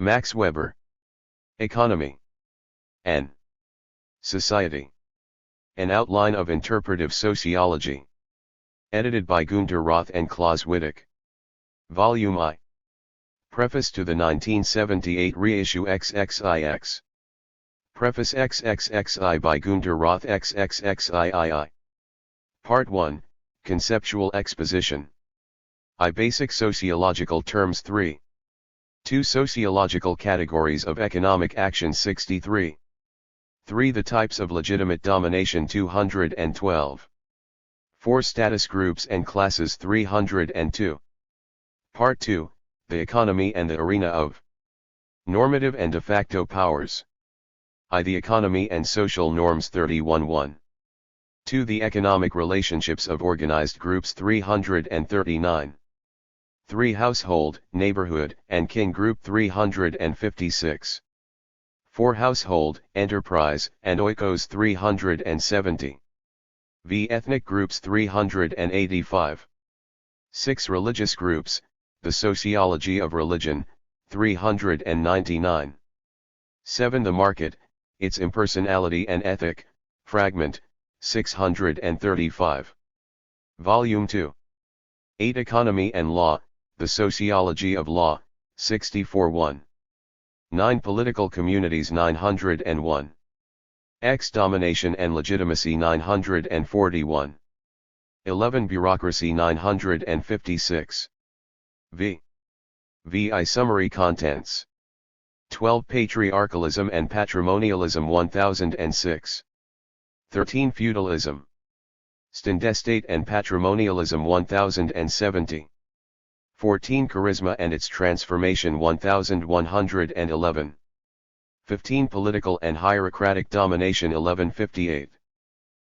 Max Weber. Economy. N. Society. An Outline of Interpretive Sociology. Edited by Günter Roth and Klaus Wittek. Volume I. Preface to the 1978 reissue XXIX. Preface XXXI by Günter Roth XXXIII. Part 1, Conceptual Exposition. I. Basic Sociological Terms 3. 2. Sociological Categories of Economic Action 63. 3. The Types of Legitimate Domination 212. 4. Status Groups and Classes 302. Part 2, The Economy and the Arena of Normative and De facto Powers. I. The Economy and Social Norms 31-1. 2. The Economic Relationships of Organized Groups 339. 3. Household, Neighborhood, and King Group 356. 4. Household, Enterprise, and Oikos 370. V. Ethnic Groups 385. 6. Religious Groups, The Sociology of Religion, 399. 7. The Market, Its Impersonality and Ethic, Fragment, 635. Volume 2. 8. Economy and Law, The Sociology of Law, 64-1. 9. Political Communities 901. X. Domination and Legitimacy 941. 11. Bureaucracy 956. V. I. Summary Contents. 12. Patriarchalism and Patrimonialism 1006. 13. Feudalism. Stindestate and Patrimonialism 1070. 14. Charisma and its Transformation 1111. 15. Political and Hierarchic Domination 1158.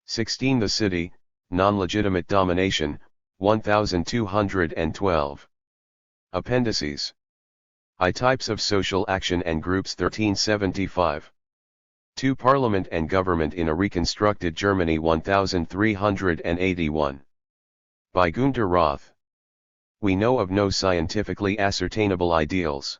16. The City, Non-Legitimate Domination, 1212. Appendices. I. Types of Social Action and Groups 1375. 2. Parliament and Government in a Reconstructed Germany 1381. By Günter Roth. We know of no scientifically ascertainable ideals.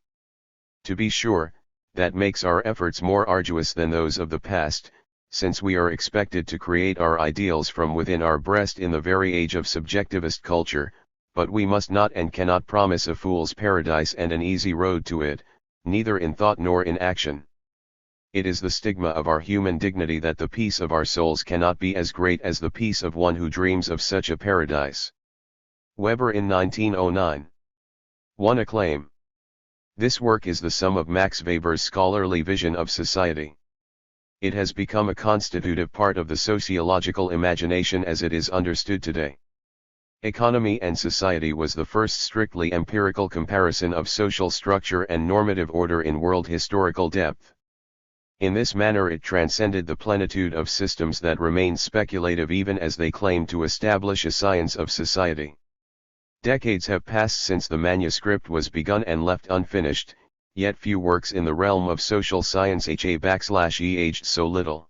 To be sure, that makes our efforts more arduous than those of the past, since we are expected to create our ideals from within our breast in the very age of subjectivist culture, but we must not and cannot promise a fool's paradise and an easy road to it, neither in thought nor in action. It is the stigma of our human dignity that the peace of our souls cannot be as great as the peace of one who dreams of such a paradise. Weber in 1909. 1. Acclaim. This work is the sum of Max Weber's scholarly vision of society. It has become a constitutive part of the sociological imagination as it is understood today. Economy and Society was the first strictly empirical comparison of social structure and normative order in world historical depth. In this manner it transcended the plenitude of systems that remained speculative even as they claimed to establish a science of society. Decades have passed since the manuscript was begun and left unfinished, yet few works in the realm of social science have aged so little.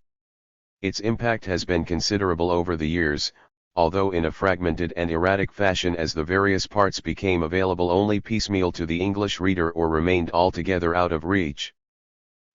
Its impact has been considerable over the years, although in a fragmented and erratic fashion as the various parts became available only piecemeal to the English reader or remained altogether out of reach.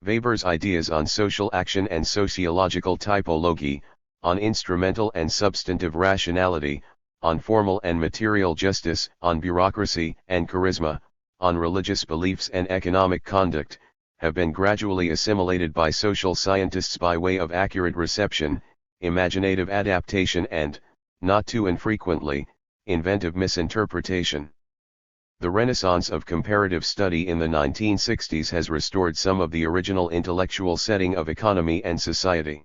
Weber's ideas on social action and sociological typology, on instrumental and substantive rationality, on formal and material justice, on bureaucracy and charisma, on religious beliefs and economic conduct, have been gradually assimilated by social scientists by way of accurate reception, imaginative adaptation and, not too infrequently, inventive misinterpretation. The renaissance of comparative study in the 1960s has restored some of the original intellectual setting of economy and society.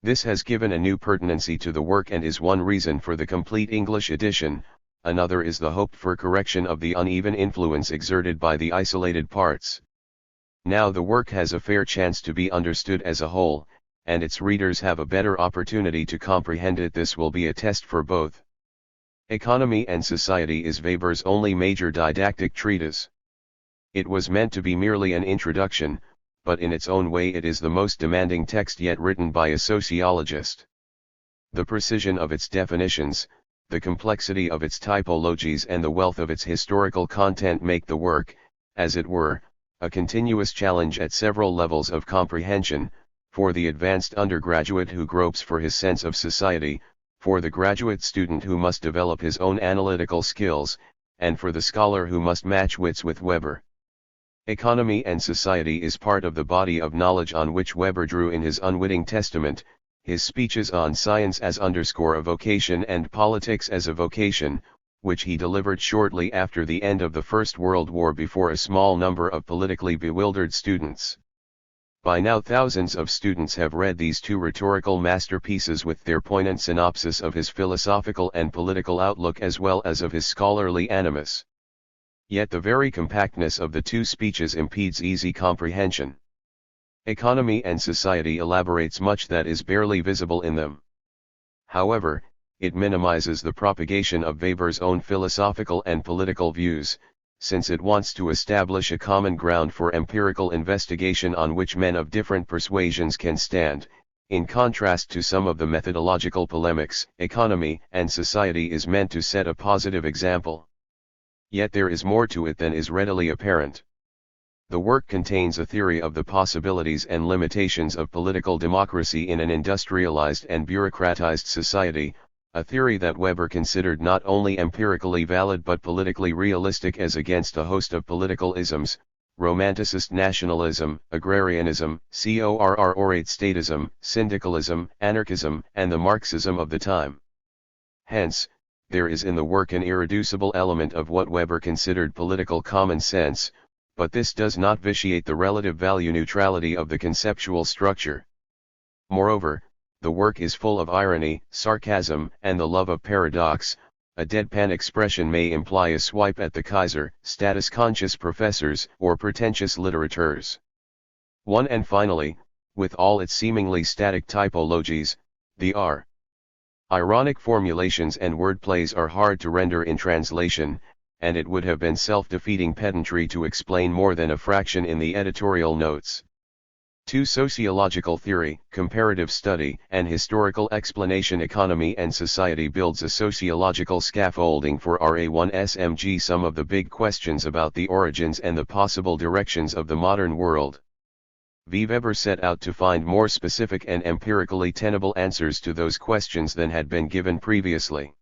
This has given a new pertinency to the work and is one reason for the complete English edition. Another is the hope for correction of the uneven influence exerted by the isolated parts. Now the work has a fair chance to be understood as a whole, and its readers have a better opportunity to comprehend it. This will be a test for both. Economy and Society is Weber's only major didactic treatise. It was meant to be merely an introduction, but in its own way it is the most demanding text yet written by a sociologist. The precision of its definitions, the complexity of its typologies and the wealth of its historical content make the work, as it were, a continuous challenge at several levels of comprehension, for the advanced undergraduate who gropes for his sense of society, for the graduate student who must develop his own analytical skills, and for the scholar who must match wits with Weber. Economy and society is part of the body of knowledge on which Weber drew in his unwitting testament, his speeches on science as _ a vocation and politics as a vocation, which he delivered shortly after the end of the First World War before a small number of politically bewildered students. By now thousands of students have read these two rhetorical masterpieces with their poignant synopsis of his philosophical and political outlook as well as of his scholarly animus. Yet the very compactness of the two speeches impedes easy comprehension. Economy and Society elaborates much that is barely visible in them. However, it minimizes the propagation of Weber's own philosophical and political views, since it wants to establish a common ground for empirical investigation on which men of different persuasions can stand. In contrast to some of the methodological polemics, Economy and Society is meant to set a positive example. Yet there is more to it than is readily apparent. The work contains a theory of the possibilities and limitations of political democracy in an industrialized and bureaucratized society, a theory that Weber considered not only empirically valid but politically realistic as against a host of political isms, romanticist nationalism, agrarianism, orate statism, syndicalism, anarchism, and the Marxism of the time. Hence, there is in the work an irreducible element of what Weber considered political common sense, but this does not vitiate the relative value neutrality of the conceptual structure. Moreover, the work is full of irony, sarcasm, and the love of paradox. A deadpan expression may imply a swipe at the Kaiser, status-conscious professors, or pretentious litterateurs. 1. And finally, with all its seemingly static typologies, the ironic formulations and wordplays are hard to render in translation, and it would have been self-defeating pedantry to explain more than a fraction in the editorial notes. 2. Sociological theory, comparative study, and historical explanation. Economy and Society builds a sociological scaffolding for RA1SMG, some of the big questions about the origins and the possible directions of the modern world. Weber set out to find more specific and empirically tenable answers to those questions than had been given previously.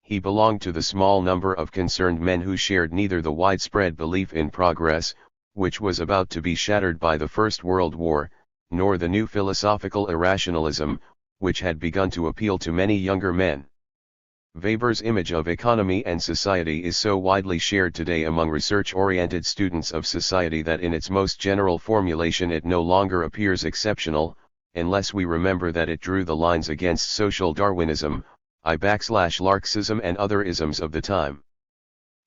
He belonged to the small number of concerned men who shared neither the widespread belief in progress, which was about to be shattered by the First World War, nor the new philosophical irrationalism, which had begun to appeal to many younger men. Weber's image of economy and society is so widely shared today among research-oriented students of society that in its most general formulation it no longer appears exceptional, unless we remember that it drew the lines against social Darwinism, Larxism and other isms of the time.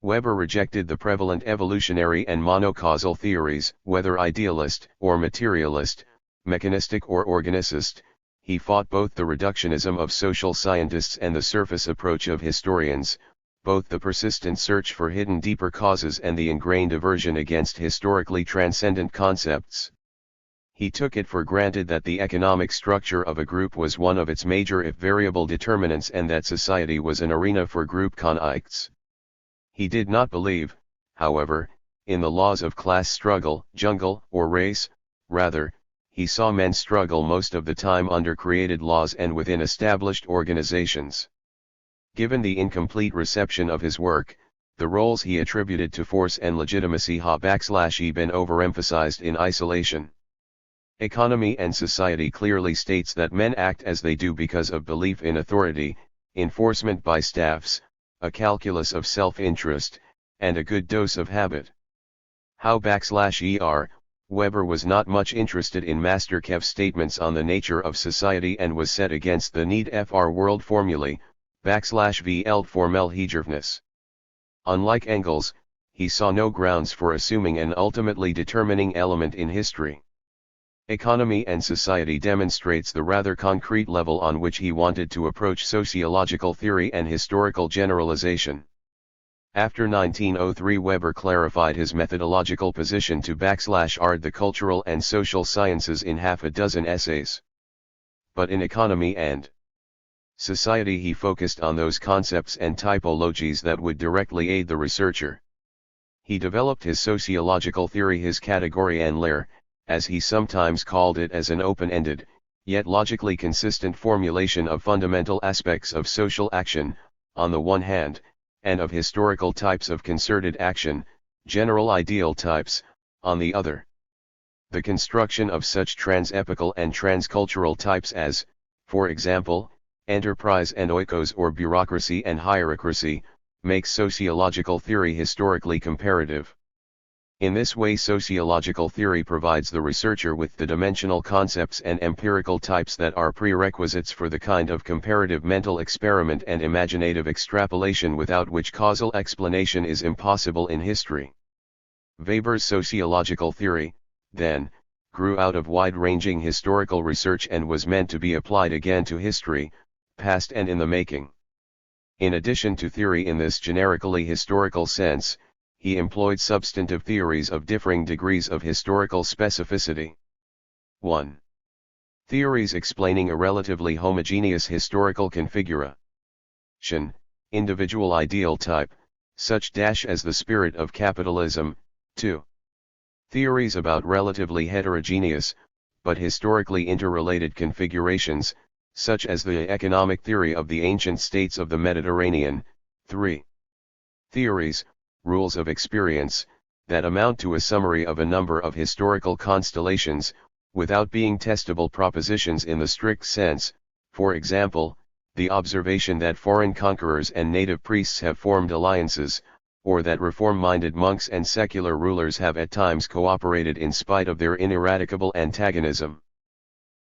Weber rejected the prevalent evolutionary and monocausal theories, whether idealist or materialist, mechanistic or organicist. He fought both the reductionism of social scientists and the surface approach of historians, both the persistent search for hidden deeper causes and the ingrained aversion against historically transcendent concepts. He took it for granted that the economic structure of a group was one of its major if variable determinants and that society was an arena for group conflicts. He did not believe, however, in the laws of class struggle, jungle, or race. Rather, he saw men struggle most of the time under created laws and within established organizations. Given the incomplete reception of his work, the roles he attributed to force and legitimacy have been overemphasized in isolation. Economy and Society clearly states that men act as they do because of belief in authority, enforcement by staffs, a calculus of self-interest, and a good dose of habit. Weber was not much interested in Master Kev's statements on the nature of society and was set against the need for world formulae, _veld formell Hegervness. Unlike Engels, he saw no grounds for assuming an ultimately determining element in history. Economy and Society demonstrates the rather concrete level on which he wanted to approach sociological theory and historical generalization. After 1903, Weber clarified his methodological position to _ard the cultural and social sciences in half a dozen essays. But in Economy and Society he focused on those concepts and typologies that would directly aid the researcher. He developed his sociological theory, his category and layer, as he sometimes called it, as an open-ended, yet logically consistent formulation of fundamental aspects of social action, on the one hand, and of historical types of concerted action, general ideal types, on the other. The construction of such trans-epochal and transcultural types as, for example, enterprise and oikos, or bureaucracy and hierarchy, makes sociological theory historically comparative. In this way, sociological theory provides the researcher with the dimensional concepts and empirical types that are prerequisites for the kind of comparative mental experiment and imaginative extrapolation without which causal explanation is impossible in history. Weber's sociological theory, then, grew out of wide-ranging historical research and was meant to be applied again to history, past and in the making. In addition to theory in this generically historical sense, he employed substantive theories of differing degrees of historical specificity. 1. Theories explaining a relatively homogeneous historical configuration, individual ideal type, such as the spirit of capitalism. 2. Theories about relatively heterogeneous, but historically interrelated configurations, such as the economic theory of the ancient states of the Mediterranean. 3. Theories, rules of experience, that amount to a summary of a number of historical constellations, without being testable propositions in the strict sense, for example, the observation that foreign conquerors and native priests have formed alliances, or that reform-minded monks and secular rulers have at times cooperated in spite of their ineradicable antagonism.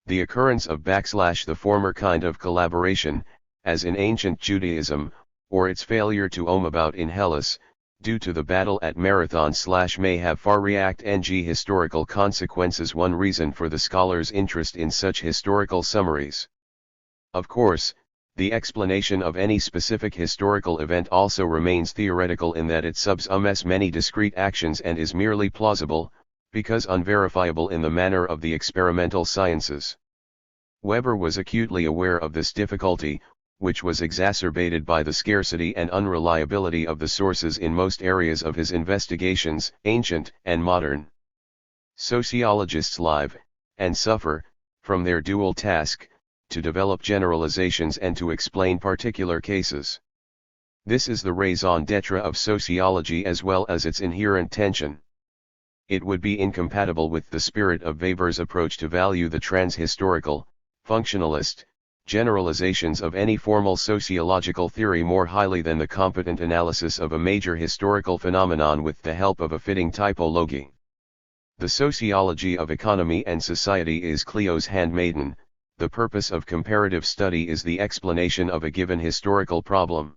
The occurrence of the former kind of collaboration, as in ancient Judaism, or its failure to about in Hellas, due to the battle at Marathon may have far-react historical consequences. One reason for the scholar's interest in such historical summaries. Of course, the explanation of any specific historical event also remains theoretical in that it subsumes many discrete actions and is merely plausible, because unverifiable in the manner of the experimental sciences. Weber was acutely aware of this difficulty, which was exacerbated by the scarcity and unreliability of the sources in most areas of his investigations, ancient and modern. Sociologists live, and suffer, from their dual task, to develop generalizations and to explain particular cases. This is the raison d'etre of sociology as well as its inherent tension. It would be incompatible with the spirit of Weber's approach to value the trans-historical, functionalist, generalizations of any formal sociological theory more highly than the competent analysis of a major historical phenomenon with the help of a fitting typology. The sociology of economy and society is Clio's handmaiden. The purpose of comparative study is the explanation of a given historical problem.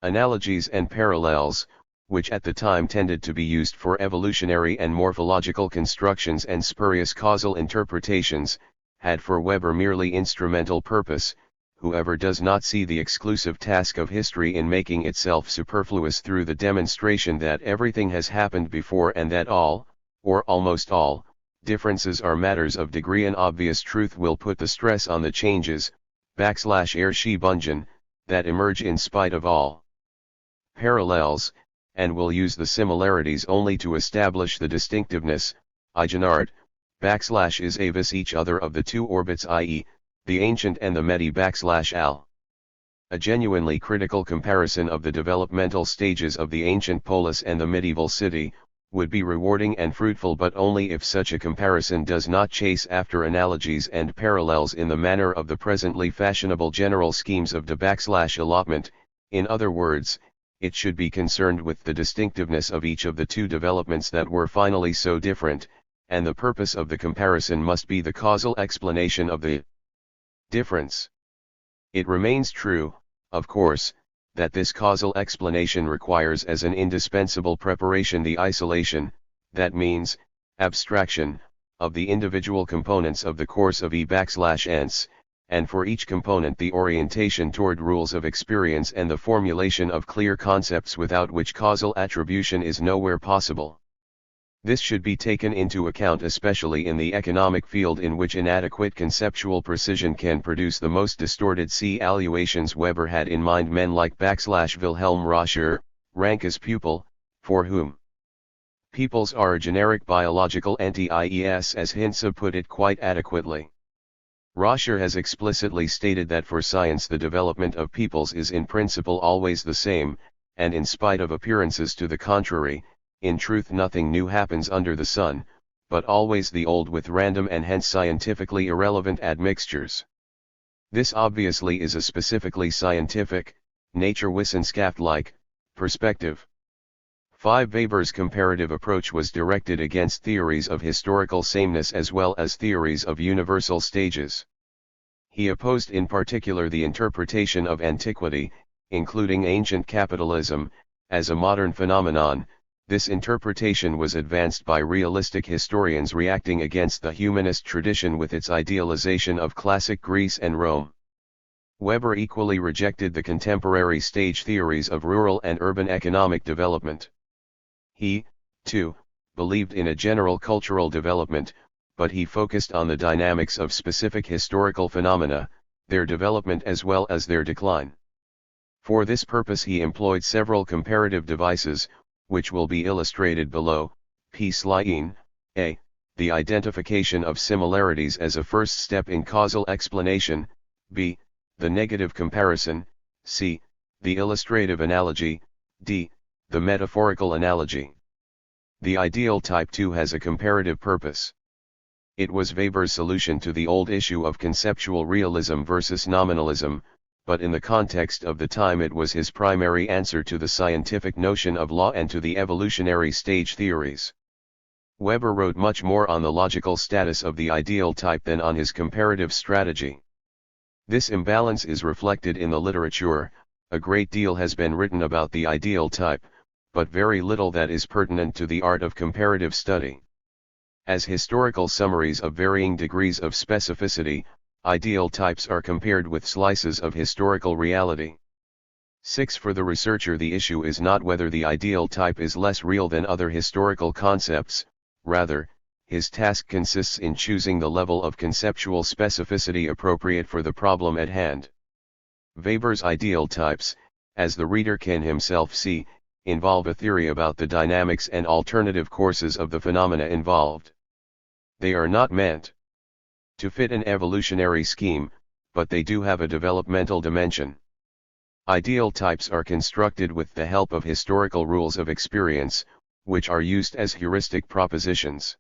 Analogies and parallels, which at the time tended to be used for evolutionary and morphological constructions and spurious causal interpretations, had for Weber merely instrumental purpose. Whoever does not see the exclusive task of history in making itself superfluous through the demonstration that everything has happened before and that all, or almost all, differences are matters of degree and obvious truth will put the stress on the changes, Erscheinungen, that emerge in spite of all parallels, and will use the similarities only to establish the distinctiveness, Eigenart, is avis each other of the two orbits, i.e., the ancient and the al. A genuinely critical comparison of the developmental stages of the ancient polis and the medieval city, would be rewarding and fruitful, but only if such a comparison does not chase after analogies and parallels in the manner of the presently fashionable general schemes of de allotment. In other words, it should be concerned with the distinctiveness of each of the two developments that were finally so different, and the purpose of the comparison must be the causal explanation of the difference. It remains true, of course, that this causal explanation requires as an indispensable preparation the isolation, that means, abstraction, of the individual components of the course of E/Ns, and for each component the orientation toward rules of experience and the formulation of clear concepts without which causal attribution is nowhere possible. This should be taken into account especially in the economic field, in which inadequate conceptual precision can produce the most distorted evaluations. Weber had in mind men like Wilhelm Roscher, Ranke's pupil, for whom Peoples are a generic biological anti-IES, as Hintze put it quite adequately. Roscher has explicitly stated that for science the development of peoples is in principle always the same, and in spite of appearances to the contrary, in truth nothing new happens under the sun, but always the old with random and hence scientifically irrelevant admixtures. This obviously is a specifically scientific, Naturwissenschaft-like, perspective. 5. Weber's comparative approach was directed against theories of historical sameness as well as theories of universal stages. He opposed in particular the interpretation of antiquity, including ancient capitalism, as a modern phenomenon. This interpretation was advanced by realistic historians reacting against the humanist tradition with its idealization of classic Greece and Rome. Weber equally rejected the contemporary stage theories of rural and urban economic development. He, too, believed in a general cultural development, but he focused on the dynamics of specific historical phenomena, their development as well as their decline. For this purpose he employed several comparative devices, which will be illustrated below. A. The identification of similarities as a first step in causal explanation. B. The negative comparison. C. The illustrative analogy. D. The metaphorical analogy. The ideal type 2 has a comparative purpose. It was Weber's solution to the old issue of conceptual realism versus nominalism, but in the context of the time it was his primary answer to the scientific notion of law and to the evolutionary stage theories. Weber wrote much more on the logical status of the ideal type than on his comparative strategy. This imbalance is reflected in the literature. A great deal has been written about the ideal type, but very little that is pertinent to the art of comparative study. As historical summaries of varying degrees of specificity, ideal types are compared with slices of historical reality. 6. For the researcher the issue is not whether the ideal type is less real than other historical concepts, rather, his task consists in choosing the level of conceptual specificity appropriate for the problem at hand. Weber's ideal types, as the reader can himself see, involve a theory about the dynamics and alternative courses of the phenomena involved. They are not meant to fit an evolutionary scheme, but they do have a developmental dimension. Ideal types are constructed with the help of historical rules of experience, which are used as heuristic propositions.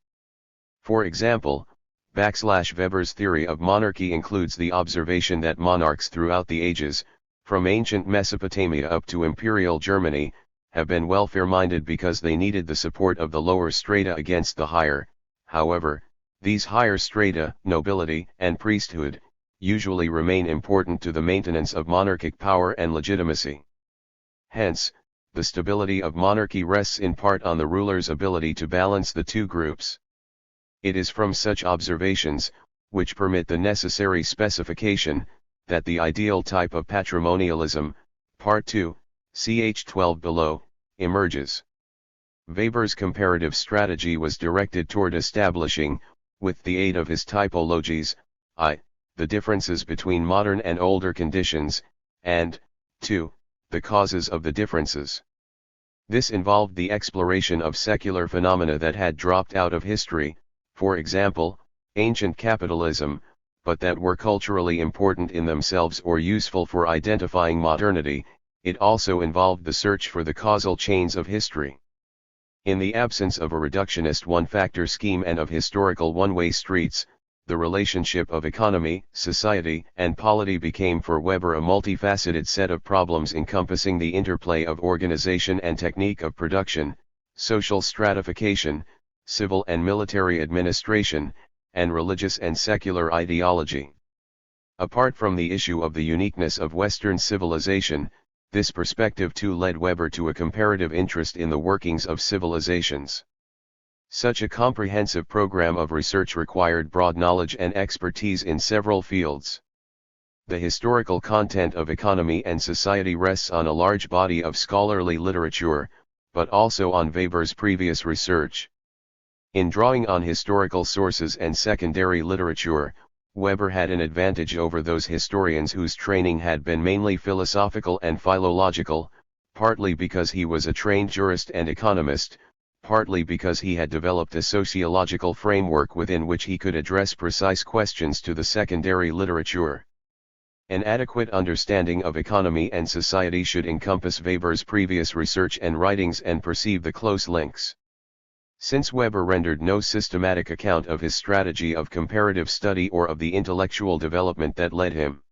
For example, Weber's theory of monarchy includes the observation that monarchs throughout the ages, from ancient Mesopotamia up to Imperial Germany, have been welfare-minded because they needed the support of the lower strata against the higher. However, these higher strata, nobility and priesthood, usually remain important to the maintenance of monarchic power and legitimacy. Hence, the stability of monarchy rests in part on the ruler's ability to balance the two groups. It is from such observations, which permit the necessary specification, that the ideal type of patrimonialism, Part 2, ch. 12 below, emerges. Weber's comparative strategy was directed toward establishing, with the aid of his typologies, I. the differences between modern and older conditions, and 2. the causes of the differences. This involved the exploration of secular phenomena that had dropped out of history, for example, ancient capitalism, but that were culturally important in themselves or useful for identifying modernity. It also involved the search for the causal chains of history. In the absence of a reductionist one-factor scheme and of historical one-way streets, the relationship of economy, society, and polity became for Weber a multifaceted set of problems encompassing the interplay of organization and technique of production, social stratification, civil and military administration, and religious and secular ideology. Apart from the issue of the uniqueness of Western civilization, this perspective too led Weber to a comparative interest in the workings of civilizations. Such a comprehensive program of research required broad knowledge and expertise in several fields. The historical content of economy and society rests on a large body of scholarly literature, but also on Weber's previous research. In drawing on historical sources and secondary literature, Weber had an advantage over those historians whose training had been mainly philosophical and philological, partly because he was a trained jurist and economist, partly because he had developed a sociological framework within which he could address precise questions to the secondary literature. An adequate understanding of economy and society should encompass Weber's previous research and writings and perceive the close links. Since Weber rendered no systematic account of his strategy of comparative study or of the intellectual development that led him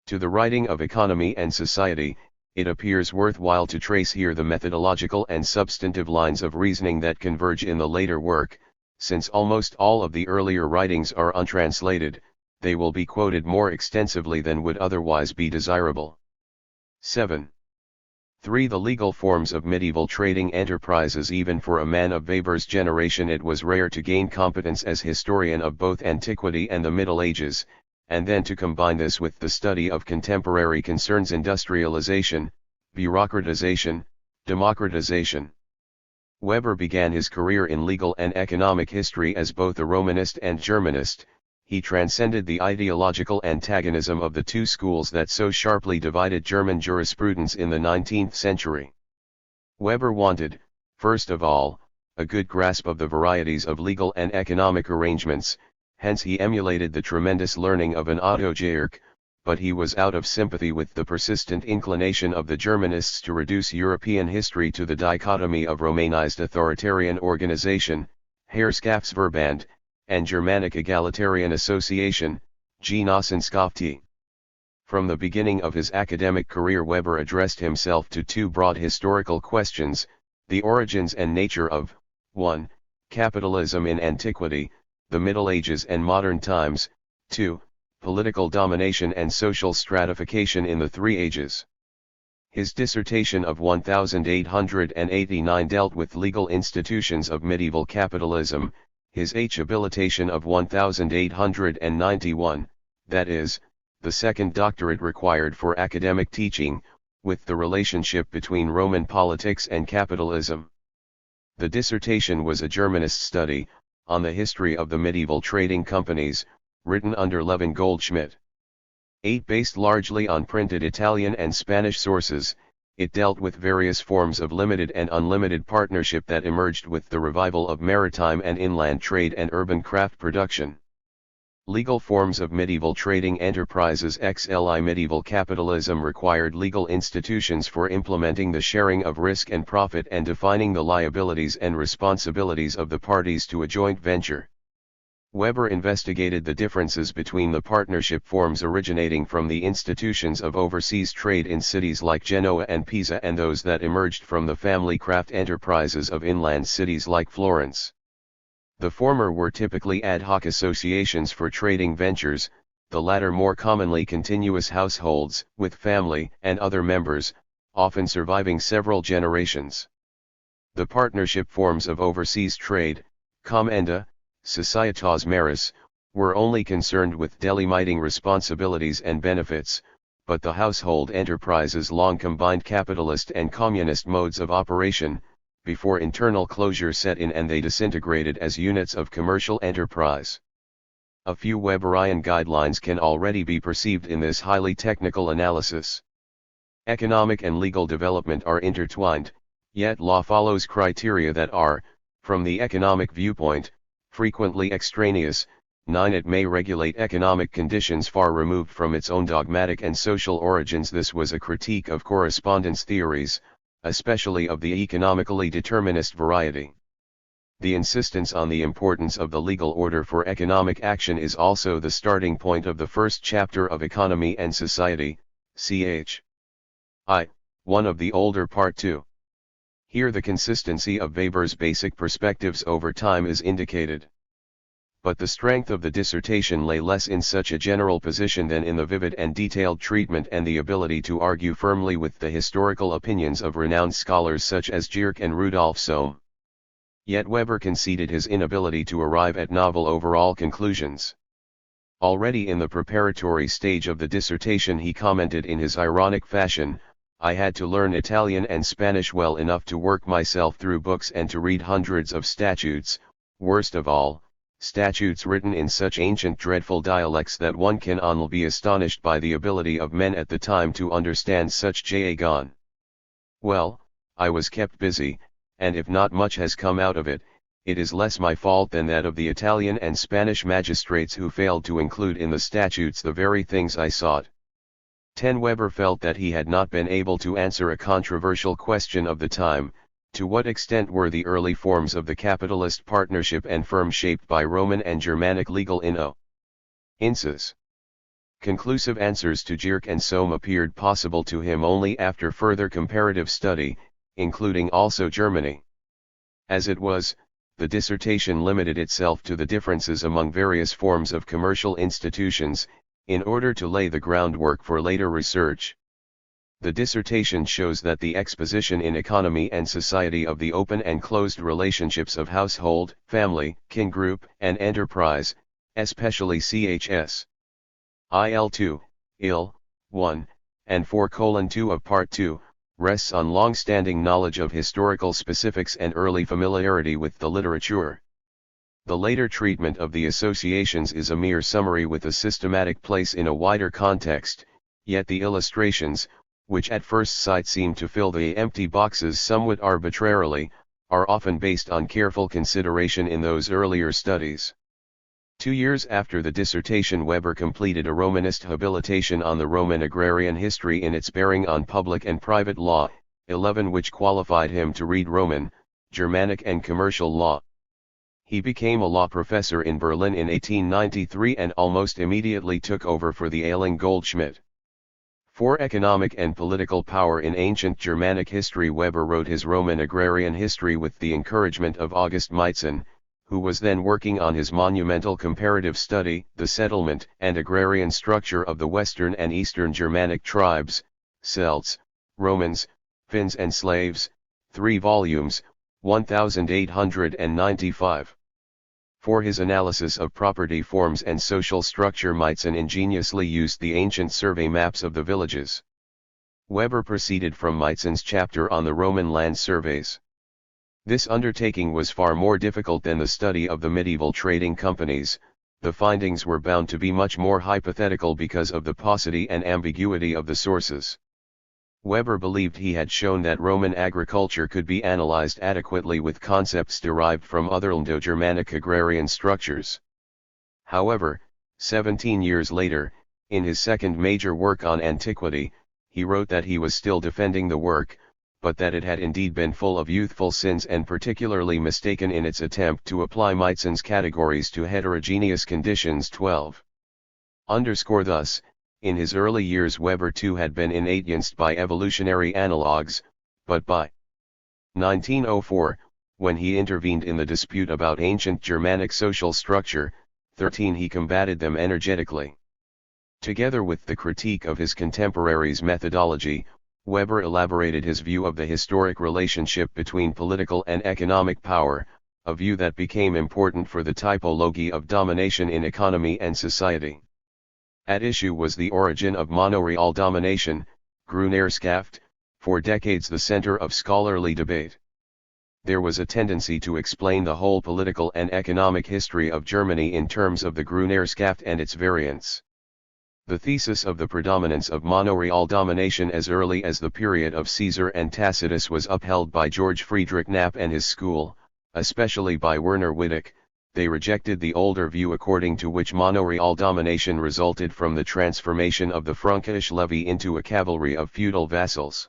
to the writing of Economy and Society, it appears worthwhile to trace here the methodological and substantive lines of reasoning that converge in the later work. Since almost all of the earlier writings are untranslated, they will be quoted more extensively than would otherwise be desirable. 7. 3. The legal forms of medieval trading enterprises. Even for a man of Weber's generation, it was rare to gain competence as historian of both antiquity and the Middle Ages, and then to combine this with the study of contemporary concerns: industrialization, bureaucratization, democratization. Weber began his career in legal and economic history as both a Romanist and Germanist. He transcended the ideological antagonism of the two schools that so sharply divided German jurisprudence in the 19th century. Weber wanted, first of all, a good grasp of the varieties of legal and economic arrangements, hence he emulated the tremendous learning of an Otto Georg, but he was out of sympathy with the persistent inclination of the Germanists to reduce European history to the dichotomy of Romanized authoritarian organization, Herrschaftsverband, and Germanic egalitarian association, Genossenschaft. From the beginning of his academic career, Weber addressed himself to two broad historical questions: the origins and nature of 1. Capitalism in antiquity, the Middle Ages and modern times; 2. Political domination and social stratification in the three ages. His dissertation of 1889 dealt with legal institutions of medieval capitalism. His habilitation of 1891, that is, the second doctorate required for academic teaching, with the relationship between Roman politics and capitalism. The dissertation was a Germanist study, on the history of the medieval trading companies, written under Levin Goldschmidt. 8. Based largely on printed Italian and Spanish sources, it dealt with various forms of limited and unlimited partnership that emerged with the revival of maritime and inland trade and urban craft production. Legal forms of medieval trading enterprises. XLI Medieval capitalism required legal institutions for implementing the sharing of risk and profit and defining the liabilities and responsibilities of the parties to a joint venture. Weber investigated the differences between the partnership forms originating from the institutions of overseas trade in cities like Genoa and Pisa and those that emerged from the family craft enterprises of inland cities like Florence. The former were typically ad hoc associations for trading ventures, the latter more commonly continuous households, with family and other members, often surviving several generations. The partnership forms of overseas trade, Commenda, Societas Maris, were only concerned with delimiting responsibilities and benefits, but the household enterprises long combined capitalist and communist modes of operation, before internal closure set in and they disintegrated as units of commercial enterprise. A few Weberian guidelines can already be perceived in this highly technical analysis. Economic and legal development are intertwined, yet law follows criteria that are, from the economic viewpoint, frequently extraneous. 9. It may regulate economic conditions far removed from its own dogmatic and social origins. This was a critique of correspondence theories, especially of the economically determinist variety. The insistence on the importance of the legal order for economic action is also the starting point of the first chapter of Economy and Society, ch. 1 of the older Part 2. Here the consistency of Weber's basic perspectives over time is indicated. But the strength of the dissertation lay less in such a general position than in the vivid and detailed treatment and the ability to argue firmly with the historical opinions of renowned scholars such as Gierke and Rudolf Sohm. Yet Weber conceded his inability to arrive at novel overall conclusions. Already in the preparatory stage of the dissertation he commented in his ironic fashion, "I had to learn Italian and Spanish well enough to work myself through books and to read hundreds of statutes, worst of all, statutes written in such ancient dreadful dialects that one can only be astonished by the ability of men at the time to understand such jargon." Well, I was kept busy, and if not much has come out of it, it is less my fault than that of the Italian and Spanish magistrates who failed to include in the statutes the very things I sought. 10. Weber felt that he had not been able to answer a controversial question of the time: to what extent were the early forms of the capitalist partnership and firm shaped by Roman and Germanic legal instances? Conclusive answers to Gierke and Sohm appeared possible to him only after further comparative study, including also Germany. As it was, the dissertation limited itself to the differences among various forms of commercial institutions, in order to lay the groundwork for later research. The dissertation shows that the exposition in economy and society of the open and closed relationships of household, family, kin group, and enterprise, especially Chs. IL-2, IL. 1, and 4:2 of Part 2, rests on long-standing knowledge of historical specifics and early familiarity with the literature. The later treatment of the associations is a mere summary with a systematic place in a wider context, yet the illustrations, which at first sight seem to fill the empty boxes somewhat arbitrarily, are often based on careful consideration in those earlier studies. 2 years after the dissertation, Weber completed a Romanist habilitation on the Roman agrarian history in its bearing on public and private law, 11, which qualified him to read Roman, Germanic and commercial law. He became a law professor in Berlin in 1893 and almost immediately took over for the ailing Goldschmidt. For economic and political power in ancient Germanic history, Weber wrote his Roman agrarian history with the encouragement of August Meitzen, who was then working on his monumental comparative study, The Settlement and Agrarian Structure of the Western and Eastern Germanic Tribes, Celts, Romans, Finns and Slaves, 3 volumes, 1895. For his analysis of property forms and social structure, Meitzen ingeniously used the ancient survey maps of the villages. Weber proceeded from Meitzen's chapter on the Roman land surveys. This undertaking was far more difficult than the study of the medieval trading companies. The findings were bound to be much more hypothetical because of the paucity and ambiguity of the sources. Weber believed he had shown that Roman agriculture could be analyzed adequately with concepts derived from other Indo-Germanic agrarian structures. However, 17 years later, in his second major work on antiquity, he wrote that he was still defending the work, but that it had indeed been full of youthful sins and particularly mistaken in its attempt to apply Meitzen's categories to heterogeneous conditions. 12. Underscore thus, in his early years Weber too had been influenced by evolutionary analogues, but by 1904, when he intervened in the dispute about ancient Germanic social structure, 13, he combated them energetically. Together with the critique of his contemporaries' methodology, Weber elaborated his view of the historic relationship between political and economic power, a view that became important for the typology of domination in economy and society. At issue was the origin of monoreal domination, Grundherrschaft, for decades the center of scholarly debate. There was a tendency to explain the whole political and economic history of Germany in terms of the Grundherrschaft and its variants. The thesis of the predominance of monoreal domination as early as the period of Caesar and Tacitus was upheld by George Friedrich Knapp and his school, especially by Werner Wittig. They rejected the older view according to which monoreal domination resulted from the transformation of the Frankish levy into a cavalry of feudal vassals.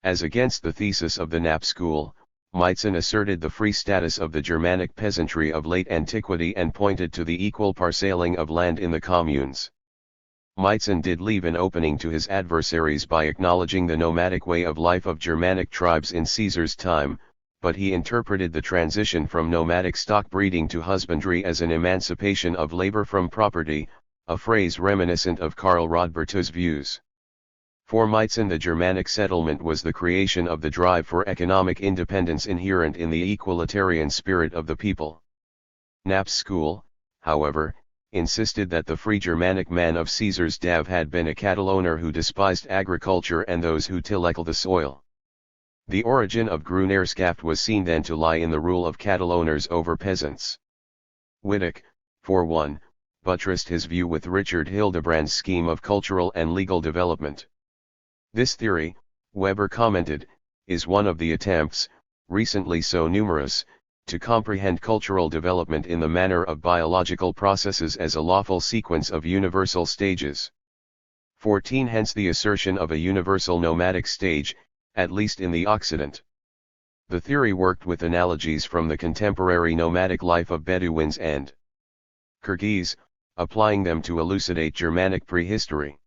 As against the thesis of the Knapp school, Meitzen asserted the free status of the Germanic peasantry of late antiquity and pointed to the equal parcelling of land in the communes. Meitzen did leave an opening to his adversaries by acknowledging the nomadic way of life of Germanic tribes in Caesar's time, but he interpreted the transition from nomadic stock breeding to husbandry as an emancipation of labor from property, a phrase reminiscent of Karl Rodberto's views. For Meitzen, the Germanic settlement was the creation of the drive for economic independence inherent in the equalitarian spirit of the people. Knapp's school, however, insisted that the free Germanic man of Caesar's Dav had been a cattle owner who despised agriculture and those who tilled the soil. The origin of Grundherrschaft was seen then to lie in the rule of cattle owners over peasants. Wittig, for one, buttressed his view with Richard Hildebrand's scheme of cultural and legal development. This theory, Weber commented, is one of the attempts, recently so numerous, to comprehend cultural development in the manner of biological processes as a lawful sequence of universal stages. 14. Hence the assertion of a universal nomadic stage, at least in the Occident. The theory worked with analogies from the contemporary nomadic life of Bedouins and Kyrgyz, applying them to elucidate Germanic prehistory.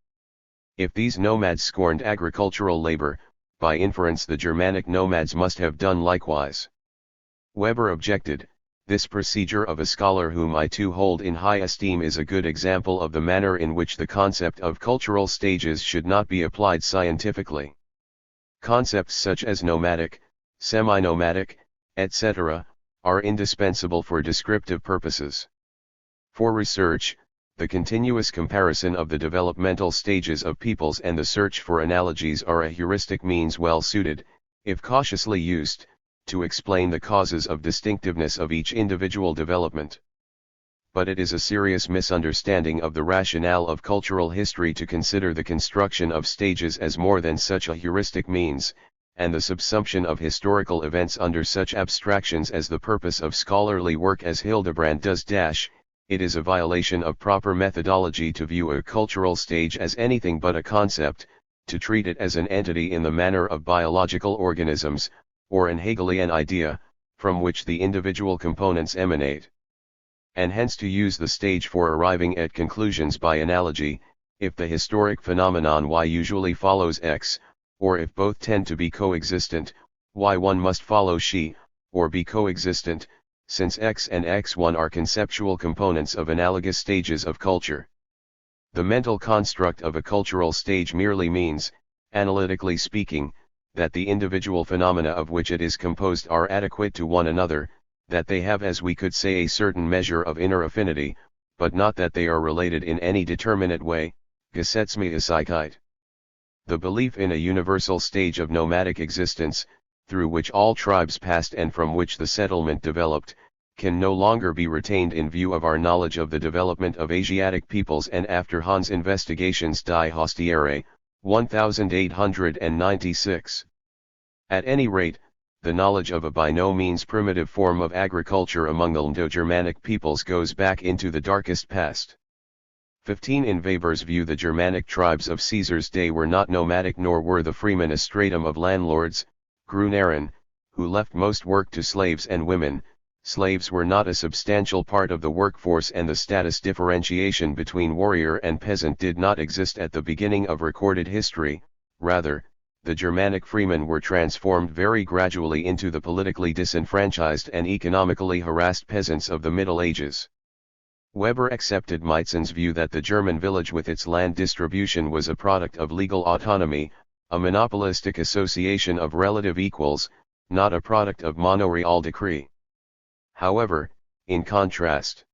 If these nomads scorned agricultural labor, by inference the Germanic nomads must have done likewise. Weber objected, "This procedure of a scholar whom I too hold in high esteem is a good example of the manner in which the concept of cultural stages should not be applied scientifically. Concepts such as nomadic, semi-nomadic, etc., are indispensable for descriptive purposes. For research, the continuous comparison of the developmental stages of peoples and the search for analogies are a heuristic means well suited, if cautiously used, to explain the causes of distinctiveness of each individual development. But it is a serious misunderstanding of the rationale of cultural history to consider the construction of stages as more than such a heuristic means, and the subsumption of historical events under such abstractions as the purpose of scholarly work as Hildebrand does. It is a violation of proper methodology to view a cultural stage as anything but a concept, to treat it as an entity in the manner of biological organisms, or an Hegelian idea, from which the individual components emanate. And hence to use the stage for arriving at conclusions by analogy, if the historic phenomenon Y usually follows X, or if both tend to be coexistent, Y1 must follow Xi, or be coexistent, since X and X1 are conceptual components of analogous stages of culture. The mental construct of a cultural stage merely means, analytically speaking, that the individual phenomena of which it is composed are adequate to one another, that they have, as we could say, a certain measure of inner affinity, but not that they are related in any determinate way. Gesetzmäßigkeit. The belief in a universal stage of nomadic existence, through which all tribes passed and from which the settlement developed, can no longer be retained in view of our knowledge of the development of Asiatic peoples and after Hahn's investigations Die Hostiere, 1896. At any rate, the knowledge of a by no means primitive form of agriculture among the Indo-Germanic peoples goes back into the darkest past. 15. In Weber's view, the Germanic tribes of Caesar's day were not nomadic, nor were the freemen a stratum of landlords, Gruneren, who left most work to slaves and women. Slaves were not a substantial part of the workforce, and the status differentiation between warrior and peasant did not exist at the beginning of recorded history. Rather, the Germanic freemen were transformed very gradually into the politically disenfranchised and economically harassed peasants of the Middle Ages. Weber accepted Meizen's view that the German village with its land distribution was a product of legal autonomy, a monopolistic association of relative equals, not a product of monarchical decree. However, in contrast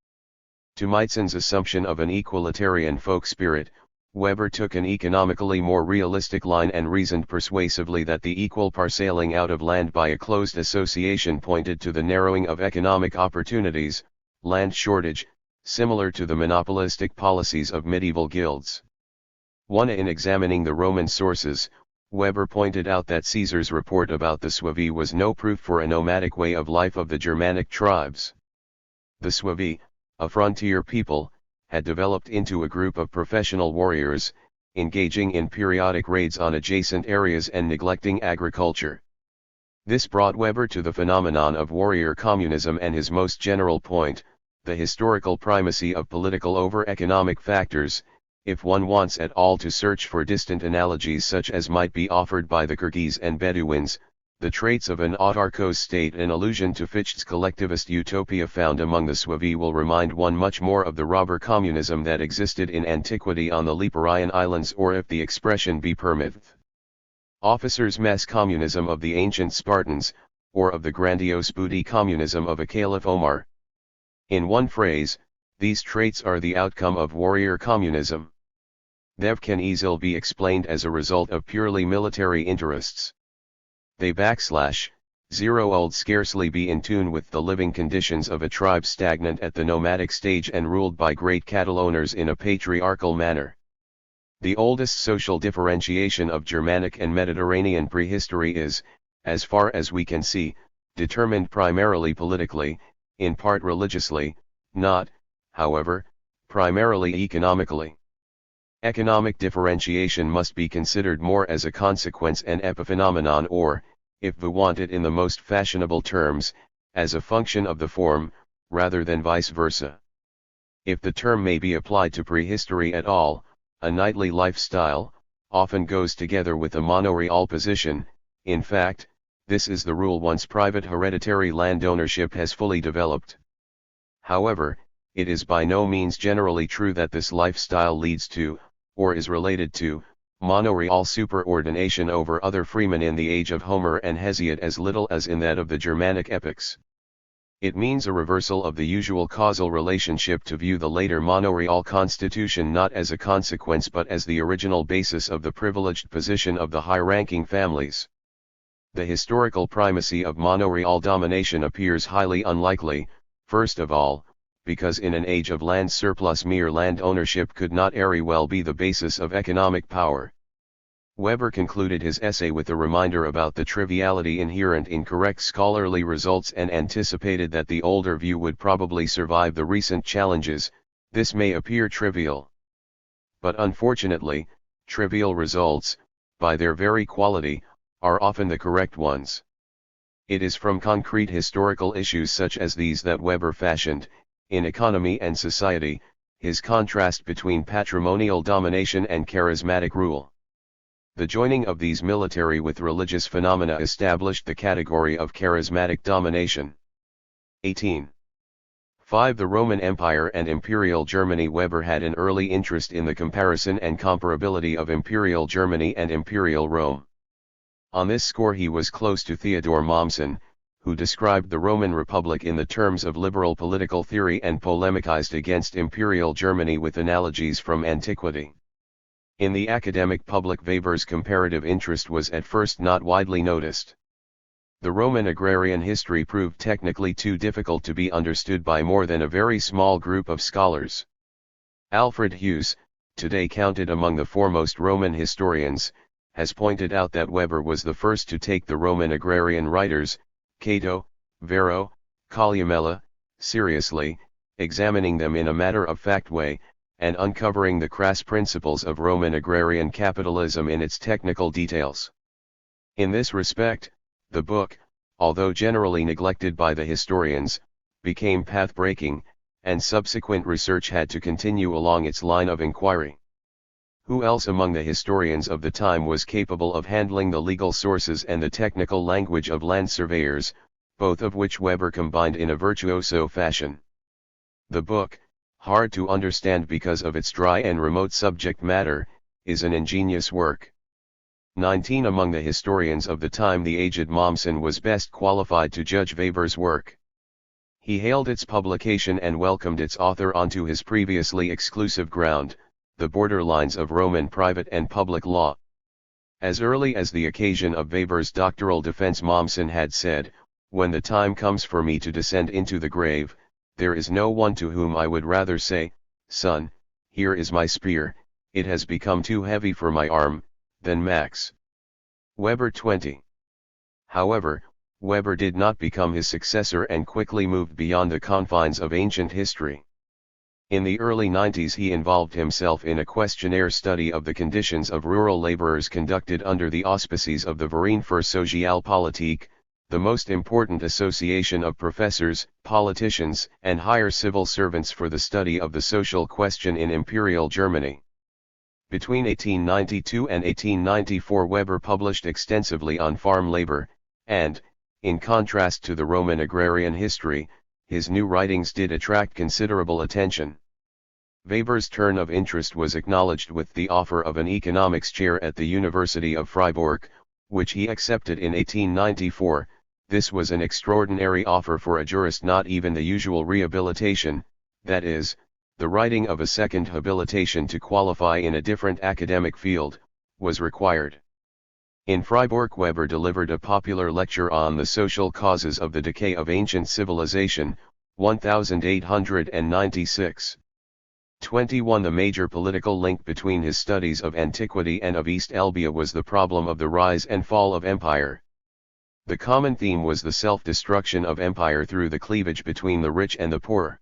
to Meizen's assumption of an equalitarian folk spirit, Weber took an economically more realistic line and reasoned persuasively that the equal parceling out of land by a closed association pointed to the narrowing of economic opportunities, land shortage, similar to the monopolistic policies of medieval guilds. 1. In examining the Roman sources, Weber pointed out that Caesar's report about the Suevi was no proof for a nomadic way of life of the Germanic tribes. The Suevi, a frontier people, had developed into a group of professional warriors, engaging in periodic raids on adjacent areas and neglecting agriculture. This brought Weber to the phenomenon of warrior communism and his most general point, the historical primacy of political over economic factors. If one wants at all to search for distant analogies such as might be offered by the Kyrgyz and Bedouins, the traits of an autarkos state in allusion to Fichte's collectivist utopia found among the Suevi will remind one much more of the robber communism that existed in antiquity on the Liparayan Islands, or, if the expression be permitted, officers' mess communism of the ancient Spartans, or of the grandiose booty communism of a Caliph Omar. In one phrase, these traits are the outcome of warrior communism. They can easily be explained as a result of purely military interests. They /0 scarcely be in tune with the living conditions of a tribe stagnant at the nomadic stage and ruled by great cattle owners in a patriarchal manner. The oldest social differentiation of Germanic and Mediterranean prehistory is, as far as we can see, determined primarily politically, in part religiously, not, however, primarily economically. Economic differentiation must be considered more as a consequence and epiphenomenon or, if we want it in the most fashionable terms, as a function of the form, rather than vice versa. If the term may be applied to prehistory at all, a knightly lifestyle often goes together with a monoreal position. In fact, this is the rule once private hereditary land ownership has fully developed. However, it is by no means generally true that this lifestyle leads to, or is related to, monoreal superordination over other freemen in the age of Homer and Hesiod as little as in that of the Germanic epics. It means a reversal of the usual causal relationship to view the later monoreal constitution not as a consequence but as the original basis of the privileged position of the high-ranking families. The historical primacy of monoreal domination appears highly unlikely, first of all, because in an age of land surplus mere land ownership could not very well be the basis of economic power. Weber concluded his essay with a reminder about the triviality inherent in correct scholarly results and anticipated that the older view would probably survive the recent challenges. This may appear trivial. But unfortunately, trivial results, by their very quality, are often the correct ones. It is from concrete historical issues such as these that Weber fashioned, in economy and society, his contrast between patrimonial domination and charismatic rule. The joining of these military with religious phenomena established the category of charismatic domination. 18. 5. The Roman Empire and Imperial Germany. Weber had an early interest in the comparison and comparability of Imperial Germany and Imperial Rome. On this score he was close to Theodor Mommsen, who described the Roman Republic in the terms of liberal political theory and polemicized against Imperial Germany with analogies from antiquity. In the academic public Weber's comparative interest was at first not widely noticed. The Roman agrarian history proved technically too difficult to be understood by more than a very small group of scholars. Alfred Hughes, today counted among the foremost Roman historians, has pointed out that Weber was the first to take the Roman agrarian writers, Cato, Varro, Columella, seriously, examining them in a matter-of-fact way, and uncovering the crass principles of Roman agrarian capitalism in its technical details. In this respect, the book, although generally neglected by the historians, became path-breaking, and subsequent research had to continue along its line of inquiry. Who else among the historians of the time was capable of handling the legal sources and the technical language of land surveyors, both of which Weber combined in a virtuoso fashion? The book, hard to understand because of its dry and remote subject matter, is an ingenious work. 19. Among the historians of the time, the aged Mommsen was best qualified to judge Weber's work. He hailed its publication and welcomed its author onto his previously exclusive ground, the borderlines of Roman private and public law. As early as the occasion of Weber's doctoral defense, Mommsen had said, "When the time comes for me to descend into the grave, there is no one to whom I would rather say, 'Son, here is my spear, it has become too heavy for my arm,' than Max." Weber 20. However, Weber did not become his successor and quickly moved beyond the confines of ancient history. In the early 90s he involved himself in a questionnaire study of the conditions of rural laborers conducted under the auspices of the Verein für Sozialpolitik, the most important association of professors, politicians, and higher civil servants for the study of the social question in Imperial Germany. Between 1892 and 1894 Weber published extensively on farm labor, and, in contrast to the Roman agrarian history, his new writings did attract considerable attention. Weber's turn of interest was acknowledged with the offer of an economics chair at the University of Freiburg, which he accepted in 1894. This was an extraordinary offer for a jurist. Not even the usual rehabilitation, that is, the writing of a second habilitation to qualify in a different academic field, was required. In Freiburg Weber delivered a popular lecture on the social causes of the decay of ancient civilization, 1896. 21. The major political link between his studies of antiquity and of East Elbia was the problem of the rise and fall of empire. The common theme was the self-destruction of empire through the cleavage between the rich and the poor.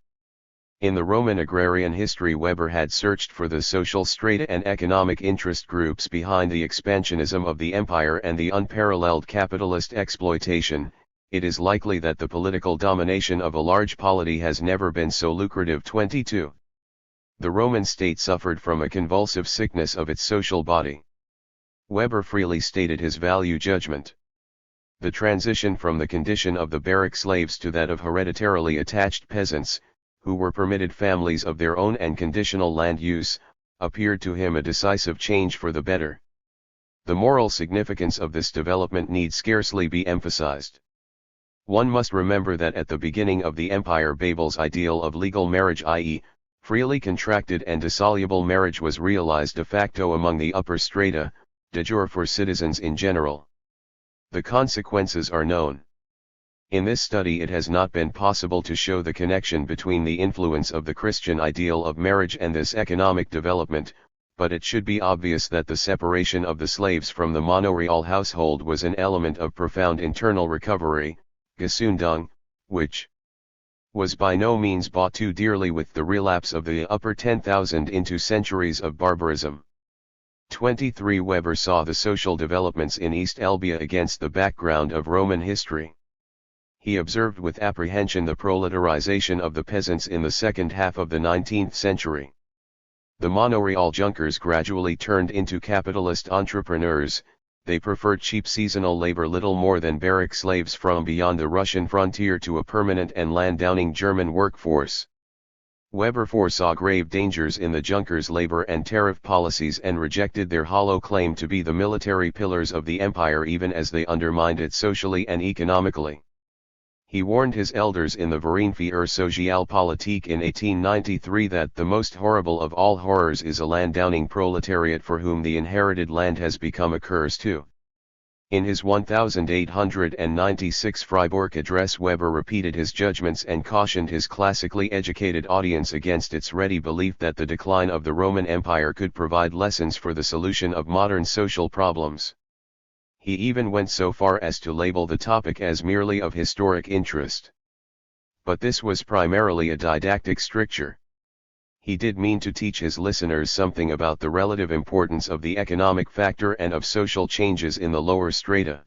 In the Roman agrarian history, Weber had searched for the social strata and economic interest groups behind the expansionism of the empire and the unparalleled capitalist exploitation. It is likely that the political domination of a large polity has never been so lucrative. 22. The Roman state suffered from a convulsive sickness of its social body. Weber freely stated his value judgment. The transition from the condition of the barrack slaves to that of hereditarily attached peasants, who were permitted families of their own and conditional land use, appeared to him a decisive change for the better. The moral significance of this development need scarcely be emphasized. One must remember that at the beginning of the empire, Babel's ideal of legal marriage, i.e., freely contracted and dissoluble marriage, was realized de facto among the upper strata, de jure for citizens in general. The consequences are known. In this study it has not been possible to show the connection between the influence of the Christian ideal of marriage and this economic development, but it should be obvious that the separation of the slaves from the monoreal household was an element of profound internal recovery, Gesundung, which was by no means bought too dearly with the relapse of the upper 10,000 into centuries of barbarism. 23. Weber saw the social developments in East Elbia against the background of Roman history. He observed with apprehension the proletarization of the peasants in the second half of the 19th century. The monoreal junkers gradually turned into capitalist entrepreneurs. They preferred cheap seasonal labor little more than barrack slaves from beyond the Russian frontier to a permanent and land-owning German workforce. Weber foresaw grave dangers in the junkers' labor and tariff policies and rejected their hollow claim to be the military pillars of the empire, even as they undermined it socially and economically. He warned his elders in the Verein Socialpolitik in 1893 that the most horrible of all horrors is a land-owning proletariat for whom the inherited land has become a curse too. In his 1896 Freiburg address, Weber repeated his judgments and cautioned his classically educated audience against its ready belief that the decline of the Roman Empire could provide lessons for the solution of modern social problems. He even went so far as to label the topic as merely of historic interest. But this was primarily a didactic stricture. He did mean to teach his listeners something about the relative importance of the economic factor and of social changes in the lower strata.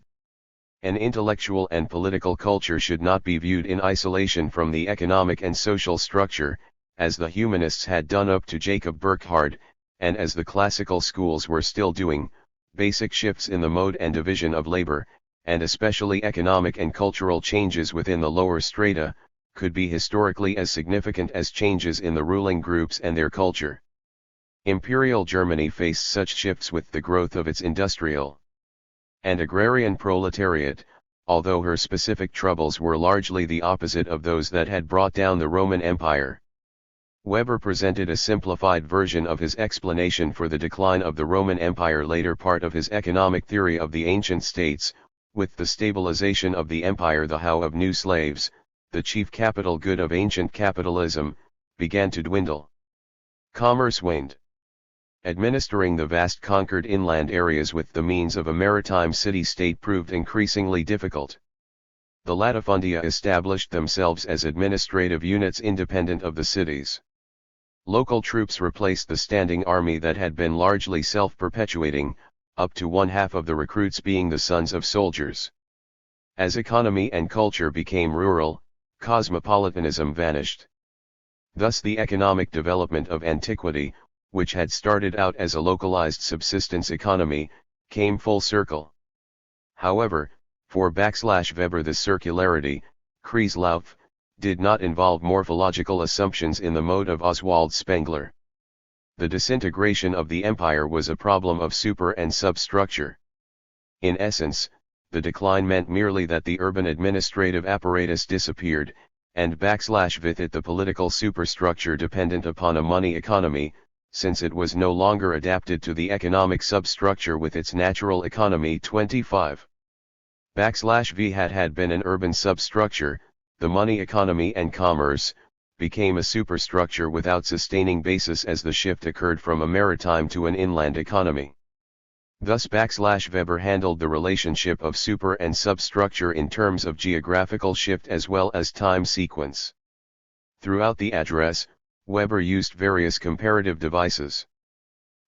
An intellectual and political culture should not be viewed in isolation from the economic and social structure, as the humanists had done up to Jacob Burckhardt, and as the classical schools were still doing. Basic shifts in the mode and division of labor, and especially economic and cultural changes within the lower strata, could be historically as significant as changes in the ruling groups and their culture. Imperial Germany faced such shifts with the growth of its industrial and agrarian proletariat, although her specific troubles were largely the opposite of those that had brought down the Roman Empire. Weber presented a simplified version of his explanation for the decline of the Roman Empire, later part of his economic theory of the ancient states. With the stabilization of the empire, the how of new slaves, the chief capital good of ancient capitalism, began to dwindle. Commerce waned. Administering the vast conquered inland areas with the means of a maritime city-state proved increasingly difficult. The latifundia established themselves as administrative units independent of the cities. Local troops replaced the standing army that had been largely self-perpetuating, up to one half of the recruits being the sons of soldiers. As economy and culture became rural, cosmopolitanism vanished. Thus the economic development of antiquity, which had started out as a localized subsistence economy, came full circle. However, for Weber, the circularity, Kreislauf, did not involve morphological assumptions in the mode of Oswald Spengler. The disintegration of the empire was a problem of super and substructure. In essence, the decline meant merely that the urban administrative apparatus disappeared, and with it the political superstructure dependent upon a money economy, since it was no longer adapted to the economic substructure with its natural economy. 25. V had been an urban substructure, the money economy and commerce, became a superstructure without sustaining basis as the shift occurred from a maritime to an inland economy. Thus Weber handled the relationship of super and substructure in terms of geographical shift as well as time sequence. Throughout the address, Weber used various comparative devices.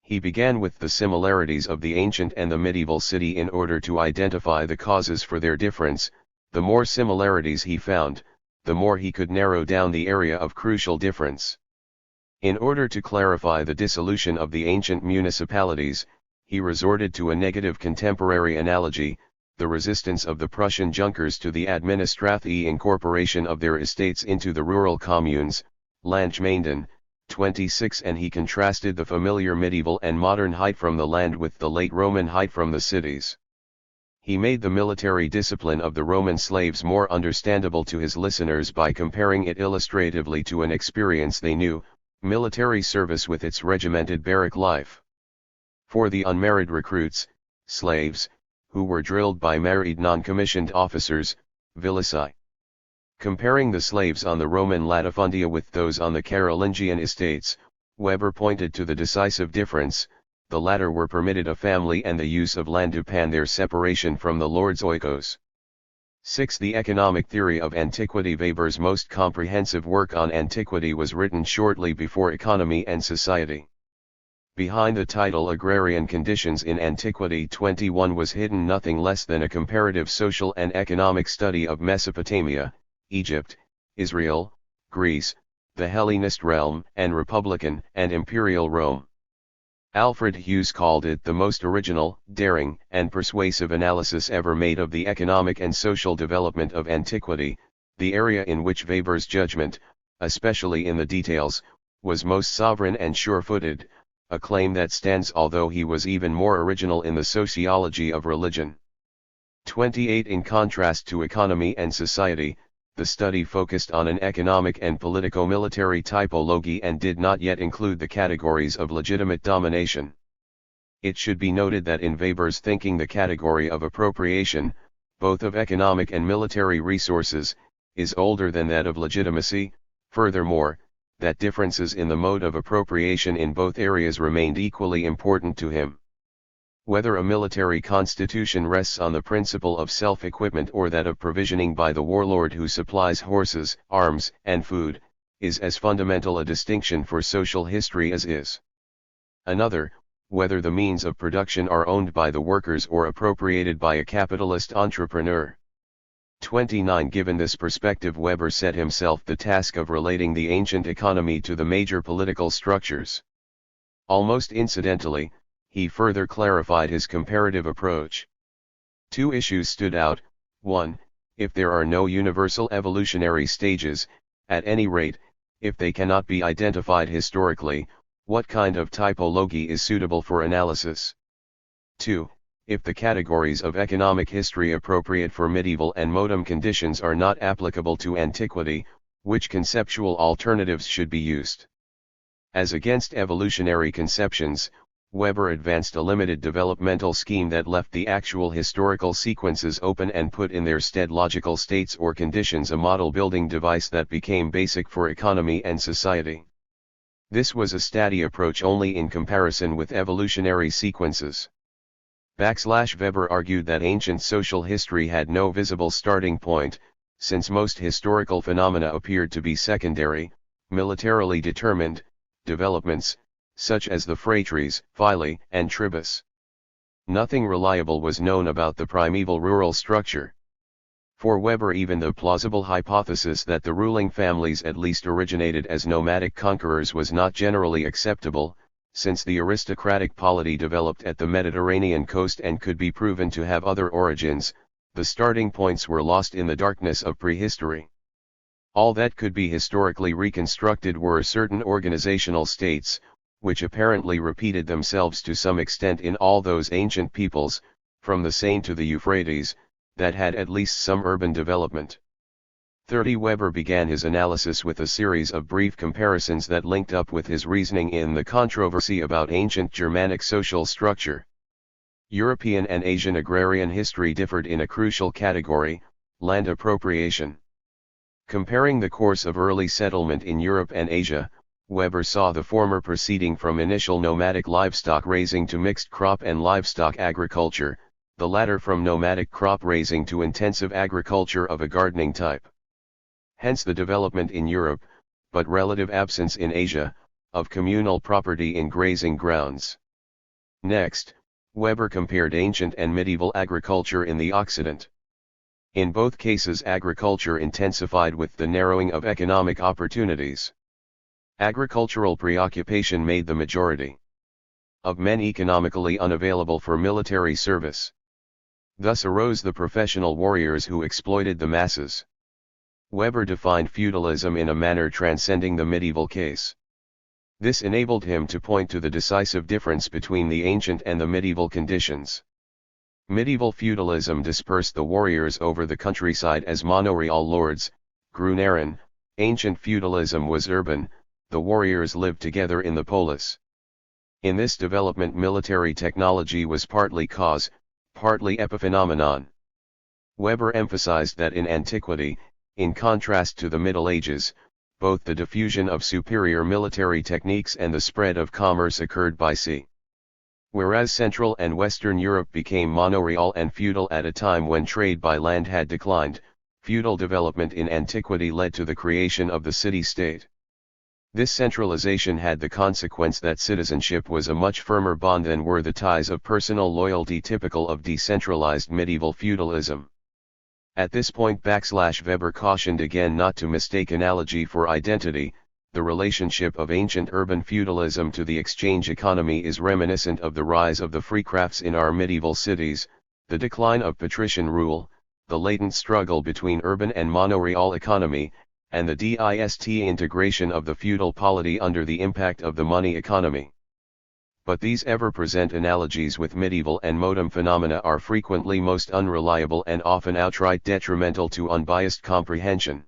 He began with the similarities of the ancient and the medieval city in order to identify the causes for their difference. The more similarities he found, the more he could narrow down the area of crucial difference. In order to clarify the dissolution of the ancient municipalities, he resorted to a negative contemporary analogy, the resistance of the Prussian Junkers to the administrative incorporation of their estates into the rural communes, Landgemeinden, 26, and he contrasted the familiar medieval and modern height from the land with the late Roman height from the cities. He made the military discipline of the Roman slaves more understandable to his listeners by comparing it illustratively to an experience they knew, military service with its regimented barrack life. For the unmarried recruits, slaves, who were drilled by married non-commissioned officers, vilici. Comparing the slaves on the Roman latifundia with those on the Carolingian estates, Weber pointed to the decisive difference: the latter were permitted a family and the use of land upon their separation from the lord's oikos. 6. The economic theory of antiquity. Weber's most comprehensive work on antiquity was written shortly before Economy and Society. Behind the title Agrarian Conditions in Antiquity 21 was hidden nothing less than a comparative social and economic study of Mesopotamia, Egypt, Israel, Greece, the Hellenist realm, and Republican and Imperial Rome. Alfred Hughes called it the most original, daring, and persuasive analysis ever made of the economic and social development of antiquity, the area in which Weber's judgment, especially in the details, was most sovereign and sure-footed, a claim that stands although he was even more original in the sociology of religion. 28. In contrast to Economy and Society, the study focused on an economic and politico-military typology and did not yet include the categories of legitimate domination. It should be noted that in Weber's thinking the category of appropriation, both of economic and military resources, is older than that of legitimacy. Furthermore, that differences in the mode of appropriation in both areas remained equally important to him. Whether a military constitution rests on the principle of self-equipment or that of provisioning by the warlord who supplies horses, arms, and food, is as fundamental a distinction for social history as is another, whether the means of production are owned by the workers or appropriated by a capitalist entrepreneur. 29. Given this perspective, Weber set himself the task of relating the ancient economy to the major political structures. Almost incidentally, he further clarified his comparative approach. Two issues stood out: 1. If there are no universal evolutionary stages, at any rate, if they cannot be identified historically, what kind of typology is suitable for analysis? 2. If the categories of economic history appropriate for medieval and modern conditions are not applicable to antiquity, which conceptual alternatives should be used? As against evolutionary conceptions, Weber advanced a limited developmental scheme that left the actual historical sequences open and put in their stead logical states or conditions, a model building device that became basic for Economy and Society. This was a steady approach only in comparison with evolutionary sequences. Weber argued that ancient social history had no visible starting point, since most historical phenomena appeared to be secondary, militarily determined, developments, such as the phratries, phylae, and tribus. Nothing reliable was known about the primeval rural structure. For Weber, even the plausible hypothesis that the ruling families at least originated as nomadic conquerors was not generally acceptable, since the aristocratic polity developed at the Mediterranean coast and could be proven to have other origins. The starting points were lost in the darkness of prehistory. All that could be historically reconstructed were certain organizational states, which apparently repeated themselves to some extent in all those ancient peoples, from the Seine to the Euphrates, that had at least some urban development. 30. Weber began his analysis with a series of brief comparisons that linked up with his reasoning in the controversy about ancient Germanic social structure. European and Asian agrarian history differed in a crucial category: land appropriation. Comparing the course of early settlement in Europe and Asia, Weber saw the former proceeding from initial nomadic livestock raising to mixed crop and livestock agriculture, the latter from nomadic crop raising to intensive agriculture of a gardening type. Hence the development in Europe, but relative absence in Asia, of communal property in grazing grounds. Next, Weber compared ancient and medieval agriculture in the Occident. In both cases agriculture intensified with the narrowing of economic opportunities. Agricultural preoccupation made the majority of men economically unavailable for military service. Thus arose the professional warriors who exploited the masses. Weber defined feudalism in a manner transcending the medieval case. This enabled him to point to the decisive difference between the ancient and the medieval conditions. Medieval feudalism dispersed the warriors over the countryside as monoreal lords, Grunerin. Ancient feudalism was urban, the warriors lived together in the polis. In this development military technology was partly cause, partly epiphenomenon. Weber emphasized that in antiquity, in contrast to the Middle Ages, both the diffusion of superior military techniques and the spread of commerce occurred by sea. Whereas Central and Western Europe became monoreal and feudal at a time when trade by land had declined, feudal development in antiquity led to the creation of the city-state. This centralization had the consequence that citizenship was a much firmer bond than were the ties of personal loyalty typical of decentralized medieval feudalism. At this point Weber cautioned again not to mistake analogy for identity. The relationship of ancient urban feudalism to the exchange economy is reminiscent of the rise of the freecrafts in our medieval cities, the decline of patrician rule, the latent struggle between urban and monoreal economy, and the dist integration of the feudal polity under the impact of the money economy. But these ever-present analogies with medieval and modern phenomena are frequently most unreliable and often outright detrimental to unbiased comprehension.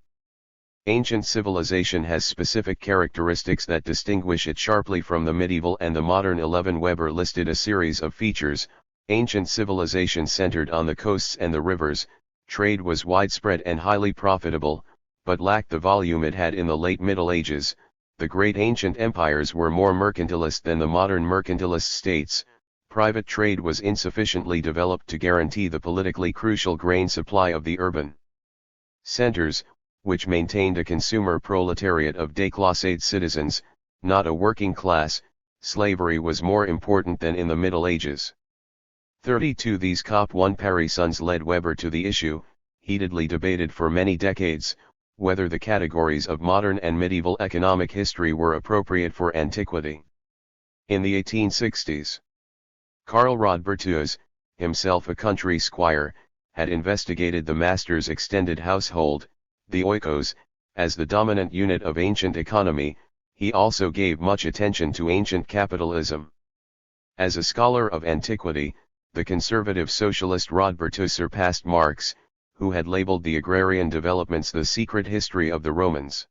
Ancient civilization has specific characteristics that distinguish it sharply from the medieval and the modern. Weber listed a series of features. Ancient civilization centered on the coasts and the rivers, trade was widespread and highly profitable, but lacked the volume it had in the late Middle Ages. The great ancient empires were more mercantilist than the modern mercantilist states. Private trade was insufficiently developed to guarantee the politically crucial grain supply of the urban centers, which maintained a consumer proletariat of déclassed citizens, not a working class. Slavery was more important than in the Middle Ages. 32 These Cop 1 Parisons led Weber to the issue, heatedly debated for many decades, whether the categories of modern and medieval economic history were appropriate for antiquity. In the 1860s, Karl Rodbertus, himself a country squire, had investigated the master's extended household, the oikos, as the dominant unit of ancient economy. He also gave much attention to ancient capitalism. As a scholar of antiquity, the conservative socialist Rodbertus surpassed Marx, who had labeled the agrarian developments the secret history of the Romans.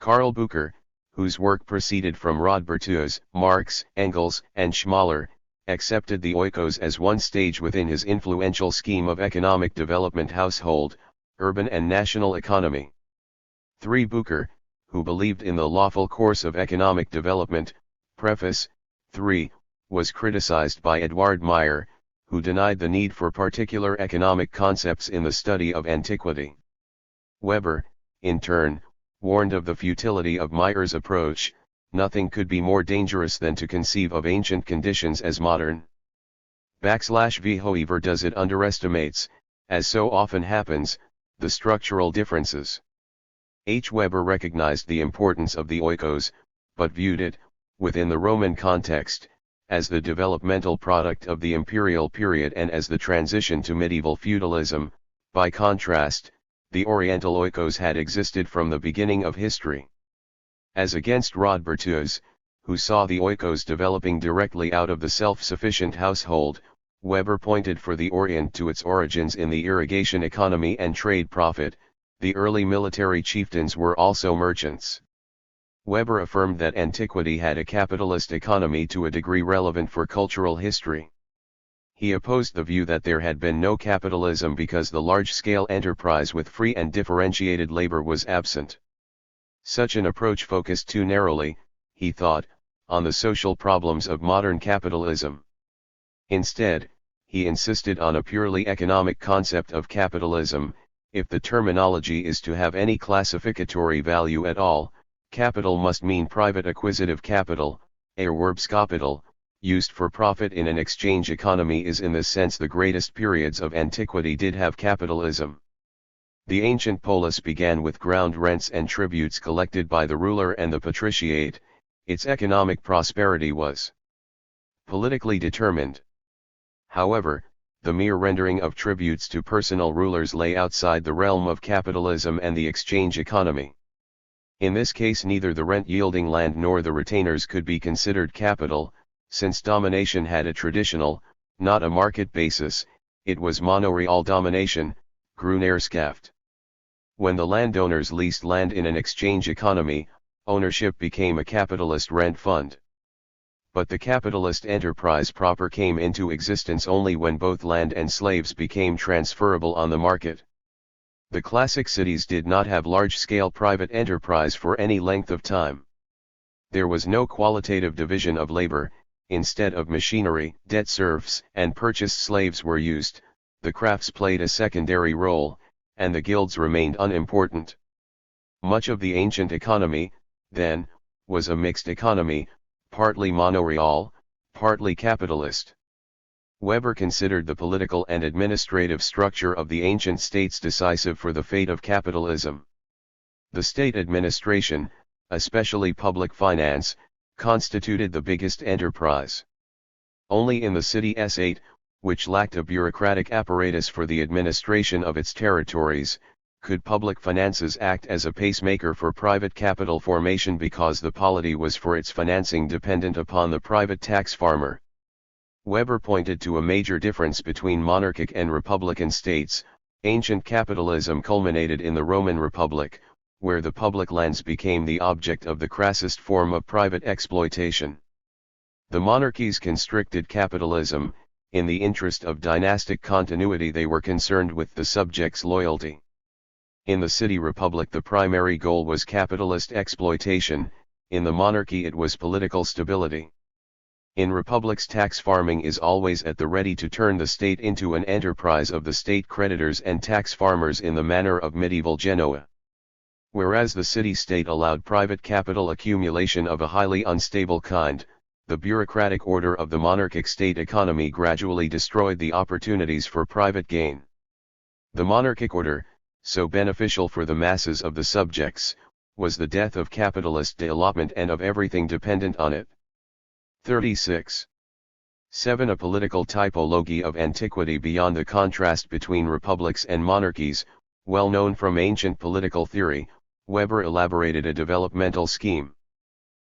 Karl Bucher, whose work proceeded from Rodbertus, Marx, Engels, and Schmaler, accepted the oikos as one stage within his influential scheme of economic development: household, urban and national economy. 3. Bucher, who believed in the lawful course of economic development. Preface. 3. Was criticized by Eduard Meyer, who denied the need for particular economic concepts in the study of antiquity. Weber, in turn, warned of the futility of Meyer's approach. Nothing could be more dangerous than to conceive of ancient conditions as modern. V. However does it underestimates, as so often happens, the structural differences. Weber recognized the importance of the oikos, but viewed it, within the Roman context, as the developmental product of the imperial period and as the transition to medieval feudalism. By contrast, the Oriental oikos had existed from the beginning of history. As against Rodbertus, who saw the oikos developing directly out of the self-sufficient household, Weber pointed for the Orient to its origins in the irrigation economy and trade profit. The early military chieftains were also merchants. Weber affirmed that antiquity had a capitalist economy to a degree relevant for cultural history. He opposed the view that there had been no capitalism because the large-scale enterprise with free and differentiated labor was absent. Such an approach focused too narrowly, he thought, on the social problems of modern capitalism. Instead, he insisted on a purely economic concept of capitalism. If the terminology is to have any classificatory value at all, capital must mean private acquisitive capital, Erwerbskapital, used for profit in an exchange economy. Is in this sense the greatest periods of antiquity did have capitalism. The ancient polis began with ground rents and tributes collected by the ruler and the patriciate. Its economic prosperity was politically determined. However, the mere rendering of tributes to personal rulers lay outside the realm of capitalism and the exchange economy. In this case neither the rent-yielding land nor the retainers could be considered capital, since domination had a traditional, not a market basis. It was monoreal domination, Grunherschaft. When the landowners leased land in an exchange economy, ownership became a capitalist rent fund. But the capitalist enterprise proper came into existence only when both land and slaves became transferable on the market. The classic cities did not have large-scale private enterprise for any length of time. There was no qualitative division of labor. Instead of machinery, debt serfs and purchased slaves were used, the crafts played a secondary role, and the guilds remained unimportant. Much of the ancient economy, then, was a mixed economy, partly monoreal, partly capitalist. Weber considered the political and administrative structure of the ancient states decisive for the fate of capitalism. The state administration, especially public finance, constituted the biggest enterprise. Only in the city S8, which lacked a bureaucratic apparatus for the administration of its territories, could public finances act as a pacemaker for private capital formation, because the polity was for its financing dependent upon the private tax farmer. Weber pointed to a major difference between monarchic and republican states. Ancient capitalism culminated in the Roman Republic, where the public lands became the object of the crassest form of private exploitation. The monarchies constricted capitalism. In the interest of dynastic continuity they were concerned with the subjects' loyalty. In the city republic the primary goal was capitalist exploitation, in the monarchy it was political stability. In republics tax farming is always at the ready to turn the state into an enterprise of the state creditors and tax farmers in the manner of medieval Genoa. Whereas the city-state allowed private capital accumulation of a highly unstable kind, the bureaucratic order of the monarchic state economy gradually destroyed the opportunities for private gain. The monarchic order, so beneficial for the masses of the subjects, was the death of capitalist development and of everything dependent on it. 36. 7. A political typology of antiquity. Beyond the contrast between republics and monarchies, well known from ancient political theory, Weber elaborated a developmental scheme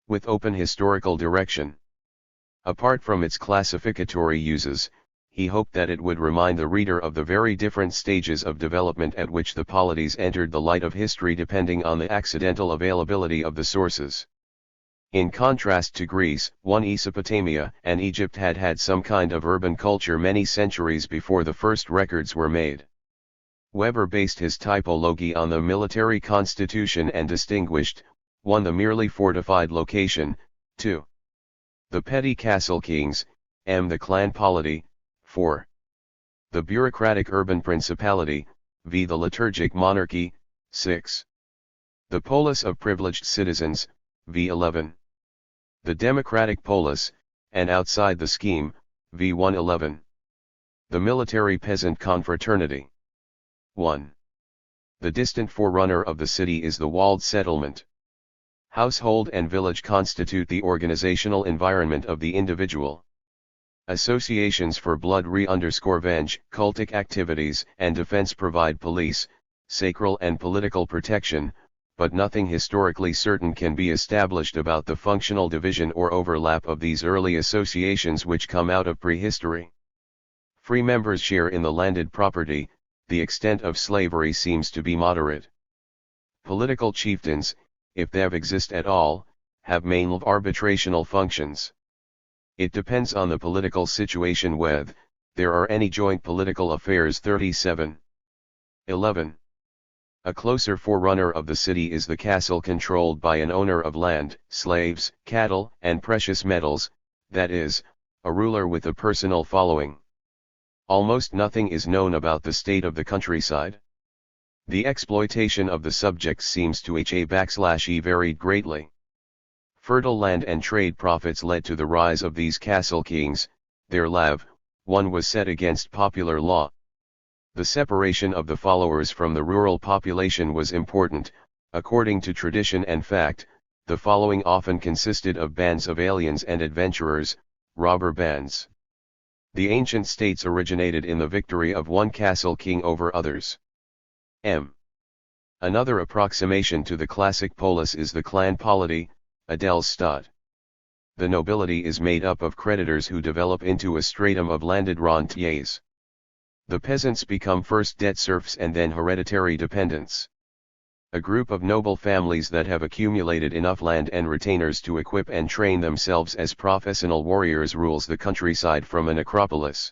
with open historical direction. Apart from its classificatory uses, he hoped that it would remind the reader of the very different stages of development at which the polities entered the light of history depending on the accidental availability of the sources. In contrast to Greece, Mesopotamia and Egypt had had some kind of urban culture many centuries before the first records were made. Weber based his typology on the military constitution and distinguished, 1. The merely fortified location, 2. The petty castle kings, the clan polity, 4. The bureaucratic urban principality, the liturgic monarchy, 6. The polis of privileged citizens, 11. The democratic polis, and outside the scheme, 111. The military peasant confraternity. 1. The distant forerunner of the city is the walled settlement. Household and village constitute the organizational environment of the individual. Associations for blood re_venge, cultic activities and defense provide police, sacral and political protection, but nothing historically certain can be established about the functional division or overlap of these early associations which come out of prehistory. Free members share in the landed property. The extent of slavery seems to be moderate. Political chieftains, if they exist at all, have mainly arbitrational functions. It depends on the political situation whether there are any joint political affairs. 37. 11. A closer forerunner of the city is the castle controlled by an owner of land, slaves, cattle, and precious metals, that is, a ruler with a personal following. Almost nothing is known about the state of the countryside. The exploitation of the subjects seems to have varied greatly. Fertile land and trade profits led to the rise of these castle kings. Their one was set against popular law. The separation of the followers from the rural population was important. According to tradition and fact, the following often consisted of bands of aliens and adventurers, robber bands. The ancient states originated in the victory of one castle king over others. Another approximation to the classic polis is the clan polity, Adelsstad. The nobility is made up of creditors who develop into a stratum of landed rentiers. The peasants become first debt serfs and then hereditary dependents. A group of noble families that have accumulated enough land and retainers to equip and train themselves as professional warriors rules the countryside from a necropolis.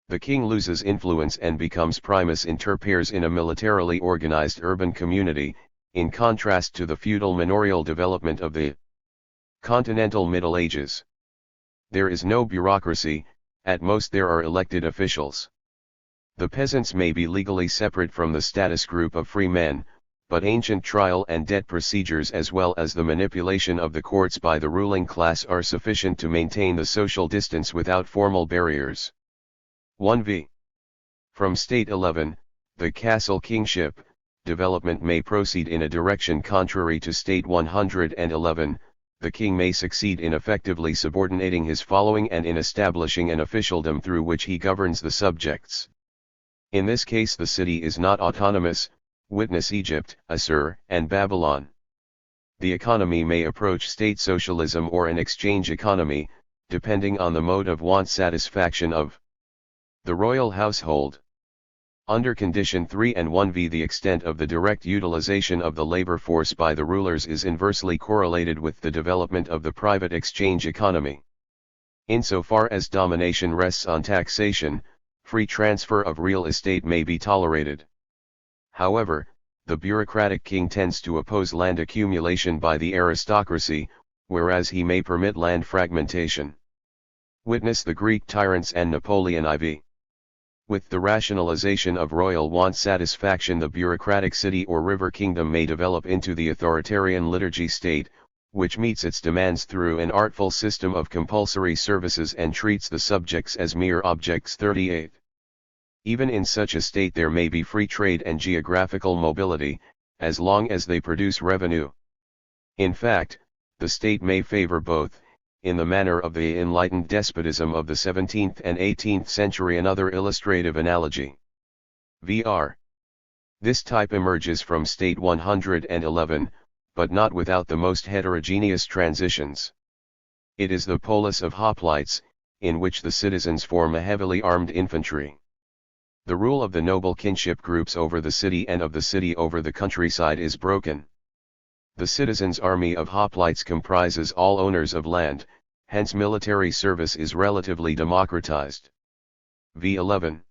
The king loses influence and becomes primus inter pares in a militarily organized urban community, in contrast to the feudal manorial development of the continental Middle Ages. There is no bureaucracy, at most there are elected officials. The peasants may be legally separate from the status group of free men, but ancient trial and debt procedures as well as the manipulation of the courts by the ruling class are sufficient to maintain the social distance without formal barriers. 1v. From State 11, the castle kingship, development may proceed in a direction contrary to State 111, the king may succeed in effectively subordinating his following and in establishing an officialdom through which he governs the subjects. In this case the city is not autonomous, witness Egypt, Assur, and Babylon. The economy may approach state socialism or an exchange economy, depending on the mode of want satisfaction of the royal household. Under condition 3 and 1v, the extent of the direct utilization of the labor force by the rulers is inversely correlated with the development of the private exchange economy. Insofar as domination rests on taxation, free transfer of real estate may be tolerated. However, the bureaucratic king tends to oppose land accumulation by the aristocracy, whereas he may permit land fragmentation. Witness the Greek tyrants and Napoleon IV. With the rationalization of royal want satisfaction, the bureaucratic city or river kingdom may develop into the authoritarian liturgy state, which meets its demands through an artful system of compulsory services and treats the subjects as mere objects. 38. Even in such a state there may be free trade and geographical mobility, as long as they produce revenue. In fact, the state may favor both, in the manner of the enlightened despotism of the 17th and 18th century. Another illustrative analogy. Vr. This type emerges from State 111, but not without the most heterogeneous transitions. It is the polis of hoplites, in which the citizens form a heavily armed infantry. The rule of the noble kinship groups over the city and of the city over the countryside is broken. The citizens' army of hoplites comprises all owners of land, hence military service is relatively democratized. V11.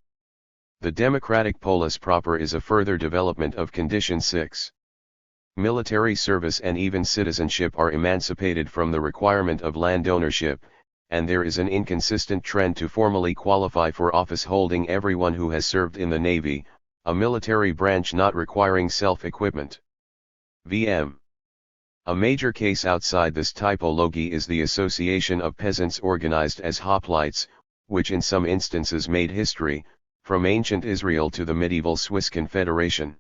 The democratic polis proper is a further development of condition 6. Military service and even citizenship are emancipated from the requirement of land ownership, and there is an inconsistent trend to formally qualify for office holding everyone who has served in the Navy, a military branch not requiring self-equipment. Vm. A major case outside this typology is the association of peasants organized as hoplites, which in some instances made history, from ancient Israel to the medieval Swiss Confederation.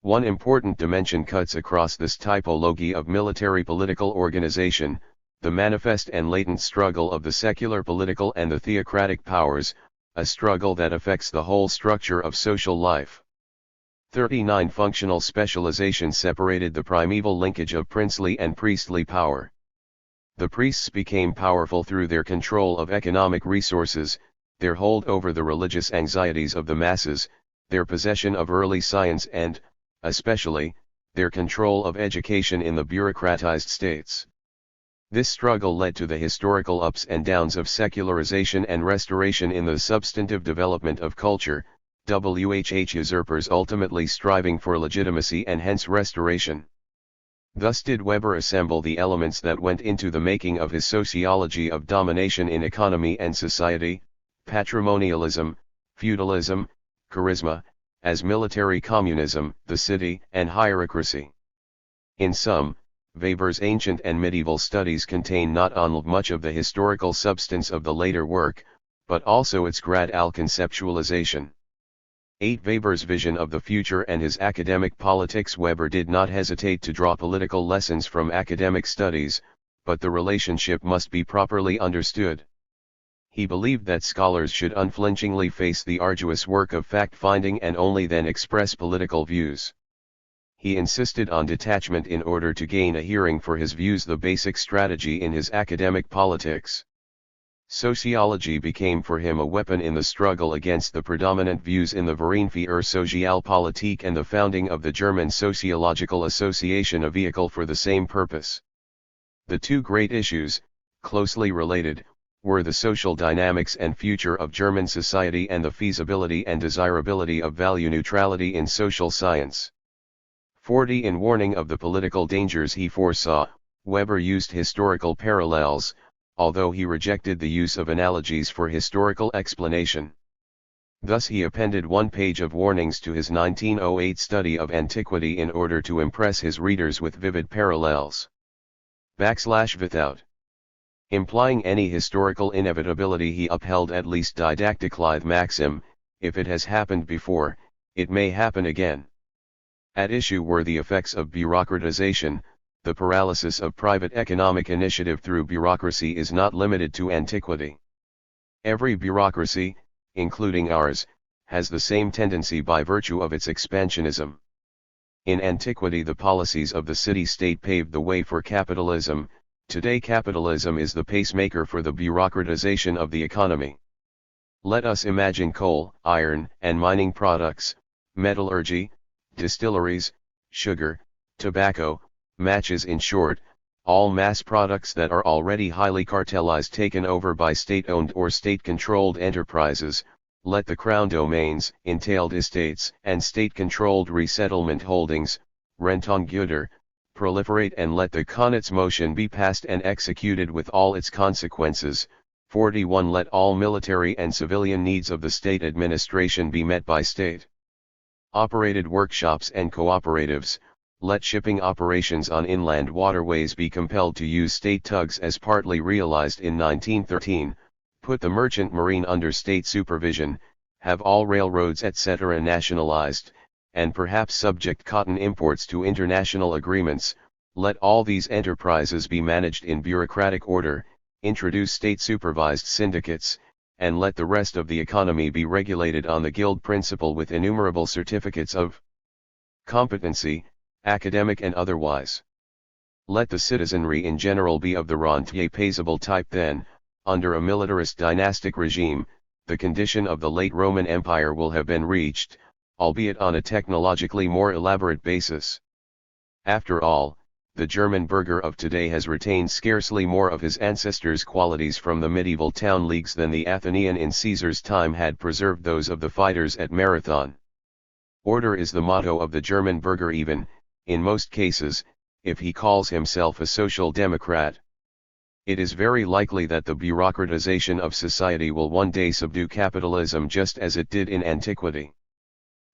One important dimension cuts across this typology of military political organization, the manifest and latent struggle of the secular political and the theocratic powers, a struggle that affects the whole structure of social life. 39. Functional specialization separated the primeval linkage of princely and priestly power. The priests became powerful through their control of economic resources, their hold over the religious anxieties of the masses, their possession of early science and, especially, their control of education in the bureaucratized states. This struggle led to the historical ups and downs of secularization and restoration in the substantive development of culture, usurpers ultimately striving for legitimacy and hence restoration. Thus did Weber assemble the elements that went into the making of his sociology of domination in economy and society: patrimonialism, feudalism, charisma, as military communism, the city, and hierarchy. In sum, Weber's ancient and medieval studies contain not only much of the historical substance of the later work, but also its grad-al conceptualization. 8. Weber's vision of the future and his academic politics. Weber did not hesitate to draw political lessons from academic studies, but the relationship must be properly understood. He believed that scholars should unflinchingly face the arduous work of fact-finding and only then express political views. He insisted on detachment in order to gain a hearing for his views, the basic strategy in his academic politics. Sociology became for him a weapon in the struggle against the predominant views in the Verein für Sozialpolitik, and the founding of the German Sociological Association a vehicle for the same purpose. The two great issues, closely related, were the social dynamics and future of German society and the feasibility and desirability of value neutrality in social science. 40. In warning of the political dangers he foresaw, Weber used historical parallels, although he rejected the use of analogies for historical explanation. Thus he appended one page of warnings to his 1908 study of antiquity in order to impress his readers with vivid parallels. Without implying any historical inevitability, he upheld at least didactically the maxim: if it has happened before, it may happen again. At issue were the effects of bureaucratization. The paralysis of private economic initiative through bureaucracy is not limited to antiquity. Every bureaucracy, including ours, has the same tendency by virtue of its expansionism. In antiquity the policies of the city-state paved the way for capitalism. Today capitalism is the pacemaker for the bureaucratization of the economy. Let us imagine coal, iron, and mining products, metallurgy, distilleries, sugar, tobacco, matches, in short, all mass products that are already highly cartelized, taken over by state-owned or state-controlled enterprises. Let the crown domains, entailed estates, and state-controlled resettlement holdings, Rentengüter, proliferate, and let the Konitz-Motion be passed and executed with all its consequences. 41. Let all military and civilian needs of the state administration be met by state-operated workshops and cooperatives. Let shipping operations on inland waterways be compelled to use state tugs as partly realized in 1913, put the merchant marine under state supervision, have all railroads etc. nationalized, and perhaps subject cotton imports to international agreements. Let all these enterprises be managed in bureaucratic order, introduce state-supervised syndicates, and let the rest of the economy be regulated on the guild principle with innumerable certificates of competency, academic and otherwise. Let the citizenry in general be of the rentier-paisible type. Then, under a militarist dynastic regime, the condition of the late Roman Empire will have been reached, albeit on a technologically more elaborate basis. After all, the German burgher of today has retained scarcely more of his ancestors' qualities from the medieval town leagues than the Athenian in Caesar's time had preserved those of the fighters at Marathon. Order is the motto of the German burgher, even, in most cases, if he calls himself a social democrat. It is very likely that the bureaucratization of society will one day subdue capitalism just as it did in antiquity.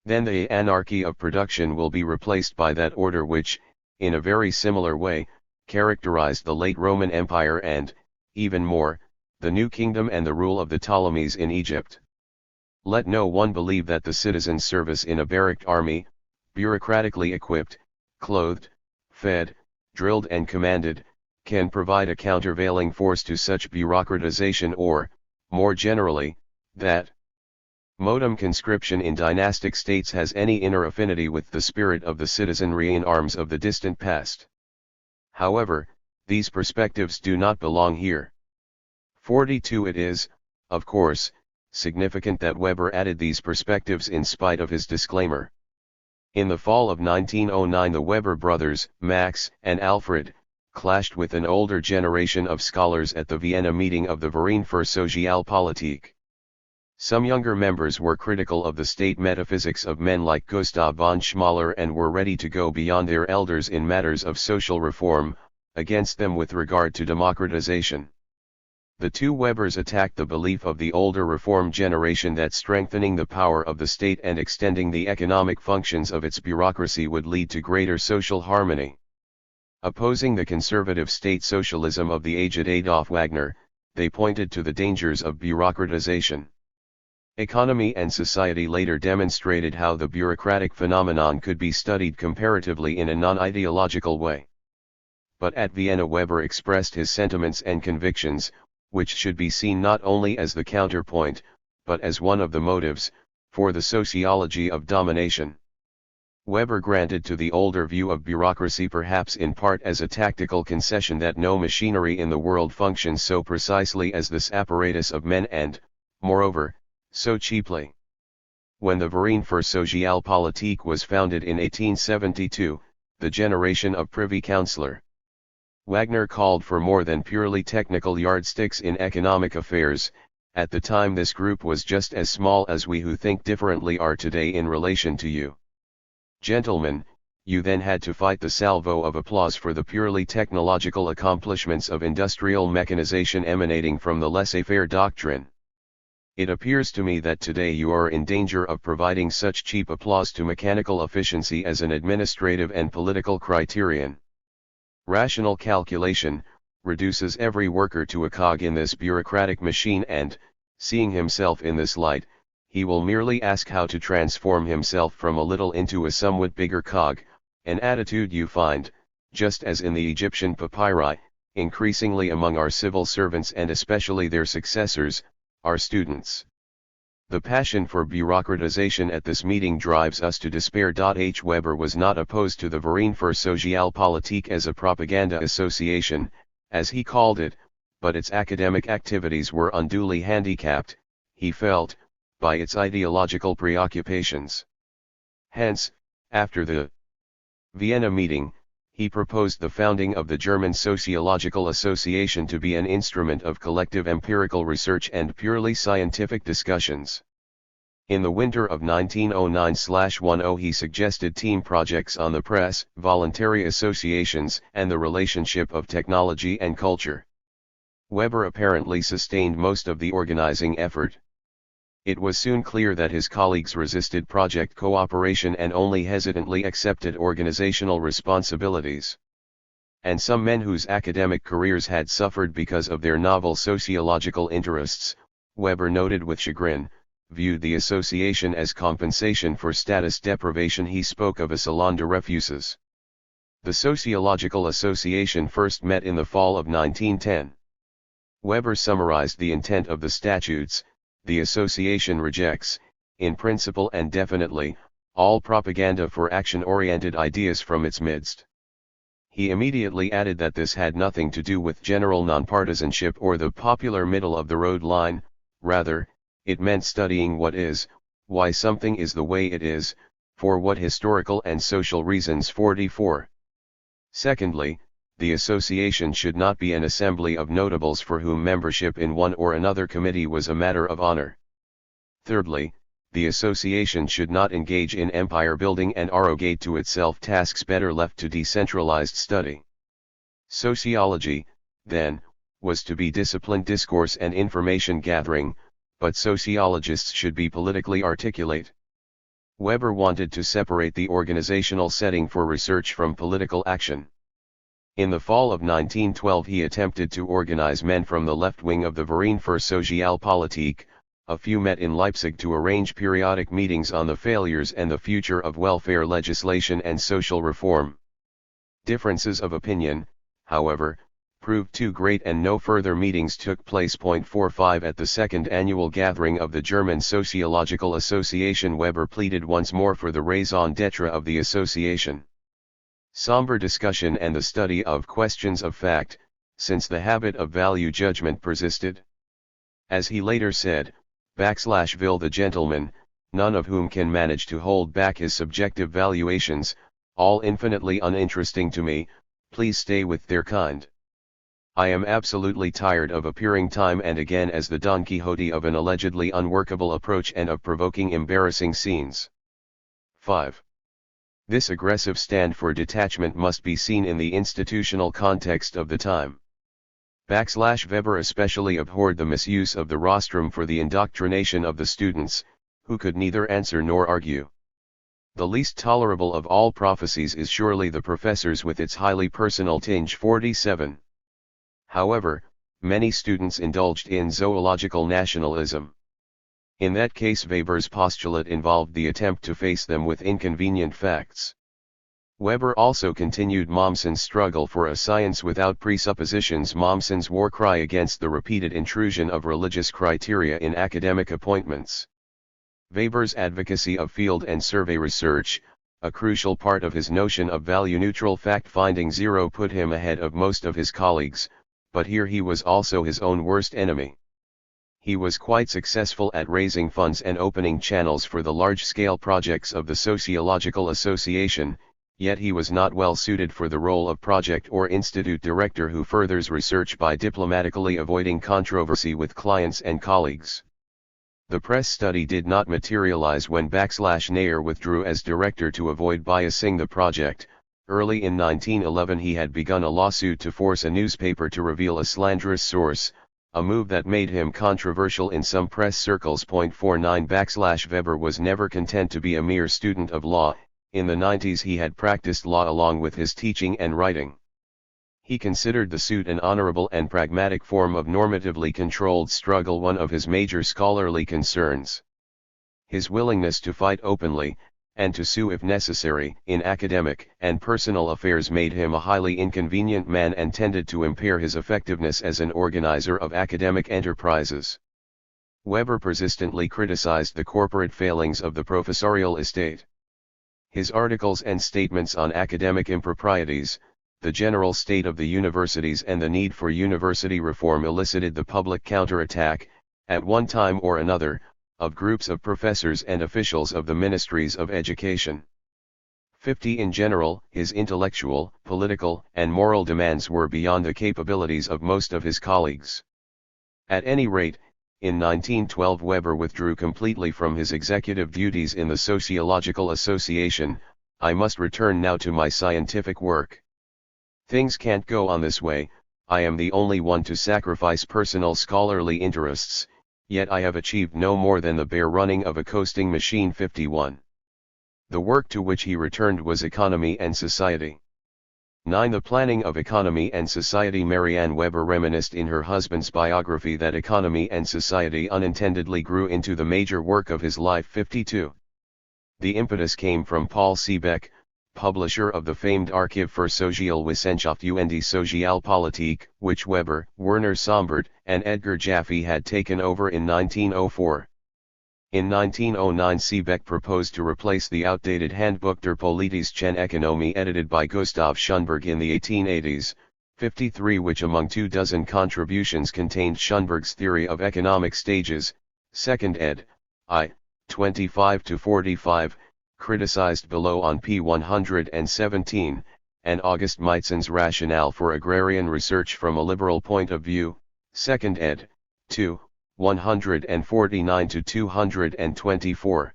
Then the anarchy of production will be replaced by that order which, in a very similar way, characterized the late Roman Empire and, even more, the New Kingdom and the rule of the Ptolemies in Egypt. Let no one believe that the citizen's service in a barracked army, bureaucratically equipped, clothed, fed, drilled and commanded, can provide a countervailing force to such bureaucratization, or, more generally, that modum conscription in dynastic states has any inner affinity with the spirit of the citizenry in arms of the distant past. However, these perspectives do not belong here. 42. It is, of course, significant that Weber added these perspectives in spite of his disclaimer. In the fall of 1909 the Weber brothers, Max and Alfred, clashed with an older generation of scholars at the Vienna meeting of the Verein für Sozialpolitik. Some younger members were critical of the state metaphysics of men like Gustav von Schmaler and were ready to go beyond their elders in matters of social reform, against them with regard to democratization. The two Webers attacked the belief of the older reform generation that strengthening the power of the state and extending the economic functions of its bureaucracy would lead to greater social harmony. Opposing the conservative state socialism of the aged Adolf Wagner, they pointed to the dangers of bureaucratization. Economy and society later demonstrated how the bureaucratic phenomenon could be studied comparatively in a non-ideological way. But at Vienna Weber expressed his sentiments and convictions, which should be seen not only as the counterpoint, but as one of the motives, for the sociology of domination. Weber granted to the older view of bureaucracy perhaps in part as a tactical concession that no machinery in the world functions so precisely as this apparatus of men and, moreover, so cheaply. When the Verein für Sozialpolitik was founded in 1872, the generation of Privy Councillor Wagner called for more than purely technical yardsticks in economic affairs. At the time this group was just as small as we who think differently are today in relation to you. Gentlemen, you then had to fight the salvo of applause for the purely technological accomplishments of industrial mechanization emanating from the laissez-faire doctrine. It appears to me that today you are in danger of providing such cheap applause to mechanical efficiency as an administrative and political criterion. Rational calculation reduces every worker to a cog in this bureaucratic machine and, seeing himself in this light, he will merely ask how to transform himself from a little into a somewhat bigger cog, an attitude you find, just as in the Egyptian papyri, increasingly among our civil servants and especially their successors, our students. The passion for bureaucratization at this meeting drives us to despair. H. Weber was not opposed to the Verein für Sozialpolitik as a propaganda association, as he called it, but its academic activities were unduly handicapped, he felt, by its ideological preoccupations. Hence, after the Vienna meeting, he proposed the founding of the German Sociological Association to be an instrument of collective empirical research and purely scientific discussions. In the winter of 1909/10 he suggested team projects on the press, voluntary associations, and the relationship of technology and culture. Weber apparently sustained most of the organizing effort. It was soon clear that his colleagues resisted project cooperation and only hesitantly accepted organizational responsibilities. And some men whose academic careers had suffered because of their novel sociological interests, Weber noted with chagrin, viewed the association as compensation for status deprivation. He spoke of a salon de refuses. The Sociological Association first met in the fall of 1910. Weber summarized the intent of the statutes. The association rejects, in principle and definitely, all propaganda for action-oriented ideas from its midst. He immediately added that this had nothing to do with general nonpartisanship or the popular middle-of-the-road line, rather, it meant studying what is, why something is the way it is, for what historical and social reasons. 44. Secondly, the association should not be an assembly of notables for whom membership in one or another committee was a matter of honor. Thirdly, the association should not engage in empire building and arrogate to itself tasks better left to decentralized study. Sociology, then, was to be disciplined discourse and information gathering, but sociologists should be politically articulate. Weber wanted to separate the organizational setting for research from political action. In the fall of 1912 he attempted to organize men from the left wing of the Verein für Sozialpolitik. A few met in Leipzig to arrange periodic meetings on the failures and the future of welfare legislation and social reform. Differences of opinion, however, proved too great and no further meetings took place. 45 At the second annual gathering of the German Sociological Association, Weber pleaded once more for the raison d'etre of the association. Somber discussion and the study of questions of fact, since the habit of value judgment persisted. As he later said, /Will the gentleman, none of whom can manage to hold back his subjective valuations, all infinitely uninteresting to me, please stay with their kind. I am absolutely tired of appearing time and again as the Don Quixote of an allegedly unworkable approach and of provoking embarrassing scenes. 5. This aggressive stand for detachment must be seen in the institutional context of the time. Weber especially abhorred the misuse of the rostrum for the indoctrination of the students, who could neither answer nor argue. The least tolerable of all prophecies is surely the professor's with its highly personal tinge. 47. However, many students indulged in zoological nationalism. In that case Weber's postulate involved the attempt to face them with inconvenient facts. Weber also continued Mommsen's struggle for a science without presuppositions, Mommsen's war cry against the repeated intrusion of religious criteria in academic appointments. Weber's advocacy of field and survey research, a crucial part of his notion of value-neutral fact-finding, put him ahead of most of his colleagues, but here he was also his own worst enemy. He was quite successful at raising funds and opening channels for the large-scale projects of the Sociological Association, yet he was not well suited for the role of project or institute director who furthers research by diplomatically avoiding controversy with clients and colleagues. The press study did not materialize when Nair withdrew as director to avoid biasing the project. Early in 1911 he had begun a lawsuit to force a newspaper to reveal a slanderous source, a move that made him controversial in some press circles. 49 Weber was never content to be a mere student of law. In the 90s he had practiced law along with his teaching and writing. He considered the suit an honorable and pragmatic form of normatively controlled struggle, one of his major scholarly concerns. His willingness to fight openly, and to sue if necessary, in academic and personal affairs made him a highly inconvenient man and tended to impair his effectiveness as an organizer of academic enterprises. Weber persistently criticized the corporate failings of the professorial estate. His articles and statements on academic improprieties, the general state of the universities and the need for university reform elicited the public counterattack, at one time or another, of groups of professors and officials of the ministries of education. 50 In general, his intellectual, political, and moral demands were beyond the capabilities of most of his colleagues. At any rate, in 1912 Weber withdrew completely from his executive duties in the Sociological Association. I must return now to my scientific work. Things can't go on this way. I am the only one to sacrifice personal scholarly interests, yet I have achieved no more than the bare running of a coasting machine. 51. The work to which he returned was Economy and Society. 9. The planning of economy and society. Marianne Weber reminisced in her husband's biography that Economy and Society unintendedly grew into the major work of his life. 52. The impetus came from Paul Seebeck, publisher of the famed Archiv für Sozialwissenschaft und Sozialpolitik, which Weber, Werner Sombart, and Edgar Jaffe had taken over in 1904. In 1909 Seebeck proposed to replace the outdated Handbuch der politischen Ökonomie edited by Gustav Schönberg in the 1880s, 53, which among 24 contributions contained Schönberg's theory of economic stages, 2nd ed. I. 25-45, criticized below on p. 117, and August Meizen's Rationale for Agrarian Research from a Liberal Point of View, 2nd ed. 2. 149-224.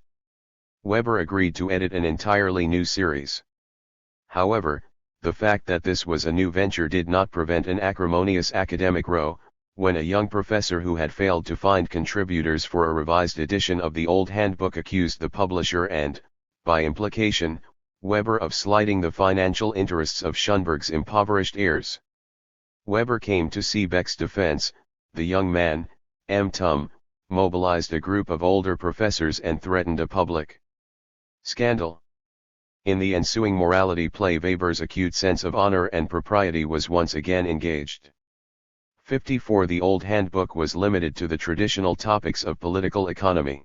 Weber agreed to edit an entirely new series. However, the fact that this was a new venture did not prevent an acrimonious academic row, when a young professor who had failed to find contributors for a revised edition of the old handbook accused the publisher and, by implication, Weber of slighting the financial interests of Schönberg's impoverished heirs. Weber came to Seebeck's defense. The young man, M. Tum, mobilized a group of older professors and threatened a public scandal. In the ensuing morality play, Weber's acute sense of honor and propriety was once again engaged. 54. The old handbook was limited to the traditional topics of political economy.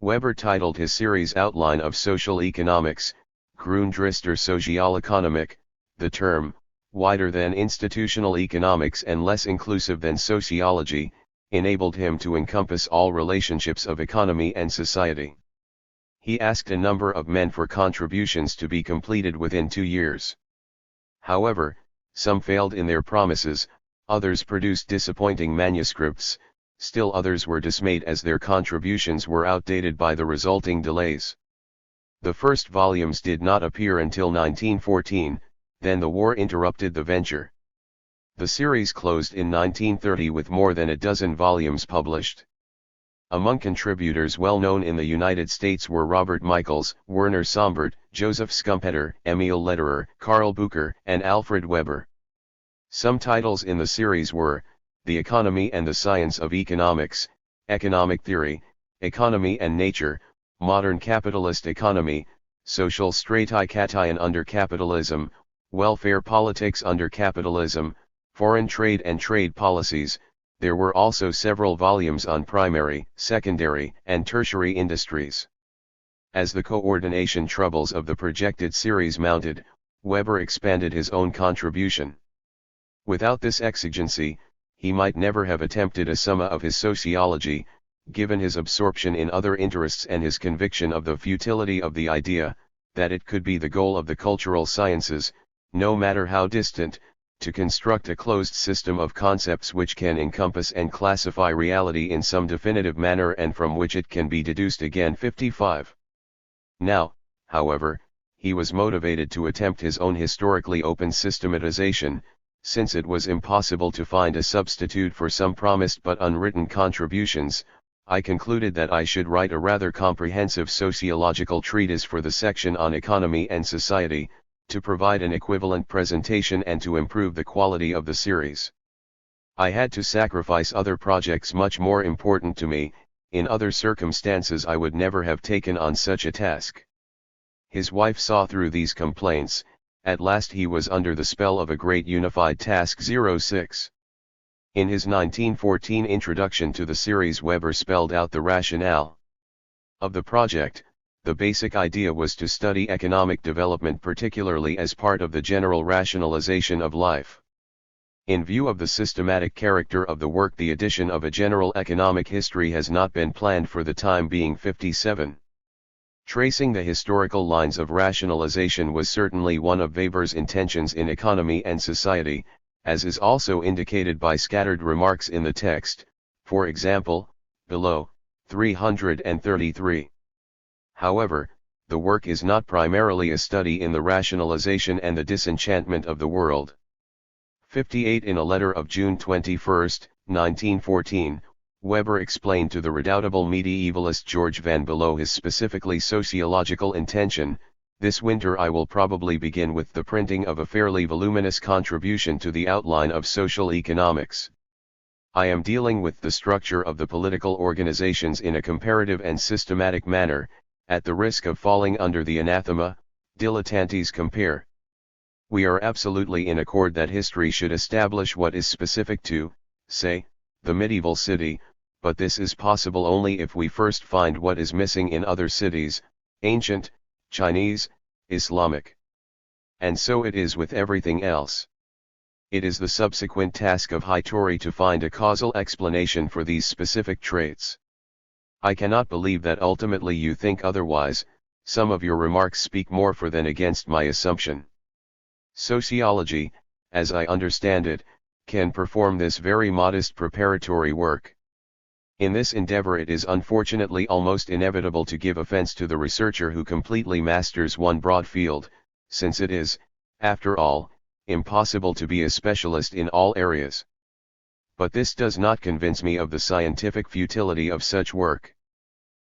Weber titled his series Outline of Social Economics, Grundrister Sozialökonomik, the term, wider than institutional economics and less inclusive than sociology, enabled him to encompass all relationships of economy and society. He asked a number of men for contributions to be completed within 2 years. However, some failed in their promises, Others produced disappointing manuscripts, still others were dismayed as their contributions were outdated by the resulting delays. The first volumes did not appear until 1914, then the war interrupted the venture. The series closed in 1930 with more than a dozen volumes published. Among contributors well known in the United States were Robert Michaels, Werner Sombart, Joseph Schumpeter, Emil Lederer, Karl Bucher, and Alfred Weber. Some titles in the series were, The Economy and the Science of Economics, Economic Theory, Economy and Nature, Modern Capitalist Economy, Social Stratification under Capitalism, Welfare Politics under Capitalism, Foreign Trade and Trade Policies. There were also several volumes on primary, secondary, and tertiary industries. As the coordination troubles of the projected series mounted, Weber expanded his own contribution. Without this exigency, he might never have attempted a summa of his sociology, given his absorption in other interests and his conviction of the futility of the idea, that it could be the goal of the cultural sciences, no matter how distant, to construct a closed system of concepts which can encompass and classify reality in some definitive manner and from which it can be deduced again. 55. Now, however, he was motivated to attempt his own historically open systematization, since it was impossible to find a substitute for some promised but unwritten contributions. I concluded that I should write a rather comprehensive sociological treatise for the section on economy and society, to provide an equivalent presentation and to improve the quality of the series. I had to sacrifice other projects much more important to me. In other circumstances I would never have taken on such a task. His wife saw through these complaints. At last he was under the spell of a great unified task. 06. In his 1914 introduction to the series, Weber spelled out the rationale of the project. The basic idea was to study economic development particularly as part of the general rationalization of life. In view of the systematic character of the work, the edition of a general economic history has not been planned for the time being. 57. Tracing the historical lines of rationalization was certainly one of Weber's intentions in Economy and Society, as is also indicated by scattered remarks in the text, for example, below, 333. However, the work is not primarily a study in the rationalization and the disenchantment of the world. 58. In a letter of June 21, 1914, Weber explained to the redoubtable medievalist George van Below his specifically sociological intention. This winter I will probably begin with the printing of a fairly voluminous contribution to the outline of social economics. I am dealing with the structure of the political organizations in a comparative and systematic manner, at the risk of falling under the anathema, dilettantes compare. We are absolutely in accord that history should establish what is specific to, say, the medieval city, but this is possible only if we first find what is missing in other cities, ancient, Chinese, Islamic. And so it is with everything else. It is the subsequent task of Hitori to find a causal explanation for these specific traits. I cannot believe that ultimately you think otherwise. Some of your remarks speak more for than against my assumption. Sociology, as I understand it, can perform this very modest preparatory work. In this endeavor it is unfortunately almost inevitable to give offense to the researcher who completely masters one broad field, since it is, after all, impossible to be a specialist in all areas. But this does not convince me of the scientific futility of such work.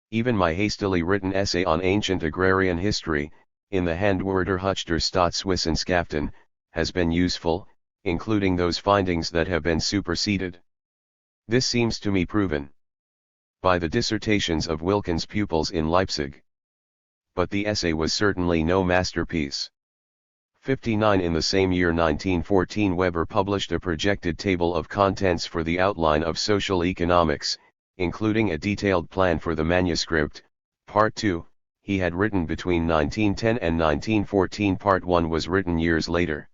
Even my hastily written essay on ancient agrarian history, in the Handwörter Huchter Staatswissenschaften, has been useful, including those findings that have been superseded. This seems to me proven by the dissertations of Wilkins' pupils in Leipzig. But the essay was certainly no masterpiece. 59. In the same year 1914, Weber published a projected table of contents for the outline of social economics, including a detailed plan for the manuscript. Part 2, he had written between 1910 and 1914. Part 1 was written years later.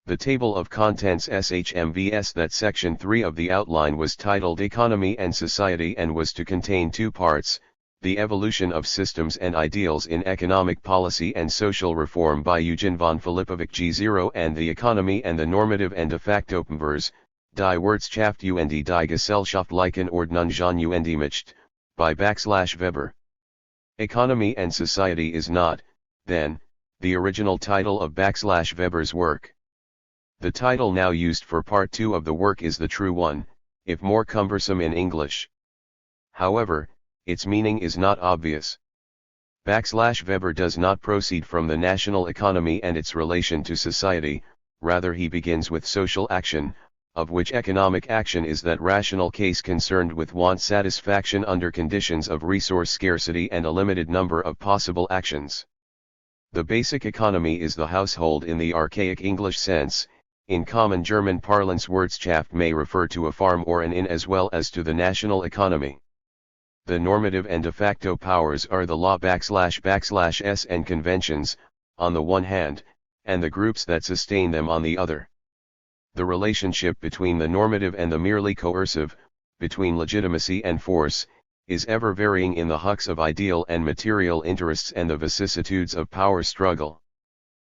The table of contents SHMVS, that section 3 of the outline, was titled Economy and Society and was to contain two parts: The Evolution of Systems and Ideals in Economic Policy and Social Reform by Eugen von Filipovic G0, and The Economy and the Normative and de facto Powers, Die Wirtschaft und die gesellschaftlichen Ordnungen und Macht, by Weber. Economy and Society is not, then, the original title of Weber's work. The title now used for Part 2 of the work is the true one, if more cumbersome in English. However, its meaning is not obvious. Weber does not proceed from the national economy and its relation to society, rather he begins with social action, of which economic action is that rational case concerned with want satisfaction under conditions of resource scarcity and a limited number of possible actions. The basic economy is the household in the archaic English sense. In common German parlance, Wirtschaft may refer to a farm or an inn as well as to the national economy. The normative and de facto powers are the law /s and conventions, on the one hand, and the groups that sustain them on the other. The relationship between the normative and the merely coercive, between legitimacy and force, is ever varying in the hux of ideal and material interests and the vicissitudes of power struggle.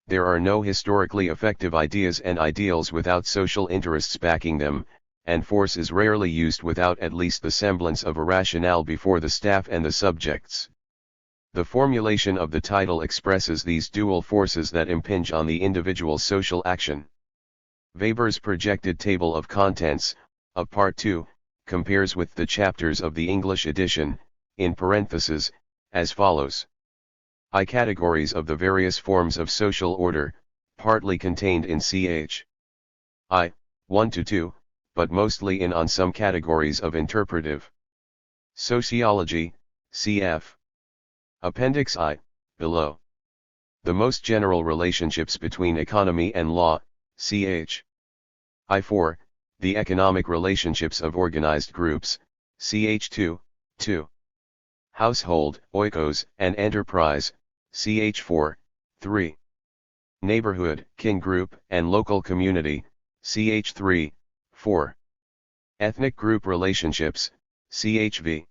There are no historically effective ideas and ideals without social interests backing them, and force is rarely used without at least the semblance of a rationale before the staff and the subjects. The formulation of the title expresses these dual forces that impinge on the individual's social action. Weber's projected table of contents, of Part 2, compares with the chapters of the English edition, in parentheses, as follows. I. Categories of the various forms of social order, partly contained in ch. I. 1-2, but mostly in on some categories of interpretive sociology, cf. Appendix I, below. The most general relationships between economy and law, ch. I4, the economic relationships of organized groups, ch. 2. Household, oikos, and enterprise, ch. 4. 3. Neighborhood, kin group, and local community, ch. 3. 4. Ethnic group relationships, chv.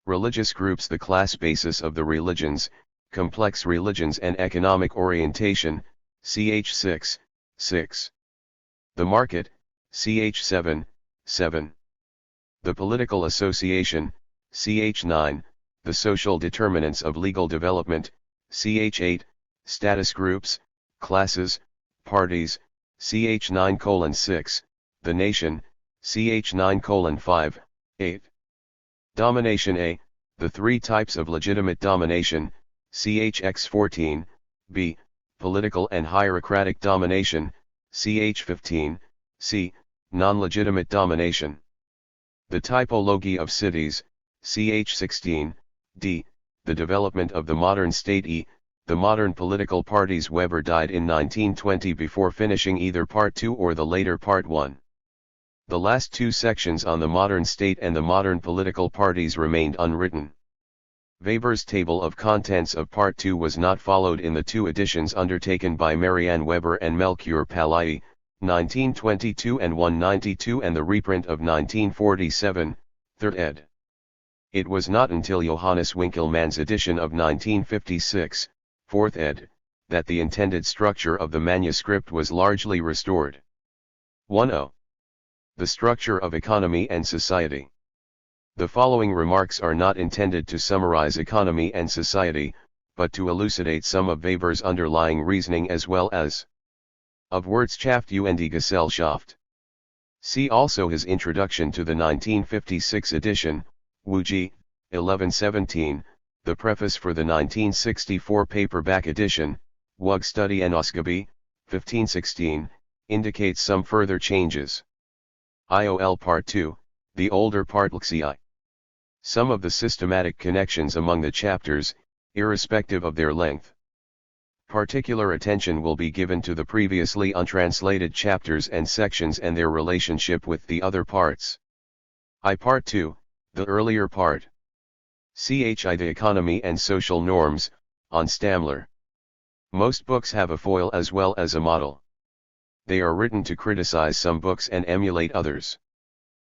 Religious groups, the class basis of the religions, complex religions and economic orientation, ch. 6. 6. The market, ch. 7. 7. The political association, ch. 9. The social determinants of legal development, ch. 8. Status groups, classes, parties, ch. 9:6. The nation, ch. 9:5, 8. Domination A, the three types of legitimate domination, ch. 14, b. Political and hierarchic domination, ch. 15, c. Non-legitimate domination. The typology of cities, ch. 16, d. The development of the modern state e. The modern political parties. Weber died in 1920 before finishing either Part 2 or the later Part 1. The last two sections on the modern state and the modern political parties remained unwritten. Weber's table of contents of Part 2 was not followed in the two editions undertaken by Marianne Weber and Melchior Palai, 1922 and 192, and the reprint of 1947, 3rd ed. It was not until Johannes Winkelmann's edition of 1956, 4th ed., that the intended structure of the manuscript was largely restored. 1.0. The structure of economy and society. The following remarks are not intended to summarize economy and society, but to elucidate some of Weber's underlying reasoning as well as of Wirtschaft und Gesellschaft. See also his introduction to the 1956 edition, Wuji, 1117, the preface for the 1964 paperback edition, Wug Studie en Ausgabe, 1516, indicates some further changes. IOL Part 2, the older Partlexii. Some of the systematic connections among the chapters, irrespective of their length. Particular attention will be given to the previously untranslated chapters and sections and their relationship with the other parts. I Part 2, the earlier part. CHI The Economy and Social Norms, on Stammler. Most books have a foil as well as a model. They are written to criticize some books and emulate others.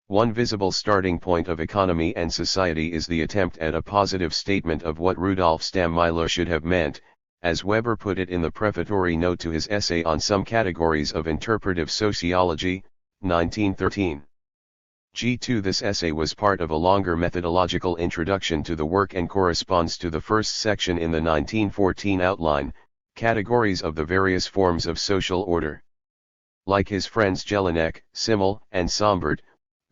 One visible starting point of economy and society is the attempt at a positive statement of what Rudolf Stammler should have meant, as Weber put it in the prefatory note to his essay on some categories of interpretive sociology, 1913. G2. This essay was part of a longer methodological introduction to the work and corresponds to the first section in the 1914 outline, Categories of the Various Forms of Social Order. Like his friends Jelinek, Simmel, and Sombart,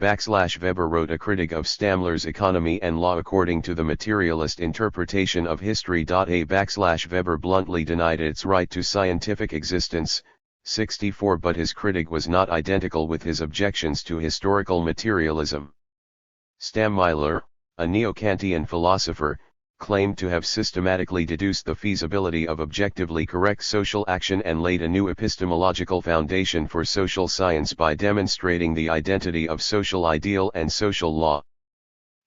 Weber wrote a critique of Stammler's economy and law according to the materialist interpretation of history. Weber bluntly denied its right to scientific existence, 64. But his critique was not identical with his objections to historical materialism. Stammler, a neo-Kantian philosopher, claimed to have systematically deduced the feasibility of objectively correct social action and laid a new epistemological foundation for social science by demonstrating the identity of social ideal and social law.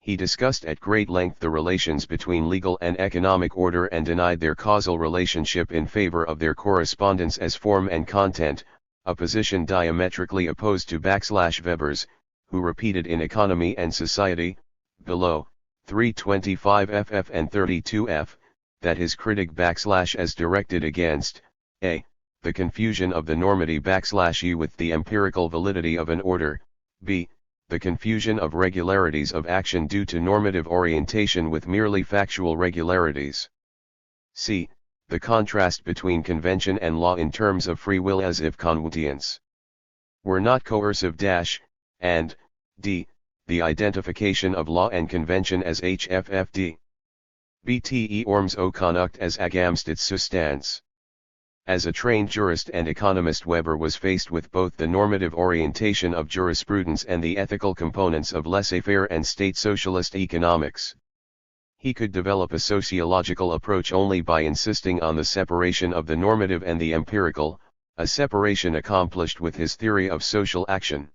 He discussed at great length the relations between legal and economic order and denied their causal relationship in favor of their correspondence as form and content, a position diametrically opposed to Weber's, who repeated in Economy and Society, below, 325 ff and 32f, that his critique as directed against, a. the confusion of the normity u with the empirical validity of an order, b. the confusion of regularities of action due to normative orientation with merely factual regularities. C. The contrast between convention and law in terms of free will as if convenience were not coercive and d. the identification of law and convention as HFFD. Bte orms o conduct as agamstits As a trained jurist and economist, Weber was faced with both the normative orientation of jurisprudence and the ethical components of laissez-faire and state socialist economics. He could develop a sociological approach only by insisting on the separation of the normative and the empirical, a separation accomplished with his theory of social action.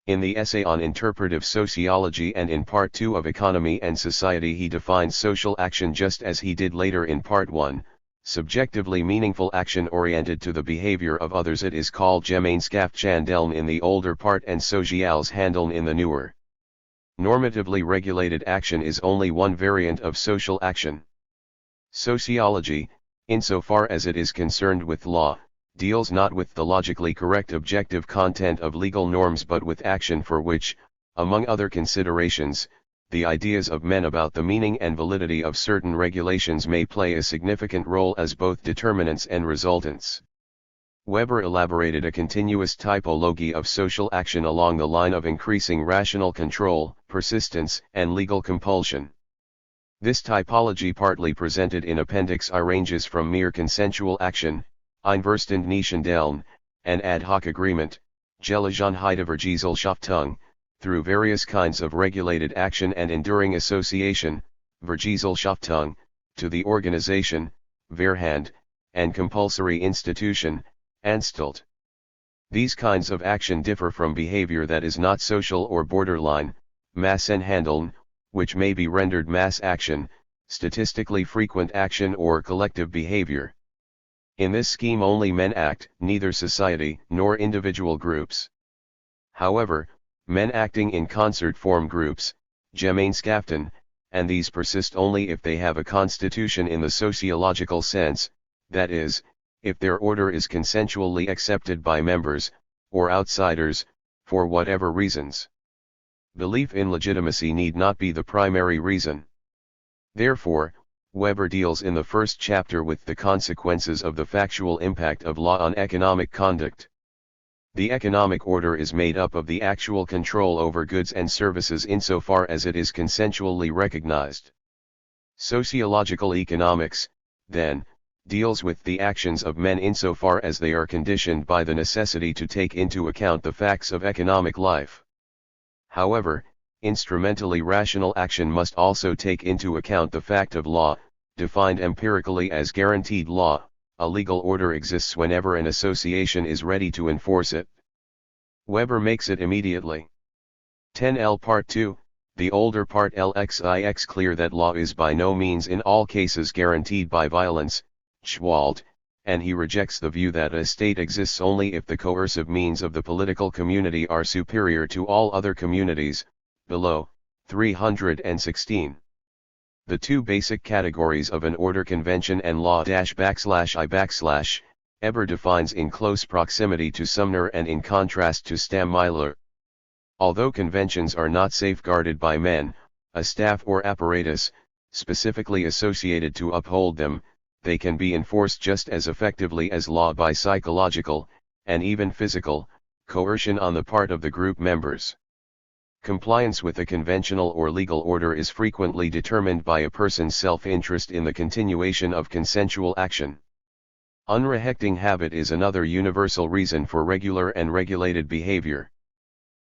In the essay on interpretive sociology and in Part 2 of Economy and Society, he defines social action just as he did later in Part 1. Subjectively meaningful action oriented to the behavior of others. It is called Gemeenschaptshandeln in the older part and Socialshandeln in the newer. Normatively regulated action is only one variant of social action. Sociology, insofar as it is concerned with law, deals not with the logically correct objective content of legal norms but with action for which, among other considerations, the ideas of men about the meaning and validity of certain regulations may play a significant role as both determinants and resultants. Weber elaborated a continuous typology of social action along the line of increasing rational control, persistence, and legal compulsion. This typology, partly presented in Appendix I, ranges from mere consensual action, Einverstandnishandeln, and ad hoc agreement, Gelegenheitsvergesellschaftung, through various kinds of regulated action and enduring association, Vergesellschaftung, to the organization, Wehrhand, and compulsory institution, Anstalt. These kinds of action differ from behavior that is not social or borderline, Massenhandeln, which may be rendered mass action, statistically frequent action or collective behavior. In this scheme only men act, neither society nor individual groups. However, men acting in concert form groups, Gemeinschaften, and these persist only if they have a constitution in the sociological sense, that is, if their order is consensually accepted by members, or outsiders, for whatever reasons. Belief in legitimacy need not be the primary reason. Therefore, Weber deals in the first chapter with the consequences of the factual impact of law on economic conduct. The economic order is made up of the actual control over goods and services insofar as it is consensually recognized. Sociological economics, then, deals with the actions of men insofar as they are conditioned by the necessity to take into account the facts of economic life. However, instrumentally rational action must also take into account the fact of law, defined empirically as guaranteed law. A legal order exists whenever an association is ready to enforce it. Weber makes it immediately. 10L Part 2, the older part LXIX clear that law is by no means in all cases guaranteed by violence, Schwald, and he rejects the view that a state exists only if the coercive means of the political community are superior to all other communities, below, 316. The two basic categories of an order, convention and law _I_ Eber defines in close proximity to Sumner and in contrast to Stammeiler. Although conventions are not safeguarded by men, a staff or apparatus, specifically associated to uphold them, they can be enforced just as effectively as law by psychological, and even physical, coercion on the part of the group members. Compliance with a conventional or legal order is frequently determined by a person's self-interest in the continuation of consensual action. Unreflecting habit is another universal reason for regular and regulated behavior.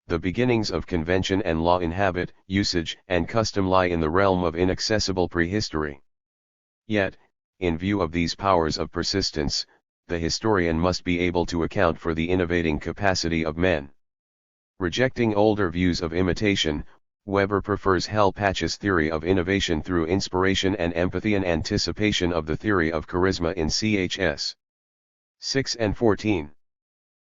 The beginnings of convention and law in habit, usage, and custom lie in the realm of inaccessible prehistory. Yet, in view of these powers of persistence, the historian must be able to account for the innovating capacity of men. Rejecting older views of imitation, Weber prefers Hal Patch's theory of innovation through inspiration and empathy and anticipation of the theory of charisma in Chs. 6 and 14.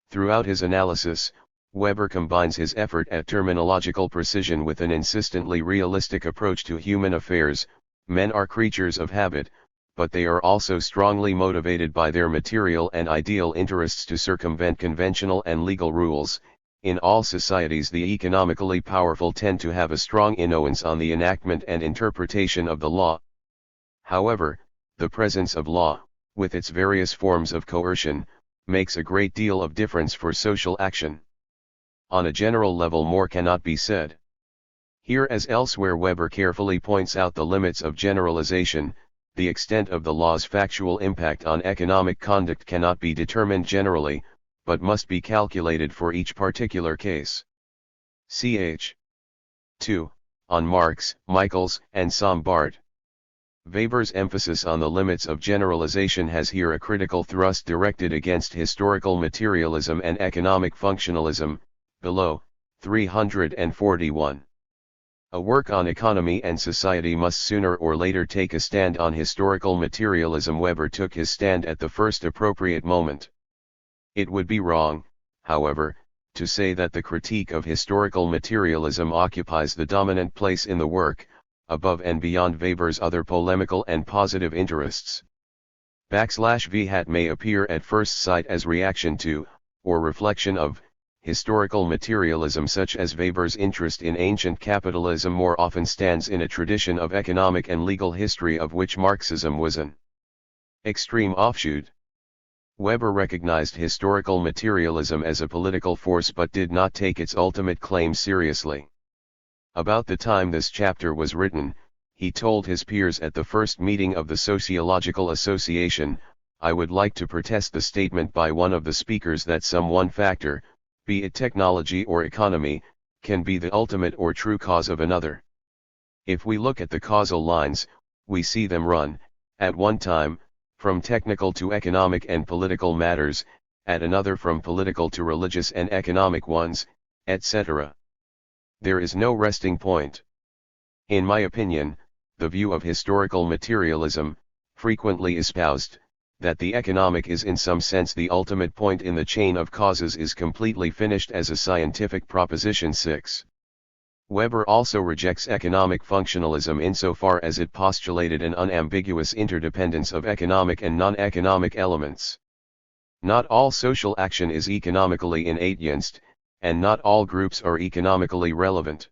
Throughout his analysis, Weber combines his effort at terminological precision with an insistently realistic approach to human affairs. Men are creatures of habit, but they are also strongly motivated by their material and ideal interests to circumvent conventional and legal rules. In all societies, the economically powerful tend to have a strong influence on the enactment and interpretation of the law. However, the presence of law, with its various forms of coercion, makes a great deal of difference for social action. On a general level, more cannot be said. Here as elsewhere, Weber carefully points out the limits of generalization. The extent of the law's factual impact on economic conduct cannot be determined generally, but must be calculated for each particular case. Ch. 2. On Marx, Michaels, and Sombart. Weber's emphasis on the limits of generalization has here a critical thrust directed against historical materialism and economic functionalism, below, 341. A work on economy and society must sooner or later take a stand on historical materialism. Weber took his stand at the first appropriate moment. It would be wrong, however, to say that the critique of historical materialism occupies the dominant place in the work, above and beyond Weber's other polemical and positive interests. \V hat may appear at first sight as reaction to, or reflection of, historical materialism, such as Weber's interest in ancient capitalism more often stands in a tradition of economic and legal history of which Marxism was an extreme offshoot. Weber recognized historical materialism as a political force but did not take its ultimate claim seriously. About the time this chapter was written, he told his peers at the first meeting of the Sociological Association, "I would like to protest the statement by one of the speakers that some one factor, be it technology or economy, can be the ultimate or true cause of another. If we look at the causal lines, we see them run, at one time, from technical to economic and political matters, at another from political to religious and economic ones, etc. There is no resting point." In my opinion, the view of historical materialism, frequently espoused, that the economic is in some sense the ultimate point in the chain of causes, is completely finished as a scientific proposition. 6. Weber also rejects economic functionalism insofar as it postulated an unambiguous interdependence of economic and non-economic elements. Not all social action is economically enhanced, and not all groups are economically relevant.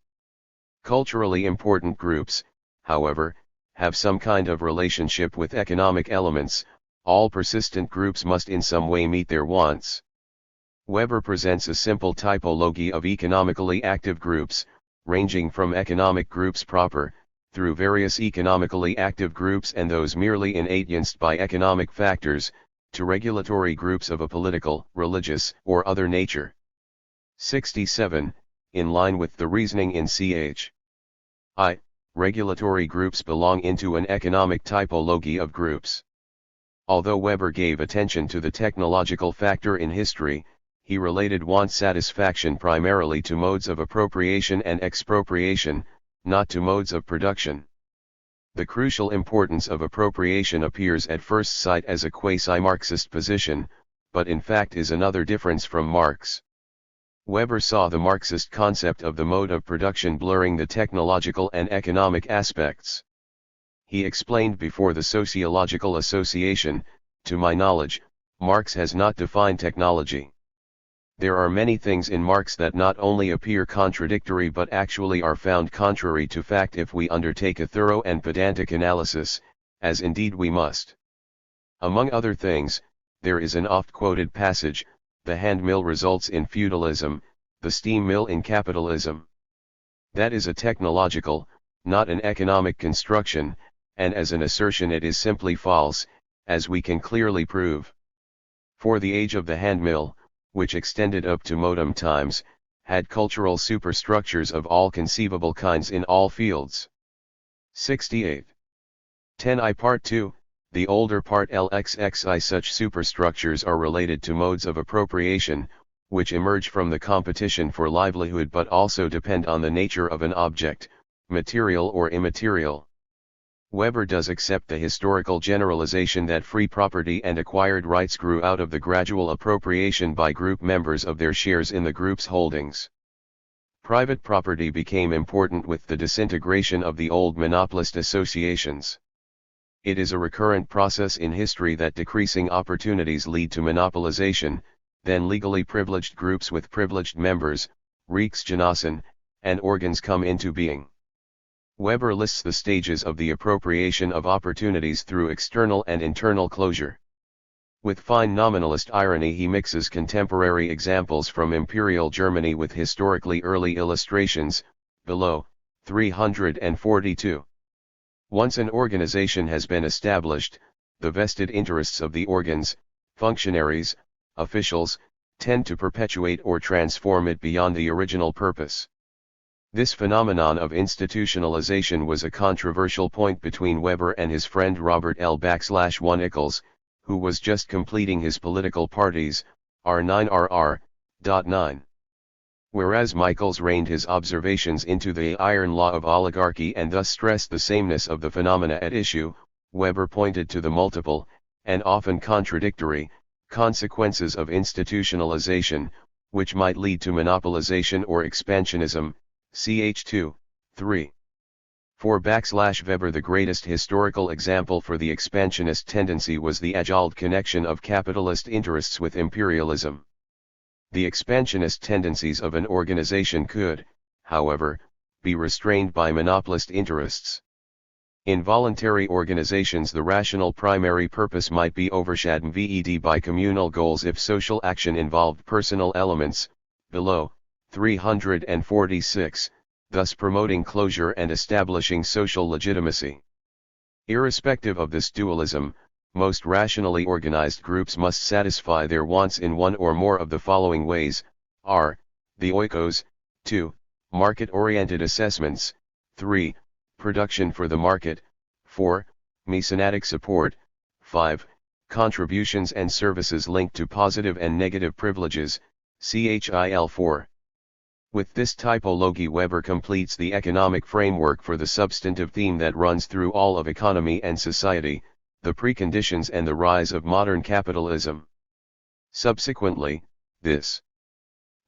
Culturally important groups, however, have some kind of relationship with economic elements. All persistent groups must in some way meet their wants. Weber presents a simple typology of economically active groups, ranging from economic groups proper, through various economically active groups and those merely enhanced by economic factors, to regulatory groups of a political, religious, or other nature. 67. In line with the reasoning in Ch. I, regulatory groups belong into an economic typology of groups. Although Weber gave attention to the technological factor in history, he related want satisfaction primarily to modes of appropriation and expropriation, not to modes of production. The crucial importance of appropriation appears at first sight as a quasi-Marxist position, but in fact is another difference from Marx. Weber saw the Marxist concept of the mode of production blurring the technological and economic aspects. He explained before the Sociological Association, "To my knowledge, Marx has not defined technology. There are many things in Marx that not only appear contradictory but actually are found contrary to fact if we undertake a thorough and pedantic analysis, as indeed we must. Among other things, there is an oft-quoted passage, the hand mill results in feudalism, the steam mill in capitalism. That is a technological, not an economic construction, and as an assertion it is simply false, as we can clearly prove. For the age of the hand mill, which extended up to modern times, had cultural superstructures of all conceivable kinds in all fields. 68. 10i Part 2, the older part LXXI. Such superstructures are related to modes of appropriation, which emerge from the competition for livelihood but also depend on the nature of an object, material or immaterial. Weber does accept the historical generalization that free property and acquired rights grew out of the gradual appropriation by group members of their shares in the group's holdings. Private property became important with the disintegration of the old monopolist associations. It is a recurrent process in history that decreasing opportunities lead to monopolization, then legally privileged groups with privileged members, Reichsgenossen, and organs come into being. Weber lists the stages of the appropriation of opportunities through external and internal closure. With fine nominalist irony he mixes contemporary examples from Imperial Germany with historically early illustrations, below, 342. Once an organization has been established, the vested interests of the organs, functionaries, officials, tend to perpetuate or transform it beyond the original purpose. This phenomenon of institutionalization was a controversial point between Weber and his friend Robert L. /1 Nichols, who was just completing his political parties, R9RR.9. Whereas Michaels reined his observations into the iron law of oligarchy and thus stressed the sameness of the phenomena at issue, Weber pointed to the multiple, and often contradictory, consequences of institutionalization, which might lead to monopolization or expansionism, ch. 2, 3. For Weber the greatest historical example for the expansionist tendency was the age-old connection of capitalist interests with imperialism. The expansionist tendencies of an organization could, however, be restrained by monopolist interests. In voluntary organizations the rational primary purpose might be overshadowed by communal goals if social action involved personal elements, below, 346, thus promoting closure and establishing social legitimacy. Irrespective of this dualism, most rationally organized groups must satisfy their wants in one or more of the following ways, are, the oikos, 2, market-oriented assessments, 3, production for the market, 4, mecenatic support, 5, contributions and services linked to positive and negative privileges, CHIL 4. With this typology Weber completes the economic framework for the substantive theme that runs through all of economy and society, the preconditions and the rise of modern capitalism. Subsequently, this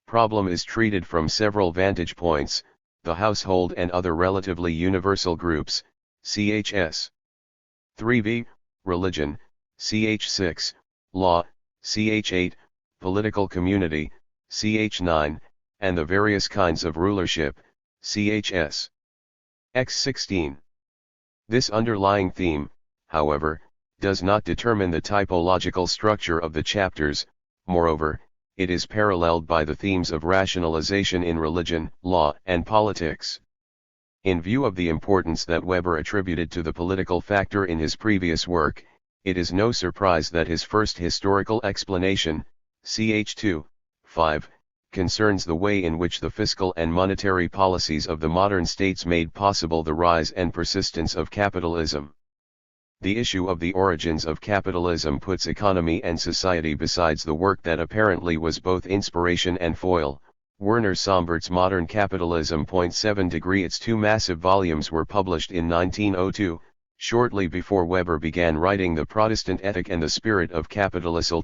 problem is treated from several vantage points, the household and other relatively universal groups, chs. 3b, religion, ch 6, law, ch 8, political community, ch 9, and the various kinds of rulership, chs. x 16. This underlying theme, however, does not determine the typological structure of the chapters. Moreover, it is paralleled by the themes of rationalization in religion, law, and politics. In view of the importance that Weber attributed to the political factor in his previous work, it is no surprise that his first historical explanation, ch 2, 5, concerns the way in which the fiscal and monetary policies of the modern states made possible the rise and persistence of capitalism. The issue of the origins of capitalism puts economy and society besides the work that apparently was both inspiration and foil. Werner Sombert's Modern Capitalism. 7 degree. Its two massive volumes were published in 1902, shortly before Weber began writing The Protestant Ethic and the Spirit of Capitalism.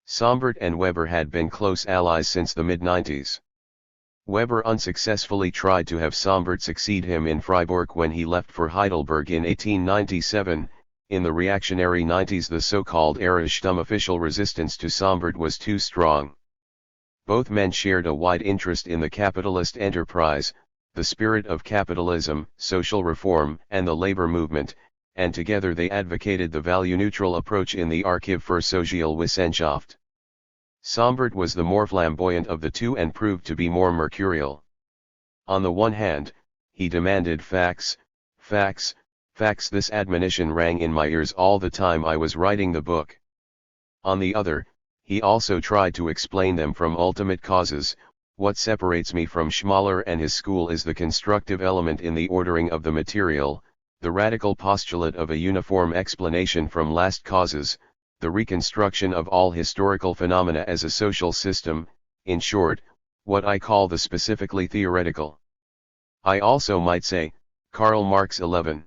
Sombart and Weber had been close allies since the mid-90s. Weber unsuccessfully tried to have Sombart succeed him in Freiburg when he left for Heidelberg in 1897, in the reactionary 90s the so-called Erastum official resistance to Sombart was too strong. Both men shared a wide interest in the capitalist enterprise, the spirit of capitalism, social reform, and the labor movement, and together they advocated the value-neutral approach in the Archiv für Sozialwissenschaft. Sombart was the more flamboyant of the two and proved to be more mercurial. On the one hand, he demanded facts, facts, facts. This admonition rang in my ears all the time I was writing the book. On the other, he also tried to explain them from ultimate causes. What separates me from Schmaler and his school is the constructive element in the ordering of the material, the radical postulate of a uniform explanation from last causes, the reconstruction of all historical phenomena as a social system, in short, what I call the specifically theoretical. I also might say, Karl Marx 11.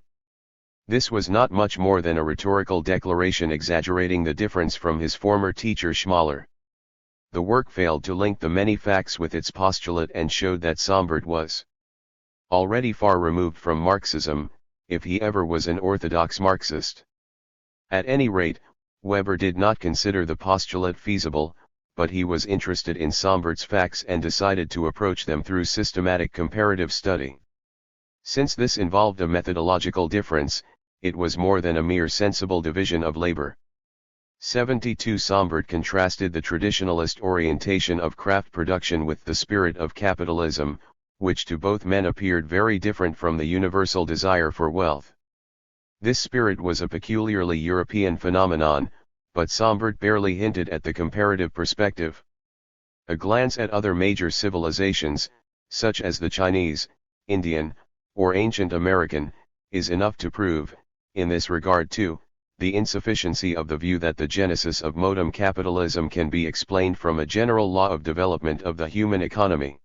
This was not much more than a rhetorical declaration exaggerating the difference from his former teacher Schmaler. The work failed to link the many facts with its postulate and showed that Sombart was already far removed from Marxism, if he ever was an orthodox Marxist. At any rate, Weber did not consider the postulate feasible, but he was interested in Sombart's facts and decided to approach them through systematic comparative study. Since this involved a methodological difference, it was more than a mere sensible division of labor. 72 Sombart contrasted the traditionalist orientation of craft production with the spirit of capitalism, which to both men appeared very different from the universal desire for wealth. This spirit was a peculiarly European phenomenon, but Sombart barely hinted at the comparative perspective. A glance at other major civilizations, such as the Chinese, Indian, or ancient American, is enough to prove, in this regard too, the insufficiency of the view that the genesis of modern capitalism can be explained from a general law of development of the human economy.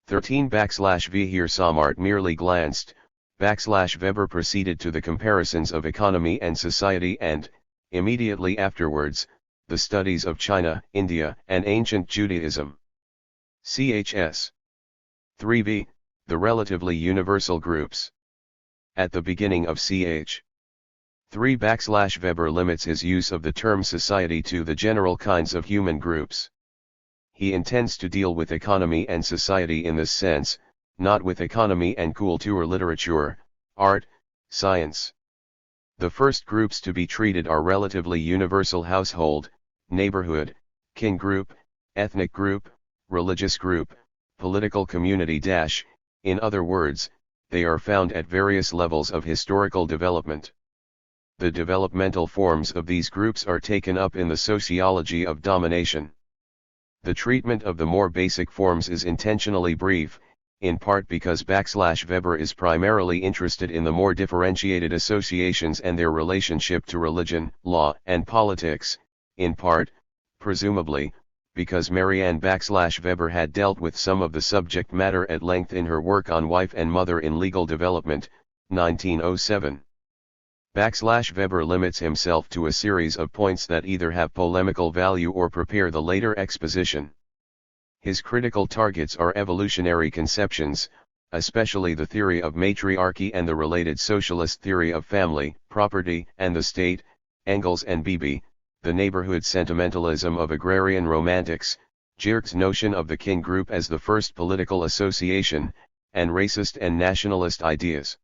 13\v Here Sombart merely glanced, Weber proceeded to the comparisons of economy and society and, immediately afterwards, the studies of China, India, and ancient Judaism. Chs. 3v, the relatively universal groups. At the beginning of ch. 3\Weber limits his use of the term society to the general kinds of human groups. He intends to deal with economy and society in this sense, not with economy and culture literature, art, science. The first groups to be treated are relatively universal: household, neighborhood, kin group, ethnic group, religious group, political community. In other words, they are found at various levels of historical development. The developmental forms of these groups are taken up in the sociology of domination. The treatment of the more basic forms is intentionally brief, in part because Weber is primarily interested in the more differentiated associations and their relationship to religion, law, and politics, in part, presumably, because Marianne Weber had dealt with some of the subject matter at length in her work on Wife and Mother in Legal Development, 1907. Weber limits himself to a series of points that either have polemical value or prepare the later exposition. His critical targets are evolutionary conceptions, especially the theory of matriarchy and the related socialist theory of family, property, and the state, Engels and Beebe, the neighborhood sentimentalism of agrarian romantics, Gierke's notion of the kin group as the first political association, and racist and nationalist ideas.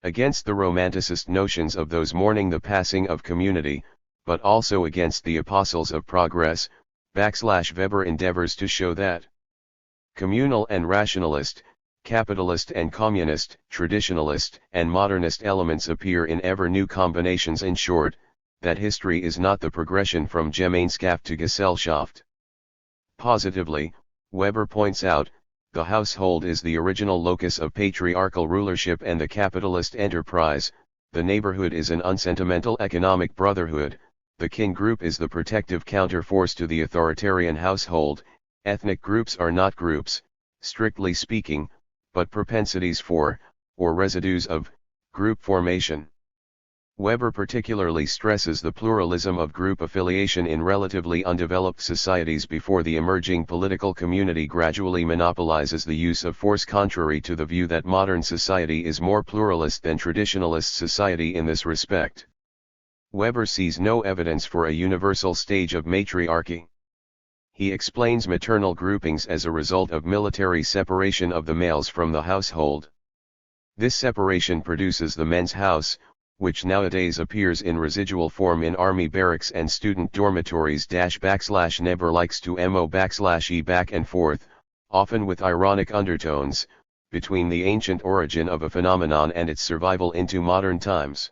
Against the romanticist notions of those mourning the passing of community, but also against the apostles of progress, Weber endeavors to show that communal and rationalist, capitalist and communist, traditionalist and modernist elements appear in ever new combinations. In short, that history is not the progression from Gemeinschaft to Gesellschaft. Positively, Weber points out, the household is the original locus of patriarchal rulership and the capitalist enterprise, the neighborhood is an unsentimental economic brotherhood, the kin group is the protective counterforce to the authoritarian household, ethnic groups are not groups, strictly speaking, but propensities for, or residues of, group formation. Weber particularly stresses the pluralism of group affiliation in relatively undeveloped societies before the emerging political community gradually monopolizes the use of force, contrary to the view that modern society is more pluralist than traditionalist society in this respect. Weber sees no evidence for a universal stage of matriarchy. He explains maternal groupings as a result of military separation of the males from the household. This separation produces the men's house, which nowadays appears in residual form in army barracks and student dormitories / never likes to mo / back and forth, often with ironic undertones, between the ancient origin of a phenomenon and its survival into modern times.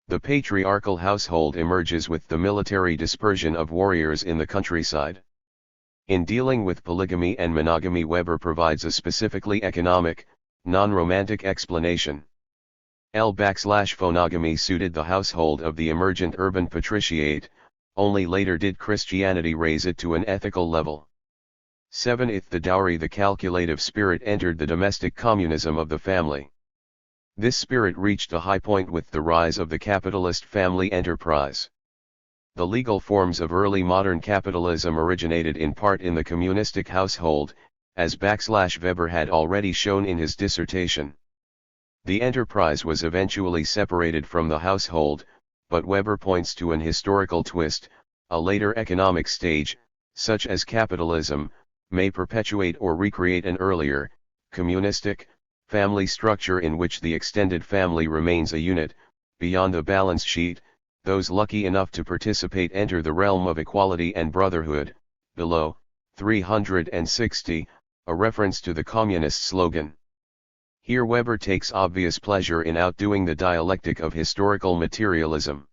The patriarchal household emerges with the military dispersion of warriors in the countryside. In dealing with polygamy and monogamy, Weber provides a specifically economic, non-romantic explanation. L/phonogamy suited the household of the emergent urban patriciate, only later did Christianity raise it to an ethical level. 7th, the dowry, the calculative spirit entered the domestic communism of the family. This spirit reached a high point with the rise of the capitalist family enterprise. The legal forms of early modern capitalism originated in part in the communistic household, as Weber had already shown in his dissertation. The enterprise was eventually separated from the household, but Weber points to an historical twist: a later economic stage, such as capitalism, may perpetuate or recreate an earlier, communistic, family structure in which the extended family remains a unit. Beyond the balance sheet, those lucky enough to participate enter the realm of equality and brotherhood. Below, 360, a reference to the communist slogan. Here Weber takes obvious pleasure in outdoing the dialectic of historical materialism.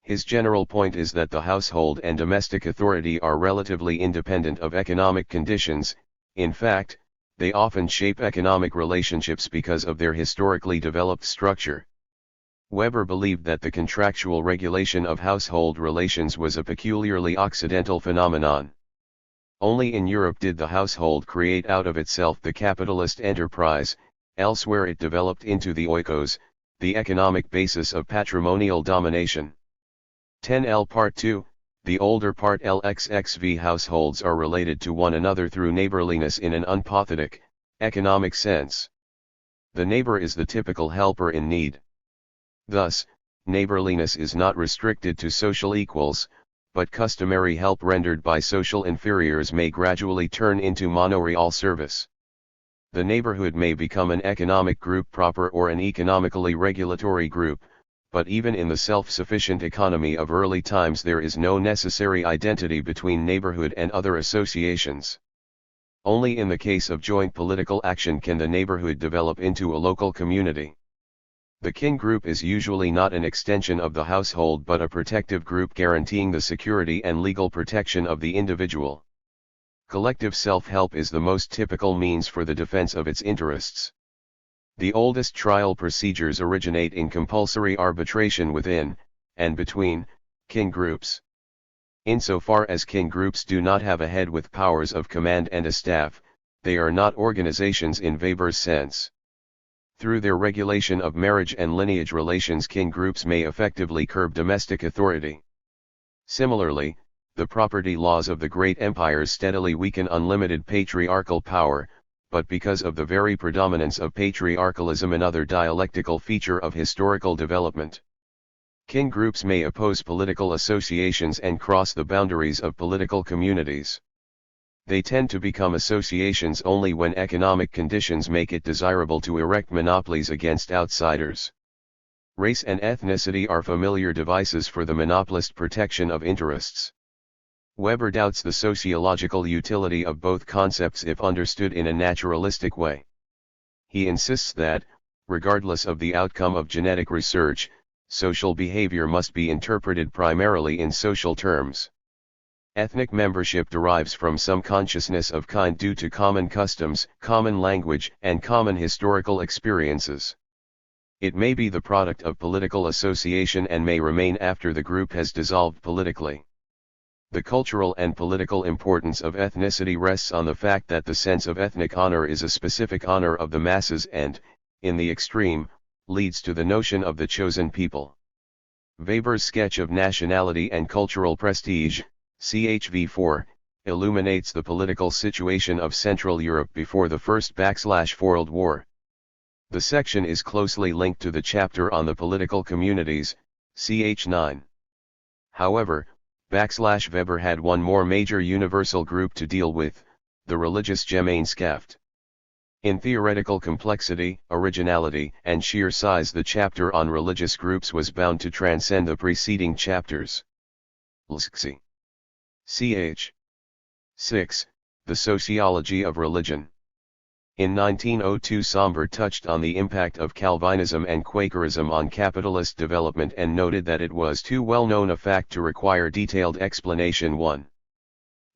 His general point is that the household and domestic authority are relatively independent of economic conditions. In fact, they often shape economic relationships because of their historically developed structure. Weber believed that the contractual regulation of household relations was a peculiarly Occidental phenomenon. Only in Europe did the household create out of itself the capitalist enterprise; elsewhere it developed into the oikos, the economic basis of patrimonial domination. 10L Part 2, the older part LXXV households are related to one another through neighborliness in an unpathetic, economic sense. The neighbor is the typical helper in need. Thus, neighborliness is not restricted to social equals, but customary help rendered by social inferiors may gradually turn into monoreal service. The neighborhood may become an economic group proper or an economically regulatory group, but even in the self-sufficient economy of early times there is no necessary identity between neighborhood and other associations. Only in the case of joint political action can the neighborhood develop into a local community. The kin group is usually not an extension of the household but a protective group guaranteeing the security and legal protection of the individual. Collective self-help is the most typical means for the defense of its interests. The oldest trial procedures originate in compulsory arbitration within, and between, kin groups. Insofar as kin groups do not have a head with powers of command and a staff, they are not organizations in Weber's sense. Through their regulation of marriage and lineage relations, kin groups may effectively curb domestic authority. Similarly, the property laws of the great empires steadily weaken unlimited patriarchal power, but because of the very predominance of patriarchalism, another dialectical feature of historical development. Kin groups may oppose political associations and cross the boundaries of political communities. They tend to become associations only when economic conditions make it desirable to erect monopolies against outsiders. Race and ethnicity are familiar devices for the monopolist protection of interests. Weber doubts the sociological utility of both concepts if understood in a naturalistic way. He insists that, regardless of the outcome of genetic research, social behavior must be interpreted primarily in social terms. Ethnic membership derives from some consciousness of kind due to common customs, common language, and common historical experiences. It may be the product of political association and may remain after the group has dissolved politically. The cultural and political importance of ethnicity rests on the fact that the sense of ethnic honor is a specific honor of the masses and, in the extreme, leads to the notion of the chosen people. Weber's sketch of nationality and cultural prestige, CHV4, illuminates the political situation of Central Europe before the First World War. The section is closely linked to the chapter on the political communities, ch. 9. However, Weber had one more major universal group to deal with, the religious Gemeinschaft. In theoretical complexity, originality, and sheer size, the chapter on religious groups was bound to transcend the preceding chapters. Ch. 6. The Sociology of Religion. In 1902, Sombart touched on the impact of Calvinism and Quakerism on capitalist development and noted that it was too well known a fact to require detailed explanation. 1.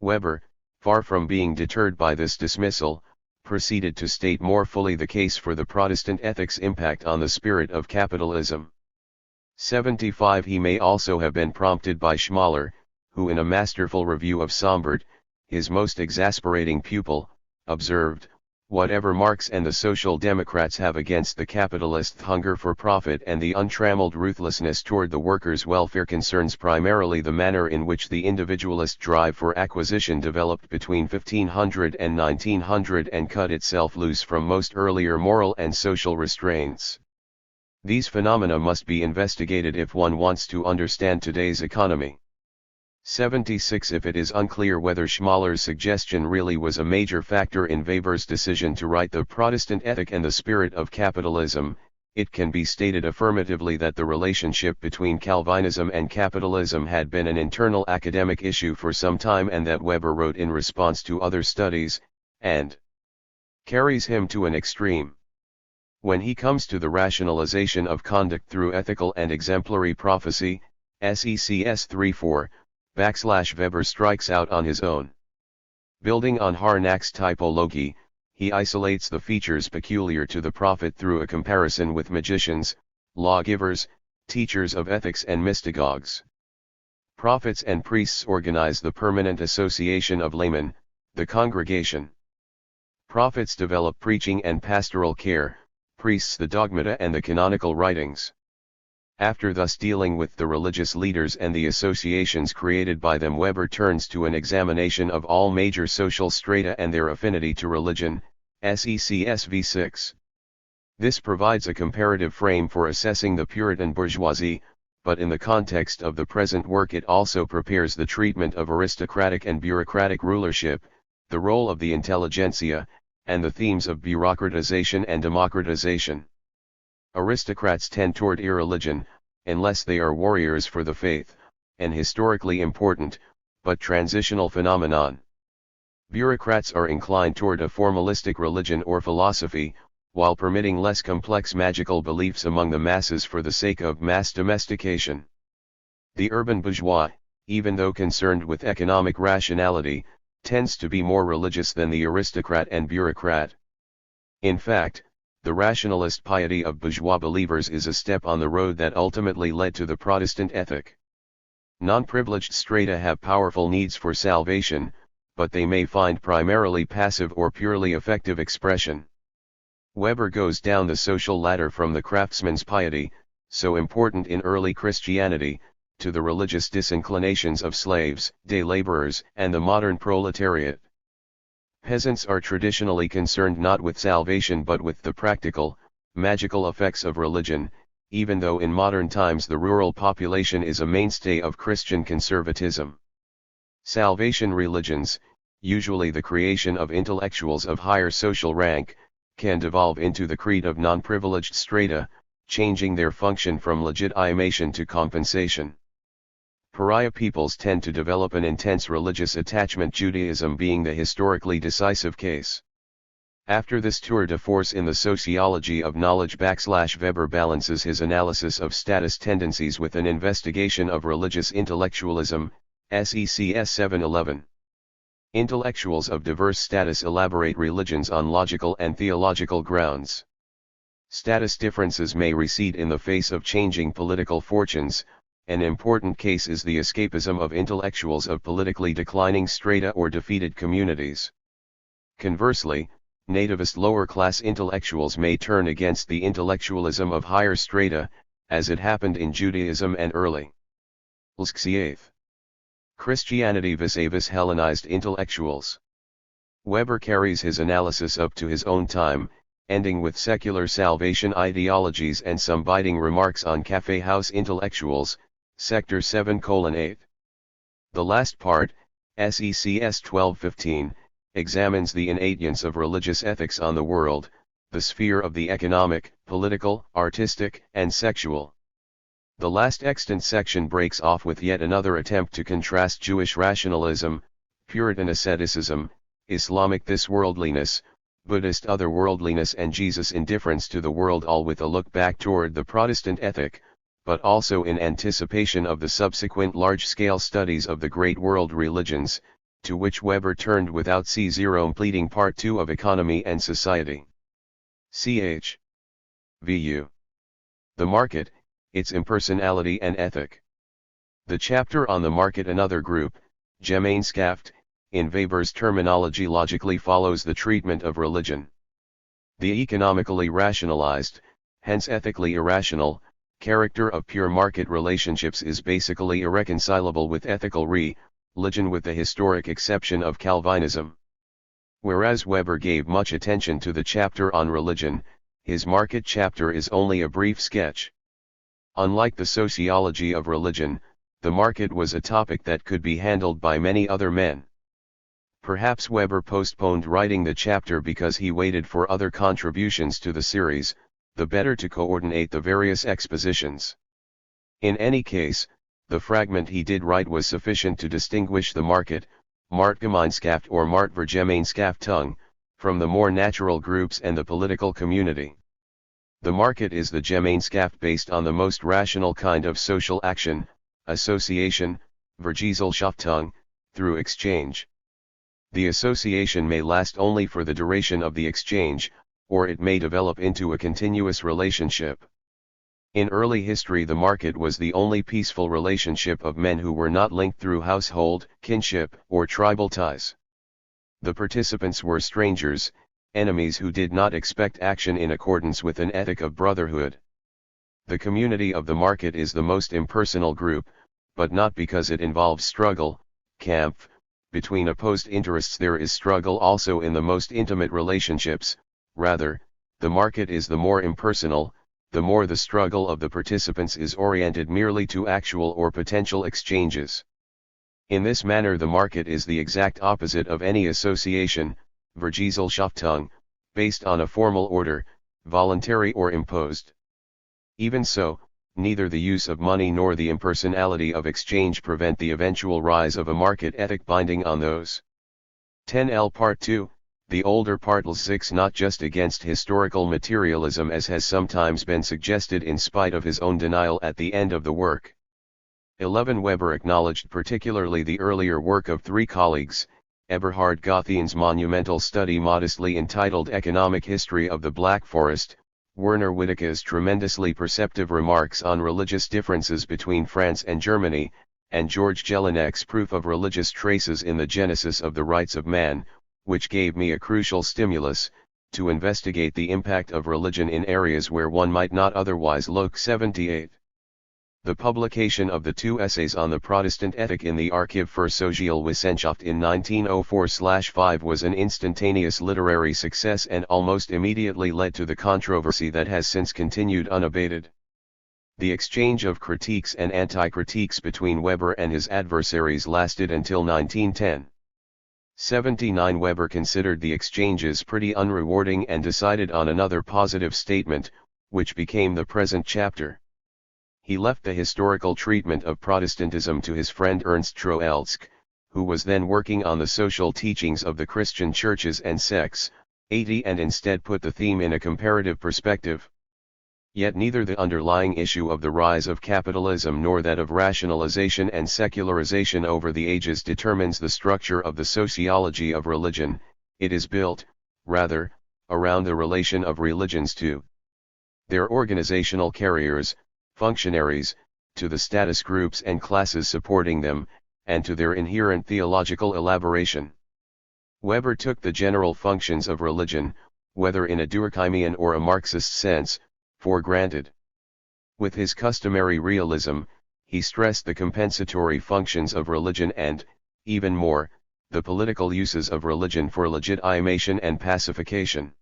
Weber, far from being deterred by this dismissal, proceeded to state more fully the case for the Protestant ethic's impact on the spirit of capitalism. 75. He may also have been prompted by Schmaler, who in a masterful review of Sombart, his most exasperating pupil, observed, "Whatever Marx and the Social Democrats have against the capitalist hunger for profit and the untrammeled ruthlessness toward the workers' welfare concerns primarily the manner in which the individualist drive for acquisition developed between 1500 and 1900 and cut itself loose from most earlier moral and social restraints. These phenomena must be investigated if one wants to understand today's economy." 76. If it is unclear whether Schmaler's suggestion really was a major factor in Weber's decision to write The Protestant Ethic and the Spirit of Capitalism, it can be stated affirmatively that the relationship between Calvinism and capitalism had been an internal academic issue for some time, and that Weber wrote in response to other studies, and carries him to an extreme. When he comes to the rationalization of conduct through ethical and exemplary prophecy, SECS 3:4, Weber strikes out on his own. Building on Harnack's typology, he isolates the features peculiar to the prophet through a comparison with magicians, lawgivers, teachers of ethics and mystagogues. Prophets and priests organize the permanent association of laymen, the congregation. Prophets develop preaching and pastoral care, priests the dogmata and the canonical writings. After thus dealing with the religious leaders and the associations created by them, Weber turns to an examination of all major social strata and their affinity to religion, SECS v6. This provides a comparative frame for assessing the Puritan bourgeoisie, but in the context of the present work it also prepares the treatment of aristocratic and bureaucratic rulership, the role of the intelligentsia, and the themes of bureaucratization and democratization. Aristocrats tend toward irreligion, unless they are warriors for the faith, an historically important, but transitional phenomenon. Bureaucrats are inclined toward a formalistic religion or philosophy, while permitting less complex magical beliefs among the masses for the sake of mass domestication. The urban bourgeois, even though concerned with economic rationality, tends to be more religious than the aristocrat and bureaucrat. In fact, the rationalist piety of bourgeois believers is a step on the road that ultimately led to the Protestant ethic. Non-privileged strata have powerful needs for salvation, but they may find primarily passive or purely affective expression. Weber goes down the social ladder from the craftsman's piety, so important in early Christianity, to the religious disinclinations of slaves, day laborers, and the modern proletariat. Peasants are traditionally concerned not with salvation but with the practical, magical effects of religion, even though in modern times the rural population is a mainstay of Christian conservatism. Salvation religions, usually the creation of intellectuals of higher social rank, can devolve into the creed of non-privileged strata, changing their function from legitimation to compensation. Pariah peoples tend to develop an intense religious attachment, Judaism being the historically decisive case. After this tour de force in the sociology of knowledge, Weber balances his analysis of status tendencies with an investigation of religious intellectualism, SECS 711. Intellectuals of diverse status elaborate religions on logical and theological grounds. Status differences may recede in the face of changing political fortunes. An important case is the escapism of intellectuals of politically declining strata or defeated communities. Conversely, nativist lower-class intellectuals may turn against the intellectualism of higher strata, as it happened in Judaism and early Christianity vis-a-vis Hellenized intellectuals. Weber carries his analysis up to his own time, ending with secular salvation ideologies and some biting remarks on cafe house intellectuals, Sector 7:8. The last part, SECS 1215, examines the innate of religious ethics on the world, the sphere of the economic, political, artistic, and sexual. The last extant section breaks off with yet another attempt to contrast Jewish rationalism, Puritan asceticism, Islamic thisworldliness, Buddhist otherworldliness and Jesus' indifference to the world, all with a look back toward the Protestant ethic, but also in anticipation of the subsequent large-scale studies of the great world religions, to which Weber turned without C0 pleading Part 2 of Economy and Society. Ch. VU. The market, its impersonality and ethic. The chapter on the market, another group, Gemeinschaft, in Weber's terminology logically follows the treatment of religion. The economically rationalized, hence ethically irrational, character of pure market relationships is basically irreconcilable with ethical religion with the historic exception of Calvinism. Whereas Weber gave much attention to the chapter on religion, his market chapter is only a brief sketch. Unlike the sociology of religion, the market was a topic that could be handled by many other men. Perhaps Weber postponed writing the chapter because he waited for other contributions to the series, the better to coordinate the various expositions. In any case, the fragment he did write was sufficient to distinguish the market, Marktgemeinschaft or Marktvergemeinschaftung, from the more natural groups and the political community. The market is the Gemeinschaft based on the most rational kind of social action, association, Vergesellschaftung, through exchange. The association may last only for the duration of the exchange, or it may develop into a continuous relationship. In early history, the market was the only peaceful relationship of men who were not linked through household, kinship, or tribal ties. The participants were strangers, enemies who did not expect action in accordance with an ethic of brotherhood. The community of the market is the most impersonal group, but not because it involves struggle, Kampf, between opposed interests. There is struggle also in the most intimate relationships. Rather, the market is the more impersonal, the more the struggle of the participants is oriented merely to actual or potential exchanges. In this manner the market is the exact opposite of any association, Vergesellschaftung, based on a formal order, voluntary or imposed. Even so, neither the use of money nor the impersonality of exchange prevent the eventual rise of a market ethic binding on those. 10L Part 2. The older Part 6 not just against historical materialism as has sometimes been suggested in spite of his own denial at the end of the work. 11 Weber acknowledged particularly the earlier work of three colleagues, Eberhard Gothien's monumental study modestly entitled Economic History of the Black Forest, Werner Whittaker's tremendously perceptive remarks on religious differences between France and Germany, and George Jelinek's proof of religious traces in the Genesis of the Rights of Man, which gave me a crucial stimulus, to investigate the impact of religion in areas where one might not otherwise look. 78. The publication of the two essays on the Protestant ethic in the Archiv für Sozialwissenschaft in 1904/5 was an instantaneous literary success and almost immediately led to the controversy that has since continued unabated. The exchange of critiques and anti-critiques between Weber and his adversaries lasted until 1910. 79 Weber considered the exchanges pretty unrewarding and decided on another positive statement, which became the present chapter. He left the historical treatment of Protestantism to his friend Ernst Troeltsch, who was then working on the social teachings of the Christian churches and sects, 80, and instead put the theme in a comparative perspective. Yet neither the underlying issue of the rise of capitalism nor that of rationalization and secularization over the ages determines the structure of the sociology of religion. It is built, rather, around the relation of religions to their organizational carriers, functionaries, to the status groups and classes supporting them, and to their inherent theological elaboration. Weber took the general functions of religion, whether in a Durkheimian or a Marxist sense, for granted. With his customary realism, he stressed the compensatory functions of religion and, even more, the political uses of religion for legitimation and pacification.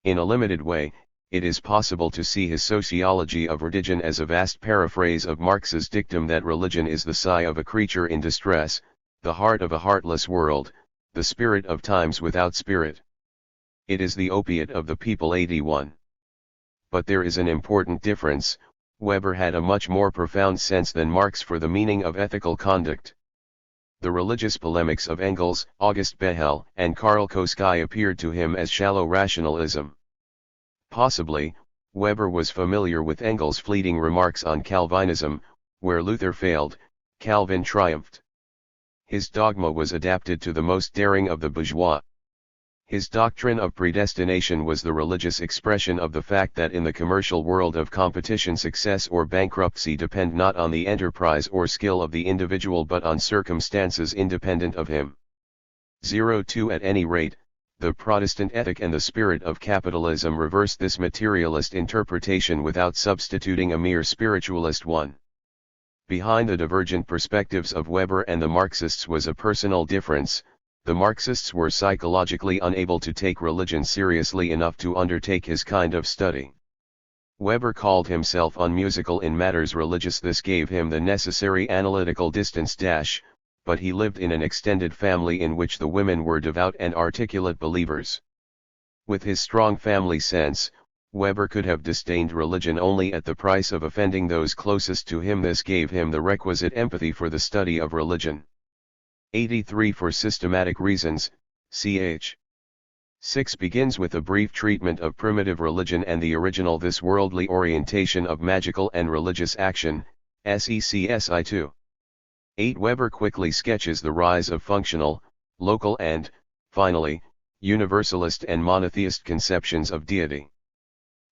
In a limited way, it is possible to see his sociology of religion as a vast paraphrase of Marx's dictum that religion is the sigh of a creature in distress, the heart of a heartless world, the spirit of times without spirit. It is the opiate of the people. 81. But there is an important difference. Weber had a much more profound sense than Marx for the meaning of ethical conduct. The religious polemics of Engels, August Bebel, and Karl Koski appeared to him as shallow rationalism. Possibly, Weber was familiar with Engels' fleeting remarks on Calvinism, where Luther failed, Calvin triumphed. His dogma was adapted to the most daring of the bourgeois. His doctrine of predestination was the religious expression of the fact that in the commercial world of competition success or bankruptcy depend not on the enterprise or skill of the individual but on circumstances independent of him. 02 At any rate, the Protestant ethic and the spirit of capitalism reversed this materialist interpretation without substituting a mere spiritualist one. Behind the divergent perspectives of Weber and the Marxists was a personal difference. The Marxists were psychologically unable to take religion seriously enough to undertake his kind of study. Weber called himself unmusical in matters religious. This gave him the necessary analytical distance. But he lived in an extended family in which the women were devout and articulate believers. With his strong family sense, Weber could have disdained religion only at the price of offending those closest to him. This gave him the requisite empathy for the study of religion. 83 For systematic reasons, ch. 6 begins with a brief treatment of primitive religion and the original this worldly orientation of magical and religious action, secsi 2. 8 Weber quickly sketches the rise of functional, local and, finally, universalist and monotheist conceptions of deity.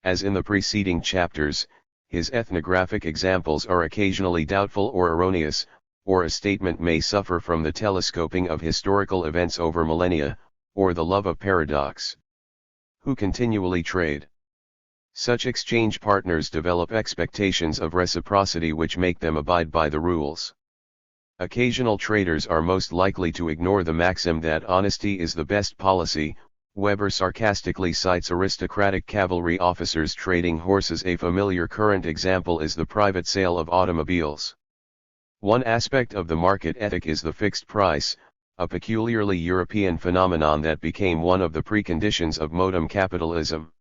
As in the preceding chapters, his ethnographic examples are occasionally doubtful or erroneous, or a statement may suffer from the telescoping of historical events over millennia, or the love of paradox. Who continually trade. Such exchange partners develop expectations of reciprocity which make them abide by the rules. Occasional traders are most likely to ignore the maxim that honesty is the best policy. Weber sarcastically cites aristocratic cavalry officers trading horses. A familiar current example is the private sale of automobiles. One aspect of the market ethic is the fixed price, a peculiarly European phenomenon that became one of the preconditions of modern capitalism.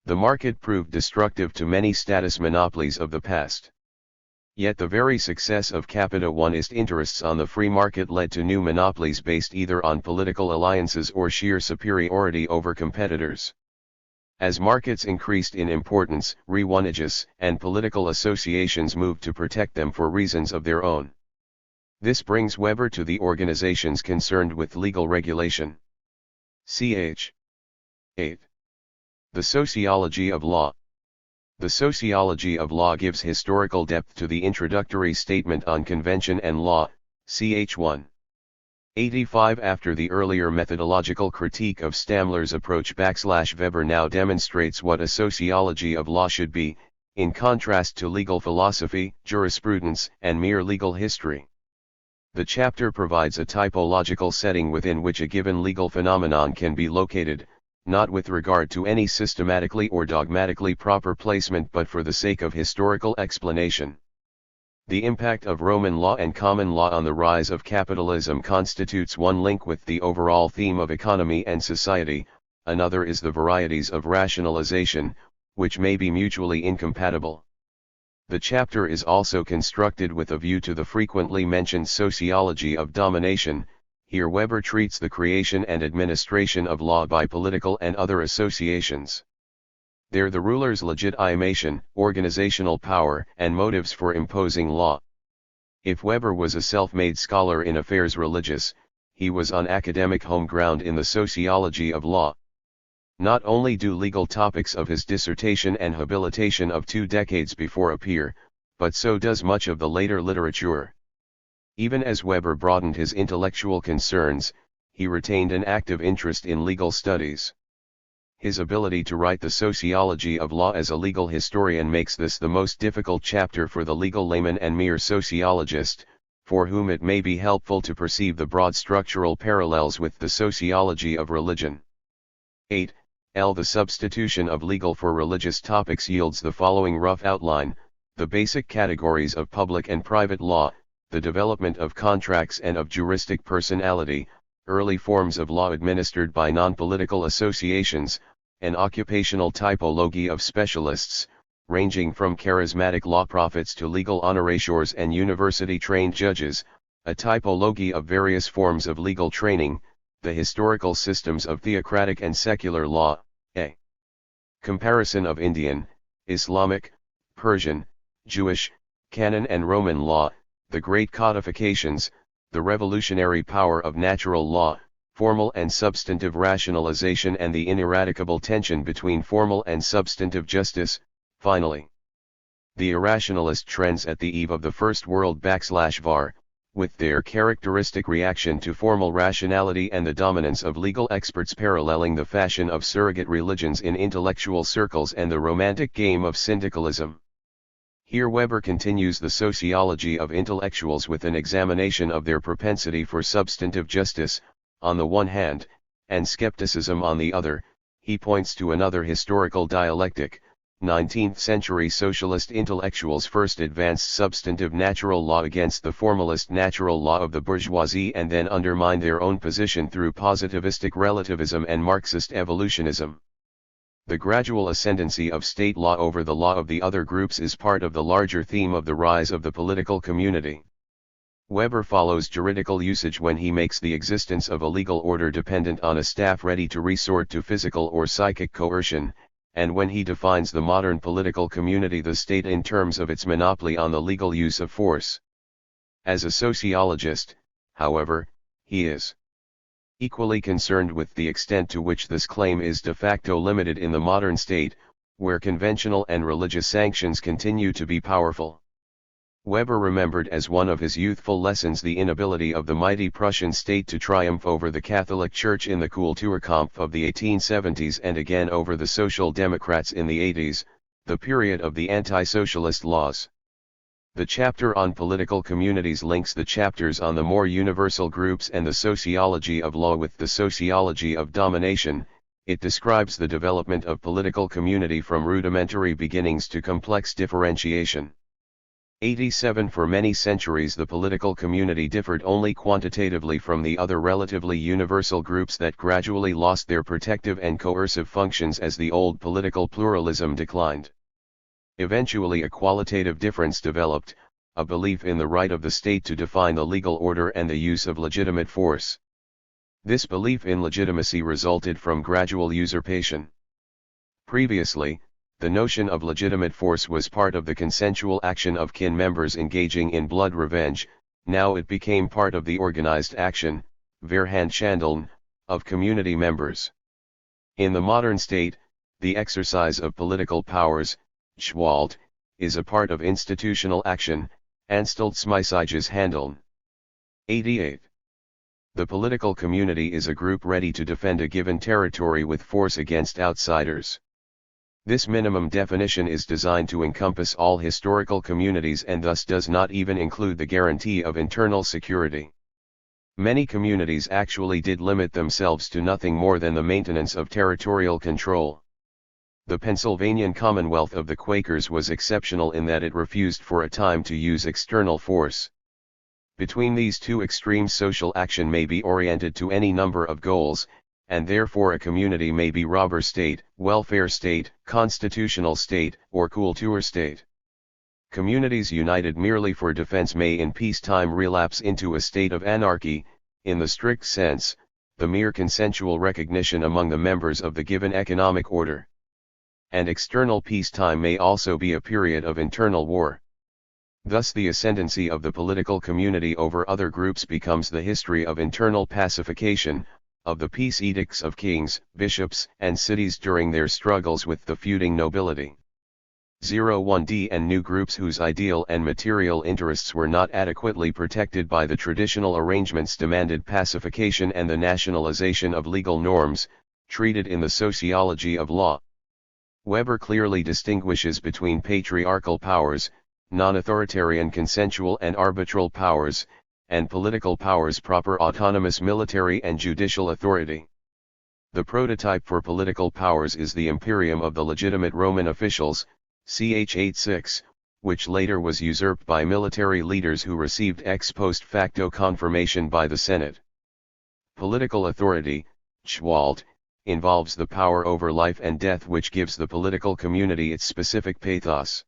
The market proved destructive to many status monopolies of the past. Yet the very success of capitalist interests on the free market led to new monopolies based either on political alliances or sheer superiority over competitors. As markets increased in importance, religious and political associations moved to protect them for reasons of their own. This brings Weber to the organizations concerned with legal regulation. Ch. 8. The sociology of law. The sociology of law gives historical depth to the introductory statement on convention and law, ch. 1. 85 After the earlier methodological critique of Stammler's approach, Weber now demonstrates what a sociology of law should be, in contrast to legal philosophy, jurisprudence, and mere legal history. The chapter provides a typological setting within which a given legal phenomenon can be located, not with regard to any systematically or dogmatically proper placement but for the sake of historical explanation. The impact of Roman law and common law on the rise of capitalism constitutes one link with the overall theme of economy and society, another is the varieties of rationalization, which may be mutually incompatible. The chapter is also constructed with a view to the frequently mentioned sociology of domination. Here Weber treats the creation and administration of law by political and other associations. There the ruler's legitimation, organizational power, and motives for imposing law. If Weber was a self-made scholar in affairs religious, he was on academic home ground in the sociology of law. Not only do legal topics of his dissertation and habilitation of 2 decades before appear, but so does much of the later literature. Even as Weber broadened his intellectual concerns, he retained an active interest in legal studies. His ability to write the sociology of law as a legal historian makes this the most difficult chapter for the legal layman and mere sociologist, for whom it may be helpful to perceive the broad structural parallels with the sociology of religion. 8. The substitution of legal for religious topics yields the following rough outline: the basic categories of public and private law, the development of contracts and of juristic personality, early forms of law administered by non-political associations, an occupational typology of specialists, ranging from charismatic law prophets to legal honorateurs and university-trained judges, a typology of various forms of legal training, the historical systems of theocratic and secular law, a comparison of Indian, Islamic, Persian, Jewish, canon and Roman law, the great codifications, the revolutionary power of natural law, formal and substantive rationalization and the ineradicable tension between formal and substantive justice. Finally, the irrationalist trends at the eve of the First World /Var, with their characteristic reaction to formal rationality and the dominance of legal experts paralleling the fashion of surrogate religions in intellectual circles and the romantic game of syndicalism. Here Weber continues the sociology of intellectuals with an examination of their propensity for substantive justice, on the one hand, and skepticism on the other. He points to another historical dialectic. 19th-century socialist intellectuals first advanced substantive natural law against the formalist natural law of the bourgeoisie and then undermined their own position through positivistic relativism and Marxist evolutionism. The gradual ascendancy of state law over the law of the other groups is part of the larger theme of the rise of the political community. Weber follows juridical usage when he makes the existence of a legal order dependent on a staff ready to resort to physical or psychic coercion, and when he defines the modern political community, the state, in terms of its monopoly on the legal use of force. As a sociologist, however, he is equally concerned with the extent to which this claim is de facto limited in the modern state, where conventional and religious sanctions continue to be powerful. Weber remembered as one of his youthful lessons the inability of the mighty Prussian state to triumph over the Catholic Church in the Kulturkampf of the 1870s and again over the Social Democrats in the 80s, the period of the anti-socialist laws. The chapter on political communities links the chapters on the more universal groups and the sociology of law with the sociology of domination. It describes the development of political community from rudimentary beginnings to complex differentiation. 87 For many centuries the political community differed only quantitatively from the other relatively universal groups that gradually lost their protective and coercive functions as the old political pluralism declined. Eventually a qualitative difference developed, a belief in the right of the state to define the legal order and the use of legitimate force. This belief in legitimacy resulted from gradual usurpation. Previously, the notion of legitimate force was part of the consensual action of kin members engaging in blood revenge. Now it became part of the organized action, Verhandhandeln, of community members. In the modern state, the exercise of political powers, Gewalt, is a part of institutional action, Anstaltsmäßiges Handeln. 88. The political community is a group ready to defend a given territory with force against outsiders. This minimum definition is designed to encompass all historical communities and thus does not even include the guarantee of internal security. Many communities actually did limit themselves to nothing more than the maintenance of territorial control. The Pennsylvanian Commonwealth of the Quakers was exceptional in that it refused for a time to use external force. Between these two extremes, social action may be oriented to any number of goals, and therefore a community may be robber state, welfare state, constitutional state, or Kultur state. Communities united merely for defense may in peacetime relapse into a state of anarchy. In the strict sense, the mere consensual recognition among the members of the given economic order. And external peacetime may also be a period of internal war. Thus the ascendancy of the political community over other groups becomes the history of internal pacification, of the peace edicts of kings, bishops, and cities during their struggles with the feuding nobility. 01D and new groups whose ideal and material interests were not adequately protected by the traditional arrangements demanded pacification and the nationalization of legal norms, treated in the sociology of law. Weber clearly distinguishes between patriarchal powers, non-authoritarian consensual and arbitral powers, and political powers proper autonomous military and judicial authority. The prototype for political powers is the imperium of the legitimate Roman officials, ch. 8:6, which later was usurped by military leaders who received ex post facto confirmation by the Senate. Political authority, Gewalt, involves the power over life and death which gives the political community its specific pathos.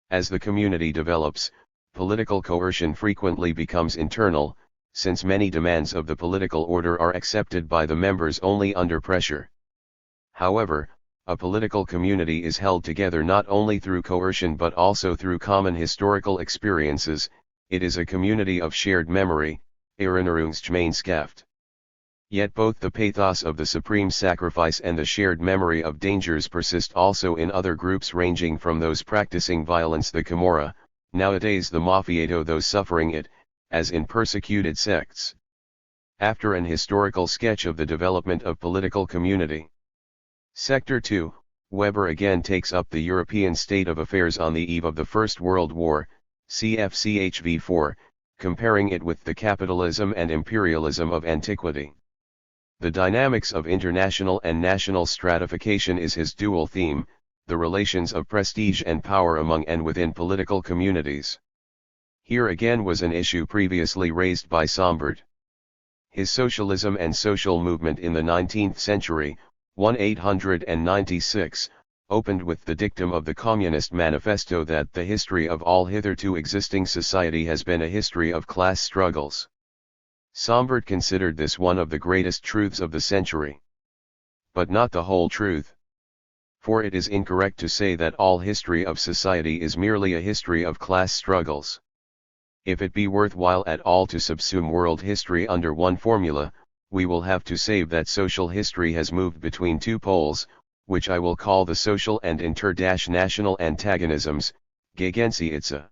As the community develops, political coercion frequently becomes internal, since many demands of the political order are accepted by the members only under pressure. However, a political community is held together not only through coercion but also through common historical experiences. It is a community of shared memory, Erinnerungsgemeinschaft. Yet both the pathos of the supreme sacrifice and the shared memory of dangers persist also in other groups, ranging from those practicing violence, the Camorra, nowadays the Mafioso, those suffering it, as in persecuted sects. After an historical sketch of the development of political community. Sector 2, Weber again takes up the European state of affairs on the eve of the First World War, cf. 4, comparing it with the capitalism and imperialism of antiquity. The dynamics of international and national stratification is his dual theme, the relations of prestige and power among and within political communities. Here again was an issue previously raised by Sombart. His Socialism and Social Movement in the 19th Century, 1896, opened with the dictum of the Communist Manifesto that the history of all hitherto existing society has been a history of class struggles. Sombart considered this one of the greatest truths of the century. But not the whole truth. For it is incorrect to say that all history of society is merely a history of class struggles. If it be worthwhile at all to subsume world history under one formula, we will have to say that social history has moved between two poles, which I will call the social and international antagonisms, Gegensätze.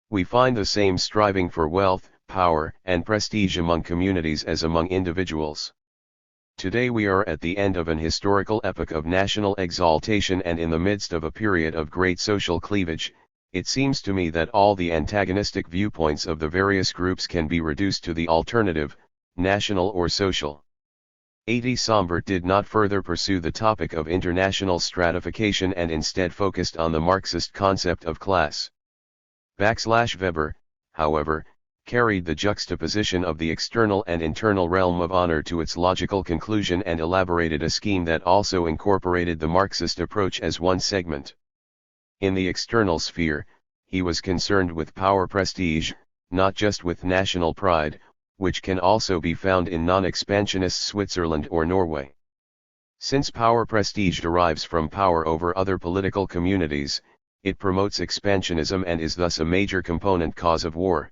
We find the same striving for wealth, power, and prestige among communities as among individuals. Today we are at the end of an historical epoch of national exaltation and in the midst of a period of great social cleavage. It seems to me that all the antagonistic viewpoints of the various groups can be reduced to the alternative, national or social. A.D. Sombart did not further pursue the topic of international stratification and instead focused on the Marxist concept of class. Weber, however, carried the juxtaposition of the external and internal realm of honor to its logical conclusion and elaborated a scheme that also incorporated the Marxist approach as one segment. In the external sphere, he was concerned with power prestige, not just with national pride, which can also be found in non-expansionist Switzerland or Norway. Since power prestige derives from power over other political communities, it promotes expansionism and is thus a major component cause of war.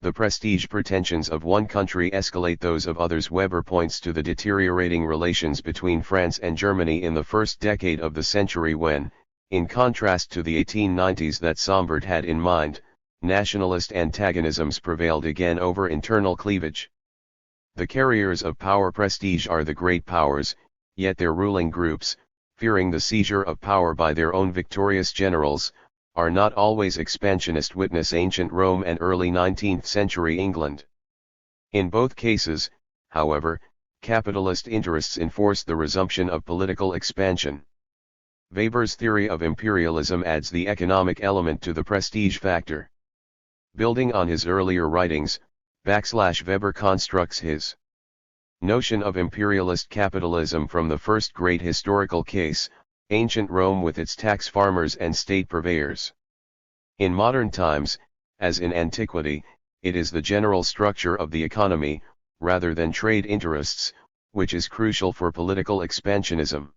The prestige pretensions of one country escalate those of others. Weber points to the deteriorating relations between France and Germany in the first decade of the century when, in contrast to the 1890s that Sombart had in mind, nationalist antagonisms prevailed again over internal cleavage. The carriers of power prestige are the great powers, yet their ruling groups, fearing the seizure of power by their own victorious generals, are not always expansionist. Witness ancient Rome and early 19th century England. In both cases, however, capitalist interests enforce the resumption of political expansion. Weber's theory of imperialism adds the economic element to the prestige factor. Building on his earlier writings, Weber constructs his notion of imperialist capitalism from the first great historical case, ancient Rome with its tax farmers and state purveyors. In modern times, as in antiquity, it is the general structure of the economy, rather than trade interests, which is crucial for political expansionism.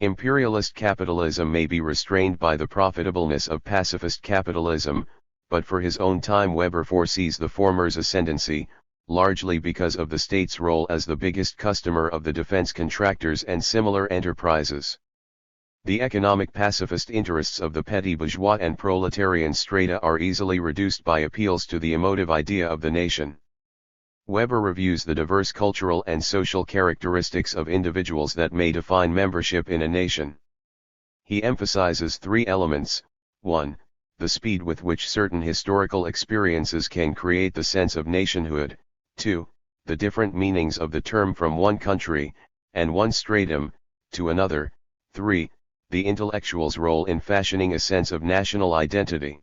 Imperialist capitalism may be restrained by the profitableness of pacifist capitalism, but for his own time Weber foresees the former's ascendancy, largely because of the state's role as the biggest customer of the defense contractors and similar enterprises. The economic pacifist interests of the petty bourgeois and proletarian strata are easily reduced by appeals to the emotive idea of the nation. Weber reviews the diverse cultural and social characteristics of individuals that may define membership in a nation. He emphasizes three elements: 1. The speed with which certain historical experiences can create the sense of nationhood; 2. The different meanings of the term from one country, and one stratum, to another. 3. The intellectual's role in fashioning a sense of national identity.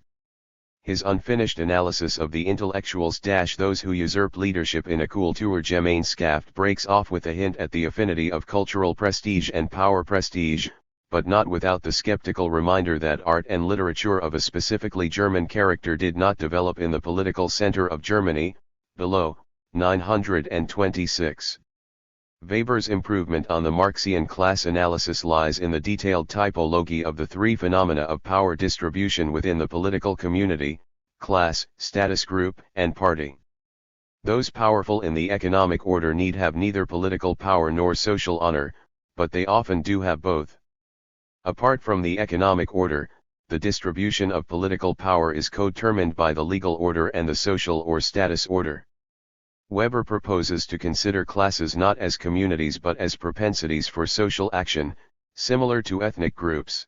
His unfinished analysis of the intellectuals - those who usurp leadership in a Kulturgemeinschaft breaks off with a hint at the affinity of cultural prestige and power prestige, but not without the skeptical reminder that art and literature of a specifically German character did not develop in the political center of Germany, below, 926. Weber's improvement on the Marxian class analysis lies in the detailed typology of the three phenomena of power distribution within the political community: class, status group, and party. Those powerful in the economic order need have neither political power nor social honor, but they often do have both. Apart from the economic order, the distribution of political power is codetermined by the legal order and the social or status order. Weber proposes to consider classes not as communities but as propensities for social action, similar to ethnic groups.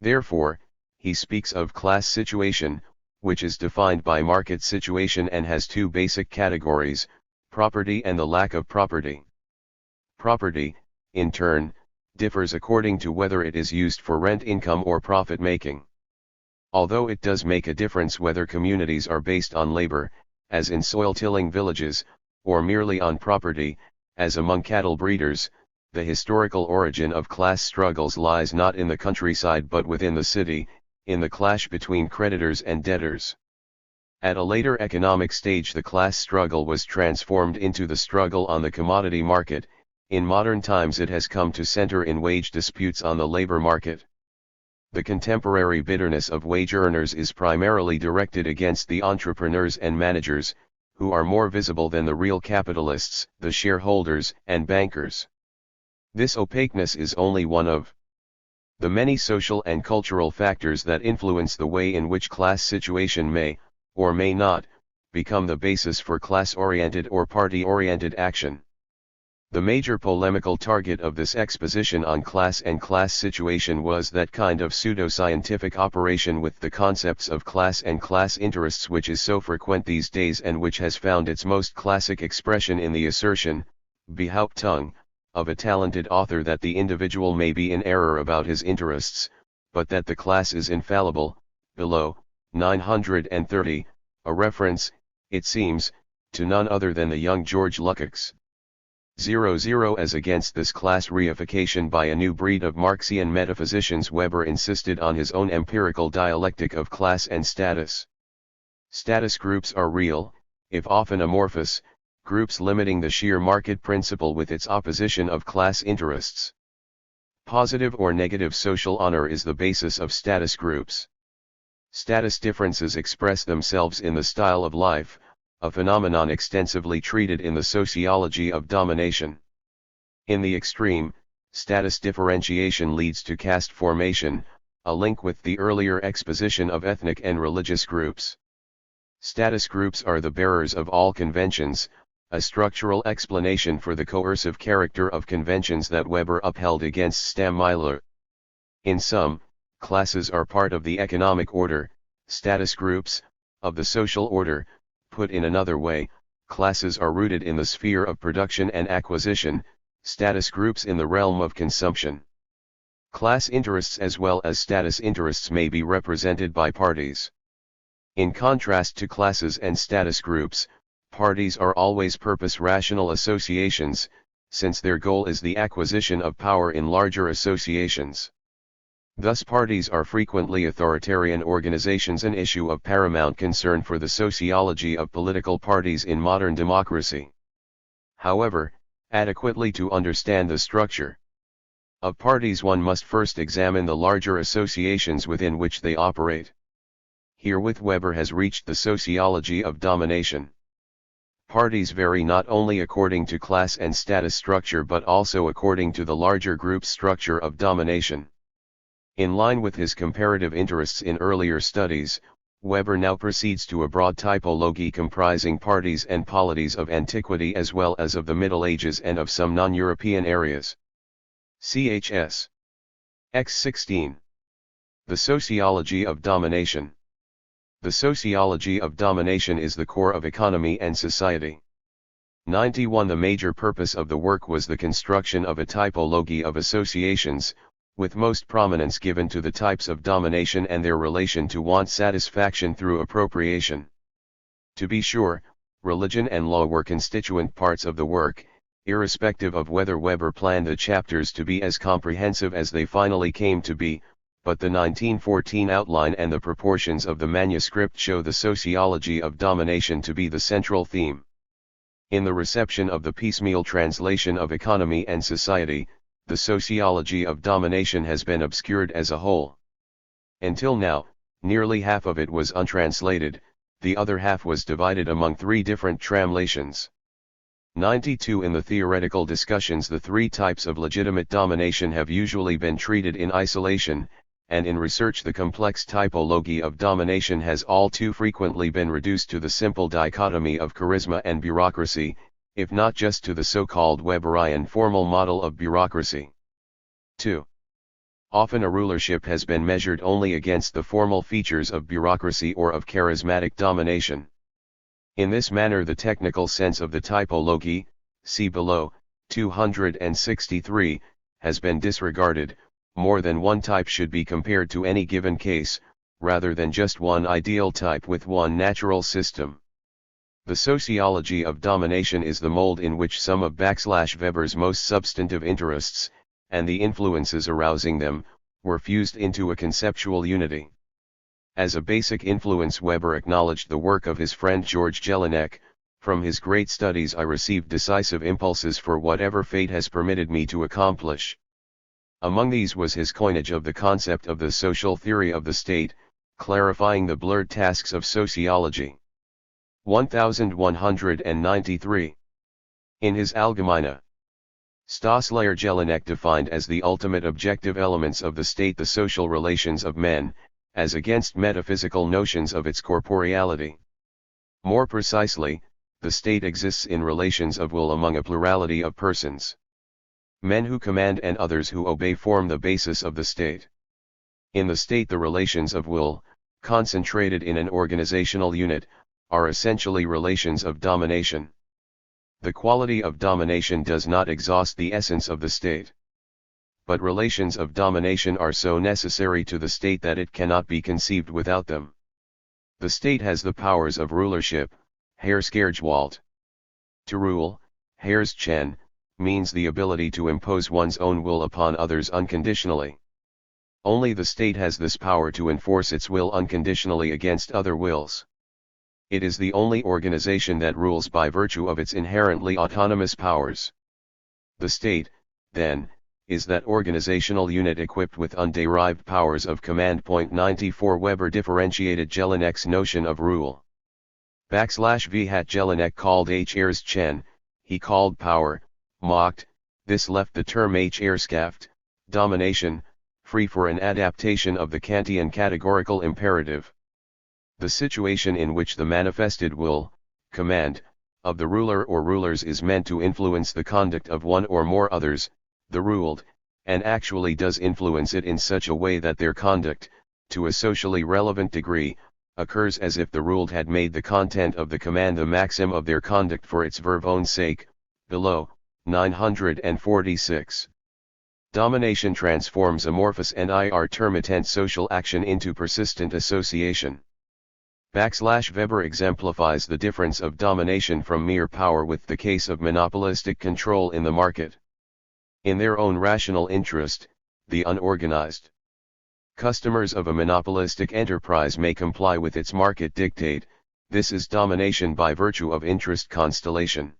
Therefore, he speaks of class situation, which is defined by market situation and has two basic categories: property and the lack of property. Property, in turn, differs according to whether it is used for rent income or profit making. Although it does make a difference whether communities are based on labor, as in soil-tilling villages, or merely on property, as among cattle breeders, the historical origin of class struggles lies not in the countryside but within the city, in the clash between creditors and debtors. At a later economic stage the class struggle was transformed into the struggle on the commodity market. In modern times it has come to center in wage disputes on the labor market. The contemporary bitterness of wage earners is primarily directed against the entrepreneurs and managers, who are more visible than the real capitalists, the shareholders and bankers. This opaqueness is only one of the many social and cultural factors that influence the way in which class situation may, or may not, become the basis for class-oriented or party-oriented action. The major polemical target of this exposition on class and class situation was that kind of pseudo-scientific operation with the concepts of class and class interests which is so frequent these days and which has found its most classic expression in the assertion, Behauptung, of a talented author that the individual may be in error about his interests, but that the class is infallible, below, 930, a reference, it seems, to none other than the young George Lukács. 00 As against this class reification by a new breed of Marxian metaphysicians, Weber insisted on his own empirical dialectic of class and status. Status groups are real, if often amorphous, groups limiting the sheer market principle with its opposition of class interests. Positive or negative social honor is the basis of status groups. Status differences express themselves in the style of life, a phenomenon extensively treated in the sociology of domination. In the extreme, status differentiation leads to caste formation, a link with the earlier exposition of ethnic and religious groups. Status groups are the bearers of all conventions, a structural explanation for the coercive character of conventions that Weber upheld against Stammeiler. In sum, classes are part of the economic order, status groups, of the social order. Put in another way, classes are rooted in the sphere of production and acquisition, status groups in the realm of consumption. Class interests as well as status interests may be represented by parties. In contrast to classes and status groups, parties are always purpose-rational associations, since their goal is the acquisition of power in larger associations. Thus parties are frequently authoritarian organizations, an issue of paramount concern for the sociology of political parties in modern democracy. However, adequately to understand the structure of parties one must first examine the larger associations within which they operate. Herewith Weber has reached the sociology of domination. Parties vary not only according to class and status structure but also according to the larger group structure of domination. In line with his comparative interests in earlier studies, Weber now proceeds to a broad typology comprising parties and polities of antiquity as well as of the Middle Ages and of some non-European areas. Chs. X16. The sociology of domination. The sociology of domination is the core of economy and society. 91 The major purpose of the work was the construction of a typology of associations, with most prominence given to the types of domination and their relation to want satisfaction through appropriation. To be sure, religion and law were constituent parts of the work, irrespective of whether Weber planned the chapters to be as comprehensive as they finally came to be, but the 1914 outline and the proportions of the manuscript show the sociology of domination to be the central theme. In the reception of the piecemeal translation of Economy and Society, the sociology of domination has been obscured as a whole. Until now, nearly half of it was untranslated, the other half was divided among 3 different translations. 92 In the theoretical discussions, the 3 types of legitimate domination have usually been treated in isolation, and in research the complex typology of domination has all too frequently been reduced to the simple dichotomy of charisma and bureaucracy, if not just to the so-called Weberian formal model of bureaucracy. 2. Often a rulership has been measured only against the formal features of bureaucracy or of charismatic domination. In this manner the technical sense of the typology, see below, 263, has been disregarded. More than one type should be compared to any given case, rather than just one ideal type with one natural system. The sociology of domination is the mold in which some of Weber's most substantive interests, and the influences arousing them, were fused into a conceptual unity. As a basic influence, Weber acknowledged the work of his friend George Jelinek. From his great studies I received decisive impulses for whatever fate has permitted me to accomplish. Among these was his coinage of the concept of the social theory of the state, clarifying the blurred tasks of sociology. 1193. In his Allgemeine Staatslehre, Jelinek defined as the ultimate objective elements of the state the social relations of men, as against metaphysical notions of its corporeality. More precisely, the state exists in relations of will among a plurality of persons. Men who command and others who obey form the basis of the state. In the state the relations of will, concentrated in an organizational unit, are essentially relations of domination. The quality of domination does not exhaust the essence of the state. But relations of domination are so necessary to the state that it cannot be conceived without them. The state has the powers of rulership, Herrschaftsgewalt. To rule, Herrschen, means the ability to impose one's own will upon others unconditionally. Only the state has this power to enforce its will unconditionally against other wills. It is the only organization that rules by virtue of its inherently autonomous powers. The state, then, is that organizational unit equipped with underived powers of command. 94 Weber differentiated Jelinek's notion of rule. \V hat Jelinek called Herrschen, he called power, Macht. This left the term Herrschaft, domination, free for an adaptation of the Kantian categorical imperative. The situation in which the manifested will, command, of the ruler or rulers is meant to influence the conduct of one or more others, the ruled, and actually does influence it in such a way that their conduct, to a socially relevant degree, occurs as if the ruled had made the content of the command the maxim of their conduct for its verve own sake, below, 946. Domination transforms amorphous and intermittent social action into persistent association. Weber exemplifies the difference of domination from mere power with the case of monopolistic control in the market. In their own rational interest, the unorganized customers of a monopolistic enterprise may comply with its market dictate. This is domination by virtue of interest constellation.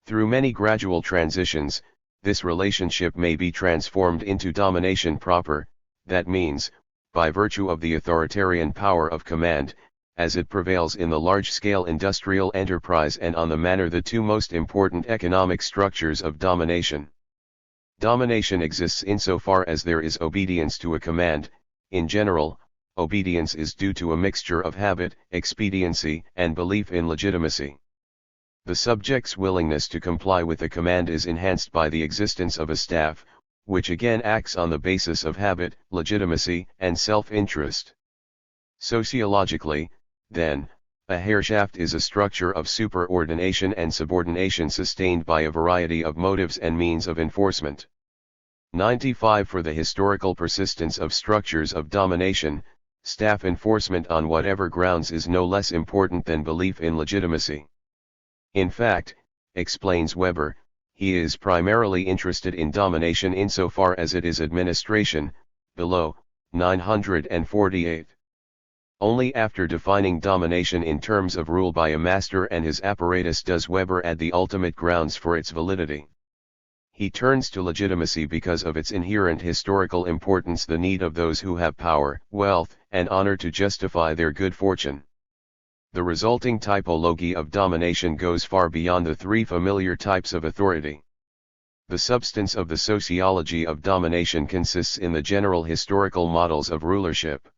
Through many gradual transitions, this relationship may be transformed into domination proper, that means, by virtue of the authoritarian power of command, as it prevails in the large-scale industrial enterprise and on the manner the two most important economic structures of domination. Domination exists insofar as there is obedience to a command. In general, obedience is due to a mixture of habit, expediency, and belief in legitimacy. The subject's willingness to comply with a command is enhanced by the existence of a staff, which again acts on the basis of habit, legitimacy, and self-interest. Sociologically, then, A Herrschaft is a structure of superordination and subordination sustained by a variety of motives and means of enforcement. 95. For the historical persistence of structures of domination, staff enforcement on whatever grounds is no less important than belief in legitimacy. In fact, explains Weber, he is primarily interested in domination insofar as it is administration, below, 948. Only after defining domination in terms of rule by a master and his apparatus does Weber add the ultimate grounds for its validity. He turns to legitimacy because of its inherent historical importance, the need of those who have power, wealth, and honor to justify their good fortune. The resulting typology of domination goes far beyond the three familiar types of authority. The substance of the sociology of domination consists in the general historical models of rulership.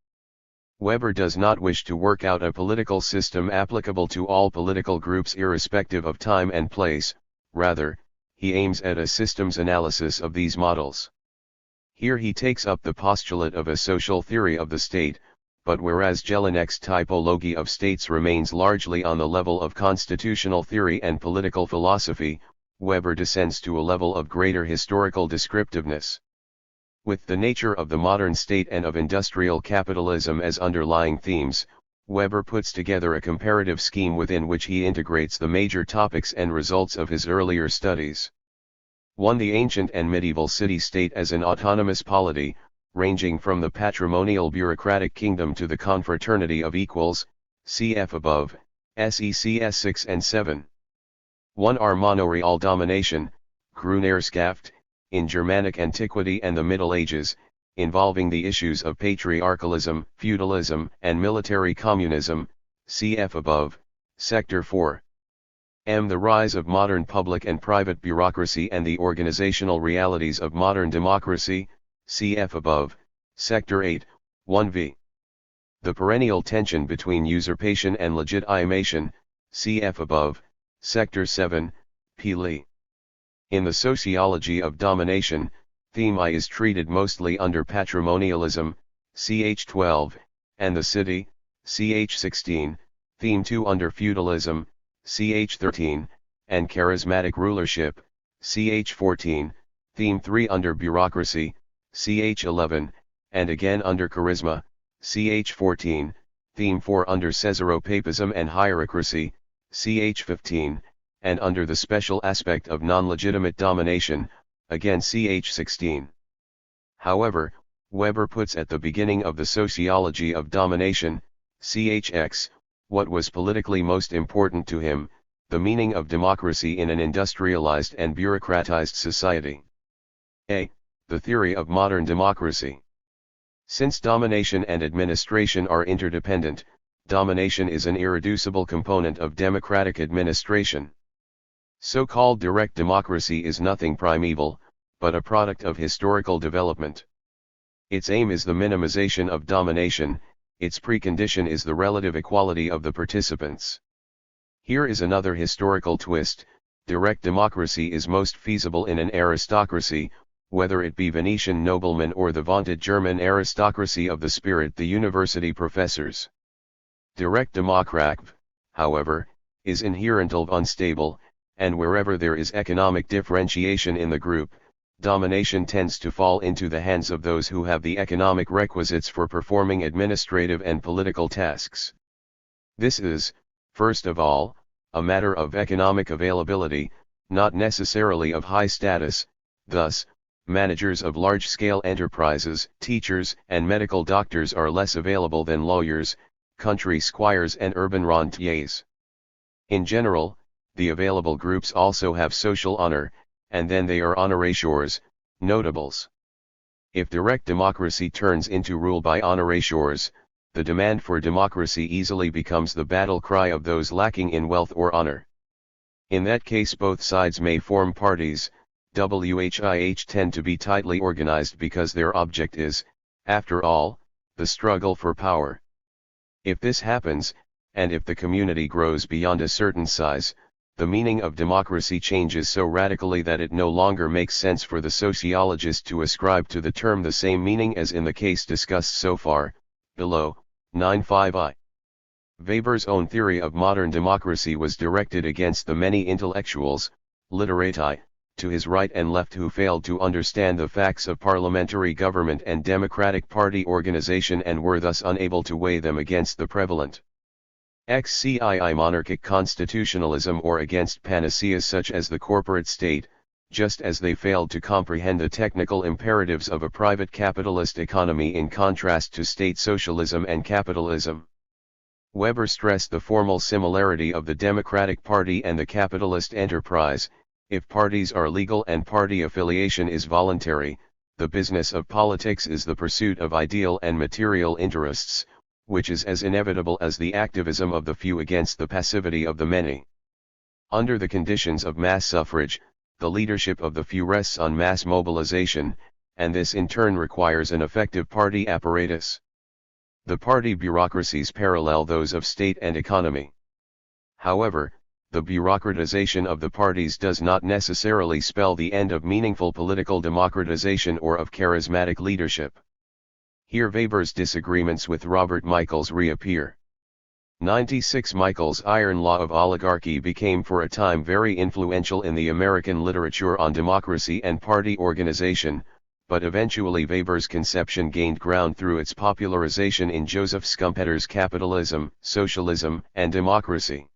Weber does not wish to work out a political system applicable to all political groups irrespective of time and place, rather, he aims at a systems analysis of these models. Here he takes up the postulate of a social theory of the state, but whereas Jelinek's typology of states remains largely on the level of constitutional theory and political philosophy, Weber descends to a level of greater historical descriptiveness. With the nature of the modern state and of industrial capitalism as underlying themes, Weber puts together a comparative scheme within which he integrates the major topics and results of his earlier studies. 1. The ancient and medieval city-state as an autonomous polity, ranging from the patrimonial bureaucratic kingdom to the confraternity of equals, cf. above, SECS 6 and 7. 1. Armonoreal domination, Grundherrschaft, in Germanic antiquity and the Middle Ages, involving the issues of patriarchalism, feudalism, and military communism, cf. above, Sector 4. M. The rise of modern public and private bureaucracy and the organizational realities of modern democracy, cf. above, Sector 8, 1v. The perennial tension between usurpation and legitimation, cf. above, Sector 7, P. Lee. In the sociology of domination, theme I is treated mostly under patrimonialism, ch. 12, and the city, ch. 16, theme 2 under feudalism, ch. 13, and charismatic rulership, ch. 14, theme 3 under bureaucracy, ch. 11, and again under charisma, ch. 14, theme 4 under Caesaropapism and hierarchy, ch. 15, and under the special aspect of non-legitimate domination, again ch. 16. However, Weber puts at the beginning of the sociology of domination, chx, what was politically most important to him, the meaning of democracy in an industrialized and bureaucratized society. A. The theory of modern democracy. Since domination and administration are interdependent, domination is an irreducible component of democratic administration. So-called direct democracy is nothing primeval, but a product of historical development. Its aim is the minimization of domination, its precondition is the relative equality of the participants. Here is another historical twist: direct democracy is most feasible in an aristocracy, whether it be Venetian noblemen or the vaunted German aristocracy of the spirit, the university professors. Direct democracy, however, is inherently unstable, and wherever there is economic differentiation in the group, domination tends to fall into the hands of those who have the economic requisites for performing administrative and political tasks. This is, first of all, a matter of economic availability, not necessarily of high status. Thus, managers of large-scale enterprises, teachers, and medical doctors are less available than lawyers, country squires, and urban rentiers. In general, the available groups also have social honor, and then they are honorateurs, notables. If direct democracy turns into rule by honorateurs, the demand for democracy easily becomes the battle cry of those lacking in wealth or honor. In that case both sides may form parties, which tend to be tightly organized because their object is, after all, the struggle for power. If this happens, and if the community grows beyond a certain size, the meaning of democracy changes so radically that it no longer makes sense for the sociologist to ascribe to the term the same meaning as in the case discussed so far, below, 9.5i. Weber's own theory of modern democracy was directed against the many intellectuals, literati, to his right and left who failed to understand the facts of parliamentary government and democratic party organization and were thus unable to weigh them against the prevalent XCII monarchic constitutionalism or against panaceas such as the corporate state, just as they failed to comprehend the technical imperatives of a private capitalist economy in contrast to state socialism and capitalism. Weber stressed the formal similarity of the Democratic Party and the capitalist enterprise. If parties are legal and party affiliation is voluntary, the business of politics is the pursuit of ideal and material interests, which is as inevitable as the activism of the few against the passivity of the many. Under the conditions of mass suffrage, the leadership of the few rests on mass mobilization, and this in turn requires an effective party apparatus. The party bureaucracies parallel those of state and economy. However, the bureaucratization of the parties does not necessarily spell the end of meaningful political democratization or of charismatic leadership. Here Weber's disagreements with Robert Michels reappear. 96 Michels' iron law of oligarchy became for a time very influential in the American literature on democracy and party organization, but eventually Weber's conception gained ground through its popularization in Joseph Schumpeter's Capitalism, Socialism, and Democracy.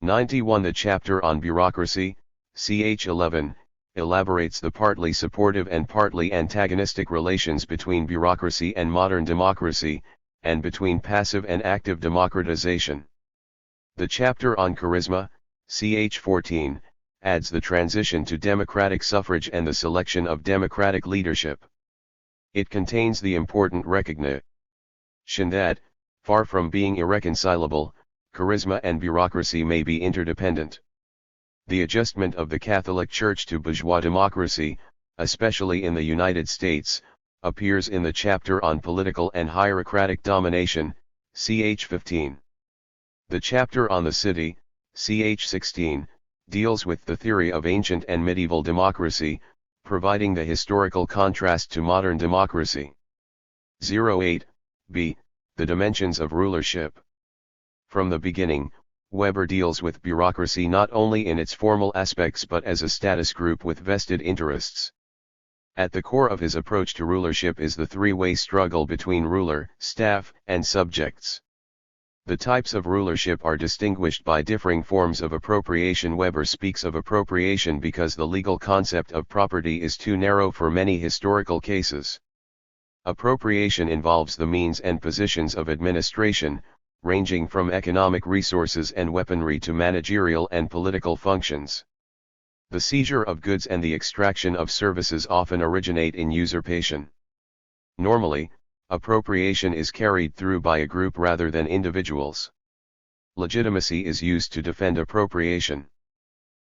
91 The chapter on bureaucracy, ch. 11, elaborates the partly supportive and partly antagonistic relations between bureaucracy and modern democracy, and between passive and active democratization. The chapter on charisma, ch. 14, adds the transition to democratic suffrage and the selection of democratic leadership. It contains the important recognition that, far from being irreconcilable, charisma and bureaucracy may be interdependent. The adjustment of the Catholic Church to bourgeois democracy, especially in the United States, appears in the chapter on political and hierarchic domination, ch. 15. The chapter on the city, ch. 16, deals with the theory of ancient and medieval democracy, providing the historical contrast to modern democracy. 08b. The dimensions of rulership. From the beginning, Weber deals with bureaucracy not only in its formal aspects but as a status group with vested interests. At the core of his approach to rulership is the three-way struggle between ruler, staff, and subjects. The types of rulership are distinguished by differing forms of appropriation. Weber speaks of appropriation because the legal concept of property is too narrow for many historical cases. Appropriation involves the means and positions of administration, ranging from economic resources and weaponry to managerial and political functions. The seizure of goods and the extraction of services often originate in usurpation. Normally, appropriation is carried through by a group rather than individuals. Legitimacy is used to defend appropriation.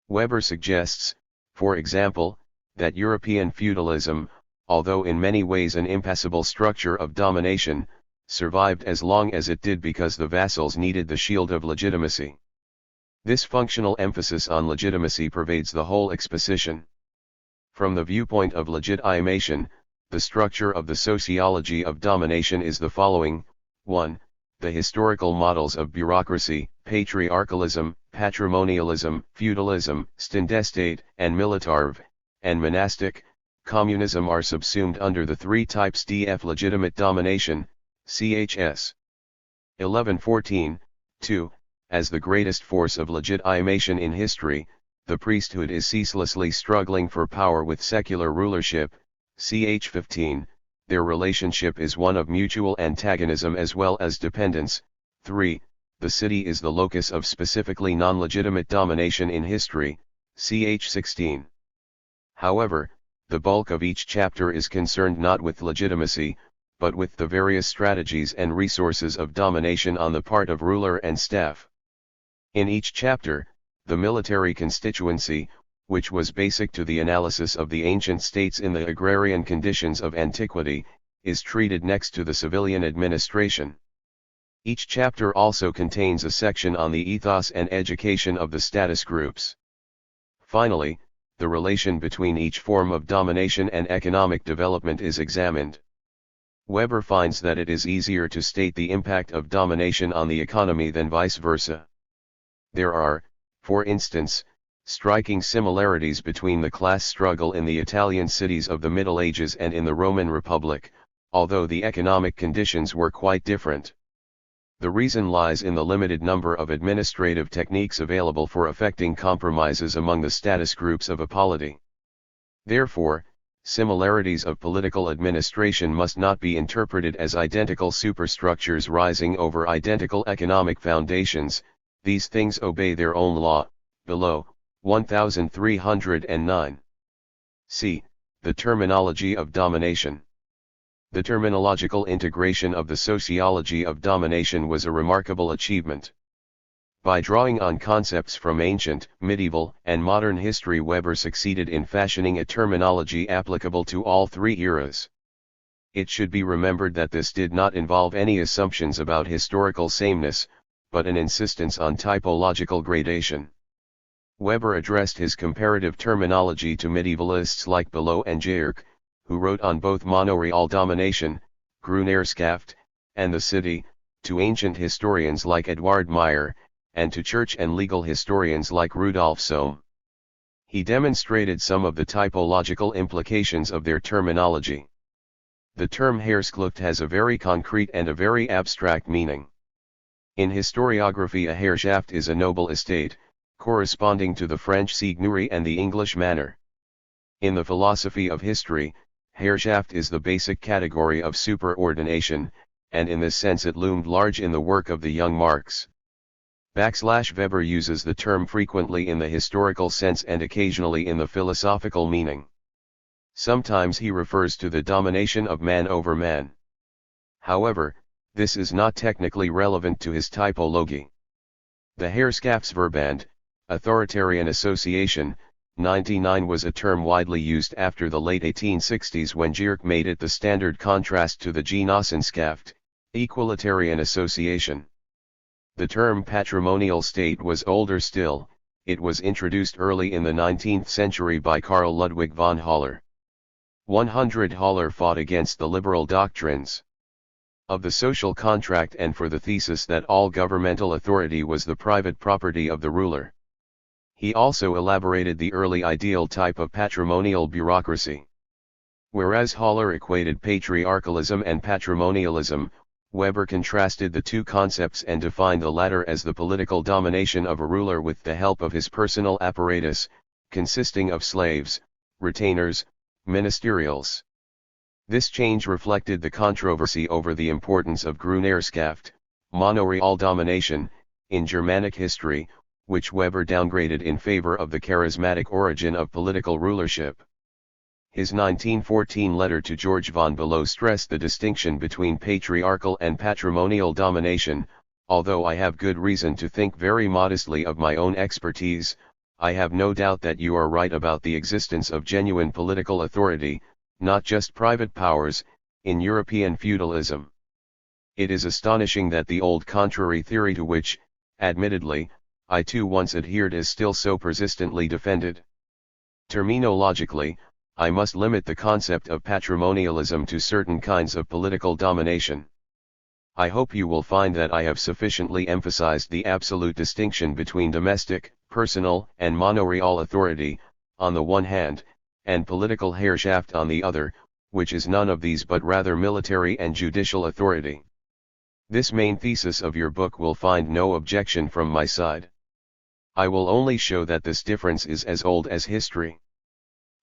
Weber suggests, for example, that European feudalism, although in many ways an impassable structure of domination, survived as long as it did because the vassals needed the shield of legitimacy. This functional emphasis on legitimacy pervades the whole exposition. From the viewpoint of legitimation, the structure of the sociology of domination is the following: 1. The historical models of bureaucracy, patriarchalism, patrimonialism, feudalism, stindestate, and militarv, and monastic communism are subsumed under the three types df legitimate domination, chs. 1114, 2. As the greatest force of legitimation in history, the priesthood is ceaselessly struggling for power with secular rulership, ch. 15, their relationship is one of mutual antagonism as well as dependence. 3. The city is the locus of specifically non-legitimate domination in history, ch. 16. However, the bulk of each chapter is concerned not with legitimacy, but with the various strategies and resources of domination on the part of ruler and staff. In each chapter, the military constituency, which was basic to the analysis of the ancient states in the agrarian conditions of antiquity, is treated next to the civilian administration. Each chapter also contains a section on the ethos and education of the status groups. Finally, the relation between each form of domination and economic development is examined. Weber finds that it is easier to state the impact of domination on the economy than vice versa. There are, for instance, striking similarities between the class struggle in the Italian cities of the Middle Ages and in the Roman Republic, although the economic conditions were quite different. The reason lies in the limited number of administrative techniques available for effecting compromises among the status groups of a polity. Therefore, similarities of political administration must not be interpreted as identical superstructures rising over identical economic foundations. These things obey their own law. Below, 1309. C. The terminology of domination. The terminological integration of the sociology of domination was a remarkable achievement. By drawing on concepts from ancient, medieval, and modern history, Weber succeeded in fashioning a terminology applicable to all three eras. It should be remembered that this did not involve any assumptions about historical sameness, but an insistence on typological gradation. Weber addressed his comparative terminology to medievalists like Below and Geerk, who wrote on both monoreal domination, Grunheerschaft, and the city, to ancient historians like Eduard Meyer, and to church and legal historians like Rudolf Sohm. He demonstrated some of the typological implications of their terminology. The term Heerschaft has a very concrete and a very abstract meaning. In historiography, a Heerschaft is a noble estate, corresponding to the French seigneurie and the English manor. In the philosophy of history, Heerschaft is the basic category of superordination, and in this sense it loomed large in the work of the young Marx. Weber uses the term frequently in the historical sense and occasionally in the philosophical meaning. Sometimes he refers to the domination of man over man. However, this is not technically relevant to his typology. The Heerschaftsverband, authoritarian association, 99 was a term widely used after the late 1860s when Geerk made it the standard contrast to the Genossenschaft, equalitarian association. The term patrimonial state was older still. It was introduced early in the 19th century by Karl Ludwig von Haller. 100 Haller fought against the liberal doctrines of the social contract and for the thesis that all governmental authority was the private property of the ruler. He also elaborated the early ideal type of patrimonial bureaucracy. Whereas Haller equated patriarchalism and patrimonialism, Weber contrasted the two concepts and defined the latter as the political domination of a ruler with the help of his personal apparatus, consisting of slaves, retainers, ministerials. This change reflected the controversy over the importance of Grunheerschaft, monoreal domination, in Germanic history, which Weber downgraded in favor of the charismatic origin of political rulership. His 1914 letter to George von Below stressed the distinction between patriarchal and patrimonial domination. Although I have good reason to think very modestly of my own expertise, I have no doubt that you are right about the existence of genuine political authority, not just private powers, in European feudalism. It is astonishing that the old contrary theory to which, admittedly, I too once adhered is still so persistently defended. Terminologically, I must limit the concept of patrimonialism to certain kinds of political domination. I hope you will find that I have sufficiently emphasized the absolute distinction between domestic, personal, and monoreal authority, on the one hand, and political Herrschaft on the other, which is none of these but rather military and judicial authority. This main thesis of your book will find no objection from my side. I will only show that this difference is as old as history.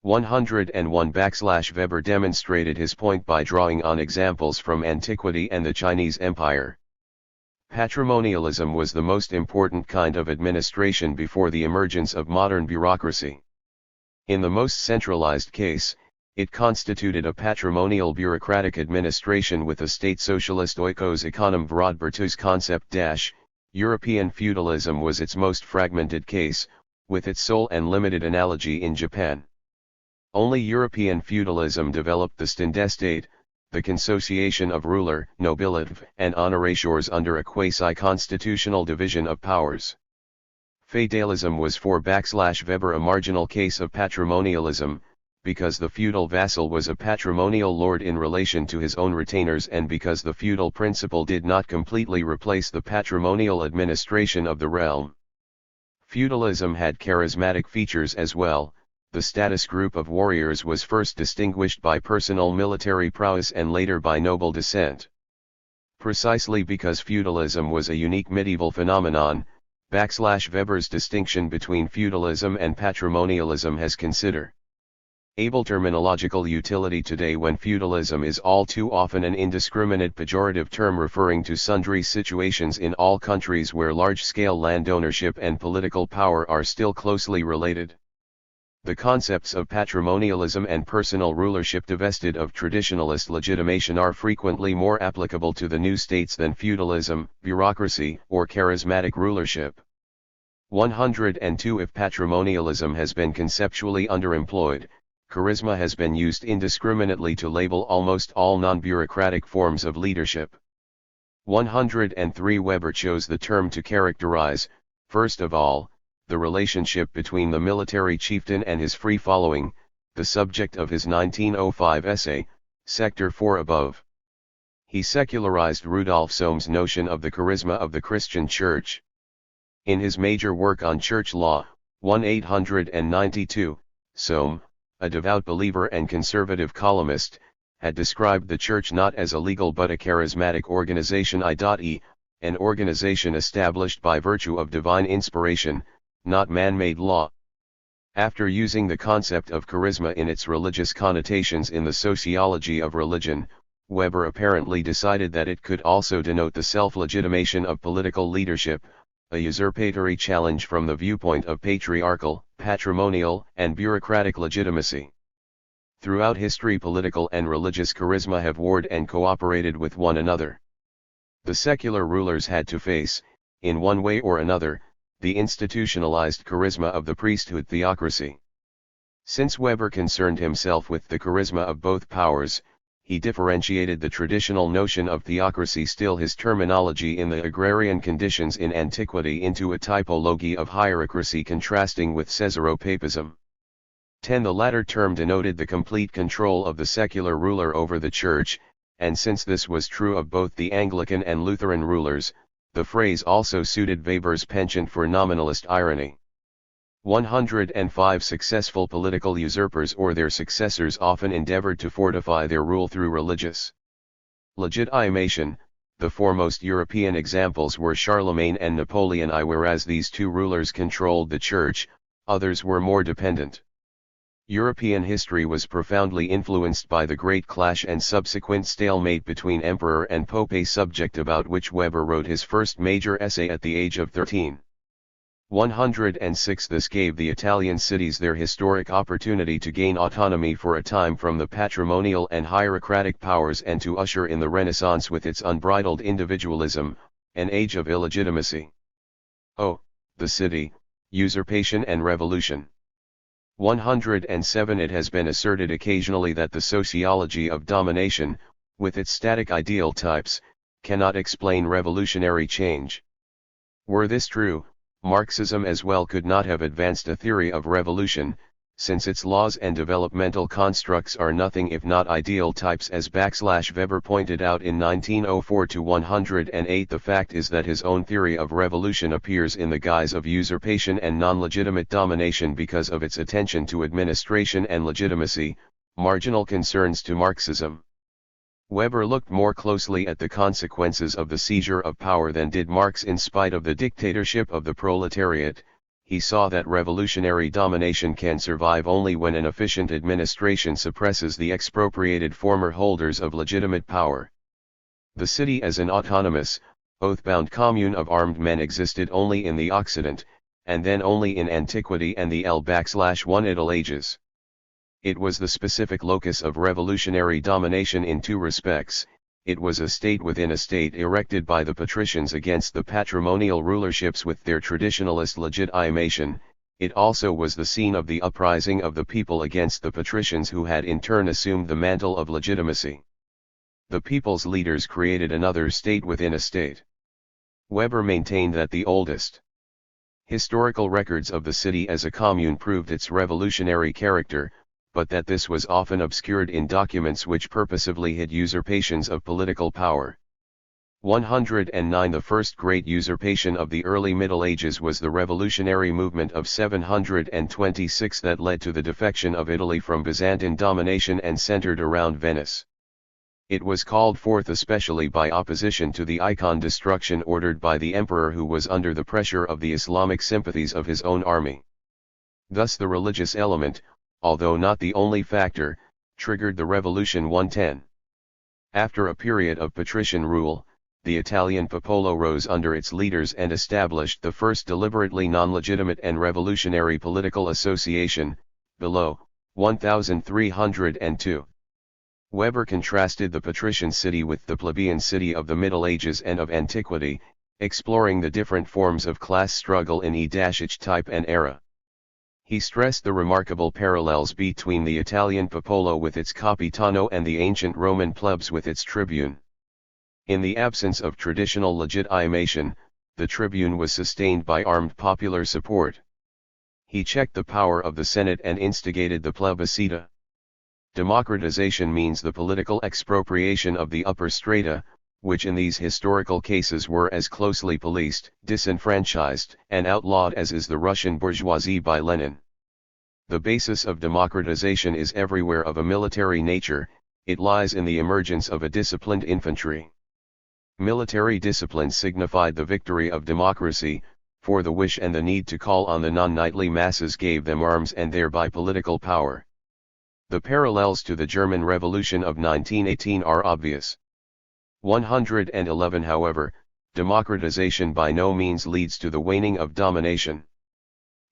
101 Weber demonstrated his point by drawing on examples from antiquity and the Chinese Empire. Patrimonialism was the most important kind of administration before the emergence of modern bureaucracy. In the most centralized case, it constituted a patrimonial bureaucratic administration with a state socialist oikos econom Vrodbertus concept. European feudalism was its most fragmented case, with its sole and limited analogy in Japan. Only European feudalism developed the Ständeestate, the consociation of ruler, nobility, and honorateurs under a quasi-constitutional division of powers. Feudalism was for Weber a marginal case of patrimonialism, because the feudal vassal was a patrimonial lord in relation to his own retainers, and because the feudal principle did not completely replace the patrimonial administration of the realm. Feudalism had charismatic features as well. The status group of warriors was first distinguished by personal military prowess and later by noble descent. Precisely because feudalism was a unique medieval phenomenon, Weber's distinction between feudalism and patrimonialism has considerable terminological utility today, when feudalism is all too often an indiscriminate pejorative term referring to sundry situations in all countries where large-scale land ownership and political power are still closely related. The concepts of patrimonialism and personal rulership divested of traditionalist legitimation are frequently more applicable to the new states than feudalism, bureaucracy, or charismatic rulership. 102. If patrimonialism has been conceptually underemployed, charisma has been used indiscriminately to label almost all non-bureaucratic forms of leadership. 103. Weber chose the term to characterize, first of all, the relationship between the military chieftain and his free following, the subject of his 1905 essay, Sector 4 above. He secularized Rudolf Sohm's notion of the charisma of the Christian Church. In his major work on church law, 1892, Sohm, a devout believer and conservative columnist, had described the Church not as a legal but a charismatic organization, i.e., an organization established by virtue of divine inspiration, not man-made law. After using the concept of charisma in its religious connotations in the sociology of religion, Weber apparently decided that it could also denote the self-legitimation of political leadership, a usurpatory challenge from the viewpoint of patriarchal, patrimonial, and bureaucratic legitimacy. Throughout history, political and religious charisma have warred and cooperated with one another. The secular rulers had to face, in one way or another, the institutionalized charisma of the priesthood theocracy. Since Weber concerned himself with the charisma of both powers, he differentiated the traditional notion of theocracy, still his terminology in the agrarian conditions in antiquity, into a typology of hierarchy contrasting with Caesaropapism. 10. The latter term denoted the complete control of the secular ruler over the Church, and since this was true of both the Anglican and Lutheran rulers, the phrase also suited Weber's penchant for nominalist irony. 105. Successful political usurpers or their successors often endeavored to fortify their rule through religious legitimation. The foremost European examples were Charlemagne and Napoleon I. Whereas these two rulers controlled the Church, others were more dependent. European history was profoundly influenced by the Great Clash and subsequent stalemate between Emperor and Pope, a subject about which Weber wrote his first major essay at the age of 13. 106. This gave the Italian cities their historic opportunity to gain autonomy for a time from the patrimonial and hierarchic powers and to usher in the Renaissance with its unbridled individualism, an age of illegitimacy. Oh, the city, usurpation and revolution. 107. It has been asserted occasionally that the sociology of domination, with its static ideal types, cannot explain revolutionary change. Were this true, Marxism as well could not have advanced a theory of revolution, since its laws and developmental constructs are nothing if not ideal types, as Weber pointed out in 1904-108. The fact is that his own theory of revolution appears in the guise of usurpation and non-legitimate domination because of its attention to administration and legitimacy, marginal concerns to Marxism. Weber looked more closely at the consequences of the seizure of power than did Marx. In spite of the dictatorship of the proletariat, he saw that revolutionary domination can survive only when an efficient administration suppresses the expropriated former holders of legitimate power. The city as an autonomous, oath-bound commune of armed men existed only in the Occident, and then only in antiquity and the Middle Ages. It was the specific locus of revolutionary domination in two respects. It was a state within a state erected by the patricians against the patrimonial rulerships with their traditionalist legitimation. It also was the scene of the uprising of the people against the patricians, who had in turn assumed the mantle of legitimacy. The people's leaders created another state within a state. Weber maintained that the oldest historical records of the city as a commune proved its revolutionary character, but that this was often obscured in documents which purposively hid usurpations of political power. 109 The first great usurpation of the early Middle Ages was the revolutionary movement of 726 that led to the defection of Italy from Byzantine domination and centered around Venice. It was called forth especially by opposition to the icon destruction ordered by the emperor, who was under the pressure of the Islamic sympathies of his own army. Thus the religious element, although not the only factor, triggered the revolution. 110. After a period of patrician rule, the Italian popolo rose under its leaders and established the first deliberately non-legitimate and revolutionary political association, below, 1302. Weber contrasted the patrician city with the plebeian city of the Middle Ages and of antiquity, exploring the different forms of class struggle in each type and era. He stressed the remarkable parallels between the Italian popolo with its capitano and the ancient Roman plebs with its tribune. In the absence of traditional legitimation, the tribune was sustained by armed popular support. He checked the power of the Senate and instigated the plebiscita. Democratization means the political expropriation of the upper strata, which in these historical cases were as closely policed, disenfranchised, and outlawed as is the Russian bourgeoisie by Lenin. The basis of democratization is everywhere of a military nature. It lies in the emergence of a disciplined infantry. Military discipline signified the victory of democracy, for the wish and the need to call on the non-knightly masses gave them arms and thereby political power. The parallels to the German Revolution of 1918 are obvious. 111 However, democratization by no means leads to the waning of domination.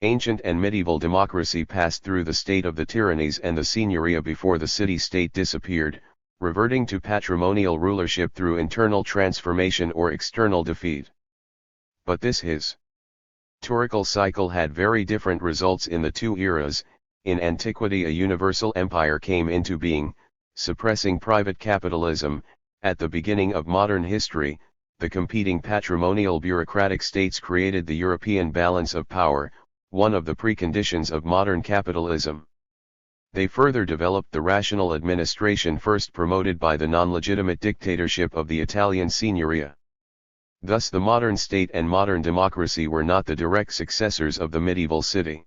Ancient and medieval democracy passed through the state of the tyrannies and the signoria before the city-state disappeared, reverting to patrimonial rulership through internal transformation or external defeat. But this historical cycle had very different results in the two eras. In antiquity a universal empire came into being, suppressing private capitalism. At the beginning of modern history, the competing patrimonial bureaucratic states created the European balance of power, one of the preconditions of modern capitalism. They further developed the rational administration first promoted by the non-legitimate dictatorship of the Italian signoria. Thus the modern state and modern democracy were not the direct successors of the medieval city.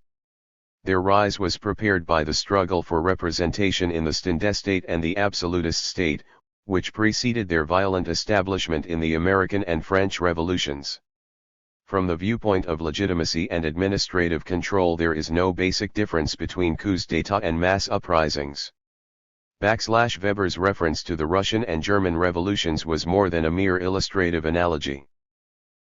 Their rise was prepared by the struggle for representation in the stindestate and the absolutist state, which preceded their violent establishment in the American and French revolutions. From the viewpoint of legitimacy and administrative control, there is no basic difference between coups d'état and mass uprisings. Weber's reference to the Russian and German revolutions was more than a mere illustrative analogy.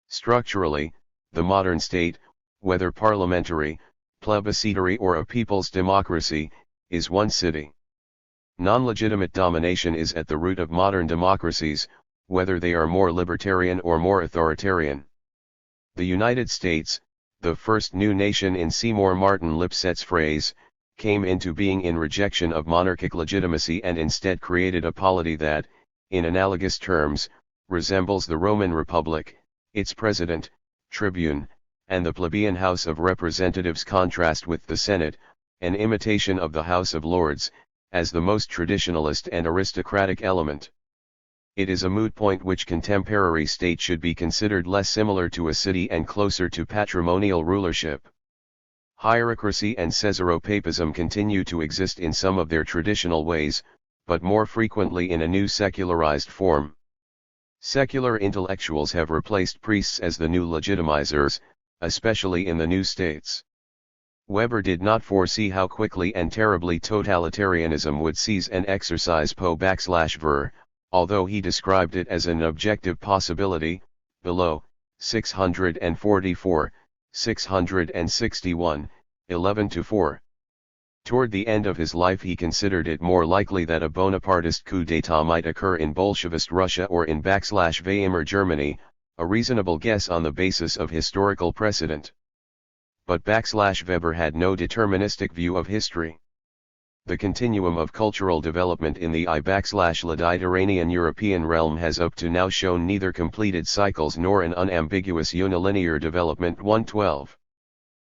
Structurally, the modern state, whether parliamentary, plebiscitary or a people's democracy, is one city. Non-legitimate domination is at the root of modern democracies, whether they are more libertarian or more authoritarian. The United States, the first new nation in Seymour Martin Lipset's phrase, came into being in rejection of monarchic legitimacy and instead created a polity that, in analogous terms, resembles the Roman Republic, its president, tribune, and the plebeian House of Representatives contrast with the Senate, an imitation of the House of Lords, as the most traditionalist and aristocratic element. It is a moot point which contemporary state should be considered less similar to a city and closer to patrimonial rulership. Hierarchy and Caesaropapism continue to exist in some of their traditional ways, but more frequently in a new secularized form. Secular intellectuals have replaced priests as the new legitimizers, especially in the new states. Weber did not foresee how quickly and terribly totalitarianism would seize and exercise Poe/Ver, although he described it as an objective possibility, below, 644, 661, 11-4. Toward the end of his life he considered it more likely that a Bonapartist coup d'état might occur in Bolshevist Russia or in Weimar Germany, a reasonable guess on the basis of historical precedent. But Weber had no deterministic view of history. The continuum of cultural development in the I/Mediterranean European realm has up to now shown neither completed cycles nor an unambiguous unilinear development. 112.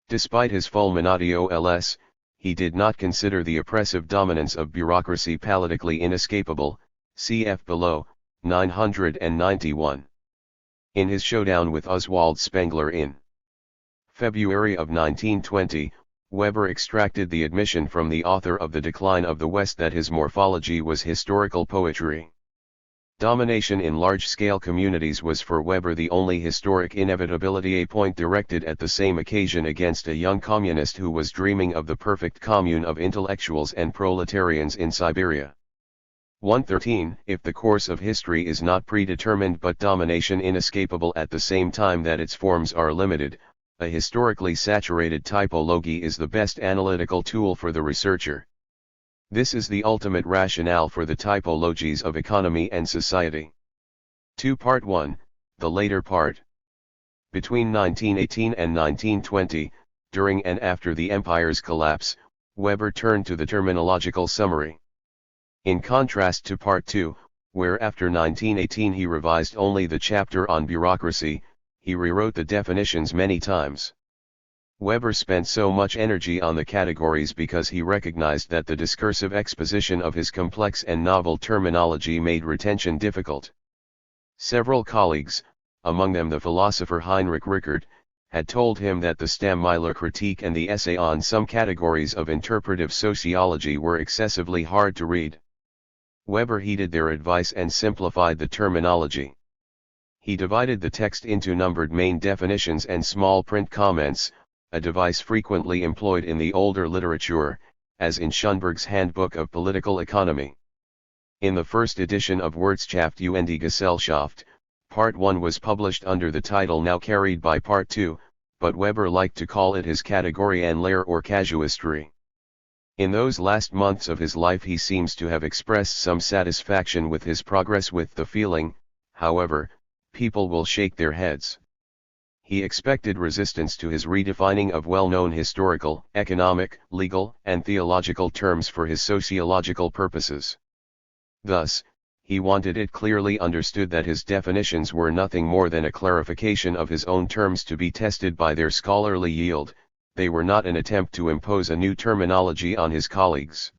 Despite his fulminatio ls, he did not consider the oppressive dominance of bureaucracy politically inescapable, cf. below, 991. In his showdown with Oswald Spengler in February of 1920, Weber extracted the admission from the author of The Decline of the West that his morphology was historical poetry. Domination in large-scale communities was for Weber the only historic inevitability, a point directed at the same occasion against a young communist who was dreaming of the perfect commune of intellectuals and proletarians in Siberia. 113. If the course of history is not predetermined but domination inescapable at the same time that its forms are limited, a historically saturated typology is the best analytical tool for the researcher. This is the ultimate rationale for the typologies of economy and society. 2. Part 1, the later part. Between 1918 and 1920, during and after the empire's collapse, Weber turned to the terminological summary. In contrast to Part 2, where after 1918 he revised only the chapter on bureaucracy, he rewrote the definitions many times. Weber spent so much energy on the categories because he recognized that the discursive exposition of his complex and novel terminology made retention difficult. Several colleagues, among them the philosopher Heinrich Rickert, had told him that the Stammeiler critique and the essay on some categories of interpretive sociology were excessively hard to read. Weber heeded their advice and simplified the terminology. He divided the text into numbered main definitions and small print comments, a device frequently employed in the older literature, as in Schönberg's Handbook of Political Economy. In the first edition of Wirtschaft und Gesellschaft, Part 1 was published under the title now carried by Part 2, but Weber liked to call it his Kategorienlehre or casuistry. In those last months of his life he seems to have expressed some satisfaction with his progress, with the feeling, however, people will shake their heads. He expected resistance to his redefining of well-known historical, economic, legal, and theological terms for his sociological purposes. Thus, he wanted it clearly understood that his definitions were nothing more than a clarification of his own terms to be tested by their scholarly yield. They were not an attempt to impose a new terminology on his colleagues.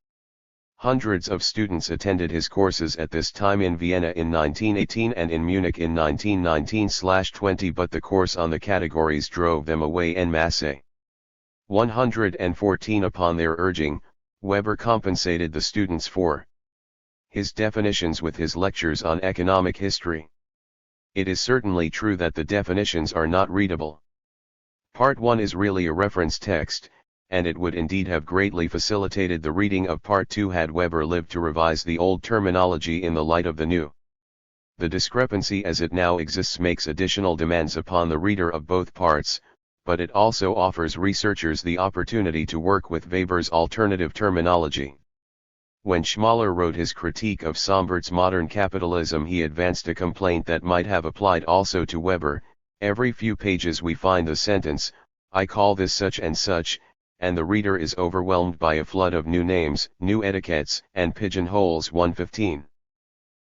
Hundreds of students attended his courses at this time in Vienna in 1918 and in Munich in 1919/20, but the course on the categories drove them away en masse. 114. Upon their urging, Weber compensated the students for his definitions with his lectures on economic history. It is certainly true that the definitions are not readable. Part 1 is really a reference text, and it would indeed have greatly facilitated the reading of Part 2 had Weber lived to revise the old terminology in the light of the new. The discrepancy as it now exists makes additional demands upon the reader of both parts, but it also offers researchers the opportunity to work with Weber's alternative terminology. When Schmaler wrote his critique of Sombert's modern capitalism, he advanced a complaint that might have applied also to Weber. Every few pages we find the sentence, "I call this such and such," and the reader is overwhelmed by a flood of new names, new etiquettes, and pigeonholes. 115.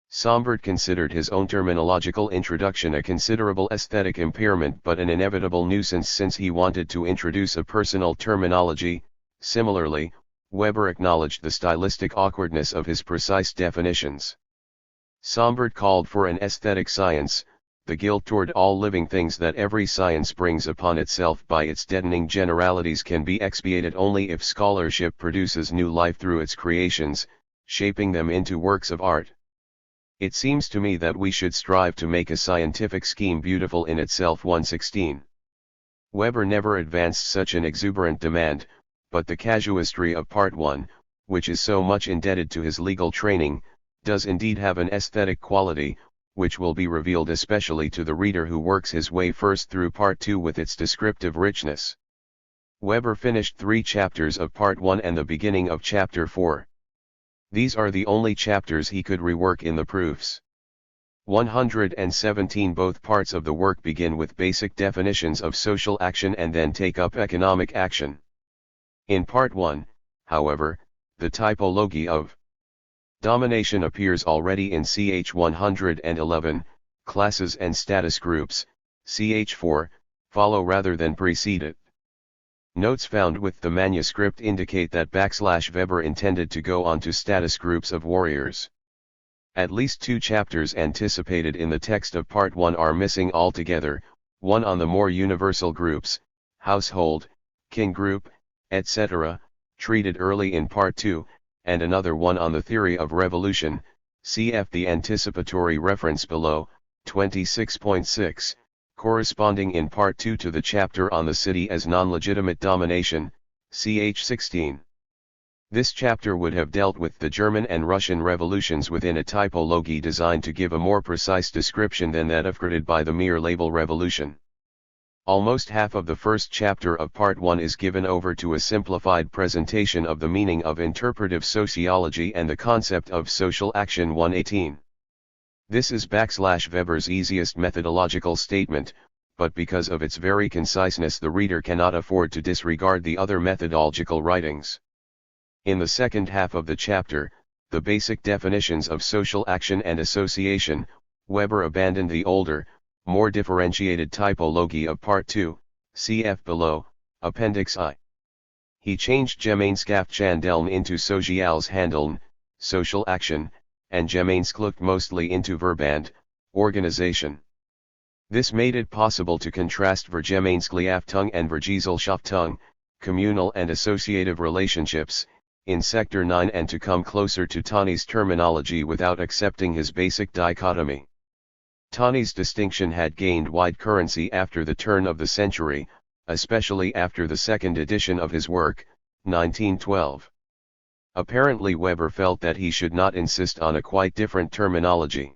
Sombart considered his own terminological introduction a considerable aesthetic impairment but an inevitable nuisance since he wanted to introduce a personal terminology. Similarly, Weber acknowledged the stylistic awkwardness of his precise definitions. Sombart called for an aesthetic science, the guilt toward all living things that every science brings upon itself by its deadening generalities can be expiated only if scholarship produces new life through its creations, shaping them into works of art. It seems to me that we should strive to make a scientific scheme beautiful in itself. 116. Weber never advanced such an exuberant demand, but the casuistry of Part 1, which is so much indebted to his legal training, does indeed have an aesthetic quality, which will be revealed especially to the reader who works his way first through Part 2 with its descriptive richness. Weber finished 3 chapters of Part 1 and the beginning of Chapter 4. These are the only chapters he could rework in the proofs. 117. Both parts of the work begin with basic definitions of social action and then take up economic action. In Part 1, however, the typology of domination appears already in ch 111, classes and status groups, ch 4, follow rather than precede it. Notes found with the manuscript indicate that /Weber intended to go on to status groups of warriors. At least 2 chapters anticipated in the text of Part 1 are missing altogether, one on the more universal groups, household, king group, etc., treated early in Part 2, and another one on the theory of revolution, cf. the anticipatory reference below, 26.6, corresponding in Part 2 to the chapter on the city as non-legitimate domination, ch. 16. This chapter would have dealt with the German and Russian revolutions within a typology designed to give a more precise description than that afforded by the mere label revolution. Almost half of the first chapter of Part 1 is given over to a simplified presentation of the meaning of interpretive sociology and the concept of social action 118. This is /Weber's easiest methodological statement, but because of its very conciseness the reader cannot afford to disregard the other methodological writings. In the second half of the chapter, the basic definitions of social action and association, Weber abandoned the older, more differentiated typology of Part 2, cf. below, Appendix I. He changed Gemeinschaftshandeln into Soziales social action, and Gemeinschaft mostly into Verband, organization. This made it possible to contrast Vergemeinschaftung and Vergesellschaftung, communal and associative relationships, in Sector 9 and to come closer to Taney's terminology without accepting his basic dichotomy. Taney's distinction had gained wide currency after the turn of the century, especially after the second edition of his work, 1912. Apparently Weber felt that he should not insist on a quite different terminology.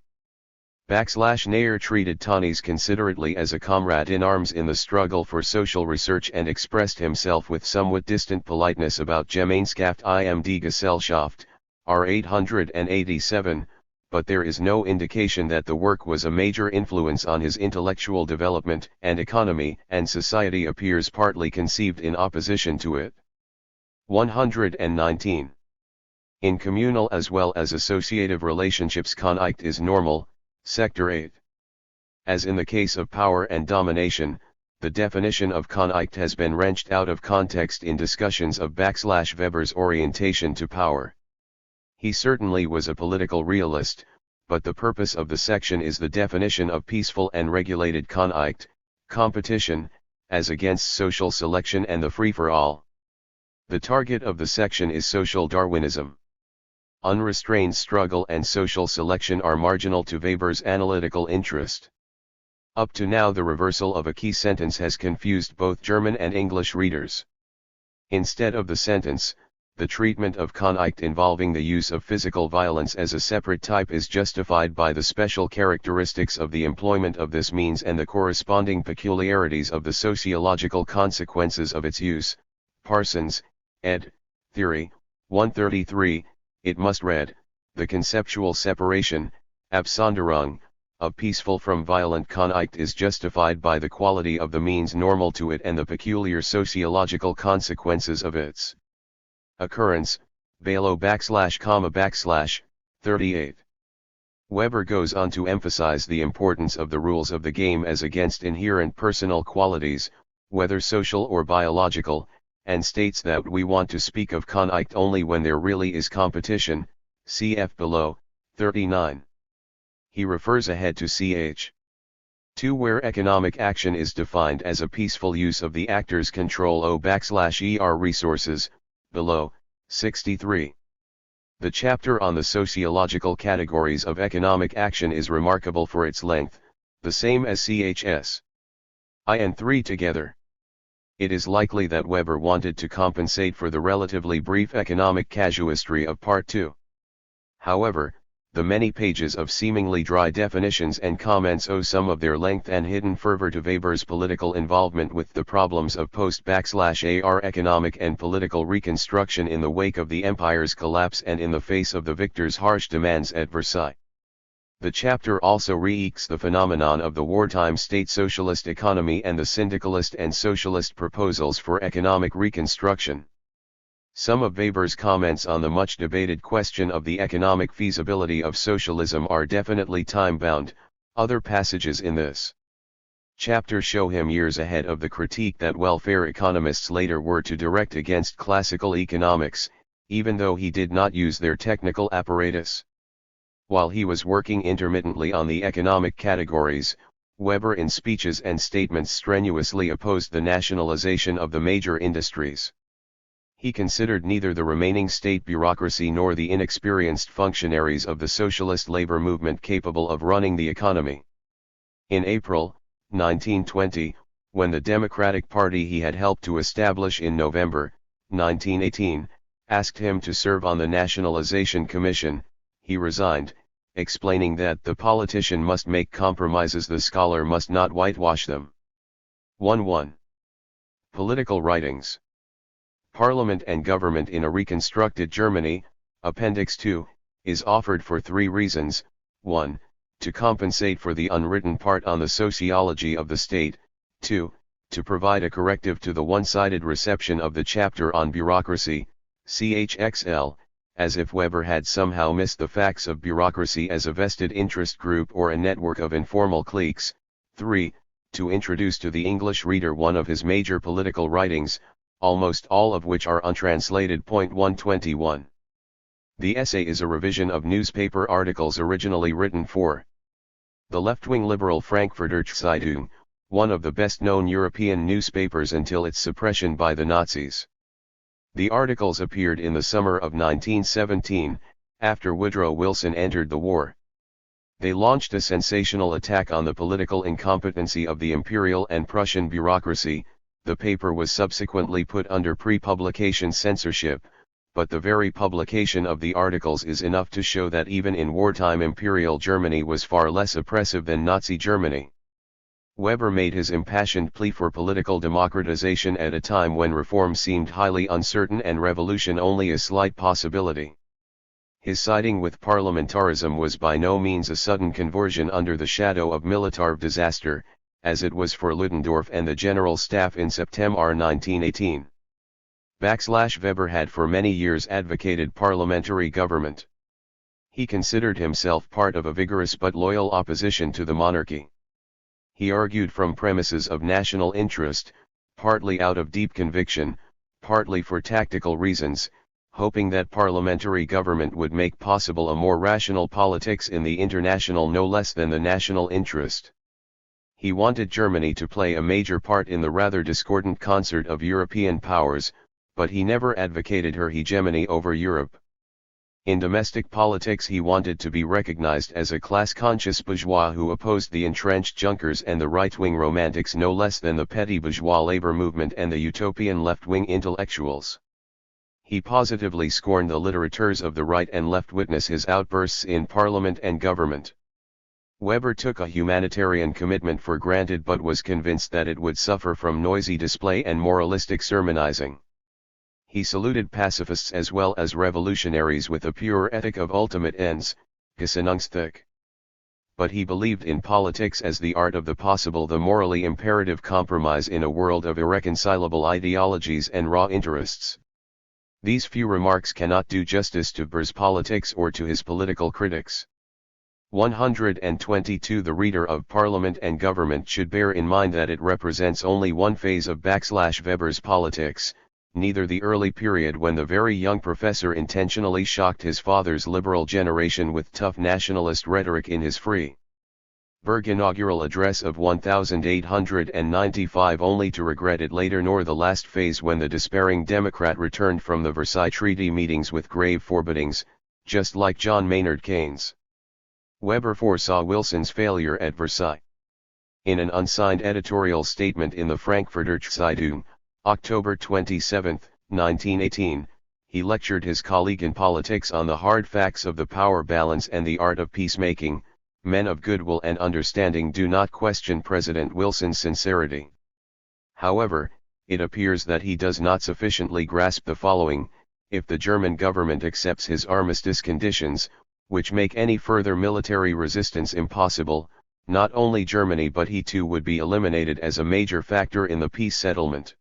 Nayer treated Taney's considerately as a comrade in arms in the struggle for social research and expressed himself with somewhat distant politeness about Gemeinschaft im die Gesellschaft, R 887, but there is no indication that the work was a major influence on his intellectual development, and economy and society appears partly conceived in opposition to it. 119. In communal as well as associative relationships Konflikt is normal, Sector 8. As in the case of power and domination, the definition of Konflikt has been wrenched out of context in discussions of Weber's orientation to power. He certainly was a political realist, but the purpose of the section is the definition of peaceful and regulated Konflikt, competition, as against social selection and the free-for-all. The target of the section is social Darwinism. Unrestrained struggle and social selection are marginal to Weber's analytical interest. Up to now the reversal of a key sentence has confused both German and English readers. Instead of the sentence, the treatment of Konflikt involving the use of physical violence as a separate type is justified by the special characteristics of the employment of this means and the corresponding peculiarities of the sociological consequences of its use. Parsons, ed. Theory, 133, it must read, the conceptual separation, Absonderung, of peaceful from violent Konflikt is justified by the quality of the means normal to it and the peculiar sociological consequences of its occurrence, Balo /, 38. Weber goes on to emphasize the importance of the rules of the game as against inherent personal qualities, whether social or biological, and states that we want to speak of Konflikt only when there really is competition, cf. below, 39. He refers ahead to ch. 2 where economic action is defined as a peaceful use of the actor's control /er resources, below, 63. The chapter on the sociological categories of economic action is remarkable for its length, the same as chs. I and 3 together. It is likely that Weber wanted to compensate for the relatively brief economic casuistry of Part 2. However, the many pages of seemingly dry definitions and comments owe some of their length and hidden fervor to Weber's political involvement with the problems of post-AR economic and political reconstruction in the wake of the empire's collapse and in the face of the victor's harsh demands at Versailles. The chapter also re-echoes the phenomenon of the wartime state socialist economy and the syndicalist and socialist proposals for economic reconstruction. Some of Weber's comments on the much debated question of the economic feasibility of socialism are definitely time-bound, other passages in this Chapters show him years ahead of the critique that welfare economists later were to direct against classical economics, even though he did not use their technical apparatus. While he was working intermittently on the economic categories, Weber in speeches and statements strenuously opposed the nationalization of the major industries. He considered neither the remaining state bureaucracy nor the inexperienced functionaries of the socialist labor movement capable of running the economy. In April 1920, when the Democratic Party he had helped to establish in November 1918, asked him to serve on the Nationalization Commission, he resigned, explaining that the politician must make compromises, the scholar must not whitewash them. 1.1. Political Writings. Parliament and Government in a Reconstructed Germany, Appendix 2, is offered for three reasons: 1. To compensate for the unwritten part on the sociology of the state; 2. To provide a corrective to the one-sided reception of the chapter on bureaucracy, CHXL, as if Weber had somehow missed the facts of bureaucracy as a vested interest group or a network of informal cliques; 3. To introduce to the English reader one of his major political writings, almost all of which are untranslated. 121. The essay is a revision of newspaper articles originally written for the left-wing liberal Frankfurter Zeitung, one of the best-known European newspapers until its suppression by the Nazis. The articles appeared in the summer of 1917, after Woodrow Wilson entered the war. They launched a sensational attack on the political incompetency of the imperial and Prussian bureaucracy. The paper was subsequently put under pre-publication censorship, but the very publication of the articles is enough to show that even in wartime Imperial Germany was far less oppressive than Nazi Germany. Weber made his impassioned plea for political democratization at a time when reform seemed highly uncertain and revolution only a slight possibility. His siding with parliamentarism was by no means a sudden conversion under the shadow of military disaster, as it was for Ludendorff and the General Staff in September 1918. Weber had for many years advocated parliamentary government. He considered himself part of a vigorous but loyal opposition to the monarchy. He argued from premises of national interest, partly out of deep conviction, partly for tactical reasons, hoping that parliamentary government would make possible a more rational politics in the international no less than the national interest. He wanted Germany to play a major part in the rather discordant concert of European powers, but he never advocated her hegemony over Europe. In domestic politics he wanted to be recognized as a class-conscious bourgeois who opposed the entrenched Junkers and the right-wing romantics no less than the petty bourgeois labor movement and the utopian left-wing intellectuals. He positively scorned the litterateurs of the right and left. Witness his outbursts in Parliament and Government. Weber took a humanitarian commitment for granted but was convinced that it would suffer from noisy display and moralistic sermonizing. He saluted pacifists as well as revolutionaries with a pure ethic of ultimate ends, Gesinnungsethik. But he believed in politics as the art of the possible, the morally imperative compromise in a world of irreconcilable ideologies and raw interests. These few remarks cannot do justice to Weber's politics or to his political critics. 122. The reader of Parliament and Government should bear in mind that it represents only one phase of Weber's politics, neither the early period when the very young professor intentionally shocked his father's liberal generation with tough nationalist rhetoric in his Free Burg inaugural address of 1895 only to regret it later, nor the last phase when the despairing Democrat returned from the Versailles Treaty meetings with grave forebodings, just like John Maynard Keynes. Weber foresaw Wilson's failure at Versailles. In an unsigned editorial statement in the Frankfurter Zeitung, October 27, 1918, he lectured his colleague in politics on the hard facts of the power balance and the art of peacemaking. Men of goodwill and understanding do not question President Wilson's sincerity. However, it appears that he does not sufficiently grasp the following: if the German government accepts his armistice conditions, which make any further military resistance impossible, not only Germany but he too would be eliminated as a major factor in the peace settlement.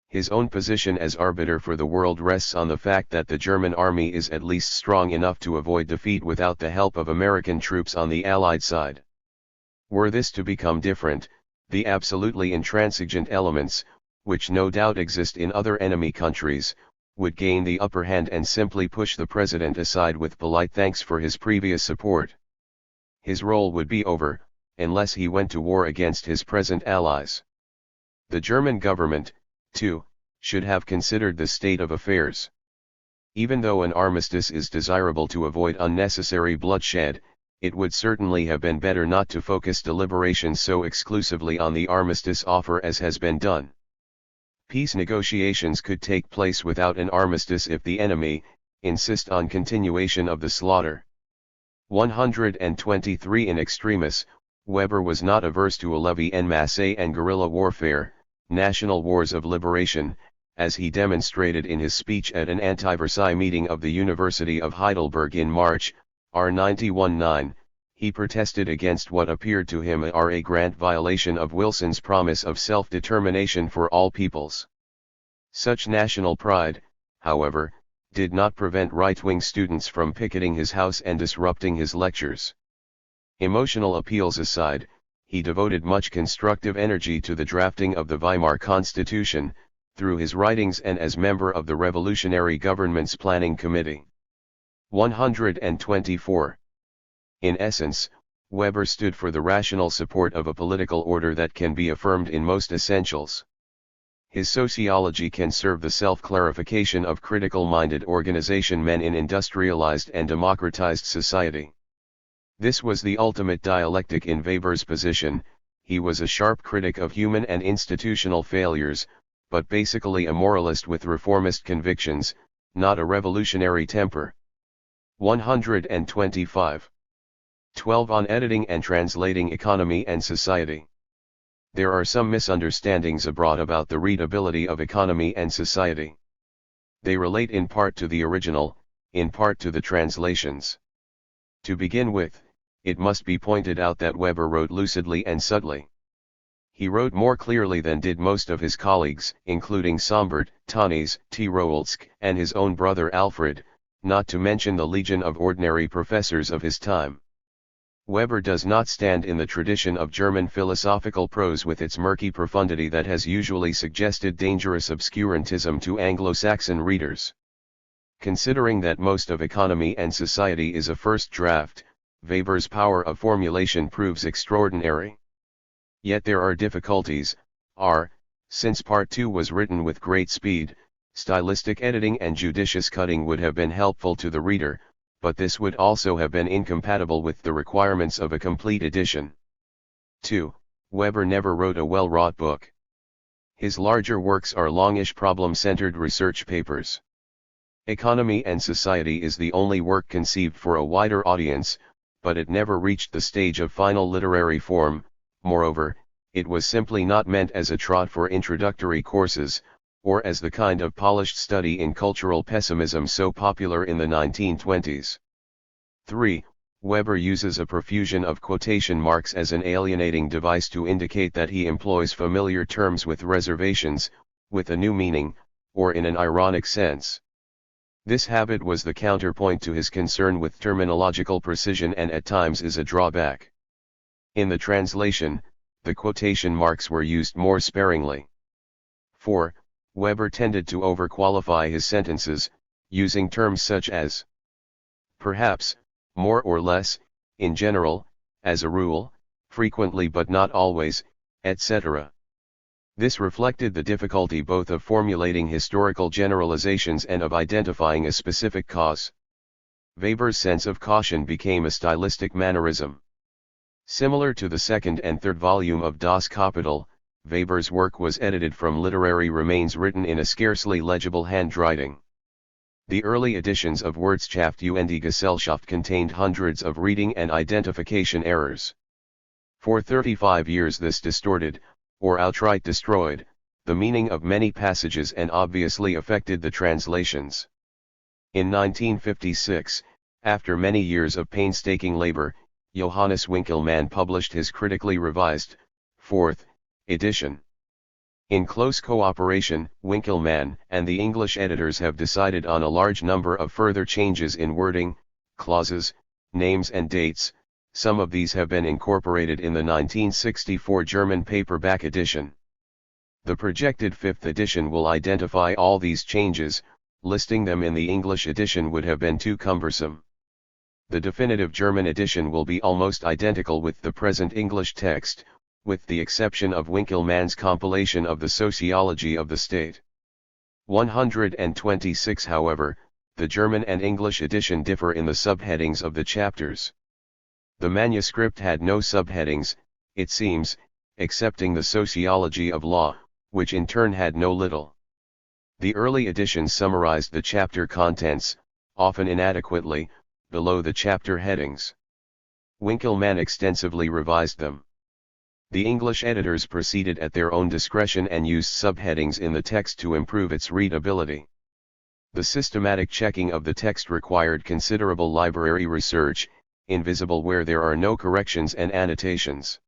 His own position as arbiter for the world rests on the fact that the German army is at least strong enough to avoid defeat without the help of American troops on the Allied side. Were this to become different, The absolutely intransigent elements, which no doubt exist in other enemy countries, would gain the upper hand and simply push the president aside with polite thanks for his previous support. His role would be over, unless he went to war against his present allies. The German government, too, should have considered the state of affairs. Even though an armistice is desirable to avoid unnecessary bloodshed, it would certainly have been better not to focus deliberations so exclusively on the armistice offer as has been done. Peace negotiations could take place without an armistice if the enemy insist on continuation of the slaughter. 123 In extremis, Weber was not averse to a levy en masse and guerrilla warfare, national wars of liberation, as he demonstrated in his speech at an anti-Versailles meeting of the University of Heidelberg in March, R91-9, he protested against what appeared to him a grand violation of Wilson's promise of self-determination for all peoples. Such national pride, however, did not prevent right-wing students from picketing his house and disrupting his lectures. Emotional appeals aside, he devoted much constructive energy to the drafting of the Weimar Constitution, through his writings and as member of the Revolutionary Government's Planning Committee. 124. In essence, Weber stood for the rational support of a political order that can be affirmed in most essentials. His sociology can serve the self-clarification of critical-minded organization men in industrialized and democratized society. This was the ultimate dialectic in Weber's position. He was a sharp critic of human and institutional failures, but basically a moralist with reformist convictions, not a revolutionary temper. 125. 12 On editing and translating economy and society. There are some misunderstandings abroad about the readability of economy and society. They relate in part to the original, in part to the translations. To begin with, it must be pointed out that Weber wrote lucidly and subtly. He wrote more clearly than did most of his colleagues, including Sombart, Tönnies, Tirolsk, and his own brother Alfred, not to mention the legion of ordinary professors of his time. Weber does not stand in the tradition of German philosophical prose with its murky profundity that has usually suggested dangerous obscurantism to Anglo-Saxon readers. Considering that most of Economy and Society is a first draft, Weber's power of formulation proves extraordinary. Yet there are difficulties, since Part 2 was written with great speed, stylistic editing and judicious cutting would have been helpful to the reader, but this would also have been incompatible with the requirements of a complete edition. 2. Weber never wrote a well-wrought book. His larger works are longish problem-centered research papers. Economy and Society is the only work conceived for a wider audience, but it never reached the stage of final literary form. Moreover, it was simply not meant as a trot for introductory courses, or as the kind of polished study in cultural pessimism so popular in the 1920s. 3. Weber uses a profusion of quotation marks as an alienating device to indicate that he employs familiar terms with reservations, with a new meaning, or in an ironic sense. This habit was the counterpoint to his concern with terminological precision and at times is a drawback. In the translation, the quotation marks were used more sparingly. 4. Weber tended to overqualify his sentences, using terms such as perhaps, more or less, in general, as a rule, frequently but not always, etc. This reflected the difficulty both of formulating historical generalizations and of identifying a specific cause. Weber's sense of caution became a stylistic mannerism. Similar to the second and third volume of Das Kapital, Weber's work was edited from literary remains written in a scarcely legible handwriting. The early editions of Wirtschaft und Gesellschaft contained hundreds of reading and identification errors. For 35 years this distorted, or outright destroyed, the meaning of many passages and obviously affected the translations. In 1956, after many years of painstaking labor, Johannes Winckelmann published his critically revised, 4th, edition. In close cooperation, Winckelmann and the English editors have decided on a large number of further changes in wording, clauses, names and dates, Some of these have been incorporated in the 1964 German paperback edition. The projected 5th edition will identify all these changes. Listing them in the English edition would have been too cumbersome. The definitive German edition will be almost identical with the present English text, with the exception of Winckelmann's compilation of the sociology of the state. 126. However, the German and English edition differ in the subheadings of the chapters. The manuscript had no subheadings, it seems, excepting the sociology of law, which in turn had no little. The early editions summarized the chapter contents, often inadequately, below the chapter headings. Winckelmann extensively revised them. The English editors proceeded at their own discretion and used subheadings in the text to improve its readability. The systematic checking of the text required considerable library research, invisible where there are no corrections and annotations.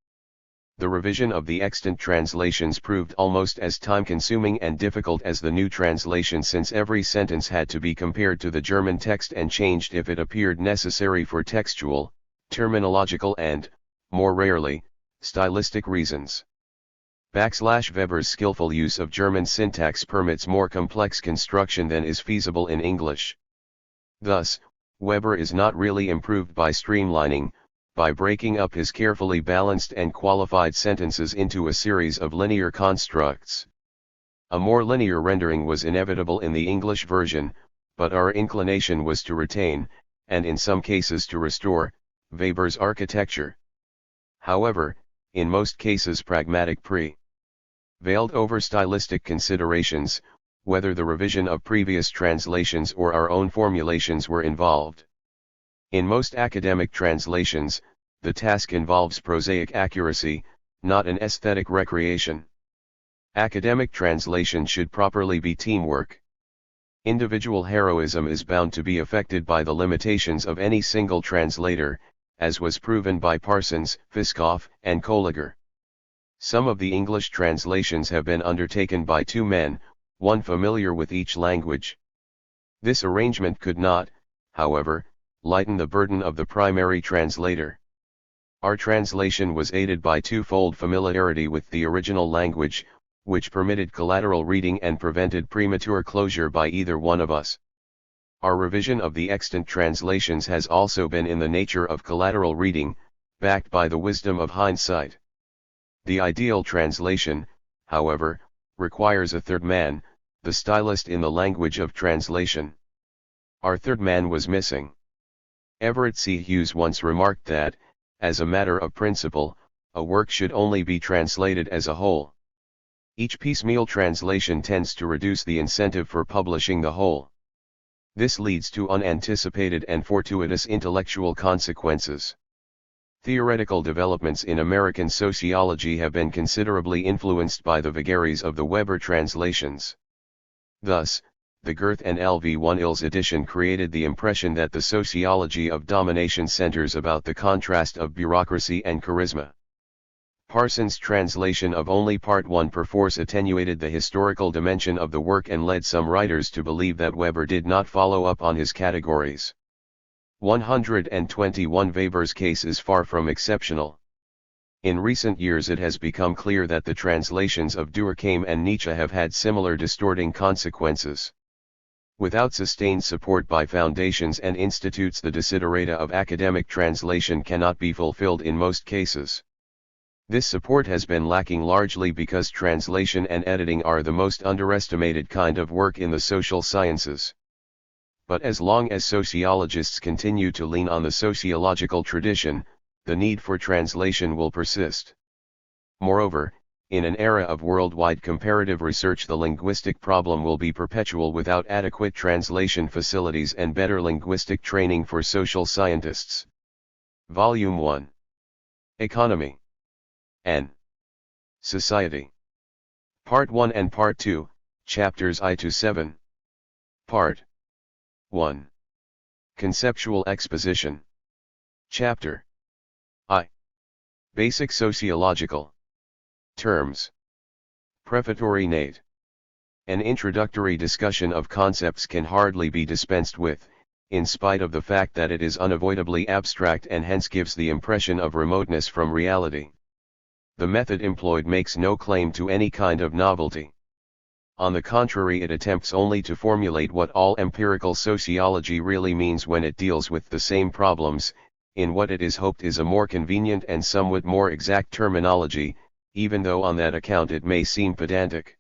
The revision of the extant translations proved almost as time-consuming and difficult as the new translation, since every sentence had to be compared to the German text and changed if it appeared necessary for textual, terminological and, more rarely, stylistic reasons. Weber's skillful use of German syntax permits more complex construction than is feasible in English. Thus, Weber is not really improved by streamlining, by breaking up his carefully balanced and qualified sentences into a series of linear constructs. A more linear rendering was inevitable in the English version, but our inclination was to retain, and in some cases to restore, Weber's architecture. However, in most cases pragmatic prevailed over stylistic considerations, whether the revision of previous translations or our own formulations were involved. In most academic translations, the task involves prosaic accuracy, not an aesthetic recreation. Academic translation should properly be teamwork. Individual heroism is bound to be affected by the limitations of any single translator, as was proven by Parsons, Fiskoff, and Kolliger. Some of the English translations have been undertaken by two men, one familiar with each language. This arrangement could not, however, lighten the burden of the primary translator. Our translation was aided by twofold familiarity with the original language, which permitted collateral reading and prevented premature closure by either one of us. Our revision of the extant translations has also been in the nature of collateral reading, backed by the wisdom of hindsight. The ideal translation, however, requires a third man, the stylist in the language of translation. Our third man was missing. Everett C. Hughes once remarked that, as a matter of principle, a work should only be translated as a whole. Each piecemeal translation tends to reduce the incentive for publishing the whole. This leads to unanticipated and fortuitous intellectual consequences. Theoretical developments in American sociology have been considerably influenced by the vagaries of the Weber translations. Thus, the Girth and L.V. Ills edition created the impression that the sociology of domination centers about the contrast of bureaucracy and charisma. Parsons' translation of only Part 1 perforce attenuated the historical dimension of the work and led some writers to believe that Weber did not follow up on his categories. 121. Weber's case is far from exceptional. In recent years it has become clear that the translations of Durkheim and Nietzsche have had similar distorting consequences. Without sustained support by foundations and institutes, the desiderata of academic translation cannot be fulfilled in most cases. This support has been lacking largely because translation and editing are the most underestimated kind of work in the social sciences. But as long as sociologists continue to lean on the sociological tradition, the need for translation will persist. Moreover, in an era of worldwide comparative research, the linguistic problem will be perpetual without adequate translation facilities and better linguistic training for social scientists. Volume 1. Economy and Society. Part 1 and Part 2, Chapters I-7. Part 1. Conceptual Exposition. Chapter I. Basic Sociological Terms. Prefatory Note. An introductory discussion of concepts can hardly be dispensed with, in spite of the fact that it is unavoidably abstract and hence gives the impression of remoteness from reality. The method employed makes no claim to any kind of novelty. On the contrary, it attempts only to formulate what all empirical sociology really means when it deals with the same problems, in what it is hoped is a more convenient and somewhat more exact terminology, even though on that account it may seem pedantic.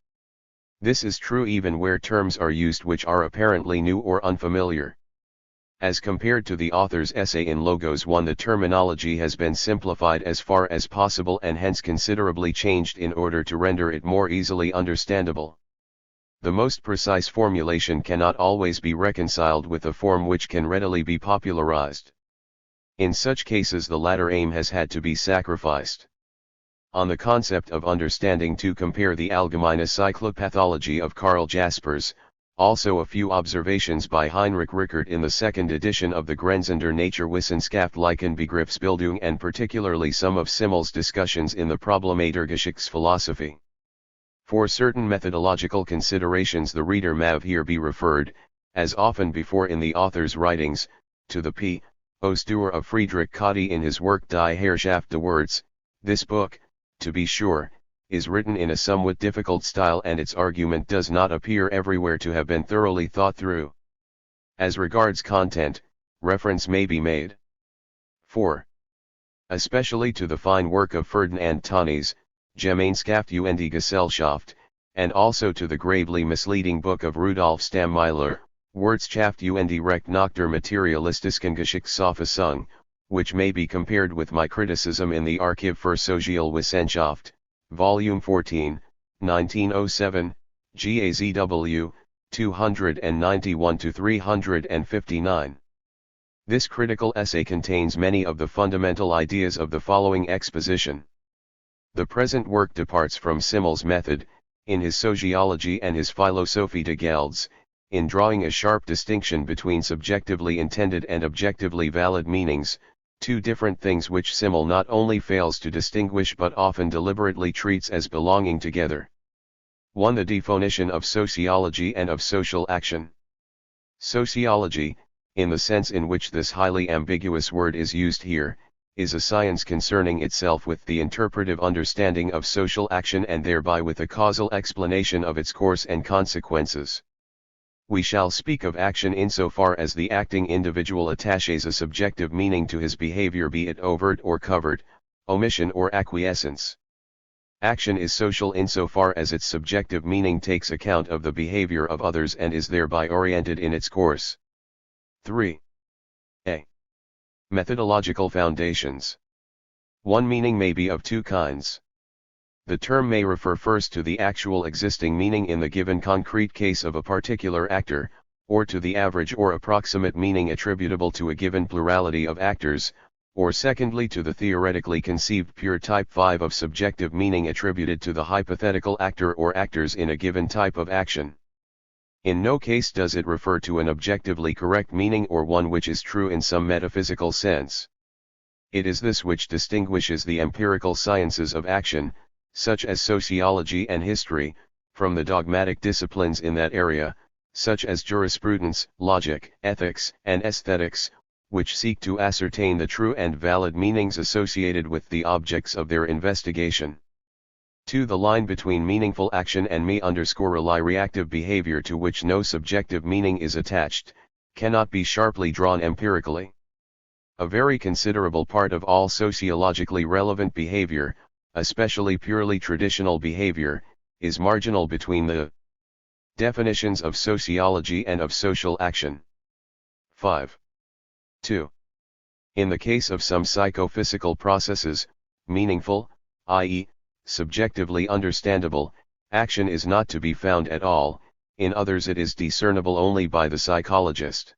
This is true even where terms are used which are apparently new or unfamiliar. As compared to the author's essay in Logos 1, the terminology has been simplified as far as possible and hence considerably changed in order to render it more easily understandable. The most precise formulation cannot always be reconciled with a form which can readily be popularized. In such cases the latter aim has had to be sacrificed. On the concept of understanding, to compare the Allgemeine Cyclopathologie of Karl Jaspers, also a few observations by Heinrich Rickert in the second edition of the Grenzen der Naturwissenschaftlichen Begriffsbildung, and particularly some of Simmel's discussions in the Probleme der Geschichtsphilosophie. For certain methodological considerations the reader may here be referred, as often before in the author's writings, to the Postur of Friedrich Cotti in his work Die Herrschaft des Worts. This book, to be sure, is written in a somewhat difficult style and its argument does not appear everywhere to have been thoroughly thought through. As regards content, reference may be made 4. Especially to the fine work of Ferdinand Tönnies, Gemeinschaft und die Gesellschaft, and also to the gravely misleading book of Rudolf Stammeiler, Wirtschaft und die Recht nach der materialistischen Geschichtsauffassung, which may be compared with my criticism in the Archiv für Sozialwissenschaft, Volume 14, 1907, GAZW, 291-359. This critical essay contains many of the fundamental ideas of the following exposition. The present work departs from Simmel's method, in his Sociology and his Philosophie des Gelds, in drawing a sharp distinction between subjectively intended and objectively valid meanings, two different things which Simmel not only fails to distinguish but often deliberately treats as belonging together. 1. The definition of sociology and of social action. Sociology, in the sense in which this highly ambiguous word is used here, is a science concerning itself with the interpretive understanding of social action and thereby with a causal explanation of its course and consequences. We shall speak of action insofar as the acting individual attaches a subjective meaning to his behavior, be it overt or covert, omission or acquiescence. Action is social insofar as its subjective meaning takes account of the behavior of others and is thereby oriented in its course. 3. A. Methodological foundations. One meaning may be of two kinds. The term may refer first to the actual existing meaning in the given concrete case of a particular actor, or to the average or approximate meaning attributable to a given plurality of actors, or secondly to the theoretically conceived pure type 5 of subjective meaning attributed to the hypothetical actor or actors in a given type of action. In no case does it refer to an objectively correct meaning or one which is true in some metaphysical sense. It is this which distinguishes the empirical sciences of action, such as sociology and history, from the dogmatic disciplines in that area, such as jurisprudence, logic, ethics, and aesthetics, which seek to ascertain the true and valid meanings associated with the objects of their investigation. 2. The line between meaningful action and reactive behavior to which no subjective meaning is attached, cannot be sharply drawn empirically. A very considerable part of all sociologically relevant behavior, especially purely traditional behavior, is marginal between the definitions of sociology and of social action. 5. 2. In the case of some psychophysical processes, meaningful, i.e., subjectively understandable, action is not to be found at all, in others it is discernible only by the psychologist.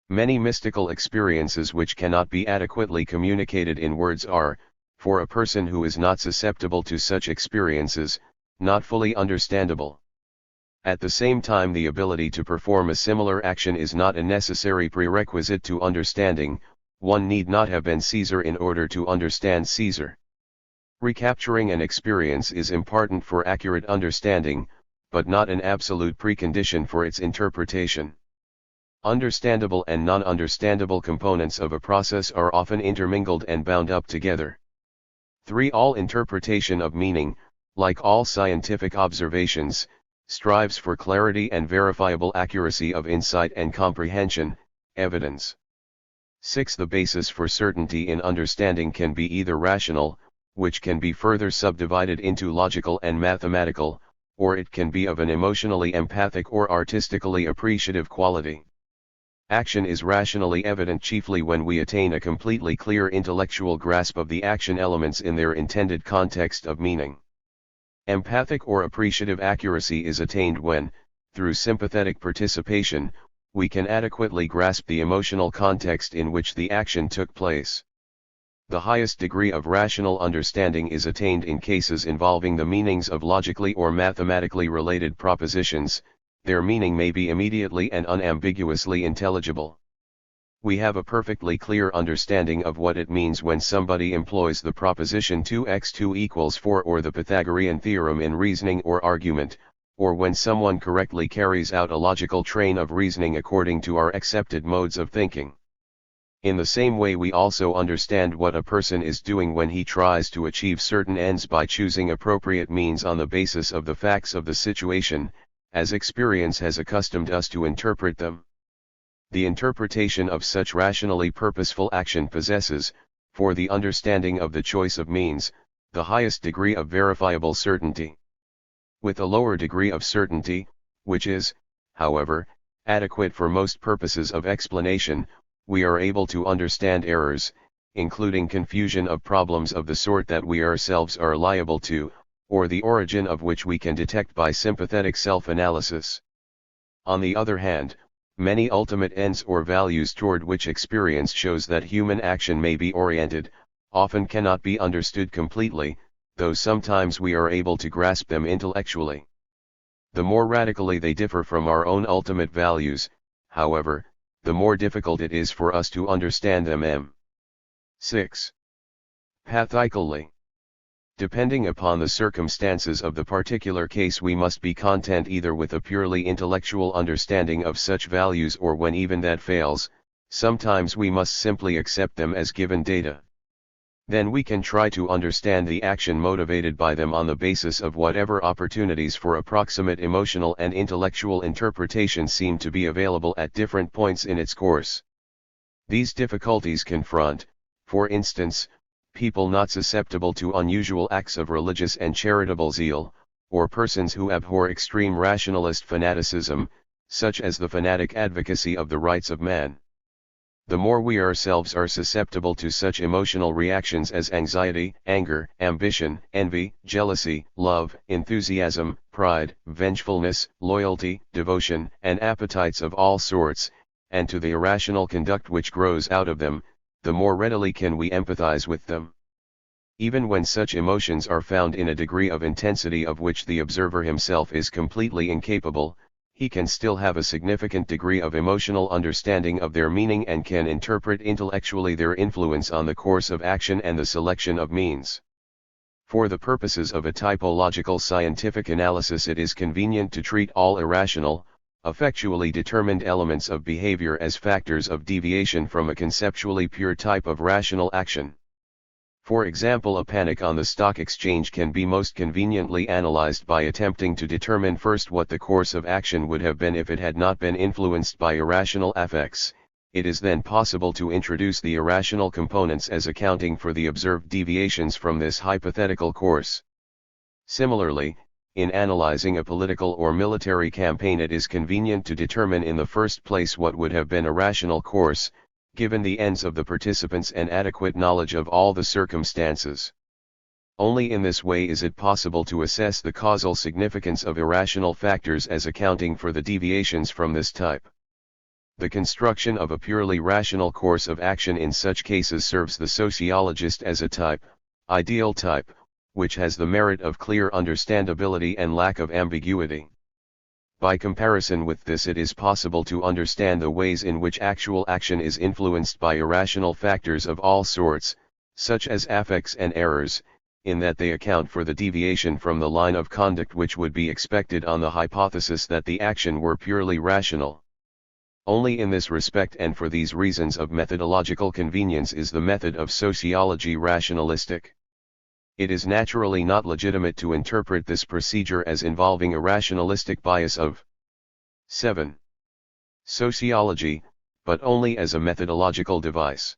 Many mystical experiences which cannot be adequately communicated in words are, for a person who is not susceptible to such experiences, not fully understandable. At the same time, the ability to perform a similar action is not a necessary prerequisite to understanding. One need not have been Caesar in order to understand Caesar. Recapturing an experience is important for accurate understanding, but not an absolute precondition for its interpretation. Understandable and non-understandable components of a process are often intermingled and bound up together. 3. All interpretation of meaning, like all scientific observations, strives for clarity and verifiable accuracy of insight and comprehension, evidence. 6. The basis for certainty in understanding can be either rational, which can be further subdivided into logical and mathematical, or it can be of an emotionally empathic or artistically appreciative quality. Action is rationally evident chiefly when we attain a completely clear intellectual grasp of the action elements in their intended context of meaning. Empathic or appreciative accuracy is attained when, through sympathetic participation, we can adequately grasp the emotional context in which the action took place. The highest degree of rational understanding is attained in cases involving the meanings of logically or mathematically related propositions. Their meaning may be immediately and unambiguously intelligible. We have a perfectly clear understanding of what it means when somebody employs the proposition 2x2 equals 4 or the Pythagorean theorem in reasoning or argument, or when someone correctly carries out a logical train of reasoning according to our accepted modes of thinking. In the same way we also understand what a person is doing when he tries to achieve certain ends by choosing appropriate means on the basis of the facts of the situation, as experience has accustomed us to interpret them. The interpretation of such rationally purposeful action possesses, for the understanding of the choice of means, the highest degree of verifiable certainty. With a lower degree of certainty, which is, however, adequate for most purposes of explanation, we are able to understand errors, including confusion of problems of the sort that we ourselves are liable to, or the origin of which we can detect by sympathetic self-analysis. On the other hand, many ultimate ends or values toward which experience shows that human action may be oriented, often cannot be understood completely, though sometimes we are able to grasp them intellectually. The more radically they differ from our own ultimate values, however, the more difficult it is for us to understand them. 6. Pathically. Depending upon the circumstances of the particular case, we must be content either with a purely intellectual understanding of such values, or when even that fails, sometimes we must simply accept them as given data. Then we can try to understand the action motivated by them on the basis of whatever opportunities for approximate emotional and intellectual interpretation seem to be available at different points in its course. These difficulties confront, for instance, people not susceptible to unusual acts of religious and charitable zeal, or persons who abhor extreme rationalist fanaticism, such as the fanatic advocacy of the rights of man. The more we ourselves are susceptible to such emotional reactions as anxiety, anger, ambition, envy, jealousy, love, enthusiasm, pride, vengefulness, loyalty, devotion, and appetites of all sorts, and to the irrational conduct which grows out of them, the more readily can we empathize with them. Even when such emotions are found in a degree of intensity of which the observer himself is completely incapable, he can still have a significant degree of emotional understanding of their meaning and can interpret intellectually their influence on the course of action and the selection of means. For the purposes of a typological scientific analysis, it is convenient to treat all irrational, effectually determined elements of behavior as factors of deviation from a conceptually pure type of rational action. For example, a panic on the stock exchange can be most conveniently analyzed by attempting to determine first what the course of action would have been if it had not been influenced by irrational affects. It is then possible to introduce the irrational components as accounting for the observed deviations from this hypothetical course. Similarly, in analyzing a political or military campaign, it is convenient to determine in the first place what would have been a rational course, given the ends of the participants and adequate knowledge of all the circumstances. Only in this way is it possible to assess the causal significance of irrational factors as accounting for the deviations from this type. The construction of a purely rational course of action in such cases serves the sociologist as a type, ideal type, which has the merit of clear understandability and lack of ambiguity. By comparison with this, it is possible to understand the ways in which actual action is influenced by irrational factors of all sorts, such as affects and errors, in that they account for the deviation from the line of conduct which would be expected on the hypothesis that the action were purely rational. Only in this respect and for these reasons of methodological convenience is the method of sociology rationalistic. It is naturally not legitimate to interpret this procedure as involving a rationalistic bias of 7. Sociology, but only as a methodological device.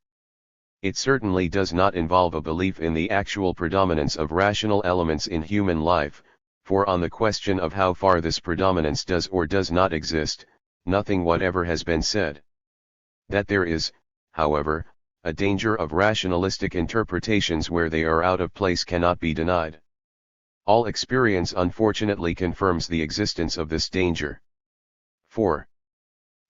It certainly does not involve a belief in the actual predominance of rational elements in human life, for on the question of how far this predominance does or does not exist, nothing whatever has been said. That there is, however, a danger of rationalistic interpretations where they are out of place cannot be denied. All experience unfortunately confirms the existence of this danger. 4.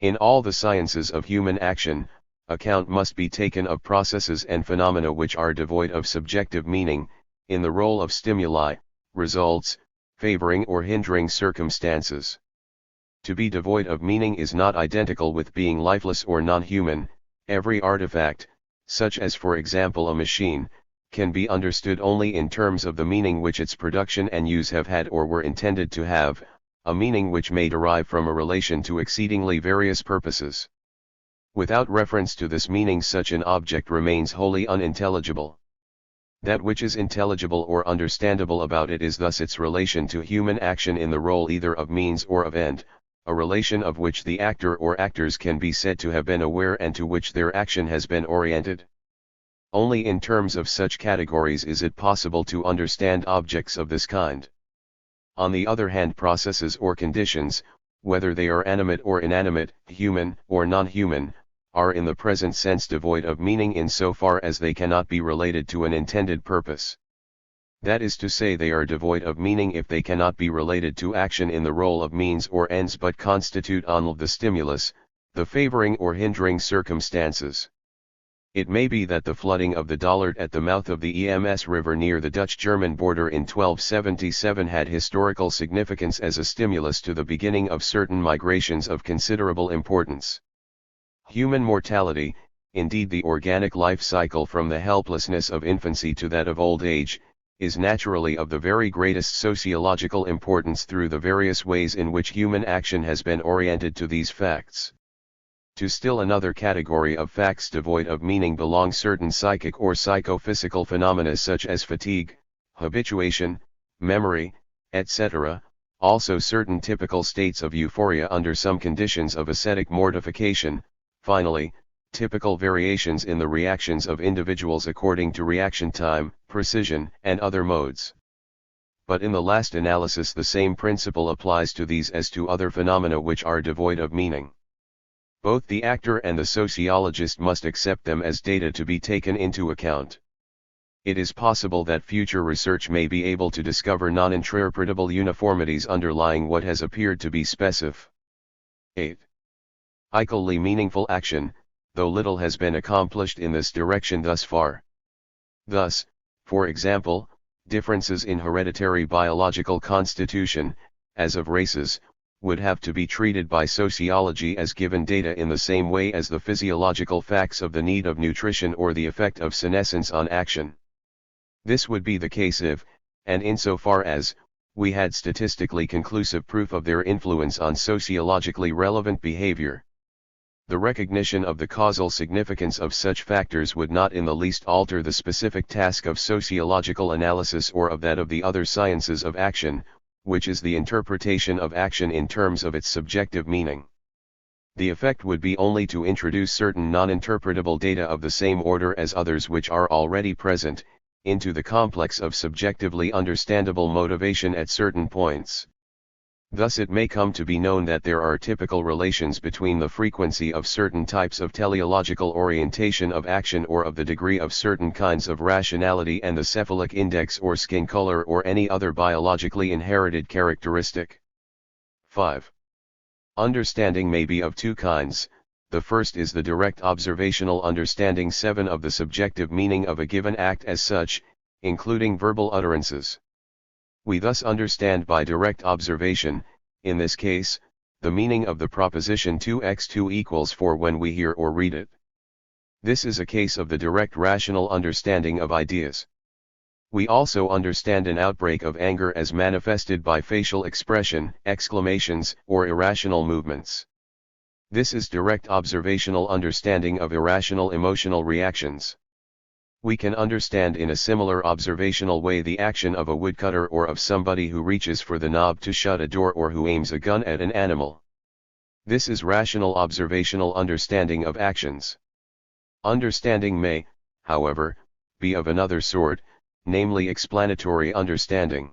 In all the sciences of human action, account must be taken of processes and phenomena which are devoid of subjective meaning, in the role of stimuli, results, favoring or hindering circumstances. To be devoid of meaning is not identical with being lifeless or non-human. Every artifact, such as for example a machine, can be understood only in terms of the meaning which its production and use have had or were intended to have, a meaning which may derive from a relation to exceedingly various purposes. Without reference to this meaning such an object remains wholly unintelligible. That which is intelligible or understandable about it is thus its relation to human action in the role either of means or of end, a relation of which the actor or actors can be said to have been aware and to which their action has been oriented. Only in terms of such categories is it possible to understand objects of this kind. On the other hand, processes or conditions, whether they are animate or inanimate, human or non-human, are in the present sense devoid of meaning in so far as they cannot be related to an intended purpose. That is to say, they are devoid of meaning if they cannot be related to action in the role of means or ends but constitute only the stimulus, the favoring or hindering circumstances. It may be that the flooding of the Dollard at the mouth of the Ems River near the Dutch-German border in 1277 had historical significance as a stimulus to the beginning of certain migrations of considerable importance. Human mortality, indeed the organic life cycle from the helplessness of infancy to that of old age, is naturally of the very greatest sociological importance through the various ways in which human action has been oriented to these facts. To still another category of facts devoid of meaning belong certain psychic or psychophysical phenomena such as fatigue, habituation, memory, etc., also certain typical states of euphoria under some conditions of ascetic mortification, finally, typical variations in the reactions of individuals according to reaction time, precision, and other modes. But in the last analysis the same principle applies to these as to other phenomena which are devoid of meaning. Both the actor and the sociologist must accept them as data to be taken into account. It is possible that future research may be able to discover non-interpretable uniformities underlying what has appeared to be specific. 8. Equally meaningful action, though little has been accomplished in this direction thus far. Thus, for example, differences in hereditary biological constitution, as of races, would have to be treated by sociology as given data in the same way as the physiological facts of the need of nutrition or the effect of senescence on action. This would be the case if, and insofar as, we had statistically conclusive proof of their influence on sociologically relevant behavior. The recognition of the causal significance of such factors would not in the least alter the specific task of sociological analysis or of that of the other sciences of action, which is the interpretation of action in terms of its subjective meaning. The effect would be only to introduce certain non-interpretable data of the same order as others which are already present, into the complex of subjectively understandable motivation at certain points. Thus it may come to be known that there are typical relations between the frequency of certain types of teleological orientation of action or of the degree of certain kinds of rationality and the cephalic index or skin color or any other biologically inherited characteristic. 5. Understanding may be of two kinds. The first is the direct observational understanding 7 of the subjective meaning of a given act as such, including verbal utterances. We thus understand by direct observation, in this case, the meaning of the proposition 2x2 equals 4 when we hear or read it. This is a case of the direct rational understanding of ideas. We also understand an outbreak of anger as manifested by facial expression, exclamations, or irrational movements. This is direct observational understanding of irrational emotional reactions. We can understand in a similar observational way the action of a woodcutter or of somebody who reaches for the knob to shut a door or who aims a gun at an animal. This is rational observational understanding of actions. Understanding may, however, be of another sort, namely explanatory understanding.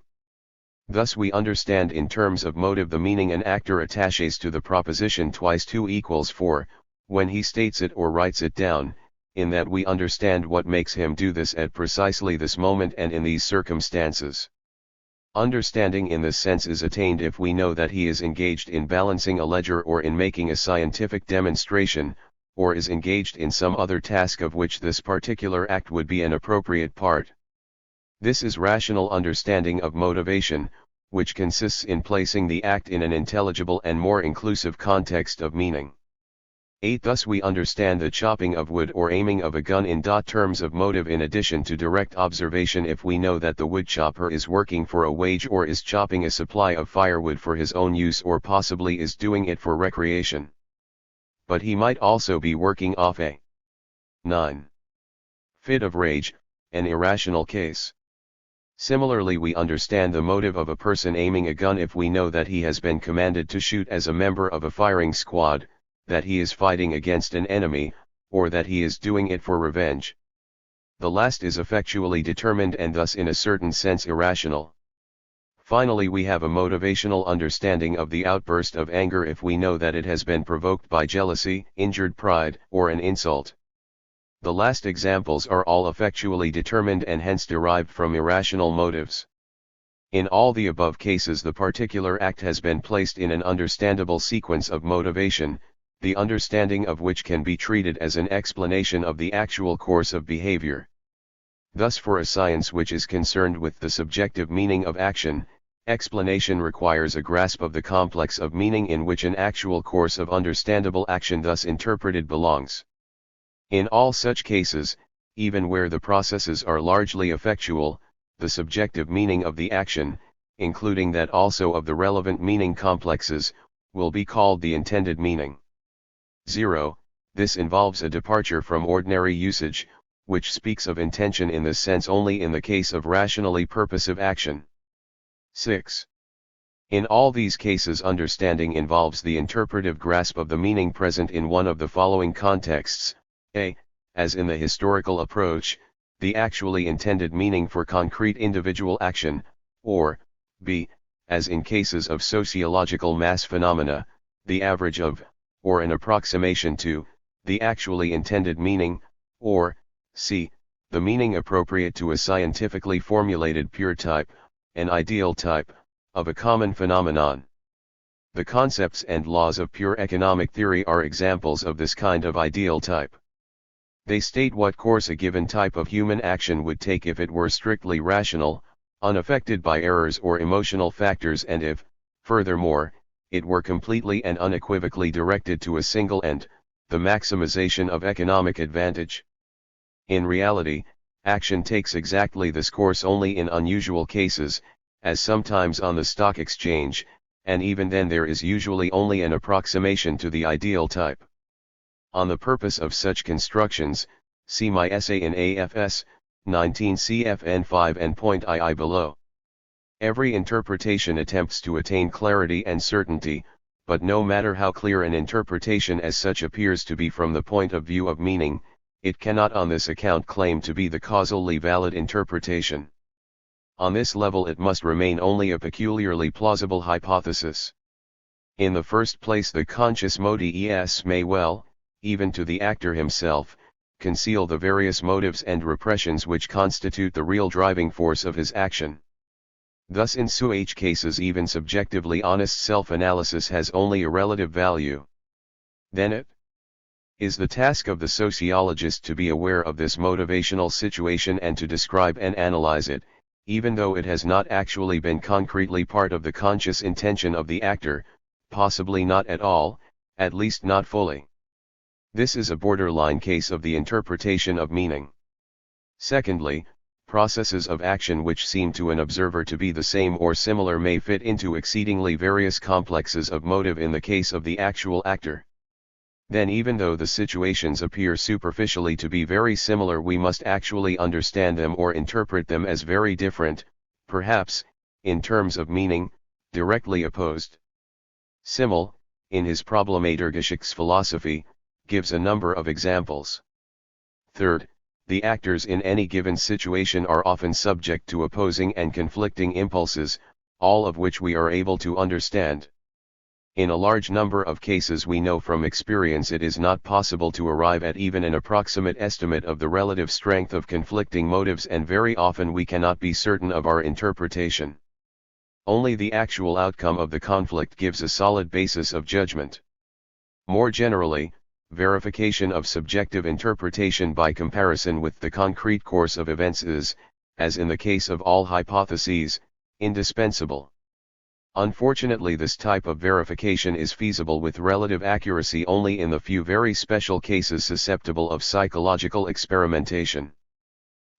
Thus we understand in terms of motive the meaning an actor attaches to the proposition twice 2 equals 4, when he states it or writes it down, in that we understand what makes him do this at precisely this moment and in these circumstances. Understanding in this sense is attained if we know that he is engaged in balancing a ledger or in making a scientific demonstration, or is engaged in some other task of which this particular act would be an appropriate part. This is rational understanding of motivation, which consists in placing the act in an intelligible and more inclusive context of meaning. 8. Thus we understand the chopping of wood or aiming of a gun in terms of motive in addition to direct observation if we know that the woodchopper is working for a wage or is chopping a supply of firewood for his own use or possibly is doing it for recreation. But he might also be working off a 9. Fit of rage, an irrational case. Similarly we understand the motive of a person aiming a gun if we know that he has been commanded to shoot as a member of a firing squad, that he is fighting against an enemy, or that he is doing it for revenge. The last is effectually determined and thus in a certain sense irrational. Finally we have a motivational understanding of the outburst of anger if we know that it has been provoked by jealousy, injured pride, or an insult. The last examples are all effectually determined and hence derived from irrational motives. In all the above cases the particular act has been placed in an understandable sequence of motivation, the understanding of which can be treated as an explanation of the actual course of behavior. Thus for a science which is concerned with the subjective meaning of action, explanation requires a grasp of the complex of meaning in which an actual course of understandable action thus interpreted belongs. In all such cases, even where the processes are largely effectual, the subjective meaning of the action, including that also of the relevant meaning complexes, will be called the intended meaning. 0. This involves a departure from ordinary usage, which speaks of intention in this sense only in the case of rationally purposive action. 6. In all these cases understanding involves the interpretive grasp of the meaning present in one of the following contexts: a. As in the historical approach, the actually intended meaning for concrete individual action, or b. As in cases of sociological mass phenomena, the average of, or an approximation to, the actually intended meaning, or c. The meaning appropriate to a scientifically formulated pure type, an ideal type, of a common phenomenon. The concepts and laws of pure economic theory are examples of this kind of ideal type. They state what course a given type of human action would take if it were strictly rational, unaffected by errors or emotional factors, and if, furthermore, it were completely and unequivocally directed to a single end, the maximization of economic advantage. In reality, action takes exactly this course only in unusual cases, as sometimes on the stock exchange, and even then there is usually only an approximation to the ideal type. On the purpose of such constructions, see my essay in AFS, 19 CFN 5 and point II below. Every interpretation attempts to attain clarity and certainty, but no matter how clear an interpretation as such appears to be from the point of view of meaning, it cannot on this account claim to be the causally valid interpretation. On this level it must remain only a peculiarly plausible hypothesis. In the first place, the conscious motives may well, even to the actor himself, conceal the various motives and repressions which constitute the real driving force of his action. Thus in such cases even subjectively honest self-analysis has only a relative value. Then it is the task of the sociologist to be aware of this motivational situation and to describe and analyze it, even though it has not actually been concretely part of the conscious intention of the actor, possibly not at all, at least not fully. This is a borderline case of the interpretation of meaning. Secondly, processes of action which seem to an observer to be the same or similar may fit into exceedingly various complexes of motive in the case of the actual actor. then even though the situations appear superficially to be very similar, we must actually understand them or interpret them as very different, perhaps, in terms of meaning, directly opposed. Simmel, in his Problematurgeschicksphilosophy, gives a number of examples. Third, the actors in any given situation are often subject to opposing and conflicting impulses, all of which we are able to understand. In a large number of cases we know from experience it is not possible to arrive at even an approximate estimate of the relative strength of conflicting motives, and very often we cannot be certain of our interpretation. Only the actual outcome of the conflict gives a solid basis of judgment. More generally, verification of subjective interpretation by comparison with the concrete course of events is, as in the case of all hypotheses, indispensable. Unfortunately, this type of verification is feasible with relative accuracy only in the few very special cases susceptible of psychological experimentation.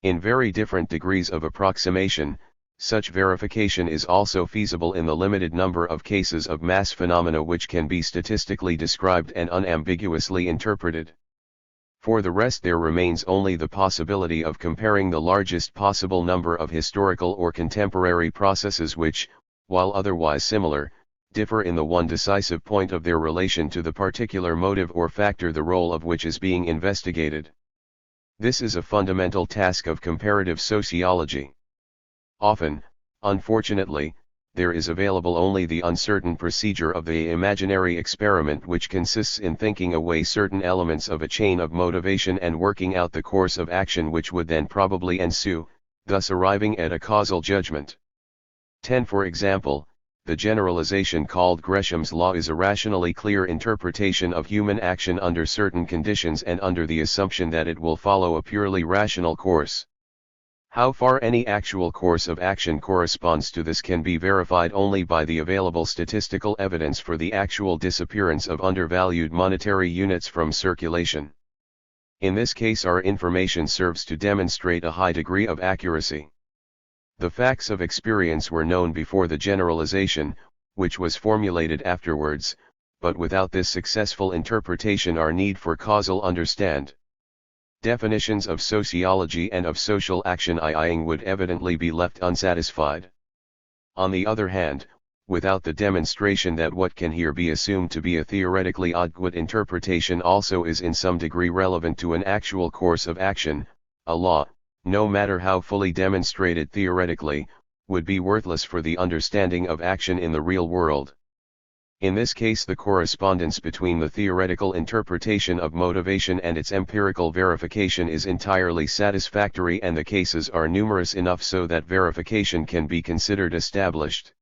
In very different degrees of approximation, such verification is also feasible in the limited number of cases of mass phenomena which can be statistically described and unambiguously interpreted. For the rest, there remains only the possibility of comparing the largest possible number of historical or contemporary processes which, while otherwise similar, differ in the one decisive point of their relation to the particular motive or factor the role of which is being investigated. This is a fundamental task of comparative sociology. Often, unfortunately, there is available only the uncertain procedure of the imaginary experiment, which consists in thinking away certain elements of a chain of motivation and working out the course of action which would then probably ensue, thus arriving at a causal judgment. 10. For example, the generalization called Gresham's law is a rationally clear interpretation of human action under certain conditions and under the assumption that it will follow a purely rational course. How far any actual course of action corresponds to this can be verified only by the available statistical evidence for the actual disappearance of undervalued monetary units from circulation. In this case, our information serves to demonstrate a high degree of accuracy. The facts of experience were known before the generalization, which was formulated afterwards, but without this successful interpretation our need for causal understand. Definitions of sociology and of social action would evidently be left unsatisfied. On the other hand, without the demonstration that what can here be assumed to be a theoretically adequate interpretation also is in some degree relevant to an actual course of action, a law, no matter how fully demonstrated theoretically, would be worthless for the understanding of action in the real world. In this case, the correspondence between the theoretical interpretation of motivation and its empirical verification is entirely satisfactory, and the cases are numerous enough so that verification can be considered established.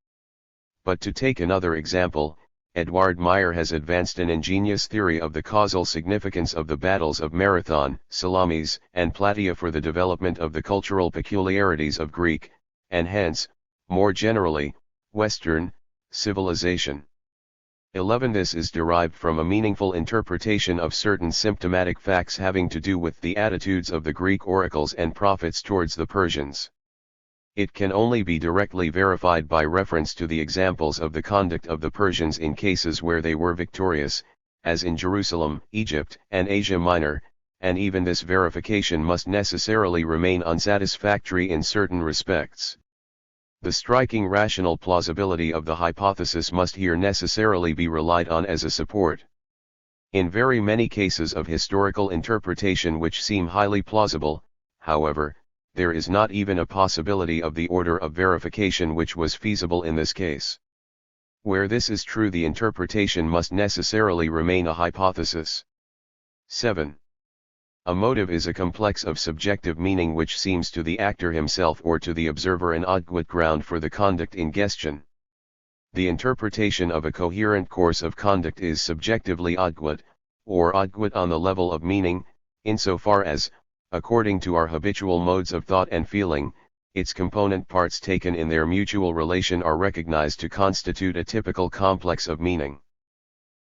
But to take another example, Eduard Meyer has advanced an ingenious theory of the causal significance of the battles of Marathon, Salamis, and Plataea for the development of the cultural peculiarities of Greek, and hence, more generally, Western, civilization. 11. This is derived from a meaningful interpretation of certain symptomatic facts having to do with the attitudes of the Greek oracles and prophets towards the Persians. It can only be directly verified by reference to the examples of the conduct of the Persians in cases where they were victorious, as in Jerusalem, Egypt, and Asia Minor, and even this verification must necessarily remain unsatisfactory in certain respects. The striking rational plausibility of the hypothesis must here necessarily be relied on as a support. In very many cases of historical interpretation which seem highly plausible, however, there is not even a possibility of the order of verification which was feasible in this case. Where this is true, the interpretation must necessarily remain a hypothesis. 7. A motive is a complex of subjective meaning which seems to the actor himself or to the observer an adequate ground for the conduct in question. The interpretation of a coherent course of conduct is subjectively adequate, or adequate on the level of meaning, insofar as, according to our habitual modes of thought and feeling, its component parts taken in their mutual relation are recognized to constitute a typical complex of meaning.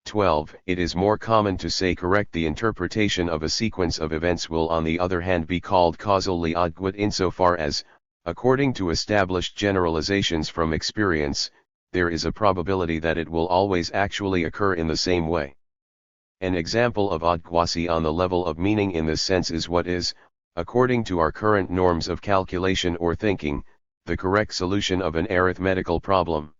12. It is more common to say correct. The interpretation of a sequence of events will on the other hand be called causally adequate insofar as, according to established generalizations from experience, there is a probability that it will always actually occur in the same way. An example of adequacy on the level of meaning in this sense is what is, according to our current norms of calculation or thinking, the correct solution of an arithmetical problem.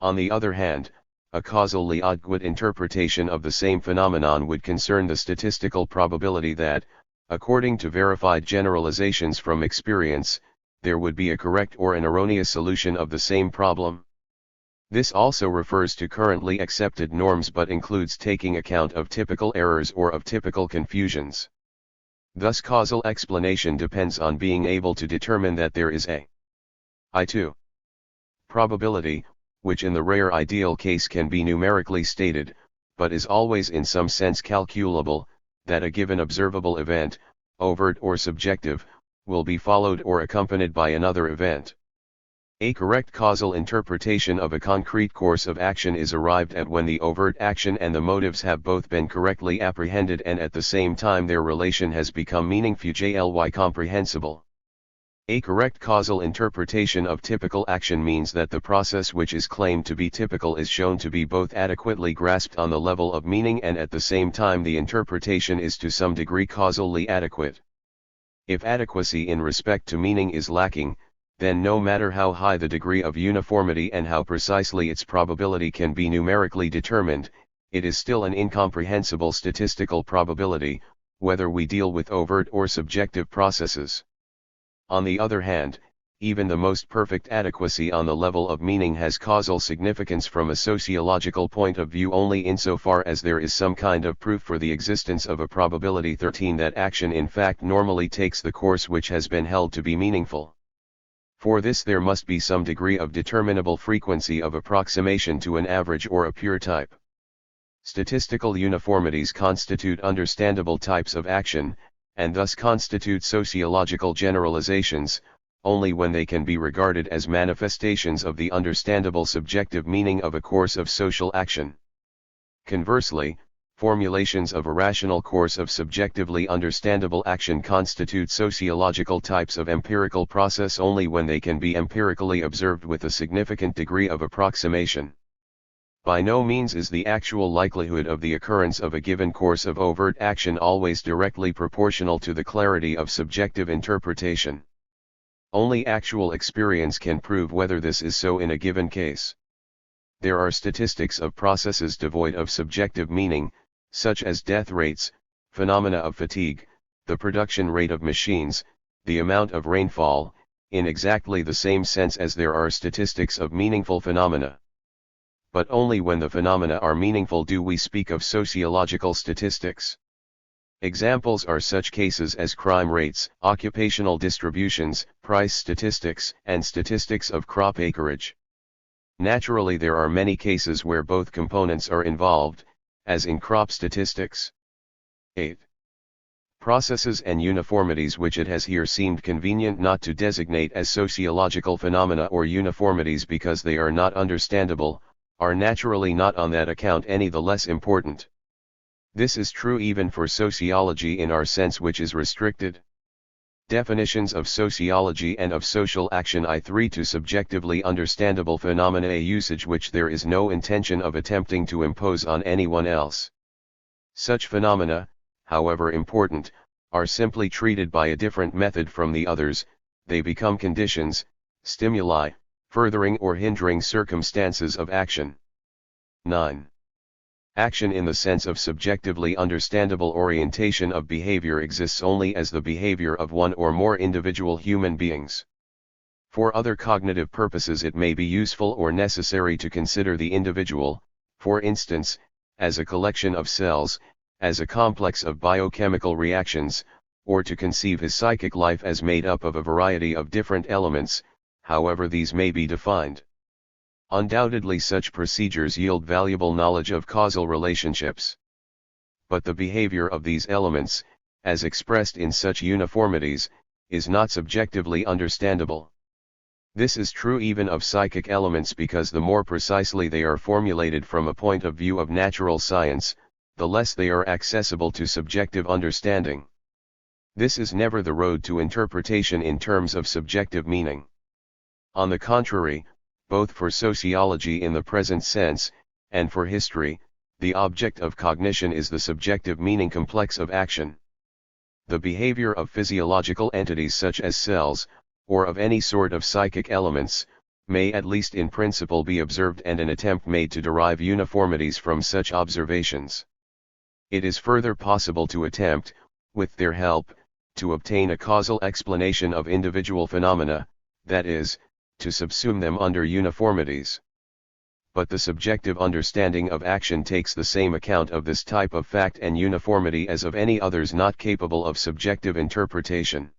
On the other hand, a causally adequate interpretation of the same phenomenon would concern the statistical probability that, according to verified generalizations from experience, there would be a correct or an erroneous solution of the same problem. This also refers to currently accepted norms but includes taking account of typical errors or of typical confusions. Thus causal explanation depends on being able to determine that there is a I2 probability, which in the rare ideal case can be numerically stated, but is always in some sense calculable, that a given observable event, overt or subjective, will be followed or accompanied by another event. A correct causal interpretation of a concrete course of action is arrived at when the overt action and the motives have both been correctly apprehended and at the same time their relation has become meaningfully comprehensible. A correct causal interpretation of typical action means that the process which is claimed to be typical is shown to be both adequately grasped on the level of meaning and at the same time the interpretation is to some degree causally adequate. If adequacy in respect to meaning is lacking, then no matter how high the degree of uniformity and how precisely its probability can be numerically determined, it is still an incomprehensible statistical probability, whether we deal with overt or subjective processes. On the other hand, even the most perfect adequacy on the level of meaning has causal significance from a sociological point of view only insofar as there is some kind of proof for the existence of a probability 13 that action in fact normally takes the course which has been held to be meaningful. For this there must be some degree of determinable frequency of approximation to an average or a pure type. Statistical uniformities constitute understandable types of action, and thus constitute sociological generalizations, only when they can be regarded as manifestations of the understandable subjective meaning of a course of social action. Conversely, formulations of a rational course of subjectively understandable action constitute sociological types of empirical process only when they can be empirically observed with a significant degree of approximation. By no means is the actual likelihood of the occurrence of a given course of overt action always directly proportional to the clarity of subjective interpretation. Only actual experience can prove whether this is so in a given case. There are statistics of processes devoid of subjective meaning, such as death rates, phenomena of fatigue, the production rate of machines, the amount of rainfall, in exactly the same sense as there are statistics of meaningful phenomena. But only when the phenomena are meaningful do we speak of sociological statistics. Examples are such cases as crime rates, occupational distributions, price statistics, and statistics of crop acreage. Naturally, there are many cases where both components are involved, as in crop statistics. 8. Processes and uniformities which it has here seemed convenient not to designate as sociological phenomena or uniformities because they are not understandable, are naturally not on that account any the less important. This is true even for sociology in our sense which is restricted. Definitions of sociology and of social action I3 to subjectively understandable phenomena, a usage which there is no intention of attempting to impose on anyone else. Such phenomena, however important, are simply treated by a different method from the others. They become conditions, stimuli, furthering or hindering circumstances of action. 9. Action in the sense of subjectively understandable orientation of behavior exists only as the behavior of one or more individual human beings. For other cognitive purposes it may be useful or necessary to consider the individual, for instance, as a collection of cells, as a complex of biochemical reactions, or to conceive his psychic life as made up of a variety of different elements, however these may be defined. Undoubtedly such procedures yield valuable knowledge of causal relationships. But the behavior of these elements, as expressed in such uniformities, is not subjectively understandable. This is true even of psychic elements because the more precisely they are formulated from a point of view of natural science, the less they are accessible to subjective understanding. This is never the road to interpretation in terms of subjective meaning. On the contrary, both for sociology in the present sense, and for history, the object of cognition is the subjective meaning complex of action. The behavior of physiological entities such as cells, or of any sort of psychic elements, may at least in principle be observed and an attempt made to derive uniformities from such observations. It is further possible to attempt, with their help, to obtain a causal explanation of individual phenomena, that is, to subsume them under uniformities. But the subjective understanding of action takes the same account of this type of fact and uniformity as of any others not capable of subjective interpretation.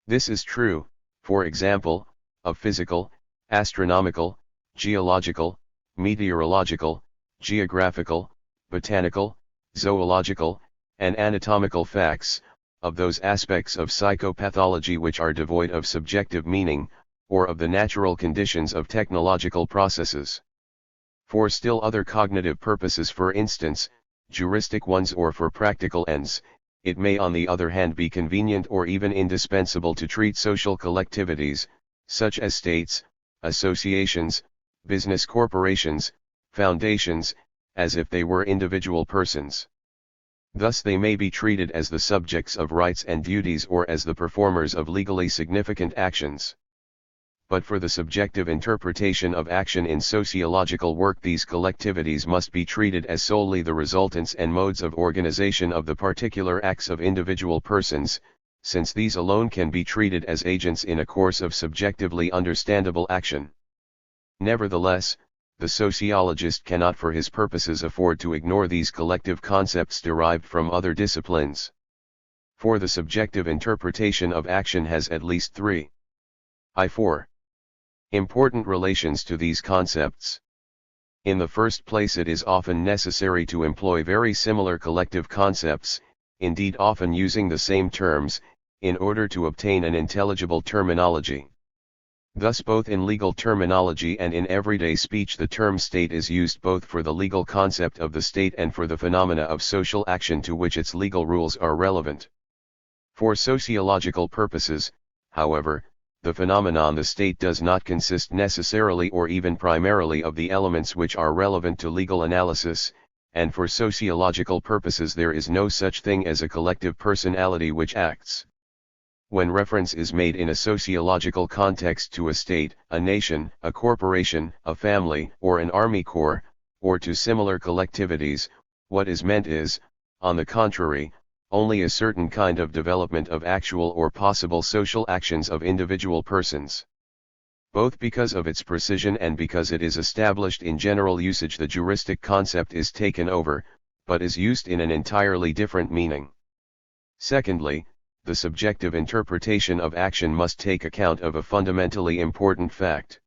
This is true, for example, of physical, astronomical, geological, meteorological, geographical, botanical, zoological, and anatomical facts, of those aspects of psychopathology which are devoid of subjective meaning, or of the natural conditions of technological processes. For still other cognitive purposes, for instance, juristic ones or for practical ends, it may on the other hand be convenient or even indispensable to treat social collectivities, such as states, associations, business corporations, foundations, as if they were individual persons. Thus they may be treated as the subjects of rights and duties or as the performers of legally significant actions. But for the subjective interpretation of action in sociological work, these collectivities must be treated as solely the resultants and modes of organization of the particular acts of individual persons, since these alone can be treated as agents in a course of subjectively understandable action. Nevertheless, the sociologist cannot for his purposes afford to ignore these collective concepts derived from other disciplines. For the subjective interpretation of action has at least three. 4. Important relations to these concepts. In the first place, it is often necessary to employ very similar collective concepts, indeed often using the same terms, in order to obtain an intelligible terminology. Thus both in legal terminology and in everyday speech the term state is used both for the legal concept of the state and for the phenomena of social action to which its legal rules are relevant. For sociological purposes, however, the phenomenon the state does not consist necessarily or even primarily of the elements which are relevant to legal analysis, and for sociological purposes there is no such thing as a collective personality which acts. When reference is made in a sociological context to a state, a nation, a corporation, a family, or an army corps, or to similar collectivities, what is meant is, on the contrary, only a certain kind of development of actual or possible social actions of individual persons. Both because of its precision and because it is established in general usage, the juristic concept is taken over, but is used in an entirely different meaning. Secondly, the subjective interpretation of action must take account of a fundamentally important fact.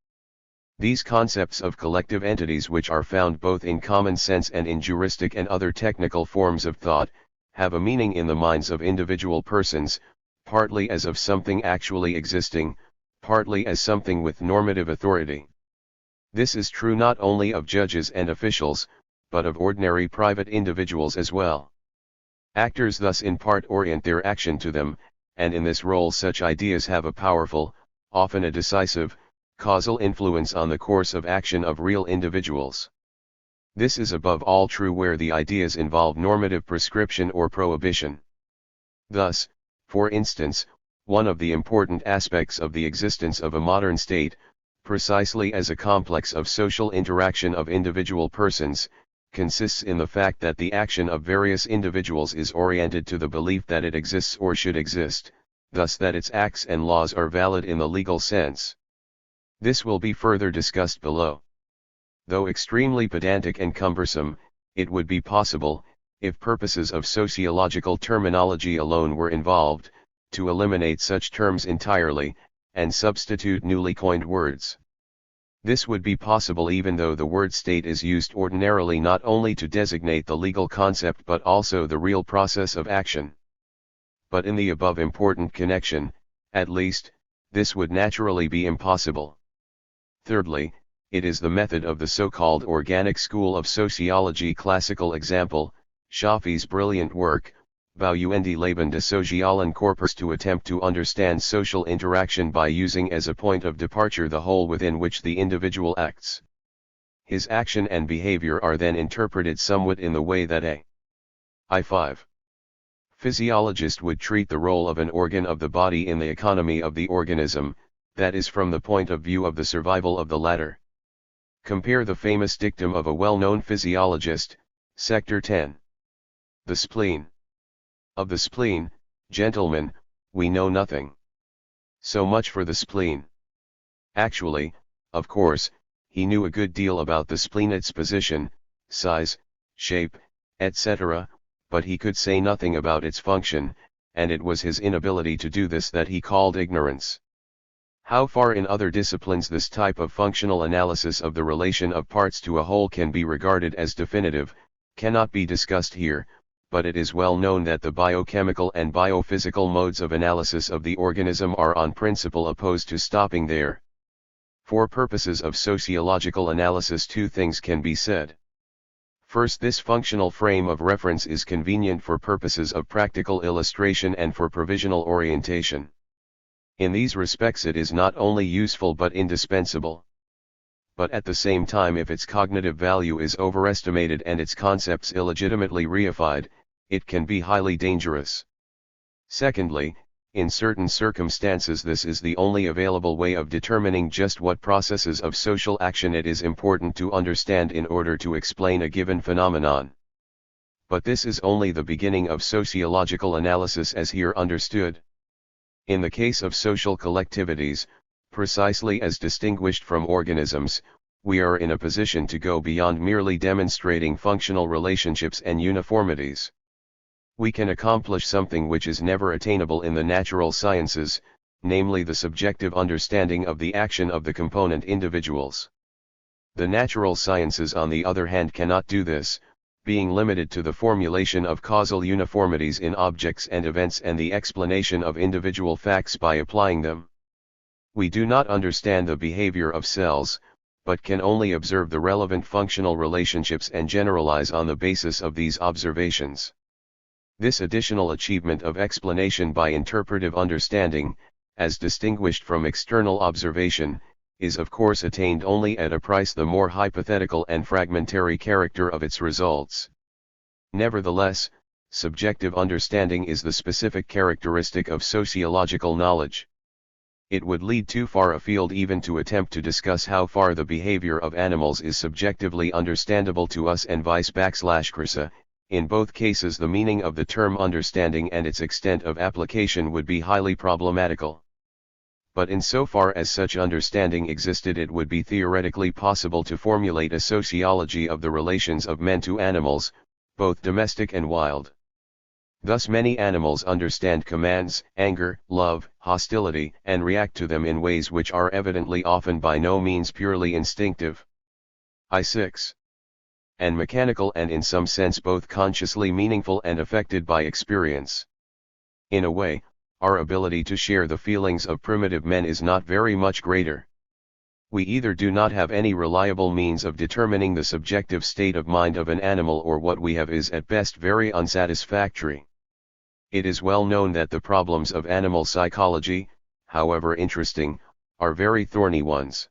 These concepts of collective entities, which are found both in common sense and in juristic and other technical forms of thought, have a meaning in the minds of individual persons, partly as of something actually existing, partly as something with normative authority. This is true not only of judges and officials, but of ordinary private individuals as well. Actors thus in part orient their action to them, and in this role such ideas have a powerful, often a decisive, causal influence on the course of action of real individuals. This is above all true where the ideas involve normative prescription or prohibition. Thus, for instance, one of the important aspects of the existence of a modern state, precisely as a complex of social interaction of individual persons, consists in the fact that the action of various individuals is oriented to the belief that it exists or should exist, thus that its acts and laws are valid in the legal sense. This will be further discussed below. Though extremely pedantic and cumbersome, it would be possible, if purposes of sociological terminology alone were involved, to eliminate such terms entirely, and substitute newly coined words. This would be possible even though the word state is used ordinarily not only to designate the legal concept but also the real process of action. But in the above important connection, at least, this would naturally be impossible. Thirdly, it is the method of the so-called organic school of sociology, classical example, Shafi's brilliant work, Bauende Leben des sozialen Körpers, to attempt to understand social interaction by using as a point of departure the whole within which the individual acts. his action and behavior are then interpreted somewhat in the way that a I5 physiologist would treat the role of an organ of the body in the economy of the organism, that is from the point of view of the survival of the latter. Compare the famous dictum of a well-known physiologist, Sector 10. The spleen. Of the spleen, gentlemen, we know nothing. So much for the spleen. Actually, of course, he knew a good deal about the spleen, its position, size, shape, etc., but he could say nothing about its function, and it was his inability to do this that he called ignorance. How far in other disciplines this type of functional analysis of the relation of parts to a whole can be regarded as definitive, cannot be discussed here, but it is well known that the biochemical and biophysical modes of analysis of the organism are on principle opposed to stopping there. For purposes of sociological analysis, two things can be said. First, this functional frame of reference is convenient for purposes of practical illustration and for provisional orientation. In these respects it is not only useful but indispensable. But at the same time, if its cognitive value is overestimated and its concepts illegitimately reified, it can be highly dangerous. Secondly, in certain circumstances this is the only available way of determining just what processes of social action it is important to understand in order to explain a given phenomenon. But this is only the beginning of sociological analysis as here understood. In the case of social collectivities, precisely as distinguished from organisms, we are in a position to go beyond merely demonstrating functional relationships and uniformities. We can accomplish something which is never attainable in the natural sciences, namely the subjective understanding of the action of the component individuals. The natural sciences, on the other hand, cannot do this, being limited to the formulation of causal uniformities in objects and events and the explanation of individual facts by applying them. We do not understand the behavior of cells, but can only observe the relevant functional relationships and generalize on the basis of these observations. This additional achievement of explanation by interpretive understanding, as distinguished from external observation, is of course attained only at a price, the more hypothetical and fragmentary character of its results. Nevertheless, subjective understanding is the specific characteristic of sociological knowledge. It would lead too far afield even to attempt to discuss how far the behavior of animals is subjectively understandable to us and vice versa. In both cases the meaning of the term understanding and its extent of application would be highly problematical. But insofar as such understanding existed, it would be theoretically possible to formulate a sociology of the relations of men to animals, both domestic and wild. Thus many animals understand commands, anger, love, hostility, and react to them in ways which are evidently often by no means purely instinctive. I6. And mechanical, and in some sense both consciously meaningful and affected by experience. In a way, our ability to share the feelings of primitive men is not very much greater. We either do not have any reliable means of determining the subjective state of mind of an animal, or what we have is at best very unsatisfactory. It is well known that the problems of animal psychology, however interesting, are very thorny ones.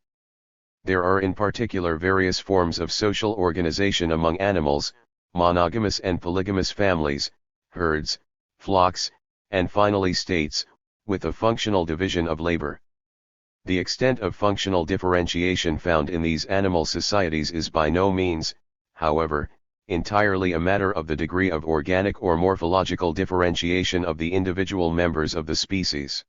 There are in particular various forms of social organization among animals, monogamous and polygamous families, herds, flocks, and finally states, with a functional division of labor. The extent of functional differentiation found in these animal societies is by no means, however, entirely a matter of the degree of organic or morphological differentiation of the individual members of the species.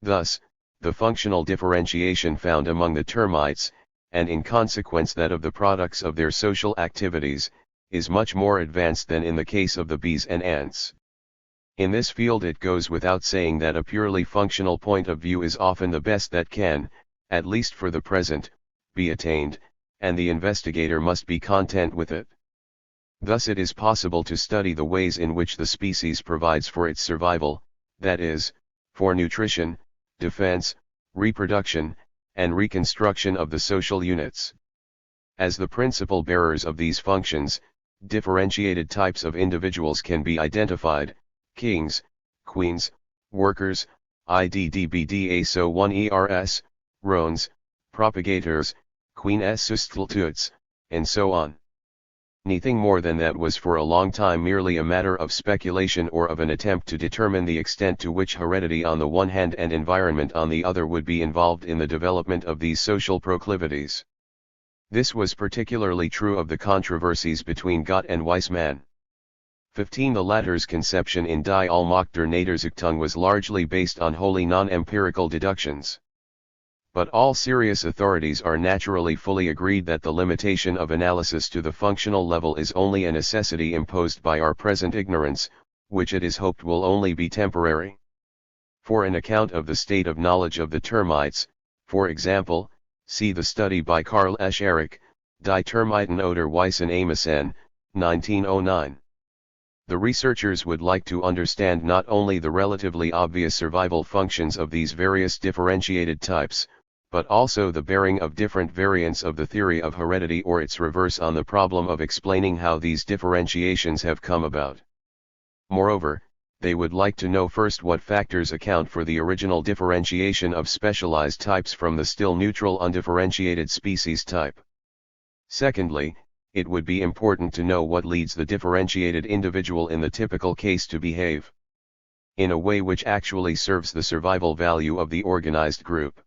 Thus, the functional differentiation found among the termites, and in consequence that of the products of their social activities, is much more advanced than in the case of the bees and ants. In this field it goes without saying that a purely functional point of view is often the best that can, at least for the present, be attained, and the investigator must be content with it. Thus it is possible to study the ways in which the species provides for its survival, that is, for nutrition, defense, reproduction, and reconstruction of the social units. As the principal bearers of these functions, differentiated types of individuals can be identified: kings, queens, workers, IDDBDA so 1 ERS, drones, propagators, queen s substitutes, and so on. Nothing more than that was for a long time merely a matter of speculation or of an attempt to determine the extent to which heredity on the one hand and environment on the other would be involved in the development of these social proclivities. This was particularly true of the controversies between Gott and Weismann. 15. The latter's conception in Die Allmacht der Naturzuchtung was largely based on wholly non-empirical deductions. But all serious authorities are naturally fully agreed that the limitation of analysis to the functional level is only a necessity imposed by our present ignorance, which it is hoped will only be temporary. For an account of the state of knowledge of the termites, for example, see the study by Karl Escherick, Die Termiten oder Weissen Amisen, 1909. The researchers would like to understand not only the relatively obvious survival functions of these various differentiated types, but also the bearing of different variants of the theory of heredity or its reverse on the problem of explaining how these differentiations have come about. Moreover, they would like to know first what factors account for the original differentiation of specialized types from the still neutral undifferentiated species type. Secondly, it would be important to know what leads the differentiated individual in the typical case to behave in a way which actually serves the survival value of the organized group.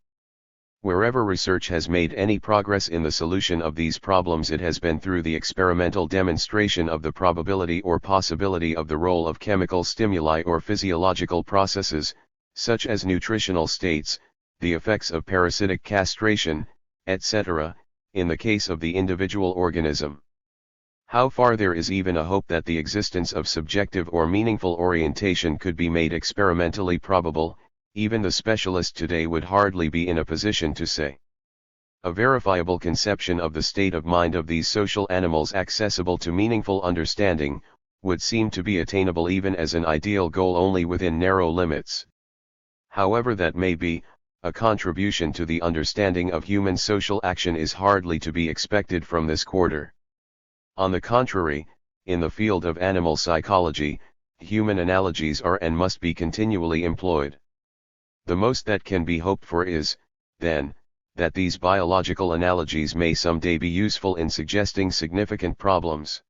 Wherever research has made any progress in the solution of these problems, it has been through the experimental demonstration of the probability or possibility of the role of chemical stimuli or physiological processes, such as nutritional states, the effects of parasitic castration, etc., in the case of the individual organism. How far there is even a hope that the existence of subjective or meaningful orientation could be made experimentally probable, even the specialist today would hardly be in a position to say. A verifiable conception of the state of mind of these social animals accessible to meaningful understanding, would seem to be attainable even as an ideal goal only within narrow limits. However that may be, a contribution to the understanding of human social action is hardly to be expected from this quarter. On the contrary, in the field of animal psychology, human analogies are and must be continually employed. The most that can be hoped for is, then, that these biological analogies may someday be useful in suggesting significant problems.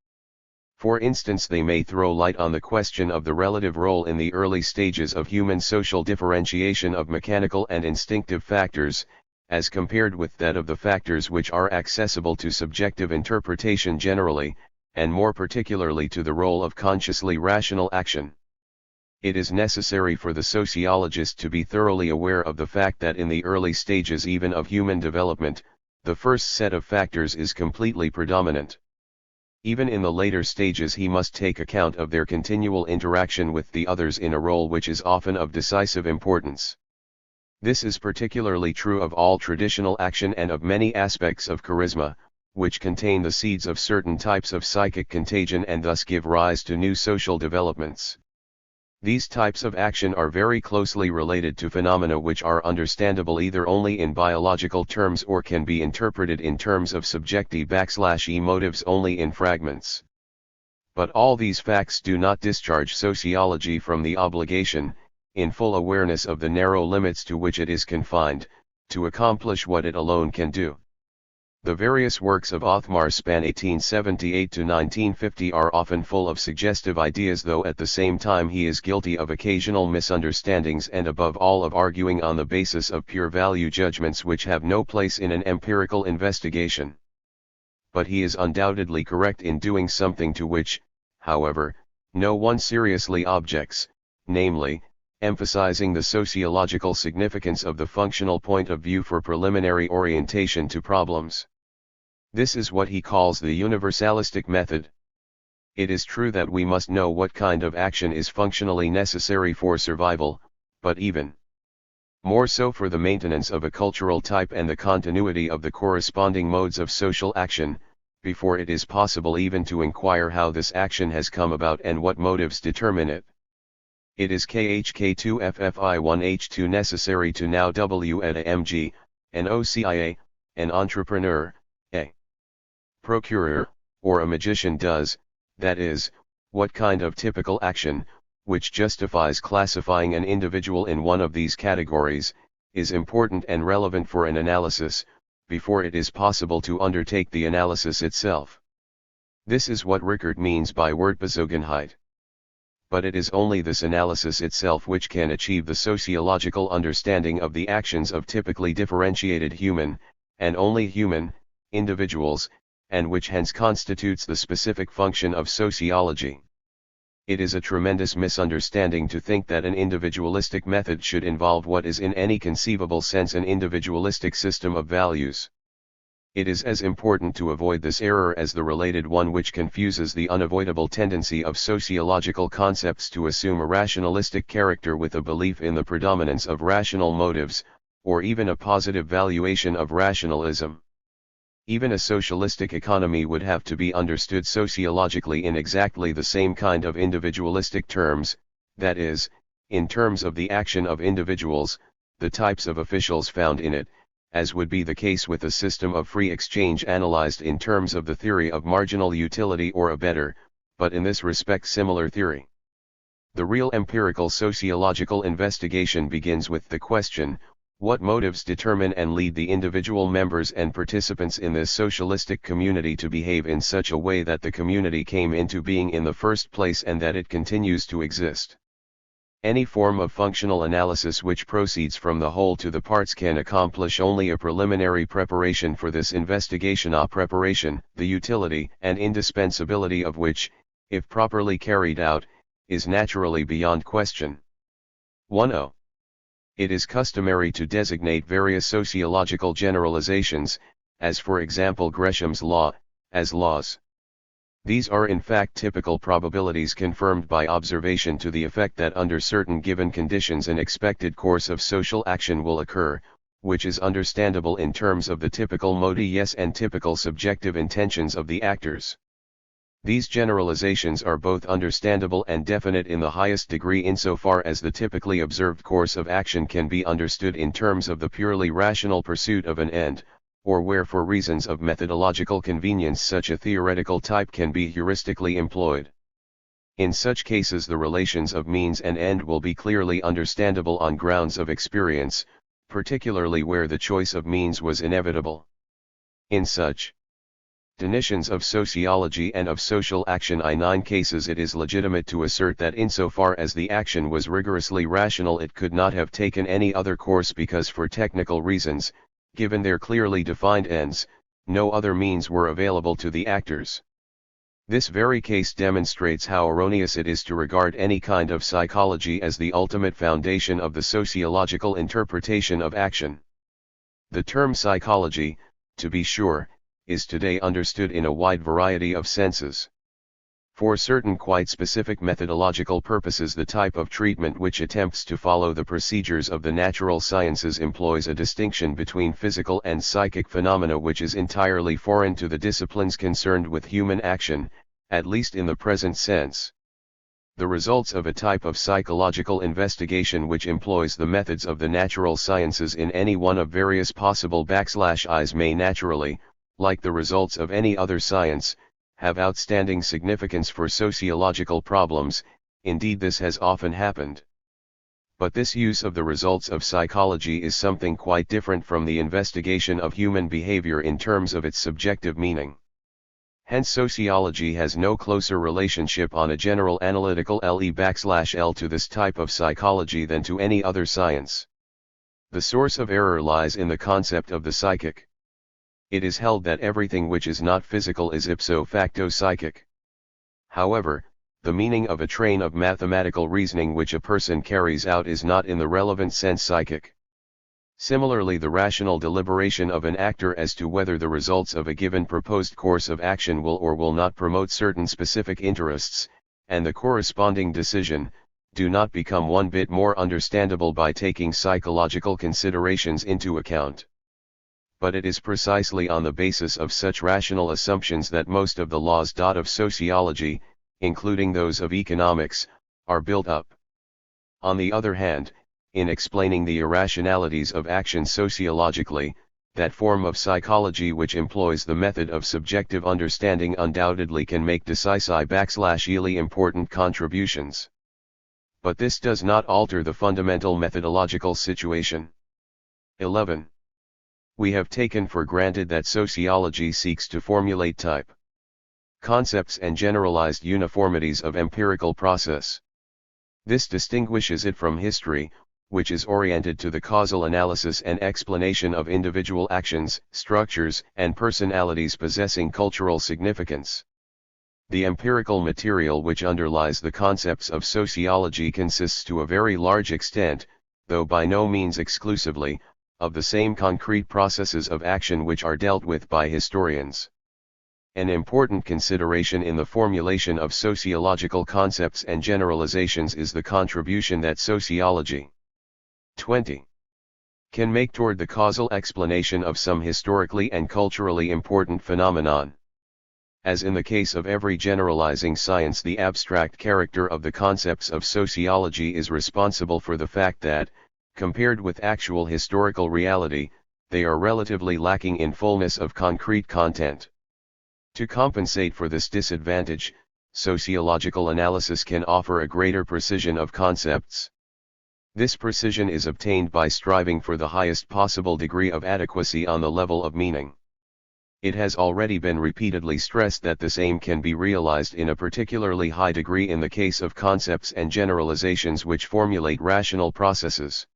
For instance, they may throw light on the question of the relative role in the early stages of human social differentiation of mechanical and instinctive factors, as compared with that of the factors which are accessible to subjective interpretation generally, and more particularly to the role of consciously rational action. It is necessary for the sociologist to be thoroughly aware of the fact that in the early stages even of human development, the first set of factors is completely predominant. Even in the later stages he must take account of their continual interaction with the others in a role which is often of decisive importance. This is particularly true of all traditional action and of many aspects of charisma, which contain the seeds of certain types of psychic contagion and thus give rise to new social developments. These types of action are very closely related to phenomena which are understandable either only in biological terms or can be interpreted in terms of subjective/e motives only in fragments. But all these facts do not discharge sociology from the obligation, in full awareness of the narrow limits to which it is confined, to accomplish what it alone can do. The various works of Othmar span 1878 to 1950 are often full of suggestive ideas, though at the same time he is guilty of occasional misunderstandings and above all of arguing on the basis of pure value judgments which have no place in an empirical investigation. But he is undoubtedly correct in doing something to which, however, no one seriously objects, namely, emphasizing the sociological significance of the functional point of view for preliminary orientation to problems. This is what he calls the universalistic method. It is true that we must know what kind of action is functionally necessary for survival, but even more so for the maintenance of a cultural type and the continuity of the corresponding modes of social action, before it is possible even to inquire how this action has come about and what motives determine it. It is KHK2FFI1H2 necessary to know W at a MG, an OCIA, an entrepreneur, a procureur, or a magician does, that is, what kind of typical action, which justifies classifying an individual in one of these categories, is important and relevant for an analysis, before it is possible to undertake the analysis itself. This is what Rickert means by Wertbezogenheit. But it is only this analysis itself which can achieve the sociological understanding of the actions of typically differentiated human, and only human, individuals, and which hence constitutes the specific function of sociology. It is a tremendous misunderstanding to think that an individualistic method should involve what is in any conceivable sense an individualistic system of values. It is as important to avoid this error as the related one which confuses the unavoidable tendency of sociological concepts to assume a rationalistic character with a belief in the predominance of rational motives, or even a positive valuation of rationalism. Even a socialistic economy would have to be understood sociologically in exactly the same kind of individualistic terms, that is, in terms of the action of individuals, the types of officials found in it, as would be the case with a system of free exchange analyzed in terms of the theory of marginal utility or a better, but in this respect similar theory. The real empirical sociological investigation begins with the question, what motives determine and lead the individual members and participants in this socialistic community to behave in such a way that the community came into being in the first place and that it continues to exist? Any form of functional analysis which proceeds from the whole to the parts can accomplish only a preliminary preparation for this investigation, a preparation, the utility and indispensability of which, if properly carried out, is naturally beyond question. 1. It is customary to designate various sociological generalizations, as for example Gresham's law, as laws. These are in fact typical probabilities confirmed by observation to the effect that under certain given conditions an expected course of social action will occur, which is understandable in terms of the typical motives and typical subjective intentions of the actors. These generalizations are both understandable and definite in the highest degree insofar as the typically observed course of action can be understood in terms of the purely rational pursuit of an end, or where for reasons of methodological convenience such a theoretical type can be heuristically employed. In such cases the relations of means and end will be clearly understandable on grounds of experience, particularly where the choice of means was inevitable. In such definitions of sociology and of social action in 9 cases it is legitimate to assert that insofar as the action was rigorously rational it could not have taken any other course because for technical reasons, given their clearly defined ends, no other means were available to the actors. This very case demonstrates how erroneous it is to regard any kind of psychology as the ultimate foundation of the sociological interpretation of action. The term psychology, to be sure, is today understood in a wide variety of senses. For certain quite specific methodological purposes the type of treatment which attempts to follow the procedures of the natural sciences employs a distinction between physical and psychic phenomena which is entirely foreign to the disciplines concerned with human action, at least in the present sense. The results of a type of psychological investigation which employs the methods of the natural sciences in any one of various possible /Is may naturally, like the results of any other science, have outstanding significance for sociological problems. Indeed this has often happened. But this use of the results of psychology is something quite different from the investigation of human behavior in terms of its subjective meaning. Hence sociology has no closer relationship on a general analytical /L to this type of psychology than to any other science. The source of error lies in the concept of the psychic. It is held that everything which is not physical is ipso facto psychic. However, the meaning of a train of mathematical reasoning which a person carries out is not in the relevant sense psychic. Similarly, the rational deliberation of an actor as to whether the results of a given proposed course of action will or will not promote certain specific interests, and the corresponding decision, do not become one bit more understandable by taking psychological considerations into account. But it is precisely on the basis of such rational assumptions that most of the laws of sociology, including those of economics, are built up. On the other hand, in explaining the irrationalities of action sociologically, that form of psychology which employs the method of subjective understanding undoubtedly can make decisive/really important contributions. But this does not alter the fundamental methodological situation. 11. We have taken for granted that sociology seeks to formulate type concepts and generalized uniformities of empirical process. This distinguishes it from history, which is oriented to the causal analysis and explanation of individual actions, structures, and personalities possessing cultural significance. The empirical material which underlies the concepts of sociology consists to a very large extent, though by no means exclusively, of the same concrete processes of action which are dealt with by historians. An important consideration in the formulation of sociological concepts and generalizations is the contribution that sociology 20. Can make toward the causal explanation of some historically and culturally important phenomenon. As in the case of every generalizing science, the abstract character of the concepts of sociology is responsible for the fact that, compared with actual historical reality, they are relatively lacking in fullness of concrete content. To compensate for this disadvantage, sociological analysis can offer a greater precision of concepts. This precision is obtained by striving for the highest possible degree of adequacy on the level of meaning. It has already been repeatedly stressed that this aim can be realized in a particularly high degree in the case of concepts and generalizations which formulate rational processes.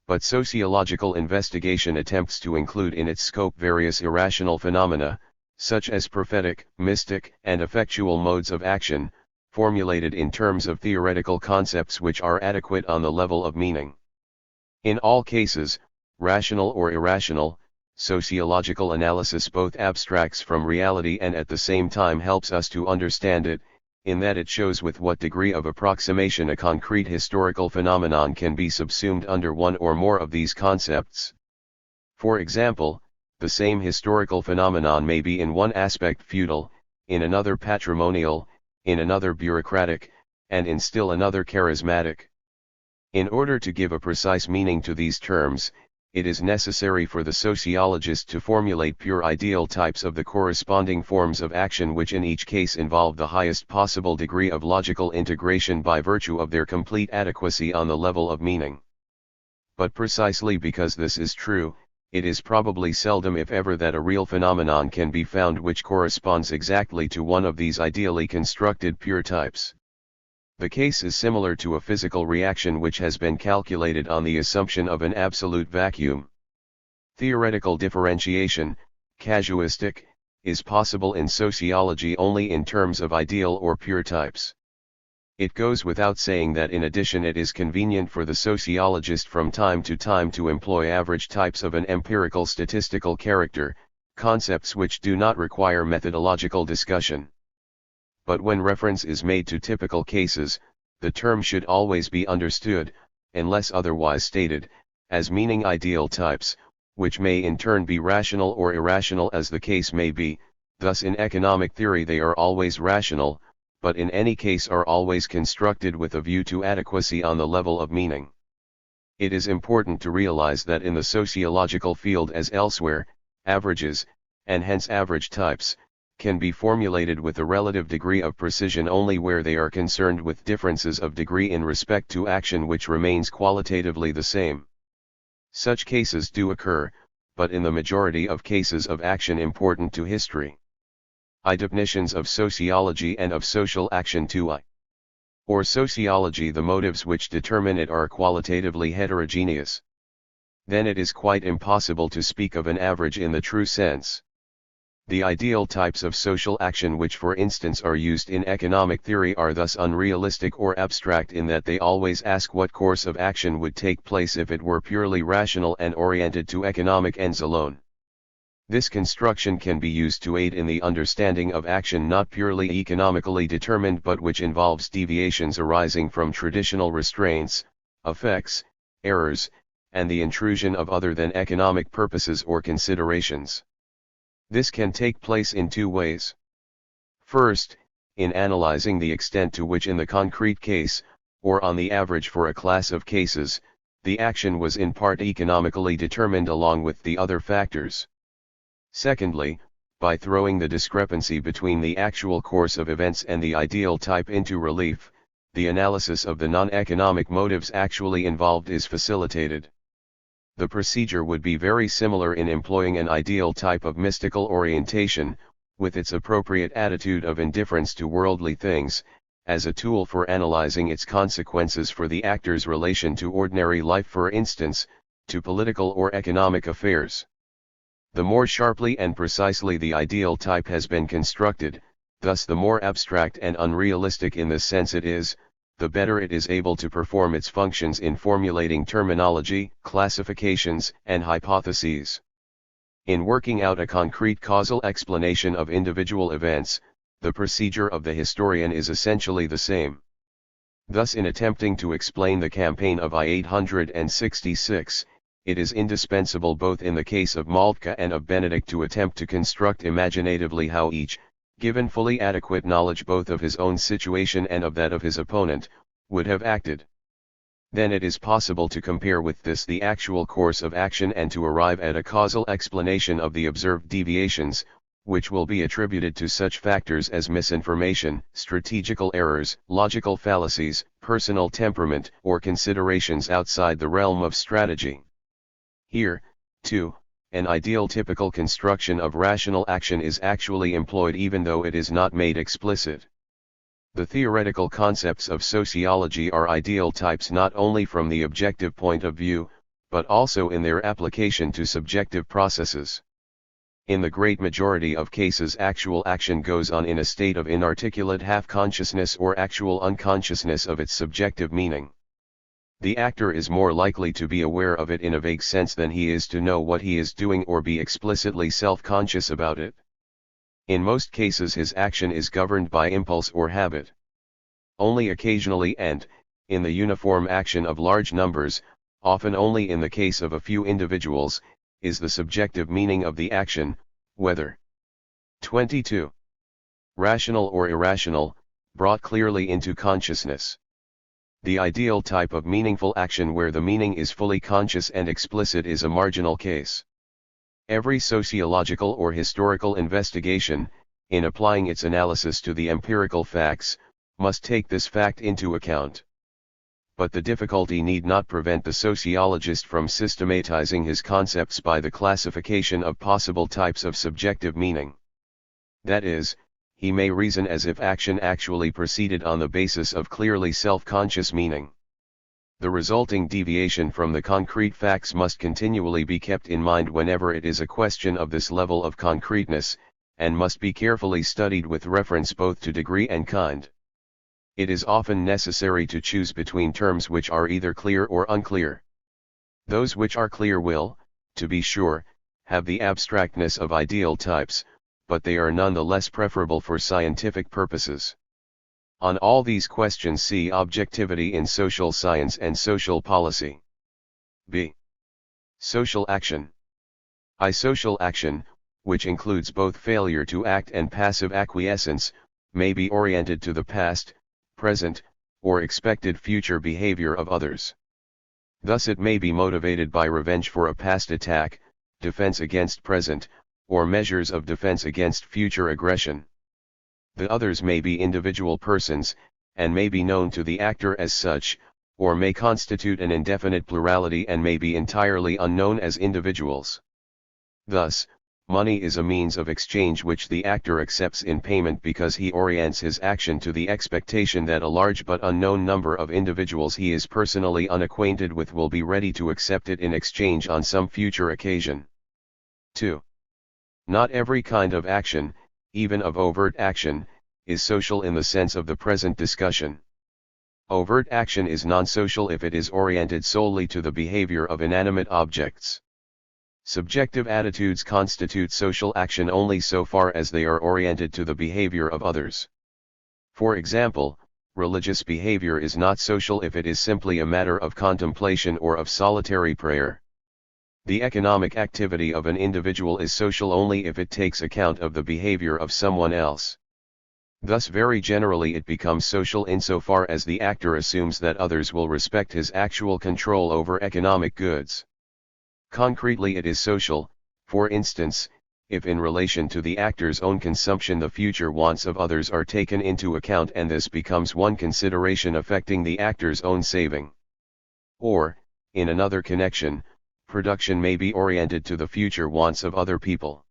But sociological investigation attempts to include in its scope various irrational phenomena, such as prophetic, mystic, and effectual modes of action, formulated in terms of theoretical concepts which are adequate on the level of meaning. In all cases, rational or irrational, sociological analysis both abstracts from reality and at the same time helps us to understand it, in that it shows with what degree of approximation a concrete historical phenomenon can be subsumed under one or more of these concepts. For example, the same historical phenomenon may be in one aspect feudal, in another patrimonial, in another bureaucratic, and in still another charismatic. In order to give a precise meaning to these terms, it is necessary for the sociologist to formulate pure ideal types of the corresponding forms of action which in each case involve the highest possible degree of logical integration by virtue of their complete adequacy on the level of meaning. But precisely because this is true, it is probably seldom if ever that a real phenomenon can be found which corresponds exactly to one of these ideally constructed pure types. The case is similar to a physical reaction which has been calculated on the assumption of an absolute vacuum. Theoretical differentiation, casuistic, is possible in sociology only in terms of ideal or pure types. It goes without saying that in addition it is convenient for the sociologist from time to employ average types of an empirical statistical character, concepts which do not require methodological discussion. But when reference is made to typical cases, the term should always be understood, unless otherwise stated, as meaning ideal types, which may in turn be rational or irrational as the case may be. Thus in economic theory they are always rational, but in any case are always constructed with a view to adequacy on the level of meaning. It is important to realize that in the sociological field as elsewhere, averages, and hence average types, can be formulated with a relative degree of precision only where they are concerned with differences of degree in respect to action which remains qualitatively the same. Such cases do occur, but in the majority of cases of action important to history. Definitions of sociology and of social action 2. Or sociology, the motives which determine it are qualitatively heterogeneous. Then it is quite impossible to speak of an average in the true sense. The ideal types of social action which for instance are used in economic theory are thus unrealistic or abstract in that they always ask what course of action would take place if it were purely rational and oriented to economic ends alone. This construction can be used to aid in the understanding of action not purely economically determined but which involves deviations arising from traditional restraints, effects, errors, and the intrusion of other than economic purposes or considerations. This can take place in two ways. First, in analyzing the extent to which in the concrete case, or on the average for a class of cases, the action was in part economically determined along with the other factors. Secondly, by throwing the discrepancy between the actual course of events and the ideal type into relief, the analysis of the non-economic motives actually involved is facilitated. The procedure would be very similar in employing an ideal type of mystical orientation, with its appropriate attitude of indifference to worldly things, as a tool for analyzing its consequences for the actor's relation to ordinary life, for instance, to political or economic affairs. The more sharply and precisely the ideal type has been constructed, thus the more abstract and unrealistic in this sense it is, the better it is able to perform its functions in formulating terminology, classifications, and hypotheses. In working out a concrete causal explanation of individual events, the procedure of the historian is essentially the same. Thus, in attempting to explain the campaign of I-866, it is indispensable both in the case of Moltke and of Benedict to attempt to construct imaginatively how each, given fully adequate knowledge both of his own situation and of that of his opponent, would have acted. Then it is possible to compare with this the actual course of action and to arrive at a causal explanation of the observed deviations, which will be attributed to such factors as misinformation, strategical errors, logical fallacies, personal temperament, or considerations outside the realm of strategy. Here, too, an ideal typical construction of rational action is actually employed even though it is not made explicit. The theoretical concepts of sociology are ideal types not only from the objective point of view, but also in their application to subjective processes. In the great majority of cases, actual action goes on in a state of inarticulate half-consciousness or actual unconsciousness of its subjective meaning. The actor is more likely to be aware of it in a vague sense than he is to know what he is doing or be explicitly self-conscious about it. In most cases his action is governed by impulse or habit. Only occasionally and, in the uniform action of large numbers, often only in the case of a few individuals, is the subjective meaning of the action, whether 22. Rational or irrational, brought clearly into consciousness. The ideal type of meaningful action where the meaning is fully conscious and explicit is a marginal case. Every sociological or historical investigation, in applying its analysis to the empirical facts, must take this fact into account. But the difficulty need not prevent the sociologist from systematizing his concepts by the classification of possible types of subjective meaning. That is, he may reason as if action actually proceeded on the basis of clearly self-conscious meaning. The resulting deviation from the concrete facts must continually be kept in mind whenever it is a question of this level of concreteness, and must be carefully studied with reference both to degree and kind. It is often necessary to choose between terms which are either clear or unclear. Those which are clear will, to be sure, have the abstractness of ideal types, but they are none the less preferable for scientific purposes. On all these questions see Objectivity in Social Science and Social Policy. B. Social action. Social action, which includes both failure to act and passive acquiescence, may be oriented to the past, present, or expected future behavior of others. Thus it may be motivated by revenge for a past attack, defense against present, or measures of defense against future aggression. The others may be individual persons, and may be known to the actor as such, or may constitute an indefinite plurality and may be entirely unknown as individuals. Thus, money is a means of exchange which the actor accepts in payment because he orients his action to the expectation that a large but unknown number of individuals he is personally unacquainted with will be ready to accept it in exchange on some future occasion. 2. Not every kind of action, even of overt action, is social in the sense of the present discussion. Overt action is non-social if it is oriented solely to the behavior of inanimate objects. Subjective attitudes constitute social action only so far as they are oriented to the behavior of others. For example, religious behavior is not social if it is simply a matter of contemplation or of solitary prayer. The economic activity of an individual is social only if it takes account of the behavior of someone else. Thus very generally it becomes social insofar as the actor assumes that others will respect his actual control over economic goods. Concretely it is social, for instance, if in relation to the actor's own consumption the future wants of others are taken into account and this becomes one consideration affecting the actor's own saving. Or, in another connection, production may be oriented to the future wants of other people.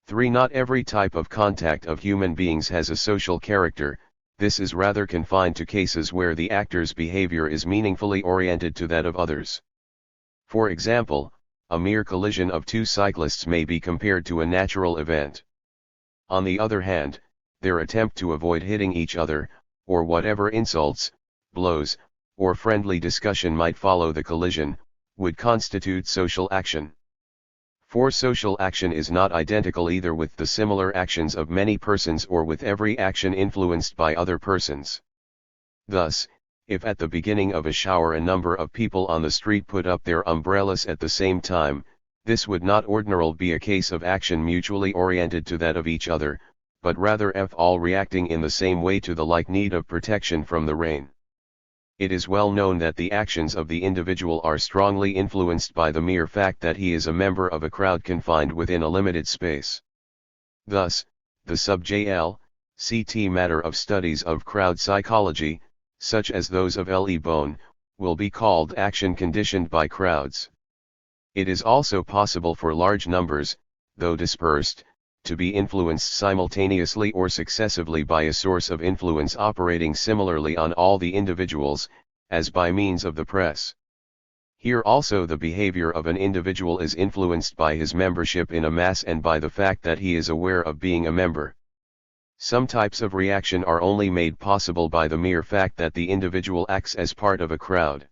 3. Not every type of contact of human beings has a social character. This is rather confined to cases where the actor's behavior is meaningfully oriented to that of others. For example, a mere collision of two cyclists may be compared to a natural event. On the other hand, their attempt to avoid hitting each other, or whatever insults, blows, or friendly discussion might follow the collision, would constitute social action. 4. Social action is not identical either with the similar actions of many persons or with every action influenced by other persons. Thus, if at the beginning of a shower a number of people on the street put up their umbrellas at the same time, this would not ordinarily be a case of action mutually oriented to that of each other, but rather all reacting in the same way to the like need of protection from the rain. It is well known that the actions of the individual are strongly influenced by the mere fact that he is a member of a crowd confined within a limited space. Thus, the sub-JL.CT matter of studies of crowd psychology, such as those of L. E. Bone, will be called action conditioned by crowds. It is also possible for large numbers, though dispersed, to be influenced simultaneously or successively by a source of influence operating similarly on all the individuals, as by means of the press. Here also the behavior of an individual is influenced by his membership in a mass and by the fact that he is aware of being a member. Some types of reaction are only made possible by the mere fact that the individual acts as part of a crowd.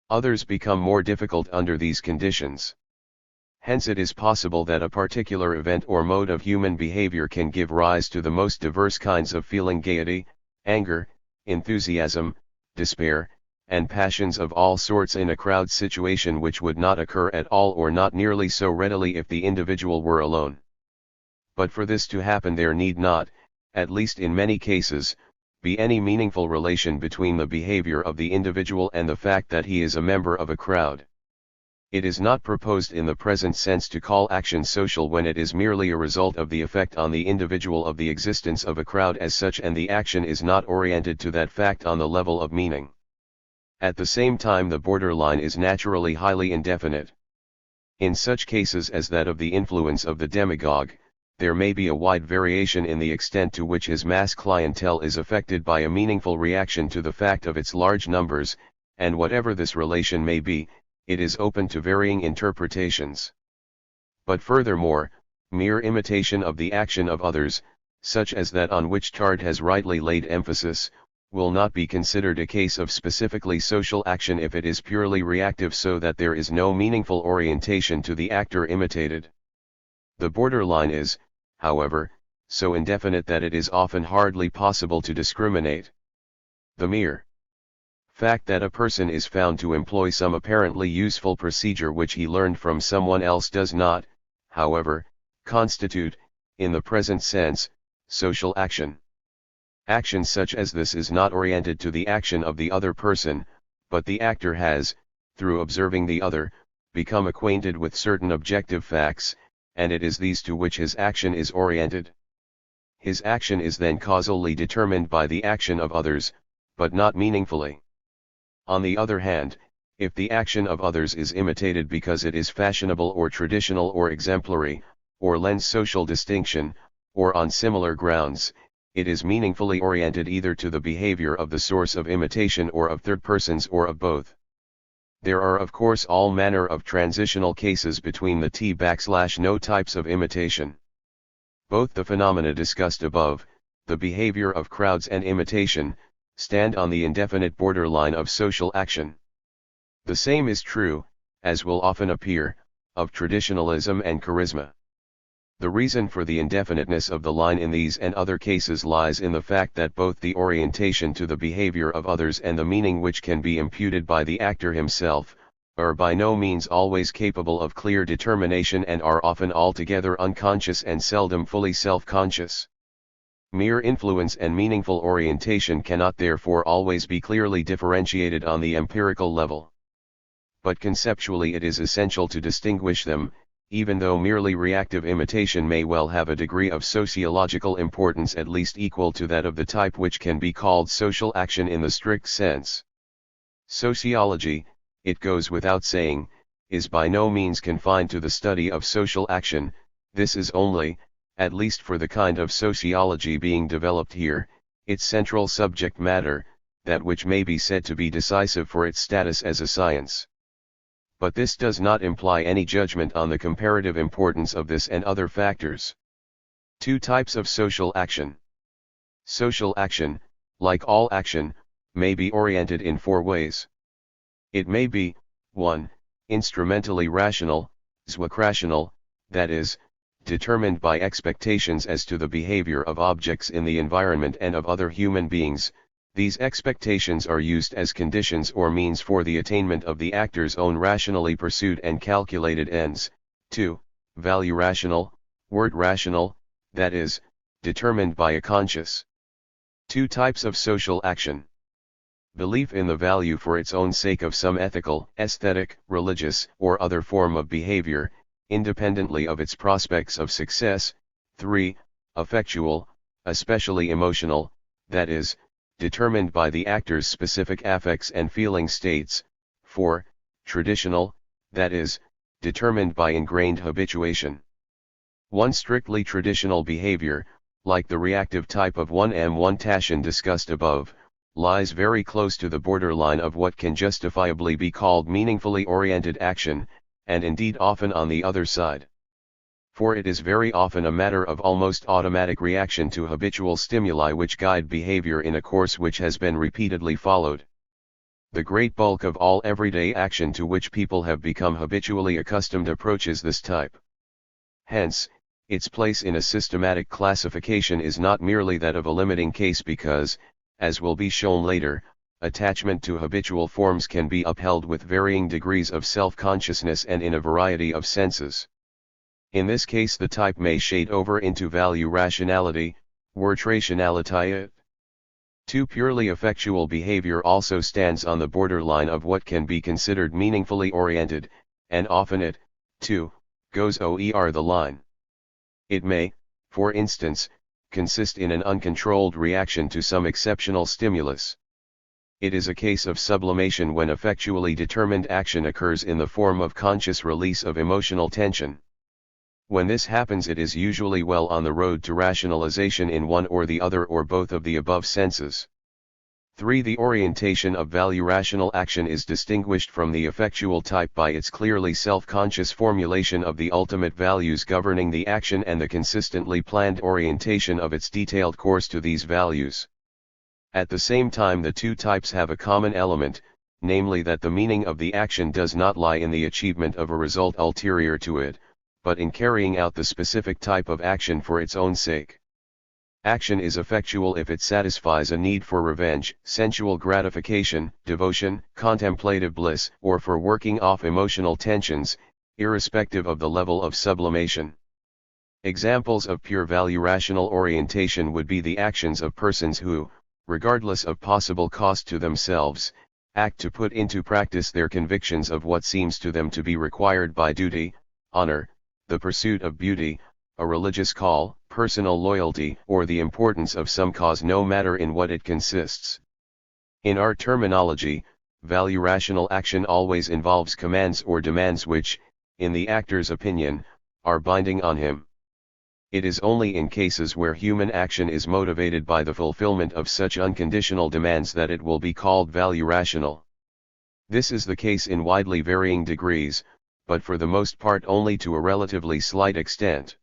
Others become more difficult under these conditions. Hence it is possible that a particular event or mode of human behavior can give rise to the most diverse kinds of feeling: gaiety, anger, enthusiasm, despair, and passions of all sorts in a crowd situation which would not occur at all or not nearly so readily if the individual were alone. But for this to happen there need not, at least in many cases, be any meaningful relation between the behavior of the individual and the fact that he is a member of a crowd. It is not proposed in the present sense to call action social when it is merely a result of the effect on the individual of the existence of a crowd as such, and the action is not oriented to that fact on the level of meaning. At the same time, the borderline is naturally highly indefinite. In such cases as that of the influence of the demagogue, there may be a wide variation in the extent to which his mass clientele is affected by a meaningful reaction to the fact of its large numbers, and whatever this relation may be, it is open to varying interpretations. But furthermore, mere imitation of the action of others, such as that on which THIRD has rightly laid emphasis, will not be considered a case of specifically social action if it is purely reactive, so that there is no meaningful orientation to the actor imitated. The borderline is, however, so indefinite that it is often hardly possible to discriminate. The mere fact that a person is found to employ some apparently useful procedure which he learned from someone else does not, however, constitute, in the present sense, social action. Action such as this is not oriented to the action of the other person, but the actor has, through observing the other, become acquainted with certain objective facts, and it is these to which his action is oriented. His action is then causally determined by the action of others, but not meaningfully. On the other hand, if the action of others is imitated because it is fashionable or traditional or exemplary, or lends social distinction, or on similar grounds, it is meaningfully oriented either to the behavior of the source of imitation or of third persons or of both. There are of course all manner of transitional cases between the T/no types of imitation. Both the phenomena discussed above, the behavior of crowds and imitation, stand on the indefinite borderline of social action. The same is true, as will often appear, of traditionalism and charisma. The reason for the indefiniteness of the line in these and other cases lies in the fact that both the orientation to the behavior of others and the meaning which can be imputed by the actor himself, are by no means always capable of clear determination and are often altogether unconscious and seldom fully self-conscious. Mere influence and meaningful orientation cannot therefore always be clearly differentiated on the empirical level. But conceptually it is essential to distinguish them, even though merely reactive imitation may well have a degree of sociological importance at least equal to that of the type which can be called social action in the strict sense. Sociology, it goes without saying, is by no means confined to the study of social action. This is only, at least for the kind of sociology being developed here, its central subject matter, that which may be said to be decisive for its status as a science. But this does not imply any judgment on the comparative importance of this and other factors. Two types of social action. Social action, like all action, may be oriented in four ways. It may be, 1. Instrumentally rational, zweckrational, that is, determined by expectations as to the behavior of objects in the environment and of other human beings. These expectations are used as conditions or means for the attainment of the actor's own rationally pursued and calculated ends. 2. Value rational, word rational, that is, determined by a conscious. Two types of social action. Belief in the value for its own sake of some ethical, aesthetic, religious, or other form of behavior, independently of its prospects of success. 3. Affectual, especially emotional, that is, determined by the actor's specific affects and feeling states. 4. Traditional, that is, determined by ingrained habituation. One strictly traditional behavior, like the reactive type of 1M1 discussed above, lies very close to the borderline of what can justifiably be called meaningfully oriented action, and indeed often on the other side. For it is very often a matter of almost automatic reaction to habitual stimuli which guide behavior in a course which has been repeatedly followed. The great bulk of all everyday action to which people have become habitually accustomed approaches this type. Hence, its place in a systematic classification is not merely that of a limiting case because, as will be shown later, attachment to habitual forms can be upheld with varying degrees of self-consciousness and in a variety of senses. In this case the type may shade over into value rationality, word rationality. 2. Purely effectual behavior also stands on the borderline of what can be considered meaningfully oriented, and often it, too, goes over the line. It may, for instance, consist in an uncontrolled reaction to some exceptional stimulus. It is a case of sublimation when effectually determined action occurs in the form of conscious release of emotional tension. When this happens it is usually well on the road to rationalization in one or the other or both of the above senses. 3. The orientation of value rational action is distinguished from the effectual type by its clearly self-conscious formulation of the ultimate values governing the action and the consistently planned orientation of its detailed course to these values. At the same time the two types have a common element, namely that the meaning of the action does not lie in the achievement of a result ulterior to it, but in carrying out the specific type of action for its own sake. Action is effectual if it satisfies a need for revenge, sensual gratification, devotion, contemplative bliss, or for working off emotional tensions, irrespective of the level of sublimation. Examples of pure value rational orientation would be the actions of persons who, regardless of possible cost to themselves, act to put into practice their convictions of what seems to them to be required by duty, honor, the pursuit of beauty, a religious call, personal loyalty, or the importance of some cause no matter in what it consists. In our terminology, value rational action always involves commands or demands which, in the actor's opinion, are binding on him. It is only in cases where human action is motivated by the fulfillment of such unconditional demands that it will be called value rational. This is the case in widely varying degrees, but for the most part only to a relatively slight extent.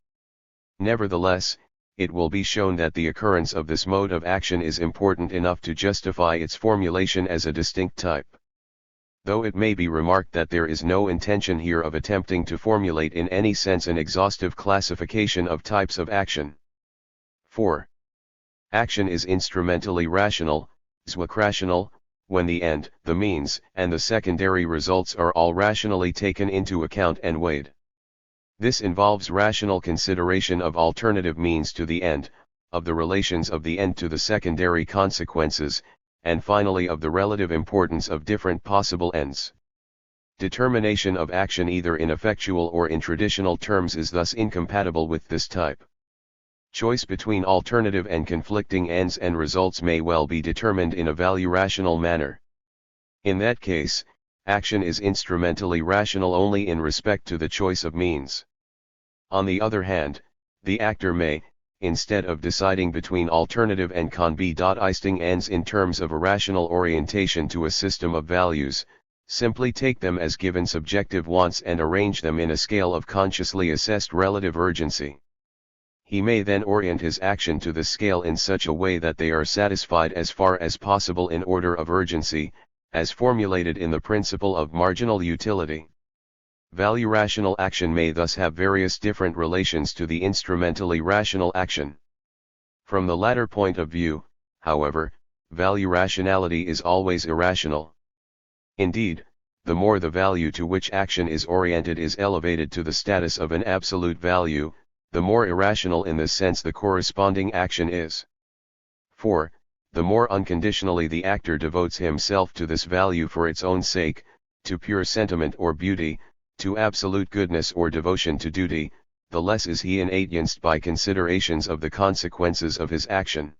Nevertheless, it will be shown that the occurrence of this mode of action is important enough to justify its formulation as a distinct type. Though it may be remarked that there is no intention here of attempting to formulate in any sense an exhaustive classification of types of action. 4. Action is instrumentally rational, zweckrational, when the end, the means, and the secondary results are all rationally taken into account and weighed. This involves rational consideration of alternative means to the end, of the relations of the end to the secondary consequences, and finally of the relative importance of different possible ends. Determination of action either in effectual or in traditional terms is thus incompatible with this type. Choice between alternative and conflicting ends and results may well be determined in a value rational manner. In that case, action is instrumentally rational only in respect to the choice of means. On the other hand, the actor may, instead of deciding between alternative and conb-isting ends in terms of a rational orientation to a system of values, simply take them as given subjective wants and arrange them in a scale of consciously assessed relative urgency. He may then orient his action to the scale in such a way that they are satisfied as far as possible in order of urgency, as formulated in the principle of marginal utility. Value rational action may thus have various different relations to the instrumentally rational action. From the latter point of view, however, value rationality is always irrational. Indeed, the more the value to which action is oriented is elevated to the status of an absolute value, the more irrational in this sense the corresponding action is. For, the more unconditionally the actor devotes himself to this value for its own sake, to pure sentiment or beauty, to absolute goodness or devotion to duty, the less is he enhanced by considerations of the consequences of his action.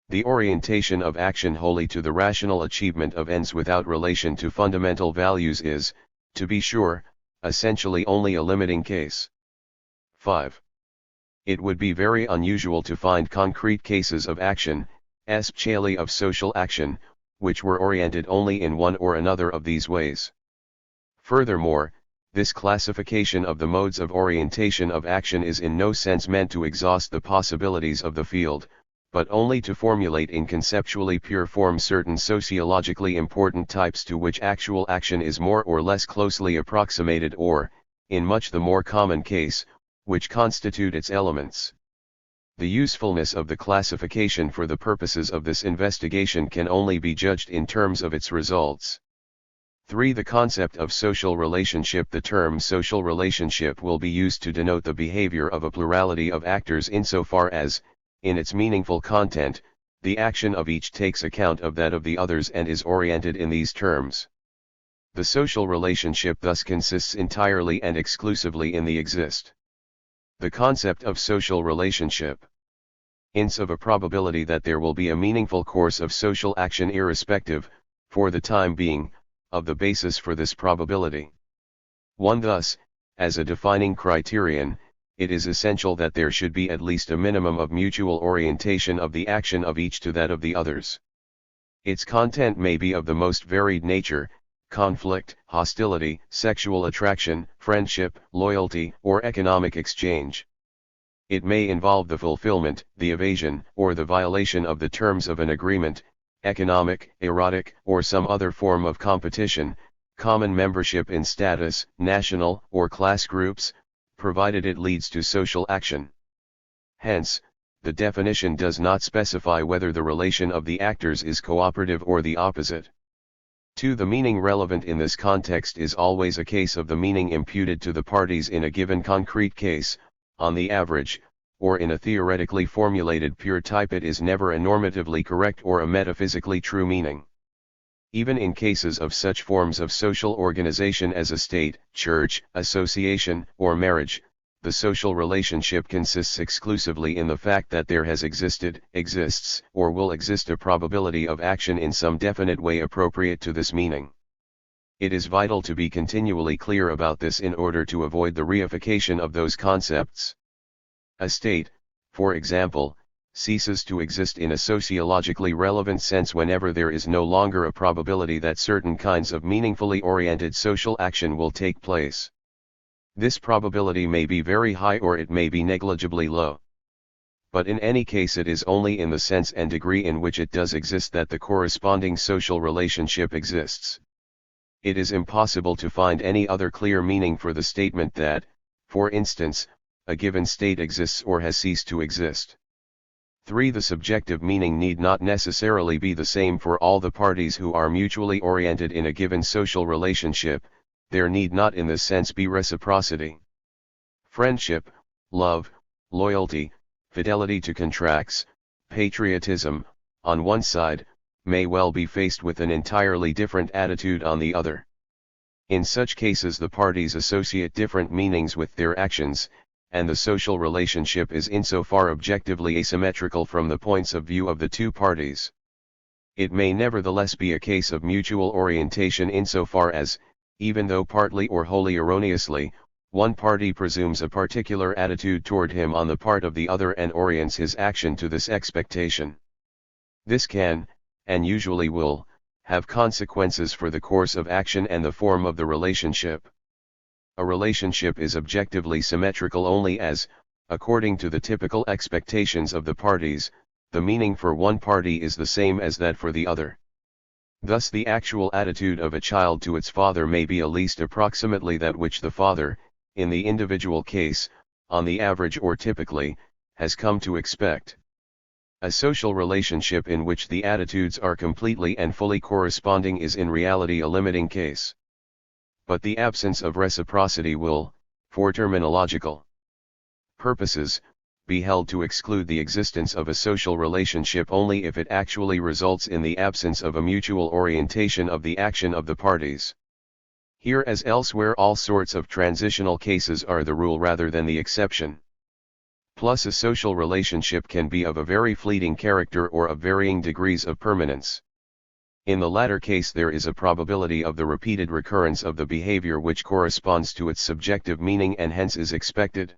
The orientation of action wholly to the rational achievement of ends without relation to fundamental values is, to be sure, essentially only a limiting case. 5. It would be very unusual to find concrete cases of action, especially of social action, which were oriented only in one or another of these ways. Furthermore, this classification of the modes of orientation of action is in no sense meant to exhaust the possibilities of the field, but only to formulate in conceptually pure form certain sociologically important types to which actual action is more or less closely approximated or, in much the more common case, which constitute its elements. The usefulness of the classification for the purposes of this investigation can only be judged in terms of its results. 3. The concept of social relationship. The term social relationship will be used to denote the behavior of a plurality of actors insofar as, in its meaningful content, the action of each takes account of that of the others and is oriented in these terms. The social relationship thus consists entirely and exclusively in the exist. The concept of social relationship hints of a probability that there will be a meaningful course of social action irrespective, for the time being, of the basis for this probability. 1. Thus, as a defining criterion, it is essential that there should be at least a minimum of mutual orientation of the action of each to that of the others. Its content may be of the most varied nature: conflict, hostility, sexual attraction, friendship, loyalty, or economic exchange. It may involve the fulfillment, the evasion, or the violation of the terms of an agreement, economic, erotic, or some other form of competition, common membership in status, national, or class groups, provided it leads to social action. Hence, the definition does not specify whether the relation of the actors is cooperative or the opposite. 2. The meaning relevant in this context is always a case of the meaning imputed to the parties in a given concrete case, on the average, or in a theoretically formulated pure type. It is never a normatively correct or a metaphysically true meaning. Even in cases of such forms of social organization as a state, church, association, or marriage, the social relationship consists exclusively in the fact that there has existed, exists, or will exist a probability of action in some definite way appropriate to this meaning. It is vital to be continually clear about this in order to avoid the reification of those concepts. A state, for example, ceases to exist in a sociologically relevant sense whenever there is no longer a probability that certain kinds of meaningfully oriented social action will take place. This probability may be very high or it may be negligibly low. But in any case it is only in the sense and degree in which it does exist that the corresponding social relationship exists. It is impossible to find any other clear meaning for the statement that, for instance, a given state exists or has ceased to exist. 3. The subjective meaning need not necessarily be the same for all the parties who are mutually oriented in a given social relationship. There need not in this sense be reciprocity. Friendship, love, loyalty, fidelity to contracts, patriotism, on one side, may well be faced with an entirely different attitude on the other. In such cases the parties associate different meanings with their actions, and the social relationship is insofar objectively asymmetrical from the points of view of the two parties. it may nevertheless be a case of mutual orientation insofar as, even though partly or wholly erroneously, one party presumes a particular attitude toward him on the part of the other and orients his action to this expectation. This can, and usually will, have consequences for the course of action and the form of the relationship. A relationship is objectively symmetrical only as, according to the typical expectations of the parties, the meaning for one party is the same as that for the other. Thus the actual attitude of a child to its father may be at least approximately that which the father, in the individual case, on the average or typically, has come to expect. A social relationship in which the attitudes are completely and fully corresponding is in reality a limiting case. But the absence of reciprocity will, for terminological purposes, be held to exclude the existence of a social relationship only if it actually results in the absence of a mutual orientation of the action of the parties. Here as elsewhere all sorts of transitional cases are the rule rather than the exception. Plus a social relationship can be of a very fleeting character or of varying degrees of permanence. In the latter case there is a probability of the repeated recurrence of the behavior which corresponds to its subjective meaning and hence is expected.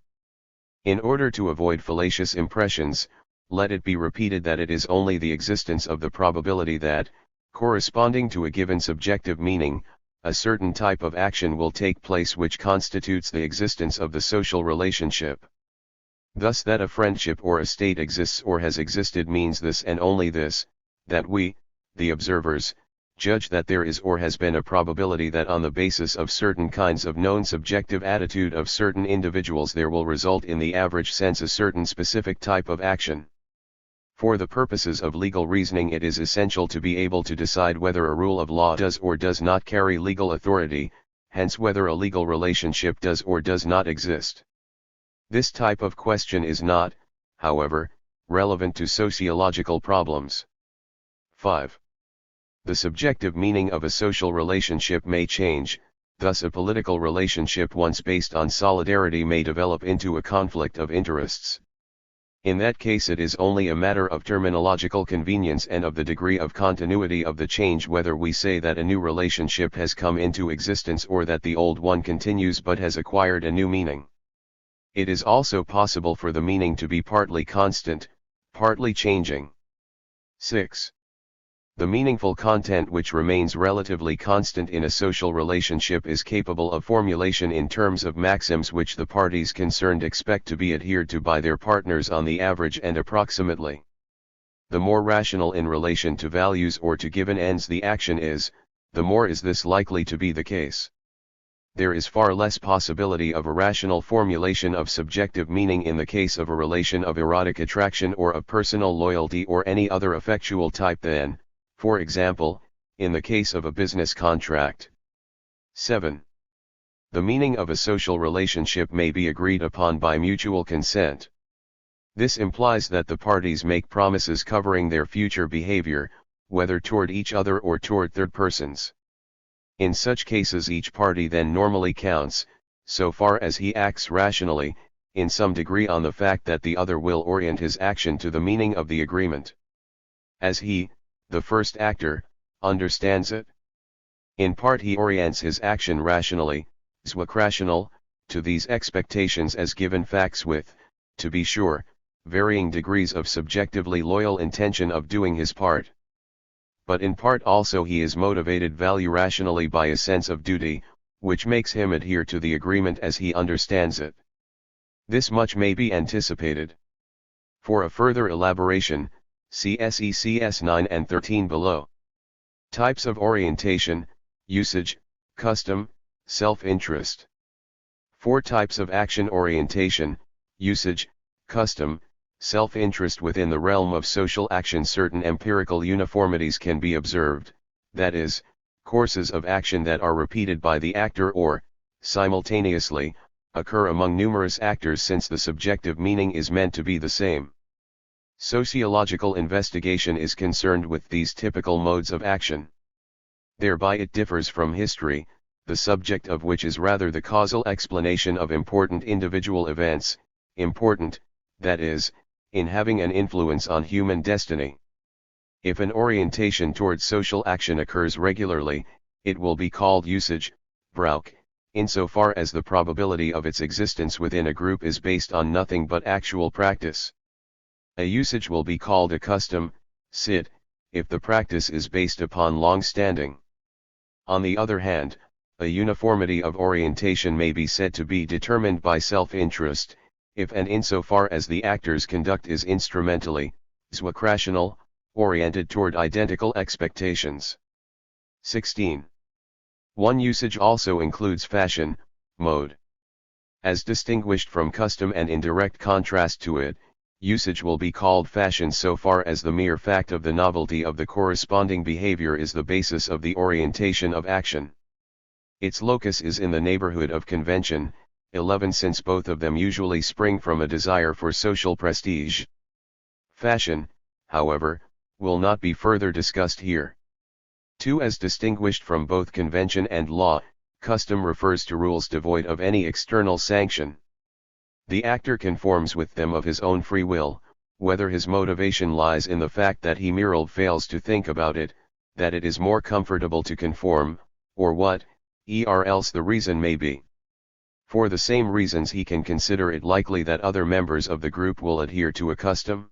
In order to avoid fallacious impressions, let it be repeated that it is only the existence of the probability that, corresponding to a given subjective meaning, a certain type of action will take place which constitutes the existence of the social relationship. Thus that a friendship or a state exists or has existed means this and only this, that we, the observers, judge that there is or has been a probability that on the basis of certain kinds of known subjective attitude of certain individuals there will result in the average sense a certain specific type of action. For the purposes of legal reasoning it is essential to be able to decide whether a rule of law does or does not carry legal authority, hence whether a legal relationship does or does not exist. This type of question is not, however, relevant to sociological problems. 5. The subjective meaning of a social relationship may change, thus a political relationship once based on solidarity may develop into a conflict of interests. In that case it is only a matter of terminological convenience and of the degree of continuity of the change whether we say that a new relationship has come into existence or that the old one continues but has acquired a new meaning. It is also possible for the meaning to be partly constant, partly changing. 6. The meaningful content which remains relatively constant in a social relationship is capable of formulation in terms of maxims which the parties concerned expect to be adhered to by their partners on the average and approximately. The more rational in relation to values or to given ends the action is, the more is this likely to be the case. There is far less possibility of a rational formulation of subjective meaning in the case of a relation of erotic attraction or of personal loyalty or any other affectual type than, for example, in the case of a business contract. 7. The meaning of a social relationship may be agreed upon by mutual consent. This implies that the parties make promises covering their future behavior, whether toward each other or toward third persons. In such cases each party then normally counts, so far as he acts rationally, in some degree on the fact that the other will orient his action to the meaning of the agreement. As he, the first actor, understands it. In part he orients his action rationally, zweckrational, to these expectations as given facts with, to be sure, varying degrees of subjectively loyal intention of doing his part. But in part also he is motivated value rationally by a sense of duty, which makes him adhere to the agreement as he understands it. This much may be anticipated. For a further elaboration, see SECS 9 and 13 below. Types of orientation: usage, custom, self-interest. 4 types of action: orientation, usage, custom, self-interest. Within the realm of social action certain empirical uniformities can be observed, that is, courses of action that are repeated by the actor or, simultaneously, occur among numerous actors since the subjective meaning is meant to be the same. Sociological investigation is concerned with these typical modes of action. Thereby it differs from history, the subject of which is rather the causal explanation of important individual events, important, that is, in having an influence on human destiny. If an orientation towards social action occurs regularly, it will be called usage, Brauch, insofar as the probability of its existence within a group is based on nothing but actual practice. A usage will be called a custom, Sitte, if the practice is based upon long-standing. On the other hand, a uniformity of orientation may be said to be determined by self-interest, if and insofar as the actor's conduct is instrumentally, zweckrational, oriented toward identical expectations. 16. One usage also includes fashion, mode. As distinguished from custom and in direct contrast to it, usage will be called fashion so far as the mere fact of the novelty of the corresponding behavior is the basis of the orientation of action. Its locus is in the neighborhood of convention, 11 since both of them usually spring from a desire for social prestige. Fashion, however, will not be further discussed here. 2. As distinguished from both convention and law, custom refers to rules devoid of any external sanction. The actor conforms with them of his own free will, whether his motivation lies in the fact that he merely fails to think about it, that it is more comfortable to conform, or what, else the reason may be. For the same reasons he can consider it likely that other members of the group will adhere to a custom.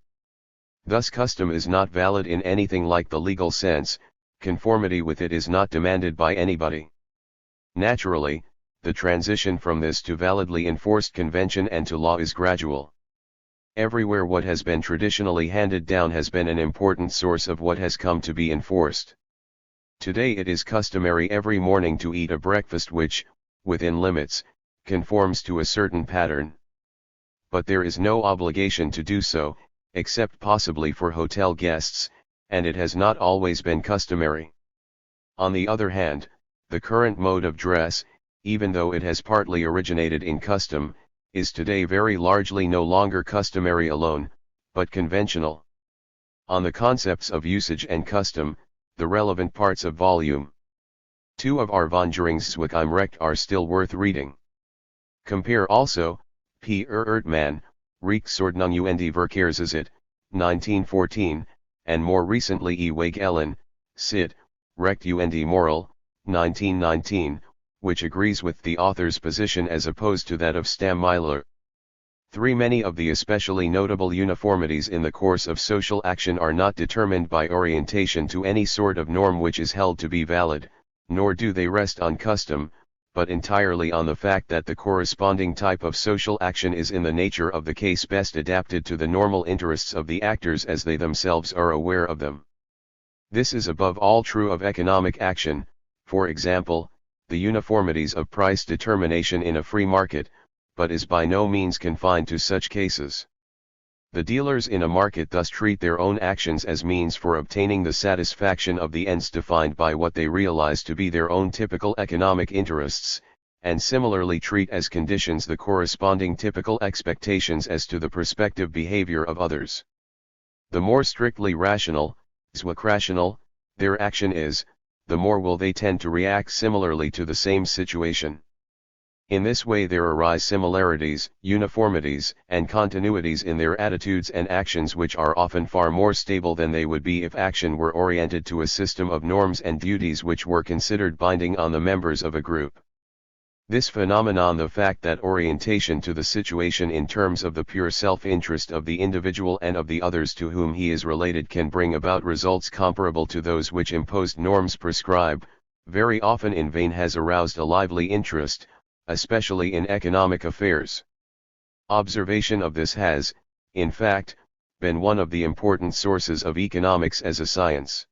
Thus custom is not valid in anything like the legal sense, conformity with it is not demanded by anybody. Naturally, the transition from this to validly enforced convention and to law is gradual. Everywhere what has been traditionally handed down has been an important source of what has come to be enforced. Today it is customary every morning to eat a breakfast which, within limits, conforms to a certain pattern. But there is no obligation to do so, except possibly for hotel guests, and it has not always been customary. On the other hand, the current mode of dress, even though it has partly originated in custom, is today very largely no longer customary alone, but conventional. On the concepts of usage and custom, the relevant parts of Volume 2 of our Wanderungszweck im Recht are still worth reading. Compare also, P. Erdmann, Rechtsordnung und Verkehrsgesetz, 1914, and more recently E. Weg Ellen, Sitte, Recht und Moral, 1919, which agrees with the author's position as opposed to that of Stammeiler. 3. Many of the especially notable uniformities in the course of social action are not determined by orientation to any sort of norm which is held to be valid, nor do they rest on custom, but entirely on the fact that the corresponding type of social action is in the nature of the case best adapted to the normal interests of the actors as they themselves are aware of them. This is above all true of economic action, for example, the uniformities of price determination in a free market, but is by no means confined to such cases. The dealers in a market thus treat their own actions as means for obtaining the satisfaction of the ends defined by what they realize to be their own typical economic interests, and similarly treat as conditions the corresponding typical expectations as to the prospective behavior of others. The more strictly rational, zweckrational, their action is, the more will they tend to react similarly to the same situation. In this way there arise similarities, uniformities, and continuities in their attitudes and actions which are often far more stable than they would be if action were oriented to a system of norms and duties which were considered binding on the members of a group. This phenomenon, the fact that orientation to the situation in terms of the pure self-interest of the individual and of the others to whom he is related can bring about results comparable to those which imposed norms prescribe, very often in vain has aroused a lively interest, especially in economic affairs. Observation of this has, in fact, been one of the important sources of economics as a science.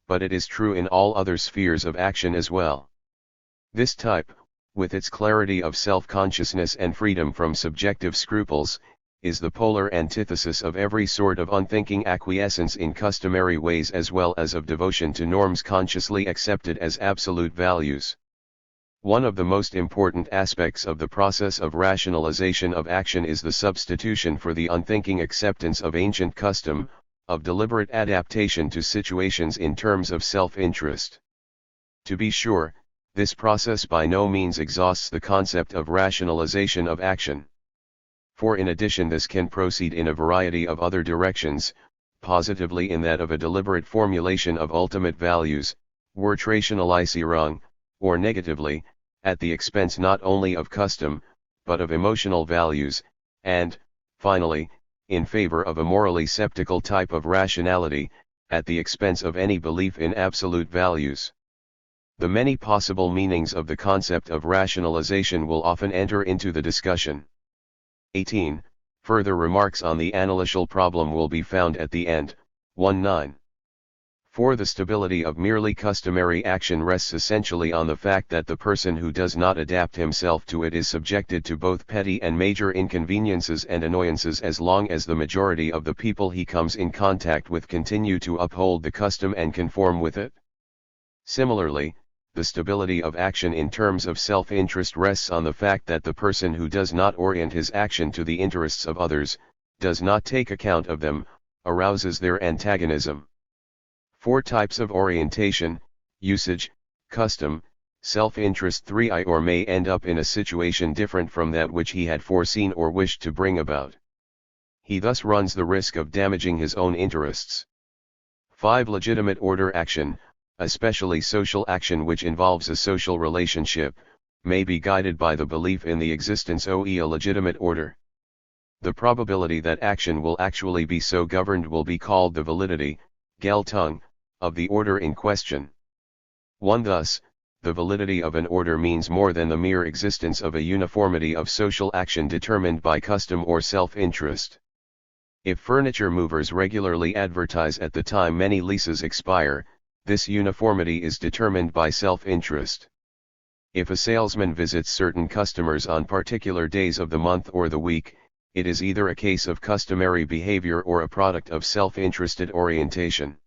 But it is true in all other spheres of action as well. This type, with its clarity of self-consciousness and freedom from subjective scruples, is the polar antithesis of every sort of unthinking acquiescence in customary ways as well as of devotion to norms consciously accepted as absolute values. One of the most important aspects of the process of rationalization of action is the substitution for the unthinking acceptance of ancient custom, of deliberate adaptation to situations in terms of self-interest. To be sure, this process by no means exhausts the concept of rationalization of action. For in addition this can proceed in a variety of other directions, positively in that of a deliberate formulation of ultimate values, Wertrationalisierung, or negatively, at the expense not only of custom, but of emotional values, and, finally, in favor of a morally sceptical type of rationality, at the expense of any belief in absolute values. The many possible meanings of the concept of rationalization will often enter into the discussion. 18. Further remarks on the analytical problem will be found at the end. 1.9. For the stability of merely customary action rests essentially on the fact that the person who does not adapt himself to it is subjected to both petty and major inconveniences and annoyances as long as the majority of the people he comes in contact with continue to uphold the custom and conform with it. Similarly, the stability of action in terms of self-interest rests on the fact that the person who does not orient his action to the interests of others, does not take account of them, arouses their antagonism. 4 types of orientation: usage, custom, self-interest. 3. Or may end up in a situation different from that which he had foreseen or wished to bring about. He thus runs the risk of damaging his own interests. 5. Legitimate order action, especially social action which involves a social relationship, may be guided by the belief in the existence of a legitimate order. The probability that action will actually be so governed will be called the validity, Geltung, of the order in question. 1. Thus, the validity of an order means more than the mere existence of a uniformity of social action determined by custom or self-interest. If furniture movers regularly advertise at the time many leases expire, this uniformity is determined by self-interest. If a salesman visits certain customers on particular days of the month or the week, it is either a case of customary behavior or a product of self-interested orientation.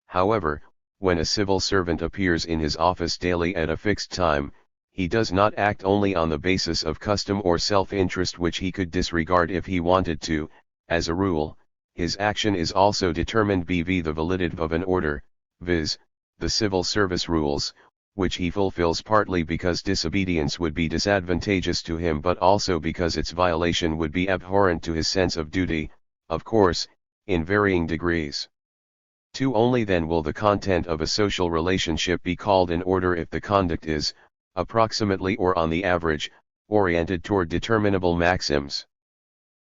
However, when a civil servant appears in his office daily at a fixed time, he does not act only on the basis of custom or self-interest which he could disregard if he wanted to. As a rule, his action is also determined by the validity of an order, viz., the civil service rules, which he fulfills partly because disobedience would be disadvantageous to him but also because its violation would be abhorrent to his sense of duty, of course, in varying degrees. 2. Only then will the content of a social relationship be called an order if the conduct is, approximately or on the average, oriented toward determinable maxims.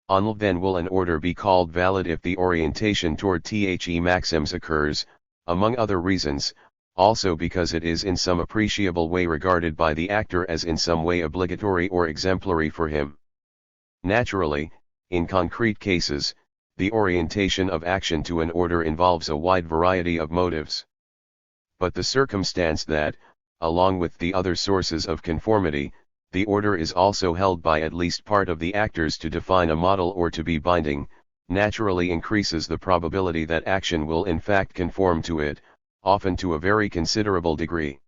Only then will an order be called valid if the orientation toward the maxims occurs, among other reasons, also because it is in some appreciable way regarded by the actor as in some way obligatory or exemplary for him. Naturally, in concrete cases, the orientation of action to an order involves a wide variety of motives. But the circumstance that, along with the other sources of conformity, the order is also held by at least part of the actors to define a model or to be binding, naturally increases the probability that action will in fact conform to it, often to a very considerable degree.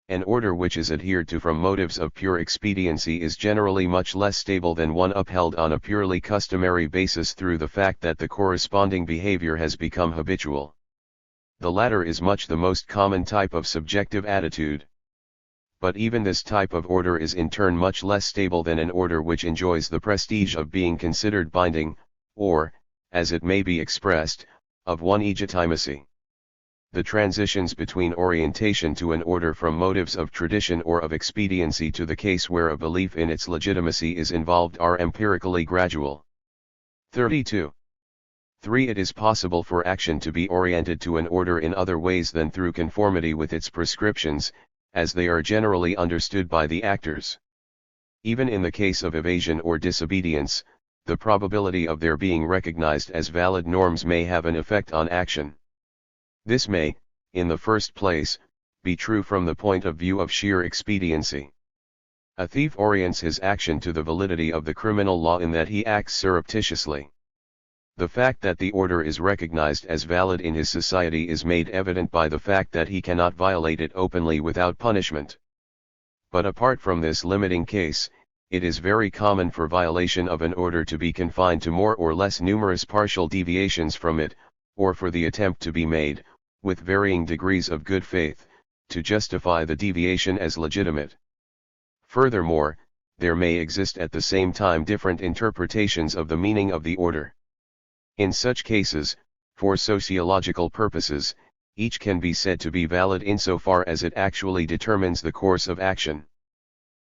An order which is adhered to from motives of pure expediency is generally much less stable than one upheld on a purely customary basis through the fact that the corresponding behavior has become habitual. The latter is much the most common type of subjective attitude. But even this type of order is in turn much less stable than an order which enjoys the prestige of being considered binding, or, as it may be expressed, of one legitimacy. The transitions between orientation to an order from motives of tradition or of expediency to the case where a belief in its legitimacy is involved are empirically gradual. 32. 3. It is possible for action to be oriented to an order in other ways than through conformity with its prescriptions, as they are generally understood by the actors. Even in the case of evasion or disobedience, the probability of their being recognized as valid norms may have an effect on action. This may, in the first place, be true from the point of view of sheer expediency. A thief orients his action to the validity of the criminal law in that he acts surreptitiously. The fact that the order is recognized as valid in his society is made evident by the fact that he cannot violate it openly without punishment. But apart from this limiting case, it is very common for violation of an order to be confined to more or less numerous partial deviations from it, or for the attempt to be made, with varying degrees of good faith, to justify the deviation as legitimate. Furthermore, there may exist at the same time different interpretations of the meaning of the order. In such cases, For sociological purposes, each can be said to be valid insofar as it actually determines the course of action.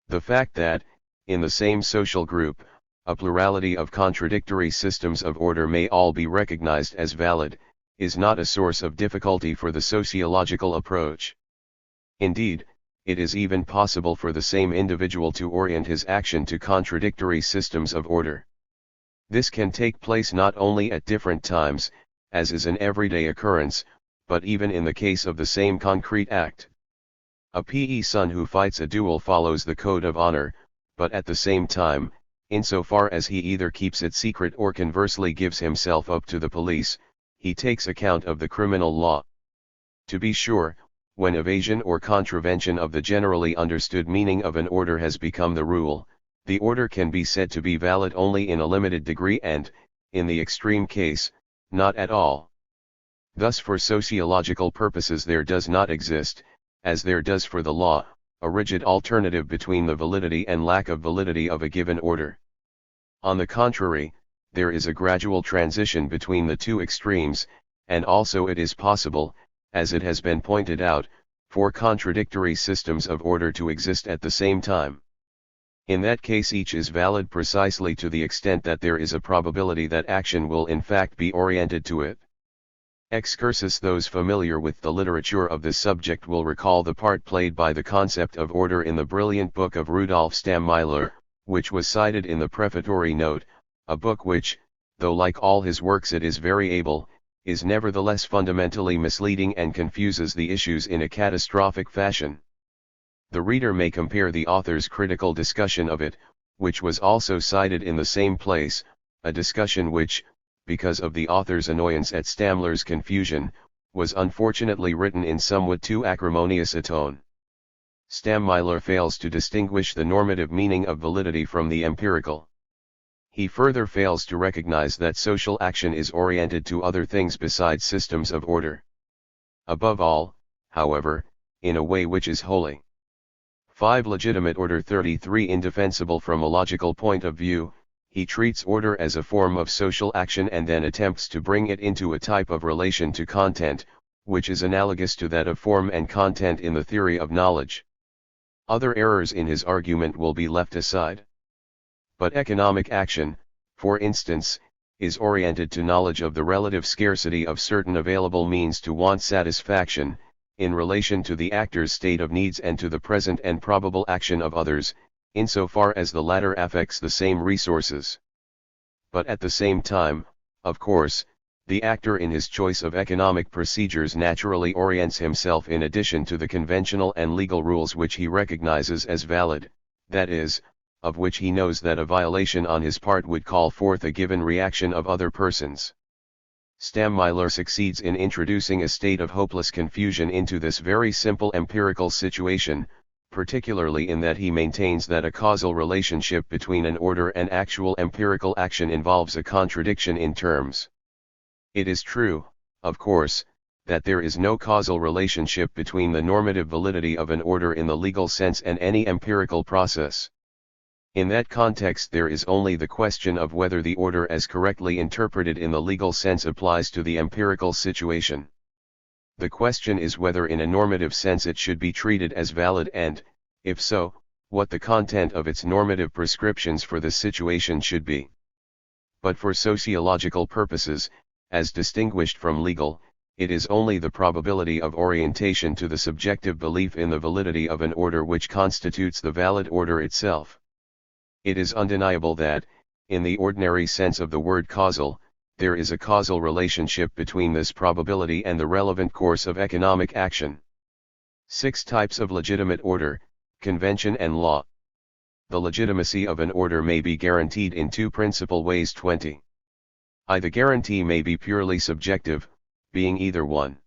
The fact that, in the same social group, a plurality of contradictory systems of order may all be recognized as valid, is not a source of difficulty for the sociological approach. Indeed, it is even possible for the same individual to orient his action to contradictory systems of order. This can take place not only at different times, as is an everyday occurrence, but even in the case of the same concrete act. A PE son who fights a duel follows the code of honor, but at the same time, insofar as he either keeps it secret or conversely gives himself up to the police, he takes account of the criminal law. To be sure, when evasion or contravention of the generally understood meaning of an order has become the rule, the order can be said to be valid only in a limited degree and, in the extreme case, not at all. Thus for sociological purposes there does not exist, as there does for the law, a rigid alternative between the validity and lack of validity of a given order. On the contrary, there is a gradual transition between the two extremes, and also it is possible, as it has been pointed out, for contradictory systems of order to exist at the same time. In that case each is valid precisely to the extent that there is a probability that action will in fact be oriented to it. Excursus: those familiar with the literature of this subject will recall the part played by the concept of order in the brilliant book of Rudolf Stammeiler, which was cited in the prefatory note, a book which, though like all his works it is very able, is nevertheless fundamentally misleading and confuses the issues in a catastrophic fashion. The reader may compare the author's critical discussion of it, which was also cited in the same place, a discussion which, because of the author's annoyance at Stammler's confusion, was unfortunately written in somewhat too acrimonious a tone. Stammeiler fails to distinguish the normative meaning of validity from the empirical. He further fails to recognize that social action is oriented to other things besides systems of order. Above all, however, in a way which is wholly 5. Legitimate order. 33. Indefensible from a logical point of view, he treats order as a form of social action and then attempts to bring it into a type of relation to content, which is analogous to that of form and content in the theory of knowledge. Other errors in his argument will be left aside. But economic action, for instance, is oriented to knowledge of the relative scarcity of certain available means to want satisfaction, in relation to the actor's state of needs and to the present and probable action of others, insofar as the latter affects the same resources. But at the same time, of course, the actor in his choice of economic procedures naturally orients himself in addition to the conventional and legal rules which he recognizes as valid, that is, of which he knows that a violation on his part would call forth a given reaction of other persons. Stammeiler succeeds in introducing a state of hopeless confusion into this very simple empirical situation, particularly in that he maintains that a causal relationship between an order and actual empirical action involves a contradiction in terms. It is true, of course, that there is no causal relationship between the normative validity of an order in the legal sense and any empirical process. In that context there is only the question of whether the order as correctly interpreted in the legal sense applies to the empirical situation. The question is whether in a normative sense it should be treated as valid and, if so, what the content of its normative prescriptions for this situation should be. But for sociological purposes, as distinguished from legal, it is only the probability of orientation to the subjective belief in the validity of an order which constitutes the valid order itself. It is undeniable that, in the ordinary sense of the word causal, there is a causal relationship between this probability and the relevant course of economic action. 6 types of legitimate order: convention and law. The legitimacy of an order may be guaranteed in 2 principal ways. 20. The guarantee may be purely subjective, being either 1.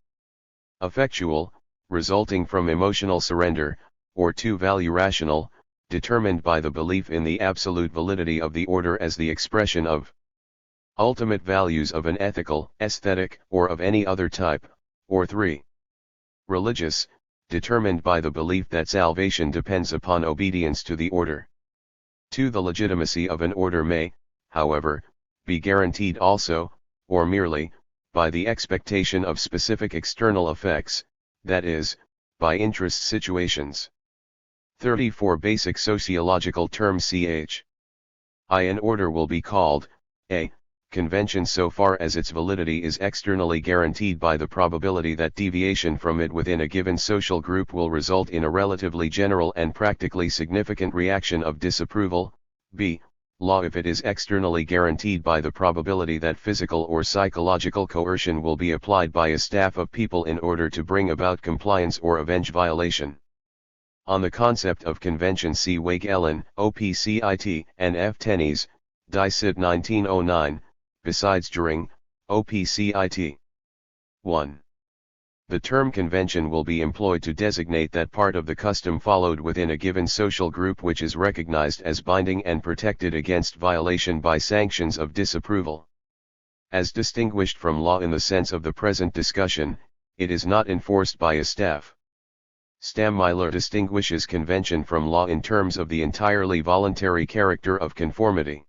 Affectual, resulting from emotional surrender, or 2. Value rational, determined by the belief in the absolute validity of the order as the expression of ultimate values of an ethical, aesthetic, or of any other type, or 3. Religious, determined by the belief that salvation depends upon obedience to the order. 2. The legitimacy of an order may, however, be guaranteed also, or merely, by the expectation of specific external effects, that is, by interest situations. 34 Basic sociological term ch. An order will be called a convention so far as its validity is externally guaranteed by the probability that deviation from it within a given social group will result in a relatively general and practically significant reaction of disapproval. B. Law if it is externally guaranteed by the probability that physical or psychological coercion will be applied by a staff of people in order to bring about compliance or avenge violation. On the concept of convention see Wake Ellen, OPCIT, and F. Tenney's, Dicit 1909, besides during, OPCIT. 1. The term convention will be employed to designate that part of the custom followed within a given social group which is recognized as binding and protected against violation by sanctions of disapproval. As distinguished from law in the sense of the present discussion, it is not enforced by a staff. Stammeiler distinguishes convention from law in terms of the entirely voluntary character of conformity.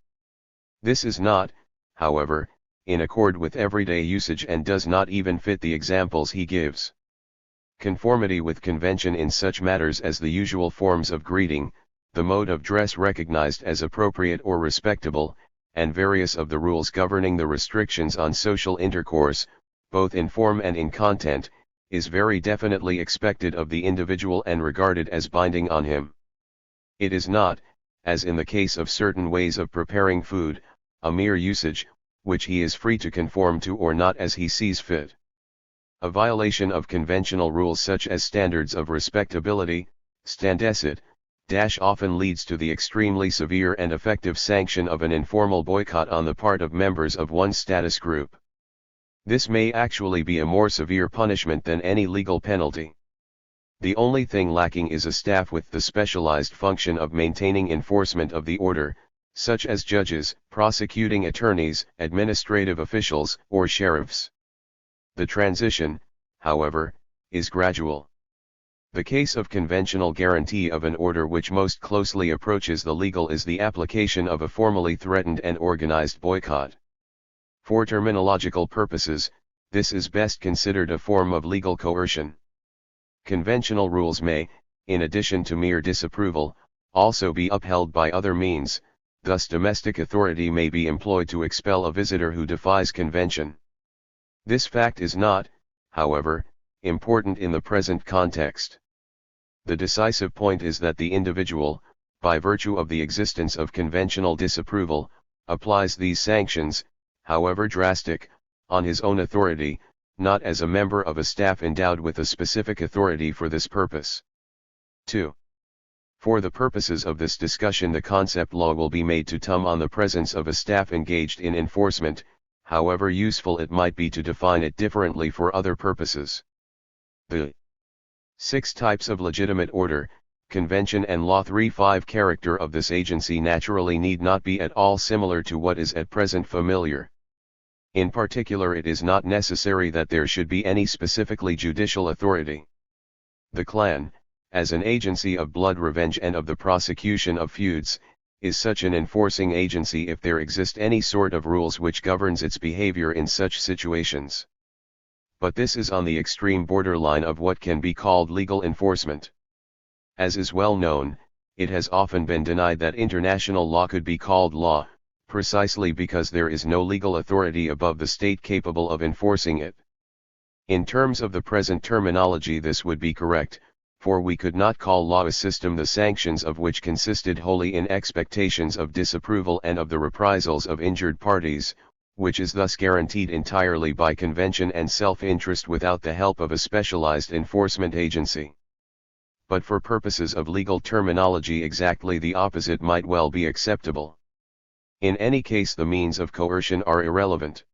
This is not, however, in accord with everyday usage and does not even fit the examples he gives. Conformity with convention in such matters as the usual forms of greeting, the mode of dress recognized as appropriate or respectable, and various of the rules governing the restrictions on social intercourse, both in form and in content, is very definitely expected of the individual and regarded as binding on him. It is not, as in the case of certain ways of preparing food, a mere usage, which he is free to conform to or not as he sees fit. A violation of conventional rules such as standards of respectability, standesit, often leads to the extremely severe and effective sanction of an informal boycott on the part of members of one status group. This may actually be a more severe punishment than any legal penalty. The only thing lacking is a staff with the specialized function of maintaining enforcement of the order, such as judges, prosecuting attorneys, administrative officials, or sheriffs. The transition, however, is gradual. The case of conventional guarantee of an order which most closely approaches the legal is the application of a formally threatened and organized boycott. For terminological purposes, this is best considered a form of legal coercion. Conventional rules may, in addition to mere disapproval, also be upheld by other means, thus domestic authority may be employed to expel a visitor who defies convention. This fact is not, however, important in the present context. The decisive point is that the individual, by virtue of the existence of conventional disapproval, applies these sanctions, however drastic, on his own authority, not as a member of a staff endowed with a specific authority for this purpose. 2. For the purposes of this discussion, the concept law will be made to tum on the presence of a staff engaged in enforcement, however useful it might be to define it differently for other purposes. The 6 types of legitimate order, convention and law. 3-5 Character of this agency naturally need not be at all similar to what is at present familiar. In particular, it is not necessary that there should be any specifically judicial authority. The clan, as an agency of blood revenge and of the prosecution of feuds, is such an enforcing agency if there exist any sort of rules which governs its behavior in such situations. But this is on the extreme borderline of what can be called legal enforcement. As is well known, it has often been denied that international law could be called law, precisely because there is no legal authority above the state capable of enforcing it. In terms of the present terminology, this would be correct, for we could not call law a system the sanctions of which consisted wholly in expectations of disapproval and of the reprisals of injured parties, which is thus guaranteed entirely by convention and self-interest without the help of a specialized enforcement agency. But for purposes of legal terminology, exactly the opposite might well be acceptable. In any case, the means of coercion are irrelevant.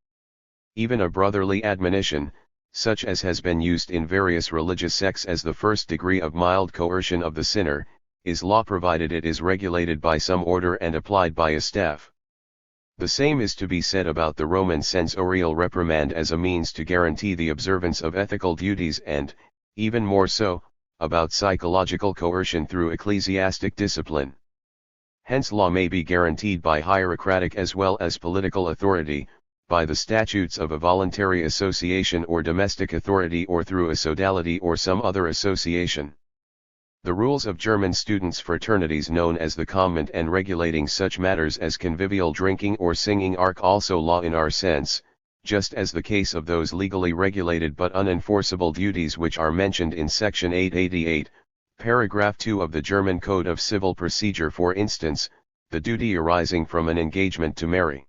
Even a brotherly admonition, such as has been used in various religious sects as the first degree of mild coercion of the sinner, is law provided it is regulated by some order and applied by a staff. The same is to be said about the Roman censorial reprimand as a means to guarantee the observance of ethical duties and, even more so, about psychological coercion through ecclesiastic discipline. Hence law may be guaranteed by hierocratic as well as political authority, by the statutes of a voluntary association or domestic authority or through a sodality or some other association. The rules of German students' fraternities known as the Command and regulating such matters as convivial drinking or singing are also law in our sense, just as the case of those legally regulated but unenforceable duties which are mentioned in section 888, paragraph 2 of the German Code of Civil Procedure, for instance, the duty arising from an engagement to marry.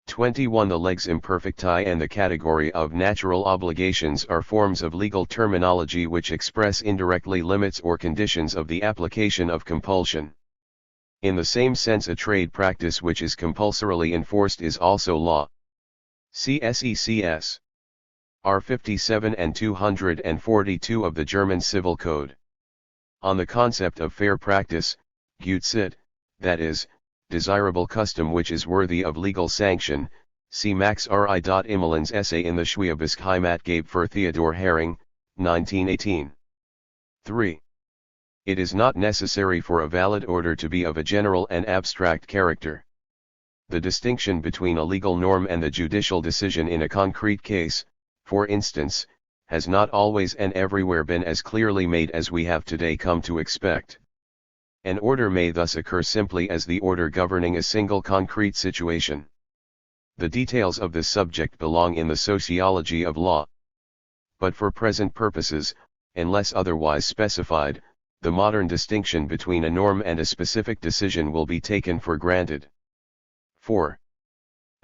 21. The legs imperfecti and the category of natural obligations are forms of legal terminology which express indirectly limits or conditions of the application of compulsion. In the same sense, a trade practice which is compulsorily enforced is also law. See SECS. R 57 and 242 of the German Civil Code. On the concept of fair practice, Gutsit, that is, desirable custom which is worthy of legal sanction, see Max R. Immelin's essay in the Schwäbische Heimatgabe für Theodor Hering, 1918. 3. It is not necessary for a valid order to be of a general and abstract character. The distinction between a legal norm and the judicial decision in a concrete case, for instance, has not always and everywhere been as clearly made as we have today come to expect. An order may thus occur simply as the order governing a single concrete situation. The details of this subject belong in the sociology of law. But for present purposes, unless otherwise specified, the modern distinction between a norm and a specific decision will be taken for granted. 4.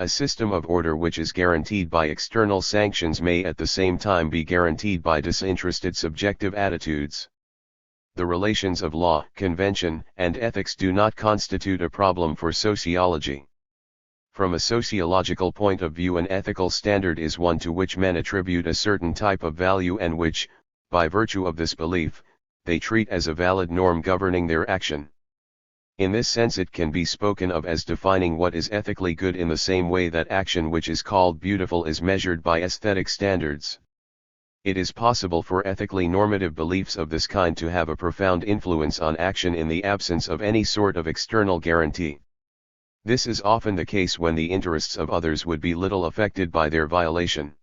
A system of order which is guaranteed by external sanctions may at the same time be guaranteed by disinterested subjective attitudes. The relations of law, convention, and ethics do not constitute a problem for sociology. From a sociological point of view, an ethical standard is one to which men attribute a certain type of value and which, by virtue of this belief, they treat as a valid norm governing their action. In this sense, it can be spoken of as defining what is ethically good in the same way that action which is called beautiful is measured by aesthetic standards. It is possible for ethically normative beliefs of this kind to have a profound influence on action in the absence of any sort of external guarantee. This is often the case when the interests of others would be little affected by their violation.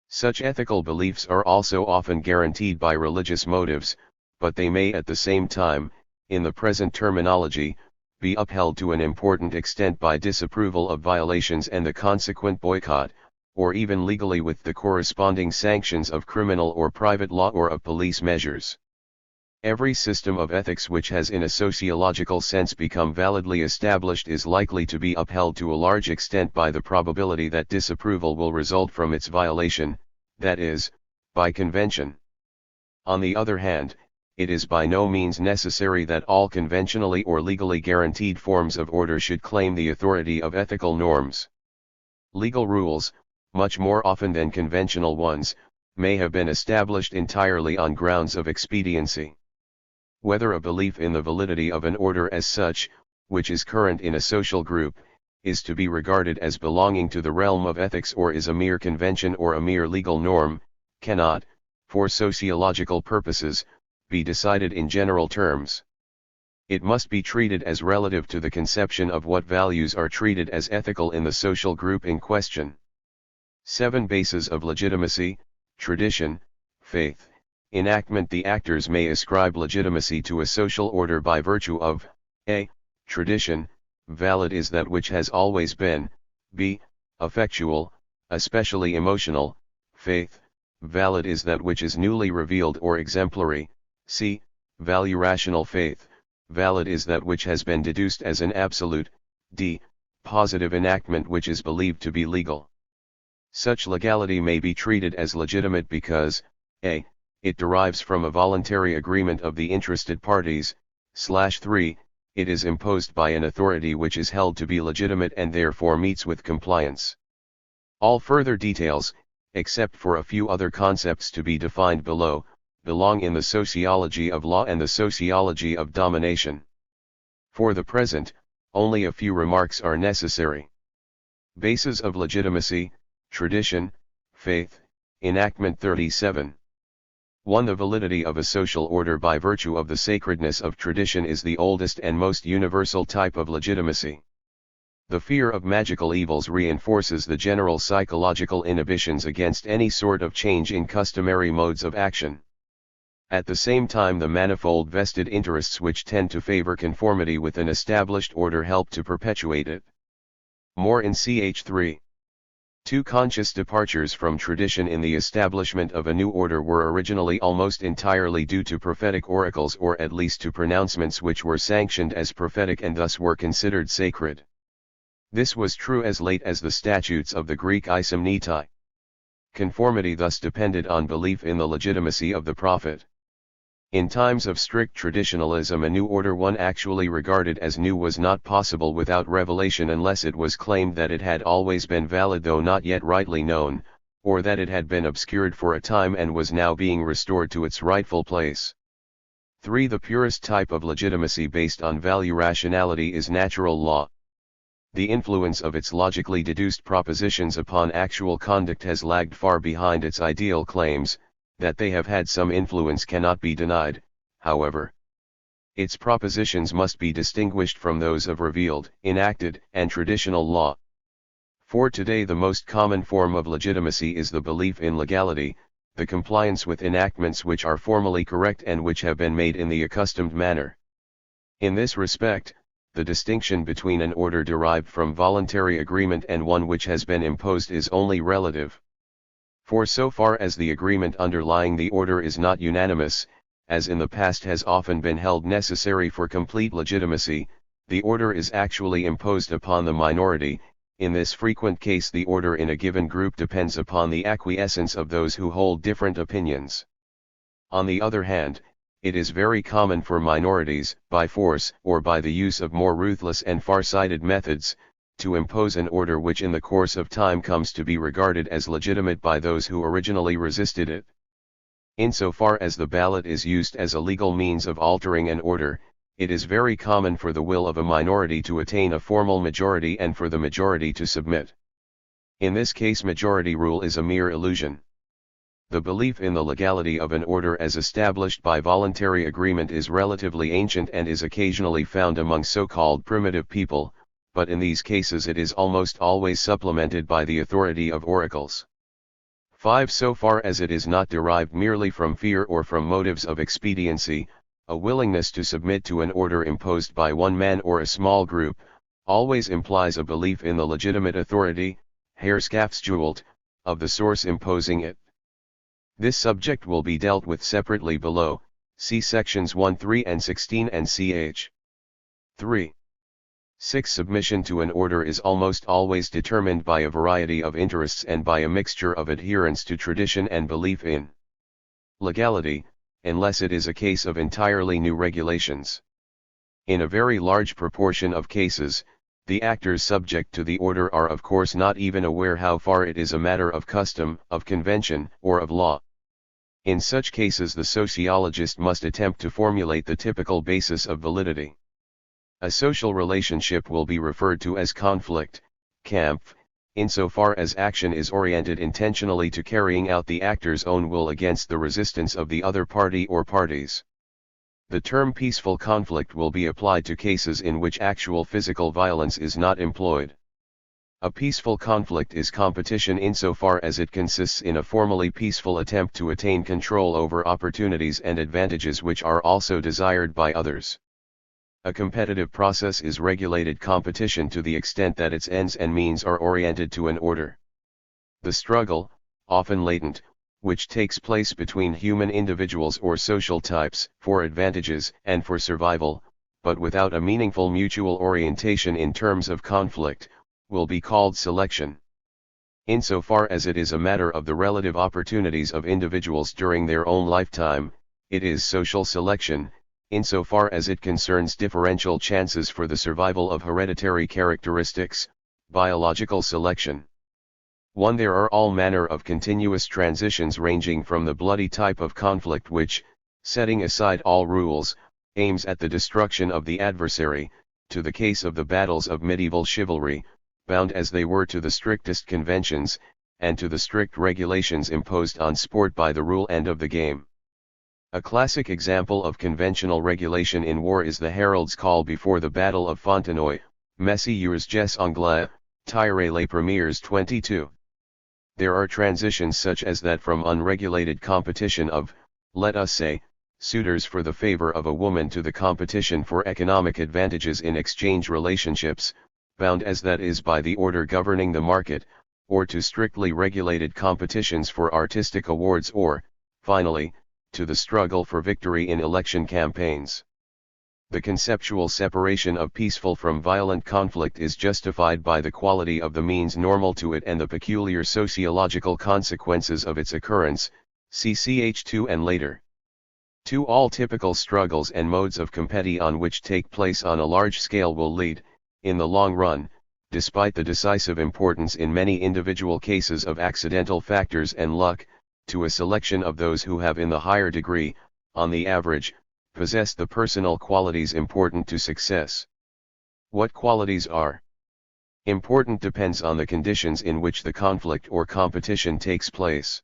Such ethical beliefs are also often guaranteed by religious motives, but they may at the same time, in the present terminology, be upheld to an important extent by disapproval of violations and the consequent boycott, or even legally with the corresponding sanctions of criminal or private law or of police measures. Every system of ethics which has in a sociological sense become validly established is likely to be upheld to a large extent by the probability that disapproval will result from its violation, that is, by convention. On the other hand, it is by no means necessary that all conventionally or legally guaranteed forms of order should claim the authority of ethical norms. Legal rules, much more often than conventional ones, may have been established entirely on grounds of expediency. Whether a belief in the validity of an order as such, which is current in a social group, is to be regarded as belonging to the realm of ethics or is a mere convention or a mere legal norm, cannot, for sociological purposes, be decided in general terms. It must be treated as relative to the conception of what values are treated as ethical in the social group in question. 7. Bases of legitimacy, tradition, faith, enactment. The actors may ascribe legitimacy to a social order by virtue of a. Tradition, valid is that which has always been, b. Effectual, especially emotional, faith, valid is that which is newly revealed or exemplary, c. Value rational faith, valid is that which has been deduced as an absolute, d. Positive enactment which is believed to be legal. Such legality may be treated as legitimate because, a. It derives from a voluntary agreement of the interested parties, /3, it is imposed by an authority which is held to be legitimate and therefore meets with compliance. All further details, except for a few other concepts to be defined below, belong in the sociology of law and the sociology of domination. For the present, only a few remarks are necessary. Bases of legitimacy, tradition, faith, enactment. 37. 1. The validity of a social order by virtue of the sacredness of tradition is the oldest and most universal type of legitimacy. The fear of magical evils reinforces the general psychological inhibitions against any sort of change in customary modes of action. At the same time, the manifold vested interests which tend to favor conformity with an established order help to perpetuate it. More in ch. 3. Two conscious departures from tradition in the establishment of a new order were originally almost entirely due to prophetic oracles, or at least to pronouncements which were sanctioned as prophetic and thus were considered sacred. This was true as late as the statutes of the Greek Isomnetai. Conformity thus depended on belief in the legitimacy of the prophet. In times of strict traditionalism, a new order one actually regarded as new was not possible without revelation unless it was claimed that it had always been valid though not yet rightly known, or that it had been obscured for a time and was now being restored to its rightful place. 3. The purest type of legitimacy based on value rationality is natural law. The influence of its logically deduced propositions upon actual conduct has lagged far behind its ideal claims. That they have had some influence cannot be denied, however. Its propositions must be distinguished from those of revealed, enacted, and traditional law. For today, the most common form of legitimacy is the belief in legality, the compliance with enactments which are formally correct and which have been made in the accustomed manner. In this respect, the distinction between an order derived from voluntary agreement and one which has been imposed is only relative. For so far as the agreement underlying the order is not unanimous, as in the past has often been held necessary for complete legitimacy, the order is actually imposed upon the minority. In this frequent case, the order in a given group depends upon the acquiescence of those who hold different opinions. On the other hand, it is very common for minorities, by force or by the use of more ruthless and far-sighted methods, to impose an order which in the course of time comes to be regarded as legitimate by those who originally resisted it. Insofar as the ballot is used as a legal means of altering an order, it is very common for the will of a minority to attain a formal majority and for the majority to submit. In this case, majority rule is a mere illusion. The belief in the legality of an order as established by voluntary agreement is relatively ancient and is occasionally found among so-called primitive people, but in these cases it is almost always supplemented by the authority of oracles. 5. So far as it is not derived merely from fear or from motives of expediency, a willingness to submit to an order imposed by one man or a small group, always implies a belief in the legitimate authority, Herrschaftsgewalt, of the source imposing it. This subject will be dealt with separately below, see sections 1, 3 and 16 and ch. 3. 6. Submission to an order is almost always determined by a variety of interests and by a mixture of adherence to tradition and belief in legality, unless it is a case of entirely new regulations. In a very large proportion of cases, the actors subject to the order are of course not even aware how far it is a matter of custom, of convention, or of law. In such cases, the sociologist must attempt to formulate the typical basis of validity. A social relationship will be referred to as conflict, Kampf, insofar as action is oriented intentionally to carrying out the actor's own will against the resistance of the other party or parties. The term peaceful conflict will be applied to cases in which actual physical violence is not employed. A peaceful conflict is competition insofar as it consists in a formally peaceful attempt to attain control over opportunities and advantages which are also desired by others. A competitive process is regulated competition to the extent that its ends and means are oriented to an order. The struggle, often latent, which takes place between human individuals or social types, for advantages and for survival, but without a meaningful mutual orientation in terms of conflict, will be called selection. Insofar as it is a matter of the relative opportunities of individuals during their own lifetime, it is social selection, insofar as it concerns differential chances for the survival of hereditary characteristics, biological selection. 1. There are all manner of continuous transitions ranging from the bloody type of conflict which, setting aside all rules, aims at the destruction of the adversary, to the case of the battles of medieval chivalry, bound as they were to the strictest conventions, and to the strict regulations imposed on sport by the rule end of the game. A classic example of conventional regulation in war is the herald's call before the Battle of Fontenoy, Messieurs Anglais, Tire les Premiers 22. There are transitions such as that from unregulated competition of, let us say, suitors for the favor of a woman to the competition for economic advantages in exchange relationships, bound as that is by the order governing the market, or to strictly regulated competitions for artistic awards or, finally, to the struggle for victory in election campaigns. The conceptual separation of peaceful from violent conflict is justified by the quality of the means normal to it and the peculiar sociological consequences of its occurrence, see ch2 and later. To all typical struggles and modes of competition which take place on a large scale will lead, in the long run, despite the decisive importance in many individual cases of accidental factors and luck, to a selection of those who have in the higher degree, on the average, possessed the personal qualities important to success. What qualities are important depends on the conditions in which the conflict or competition takes place.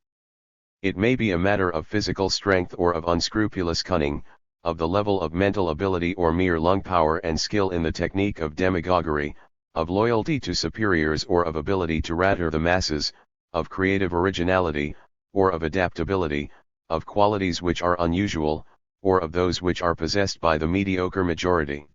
It may be a matter of physical strength or of unscrupulous cunning, of the level of mental ability or mere lung power and skill in the technique of demagoguery, of loyalty to superiors or of ability to rattle the masses, of creative originality, or of adaptability, of qualities which are unusual, or of those which are possessed by the mediocre majority.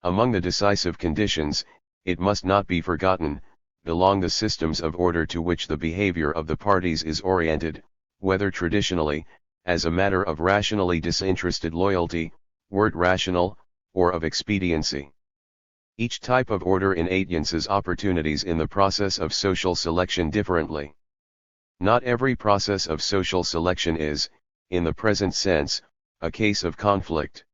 Among the decisive conditions, it must not be forgotten, belong the systems of order to which the behavior of the parties is oriented, whether traditionally, as a matter of rationally disinterested loyalty, word rational, or of expediency. Each type of order enhances opportunities in the process of social selection differently. Not every process of social selection is, in the present sense, a case of conflict.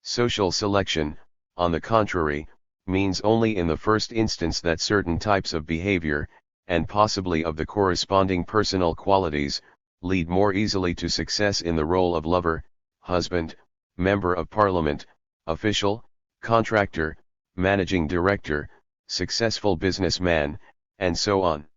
Social selection, on the contrary, means only in the first instance that certain types of behavior, and possibly of the corresponding personal qualities, lead more easily to success in the role of lover, husband, member of parliament, official, contractor, managing director, successful businessman, and so on.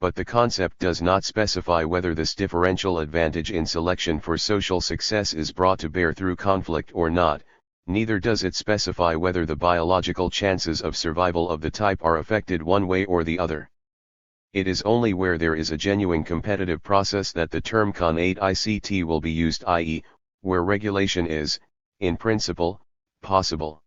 But the concept does not specify whether this differential advantage in selection for social success is brought to bear through conflict or not, neither does it specify whether the biological chances of survival of the type are affected one way or the other. It is only where there is a genuine competitive process that the term con-8ICT will be used, i.e., where regulation is, in principle, possible.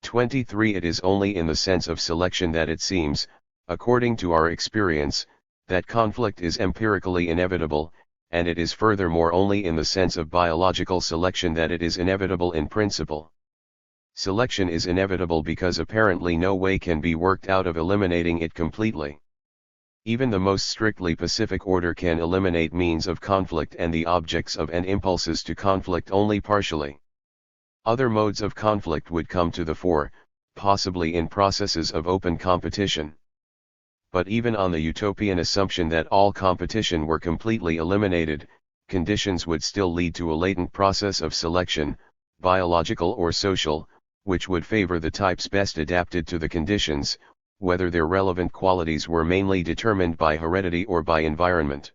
23. It is only in the sense of selection that it seems, according to our experience, that conflict is empirically inevitable, and it is furthermore only in the sense of biological selection that it is inevitable in principle. Selection is inevitable because apparently no way can be worked out of eliminating it completely. Even the most strictly pacific order can eliminate means of conflict and the objects of and impulses to conflict only partially. Other modes of conflict would come to the fore, possibly in processes of open competition. But even on the utopian assumption that all competition were completely eliminated, conditions would still lead to a latent process of selection, biological or social, which would favor the types best adapted to the conditions, whether their relevant qualities were mainly determined by heredity or by environment.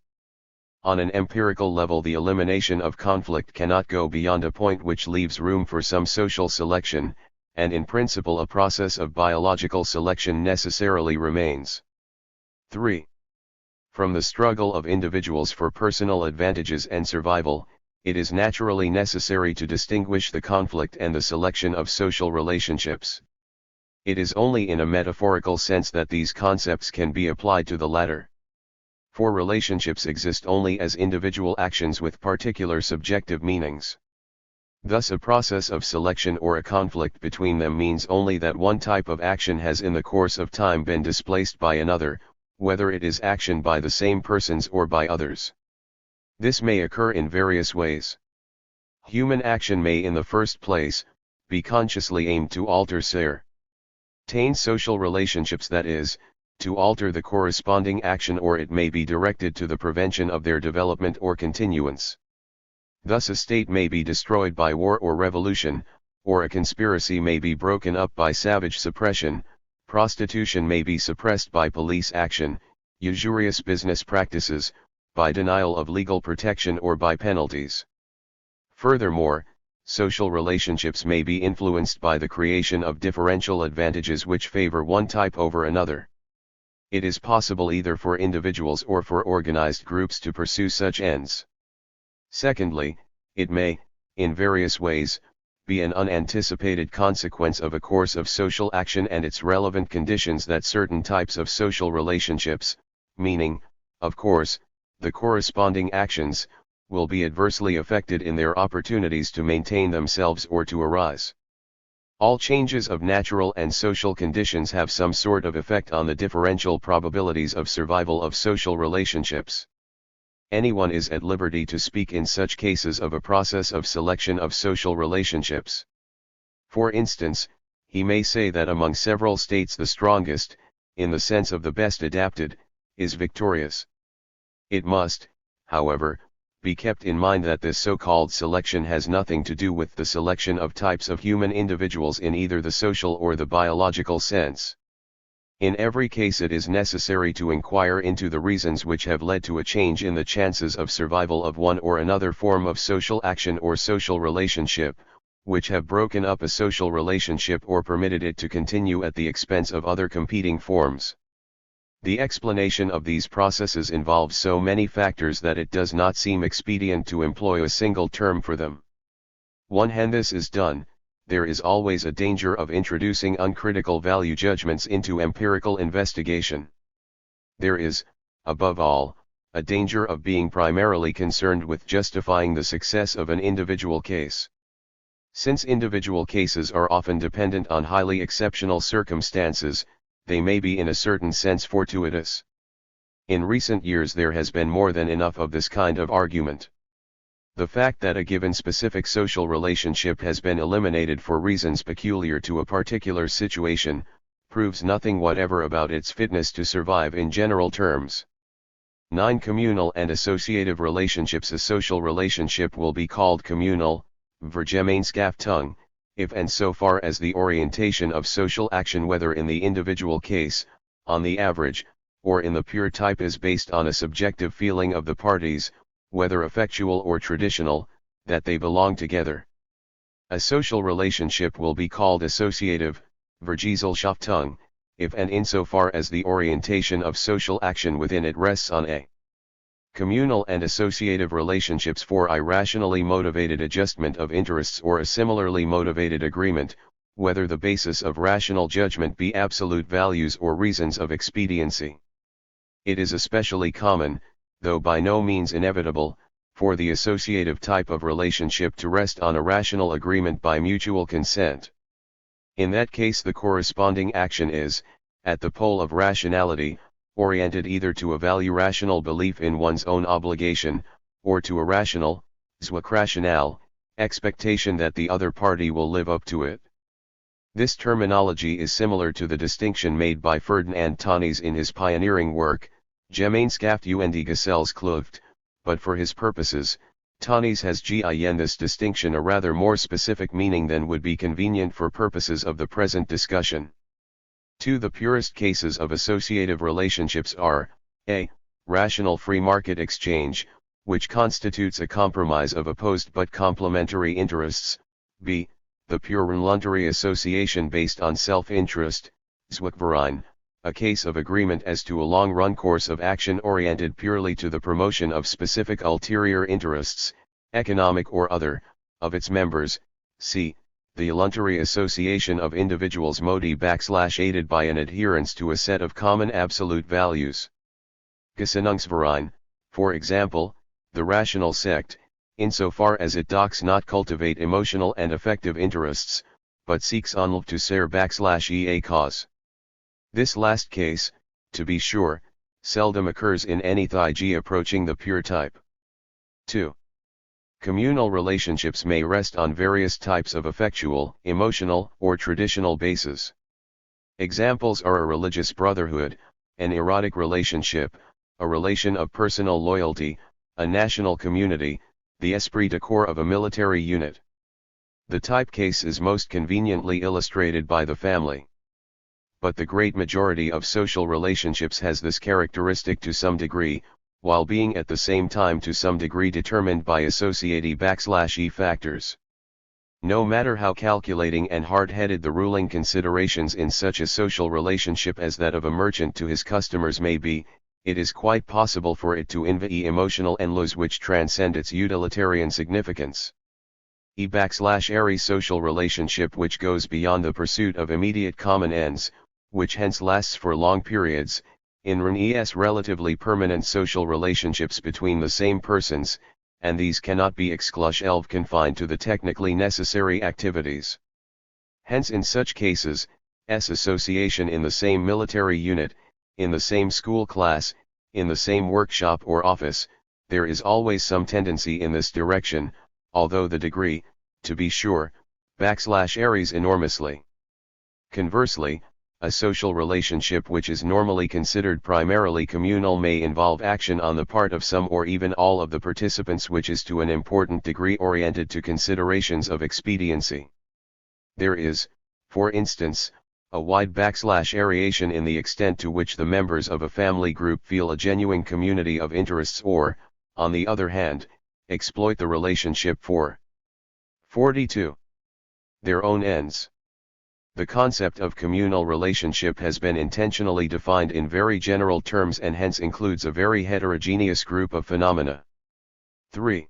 On an empirical level, the elimination of conflict cannot go beyond a point which leaves room for some social selection, and in principle a process of biological selection necessarily remains. 3. From the struggle of individuals for personal advantages and survival, it is naturally necessary to distinguish the conflict and the selection of social relationships. It is only in a metaphorical sense that these concepts can be applied to the latter. For relationships exist only as individual actions with particular subjective meanings. Thus a process of selection or a conflict between them means only that one type of action has in the course of time been displaced by another, whether it is action by the same persons or by others. This may occur in various ways. Human action may in the first place, be consciously aimed to alter certain social relationships, that is, to alter the corresponding action, or it may be directed to the prevention of their development or continuance. Thus a state may be destroyed by war or revolution, or a conspiracy may be broken up by savage suppression. Prostitution may be suppressed by police action, usurious business practices, by denial of legal protection or by penalties. Furthermore, social relationships may be influenced by the creation of differential advantages which favor one type over another. It is possible either for individuals or for organized groups to pursue such ends. Secondly, it may, in various ways, be an unanticipated consequence of a course of social action and its relevant conditions that certain types of social relationships, meaning, of course, the corresponding actions, will be adversely affected in their opportunities to maintain themselves or to arise. All changes of natural and social conditions have some sort of effect on the differential probabilities of survival of social relationships. Anyone is at liberty to speak in such cases of a process of selection of social relationships. For instance, he may say that among several states the strongest, in the sense of the best adapted, is victorious. It must, however, be kept in mind that this so-called selection has nothing to do with the selection of types of human individuals in either the social or the biological sense. In every case it is necessary to inquire into the reasons which have led to a change in the chances of survival of one or another form of social action or social relationship, which have broken up a social relationship or permitted it to continue at the expense of other competing forms. The explanation of these processes involves so many factors that it does not seem expedient to employ a single term for them. When this is done, there is always a danger of introducing uncritical value judgments into empirical investigation. There is, above all, a danger of being primarily concerned with justifying the success of an individual case. Since individual cases are often dependent on highly exceptional circumstances, they may be in a certain sense fortuitous. In recent years there has been more than enough of this kind of argument. The fact that a given specific social relationship has been eliminated for reasons peculiar to a particular situation, proves nothing whatever about its fitness to survive in general terms. 9. Communal and associative relationships. A social relationship will be called communal, vergemeenschaptung, if and so far as the orientation of social action, whether in the individual case, on the average, or in the pure type, is based on a subjective feeling of the parties, whether effectual or traditional, that they belong together. A social relationship will be called associative, vergeselschaftung, if and insofar as the orientation of social action within it rests on a communal and associative relationships for irrationally motivated adjustment of interests or a similarly motivated agreement, whether the basis of rational judgment be absolute values or reasons of expediency. It is especially common, though by no means inevitable, for the associative type of relationship to rest on a rational agreement by mutual consent. In that case the corresponding action is, at the pole of rationality, oriented either to a value-rational belief in one's own obligation, or to a rational, zweckrational, expectation that the other party will live up to it. This terminology is similar to the distinction made by Ferdinand Tönnies in his pioneering work, Gemeenschap und Gesellschaft, but for his purposes, Tönnies has given this distinction a rather more specific meaning than would be convenient for purposes of the present discussion. 2. The purest cases of associative relationships are, a. Rational free market exchange, which constitutes a compromise of opposed but complementary interests, b. The pure voluntary association based on self-interest, zwekverein, a case of agreement as to a long-run course of action oriented purely to the promotion of specific ulterior interests, economic or other, of its members, c. The voluntary association of individuals aided by an adherence to a set of common absolute values. Gesinnungsverein, for example, the rational sect, insofar as it does not cultivate emotional and affective interests, but seeks only to ser /ea cause. This last case, to be sure, seldom occurs in any THIG approaching the pure type. 2. Communal relationships may rest on various types of affectual, emotional, or traditional bases. Examples are a religious brotherhood, an erotic relationship, a relation of personal loyalty, a national community, the esprit de corps of a military unit. The type case is most conveniently illustrated by the family. But the great majority of social relationships has this characteristic to some degree, while being at the same time to some degree determined by associative /e factors. No matter how calculating and hard-headed the ruling considerations in such a social relationship as that of a merchant to his customers may be, it is quite possible for it to involve emotional enloes which transcend its utilitarian significance. A/Ary social relationship which goes beyond the pursuit of immediate common ends, which hence lasts for long periods, in es relatively permanent social relationships between the same persons, and these cannot be exclusively confined to the technically necessary activities. Hence in such cases, association in the same military unit, in the same school class, in the same workshop or office, there is always some tendency in this direction, although the degree, to be sure, varies enormously. Conversely, a social relationship which is normally considered primarily communal may involve action on the part of some or even all of the participants which is to an important degree oriented to considerations of expediency. There is, for instance, a wide variation in the extent to which the members of a family group feel a genuine community of interests or, on the other hand, exploit the relationship for 42. Their own ends. The concept of communal relationship has been intentionally defined in very general terms and hence includes a very heterogeneous group of phenomena. 3.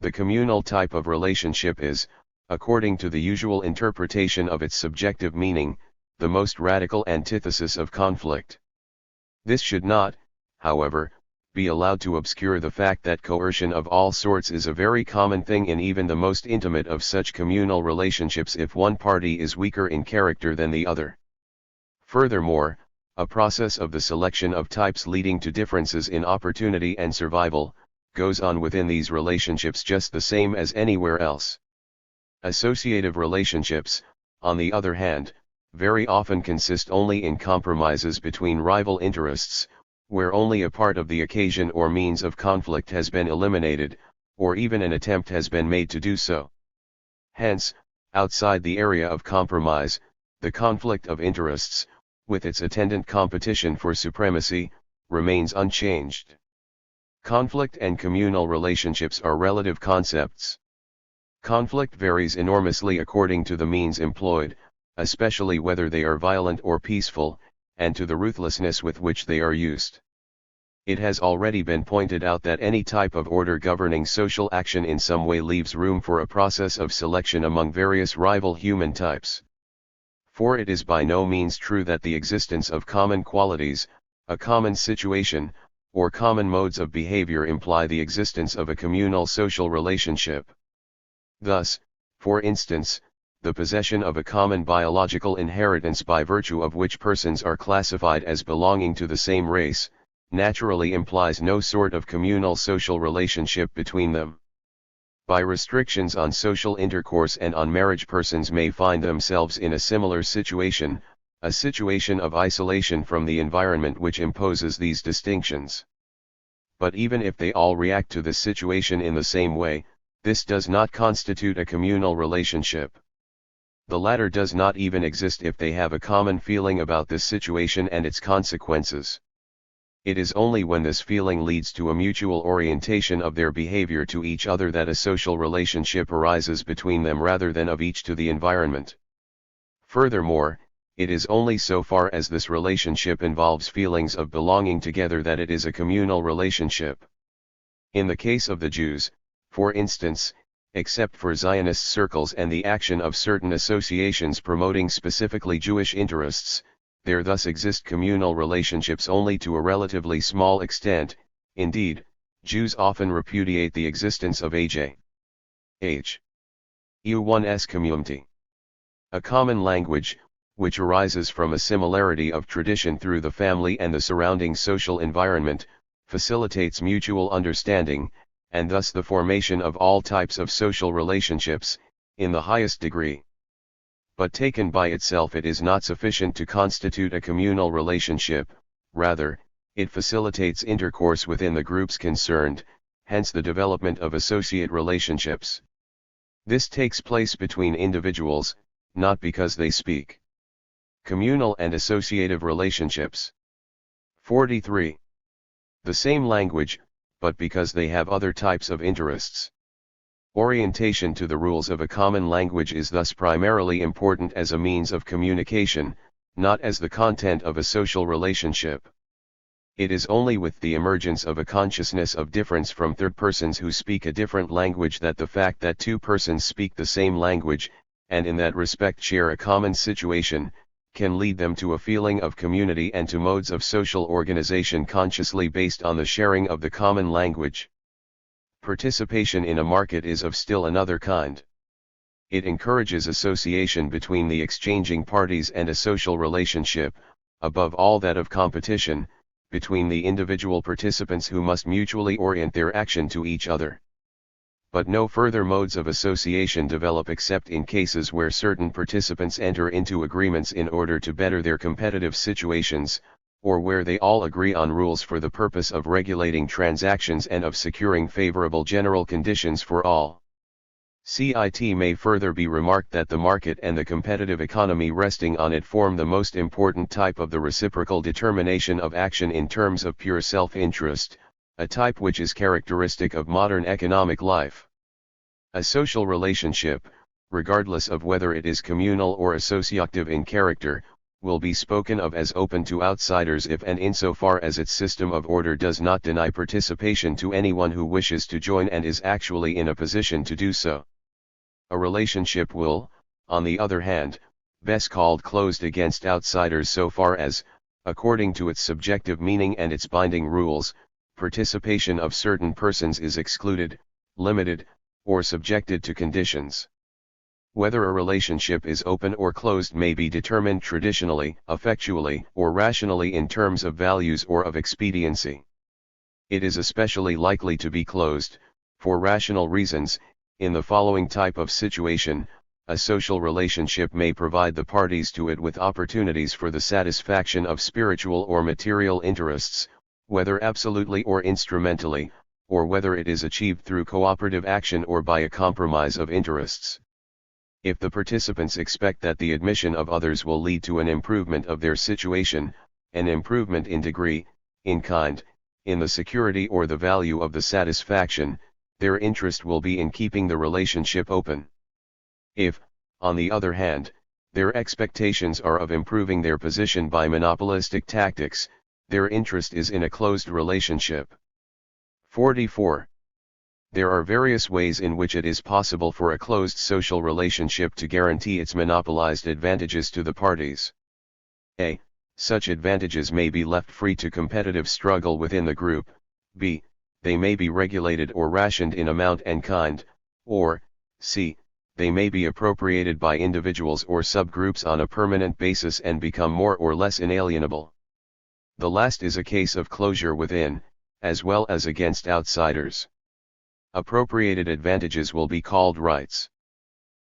The communal type of relationship is, according to the usual interpretation of its subjective meaning, the most radical antithesis of conflict. This should not, however, be allowed to obscure the fact that coercion of all sorts is a very common thing in even the most intimate of such communal relationships if one party is weaker in character than the other. Furthermore, a process of the selection of types leading to differences in opportunity and survival, goes on within these relationships just the same as anywhere else. Associative relationships, on the other hand, very often consist only in compromises between rival interests, where only a part of the occasion or means of conflict has been eliminated, or even an attempt has been made to do so. Hence, outside the area of compromise, the conflict of interests, with its attendant competition for supremacy, remains unchanged. Conflict and communal relationships are relative concepts. Conflict varies enormously according to the means employed, especially whether they are violent or peaceful, and to the ruthlessness with which they are used. It has already been pointed out that any type of order governing social action in some way leaves room for a process of selection among various rival human types. For it is by no means true that the existence of common qualities, a common situation, or common modes of behavior imply the existence of a communal social relationship. Thus, for instance, the possession of a common biological inheritance by virtue of which persons are classified as belonging to the same race, naturally implies no sort of communal social relationship between them. By restrictions on social intercourse and on marriage, persons may find themselves in a similar situation, a situation of isolation from the environment which imposes these distinctions. But even if they all react to this situation in the same way, this does not constitute a communal relationship. The latter does not even exist if they have a common feeling about this situation and its consequences. It is only when this feeling leads to a mutual orientation of their behavior to each other that a social relationship arises between them rather than of each to the environment. Furthermore, it is only so far as this relationship involves feelings of belonging together that it is a communal relationship. In the case of the Jews, for instance, except for Zionist circles and the action of certain associations promoting specifically Jewish interests, there thus exist communal relationships only to a relatively small extent. Indeed, Jews often repudiate the existence of EU1's community. A common language, which arises from a similarity of tradition through the family and the surrounding social environment, facilitates mutual understanding, and thus the formation of all types of social relationships, in the highest degree. But taken by itself it is not sufficient to constitute a communal relationship, rather, it facilitates intercourse within the groups concerned, hence the development of associate relationships. This takes place between individuals, not because they speak. Communal and associative relationships. 43. The same language, but because they have other types of interests. Orientation to the rules of a common language is thus primarily important as a means of communication, not as the content of a social relationship. It is only with the emergence of a consciousness of difference from third persons who speak a different language that the fact that two persons speak the same language, and in that respect share a common situation, can lead them to a feeling of community and to modes of social organization consciously based on the sharing of the common language. Participation in a market is of still another kind. It encourages association between the exchanging parties and a social relationship, above all that of competition, between the individual participants who must mutually orient their action to each other. But no further modes of association develop except in cases where certain participants enter into agreements in order to better their competitive situations, or where they all agree on rules for the purpose of regulating transactions and of securing favorable general conditions for all. It may further be remarked that the market and the competitive economy resting on it form the most important type of the reciprocal determination of action in terms of pure self-interest, a type which is characteristic of modern economic life. A social relationship, regardless of whether it is communal or associative in character, will be spoken of as open to outsiders if and insofar as its system of order does not deny participation to anyone who wishes to join and is actually in a position to do so. A relationship will, on the other hand, best called closed against outsiders so far as, according to its subjective meaning and its binding rules, participation of certain persons is excluded, limited, or subjected to conditions. Whether a relationship is open or closed may be determined traditionally, effectually, or rationally in terms of values or of expediency. It is especially likely to be closed, for rational reasons. In the following type of situation, a social relationship may provide the parties to it with opportunities for the satisfaction of spiritual or material interests, whether absolutely or instrumentally, or whether it is achieved through cooperative action or by a compromise of interests. If the participants expect that the admission of others will lead to an improvement of their situation, an improvement in degree, in kind, in the security or the value of the satisfaction, their interest will be in keeping the relationship open. If, on the other hand, their expectations are of improving their position by monopolistic tactics, their interest is in a closed relationship. 44. There are various ways in which it is possible for a closed social relationship to guarantee its monopolized advantages to the parties. A. Such advantages may be left free to competitive struggle within the group. B. They may be regulated or rationed in amount and kind, or, C. They may be appropriated by individuals or subgroups on a permanent basis and become more or less inalienable. The last is a case of closure within, as well as against outsiders. Appropriated advantages will be called rights.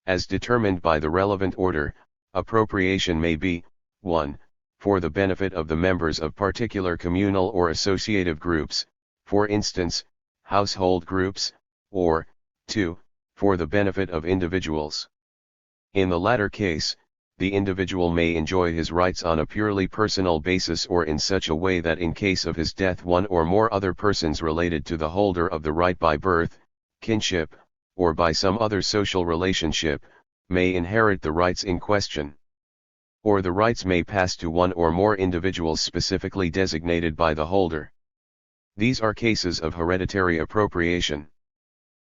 As determined by the relevant order, appropriation may be, 1. For the benefit of the members of particular communal or associative groups, for instance, household groups, or, 2. For the benefit of individuals. In the latter case, the individual may enjoy his rights on a purely personal basis or in such a way that in case of his death one or more other persons related to the holder of the right by birth, kinship, or by some other social relationship, may inherit the rights in question. Or the rights may pass to one or more individuals specifically designated by the holder. These are cases of hereditary appropriation.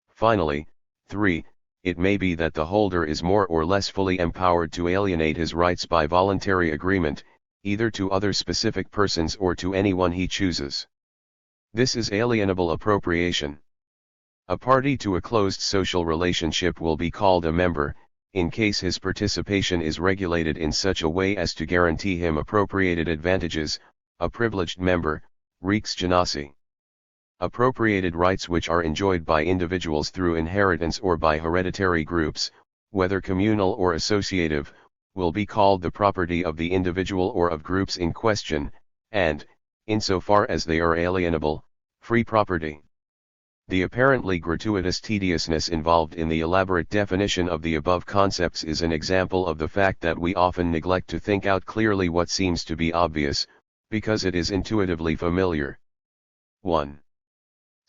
Finally, 3. It may be that the holder is more or less fully empowered to alienate his rights by voluntary agreement, either to other specific persons or to anyone he chooses. This is alienable appropriation. A party to a closed social relationship will be called a member, in case his participation is regulated in such a way as to guarantee him appropriated advantages, a privileged member, Rex Genasi. Appropriated rights which are enjoyed by individuals through inheritance or by hereditary groups, whether communal or associative, will be called the property of the individual or of groups in question, and, insofar as they are alienable, free property. The apparently gratuitous tediousness involved in the elaborate definition of the above concepts is an example of the fact that we often neglect to think out clearly what seems to be obvious, because it is intuitively familiar. 1.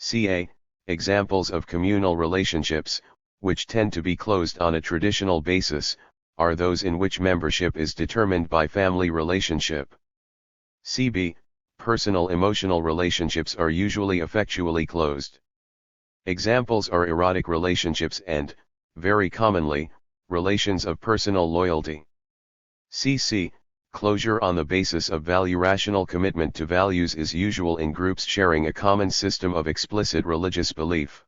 Ca. Examples of communal relationships, which tend to be closed on a traditional basis, are those in which membership is determined by family relationship. CB, personal emotional relationships are usually effectually closed. Examples are erotic relationships and, very commonly, relations of personal loyalty. CC, closure on the basis of value. Rational commitment to values is usual in groups sharing a common system of explicit religious belief.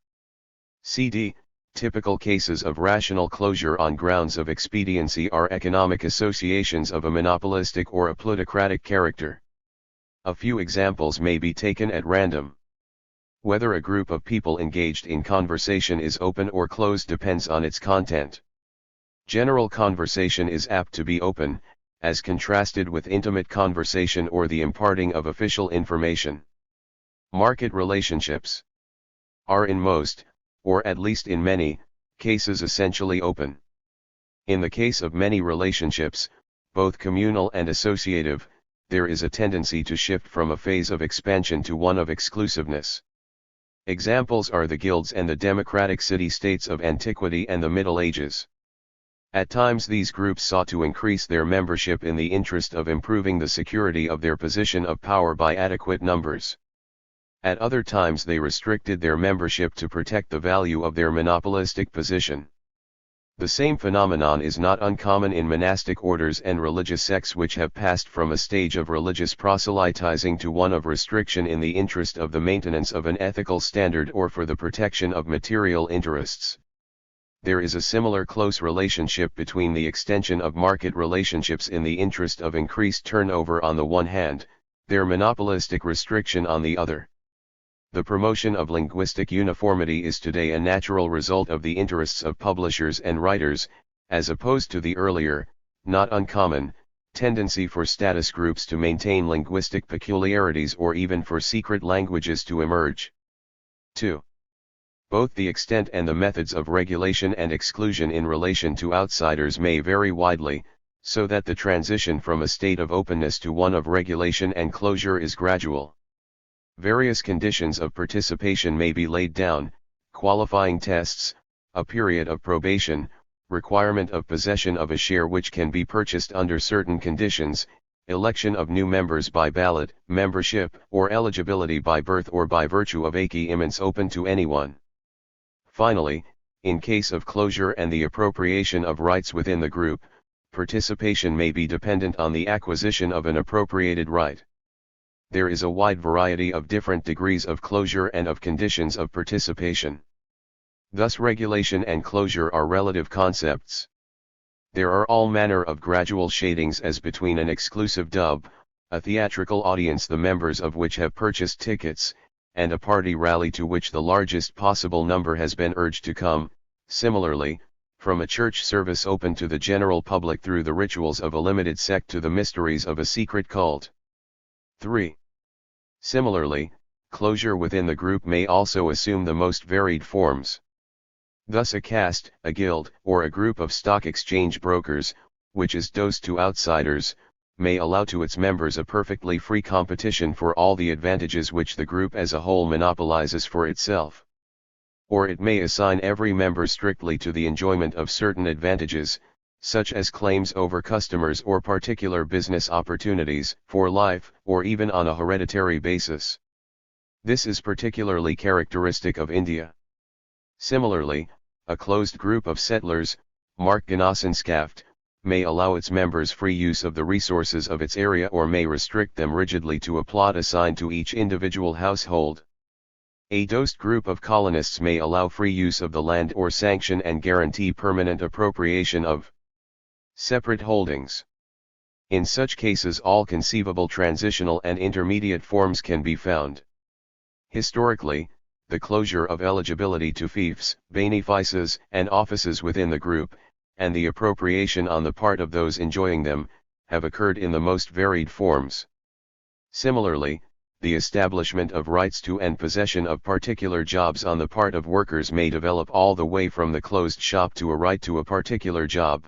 CD, typical cases of rational closure on grounds of expediency are economic associations of a monopolistic or a plutocratic character. A few examples may be taken at random. Whether a group of people engaged in conversation is open or closed depends on its content. General conversation is apt to be open, as contrasted with intimate conversation or the imparting of official information. Market relationships are in most, or at least in many, cases essentially open. In the case of many relationships, both communal and associative, there is a tendency to shift from a phase of expansion to one of exclusiveness. Examples are the guilds and the democratic city-states of antiquity and the Middle Ages. At times these groups sought to increase their membership in the interest of improving the security of their position of power by adequate numbers. At other times they restricted their membership to protect the value of their monopolistic position. The same phenomenon is not uncommon in monastic orders and religious sects which have passed from a stage of religious proselytizing to one of restriction in the interest of the maintenance of an ethical standard or for the protection of material interests. There is a similar close relationship between the extension of market relationships in the interest of increased turnover on the one hand, their monopolistic restriction on the other. The promotion of linguistic uniformity is today a natural result of the interests of publishers and writers, as opposed to the earlier, not uncommon, tendency for status groups to maintain linguistic peculiarities or even for secret languages to emerge. 2. Both the extent and the methods of regulation and exclusion in relation to outsiders may vary widely, so that the transition from a state of openness to one of regulation and closure is gradual. Various conditions of participation may be laid down: qualifying tests, a period of probation, requirement of possession of a share which can be purchased under certain conditions, election of new members by ballot, membership or eligibility by birth or by virtue of acquaintance open to anyone. Finally, in case of closure and the appropriation of rights within the group, participation may be dependent on the acquisition of an appropriated right. There is a wide variety of different degrees of closure and of conditions of participation. Thus regulation and closure are relative concepts. There are all manner of gradual shadings as between an exclusive dub, a theatrical audience the members of which have purchased tickets, and a party rally to which the largest possible number has been urged to come, similarly, from a church service open to the general public through the rituals of a limited sect to the mysteries of a secret cult. 3. Similarly, closure within the group may also assume the most varied forms. Thus a caste, a guild, or a group of stock exchange brokers, which is dosed to outsiders, may allow to its members a perfectly free competition for all the advantages which the group as a whole monopolizes for itself. Or it may assign every member strictly to the enjoyment of certain advantages, such as claims over customers or particular business opportunities, for life, or even on a hereditary basis. This is particularly characteristic of India. Similarly, a closed group of settlers, Markgenossenschaften, may allow its members free use of the resources of its area or may restrict them rigidly to a plot assigned to each individual household. A dosed group of colonists may allow free use of the land or sanction and guarantee permanent appropriation of separate holdings. In such cases all conceivable transitional and intermediate forms can be found. Historically, the closure of eligibility to fiefs, benefices, and offices within the group, and the appropriation on the part of those enjoying them, have occurred in the most varied forms. Similarly, the establishment of rights to and possession of particular jobs on the part of workers may develop all the way from the closed shop to a right to a particular job.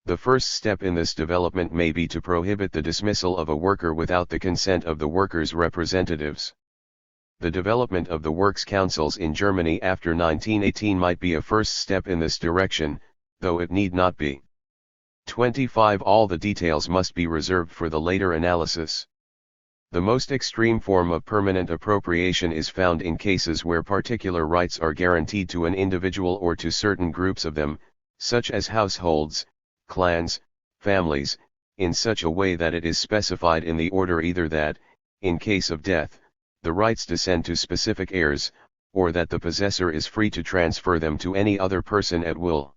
The first step in this development may be to prohibit the dismissal of a worker without the consent of the worker's representatives. The development of the works councils in Germany after 1918 might be a first step in this direction, though it need not be. 25. All the details must be reserved for the later analysis. The most extreme form of permanent appropriation is found in cases where particular rights are guaranteed to an individual or to certain groups of them, such as households, clans, families, in such a way that it is specified in the order either that, in case of death, the rights descend to specific heirs, or that the possessor is free to transfer them to any other person at will.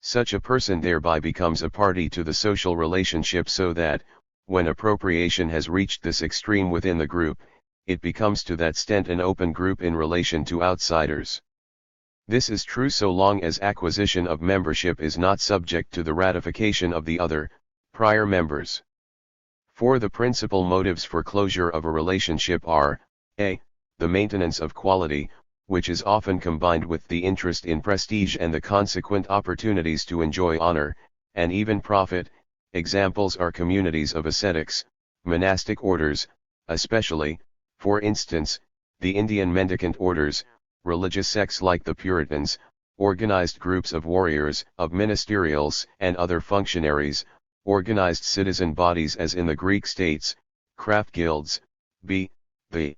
Such a person thereby becomes a party to the social relationship so that, when appropriation has reached this extreme within the group, it becomes to that extent an open group in relation to outsiders. This is true so long as acquisition of membership is not subject to the ratification of the other, prior members. For the principal motives for closure of a relationship are, a. the maintenance of quality, which is often combined with the interest in prestige and the consequent opportunities to enjoy honor, and even profit. Examples are communities of ascetics, monastic orders, especially, for instance, the Indian mendicant orders, religious sects like the Puritans, organized groups of warriors, of ministerials and other functionaries, organized citizen bodies as in the Greek states, craft guilds. b. The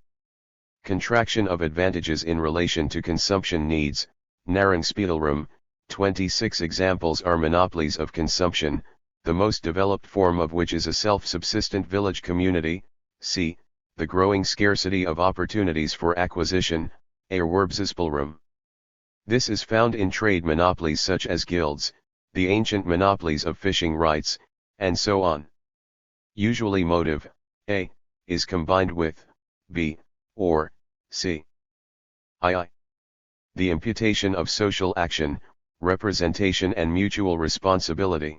contraction of advantages in relation to consumption needs, Nahrungsspielraum. 26 examples are monopolies of consumption, the most developed form of which is a self-subsistent village community. c. The growing scarcity of opportunities for acquisition, Erwerbsspielraum. This is found in trade monopolies such as guilds, the ancient monopolies of fishing rights, and so on. Usually motive, a, is combined with, b, or, c. II. The imputation of social action, representation and mutual responsibility.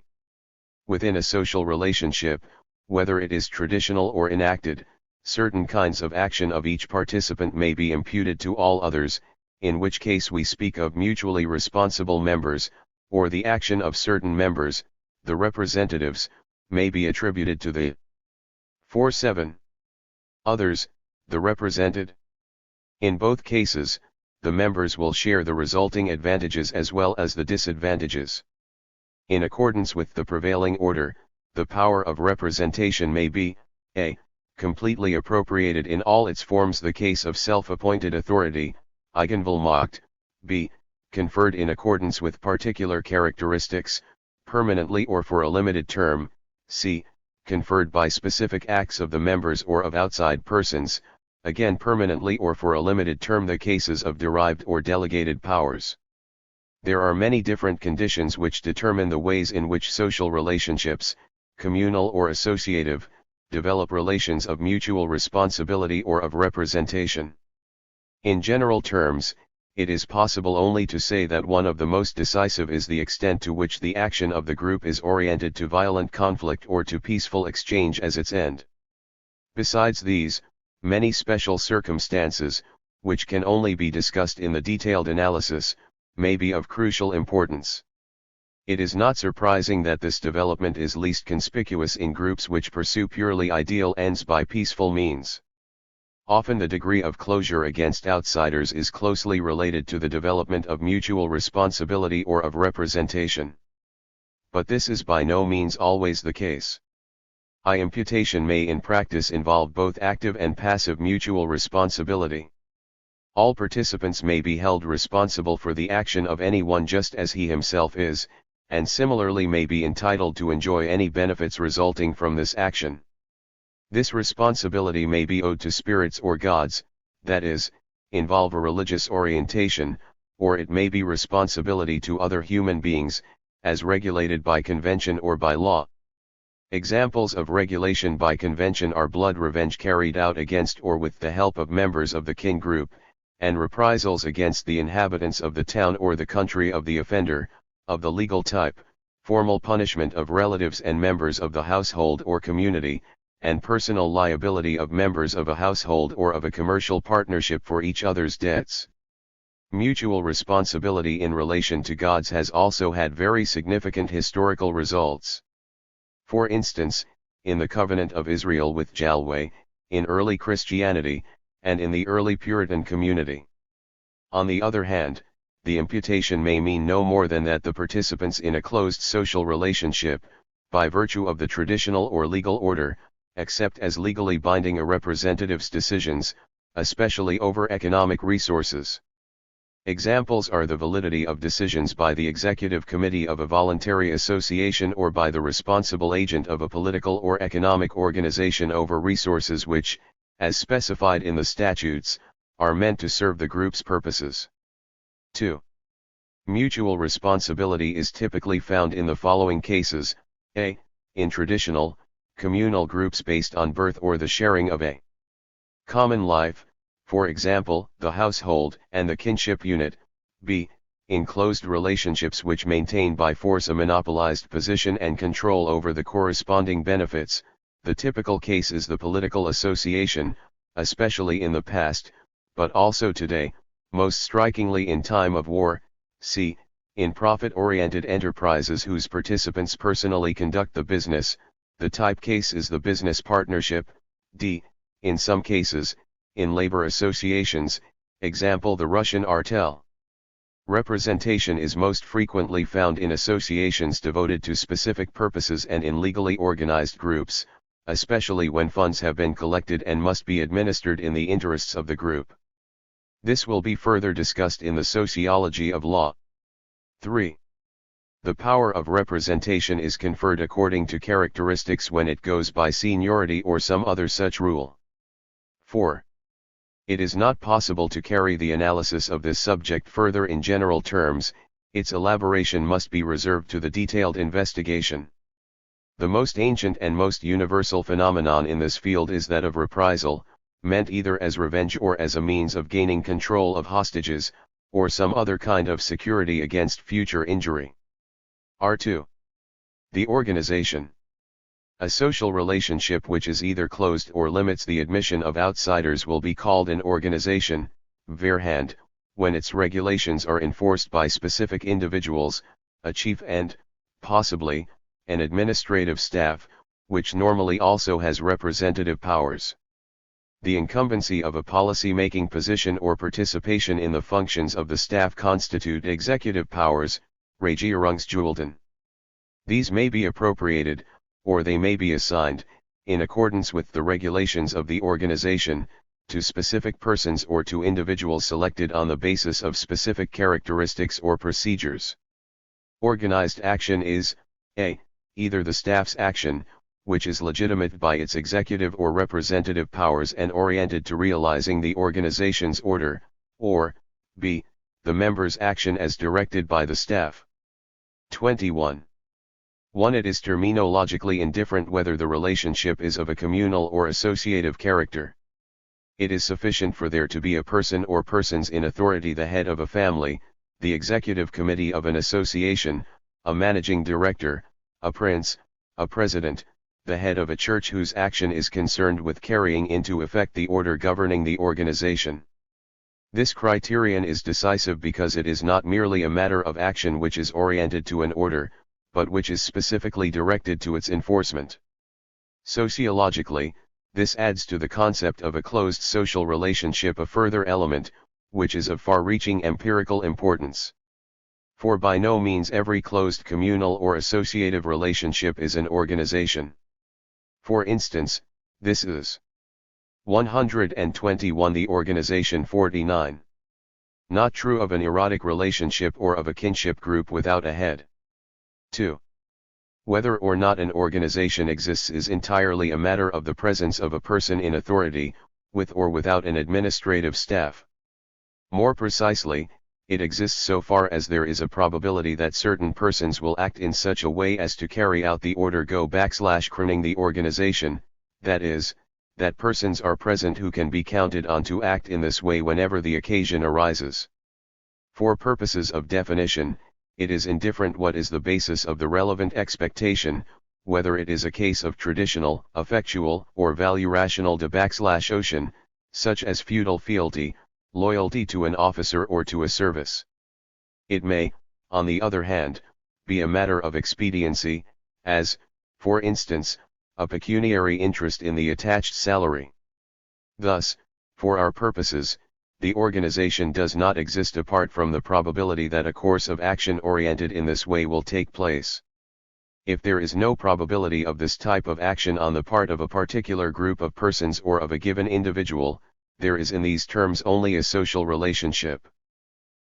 Within a social relationship, whether it is traditional or enacted, certain kinds of action of each participant may be imputed to all others, in which case we speak of mutually responsible members, or the action of certain members, the representatives, may be attributed to the 47 others, the represented. In both cases, the members will share the resulting advantages as well as the disadvantages. In accordance with the prevailing order, the power of representation may be, a. completely appropriated in all its forms, the case of self-appointed authority, Eigenvollmacht, b. conferred in accordance with particular characteristics, permanently or for a limited term, c. conferred by specific acts of the members or of outside persons, again permanently or for a limited term, the cases of derived or delegated powers. There are many different conditions which determine the ways in which social relationships, communal or associative, develop relations of mutual responsibility or of representation. In general terms, it is possible only to say that one of the most decisive is the extent to which the action of the group is oriented to violent conflict or to peaceful exchange as its end. Besides these, many special circumstances, which can only be discussed in the detailed analysis, may be of crucial importance. It is not surprising that this development is least conspicuous in groups which pursue purely ideal ends by peaceful means. Often the degree of closure against outsiders is closely related to the development of mutual responsibility or of representation. But this is by no means always the case. Imputation may in practice involve both active and passive mutual responsibility. All participants may be held responsible for the action of anyone just as he himself is, and similarly may be entitled to enjoy any benefits resulting from this action. This responsibility may be owed to spirits or gods, that is, involve a religious orientation, or it may be responsibility to other human beings, as regulated by convention or by law. Examples of regulation by convention are blood revenge carried out against or with the help of members of the kin group, and reprisals against the inhabitants of the town or the country of the offender, of the legal type, formal punishment of relatives and members of the household or community, and personal liability of members of a household or of a commercial partnership for each other's debts. Mutual responsibility in relation to gods has also had very significant historical results. For instance, in the covenant of Israel with Yahweh, in early Christianity, and in the early Puritan community. On the other hand, the imputation may mean no more than that the participants in a closed social relationship, by virtue of the traditional or legal order, accept as legally binding a representative's decisions, especially over economic resources. Examples are the validity of decisions by the executive committee of a voluntary association or by the responsible agent of a political or economic organization over resources which, as specified in the statutes, are meant to serve the group's purposes. 2. Mutual responsibility is typically found in the following cases: a. In traditional, communal groups based on birth or the sharing of a common life, for example, the household and the kinship unit; b. In closed relationships which maintain by force a monopolized position and control over the corresponding benefits; the typical case is the political association, especially in the past, but also today, most strikingly in time of war; c. In profit-oriented enterprises whose participants personally conduct the business; the type case is the business partnership; d. In some cases, in labor associations, example the Russian artel. Representation is most frequently found in associations devoted to specific purposes and in legally organized groups, especially when funds have been collected and must be administered in the interests of the group. This will be further discussed in the sociology of law. 3. The power of representation is conferred according to characteristics when it goes by seniority or some other such rule. 4. It is not possible to carry the analysis of this subject further in general terms, its elaboration must be reserved to the detailed investigation. The most ancient and most universal phenomenon in this field is that of reprisal, meant either as revenge or as a means of gaining control of hostages, or some other kind of security against future injury. R2. The organization. A social relationship which is either closed or limits the admission of outsiders will be called an organization, Verhand, when its regulations are enforced by specific individuals, a chief and, possibly, an administrative staff, which normally also has representative powers. The incumbency of a policy-making position or participation in the functions of the staff constitute executive powers, Regierungsgewalten. These may be appropriated, or they may be assigned, in accordance with the regulations of the organization, to specific persons or to individuals selected on the basis of specific characteristics or procedures. Organized action is, a. Either the staff's action, which is legitimate by its executive or representative powers and oriented to realizing the organization's order, or, b. The members' action as directed by the staff. 21. 1. It is terminologically indifferent whether the relationship is of a communal or associative character. It is sufficient for there to be a person or persons in authority, the head of a family, the executive committee of an association, a managing director, a prince, a president, the head of a church whose action is concerned with carrying into effect the order governing the organization. This criterion is decisive because it is not merely a matter of action which is oriented to an order, but which is specifically directed to its enforcement. Sociologically, this adds to the concept of a closed social relationship a further element, which is of far-reaching empirical importance. For by no means every closed communal or associative relationship is an organization. For instance, this is 121. The organization 49. Not true of an erotic relationship or of a kinship group without a head. 2. Whether or not an organization exists is entirely a matter of the presence of a person in authority, with or without an administrative staff. More precisely, it exists so far as there is a probability that certain persons will act in such a way as to carry out the order /crowning the organization, that is, that persons are present who can be counted on to act in this way whenever the occasion arises. For purposes of definition, it is indifferent what is the basis of the relevant expectation, whether it is a case of traditional, effectual, or value-rational /ocean, such as feudal fealty, loyalty to an officer or to a service. It may, on the other hand, be a matter of expediency, as, for instance, a pecuniary interest in the attached salary. Thus, For our purposes, the organization does not exist apart from the probability that a course of action oriented in this way will take place. If there is no probability of this type of action on the part of a particular group of persons or of a given individual, there is in these terms only a social relationship.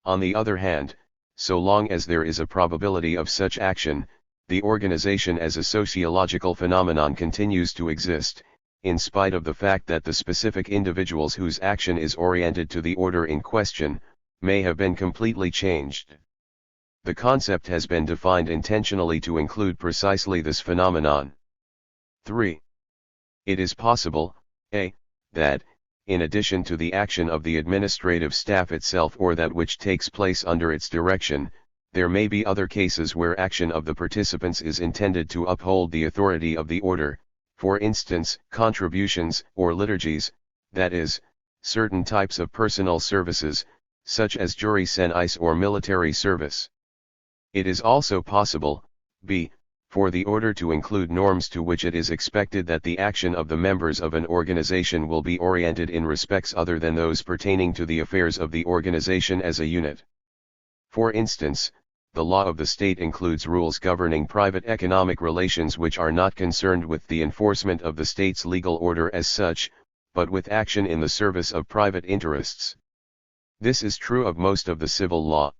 On the other hand, so long as there is a probability of such action, the organization as a sociological phenomenon continues to exist, in spite of the fact that the specific individuals whose action is oriented to the order in question, may have been completely changed. The concept has been defined intentionally to include precisely this phenomenon. 3. It is possible, a. that, in addition to the action of the administrative staff itself or that which takes place under its direction, there may be other cases where action of the participants is intended to uphold the authority of the order, for instance, contributions or liturgies, that is, certain types of personal services, such as jury service or military service. It is also possible, b. for the order to include norms to which it is expected that the action of the members of an organization will be oriented in respects other than those pertaining to the affairs of the organization as a unit. For instance, the law of the state includes rules governing private economic relations which are not concerned with the enforcement of the state's legal order as such, but with action in the service of private interests. This is true of most of the civil law.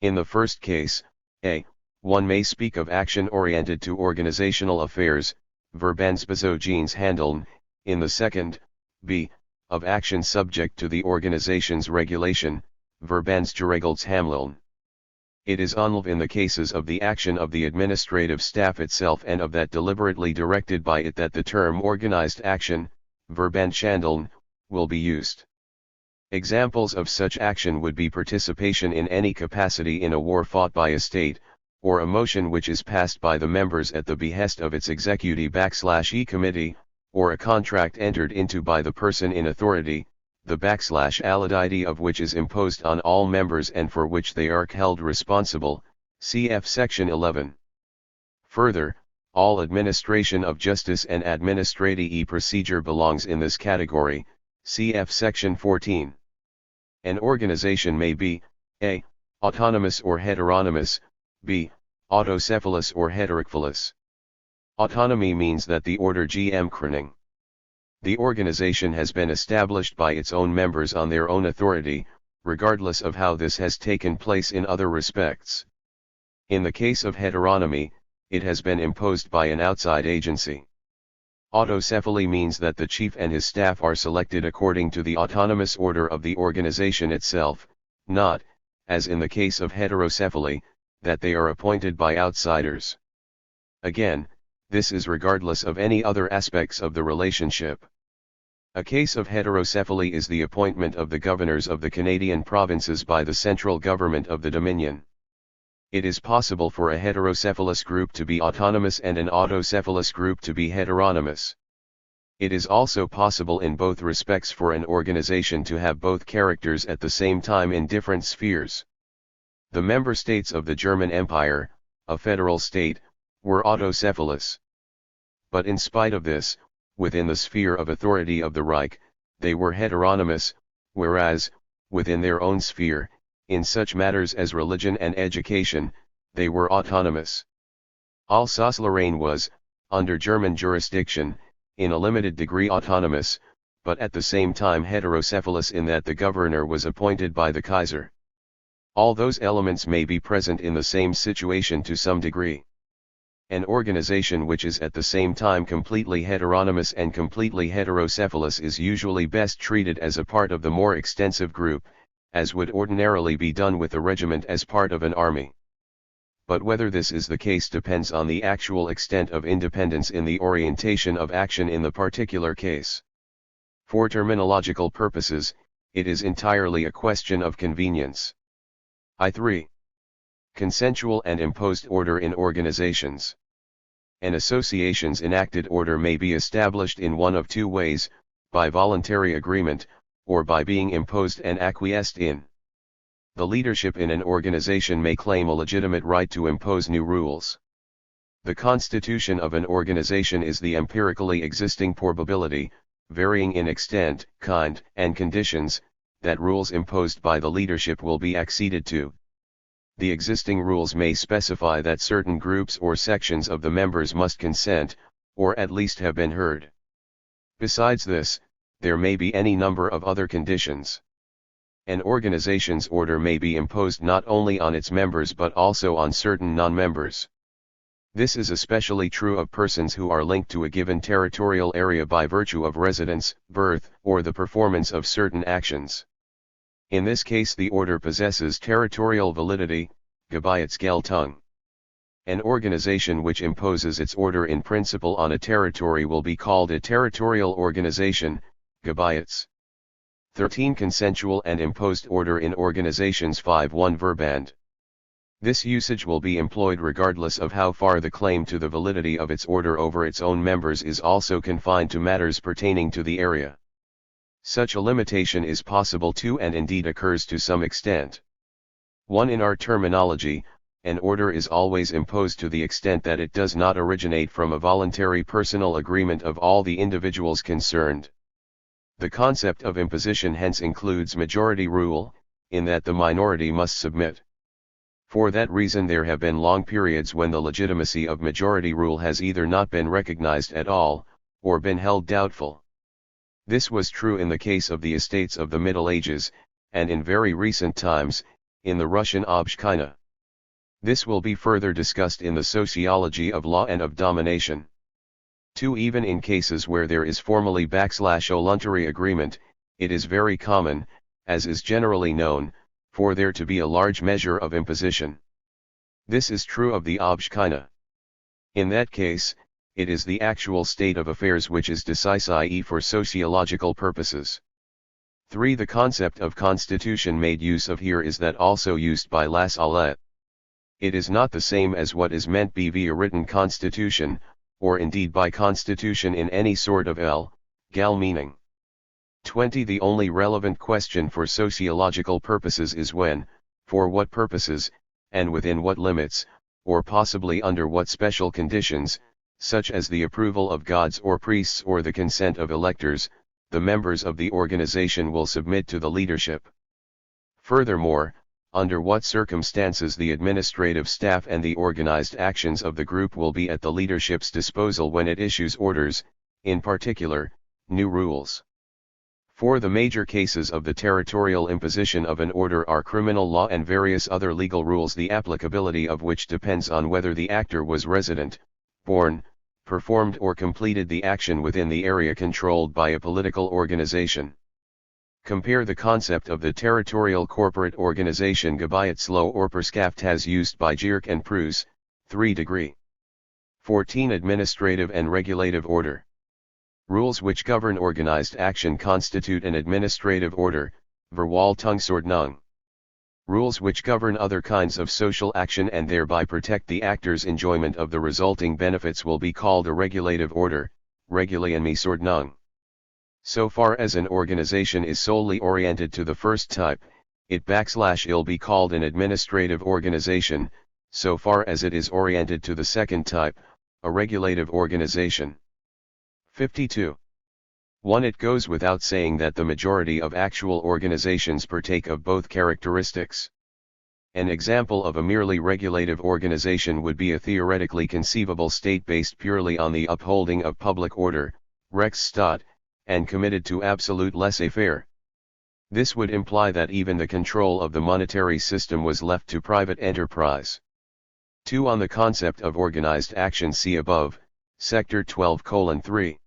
In the first case, a. one may speak of action oriented to organizational affairs, verbandsbezogens handeln, in the second, b. of action subject to the organization's regulation, verbandsgeregeld It is only in the cases of the action of the administrative staff itself and of that deliberately directed by it that the term organized action, verbandshandeln, will be used. Examples of such action would be participation in any capacity in a war fought by a state, or a motion which is passed by the members at the behest of its executive/e committee, or a contract entered into by the person in authority, the /alidity of which is imposed on all members and for which they are held responsible, cf. section 11. Further, all administration of justice and administrative procedure belongs in this category, cf. section 14. An organization may be, a. autonomous or heteronymous, b. autocephalous or heterocephalous. Autonomy means that the order GM the organization has been established by its own members on their own authority, regardless of how this has taken place in other respects. In the case of heteronomy, it has been imposed by an outside agency. Autocephaly means that the chief and his staff are selected according to the autonomous order of the organization itself, not, as in the case of heterocephaly, that they are appointed by outsiders. Again, this is regardless of any other aspects of the relationship. A case of heterocephaly is the appointment of the governors of the Canadian provinces by the central government of the Dominion. It is possible for a heterocephalous group to be autonomous and an autocephalous group to be heteronymous. It is also possible in both respects for an organization to have both characters at the same time in different spheres. The member states of the German Empire, a federal state, were autocephalous. But in spite of this, within the sphere of authority of the Reich, they were heteronymous, whereas, within their own sphere, in such matters as religion and education, they were autonomous. Alsace-Lorraine was, under German jurisdiction, in a limited degree autonomous, but at the same time heterocephalous in that the governor was appointed by the Kaiser. All those elements may be present in the same situation to some degree. An organization which is at the same time completely heteronymous and completely heterocephalous is usually best treated as a part of the more extensive group, as would ordinarily be done with a regiment as part of an army. But whether this is the case depends on the actual extent of independence in the orientation of action in the particular case. For terminological purposes, it is entirely a question of convenience. I3. Consensual and imposed order in organizations. An association's enacted order may be established in one of two ways, by voluntary agreement, or by being imposed and acquiesced in. The leadership in an organization may claim a legitimate right to impose new rules. The constitution of an organization is the empirically existing probability, varying in extent, kind, and conditions, that rules imposed by the leadership will be acceded to. The existing rules may specify that certain groups or sections of the members must consent, or at least have been heard. Besides this, there may be any number of other conditions. An organization's order may be imposed not only on its members but also on certain non-members. This is especially true of persons who are linked to a given territorial area by virtue of residence, birth, or the performance of certain actions. In this case the order possesses territorial validity, Gebietsgeltung. An organization which imposes its order in principle on a territory will be called a territorial organization, Gebiets. 13. Consensual and imposed order in organizations. 5.1 Verband. This usage will be employed regardless of how far the claim to the validity of its order over its own members is also confined to matters pertaining to the area. Such a limitation is possible too and indeed occurs to some extent. 1. In our terminology, an order is always imposed to the extent that it does not originate from a voluntary personal agreement of all the individuals concerned. The concept of imposition hence includes majority rule, in that the minority must submit. For that reason there have been long periods when the legitimacy of majority rule has either not been recognized at all, or been held doubtful. This was true in the case of the estates of the Middle Ages, and in very recent times, in the Russian Obshchina. This will be further discussed in the sociology of law and of domination. 2. Even in cases where there is formally voluntary agreement, it is very common, as is generally known, for there to be a large measure of imposition. This is true of the Obshchina. In that case, it is the actual state of affairs which is decisive for sociological purposes. 3. The concept of constitution made use of here is that also used by La Salette. It is not the same as what is meant by a written constitution, or indeed by constitution in any sort of legal meaning. 20. The only relevant question for sociological purposes is when, for what purposes, and within what limits, or possibly under what special conditions, such as the approval of gods or priests or the consent of electors, the members of the organization will submit to the leadership. Furthermore, under what circumstances the administrative staff and the organized actions of the group will be at the leadership's disposal when it issues orders, in particular, new rules. 4. The major cases of the territorial imposition of an order are criminal law and various other legal rules, the applicability of which depends on whether the actor was resident, born, performed or completed the action within the area controlled by a political organization. Compare the concept of the territorial corporate organization Gebietslo or Perschaft as used by Gierk and Preuss, 3°. 14. Administrative and regulative order. Rules which govern organized action constitute an administrative order, Verwaltungsordnung. Rules which govern other kinds of social action and thereby protect the actor's enjoyment of the resulting benefits will be called a regulative order, Regulationsordnung. So far as an organization is solely oriented to the first type, it/will be called an administrative organization, so far as it is oriented to the second type, a regulative organization. 52. 1. It goes without saying that the majority of actual organizations partake of both characteristics. An example of a merely regulative organization would be a theoretically conceivable state based purely on the upholding of public order, Rechtsstaat, and committed to absolute laissez-faire. This would imply that even the control of the monetary system was left to private enterprise. 2. On the concept of organized action, see above, Sector 12:3.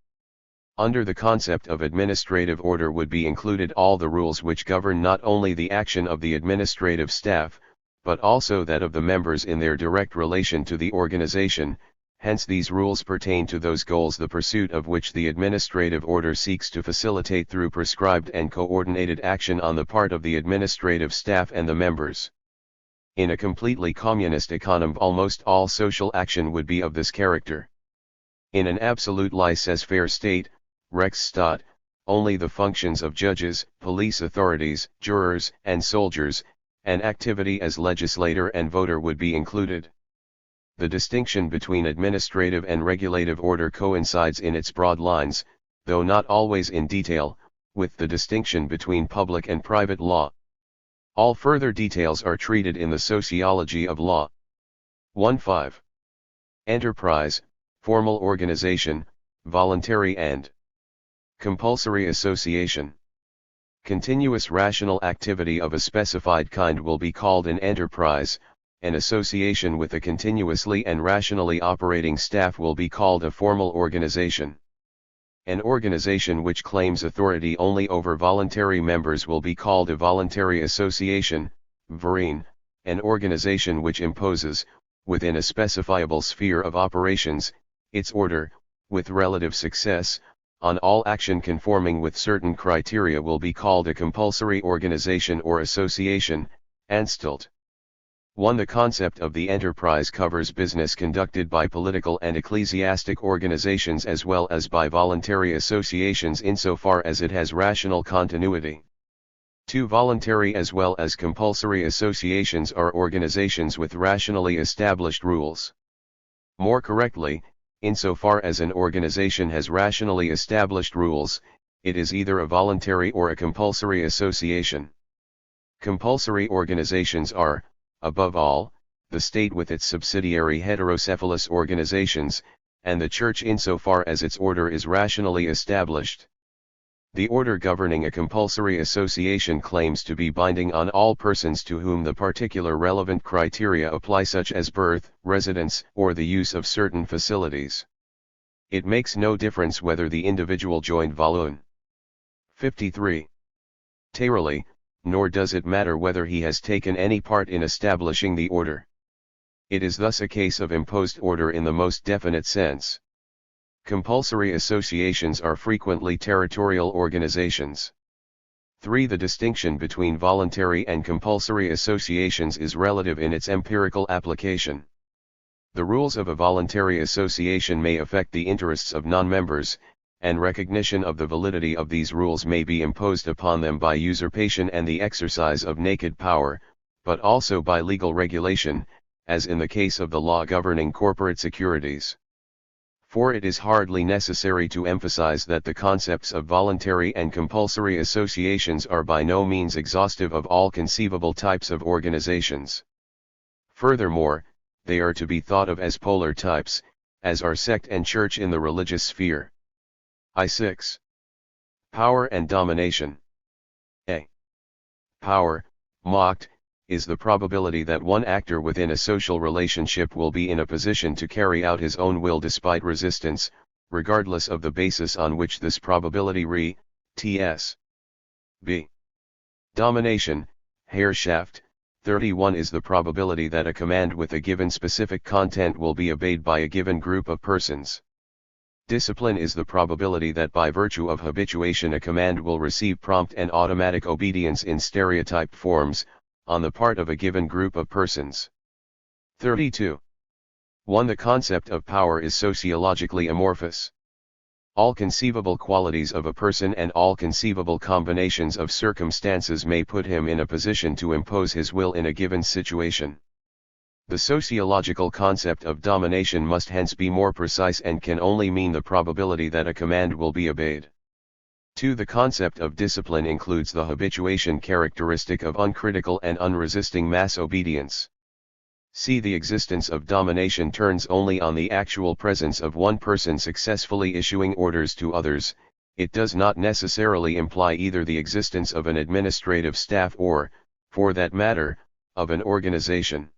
Under the concept of administrative order would be included all the rules which govern not only the action of the administrative staff, but also that of the members in their direct relation to the organization. Hence these rules pertain to those goals the pursuit of which the administrative order seeks to facilitate through prescribed and coordinated action on the part of the administrative staff and the members. In a completely communist economy almost all social action would be of this character. In an absolute laissez-faire state, Rechtsstaat, only the functions of judges, police authorities, jurors, and soldiers, and activity as legislator and voter would be included. The distinction between administrative and regulative order coincides in its broad lines, though not always in detail, with the distinction between public and private law. All further details are treated in the Sociology of Law. 1.5. Enterprise, formal organization, voluntary and compulsory association. Continuous rational activity of a specified kind will be called an enterprise. An association with a continuously and rationally operating staff will be called a formal organization. An organization which claims authority only over voluntary members will be called a voluntary association, Verein. An organization which imposes, within a specifiable sphere of operations, its order, with relative success, on all action conforming with certain criteria will be called a compulsory organization or association, Anstalt. 1. The concept of the enterprise covers business conducted by political and ecclesiastic organizations as well as by voluntary associations insofar as it has rational continuity. 2. Voluntary as well as compulsory associations are organizations with rationally established rules. More correctly, insofar as an organization has rationally established rules, it is either a voluntary or a compulsory association. Compulsory organizations are, above all, the state with its subsidiary heterocephalous organizations, and the church insofar as its order is rationally established. The order governing a compulsory association claims to be binding on all persons to whom the particular relevant criteria apply, such as birth, residence, or the use of certain facilities. It makes no difference whether the individual joined Volun. 53. Tairally, nor does it matter whether he has taken any part in establishing the order. It is thus a case of imposed order in the most definite sense. Compulsory associations are frequently territorial organizations. 3. The distinction between voluntary and compulsory associations is relative in its empirical application. The rules of a voluntary association may affect the interests of non-members, and recognition of the validity of these rules may be imposed upon them by usurpation and the exercise of naked power, but also by legal regulation, as in the case of the law governing corporate securities. 4. It is hardly necessary to emphasize that the concepts of voluntary and compulsory associations are by no means exhaustive of all conceivable types of organizations. Furthermore, they are to be thought of as polar types, as are sect and church in the religious sphere. I6. Power and domination. A. Power, Macht, is the probability that one actor within a social relationship will be in a position to carry out his own will despite resistance, regardless of the basis on which this probability ts. B. Domination, Herrschaft, 31 is the probability that a command with a given specific content will be obeyed by a given group of persons. Discipline is the probability that by virtue of habituation a command will receive prompt and automatic obedience in stereotyped forms, on the part of a given group of persons. 32. 1. The concept of power is sociologically amorphous. All conceivable qualities of a person and all conceivable combinations of circumstances may put him in a position to impose his will in a given situation. The sociological concept of domination must hence be more precise and can only mean the probability that a command will be obeyed. 2. The concept of discipline includes the habituation characteristic of uncritical and unresisting mass obedience. See, the existence of domination turns only on the actual presence of one person successfully issuing orders to others. It does not necessarily imply either the existence of an administrative staff or, for that matter, of an organization.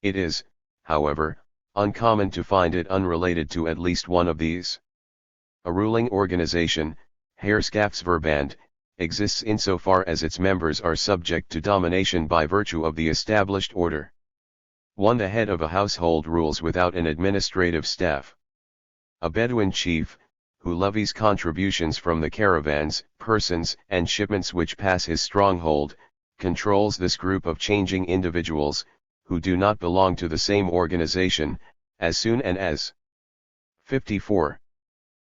It is, however, uncommon to find it unrelated to at least one of these. A ruling organization, Herrschaftsverband, exists insofar as its members are subject to domination by virtue of the established order. 1. The head of a household rules without an administrative staff. A Bedouin chief, who levies contributions from the caravans, persons, and shipments which pass his stronghold, controls this group of changing individuals, who do not belong to the same organization, as soon and as 54.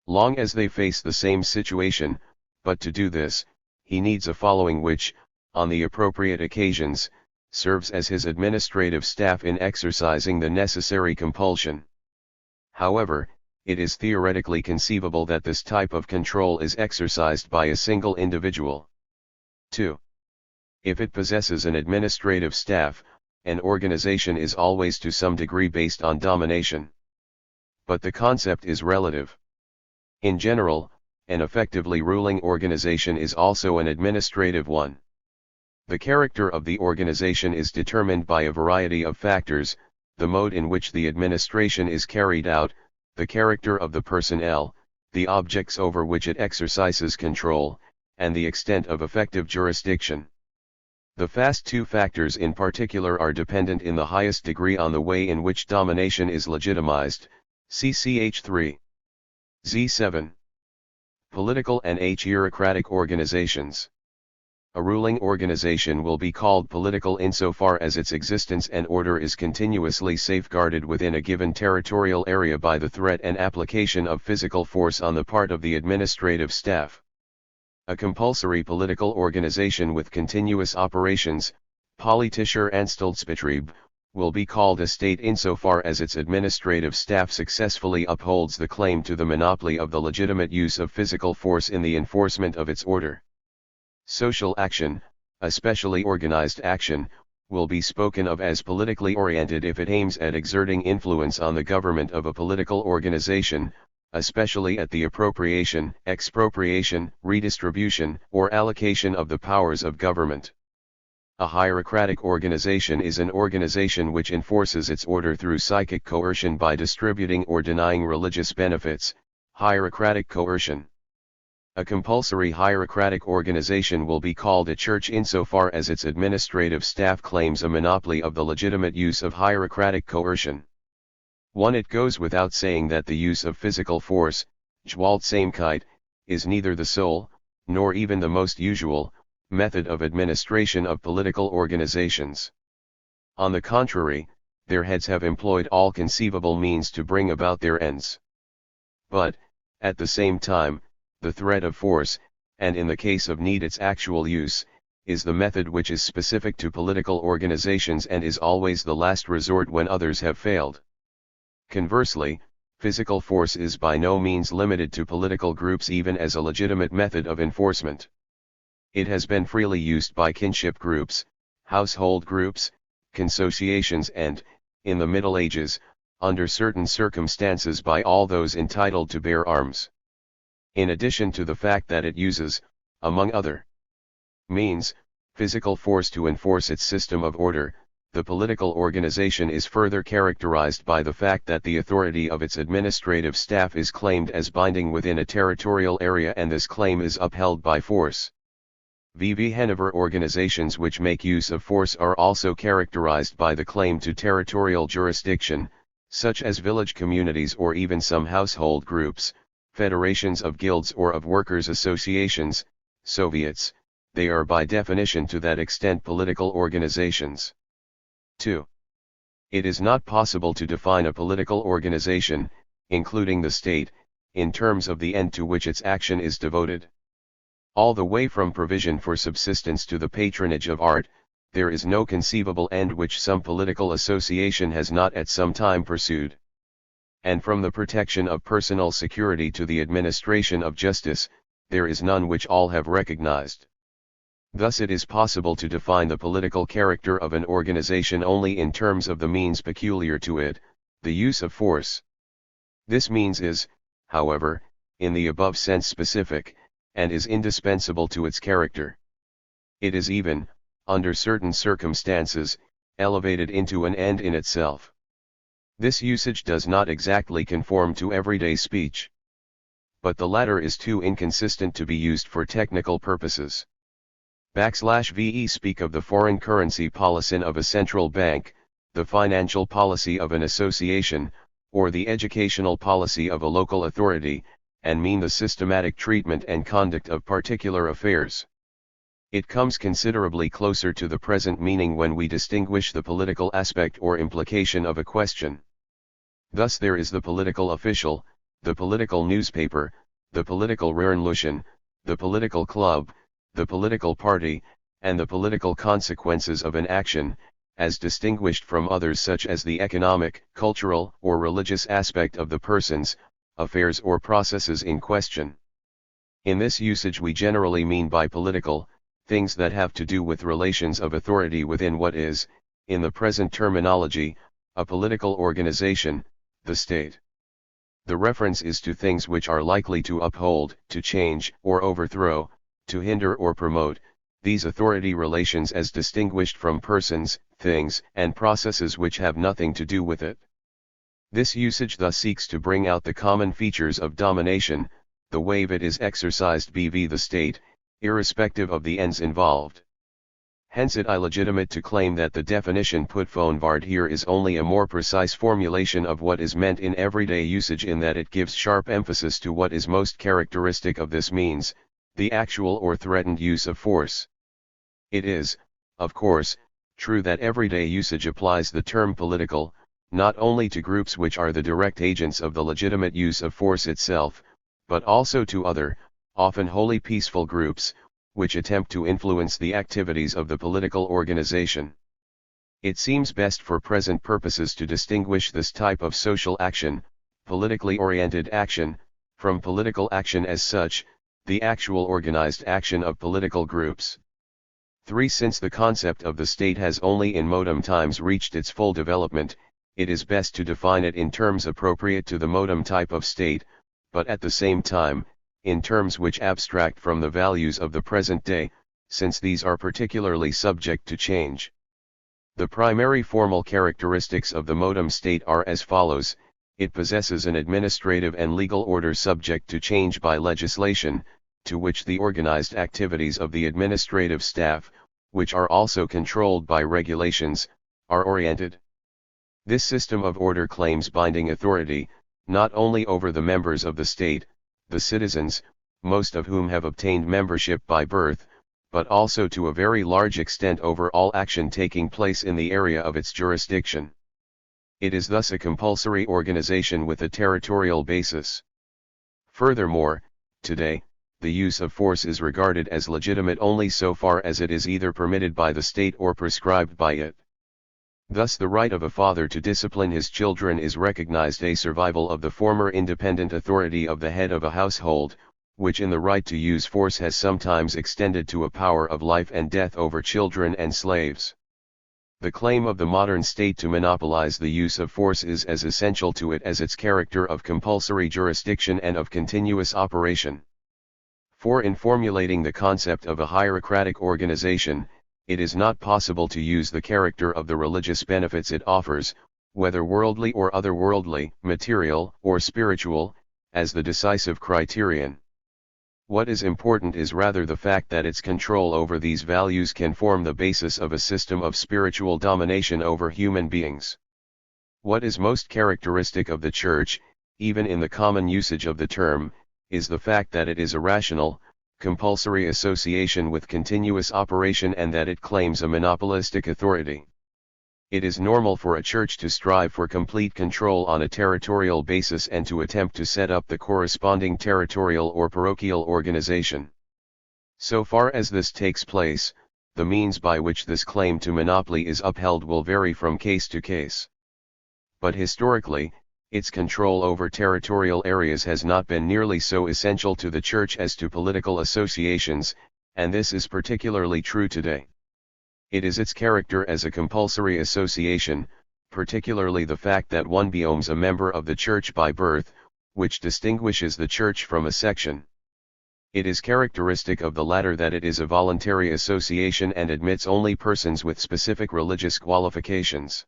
Long as they face the same situation, but to do this, he needs a following which, on the appropriate occasions, serves as his administrative staff in exercising the necessary compulsion. However, it is theoretically conceivable that this type of control is exercised by a single individual. 2. If it possesses an administrative staff, an organization is always to some degree based on domination. But the concept is relative. In general, an effectively ruling organization is also an administrative one. The character of the organization is determined by a variety of factors: the mode in which the administration is carried out, the character of the personnel, the objects over which it exercises control, and the extent of effective jurisdiction. The first two factors in particular are dependent in the highest degree on the way in which domination is legitimized. CCH 3. Z7. Political and hierarchic organizations. A ruling organization will be called political insofar as its existence and order is continuously safeguarded within a given territorial area by the threat and application of physical force on the part of the administrative staff. A compulsory political organization with continuous operations, politischer Anstaltsbetrieb, will be called a state insofar as its administrative staff successfully upholds the claim to the monopoly of the legitimate use of physical force in the enforcement of its order. Social action, especially organized action, will be spoken of as politically oriented if it aims at exerting influence on the government of a political organization, especially at the appropriation, expropriation, redistribution, or allocation of the powers of government. A hierarchic organization is an organization which enforces its order through psychic coercion by distributing or denying religious benefits, hierarchic coercion. A compulsory hierarchic organization will be called a church insofar as its administrative staff claims a monopoly of the legitimate use of hierarchic coercion. 1. It goes without saying that the use of physical force, Gewaltsamkeit, is neither the sole, nor even the most usual, method of administration of political organizations. On the contrary, their heads have employed all conceivable means to bring about their ends. But, at the same time, the threat of force, and in the case of need its actual use, is the method which is specific to political organizations and is always the last resort when others have failed. Conversely, physical force is by no means limited to political groups even as a legitimate method of enforcement. It has been freely used by kinship groups, household groups, consociations and, in the Middle Ages, under certain circumstances by all those entitled to bear arms. In addition to the fact that it uses, among other means, physical force to enforce its system of order, the political organization is further characterized by the fact that the authority of its administrative staff is claimed as binding within a territorial area and this claim is upheld by force. VV Hennever organizations which make use of force are also characterized by the claim to territorial jurisdiction, such as village communities or even some household groups, federations of guilds or of workers' associations, Soviets. They are by definition to that extent political organizations. 2. It is not possible to define a political organization, including the state, in terms of the end to which its action is devoted. All the way from provision for subsistence to the patronage of art, there is no conceivable end which some political association has not at some time pursued. And from the protection of personal security to the administration of justice, there is none which all have recognized. Thus it is possible to define the political character of an organization only in terms of the means peculiar to it, the use of force. This means is, however, in the above sense specific, and is indispensable to its character. It is even, under certain circumstances, elevated into an end in itself. This usage does not exactly conform to everyday speech. But the latter is too inconsistent to be used for technical purposes. \VE speak of the foreign currency policy of a central bank, the financial policy of an association, or the educational policy of a local authority, and mean the systematic treatment and conduct of particular affairs. It comes considerably closer to the present meaning when we distinguish the political aspect or implication of a question. Thus there is the political official, the political newspaper, the political Revolution, the political club, the political party, and the political consequences of an action, as distinguished from others such as the economic, cultural, or religious aspect of the persons, affairs or processes in question. In this usage we generally mean by political, things that have to do with relations of authority within what is, in the present terminology, a political organization, the state. The reference is to things which are likely to uphold, to change, or overthrow, to hinder or promote, these authority relations as distinguished from persons, things, and processes which have nothing to do with it. This usage thus seeks to bring out the common features of domination, the way it is exercised bv the state, irrespective of the ends involved. Hence it is illegitimate to claim that the definition put forward here is only a more precise formulation of what is meant in everyday usage, in that it gives sharp emphasis to what is most characteristic of this means, the actual or threatened use of force. It is, of course, true that everyday usage applies the term political, not only to groups which are the direct agents of the legitimate use of force itself, but also to other, often wholly peaceful groups, which attempt to influence the activities of the political organization. It seems best for present purposes to distinguish this type of social action, politically oriented action, from political action as such, the actual organized action of political groups. 3. Since the concept of the state has only in modern times reached its full development, it is best to define it in terms appropriate to the modern type of state, but at the same time, in terms which abstract from the values of the present day, since these are particularly subject to change. The primary formal characteristics of the modern state are as follows: it possesses an administrative and legal order subject to change by legislation, to which the organized activities of the administrative staff, which are also controlled by regulations, are oriented. This system of order claims binding authority, not only over the members of the state, the citizens, most of whom have obtained membership by birth, but also to a very large extent over all action taking place in the area of its jurisdiction. It is thus a compulsory organization with a territorial basis. Furthermore, today, the use of force is regarded as legitimate only so far as it is either permitted by the state or prescribed by it. Thus the right of a father to discipline his children is recognized a survival of the former independent authority of the head of a household, which in the right to use force has sometimes extended to a power of life and death over children and slaves. The claim of the modern state to monopolize the use of force is as essential to it as its character of compulsory jurisdiction and of continuous operation. For in formulating the concept of a hierarchic organization, it is not possible to use the character of the religious benefits it offers, whether worldly or otherworldly, material or spiritual, as the decisive criterion. What is important is rather the fact that its control over these values can form the basis of a system of spiritual domination over human beings. What is most characteristic of the Church, even in the common usage of the term, is the fact that it is a rational, compulsory association with continuous operation, and that it claims a monopolistic authority. It is normal for a church to strive for complete control on a territorial basis and to attempt to set up the corresponding territorial or parochial organization. So far as this takes place, the means by which this claim to monopoly is upheld will vary from case to case. But historically, its control over territorial areas has not been nearly so essential to the Church as to political associations, and this is particularly true today. It is its character as a compulsory association, particularly the fact that one becomes a member of the Church by birth, which distinguishes the Church from a section. It is characteristic of the latter that it is a voluntary association and admits only persons with specific religious qualifications.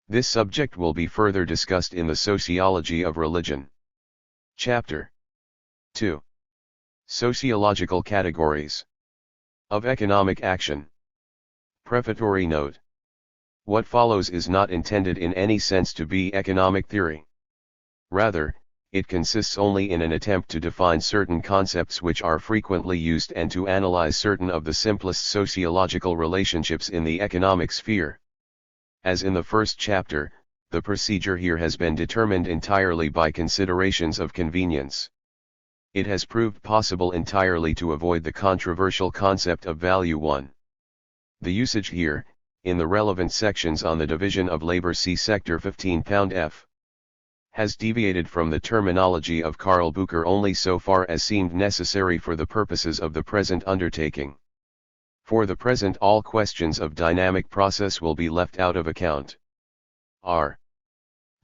This subject will be further discussed in the Sociology of Religion. Chapter 2. Sociological Categories of Economic Action. Prefatory note. What follows is not intended in any sense to be economic theory. Rather, it consists only in an attempt to define certain concepts which are frequently used and to analyze certain of the simplest sociological relationships in the economic sphere. As in the first chapter, the procedure here has been determined entirely by considerations of convenience. It has proved possible entirely to avoid the controversial concept of value 1. The usage here, in the relevant sections on the division of labor, see sector 15 pound f. has deviated from the terminology of Karl Bucher only so far as seemed necessary for the purposes of the present undertaking. For the present all questions of dynamic process will be left out of account. R.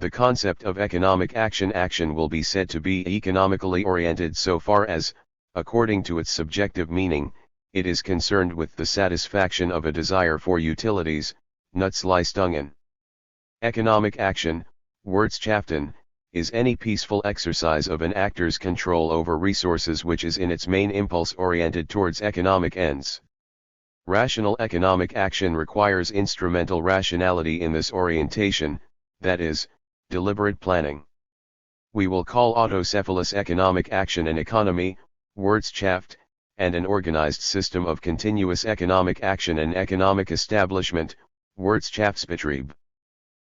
The concept of economic action will be said to be economically oriented so far as, according to its subjective meaning, it is concerned with the satisfaction of a desire for utilities, Nutzleistungen. Economic action, Wirtschaften, is any peaceful exercise of an actor's control over resources which is in its main impulse oriented towards economic ends. Rational economic action requires instrumental rationality in this orientation, that is, deliberate planning. We will call autocephalous economic action an economy, Wirtschaft, and an organized system of continuous economic action an economic establishment, Wirtschaftsbetrieb.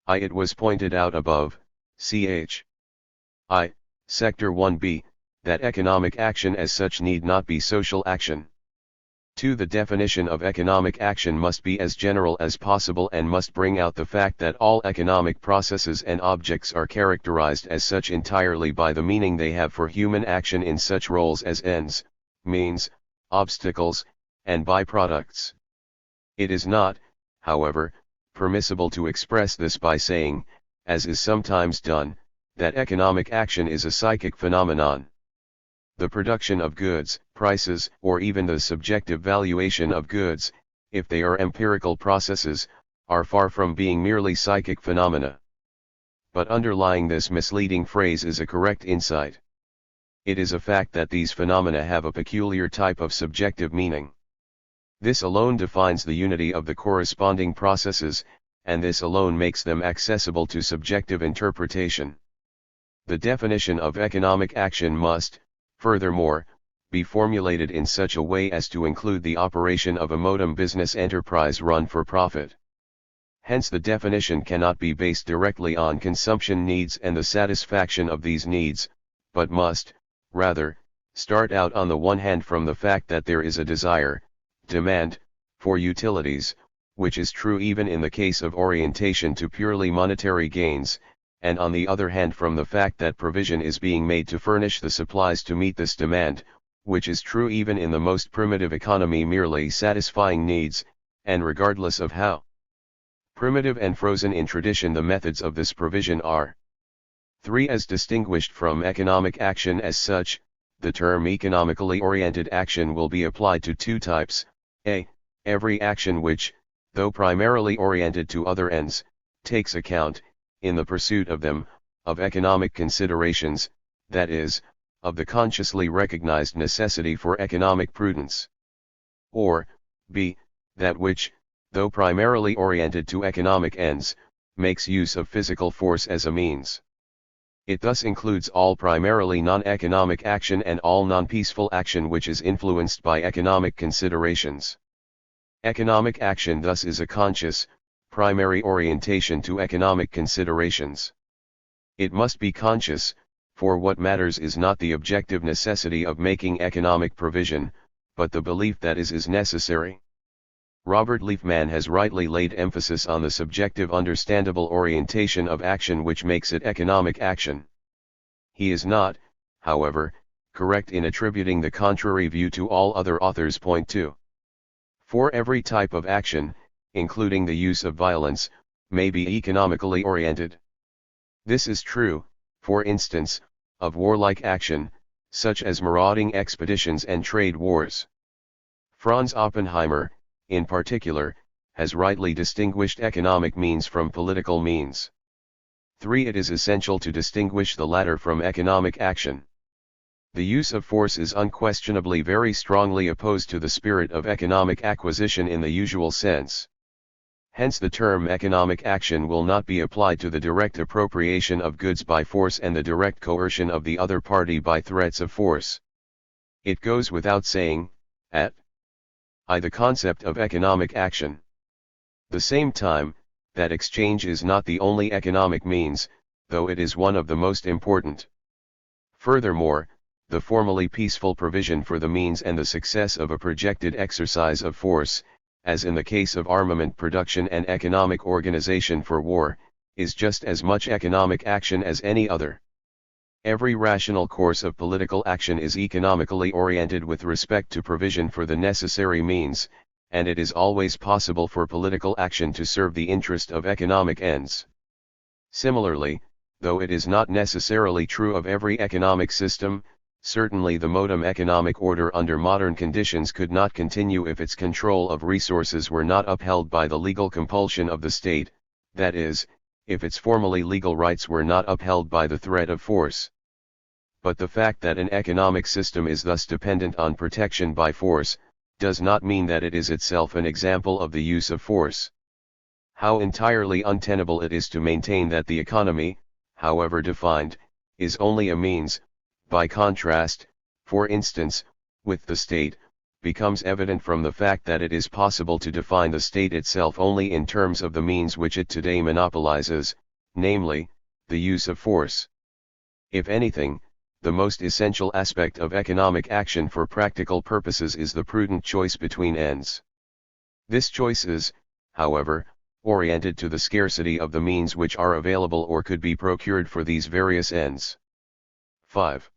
It was pointed out above, ch. Sector 1b, that economic action as such need not be social action. 2. The definition of economic action must be as general as possible and must bring out the fact that all economic processes and objects are characterized as such entirely by the meaning they have for human action in such roles as ends, means, obstacles, and byproducts. It is not, however, permissible to express this by saying, as is sometimes done, that economic action is a psychic phenomenon. The production of goods, prices, or even the subjective valuation of goods, if they are empirical processes, are far from being merely psychic phenomena. But underlying this misleading phrase is a correct insight. It is a fact that these phenomena have a peculiar type of subjective meaning. This alone defines the unity of the corresponding processes, and this alone makes them accessible to subjective interpretation. The definition of economic action must, furthermore, be formulated in such a way as to include the operation of a modem business enterprise run for profit. Hence the definition cannot be based directly on consumption needs and the satisfaction of these needs, but must, rather, start out on the one hand from the fact that there is a desire, demand, for utilities, which is true even in the case of orientation to purely monetary gains, and on the other hand from the fact that provision is being made to furnish the supplies to meet this demand, which is true even in the most primitive economy merely satisfying needs, and regardless of how primitive and frozen in tradition the methods of this provision are. 3. As distinguished from economic action as such, the term economically oriented action will be applied to two types: a. Every action which, though primarily oriented to other ends, takes account, in the pursuit of them, of economic considerations, that is, of the consciously recognized necessity for economic prudence. Or, b. That which, though primarily oriented to economic ends, makes use of physical force as a means. It thus includes all primarily non-economic action and all non-peaceful action which is influenced by economic considerations. Economic action thus is a conscious, primary orientation to economic considerations. It must be conscious, for what matters is not the objective necessity of making economic provision, but the belief that is necessary. Robert Liefman has rightly laid emphasis on the subjective understandable orientation of action which makes it economic action. He is not, however, correct in attributing the contrary view to all other authors. Point 2. For every type of action, including the use of violence, may be economically oriented. This is true, for instance, of warlike action, such as marauding expeditions and trade wars. Franz Oppenheimer, in particular, has rightly distinguished economic means from political means. 3. It is essential to distinguish the latter from economic action. The use of force is unquestionably very strongly opposed to the spirit of economic acquisition in the usual sense. Hence the term economic action will not be applied to the direct appropriation of goods by force and the direct coercion of the other party by threats of force. It goes without saying, at the concept of economic action. The same time, that exchange is not the only economic means, though it is one of the most important. Furthermore, the formally peaceful provision for the means and the success of a projected exercise of force, as in the case of armament production and economic organization for war, is just as much economic action as any other. Every rational course of political action is economically oriented with respect to provision for the necessary means, and it is always possible for political action to serve the interest of economic ends. Similarly, though it is not necessarily true of every economic system, certainly the modem economic order under modern conditions could not continue if its control of resources were not upheld by the legal compulsion of the state, that is, if its formally legal rights were not upheld by the threat of force. But the fact that an economic system is thus dependent on protection by force, does not mean that it is itself an example of the use of force. How entirely untenable it is to maintain that the economy, however defined, is only a means, by contrast, for instance, with the state, becomes evident from the fact that it is possible to define the state itself only in terms of the means which it today monopolizes, namely, the use of force. If anything, the most essential aspect of economic action for practical purposes is the prudent choice between ends. This choice is, however, oriented to the scarcity of the means which are available or could be procured for these various ends. 5.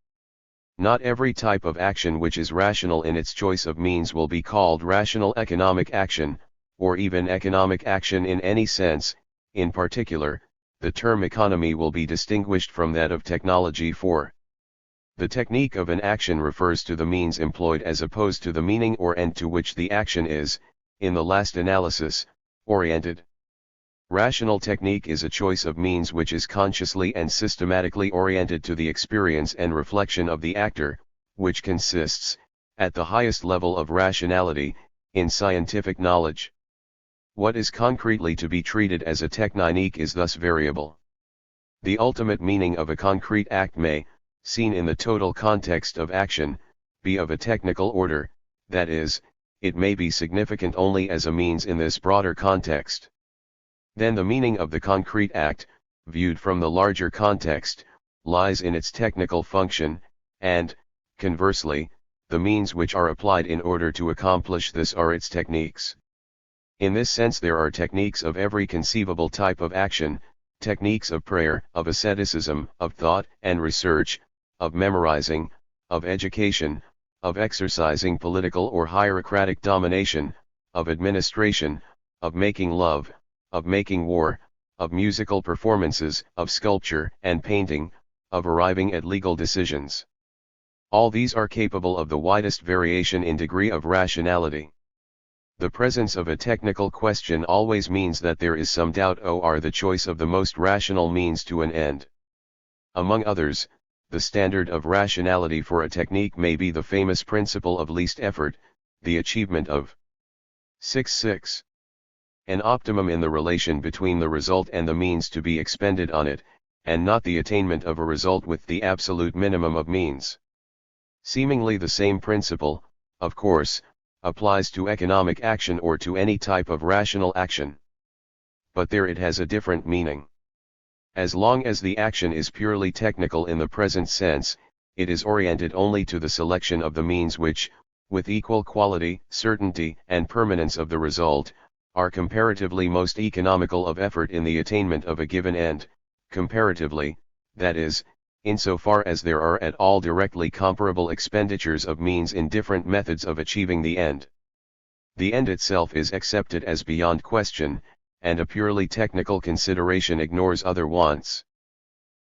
Not every type of action which is rational in its choice of means will be called rational economic action, or even economic action in any sense. In particular, the term economy will be distinguished from that of technology, for the technique of an action refers to the means employed as opposed to the meaning or end to which the action is, in the last analysis, oriented. Rational technique is a choice of means which is consciously and systematically oriented to the experience and reflection of the actor, which consists, at the highest level of rationality, in scientific knowledge. What is concretely to be treated as a technique is thus variable. The ultimate meaning of a concrete act may, seen in the total context of action, be of a technical order, that is, it may be significant only as a means in this broader context. Then the meaning of the concrete act, viewed from the larger context, lies in its technical function, and, conversely, the means which are applied in order to accomplish this are its techniques. In this sense there are techniques of every conceivable type of action, techniques of prayer, of asceticism, of thought and research, of memorizing, of education, of exercising political or hierarchic domination, of administration, of making love, of making war, of musical performances, of sculpture and painting, of arriving at legal decisions. All these are capable of the widest variation in degree of rationality. The presence of a technical question always means that there is some doubt or the choice of the most rational means to an end. Among others, the standard of rationality for a technique may be the famous principle of least effort, the achievement of 6. An optimum in the relation between the result and the means to be expended on it, and not the attainment of a result with the absolute minimum of means. Seemingly the same principle, of course, applies to economic action or to any type of rational action. But there it has a different meaning. As long as the action is purely technical in the present sense, it is oriented only to the selection of the means which, with equal quality, certainty and permanence of the result, are comparatively most economical of effort in the attainment of a given end, comparatively, that is, insofar as there are at all directly comparable expenditures of means in different methods of achieving the end. The end itself is accepted as beyond question, and a purely technical consideration ignores other wants.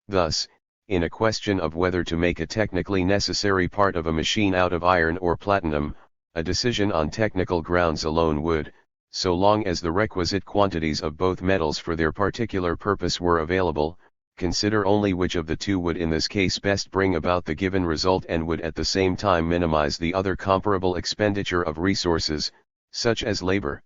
Thus, in a question of whether to make a technically necessary part of a machine out of iron or platinum, a decision on technical grounds alone would, so long as the requisite quantities of both metals for their particular purpose were available, consider only which of the two would in this case best bring about the given result and would at the same time minimize the other comparable expenditure of resources, such as labor.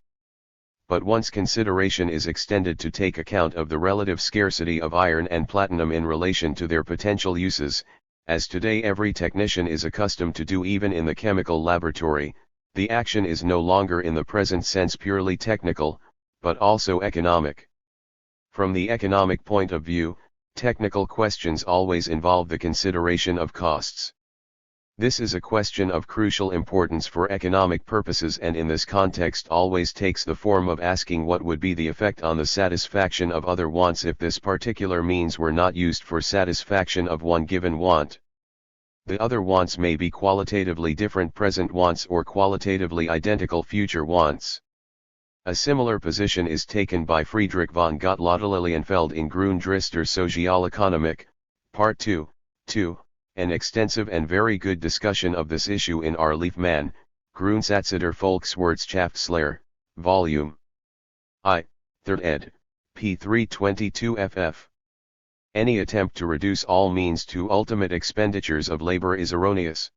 But once consideration is extended to take account of the relative scarcity of iron and platinum in relation to their potential uses, as today every technician is accustomed to do even in the chemical laboratory, the action is no longer in the present sense purely technical, but also economic. From the economic point of view, technical questions always involve the consideration of costs. This is a question of crucial importance for economic purposes, and in this context always takes the form of asking what would be the effect on the satisfaction of other wants if this particular means were not used for satisfaction of one given want. The other wants may be qualitatively different present wants or qualitatively identical future wants. A similar position is taken by Friedrich von Gottlob-Lilienfeld in Grundrisse Sozialökonomik, Part 2, an extensive and very good discussion of this issue in R. Liefmann, Grundsätze der Volkswirtschaftslehre, Volume I, 3rd ed., p. 322 ff. Any attempt to reduce all means to ultimate expenditures of labor is erroneous.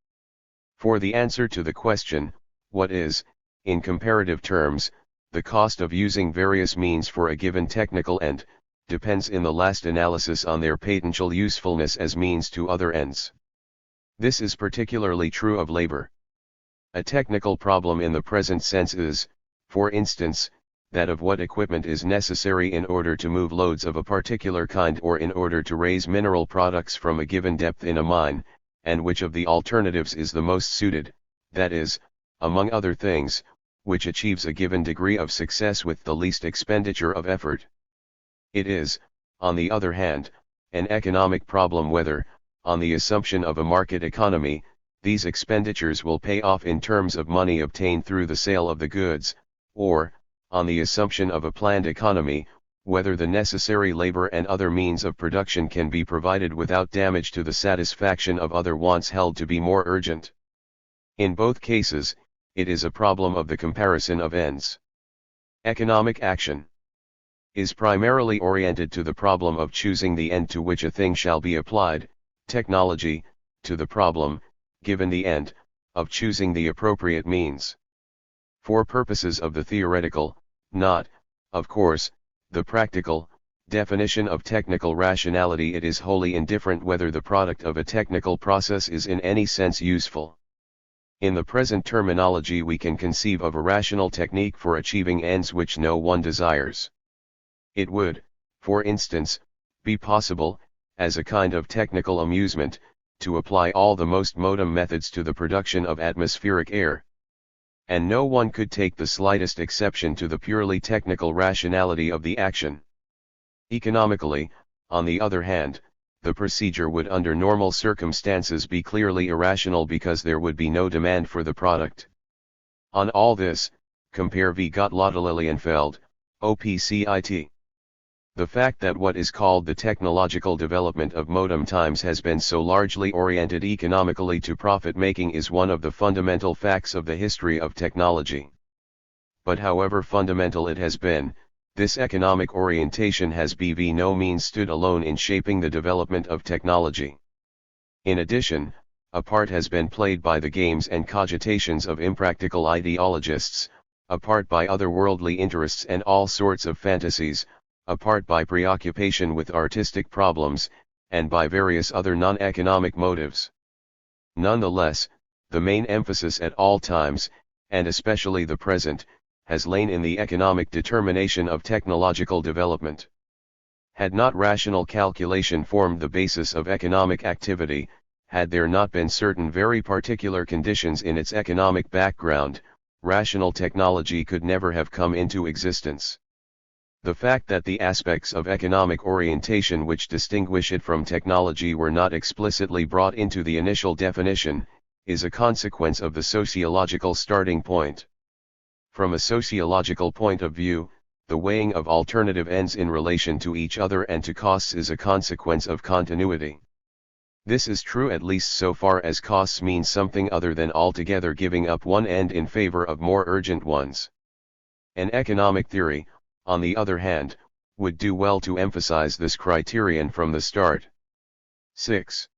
For the answer to the question, what is, in comparative terms, the cost of using various means for a given technical end, depends in the last analysis on their potential usefulness as means to other ends. This is particularly true of labor. A technical problem in the present sense is, for instance, that of what equipment is necessary in order to move loads of a particular kind or in order to raise mineral products from a given depth in a mine, and which of the alternatives is the most suited, that is, among other things, which achieves a given degree of success with the least expenditure of effort. It is, on the other hand, an economic problem whether, on the assumption of a market economy, these expenditures will pay off in terms of money obtained through the sale of the goods, or, on the assumption of a planned economy, whether the necessary labor and other means of production can be provided without damage to the satisfaction of other wants held to be more urgent. In both cases, it is a problem of the comparison of ends. Economic action is primarily oriented to the problem of choosing the end to which a thing shall be applied, technology, to the problem, given the end, of choosing the appropriate means. For purposes of the theoretical, not, of course, the practical, definition of technical rationality, it is wholly indifferent whether the product of a technical process is in any sense useful. In the present terminology we can conceive of a rational technique for achieving ends which no one desires. It would, for instance, be possible, as a kind of technical amusement, to apply all the most modern methods to the production of atmospheric air. And no one could take the slightest exception to the purely technical rationality of the action. Economically, on the other hand, the procedure would under normal circumstances be clearly irrational because there would be no demand for the product. On all this, compare V. Gottlob-Lilienfeld, OPCIT. The fact that what is called the technological development of modern times has been so largely oriented economically to profit-making is one of the fundamental facts of the history of technology. But however fundamental it has been, this economic orientation has by no means stood alone in shaping the development of technology. In addition, a part has been played by the games and cogitations of impractical ideologists, a part by otherworldly interests and all sorts of fantasies, a part by preoccupation with artistic problems, and by various other non-economic motives. Nonetheless, the main emphasis at all times, and especially the present, has lain in the economic determination of technological development. Had not rational calculation formed the basis of economic activity, had there not been certain very particular conditions in its economic background, rational technology could never have come into existence. The fact that the aspects of economic orientation which distinguish it from technology were not explicitly brought into the initial definition, is a consequence of the sociological starting point. From a sociological point of view, the weighing of alternative ends in relation to each other and to costs is a consequence of continuity. This is true at least so far as costs mean something other than altogether giving up one end in favor of more urgent ones. An economic theory, on the other hand, would do well to emphasize this criterion from the start. 6.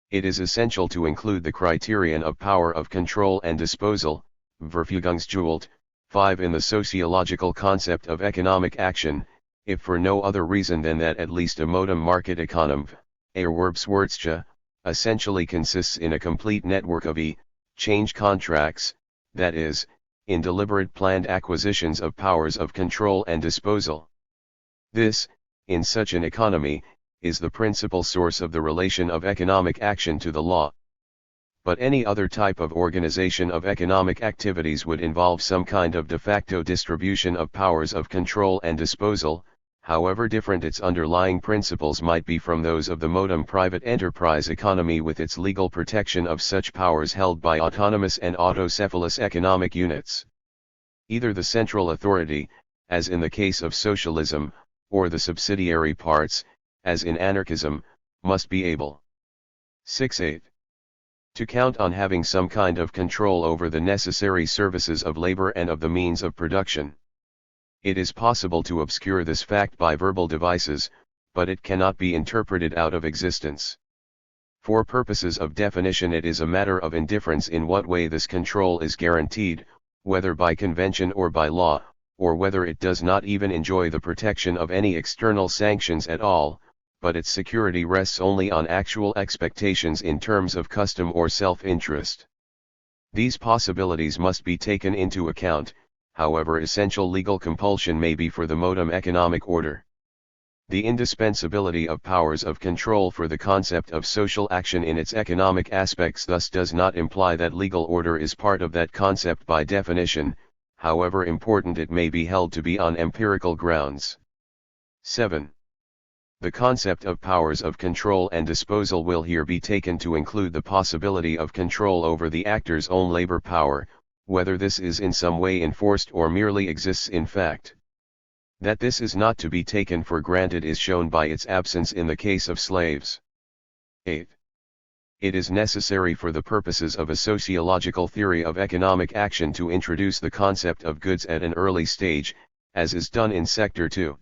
It is essential to include the criterion of power of control and disposal, Verfügungsgewalt, 5 in the sociological concept of economic action, if for no other reason than that at least a modern market economy, Erwerbswirtschaft, essentially consists in a complete network of exchange contracts, that is, in deliberate planned acquisitions of powers of control and disposal. This, in such an economy, is the principal source of the relation of economic action to the law. But any other type of organization of economic activities would involve some kind of de facto distribution of powers of control and disposal, however different its underlying principles might be from those of the modem private enterprise economy with its legal protection of such powers held by autonomous and autocephalous economic units. Either the central authority, as in the case of socialism, or the subsidiary parts, as in anarchism, must be able 6.8. To count on having some kind of control over the necessary services of labor and of the means of production. It is possible to obscure this fact by verbal devices, but it cannot be interpreted out of existence. For purposes of definition, it is a matter of indifference in what way this control is guaranteed, whether by convention or by law, or whether it does not even enjoy the protection of any external sanctions at all, but its security rests only on actual expectations in terms of custom or self-interest. These possibilities must be taken into account, however essential legal compulsion may be for the modem economic order. The indispensability of powers of control for the concept of social action in its economic aspects thus does not imply that legal order is part of that concept by definition, however important it may be held to be on empirical grounds. 7. The concept of powers of control and disposal will here be taken to include the possibility of control over the actor's own labor power, whether this is in some way enforced or merely exists in fact. That this is not to be taken for granted is shown by its absence in the case of slaves. 8. It is necessary for the purposes of a sociological theory of economic action to introduce the concept of goods at an early stage, as is done in Sector 2.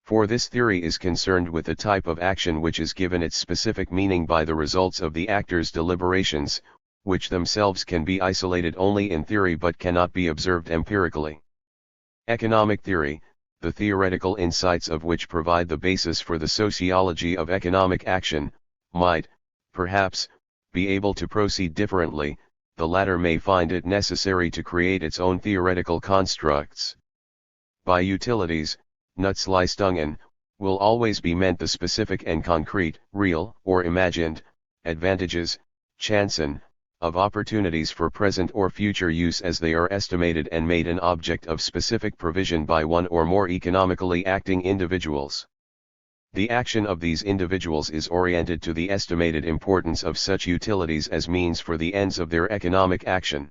For this theory is concerned with the type of action which is given its specific meaning by the results of the actor's deliberations, which themselves can be isolated only in theory but cannot be observed empirically. Economic theory, the theoretical insights of which provide the basis for the sociology of economic action, might, perhaps, be able to proceed differently. The latter may find it necessary to create its own theoretical constructs. By utilities, Nutzleistungen, will always be meant the specific and concrete, real, or imagined, advantages, chancen, of opportunities for present or future use as they are estimated and made an object of specific provision by one or more economically acting individuals. The action of these individuals is oriented to the estimated importance of such utilities as means for the ends of their economic action.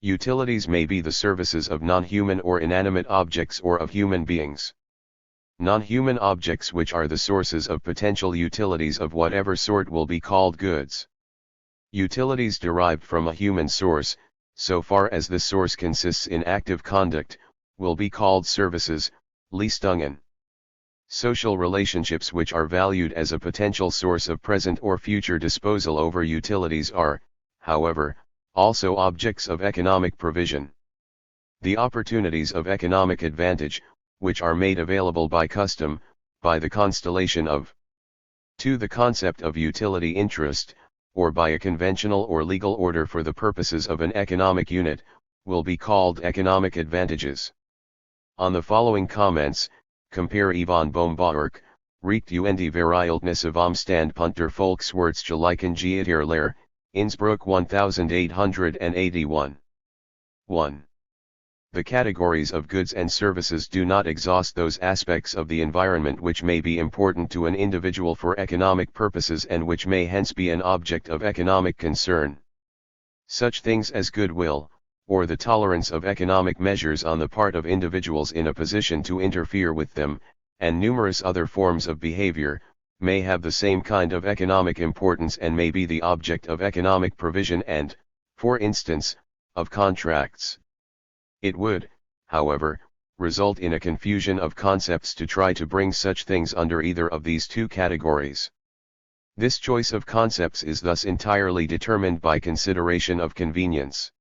Utilities may be the services of non-human or inanimate objects or of human beings. Non-human objects which are the sources of potential utilities of whatever sort will be called goods. Utilities derived from a human source, so far as this source consists in active conduct, will be called services, Leistungen. Social relationships which are valued as a potential source of present or future disposal over utilities are, however, also objects of economic provision. The opportunities of economic advantage, which are made available by custom, by the constellation of 2. The concept of utility interest, or by a conventional or legal order for the purposes of an economic unit, will be called economic advantages. On the following comments, compare Yvonne Bohm-Bawerk, Riecht die Varialtnisse vom Standpunkt der Volkswirtschaftlichen Geeterlehre, Innsbruck 1881. 1. The categories of goods and services do not exhaust those aspects of the environment which may be important to an individual for economic purposes and which may hence be an object of economic concern. Such things as goodwill, or the tolerance of economic measures on the part of individuals in a position to interfere with them, and numerous other forms of behavior, may have the same kind of economic importance and may be the object of economic provision and, for instance, of contracts. It would, however, result in a confusion of concepts to try to bring such things under either of these two categories. This choice of concepts is thus entirely determined by consideration of convenience.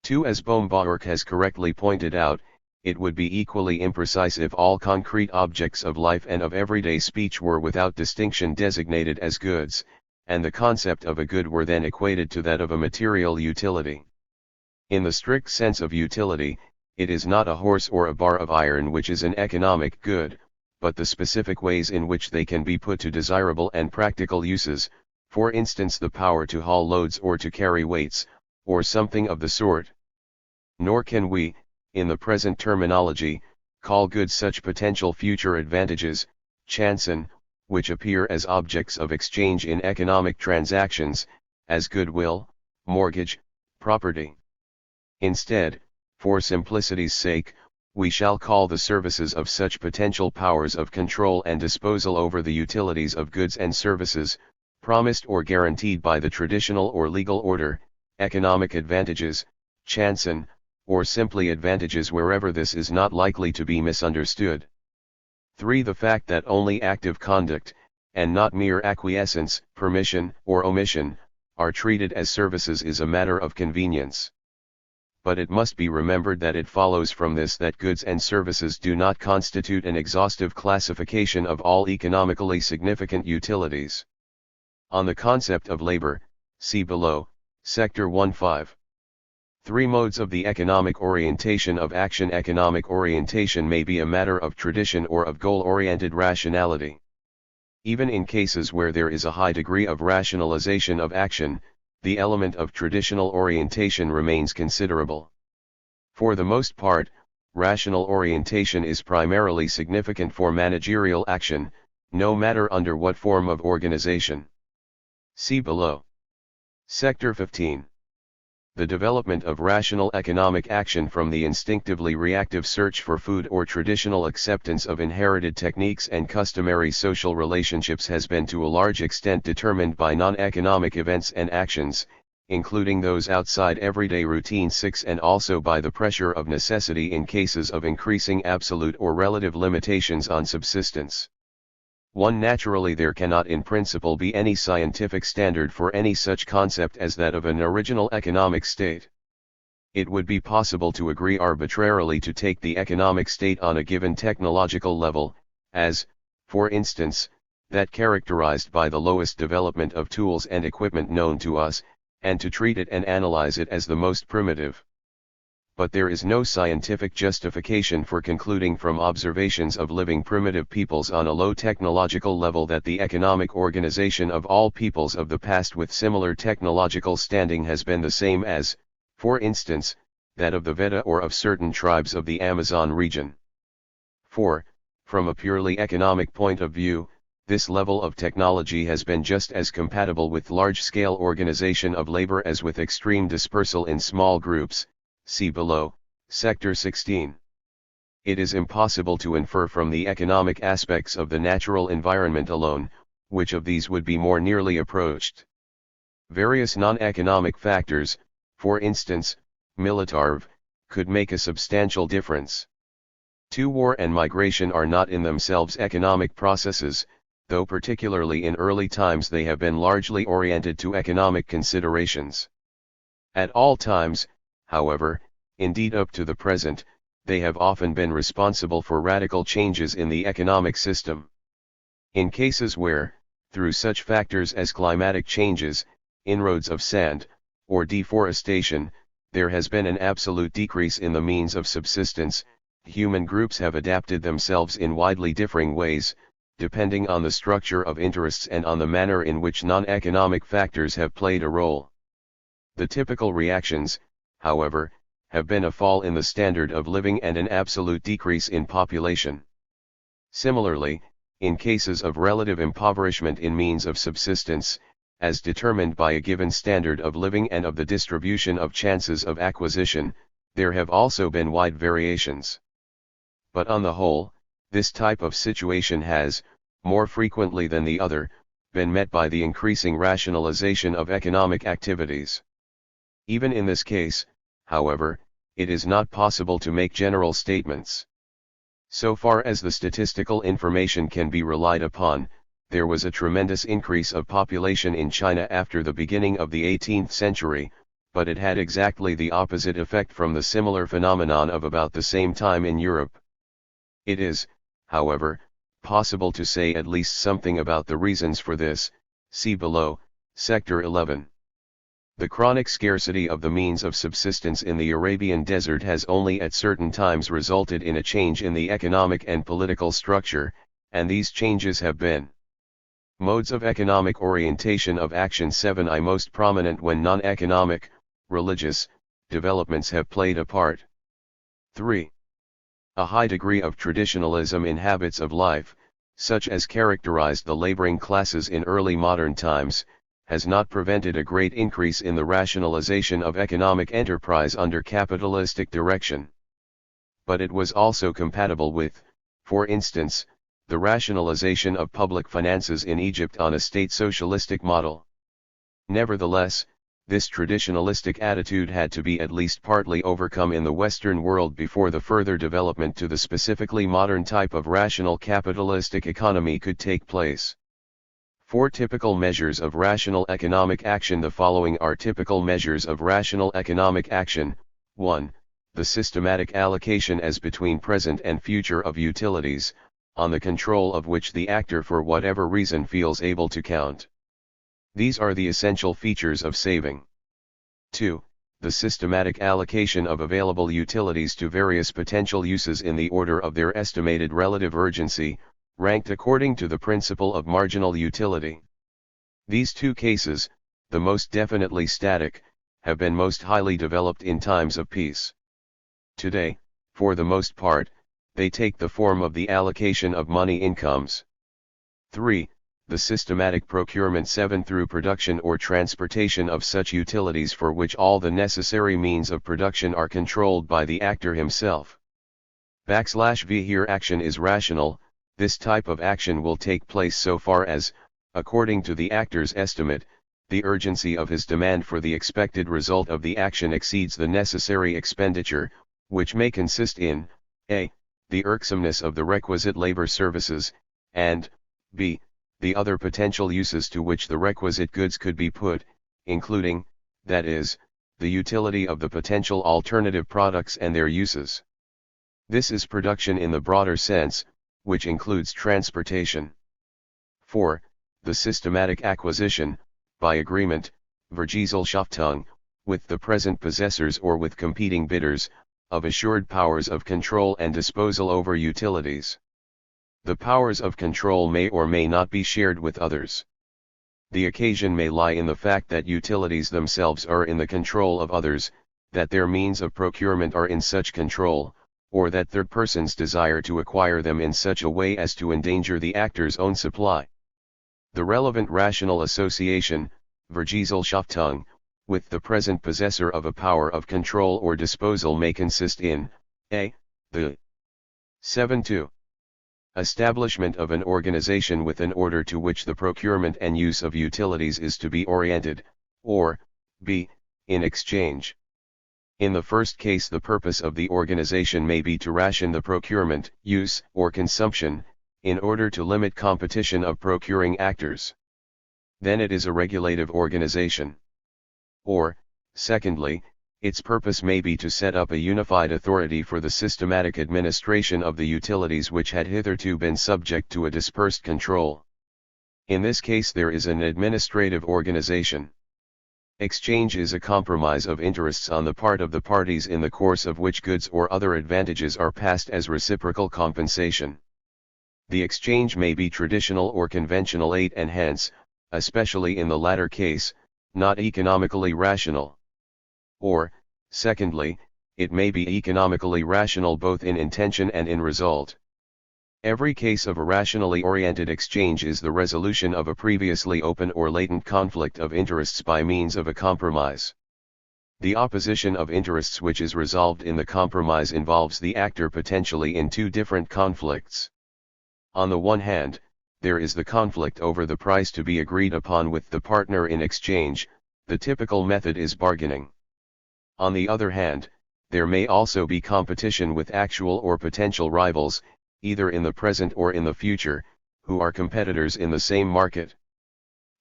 2. As Bohm-Bawerk has correctly pointed out, it would be equally imprecise if all concrete objects of life and of everyday speech were without distinction designated as goods, and the concept of a good were then equated to that of a material utility. In the strict sense of utility, it is not a horse or a bar of iron which is an economic good, but the specific ways in which they can be put to desirable and practical uses, for instance the power to haul loads or to carry weights, or something of the sort. Nor can we, in the present terminology, call goods such potential future advantages, chancen, which appear as objects of exchange in economic transactions, as goodwill, mortgage, property. Instead, for simplicity's sake, we shall call the services of such potential powers of control and disposal over the utilities of goods and services, promised or guaranteed by the traditional or legal order, economic advantages, chancen, or simply advantages wherever this is not likely to be misunderstood. 3. The fact that only active conduct, and not mere acquiescence, permission, or omission, are treated as services is a matter of convenience. But it must be remembered that it follows from this that goods and services do not constitute an exhaustive classification of all economically significant utilities. On the concept of labor, see below, Sector 1.5. 3 modes of the economic orientation of action. Economic orientation may be a matter of tradition or of goal-oriented rationality. Even in cases where there is a high degree of rationalization of action, the element of traditional orientation remains considerable. For the most part, rational orientation is primarily significant for managerial action, no matter under what form of organization. See below. Sector 15. The development of rational economic action from the instinctively reactive search for food or traditional acceptance of inherited techniques and customary social relationships has been to a large extent determined by non-economic events and actions, including those outside everyday routine. 6. And also by the pressure of necessity in cases of increasing absolute or relative limitations on subsistence. 1. Naturally there cannot in principle be any scientific standard for any such concept as that of an original economic state. It would be possible to agree arbitrarily to take the economic state on a given technological level, as, for instance, that characterized by the lowest development of tools and equipment known to us, and to treat it and analyze it as the most primitive. But there is no scientific justification for concluding from observations of living primitive peoples on a low technological level that the economic organization of all peoples of the past with similar technological standing has been the same as, for instance, that of the Vedda or of certain tribes of the Amazon region. 4. From a purely economic point of view, this level of technology has been just as compatible with large-scale organization of labor as with extreme dispersal in small groups. See below, Sector 16. It is impossible to infer from the economic aspects of the natural environment alone, which of these would be more nearly approached. Various non-economic factors, for instance, militarv, could make a substantial difference. 2. War and migration are not in themselves economic processes, though particularly in early times they have been largely oriented to economic considerations. At all times, however, indeed up to the present, they have often been responsible for radical changes in the economic system. In cases where, through such factors as climatic changes, inroads of sand, or deforestation, there has been an absolute decrease in the means of subsistence, human groups have adapted themselves in widely differing ways, depending on the structure of interests and on the manner in which non-economic factors have played a role. The typical reactions, however, have been a fall in the standard of living and an absolute decrease in population. Similarly, in cases of relative impoverishment in means of subsistence, as determined by a given standard of living and of the distribution of chances of acquisition, there have also been wide variations. But on the whole, this type of situation has, more frequently than the other, been met by the increasing rationalization of economic activities. Even in this case, however, it is not possible to make general statements. So far as the statistical information can be relied upon, there was a tremendous increase of population in China after the beginning of the 18th century, but it had exactly the opposite effect from the similar phenomenon of about the same time in Europe. It is, however, possible to say at least something about the reasons for this. See below, Sector 11. The chronic scarcity of the means of subsistence in the Arabian desert has only at certain times resulted in a change in the economic and political structure, and these changes have been Modes of economic orientation of action 7. Most prominent when non-economic, religious, developments have played a part. 3. A high degree of traditionalism in habits of life, such as characterized the laboring classes in early modern times, has not prevented a great increase in the rationalization of economic enterprise under capitalistic direction. But it was also compatible with, for instance, the rationalization of public finances in Egypt on a state socialistic model. Nevertheless, this traditionalistic attitude had to be at least partly overcome in the Western world before the further development to the specifically modern type of rational capitalistic economy could take place. 4 typical measures of rational economic action. The following are typical measures of rational economic action. 1. The systematic allocation as between present and future of utilities, on the control of which the actor for whatever reason feels able to count. These are the essential features of saving. 2. The systematic allocation of available utilities to various potential uses in the order of their estimated relative urgency, ranked according to the principle of marginal utility. These 2 cases, the most definitely static, have been most highly developed in times of peace. Today, for the most part, they take the form of the allocation of money incomes. 3. The systematic procurement 7 through production or transportation of such utilities for which all the necessary means of production are controlled by the actor himself. \v Here action is rational. This type of action will take place so far as, according to the actor's estimate, the urgency of his demand for the expected result of the action exceeds the necessary expenditure, which may consist in a. The irksomeness of the requisite labor services, and b. The other potential uses to which the requisite goods could be put, including, that is, the utility of the potential alternative products and their uses. This is production in the broader sense, which includes transportation. 4. The systematic acquisition, by agreement, Vergesellschaftung, with the present possessors or with competing bidders, of assured powers of control and disposal over utilities. The powers of control may or may not be shared with others. The occasion may lie in the fact that utilities themselves are in the control of others, that their means of procurement are in such control, or that third persons desire to acquire them in such a way as to endanger the actor's own supply. The relevant rational association, Vergesellschaftung, with the present possessor of a power of control or disposal may consist in a. The 7.2. Establishment of an organization with an order to which the procurement and use of utilities is to be oriented, or b. In exchange. In the first case the purpose of the organization may be to ration the procurement, use, or consumption, in order to limit competition of procuring actors. Then it is a regulative organization. Or, secondly, its purpose may be to set up a unified authority for the systematic administration of the utilities which had hitherto been subject to a dispersed control. In this case there is an administrative organization. Exchange is a compromise of interests on the part of the parties in the course of which goods or other advantages are passed as reciprocal compensation. The exchange may be traditional or conventional 8 and hence, especially in the latter case, not economically rational. Or, secondly, it may be economically rational both in intention and in result. Every case of a rationally oriented exchange is the resolution of a previously open or latent conflict of interests by means of a compromise. The opposition of interests which is resolved in the compromise involves the actor potentially in 2 different conflicts. On the one hand, there is the conflict over the price to be agreed upon with the partner in exchange. The typical method is bargaining. On the other hand, there may also be competition with actual or potential rivals, either in the present or in the future, who are competitors in the same market.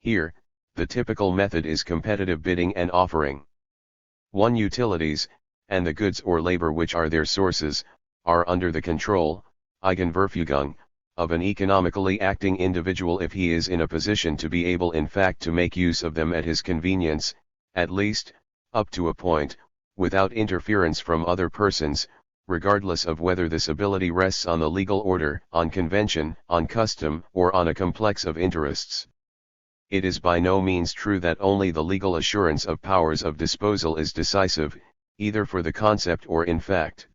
Here, the typical method is competitive bidding and offering. 1. Utilities, and the goods or labor which are their sources, are under the control, Eigenverfügung, of an economically acting individual if he is in a position to be able in fact to make use of them at his convenience, at least, up to a point, without interference from other persons, regardless of whether this ability rests on the legal order, on convention, on custom, or on a complex of interests. It is by no means true that only the legal assurance of powers of disposal is decisive, either for the concept or in fact.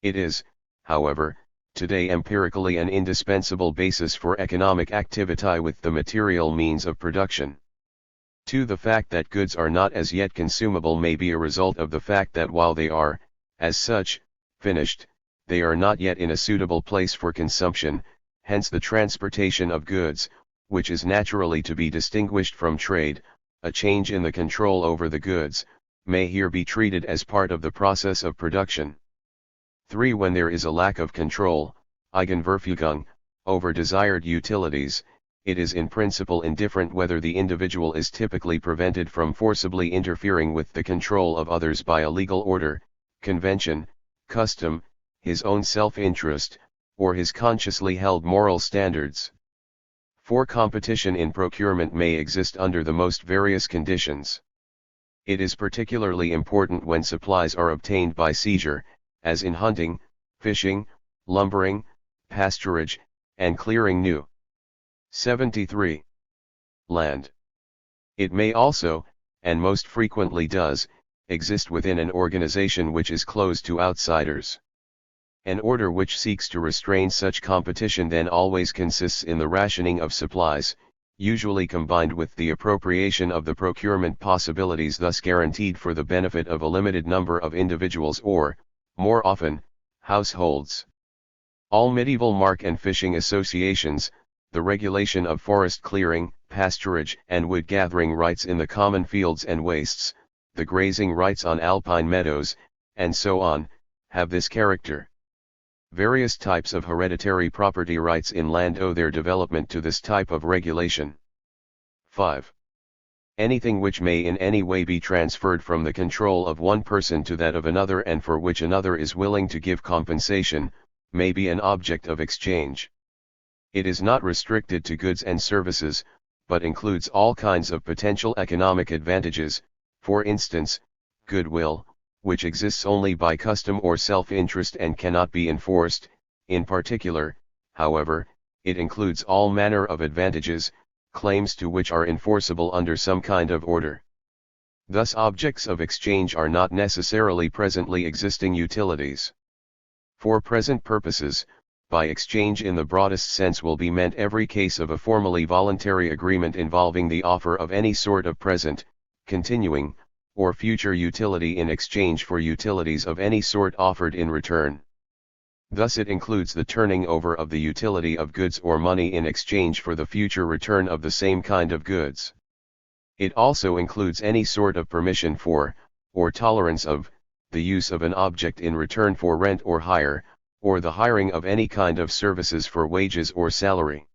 It is, however, today empirically an indispensable basis for economic activity with the material means of production. 2. The fact that goods are not as yet consumable may be a result of the fact that while they are, as such, finished, they are not yet in a suitable place for consumption, hence the transportation of goods, which is naturally to be distinguished from trade, a change in the control over the goods, may here be treated as part of the process of production. 3. When there is a lack of control, Eigenverfügung, over desired utilities, it is in principle indifferent whether the individual is typically prevented from forcibly interfering with the control of others by a legal order, convention, custom, his own self-interest, or his consciously held moral standards. 4. Competition in procurement may exist under the most various conditions. It is particularly important when supplies are obtained by seizure, as in hunting, fishing, lumbering, pasturage, and clearing new. 73. Land. It may also, and most frequently does, exist within an organization which is closed to outsiders. An order which seeks to restrain such competition then always consists in the rationing of supplies, usually combined with the appropriation of the procurement possibilities thus guaranteed for the benefit of a limited number of individuals or, more often, households. All medieval mark and fishing associations, the regulation of forest clearing, pasturage and wood gathering rights in the common fields and wastes, the grazing rights on alpine meadows, and so on, have this character. Various types of hereditary property rights in land owe their development to this type of regulation. 5. Anything which may in any way be transferred from the control of one person to that of another and for which another is willing to give compensation, may be an object of exchange. It is not restricted to goods and services, but includes all kinds of potential economic advantages, for instance, goodwill, which exists only by custom or self-interest and cannot be enforced. In particular, however, it includes all manner of advantages, claims to which are enforceable under some kind of order. Thus objects of exchange are not necessarily presently existing utilities. For present purposes, by exchange in the broadest sense will be meant every case of a formally voluntary agreement involving the offer of any sort of present, continuing, or future utility in exchange for utilities of any sort offered in return. Thus it includes the turning over of the utility of goods or money in exchange for the future return of the same kind of goods. It also includes any sort of permission for, or tolerance of, the use of an object in return for rent or hire, or the hiring of any kind of services for wages or salary.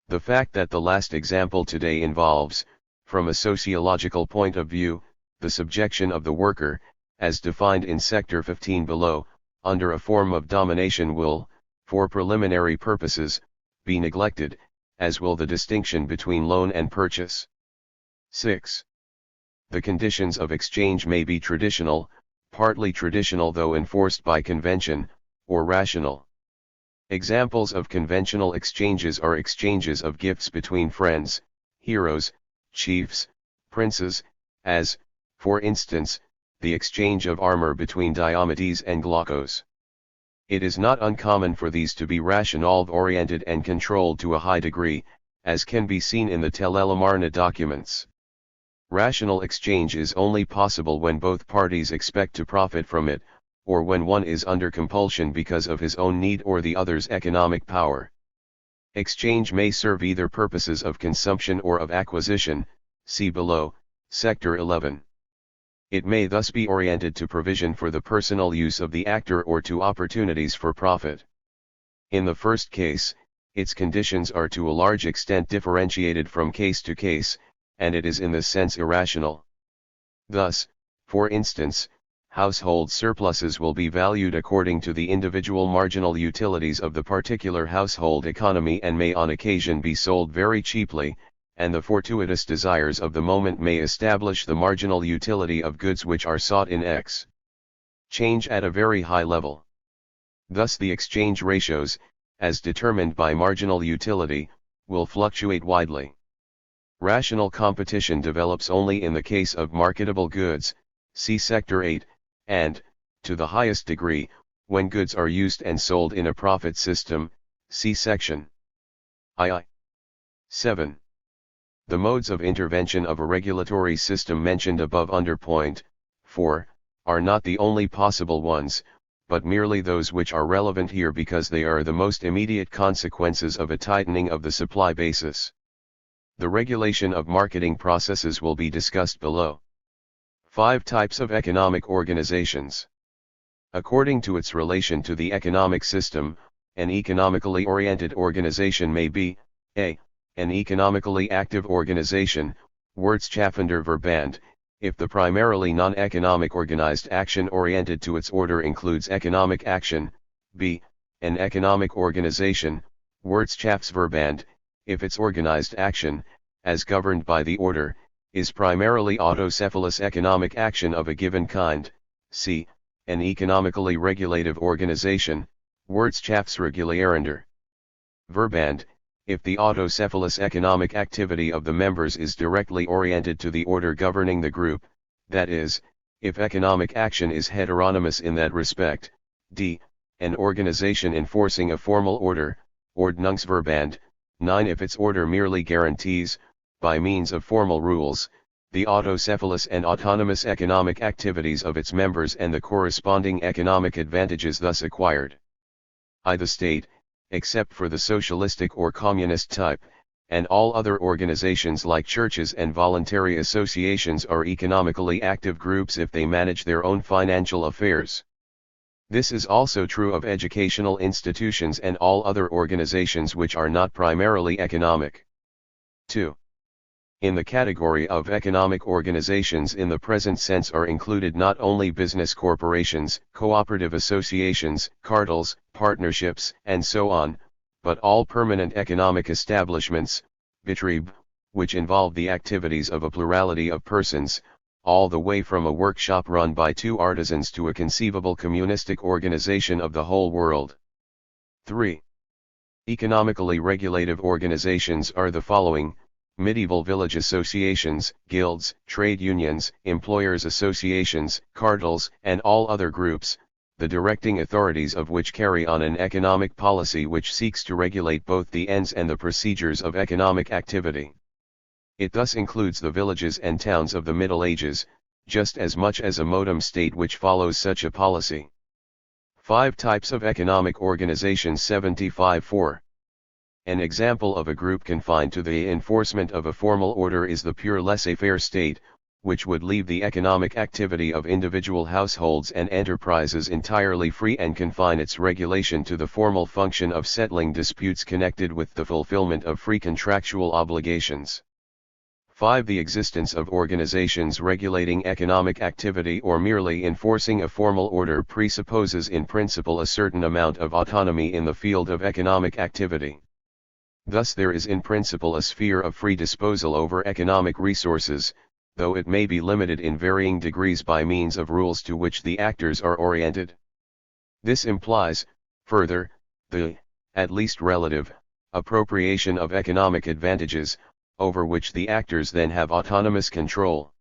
The fact that the last example today involves, from a sociological point of view, the subjection of the worker, as defined in Sector 15 below, under a form of domination will, for preliminary purposes, be neglected, as will the distinction between loan and purchase. 6. The conditions of exchange may be traditional, partly traditional though enforced by convention, or rational. Examples of conventional exchanges are exchanges of gifts between friends, heroes, chiefs, princes, as, for instance, the exchange of armor between Diomedes and Glaucus. It is not uncommon for these to be rational-oriented and controlled to a high degree, as can be seen in the Telelamarna documents. Rational exchange is only possible when both parties expect to profit from it, or when one is under compulsion because of his own need or the other's economic power. Exchange may serve either purposes of consumption or of acquisition, see below, Sector 11. It may thus be oriented to provision for the personal use of the actor or to opportunities for profit. In the first case, its conditions are to a large extent differentiated from case to case, and it is in this sense irrational. Thus, for instance, household surpluses will be valued according to the individual marginal utilities of the particular household economy and may on occasion be sold very cheaply, and the fortuitous desires of the moment may establish the marginal utility of goods which are sought in X. change at a very high level. Thus the exchange ratios, as determined by marginal utility, will fluctuate widely. Rational competition develops only in the case of marketable goods, see Sector 8, and, to the highest degree, when goods are used and sold in a profit system, see Section II. 7. The modes of intervention of a regulatory system mentioned above under point 4, are not the only possible ones, but merely those which are relevant here because they are the most immediate consequences of a tightening of the supply basis. The regulation of marketing processes will be discussed below. 5 types of economic organizations. According to its relation to the economic system, an economically oriented organization may be, a. An economically active organization, Wirtschaftender Verband, if the primarily non-economic organized action oriented to its order includes economic action, b. An economic organization, Wirtschaftsverband, if its organized action, as governed by the order, is primarily autocephalous economic action of a given kind, c. An economically regulative organization, Wirtschaftsregulierender Verband, if the autocephalous economic activity of the members is directly oriented to the order governing the group, that is, if economic action is heteronymous in that respect, d. An organization enforcing a formal order, Ordnungsverband, 9. If its order merely guarantees, by means of formal rules, the autocephalous and autonomous economic activities of its members and the corresponding economic advantages thus acquired. I. The state, except for the socialistic or communist type, and all other organizations like churches and voluntary associations are economically active groups if they manage their own financial affairs. This is also true of educational institutions and all other organizations which are not primarily economic. 2. In the category of economic organizations in the present sense are included not only business corporations, cooperative associations, cartels, partnerships, and so on, but all permanent economic establishments, Betrieb, which involve the activities of a plurality of persons, all the way from a workshop run by 2 artisans to a conceivable communistic organization of the whole world. 3. Economically regulative organizations are the following: medieval village associations, guilds, trade unions, employers' associations, cartels, and all other groups, the directing authorities of which carry on an economic policy which seeks to regulate both the ends and the procedures of economic activity. It thus includes the villages and towns of the Middle Ages, just as much as a modem state which follows such a policy. 5 types of economic organizations. 75.4. An example of a group confined to the enforcement of a formal order is the pure laissez-faire state, which would leave the economic activity of individual households and enterprises entirely free and confine its regulation to the formal function of settling disputes connected with the fulfillment of free contractual obligations. 5. The existence of organizations regulating economic activity or merely enforcing a formal order presupposes in principle a certain amount of autonomy in the field of economic activity. Thus there is in principle a sphere of free disposal over economic resources, though it may be limited in varying degrees by means of rules to which the actors are oriented. This implies, further, the, at least relative, appropriation of economic advantages, over which the actors then have autonomous control.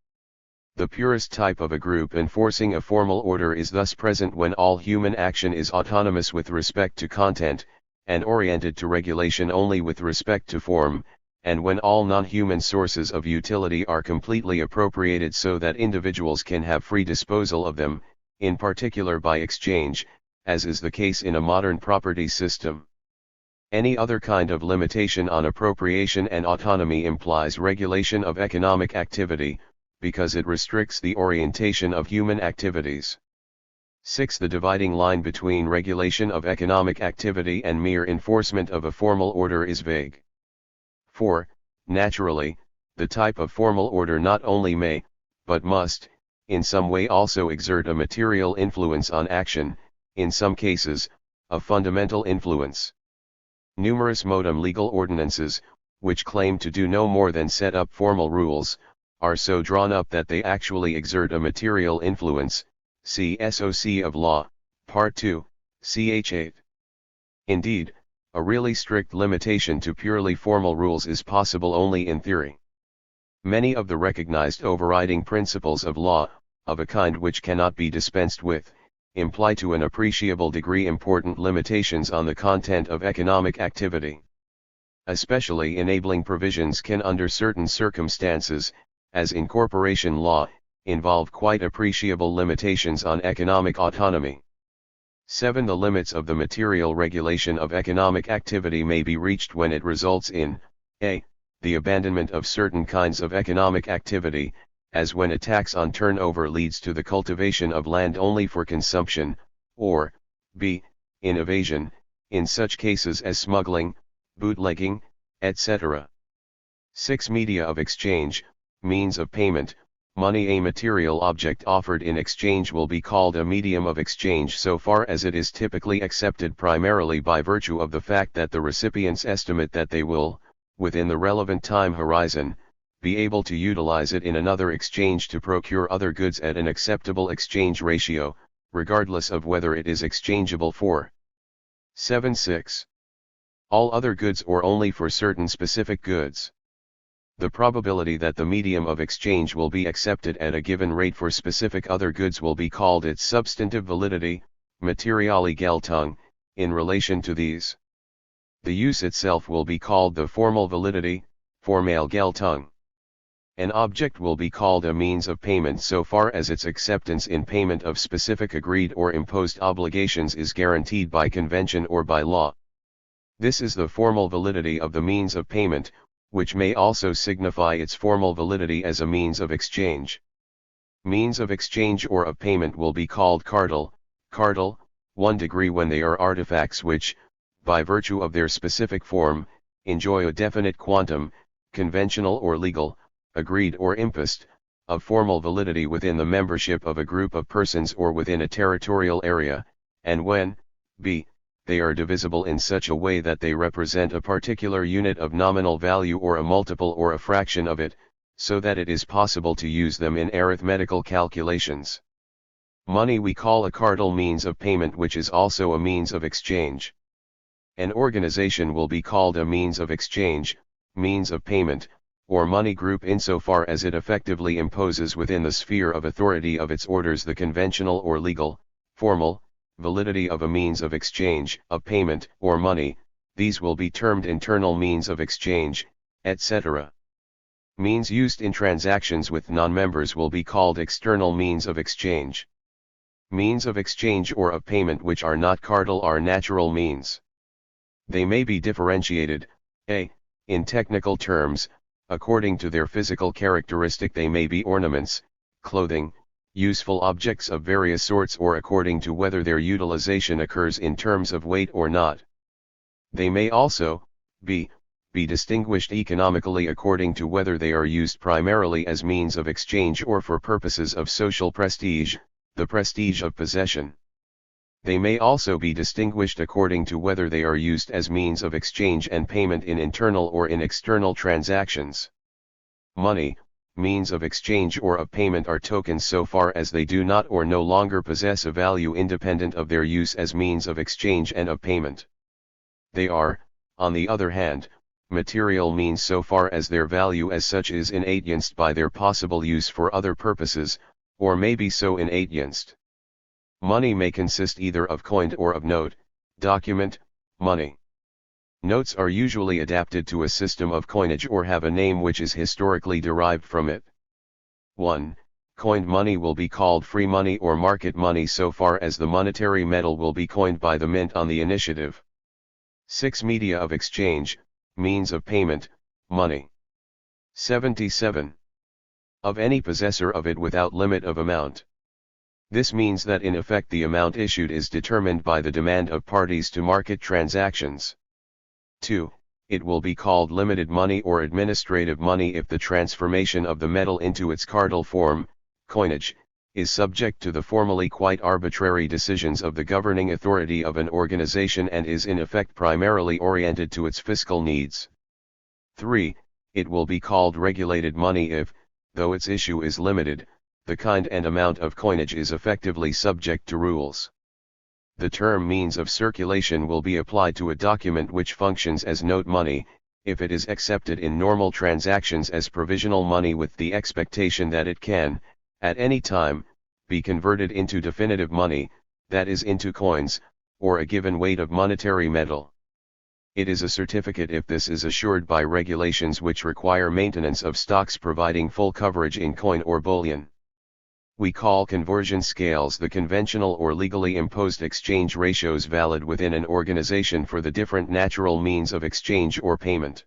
The purest type of a group enforcing a formal order is thus present when all human action is autonomous with respect to content, and oriented to regulation only with respect to form, and when all non-human sources of utility are completely appropriated so that individuals can have free disposal of them, in particular by exchange, as is the case in a modern property system. Any other kind of limitation on appropriation and autonomy implies regulation of economic activity, because it restricts the orientation of human activities. 6. The dividing line between regulation of economic activity and mere enforcement of a formal order is vague. 4. Naturally, the type of formal order not only may, but must, in some way also exert a material influence on action, in some cases, a fundamental influence. Numerous modem legal ordinances, which claim to do no more than set up formal rules, are so drawn up that they actually exert a material influence, See SOC of Law, Part 2, ch. 8. Indeed, a really strict limitation to purely formal rules is possible only in theory. Many of the recognized overriding principles of law, of a kind which cannot be dispensed with, imply to an appreciable degree important limitations on the content of economic activity. Especially enabling provisions can under certain circumstances, as in corporation law, involve quite appreciable limitations on economic autonomy. 7. The limits of the material regulation of economic activity may be reached when it results in a. The abandonment of certain kinds of economic activity, as when a tax on turnover leads to the cultivation of land only for consumption, or b. In evasion, in such cases as smuggling, bootlegging, etc. 6. Media of exchange, means of payment. Money, a material object offered in exchange, will be called a medium of exchange so far as it is typically accepted primarily by virtue of the fact that the recipients estimate that they will, within the relevant time horizon, be able to utilize it in another exchange to procure other goods at an acceptable exchange ratio, regardless of whether it is exchangeable for 7.6. All other goods or only for certain specific goods. The probability that the medium of exchange will be accepted at a given rate for specific other goods will be called its substantive validity, materiale Geltung, in relation to these. The use itself will be called the formal validity, formale Geltung. An object will be called a means of payment so far as its acceptance in payment of specific agreed or imposed obligations is guaranteed by convention or by law. This is the formal validity of the means of payment, which may also signify its formal validity as a means of exchange. Means of exchange or of payment will be called cardinal, 1 degree when they are artifacts which, by virtue of their specific form, enjoy a definite quantum, conventional or legal, agreed or imposed, of formal validity within the membership of a group of persons or within a territorial area, and when, b. They are divisible in such a way that they represent a particular unit of nominal value or a multiple or a fraction of it, so that it is possible to use them in arithmetical calculations. Money we call a cardinal means of payment which is also a means of exchange. An organization will be called a means of exchange, means of payment, or money group insofar as it effectively imposes within the sphere of authority of its orders the conventional or legal, formal, validity of a means of exchange, of payment, or money. These will be termed internal means of exchange, etc. Means used in transactions with non-members will be called external means of exchange. Means of exchange or of payment which are not cardinal are natural means. They may be differentiated, a. In technical terms, according to their physical characteristic they may be ornaments, clothing, useful objects of various sorts, or according to whether their utilization occurs in terms of weight or not. They may also, b. Be distinguished economically according to whether they are used primarily as means of exchange or for purposes of social prestige, the prestige of possession. They may also be distinguished according to whether they are used as means of exchange and payment in internal or in external transactions. Money, means of exchange or of payment are tokens so far as they do not or no longer possess a value independent of their use as means of exchange and of payment. They are, on the other hand, material means so far as their value as such is enhanced by their possible use for other purposes, or may be so enhanced. Money may consist either of coined or of note, document, money. Notes are usually adapted to a system of coinage or have a name which is historically derived from it. 1. Coined money will be called free money or market money so far as the monetary metal will be coined by the mint on the initiative. 6. Media of exchange, means of payment, money. 77. Of any possessor of it without limit of amount. This means that in effect the amount issued is determined by the demand of parties to market transactions. 2. It will be called limited money or administrative money if the transformation of the metal into its cardinal form, coinage, is subject to the formally quite arbitrary decisions of the governing authority of an organization and is in effect primarily oriented to its fiscal needs. 3. It will be called regulated money if, though its issue is limited, the kind and amount of coinage is effectively subject to rules. The term means of circulation will be applied to a document which functions as note money, if it is accepted in normal transactions as provisional money with the expectation that it can, at any time, be converted into definitive money, that is into coins, or a given weight of monetary metal. It is a certificate if this is assured by regulations which require maintenance of stocks providing full coverage in coin or bullion. We call conversion scales the conventional or legally imposed exchange ratios valid within an organization for the different natural means of exchange or payment.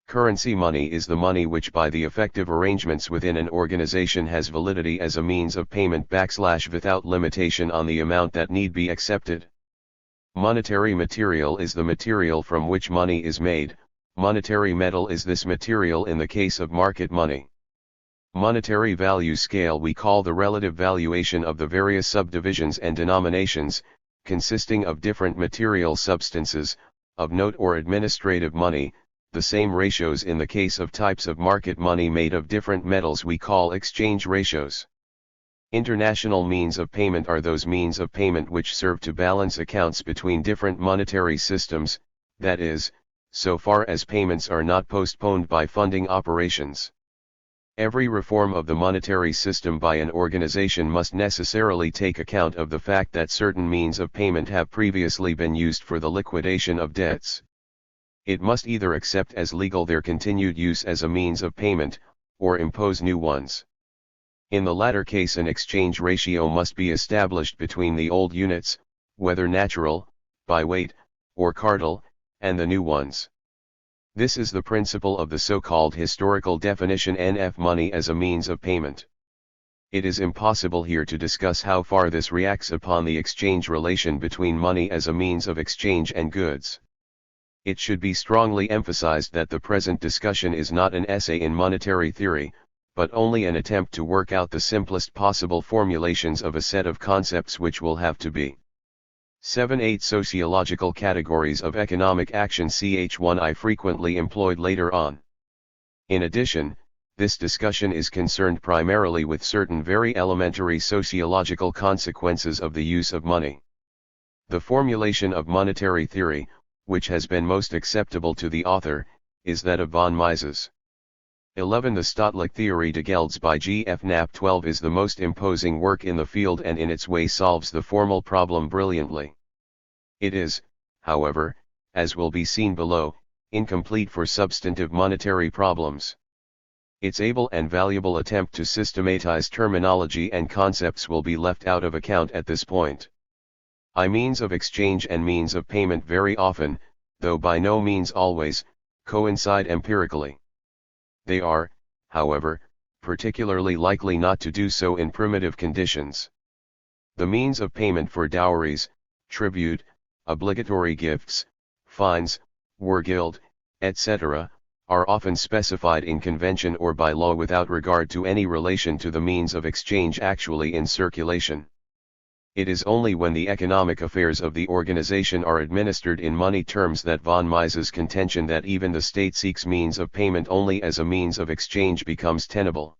Currency money is the money which by the effective arrangements within an organization has validity as a means of payment without limitation on the amount that need be accepted. Monetary material is the material from which money is made. Monetary metal is this material in the case of market money. Monetary value scale we call the relative valuation of the various subdivisions and denominations, consisting of different material substances, of note or administrative money, the same ratios in the case of types of market money made of different metals we call exchange ratios. International means of payment are those means of payment which serve to balance accounts between different monetary systems, that is, so far as payments are not postponed by funding operations. Every reform of the monetary system by an organization must necessarily take account of the fact that certain means of payment have previously been used for the liquidation of debts. It must either accept as legal their continued use as a means of payment, or impose new ones. In the latter case an exchange ratio must be established between the old units, whether natural, by weight, or cardinal, and the new ones. This is the principle of the so-called historical definition NF money as a means of payment. It is impossible here to discuss how far this reacts upon the exchange relation between money as a means of exchange and goods. It should be strongly emphasized that the present discussion is not an essay in monetary theory, but only an attempt to work out the simplest possible formulations of a set of concepts which will have to be 7-8 sociological categories of economic action ch1I frequently employed later on. In addition, this discussion is concerned primarily with certain very elementary sociological consequences of the use of money. The formulation of monetary theory, which has been most acceptable to the author, is that of von Mises. 11. The Staatliche Theorie des Gelds by G. F. Knapp. 12 is the most imposing work in the field and in its way solves the formal problem brilliantly. It is, however, as will be seen below, incomplete for substantive monetary problems. Its able and valuable attempt to systematize terminology and concepts will be left out of account at this point. Means of exchange and means of payment very often, though by no means always, coincide empirically. They are, however, particularly likely not to do so in primitive conditions. The means of payment for dowries, tribute, obligatory gifts, fines, wargeld, etc., are often specified in convention or by law without regard to any relation to the means of exchange actually in circulation. It is only when the economic affairs of the organization are administered in money terms that von Mises' contention that even the state seeks means of payment only as a means of exchange becomes tenable.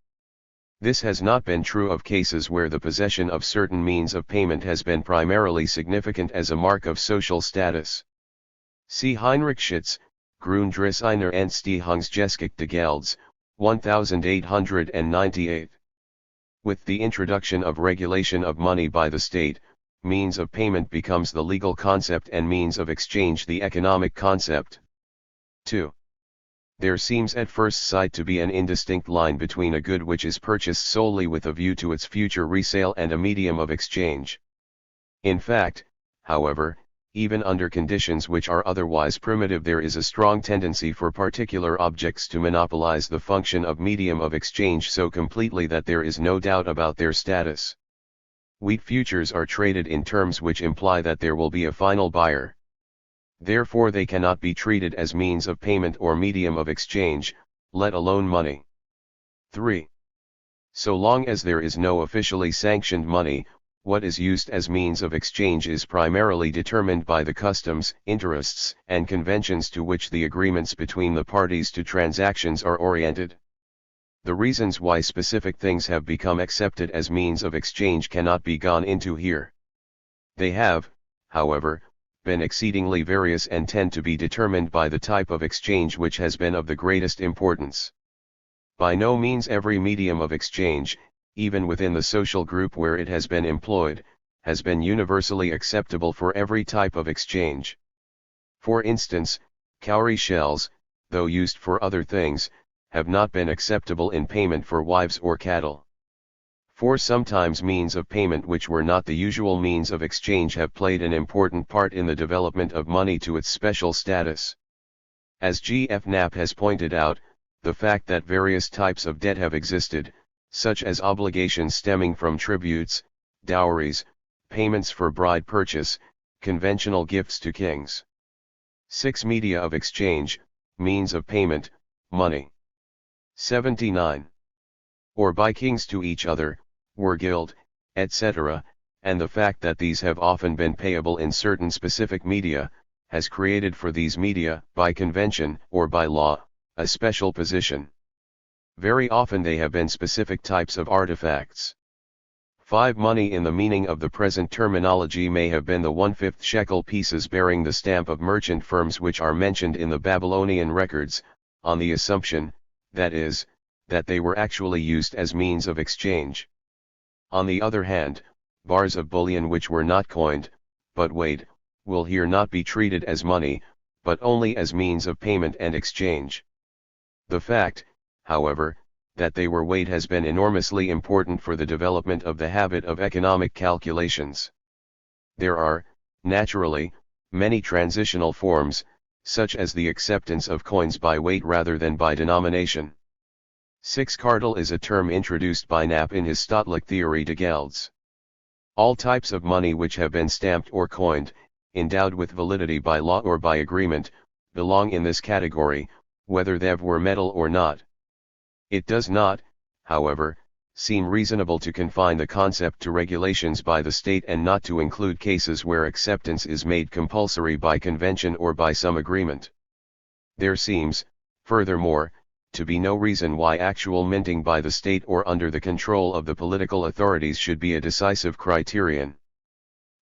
This has not been true of cases where the possession of certain means of payment has been primarily significant as a mark of social status. See Heinrich Schütz, Grundrisse und Stehungsgeschichte des Gelds, 1898. With the introduction of regulation of money by the state, means of payment becomes the legal concept and means of exchange the economic concept. 2. There seems at first sight to be an indistinct line between a good which is purchased solely with a view to its future resale and a medium of exchange. In fact, however, even under conditions which are otherwise primitive there is a strong tendency for particular objects to monopolize the function of medium of exchange so completely that there is no doubt about their status. Wheat futures are traded in terms which imply that there will be a final buyer. Therefore they cannot be treated as means of payment or medium of exchange, let alone money. 3. So long as there is no officially sanctioned money, what is used as means of exchange is primarily determined by the customs, interests, and conventions to which the agreements between the parties to transactions are oriented. The reasons why specific things have become accepted as means of exchange cannot be gone into here. They have, however, been exceedingly various and tend to be determined by the type of exchange which has been of the greatest importance. By no means every medium of exchange, even within the social group where it has been employed, has been universally acceptable for every type of exchange. For instance, cowrie shells, though used for other things, have not been acceptable in payment for wives or cattle. For sometimes means of payment which were not the usual means of exchange have played an important part in the development of money to its special status. As G. F. Knapp has pointed out, the fact that various types of debt have existed, such as obligations stemming from tributes, dowries, payments for bride purchase, conventional gifts to kings. 6. Media of exchange, means of payment, money. 79. Or by kings to each other, were gild, etc., and the fact that these have often been payable in certain specific media, has created for these media, by convention or by law, a special position. Very often they have been specific types of artifacts. 5. Money in the meaning of the present terminology may have been the 1/5 shekel pieces bearing the stamp of merchant firms which are mentioned in the Babylonian records, on the assumption, that is, that they were actually used as means of exchange. On the other hand, bars of bullion which were not coined, but weighed, will here not be treated as money, but only as means of payment and exchange. The fact, however, that they were weighed has been enormously important for the development of the habit of economic calculations. There are, naturally, many transitional forms, such as the acceptance of coins by weight rather than by denomination. 6. Cardle is a term introduced by Knapp in his Staatlich Theorie des Gelds. All types of money which have been stamped or coined, endowed with validity by law or by agreement, belong in this category, whether they were metal or not. It does not, however, seem reasonable to confine the concept to regulations by the state and not to include cases where acceptance is made compulsory by convention or by some agreement. There seems, furthermore, to be no reason why actual minting by the state or under the control of the political authorities should be a decisive criterion.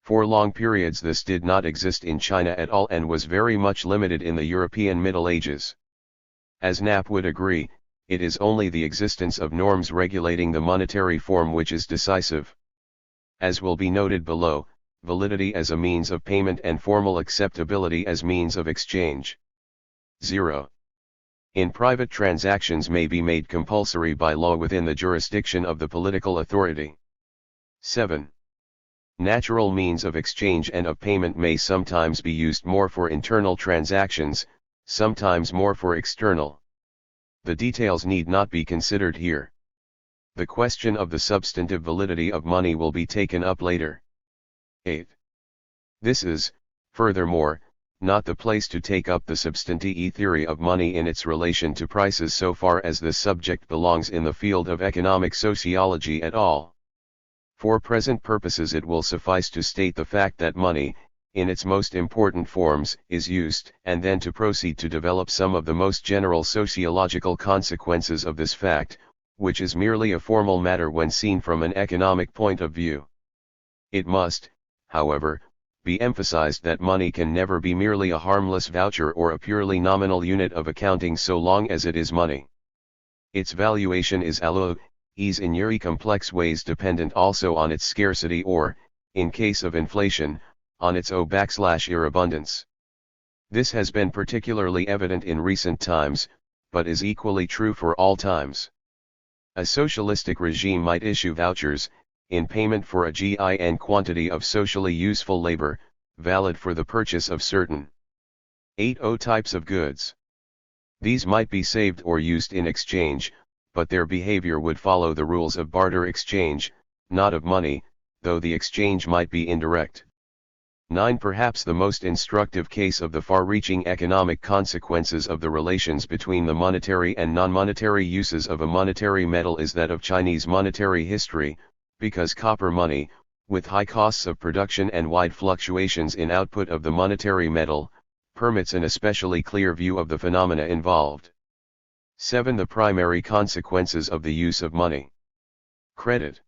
For long periods this did not exist in China at all and was very much limited in the European Middle Ages. As Knapp would agree, it is only the existence of norms regulating the monetary form which is decisive. As will be noted below, validity as a means of payment and formal acceptability as means of exchange. 0. In private transactions may be made compulsory by law within the jurisdiction of the political authority. 7. Natural means of exchange and of payment may sometimes be used more for internal transactions, sometimes more for external. The details need not be considered here. The question of the substantive validity of money will be taken up later. 8. This is, furthermore, not the place to take up the substantive theory of money in its relation to prices so far as this subject belongs in the field of economic sociology at all. For present purposes it will suffice to state the fact that money, in its most important forms, is used, and then to proceed to develop some of the most general sociological consequences of this fact, which is merely a formal matter when seen from an economic point of view. It must, however, be emphasized that money can never be merely a harmless voucher or a purely nominal unit of accounting so long as it is money. Its valuation is in very complex ways dependent also on its scarcity or, in case of inflation, on its abundance. This has been particularly evident in recent times, but is equally true for all times. A socialistic regime might issue vouchers, in payment for a GIN quantity of socially useful labor, valid for the purchase of certain 80 types of goods. These might be saved or used in exchange, but their behavior would follow the rules of barter exchange, not of money, though the exchange might be indirect. 9. Perhaps the most instructive case of the far-reaching economic consequences of the relations between the monetary and non-monetary uses of a monetary metal is that of Chinese monetary history, because copper money, with high costs of production and wide fluctuations in output of the monetary metal, permits an especially clear view of the phenomena involved. 7. The primary consequences of the use of money. Credit.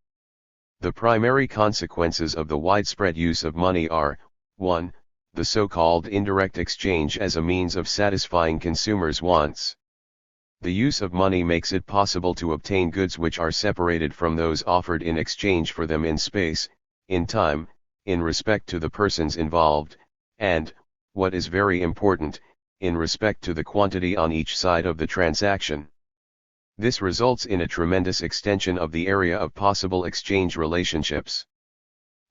The primary consequences of the widespread use of money are, 1. The so-called indirect exchange as a means of satisfying consumers' wants. The use of money makes it possible to obtain goods which are separated from those offered in exchange for them in space, in time, in respect to the persons involved, and, what is very important, in respect to the quantity on each side of the transaction. This results in a tremendous extension of the area of possible exchange relationships.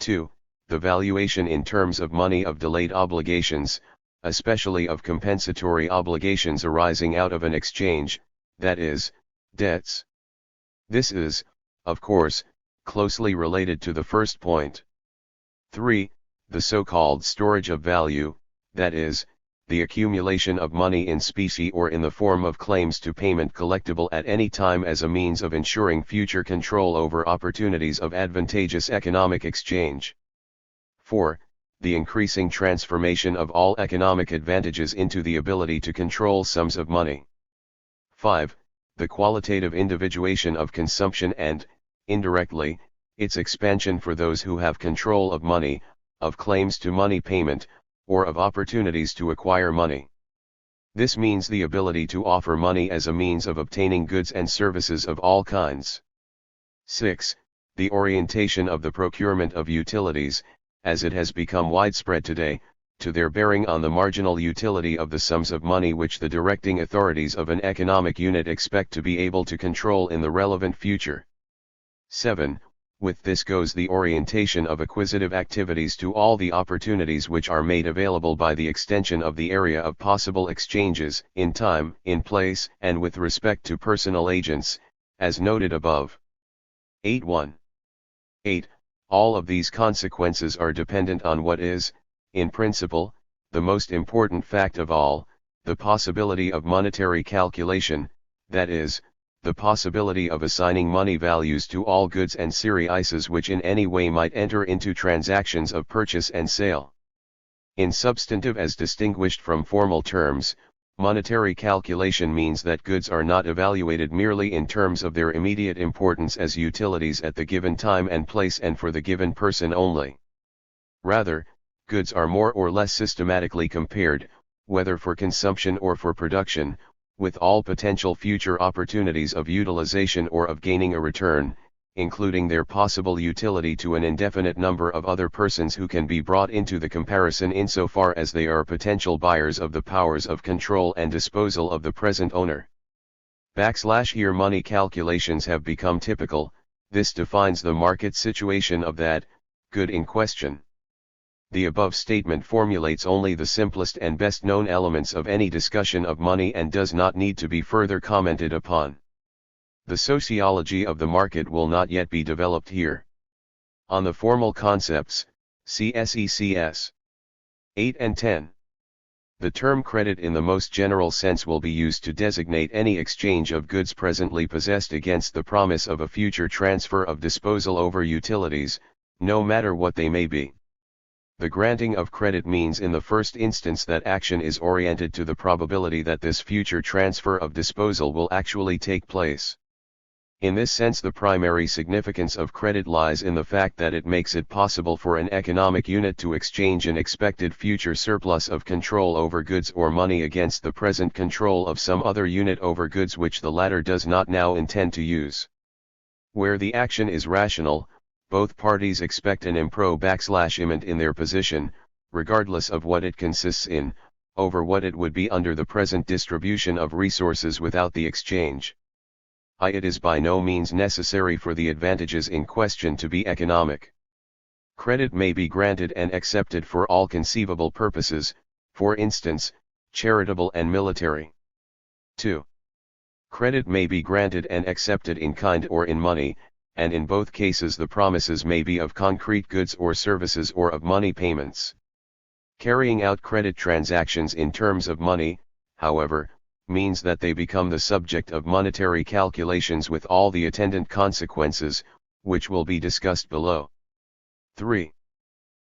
2. The valuation in terms of money of delayed obligations, especially of compensatory obligations arising out of an exchange, that is, debts. This is, of course, closely related to the first point. 3. The so-called storage of value, that is, the accumulation of money in specie or in the form of claims to payment collectible at any time as a means of ensuring future control over opportunities of advantageous economic exchange. 4. The increasing transformation of all economic advantages into the ability to control sums of money. 5. The qualitative individuation of consumption and, indirectly, its expansion for those who have control of money, of claims to money payment, or of opportunities to acquire money. This means the ability to offer money as a means of obtaining goods and services of all kinds. 6. The orientation of the procurement of utilities, as it has become widespread today, to their bearing on the marginal utility of the sums of money which the directing authorities of an economic unit expect to be able to control in the relevant future. 7. With this goes the orientation of acquisitive activities to all the opportunities which are made available by the extension of the area of possible exchanges, in time, in place, and with respect to personal agents, as noted above. 8.1. 8. All of these consequences are dependent on what is, in principle, the most important fact of all, the possibility of monetary calculation, that is, the possibility of assigning money values to all goods and services which in any way might enter into transactions of purchase and sale. In substantive as distinguished from formal terms, monetary calculation means that goods are not evaluated merely in terms of their immediate importance as utilities at the given time and place and for the given person only. Rather, goods are more or less systematically compared, whether for consumption or for production, with all potential future opportunities of utilization or of gaining a return, including their possible utility to an indefinite number of other persons who can be brought into the comparison insofar as they are potential buyers of the powers of control and disposal of the present owner. Here money calculations have become typical. This defines the market situation of that good in question. The above statement formulates only the simplest and best known elements of any discussion of money and does not need to be further commented upon. The sociology of the market will not yet be developed here. On the formal concepts, see SECS 8 and 10. The term credit in the most general sense will be used to designate any exchange of goods presently possessed against the promise of a future transfer of disposal over utilities, no matter what they may be. The granting of credit means in the first instance that action is oriented to the probability that this future transfer of disposal will actually take place. In this sense, the primary significance of credit lies in the fact that it makes it possible for an economic unit to exchange an expected future surplus of control over goods or money against the present control of some other unit over goods which the latter does not now intend to use. Where the action is rational, both parties expect an improvement in their position, regardless of what it consists in, over what it would be under the present distribution of resources without the exchange. It is by no means necessary for the advantages in question to be economic. Credit may be granted and accepted for all conceivable purposes, for instance, charitable and military. 2. Credit may be granted and accepted in kind or in money, and in both cases the promises may be of concrete goods or services or of money payments. Carrying out credit transactions in terms of money, however, means that they become the subject of monetary calculations with all the attendant consequences, which will be discussed below. 3.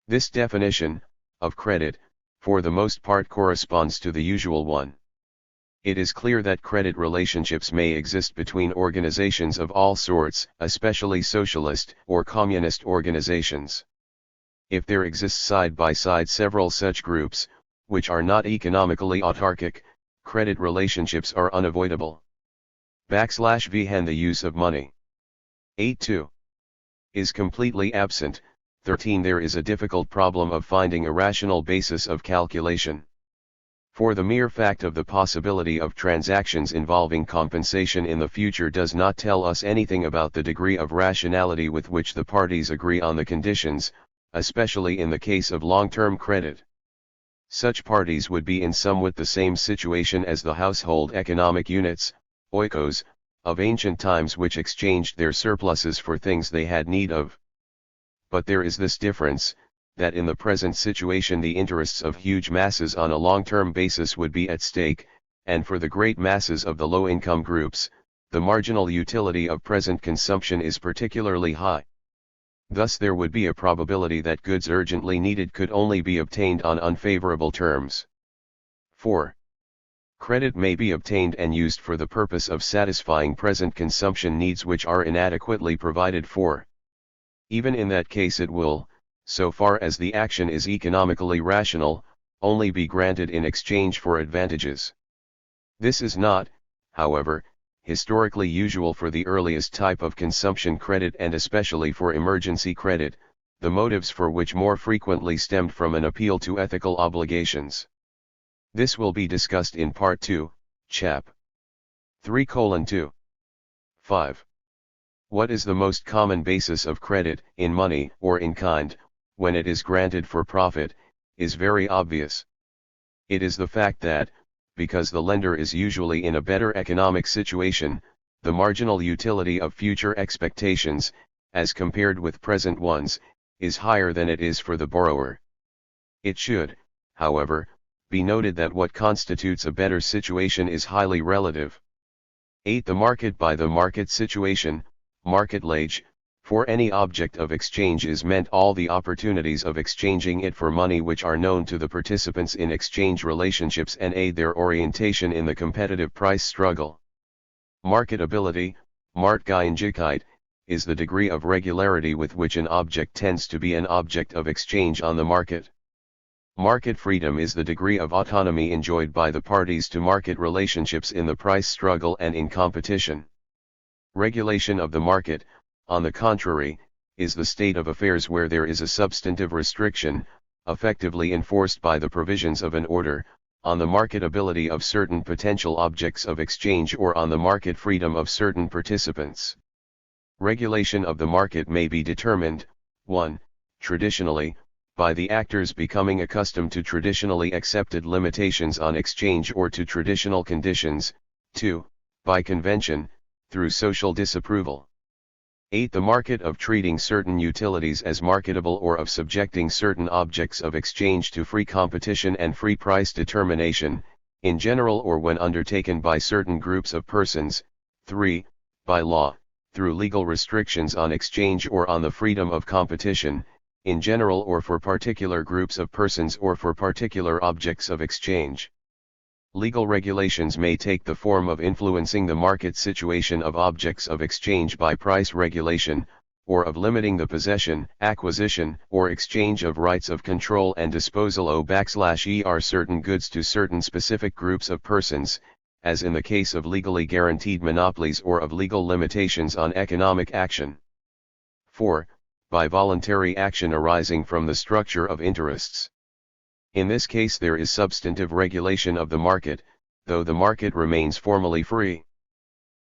This definition, of credit, for the most part corresponds to the usual one. It is clear that credit relationships may exist between organizations of all sorts, especially socialist or communist organizations. If there exists side by side several such groups, which are not economically autarkic, credit relationships are unavoidable. \v and the use of money. 8.2. Is completely absent. 13. There is a difficult problem of finding a rational basis of calculation. For the mere fact of the possibility of transactions involving compensation in the future does not tell us anything about the degree of rationality with which the parties agree on the conditions, especially in the case of long-term credit. Such parties would be in somewhat the same situation as the household economic units, oikos, of ancient times, which exchanged their surpluses for things they had need of. But there is this difference, that in the present situation the interests of huge masses on a long-term basis would be at stake, and for the great masses of the low-income groups, the marginal utility of present consumption is particularly high. Thus there would be a probability that goods urgently needed could only be obtained on unfavorable terms. 4. Credit may be obtained and used for the purpose of satisfying present consumption needs which are inadequately provided for. Even in that case it will, so far as the action is economically rational, only be granted in exchange for advantages. This is not, however, historically usual for the earliest type of consumption credit and especially for emergency credit, the motives for which more frequently stemmed from an appeal to ethical obligations. This will be discussed in Part 2, Chap. 3:2. 5. What is the most common basis of credit, in money or in kind, when it is granted for profit, is very obvious. It is the fact that, because the lender is usually in a better economic situation, the marginal utility of future expectations, as compared with present ones, is higher than it is for the borrower. It should, however, be noted that what constitutes a better situation is highly relative. 8. The market. By the market situation, marketlage, for any object of exchange is meant all the opportunities of exchanging it for money which are known to the participants in exchange relationships and aid their orientation in the competitive price struggle. Marketability, Marktgängigkeit, is the degree of regularity with which an object tends to be an object of exchange on the market. Market freedom is the degree of autonomy enjoyed by the parties to market relationships in the price struggle and in competition. Regulation of the market, on the contrary, is the state of affairs where there is a substantive restriction, effectively enforced by the provisions of an order, on the marketability of certain potential objects of exchange or on the market freedom of certain participants. Regulation of the market may be determined, 1. Traditionally, by the actors becoming accustomed to traditionally accepted limitations on exchange or to traditional conditions, 2. By convention, through social disapproval. 8. The market of treating certain utilities as marketable or of subjecting certain objects of exchange to free competition and free price determination, in general or when undertaken by certain groups of persons. 3. By law, through legal restrictions on exchange or on the freedom of competition, in general or for particular groups of persons or for particular objects of exchange. Legal regulations may take the form of influencing the market situation of objects of exchange by price regulation, or of limiting the possession, acquisition, or exchange of rights of control and disposal of certain goods to certain specific groups of persons, as in the case of legally guaranteed monopolies or of legal limitations on economic action. 4. By voluntary action arising from the structure of interests. In this case there is substantive regulation of the market, though the market remains formally free.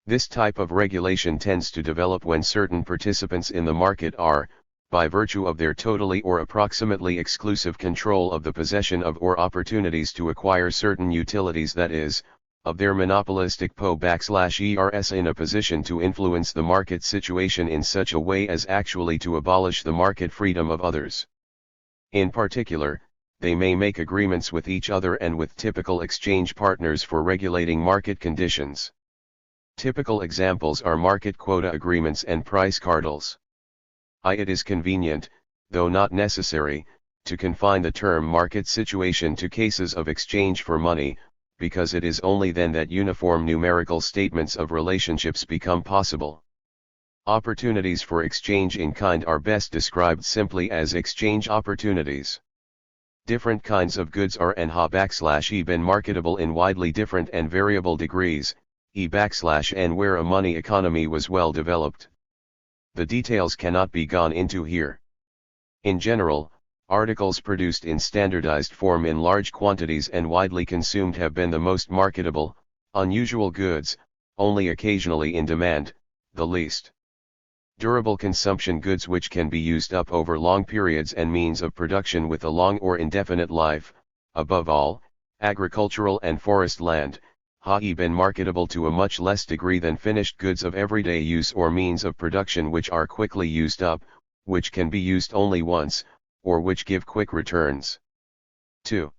This type of regulation tends to develop when certain participants in the market are, by virtue of their totally or approximately exclusive control of the possession of or opportunities to acquire certain utilities, that is, of their monopolistic ers in a position to influence the market situation in such a way as actually to abolish the market freedom of others. In particular, they may make agreements with each other and with typical exchange partners for regulating market conditions. Typical examples are market quota agreements and price cartels. It is convenient, though not necessary, to confine the term market situation to cases of exchange for money, because it is only then that uniform numerical statements of relationships become possible. Opportunities for exchange in kind are best described simply as exchange opportunities. Different kinds of goods are and have been marketable in widely different and variable degrees, and where a money economy was well developed. The details cannot be gone into here. In general, articles produced in standardized form in large quantities and widely consumed have been the most marketable, unusual goods, only occasionally in demand, the least durable consumption goods which can be used up over long periods and means of production with a long or indefinite life, above all, agricultural and forest land, have been marketable to a much less degree than finished goods of everyday use or means of production which are quickly used up, which can be used only once, or which give quick returns. 2.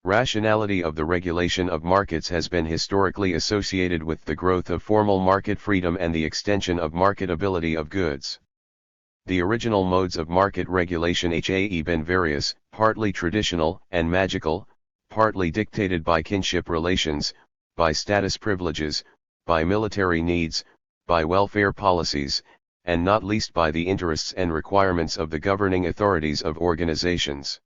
Rationality of the regulation of markets has been historically associated with the growth of formal market freedom and the extension of marketability of goods. The original modes of market regulation have been various, partly traditional and magical, partly dictated by kinship relations, by status privileges, by military needs, by welfare policies, and not least by the interests and requirements of the governing authorities of organizations.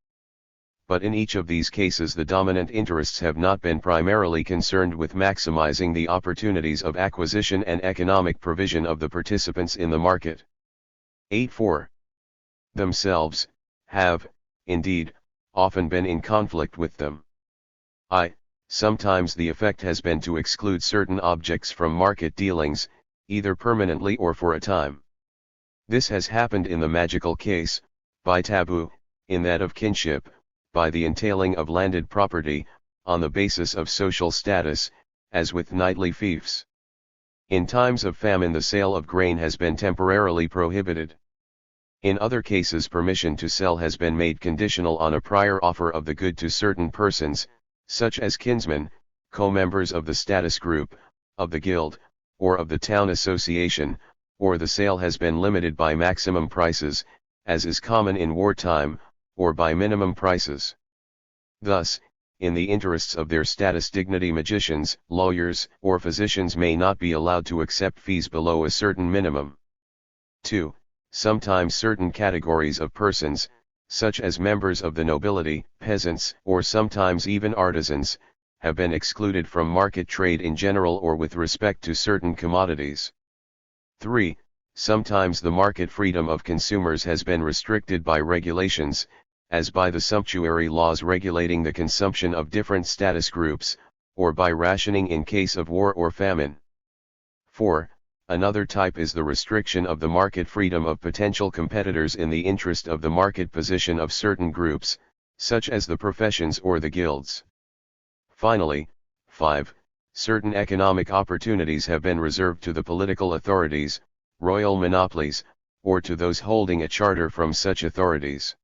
But in each of these cases the dominant interests have not been primarily concerned with maximizing the opportunities of acquisition and economic provision of the participants in the market. 8.4. Themselves, have, indeed, often been in conflict with them. Sometimes the effect has been to exclude certain objects from market dealings, either permanently or for a time. This has happened in the magical case, by taboo, in that of kinship, by the entailing of landed property, on the basis of social status, as with knightly fiefs. In times of famine the sale of grain has been temporarily prohibited. In other cases permission to sell has been made conditional on a prior offer of the good to certain persons, such as kinsmen, co-members of the status group, of the guild, or of the town association, or the sale has been limited by maximum prices, as is common in wartime, or by minimum prices. Thus, in the interests of their status dignity magicians, lawyers, or physicians may not be allowed to accept fees below a certain minimum. 2. Sometimes certain categories of persons, such as members of the nobility, peasants, or sometimes even artisans, have been excluded from market trade in general or with respect to certain commodities. 3. Sometimes the market freedom of consumers has been restricted by regulations, as by the sumptuary laws regulating the consumption of different status groups, or by rationing in case of war or famine. 4. Another type is the restriction of the market freedom of potential competitors in the interest of the market position of certain groups, such as the professions or the guilds. Finally, 5. Certain economic opportunities have been reserved to the political authorities, royal monopolies, or to those holding a charter from such authorities.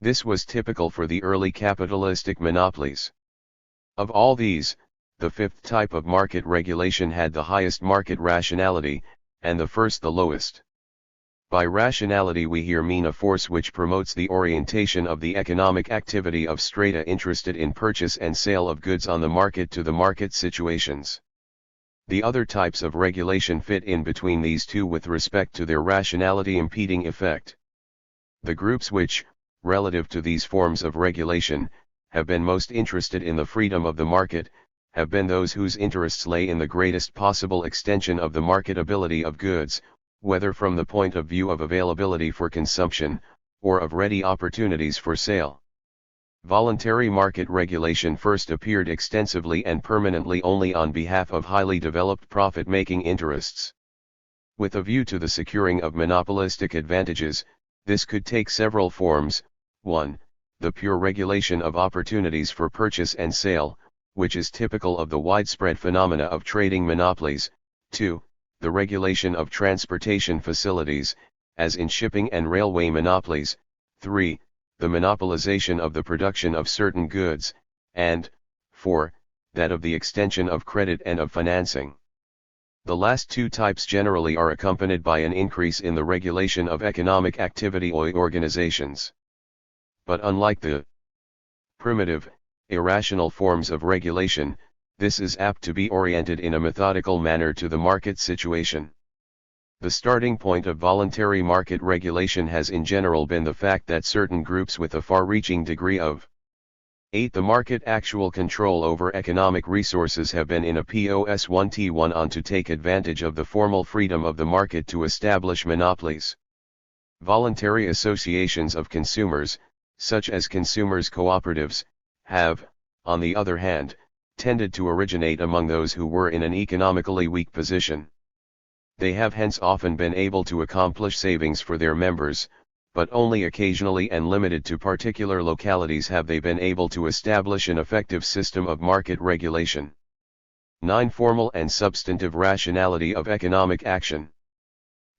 This was typical for the early capitalistic monopolies. Of all these, the fifth type of market regulation had the highest market rationality, and the first the lowest. By rationality we here mean a force which promotes the orientation of the economic activity of strata interested in purchase and sale of goods on the market to the market situations. The other types of regulation fit in between these two with respect to their rationality impeding effect. The groups which, relative to these forms of regulation, have been most interested in the freedom of the market, have been those whose interests lay in the greatest possible extension of the marketability of goods, whether from the point of view of availability for consumption, or of ready opportunities for sale. Voluntary market regulation first appeared extensively and permanently only on behalf of highly developed profit-making interests. With a view to the securing of monopolistic advantages, this could take several forms. 1. The pure regulation of opportunities for purchase and sale, which is typical of the widespread phenomena of trading monopolies. 2. The regulation of transportation facilities, as in shipping and railway monopolies. 3. The monopolization of the production of certain goods, and 4. That of the extension of credit and of financing. The last two types generally are accompanied by an increase in the regulation of economic activity or organizations. But unlike the primitive, irrational forms of regulation, this is apt to be oriented in a methodical manner to the market situation. The starting point of voluntary market regulation has in general been the fact that certain groups with a far-reaching degree of 8. The market actual control over economic resources have been in a POS1T1 on to take advantage of the formal freedom of the market to establish monopolies. Voluntary associations of consumers, such as consumers' cooperatives, have, on the other hand, tended to originate among those who were in an economically weak position. They have hence often been able to accomplish savings for their members, but only occasionally and limited to particular localities have they been able to establish an effective system of market regulation. 9. Formal and substantive rationality of economic action.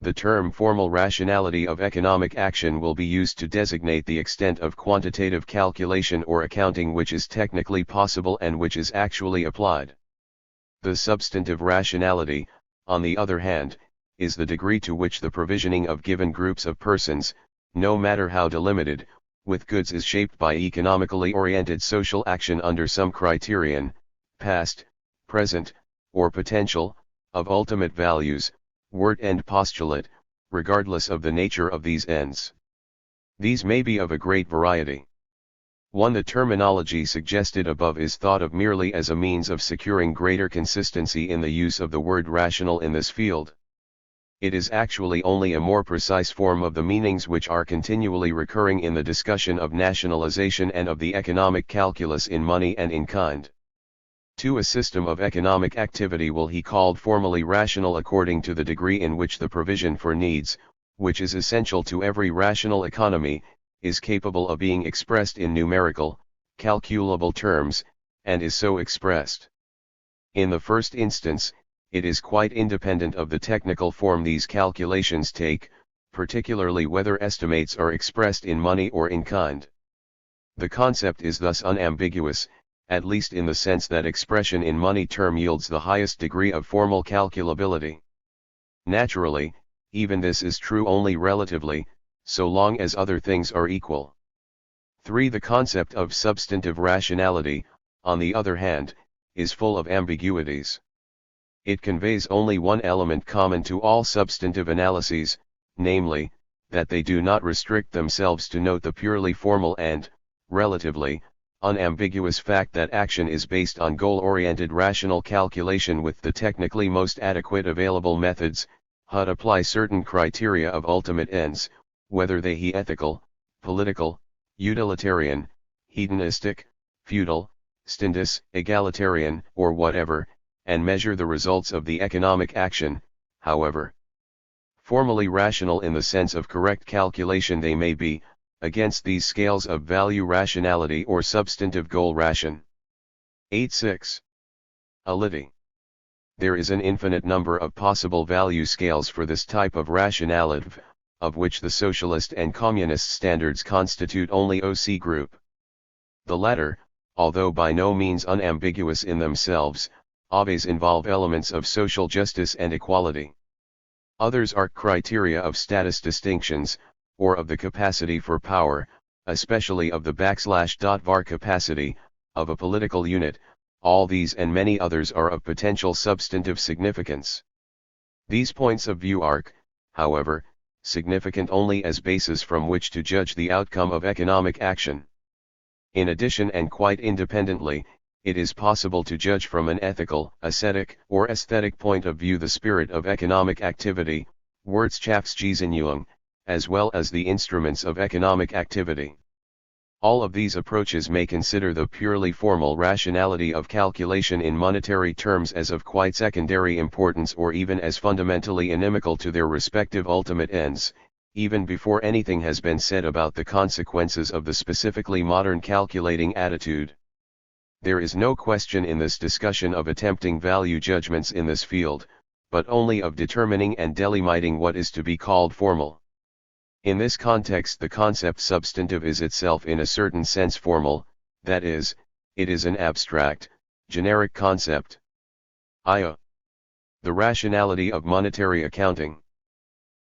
The term formal rationality of economic action will be used to designate the extent of quantitative calculation or accounting which is technically possible and which is actually applied. The substantive rationality, on the other hand, is the degree to which the provisioning of given groups of persons, no matter how delimited, with goods is shaped by economically oriented social action under some criterion, past, present, or potential, of ultimate values, word and postulate, regardless of the nature of these ends. These may be of a great variety. 1. The terminology suggested above is thought of merely as a means of securing greater consistency in the use of the word rational in this field. It is actually only a more precise form of the meanings which are continually recurring in the discussion of nationalization and of the economic calculus in money and in kind. 2. A system of economic activity will he called formally rational according to the degree in which the provision for needs, which is essential to every rational economy, is capable of being expressed in numerical, calculable terms, and is so expressed. In the first instance, it is quite independent of the technical form these calculations take, particularly whether estimates are expressed in money or in kind. The concept is thus unambiguous, at least in the sense that expression in money term yields the highest degree of formal calculability. Naturally, even this is true only relatively, so long as other things are equal. 3. The concept of substantive rationality, on the other hand, is full of ambiguities. It conveys only one element common to all substantive analyses, namely, that they do not restrict themselves to note the purely formal and, relatively, unambiguous fact that action is based on goal-oriented rational calculation with the technically most adequate available methods, HUD apply certain criteria of ultimate ends, whether they be ethical, political, utilitarian, hedonistic, feudal, stindus, egalitarian, or whatever, and measure the results of the economic action, however formally rational in the sense of correct calculation they may be, against these scales of value rationality or substantive goal ration. 8.6. Ality. There is an infinite number of possible value scales for this type of rationality, of which the socialist and communist standards constitute only OC group. The latter, although by no means unambiguous in themselves, always involve elements of social justice and equality. Others are criteria of status distinctions, or of the capacity for power, especially of the /var capacity, of a political unit. All these and many others are of potential substantive significance. These points of view are, however, significant only as basis from which to judge the outcome of economic action. In addition and quite independently, it is possible to judge from an ethical, ascetic, or aesthetic point of view the spirit of economic activity, Wirtschaftsgesinnung, as well as the instruments of economic activity. All of these approaches may consider the purely formal rationality of calculation in monetary terms as of quite secondary importance or even as fundamentally inimical to their respective ultimate ends, even before anything has been said about the consequences of the specifically modern calculating attitude. There is no question in this discussion of attempting value judgments in this field, but only of determining and delimiting what is to be called formal. In this context the concept substantive is itself in a certain sense formal, that is, it is an abstract, generic concept. I.e. the rationality of monetary accounting,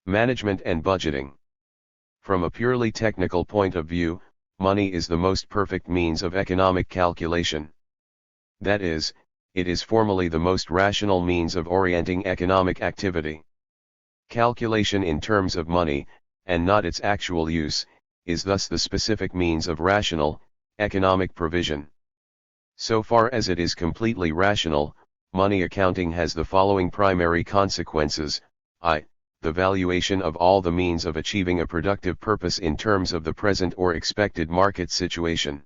management and budgeting. From a purely technical point of view, money is the most perfect means of economic calculation. That is, it is formally the most rational means of orienting economic activity. Calculation in terms of money, and not its actual use, is thus the specific means of rational, economic provision. So far as it is completely rational, money accounting has the following primary consequences: I. The valuation of all the means of achieving a productive purpose in terms of the present or expected market situation.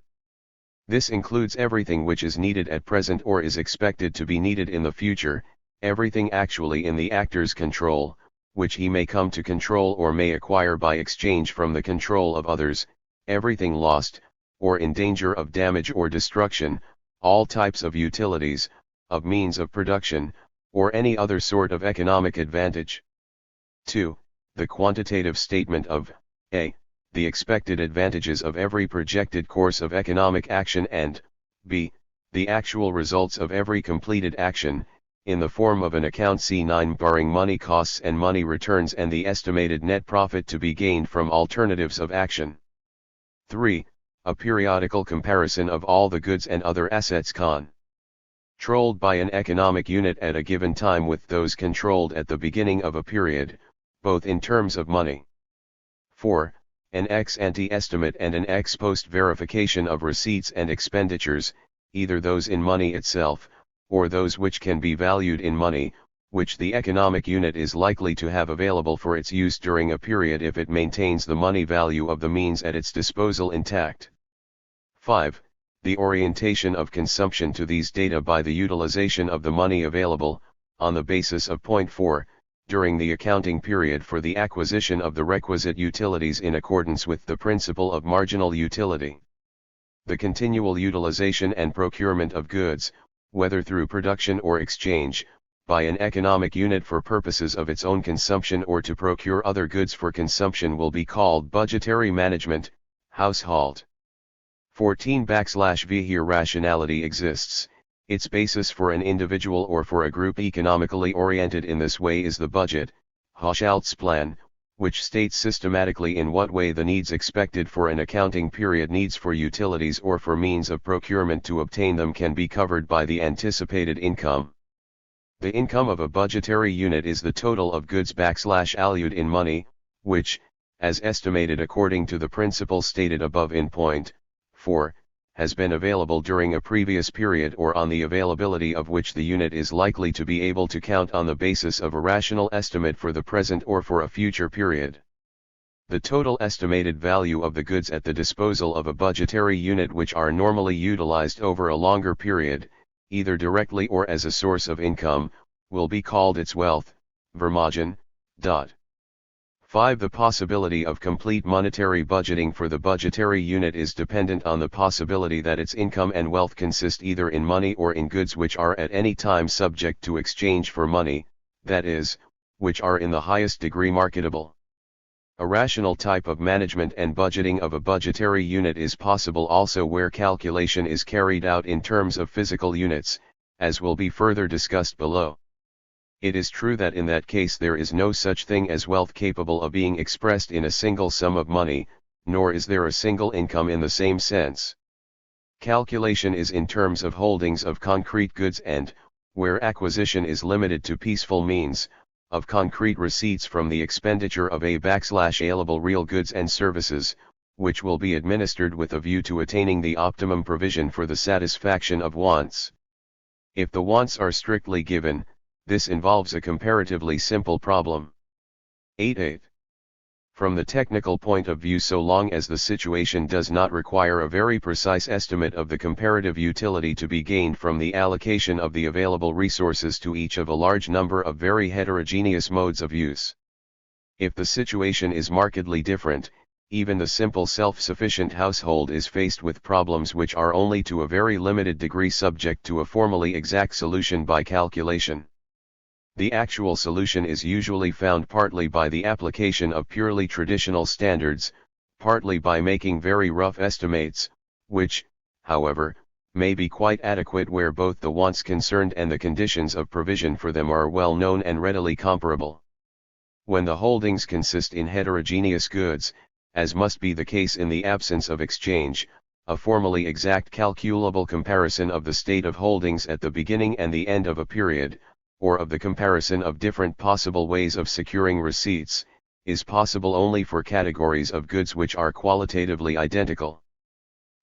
This includes everything which is needed at present or is expected to be needed in the future, everything actually in the actor's control, which he may come to control or may acquire by exchange from the control of others, everything lost, or in danger of damage or destruction, all types of utilities, of means of production, or any other sort of economic advantage. 2. The quantitative statement of a. The expected advantages of every projected course of economic action and b. The actual results of every completed action, in the form of an account C9 barring money costs and money returns and the estimated net profit to be gained from alternatives of action. 3. A periodical comparison of all the goods and other assets controlled by an economic unit at a given time with those controlled at the beginning of a period, both in terms of money. 4. An ex ante estimate and an ex post verification of receipts and expenditures, either those in money itself, or those which can be valued in money, which the economic unit is likely to have available for its use during a period if it maintains the money value of the means at its disposal intact. 5. The orientation of consumption to these data by the utilization of the money available, on the basis of point 4, during the accounting period for the acquisition of the requisite utilities in accordance with the principle of marginal utility. The continual utilization and procurement of goods, whether through production or exchange, by an economic unit for purposes of its own consumption or to procure other goods for consumption will be called budgetary management, household. 14\v Here rationality exists. Its basis for an individual or for a group economically oriented in this way is the budget, Haushaltsplan, which states systematically in what way the needs expected for an accounting period needs for utilities or for means of procurement to obtain them can be covered by the anticipated income. The income of a budgetary unit is the total of goods /valued in money, which, as estimated according to the principle stated above in point 4, has been available during a previous period or on the availability of which the unit is likely to be able to count on the basis of a rational estimate for the present or for a future period. The total estimated value of the goods at the disposal of a budgetary unit which are normally utilized over a longer period, either directly or as a source of income, will be called its wealth, Vermögen. 5. The possibility of complete monetary budgeting for the budgetary unit is dependent on the possibility that its income and wealth consist either in money or in goods which are at any time subject to exchange for money, that is, which are in the highest degree marketable. A rational type of management and budgeting of a budgetary unit is possible also where calculation is carried out in terms of physical units, as will be further discussed below. It is true that in that case there is no such thing as wealth capable of being expressed in a single sum of money, nor is there a single income in the same sense. Calculation is in terms of holdings of concrete goods and, where acquisition is limited to peaceful means, of concrete receipts from the expenditure of /allable real goods and services, which will be administered with a view to attaining the optimum provision for the satisfaction of wants. If the wants are strictly given, this involves a comparatively simple problem. 8. From the technical point of view, so long as the situation does not require a very precise estimate of the comparative utility to be gained from the allocation of the available resources to each of a large number of very heterogeneous modes of use. If the situation is markedly different, even the simple self-sufficient household is faced with problems which are only to a very limited degree subject to a formally exact solution by calculation. The actual solution is usually found partly by the application of purely traditional standards, partly by making very rough estimates, which, however, may be quite adequate where both the wants concerned and the conditions of provision for them are well known and readily comparable. When the holdings consist in heterogeneous goods, as must be the case in the absence of exchange, a formally exact calculable comparison of the state of holdings at the beginning and the end of a period, or of the comparison of different possible ways of securing receipts, is possible only for categories of goods which are qualitatively identical.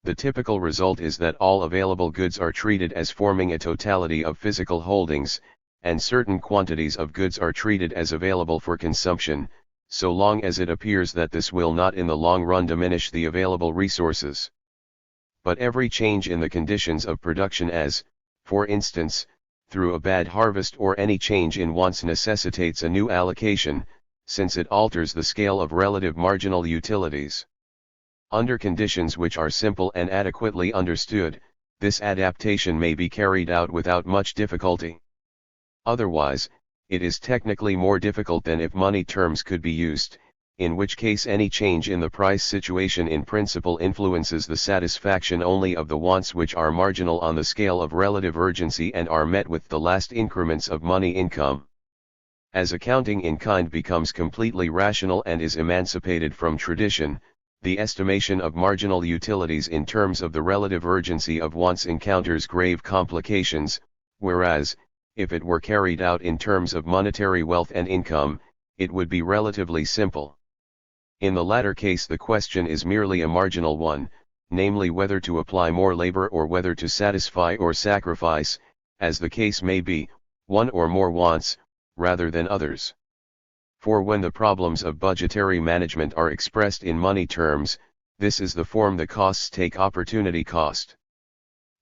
The typical result is that all available goods are treated as forming a totality of physical holdings, and certain quantities of goods are treated as available for consumption, so long as it appears that this will not in the long run diminish the available resources. But every change in the conditions of production as, for instance, through a bad harvest or any change in wants necessitates a new allocation, since it alters the scale of relative marginal utilities. Under conditions which are simple and adequately understood, this adaptation may be carried out without much difficulty. Otherwise, it is technically more difficult than if money terms could be used, in which case any change in the price situation in principle influences the satisfaction only of the wants which are marginal on the scale of relative urgency and are met with the last increments of money income. As accounting in kind becomes completely rational and is emancipated from tradition, the estimation of marginal utilities in terms of the relative urgency of wants encounters grave complications, whereas, if it were carried out in terms of monetary wealth and income, it would be relatively simple. In the latter case the question is merely a marginal one, namely whether to apply more labor or whether to satisfy or sacrifice, as the case may be, one or more wants, rather than others. For when the problems of budgetary management are expressed in money terms, this is the form the costs take: opportunity cost.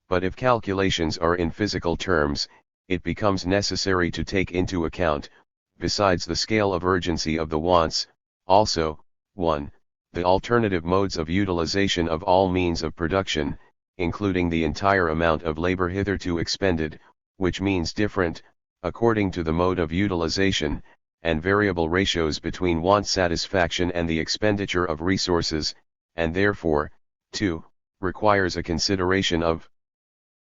But if calculations are in physical terms, it becomes necessary to take into account, besides the scale of urgency of the wants, also, 1. The alternative modes of utilization of all means of production, including the entire amount of labor hitherto expended, which means different, according to the mode of utilization, and variable ratios between want satisfaction and the expenditure of resources, and therefore, 2. Requires a consideration of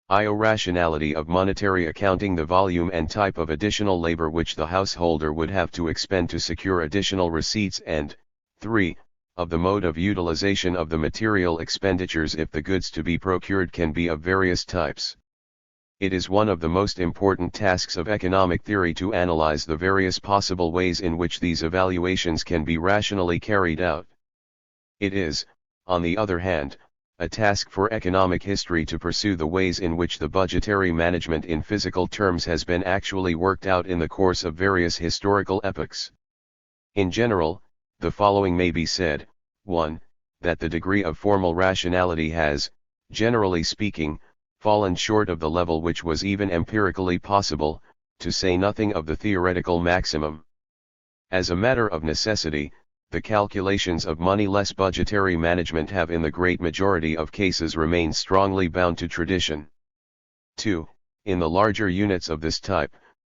rationality of monetary accounting, the volume and type of additional labor which the householder would have to expend to secure additional receipts, and 3. Of the mode of utilization of the material expenditures if the goods to be procured can be of various types. It is one of the most important tasks of economic theory to analyze the various possible ways in which these evaluations can be rationally carried out. It is, on the other hand, a task for economic history to pursue the ways in which the budgetary management in physical terms has been actually worked out in the course of various historical epochs. In general, the following may be said: 1. That the degree of formal rationality has, generally speaking, fallen short of the level which was even empirically possible, to say nothing of the theoretical maximum. As a matter of necessity, the calculations of moneyless budgetary management have in the great majority of cases remained strongly bound to tradition. 2. In the larger units of this type,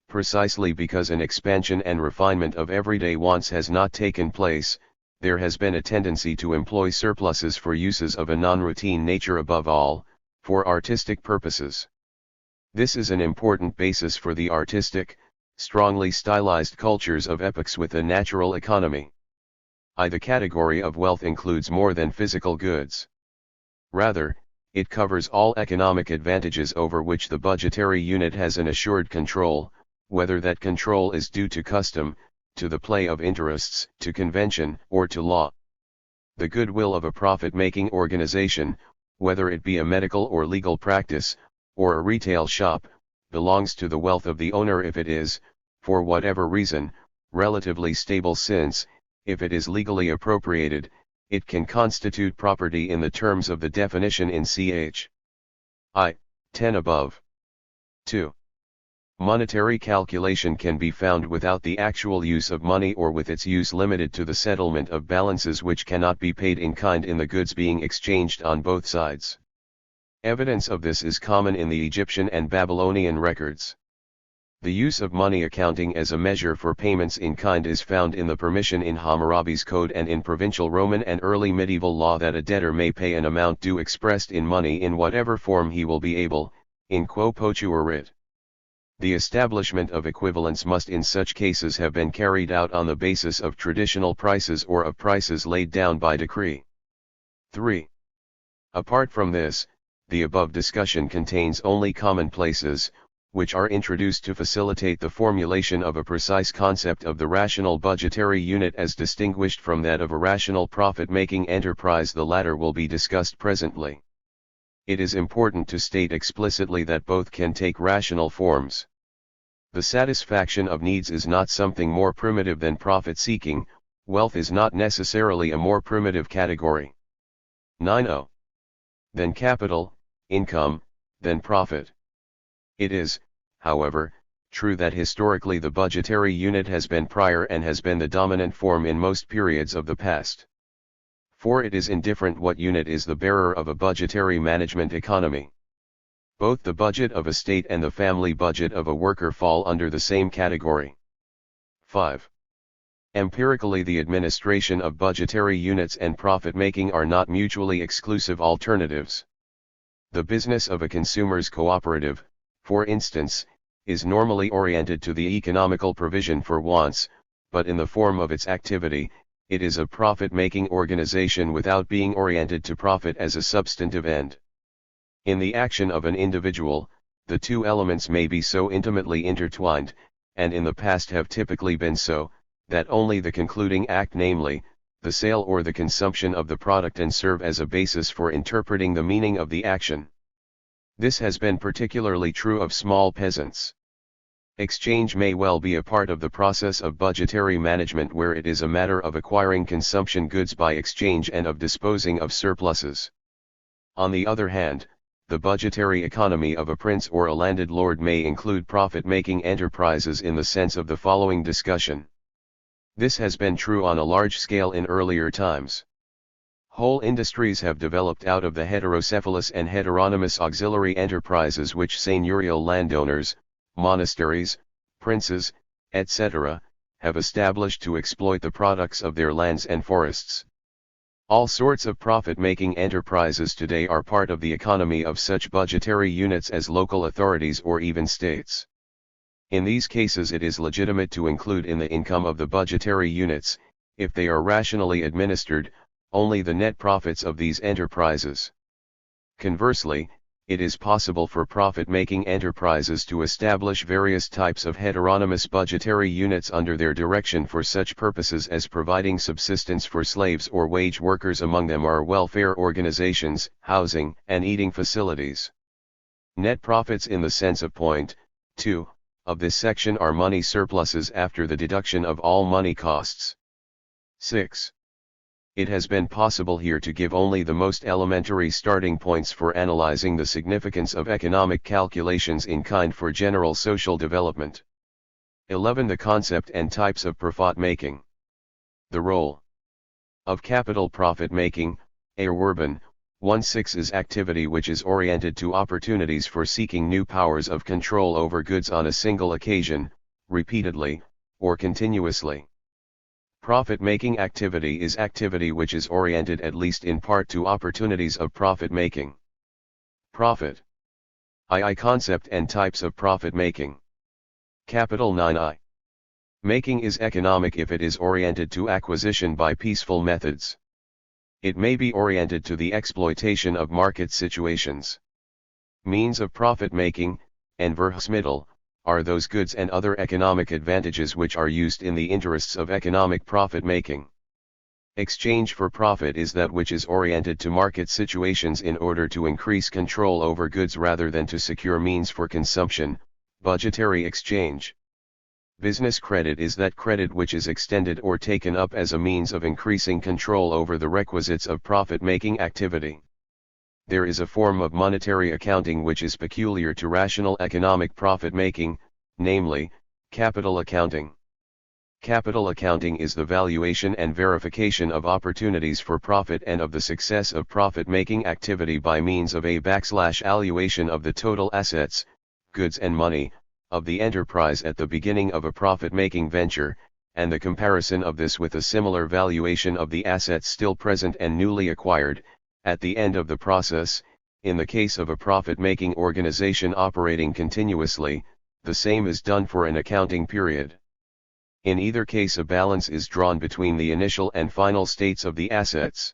precisely because an expansion and refinement of everyday wants has not taken place, there has been a tendency to employ surpluses for uses of a non-routine nature, above all, for artistic purposes. This is an important basis for the artistic, strongly stylized cultures of epochs with a natural economy. The category of wealth includes more than physical goods. Rather, it covers all economic advantages over which the budgetary unit has an assured control, whether that control is due to custom, to the play of interests, to convention, or to law. The goodwill of a profit-making organization, whether it be a medical or legal practice, or a retail shop, belongs to the wealth of the owner if it is, for whatever reason, relatively stable, since, if it is legally appropriated, it can constitute property in the terms of the definition in ch. 10 above. 2. Monetary calculation can be found without the actual use of money, or with its use limited to the settlement of balances which cannot be paid in kind in the goods being exchanged on both sides. Evidence of this is common in the Egyptian and Babylonian records. The use of money accounting as a measure for payments in kind is found in the permission in Hammurabi's code and in provincial Roman and early medieval law that a debtor may pay an amount due expressed in money in whatever form he will be able, in quo potuerit. The establishment of equivalence must in such cases have been carried out on the basis of traditional prices or of prices laid down by decree. 3. Apart from this, the above discussion contains only commonplaces, which are introduced to facilitate the formulation of a precise concept of the rational budgetary unit as distinguished from that of a rational profit-making enterprise. The latter will be discussed presently. It is important to state explicitly that both can take rational forms. The satisfaction of needs is not something more primitive than profit-seeking. Wealth is not necessarily a more primitive category. 9. Than capital, income, than profit. It is, however, true that historically the budgetary unit has been prior and has been the dominant form in most periods of the past. For it is indifferent what unit is the bearer of a budgetary management economy. Both the budget of a state and the family budget of a worker fall under the same category. 5. Empirically, the administration of budgetary units and profit-making are not mutually exclusive alternatives. The business of a consumer's cooperative, for instance, is normally oriented to the economical provision for wants, but in the form of its activity, it is a profit-making organization without being oriented to profit as a substantive end. In the action of an individual, the two elements may be so intimately intertwined, and in the past have typically been so, that only the concluding act, namely, the sale or the consumption of the product, and serve as a basis for interpreting the meaning of the action. This has been particularly true of small peasants. Exchange may well be a part of the process of budgetary management, where it is a matter of acquiring consumption goods by exchange and of disposing of surpluses. On the other hand, the budgetary economy of a prince or a landed lord may include profit-making enterprises in the sense of the following discussion. This has been true on a large scale in earlier times. Whole industries have developed out of the heterocephalous and heteronymous auxiliary enterprises which seigneurial landowners, monasteries, princes, etc., have established to exploit the products of their lands and forests. All sorts of profit-making enterprises today are part of the economy of such budgetary units as local authorities or even states. In these cases it is legitimate to include in the income of the budgetary units, if they are rationally administered, only the net profits of these enterprises. Conversely, it is possible for profit-making enterprises to establish various types of heteronymous budgetary units under their direction for such purposes as providing subsistence for slaves or wage workers. Among them are welfare organizations, housing and eating facilities. Net profits in the sense of point 2 of this section are money surpluses after the deduction of all money costs. 6. It has been possible here to give only the most elementary starting points for analyzing the significance of economic calculations in kind for general social development. 11. The concept and types of profit-making. The role of capital profit-making, erwerben, 1-6 is activity which is oriented to opportunities for seeking new powers of control over goods on a single occasion, repeatedly, or continuously. Profit-making activity is activity which is oriented at least in part to opportunities of profit-making. Profit. II. Concept and types of profit-making. Capital 9I. Making is economic if it is oriented to acquisition by peaceful methods. It may be oriented to the exploitation of market situations. Means of profit-making, Verhältnismittel, are those goods and other economic advantages which are used in the interests of economic profit-making. Exchange for profit is that which is oriented to market situations in order to increase control over goods rather than to secure means for consumption, budgetary exchange. Business credit is that credit which is extended or taken up as a means of increasing control over the requisites of profit-making activity. There is a form of monetary accounting which is peculiar to rational economic profit-making, namely, capital accounting. Capital accounting is the valuation and verification of opportunities for profit and of the success of profit-making activity by means of a valuation of the total assets, goods and money, of the enterprise at the beginning of a profit-making venture, and the comparison of this with a similar valuation of the assets still present and newly acquired, at the end of the process. In the case of a profit-making organization operating continuously, the same is done for an accounting period. In either case a balance is drawn between the initial and final states of the assets.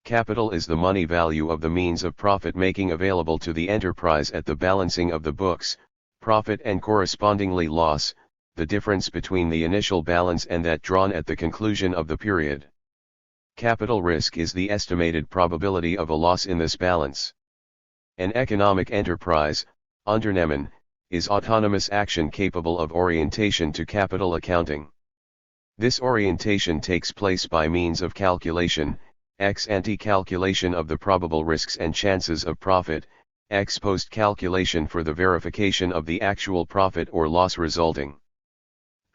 Capital is the money value of the means of profit making available to the enterprise at the balancing of the books, profit and correspondingly loss, the difference between the initial balance and that drawn at the conclusion of the period. Capital risk is the estimated probability of a loss in this balance. An economic enterprise, Unternehmen, is autonomous action capable of orientation to capital accounting. This orientation takes place by means of calculation, ex ante calculation of the probable risks and chances of profit, ex post calculation for the verification of the actual profit or loss resulting.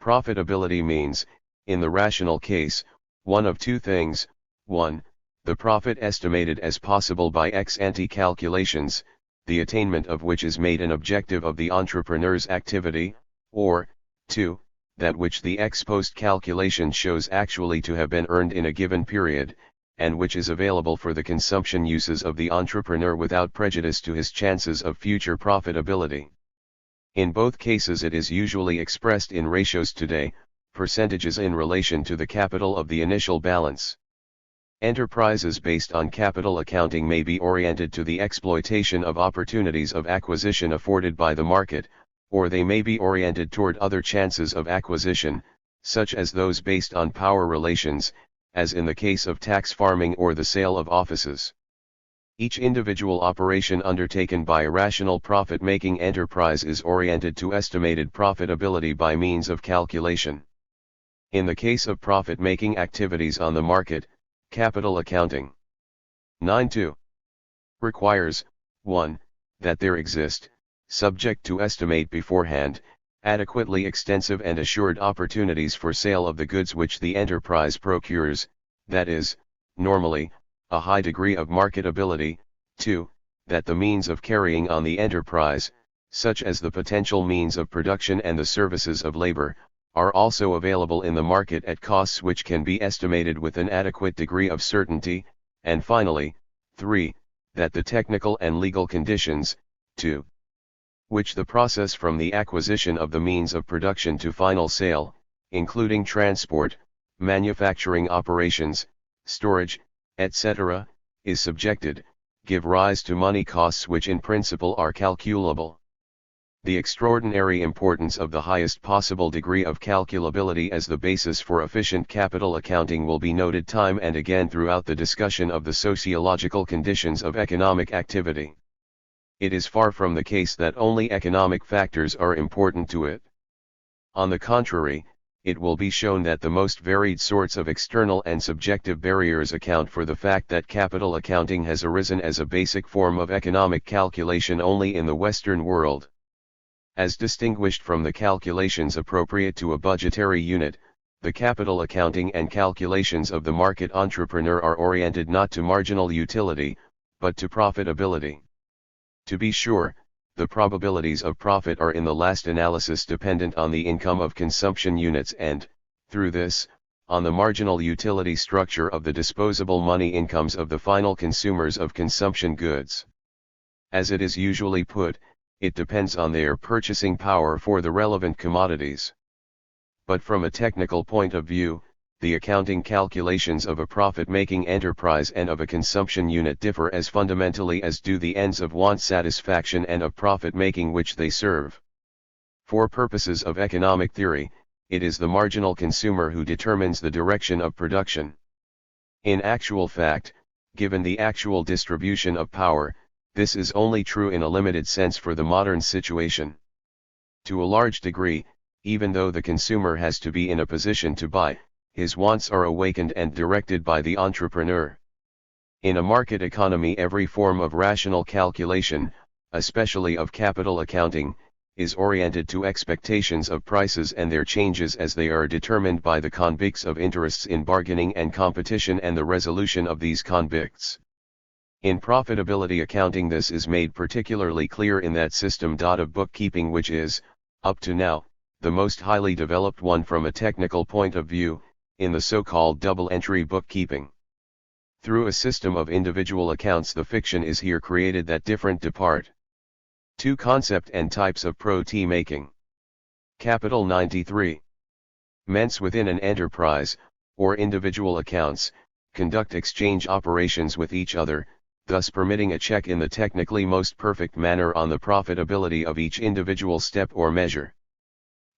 Profitability means, in the rational case, one of two things: 1. The profit estimated as possible by ex ante calculations, the attainment of which is made an objective of the entrepreneur's activity, or 2. That which the ex post calculation shows actually to have been earned in a given period, and which is available for the consumption uses of the entrepreneur without prejudice to his chances of future profitability. In both cases it is usually expressed in ratios today, percentages in relation to the capital of the initial balance. Enterprises based on capital accounting may be oriented to the exploitation of opportunities of acquisition afforded by the market, or they may be oriented toward other chances of acquisition, such as those based on power relations, as in the case of tax farming or the sale of offices. Each individual operation undertaken by a rational profit-making enterprise is oriented to estimated profitability by means of calculation. In the case of profit-making activities on the market, capital accounting 9.2 requires 1. That there exist, subject to estimate beforehand, adequately extensive and assured opportunities for sale of the goods which the enterprise procures, that is, normally, a high degree of marketability. 2. That the means of carrying on the enterprise, such as the potential means of production and the services of labor, are also available in the market at costs which can be estimated with an adequate degree of certainty, and finally, 3. That the technical and legal conditions, 2. which the process from the acquisition of the means of production to final sale, including transport, manufacturing operations, storage, etc., is subjected, give rise to money costs which in principle are calculable. The extraordinary importance of the highest possible degree of calculability as the basis for efficient capital accounting will be noted time and again throughout the discussion of the sociological conditions of economic activity. It is far from the case that only economic factors are important to it. On the contrary, it will be shown that the most varied sorts of external and subjective barriers account for the fact that capital accounting has arisen as a basic form of economic calculation only in the Western world. As distinguished from the calculations appropriate to a budgetary unit, the capital accounting and calculations of the market entrepreneur are oriented not to marginal utility, but to profitability. To be sure, the probabilities of profit are in the last analysis dependent on the income of consumption units and, through this, on the marginal utility structure of the disposable money incomes of the final consumers of consumption goods. As it is usually put, it depends on their purchasing power for the relevant commodities. But from a technical point of view, the accounting calculations of a profit-making enterprise and of a consumption unit differ as fundamentally as do the ends of want satisfaction and of profit-making which they serve. For purposes of economic theory, it is the marginal consumer who determines the direction of production. In actual fact, given the actual distribution of power, this is only true in a limited sense for the modern situation. To a large degree, even though the consumer has to be in a position to buy, his wants are awakened and directed by the entrepreneur. In a market economy, every form of rational calculation, especially of capital accounting, is oriented to expectations of prices and their changes as they are determined by the convicts of interests in bargaining and competition and the resolution of these convicts. In profitability accounting this is made particularly clear in that system of bookkeeping which is, up to now, the most highly developed one from a technical point of view, in the so-called double-entry bookkeeping. Through a system of individual accounts the fiction is here created that different 2. Concept and types of pro-T making. Capital 93. Ments within an enterprise, or individual accounts, conduct exchange operations with each other, thus permitting a check in the technically most perfect manner on the profitability of each individual step or measure.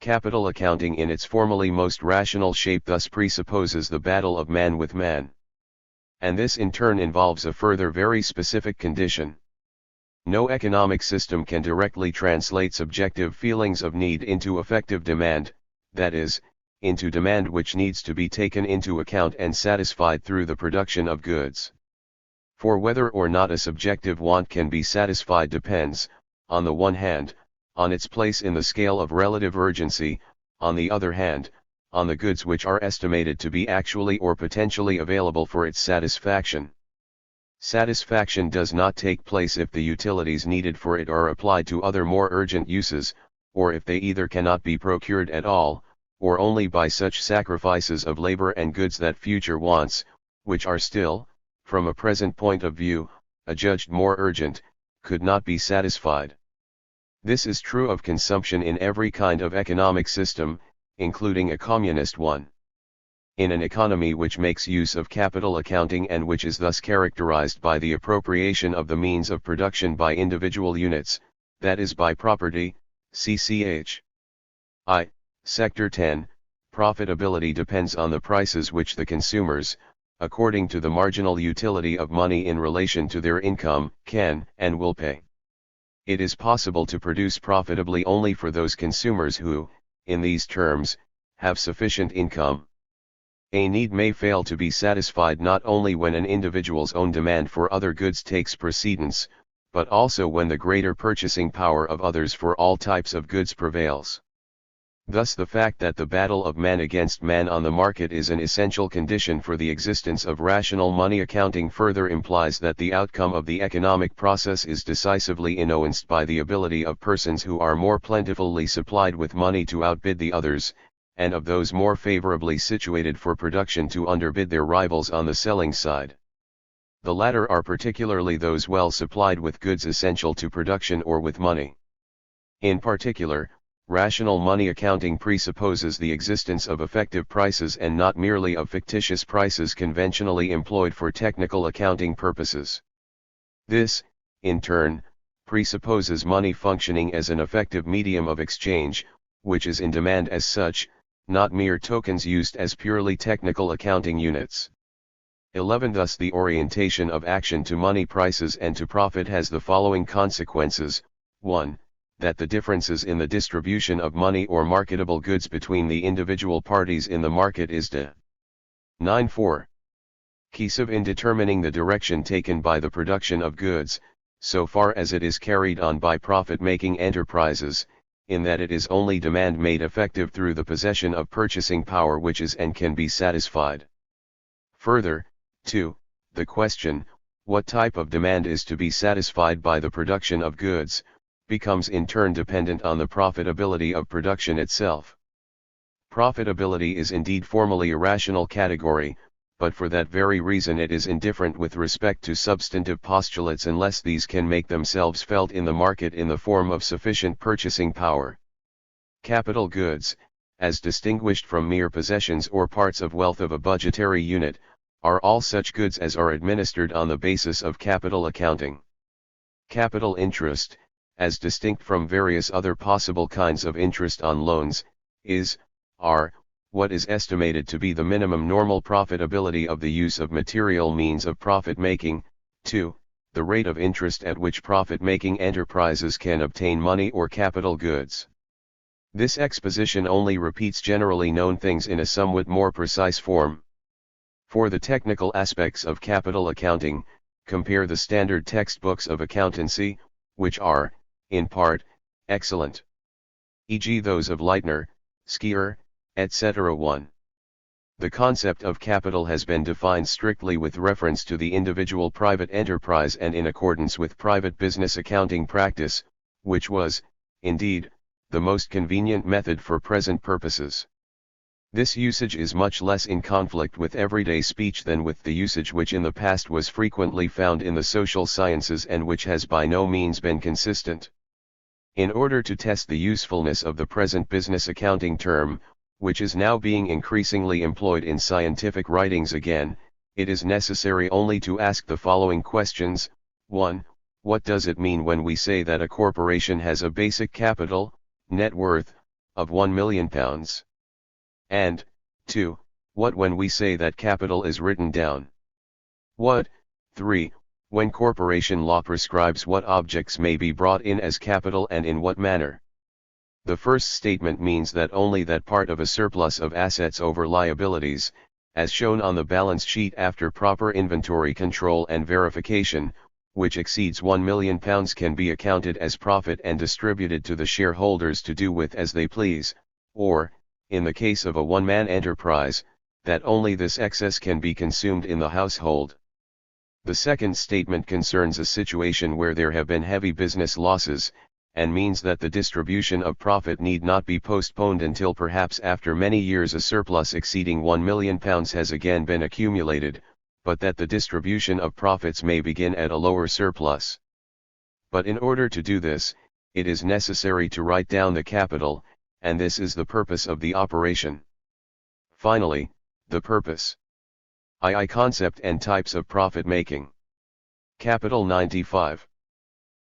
Capital accounting in its formally most rational shape thus presupposes the battle of man with man. And this in turn involves a further very specific condition. No economic system can directly translate subjective feelings of need into effective demand, that is, into demand which needs to be taken into account and satisfied through the production of goods. For whether or not a subjective want can be satisfied depends, on the one hand, on its place in the scale of relative urgency, on the other hand, on the goods which are estimated to be actually or potentially available for its satisfaction. Satisfaction does not take place if the utilities needed for it are applied to other more urgent uses, or if they either cannot be procured at all, or only by such sacrifices of labor and goods that future wants, which are still, from a present point of view, adjudged more urgent, could not be satisfied. This is true of consumption in every kind of economic system, including a communist one. In an economy which makes use of capital accounting and which is thus characterized by the appropriation of the means of production by individual units, that is by property, cch. Sector 10, profitability depends on the prices which the consumers, according to the marginal utility of money in relation to their income, can and will pay. It is possible to produce profitably only for those consumers who, in these terms, have sufficient income. A need may fail to be satisfied not only when an individual's own demand for other goods takes precedence, but also when the greater purchasing power of others for all types of goods prevails. Thus the fact that the battle of man against man on the market is an essential condition for the existence of rational money accounting further implies that the outcome of the economic process is decisively influenced by the ability of persons who are more plentifully supplied with money to outbid the others, and of those more favorably situated for production to underbid their rivals on the selling side. The latter are particularly those well supplied with goods essential to production or with money. In particular, rational money accounting presupposes the existence of effective prices and not merely of fictitious prices conventionally employed for technical accounting purposes. This, in turn, presupposes money functioning as an effective medium of exchange, which is in demand as such, not mere tokens used as purely technical accounting units. 11. Thus the orientation of action to money prices and to profit has the following consequences. 1. That the differences in the distribution of money or marketable goods between the individual parties in the market is de 9.4. Decisive in determining the direction taken by the production of goods, so far as it is carried on by profit-making enterprises, in that it is only demand made effective through the possession of purchasing power which is and can be satisfied. Further, 2. The question, what type of demand is to be satisfied by the production of goods, becomes in turn dependent on the profitability of production itself. Profitability is indeed formally a rational category, but for that very reason it is indifferent with respect to substantive postulates unless these can make themselves felt in the market in the form of sufficient purchasing power. Capital goods, as distinguished from mere possessions or parts of wealth of a budgetary unit, are all such goods as are administered on the basis of capital accounting. Capital interest, as distinct from various other possible kinds of interest on loans, is, what is estimated to be the minimum normal profitability of the use of material means of profit-making. 2. The rate of interest at which profit-making enterprises can obtain money or capital goods. This exposition only repeats generally known things in a somewhat more precise form. For the technical aspects of capital accounting, compare the standard textbooks of accountancy, which are, in part, excellent. E.g. those of Leitner, Skier, etc. 1. The concept of capital has been defined strictly with reference to the individual private enterprise and in accordance with private business accounting practice, which was, indeed, the most convenient method for present purposes. This usage is much less in conflict with everyday speech than with the usage which in the past was frequently found in the social sciences and which has by no means been consistent. In order to test the usefulness of the present business accounting term, which is now being increasingly employed in scientific writings again, it is necessary only to ask the following questions. 1. What does it mean when we say that a corporation has a basic capital, net worth, of £1 million? And, 2. What when we say that capital is written down? What? 3. When corporation law prescribes what objects may be brought in as capital and in what manner. The first statement means that only that part of a surplus of assets over liabilities, as shown on the balance sheet after proper inventory control and verification, which exceeds £1 million can be accounted as profit and distributed to the shareholders to do with as they please, or, in the case of a one-man enterprise, that only this excess can be consumed in the household. The second statement concerns a situation where there have been heavy business losses, and means that the distribution of profit need not be postponed until perhaps after many years a surplus exceeding £1 million has again been accumulated, but that the distribution of profits may begin at a lower surplus. But in order to do this, it is necessary to write down the capital, and this is the purpose of the operation. Finally, the purpose. II concept and types of profit making. Capital 95.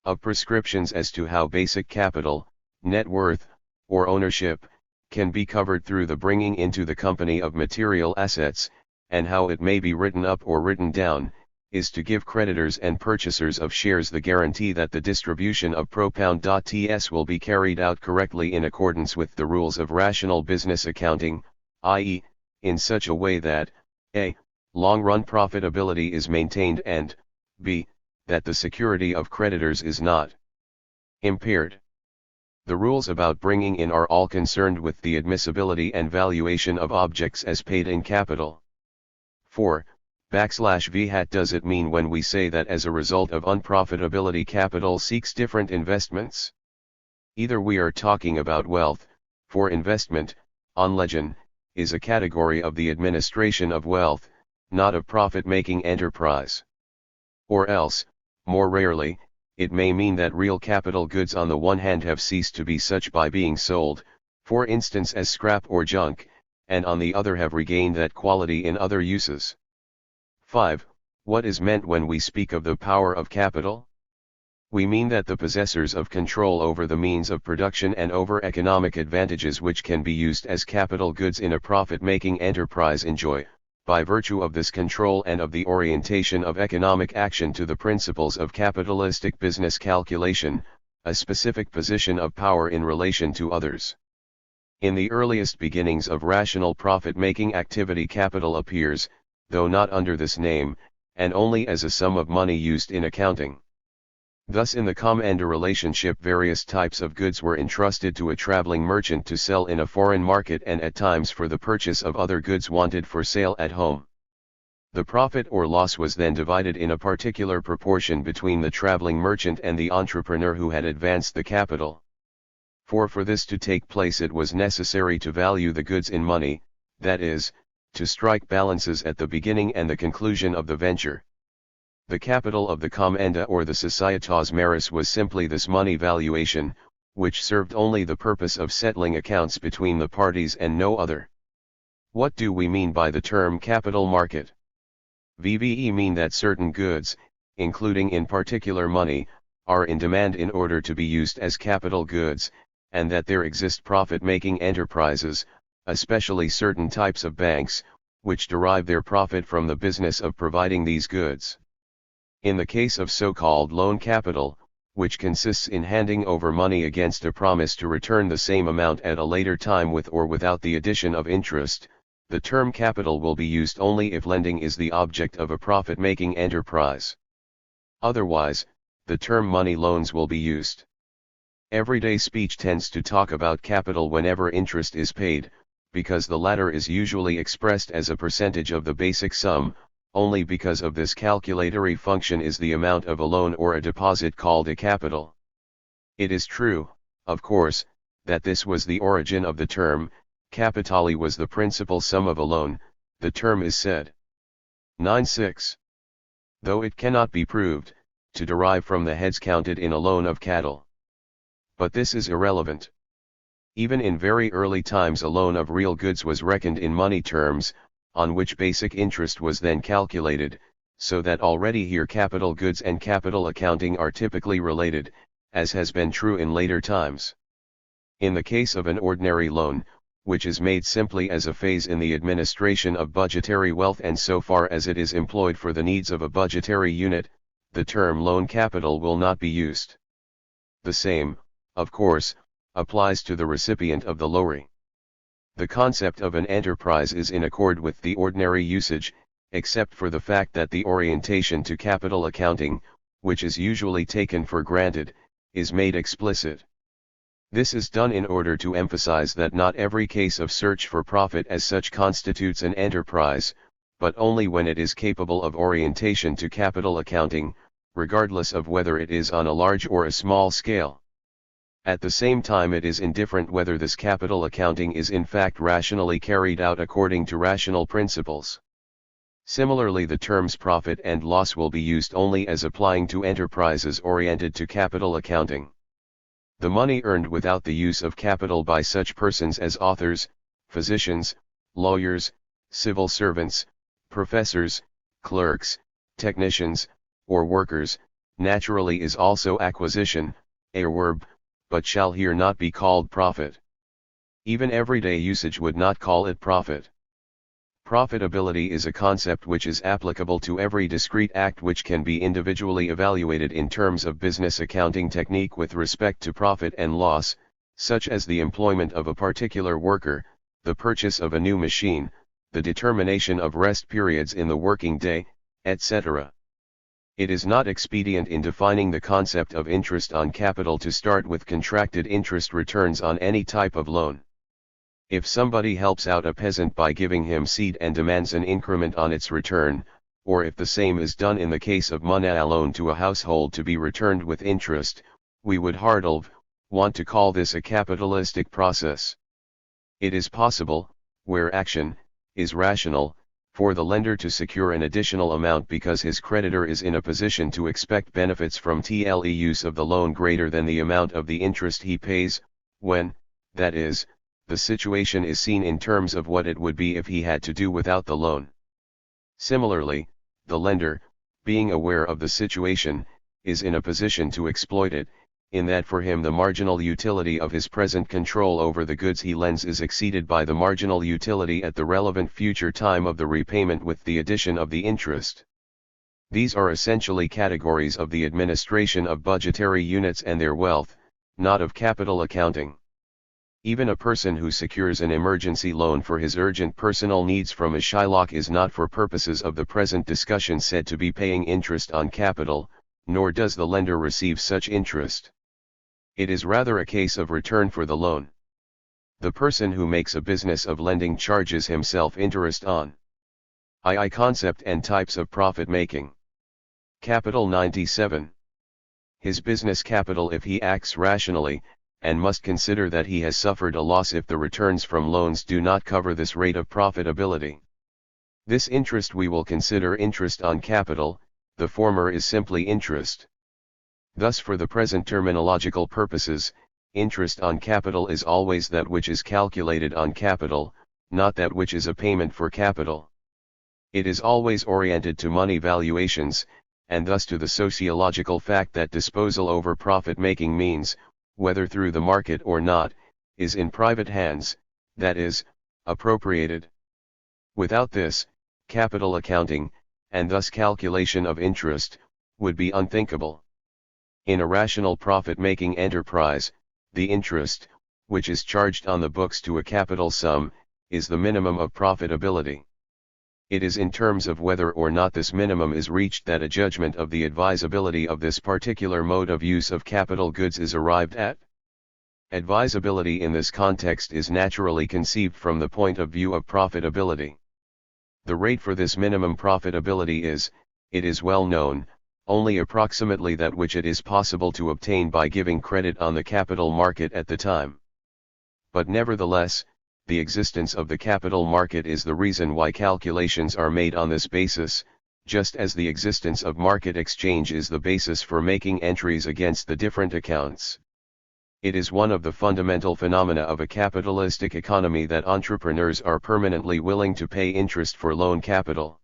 Of prescriptions as to how basic capital, net worth, or ownership, can be covered through the bringing into the company of material assets, and how it may be written up or written down, is to give creditors and purchasers of shares the guarantee that the distribution of propound.ts will be carried out correctly in accordance with the rules of rational business accounting, i.e., in such a way that, a. long-run profitability is maintained and, b. that the security of creditors is not impaired. The rules about bringing in are all concerned with the admissibility and valuation of objects as paid in capital. 4. \v hat does it mean when we say that as a result of unprofitability capital seeks different investments? Either we are talking about wealth, for investment, onleggen, is a category of the administration of wealth, not of profit-making enterprise. Or else, more rarely, it may mean that real capital goods on the one hand have ceased to be such by being sold, for instance as scrap or junk, and on the other have regained that quality in other uses. 5. What is meant when we speak of the power of capital? We mean that the possessors of control over the means of production and over economic advantages which can be used as capital goods in a profit-making enterprise enjoy, by virtue of this control and of the orientation of economic action to the principles of capitalistic business calculation, a specific position of power in relation to others. In the earliest beginnings of rational profit-making activity, capital appears, though not under this name, and only as a sum of money used in accounting. Thus in the com-ender relationship various types of goods were entrusted to a traveling merchant to sell in a foreign market and at times for the purchase of other goods wanted for sale at home. The profit or loss was then divided in a particular proportion between the traveling merchant and the entrepreneur who had advanced the capital. For this to take place it was necessary to value the goods in money, that is, to strike balances at the beginning and the conclusion of the venture. The capital of the commenda or the societas maris was simply this money valuation, which served only the purpose of settling accounts between the parties and no other. What do we mean by the term capital market? VVE mean that certain goods, including in particular money, are in demand in order to be used as capital goods, and that there exist profit-making enterprises, especially certain types of banks, which derive their profit from the business of providing these goods. In the case of so-called loan capital, which consists in handing over money against a promise to return the same amount at a later time with or without the addition of interest, the term capital will be used only if lending is the object of a profit-making enterprise. Otherwise, the term money loans will be used. Everyday speech tends to talk about capital whenever interest is paid, because the latter is usually expressed as a percentage of the basic sum. Only because of this calculatory function is the amount of a loan or a deposit called a capital. It is true, of course, that this was the origin of the term. Capitali was the principal sum of a loan, the term is said. 9.6. Though it cannot be proved, to derive from the heads counted in a loan of cattle. But this is irrelevant. Even in very early times a loan of real goods was reckoned in money terms, on which basic interest was then calculated, so that already here capital goods and capital accounting are typically related, as has been true in later times. In the case of an ordinary loan, which is made simply as a phase in the administration of budgetary wealth and so far as it is employed for the needs of a budgetary unit, the term loan capital will not be used. The same, of course, applies to the recipient of the lowry. The concept of an enterprise is in accord with the ordinary usage, except for the fact that the orientation to capital accounting, which is usually taken for granted, is made explicit. This is done in order to emphasize that not every case of search for profit as such constitutes an enterprise, but only when it is capable of orientation to capital accounting, regardless of whether it is on a large or a small scale. At the same time it is indifferent whether this capital accounting is in fact rationally carried out according to rational principles. Similarly, the terms profit and loss will be used only as applying to enterprises oriented to capital accounting. The money earned without the use of capital by such persons as authors, physicians, lawyers, civil servants, professors, clerks, technicians, or workers, naturally is also acquisition, erwerb, but shall here not be called profit. Even everyday usage would not call it profit. Profitability is a concept which is applicable to every discrete act which can be individually evaluated in terms of business accounting technique with respect to profit and loss, such as the employment of a particular worker, the purchase of a new machine, the determination of rest periods in the working day, etc. It is not expedient in defining the concept of interest on capital to start with contracted interest returns on any type of loan. If somebody helps out a peasant by giving him seed and demands an increment on its return, or if the same is done in the case of money loan to a household to be returned with interest, we would hardly want to call this a capitalistic process. It is possible, where action is rational, for the lender to secure an additional amount because his creditor is in a position to expect benefits from the use of the loan greater than the amount of the interest he pays, when, that is, the situation is seen in terms of what it would be if he had to do without the loan. Similarly, the lender, being aware of the situation, is in a position to exploit it, in that for him the marginal utility of his present control over the goods he lends is exceeded by the marginal utility at the relevant future time of the repayment with the addition of the interest. These are essentially categories of the administration of budgetary units and their wealth, not of capital accounting. Even a person who secures an emergency loan for his urgent personal needs from a Shylock is not for purposes of the present discussion said to be paying interest on capital, nor does the lender receive such interest. It is rather a case of return for the loan. The person who makes a business of lending charges himself interest on II concept and types of profit making. Capital 97. His business capital if he acts rationally, and must consider that he has suffered a loss if the returns from loans do not cover this rate of profitability. This interest we will consider interest on capital, the former is simply interest. Thus for the present terminological purposes, interest on capital is always that which is calculated on capital, not that which is a payment for capital. It is always oriented to money valuations, and thus to the sociological fact that disposal over profit-making means, whether through the market or not, is in private hands, that is, appropriated. Without this, capital accounting, and thus calculation of interest, would be unthinkable. In a rational profit-making enterprise, the interest, which is charged on the books to a capital sum, is the minimum of profitability. It is in terms of whether or not this minimum is reached that a judgment of the advisability of this particular mode of use of capital goods is arrived at. Advisability in this context is naturally conceived from the point of view of profitability. The rate for this minimum profitability is, it is well known, only approximately that which it is possible to obtain by giving credit on the capital market at the time. But nevertheless, the existence of the capital market is the reason why calculations are made on this basis, just as the existence of market exchange is the basis for making entries against the different accounts. It is one of the fundamental phenomena of a capitalistic economy that entrepreneurs are permanently willing to pay interest for loan capital.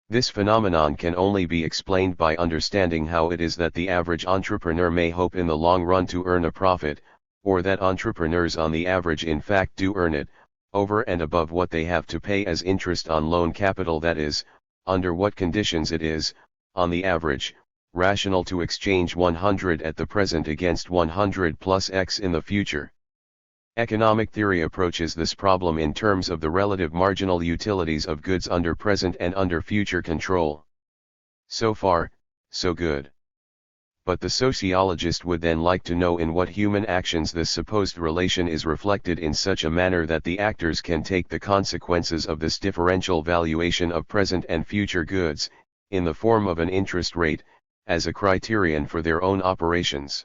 This phenomenon can only be explained by understanding how it is that the average entrepreneur may hope in the long run to earn a profit, or that entrepreneurs on the average in fact do earn it, over and above what they have to pay as interest on loan capital, that is, under what conditions it is, on the average, rational to exchange 100 at the present against 100 plus X in the future. Economic theory approaches this problem in terms of the relative marginal utilities of goods under present and under future control. So far, so good. But the sociologist would then like to know in what human actions this supposed relation is reflected in such a manner that the actors can take the consequences of this differential valuation of present and future goods, in the form of an interest rate, as a criterion for their own operations.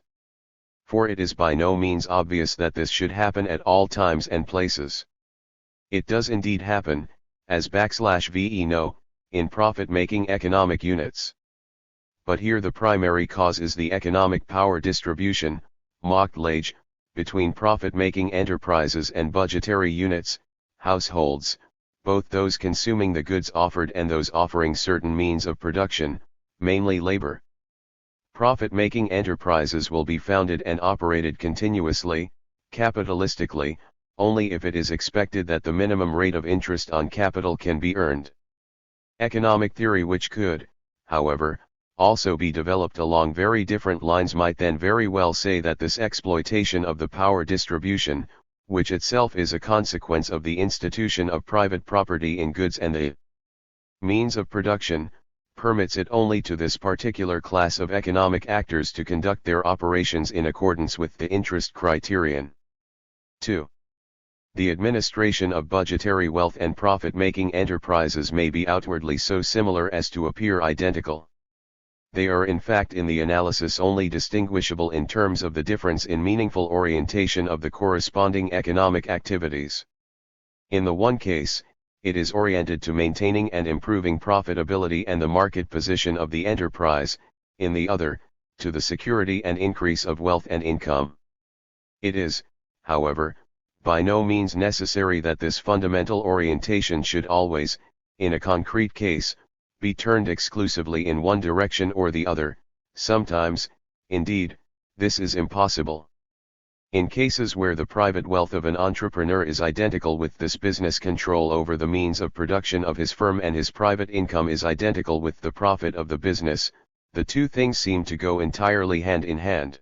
For it is by no means obvious that this should happen at all times and places. It does indeed happen, as \VE know, in profit-making economic units. But here the primary cause is the economic power distribution, Machtlage, between profit-making enterprises and budgetary units, households, both those consuming the goods offered and those offering certain means of production, mainly labor. Profit-making enterprises will be founded and operated continuously, capitalistically, only if it is expected that the minimum rate of interest on capital can be earned. Economic theory, which could, however, also be developed along very different lines, might then very well say that this exploitation of the power distribution, which itself is a consequence of the institution of private property in goods and the means of production, permits it only to this particular class of economic actors to conduct their operations in accordance with the interest criterion. 2. The administration of budgetary wealth and profit-making enterprises may be outwardly so similar as to appear identical. They are in fact in the analysis only distinguishable in terms of the difference in meaningful orientation of the corresponding economic activities. In the one case, it is oriented to maintaining and improving profitability and the market position of the enterprise, in the other, to the security and increase of wealth and income. It is, however, by no means necessary that this fundamental orientation should always, in a concrete case, be turned exclusively in one direction or the other. Sometimes, indeed, this is impossible. In cases where the private wealth of an entrepreneur is identical with this business control over the means of production of his firm and his private income is identical with the profit of the business, the two things seem to go entirely hand in hand.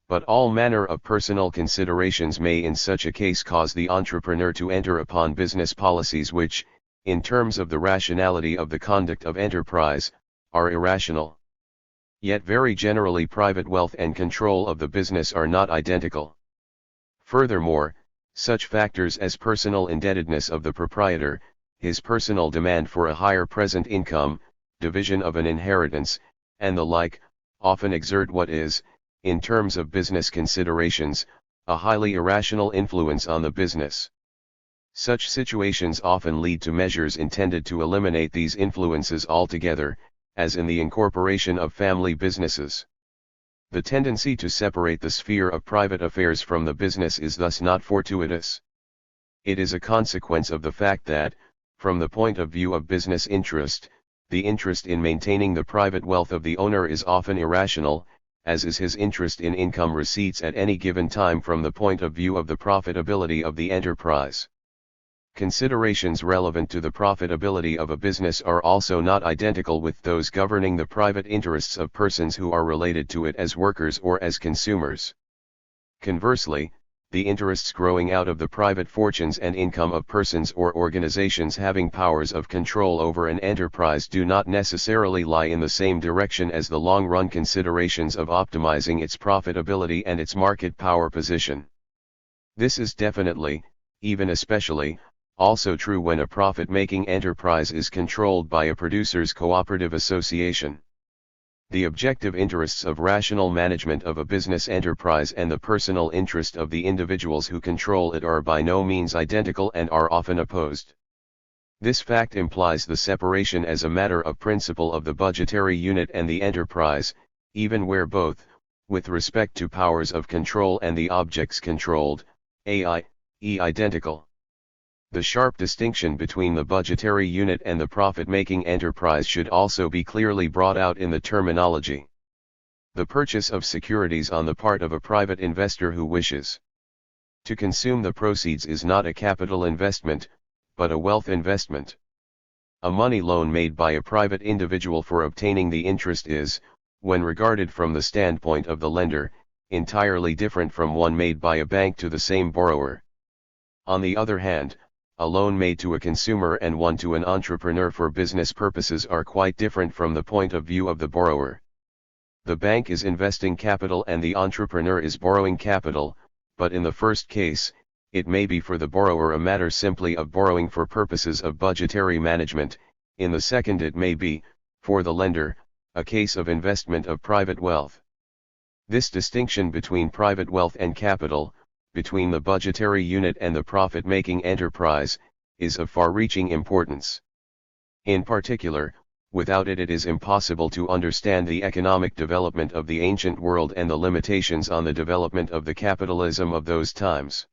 But all manner of personal considerations may in such a case cause the entrepreneur to enter upon business policies which, in terms of the rationality of the conduct of enterprise, are irrational. Yet very generally private wealth and control of the business are not identical. Furthermore, such factors as personal indebtedness of the proprietor, his personal demand for a higher present income, division of an inheritance, and the like, often exert what is, in terms of business considerations, a highly irrational influence on the business. Such situations often lead to measures intended to eliminate these influences altogether, as in the incorporation of family businesses. The tendency to separate the sphere of private affairs from the business is thus not fortuitous. It is a consequence of the fact that, from the point of view of business interest, the interest in maintaining the private wealth of the owner is often irrational, as is his interest in income receipts at any given time from the point of view of the profitability of the enterprise. Considerations relevant to the profitability of a business are also not identical with those governing the private interests of persons who are related to it as workers or as consumers. Conversely, the interests growing out of the private fortunes and income of persons or organizations having powers of control over an enterprise do not necessarily lie in the same direction as the long-run considerations of optimizing its profitability and its market power position. This is definitely, even especially, also true when a profit-making enterprise is controlled by a producers' cooperative association. The objective interests of rational management of a business enterprise and the personal interest of the individuals who control it are by no means identical and are often opposed. This fact implies the separation as a matter of principle of the budgetary unit and the enterprise, even where both, with respect to powers of control and the objects controlled, i.e. identical. The sharp distinction between the budgetary unit and the profit-making enterprise should also be clearly brought out in the terminology. The purchase of securities on the part of a private investor who wishes to consume the proceeds is not a capital investment, but a wealth investment. A money loan made by a private individual for obtaining the interest is, when regarded from the standpoint of the lender, entirely different from one made by a bank to the same borrower. On the other hand, a loan made to a consumer and one to an entrepreneur for business purposes are quite different from the point of view of the borrower. The bank is investing capital and the entrepreneur is borrowing capital, but in the first case, it may be for the borrower a matter simply of borrowing for purposes of budgetary management. In the second it may be, for the lender, a case of investment of private wealth. This distinction between private wealth and capital, between the budgetary unit and the profit-making enterprise, is of far-reaching importance. In particular, without it it is impossible to understand the economic development of the ancient world and the limitations on the development of the capitalism of those times.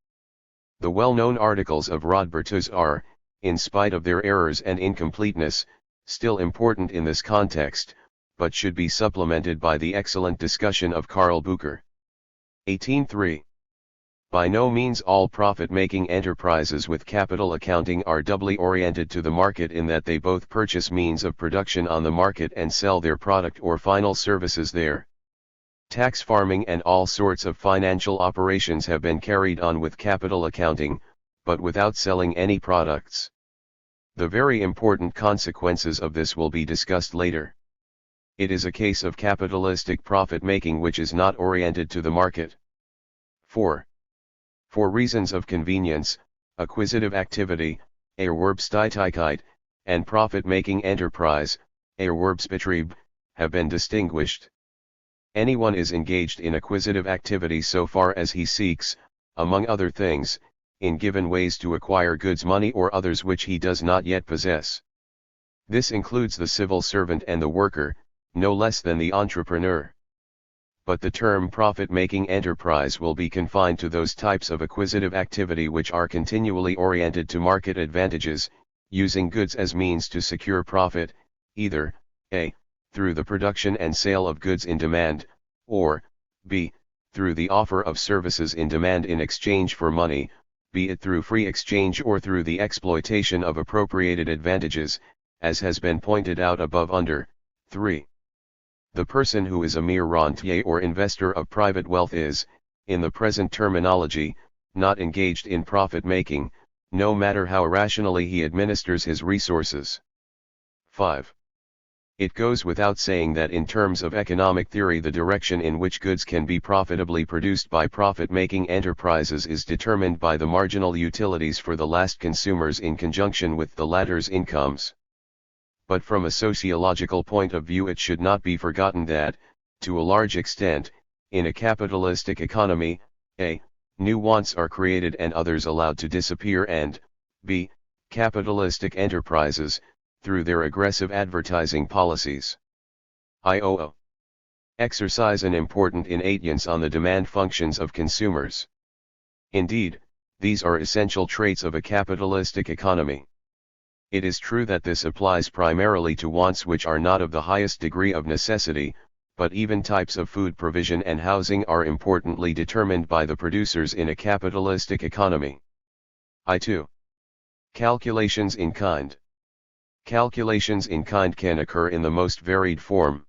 The well-known articles of Rodbertus are, in spite of their errors and incompleteness, still important in this context, but should be supplemented by the excellent discussion of Karl Bucher. 18.3. By no means all profit-making enterprises with capital accounting are doubly oriented to the market in that they both purchase means of production on the market and sell their product or final services there. Tax farming and all sorts of financial operations have been carried on with capital accounting, but without selling any products. The very important consequences of this will be discussed later. It is a case of capitalistic profit-making which is not oriented to the market. 4. For reasons of convenience, acquisitive activity, Erwerbstätigkeit, and profit-making enterprise, Erwerbsbetrieb, have been distinguished. Anyone is engaged in acquisitive activity so far as he seeks, among other things, in given ways to acquire goods, money or others which he does not yet possess. This includes the civil servant and the worker, no less than the entrepreneur. But the term profit-making enterprise will be confined to those types of acquisitive activity which are continually oriented to market advantages, using goods as means to secure profit, either, a. through the production and sale of goods in demand, or, b. through the offer of services in demand in exchange for money, be it through free exchange or through the exploitation of appropriated advantages, as has been pointed out above under 3. The person who is a mere rentier or investor of private wealth is, in the present terminology, not engaged in profit-making, no matter how rationally he administers his resources. 5. It goes without saying that in terms of economic theory the direction in which goods can be profitably produced by profit-making enterprises is determined by the marginal utilities for the last consumers in conjunction with the latter's incomes. But from a sociological point of view it should not be forgotten that, to a large extent, in a capitalistic economy, a. new wants are created and others allowed to disappear and, b. capitalistic enterprises, through their aggressive advertising policies, exercise an important influence on the demand functions of consumers. Indeed, these are essential traits of a capitalistic economy. It is true that this applies primarily to wants which are not of the highest degree of necessity, but even types of food provision and housing are importantly determined by the producers in a capitalistic economy. 2. Calculations in kind. Calculations in kind can occur in the most varied form.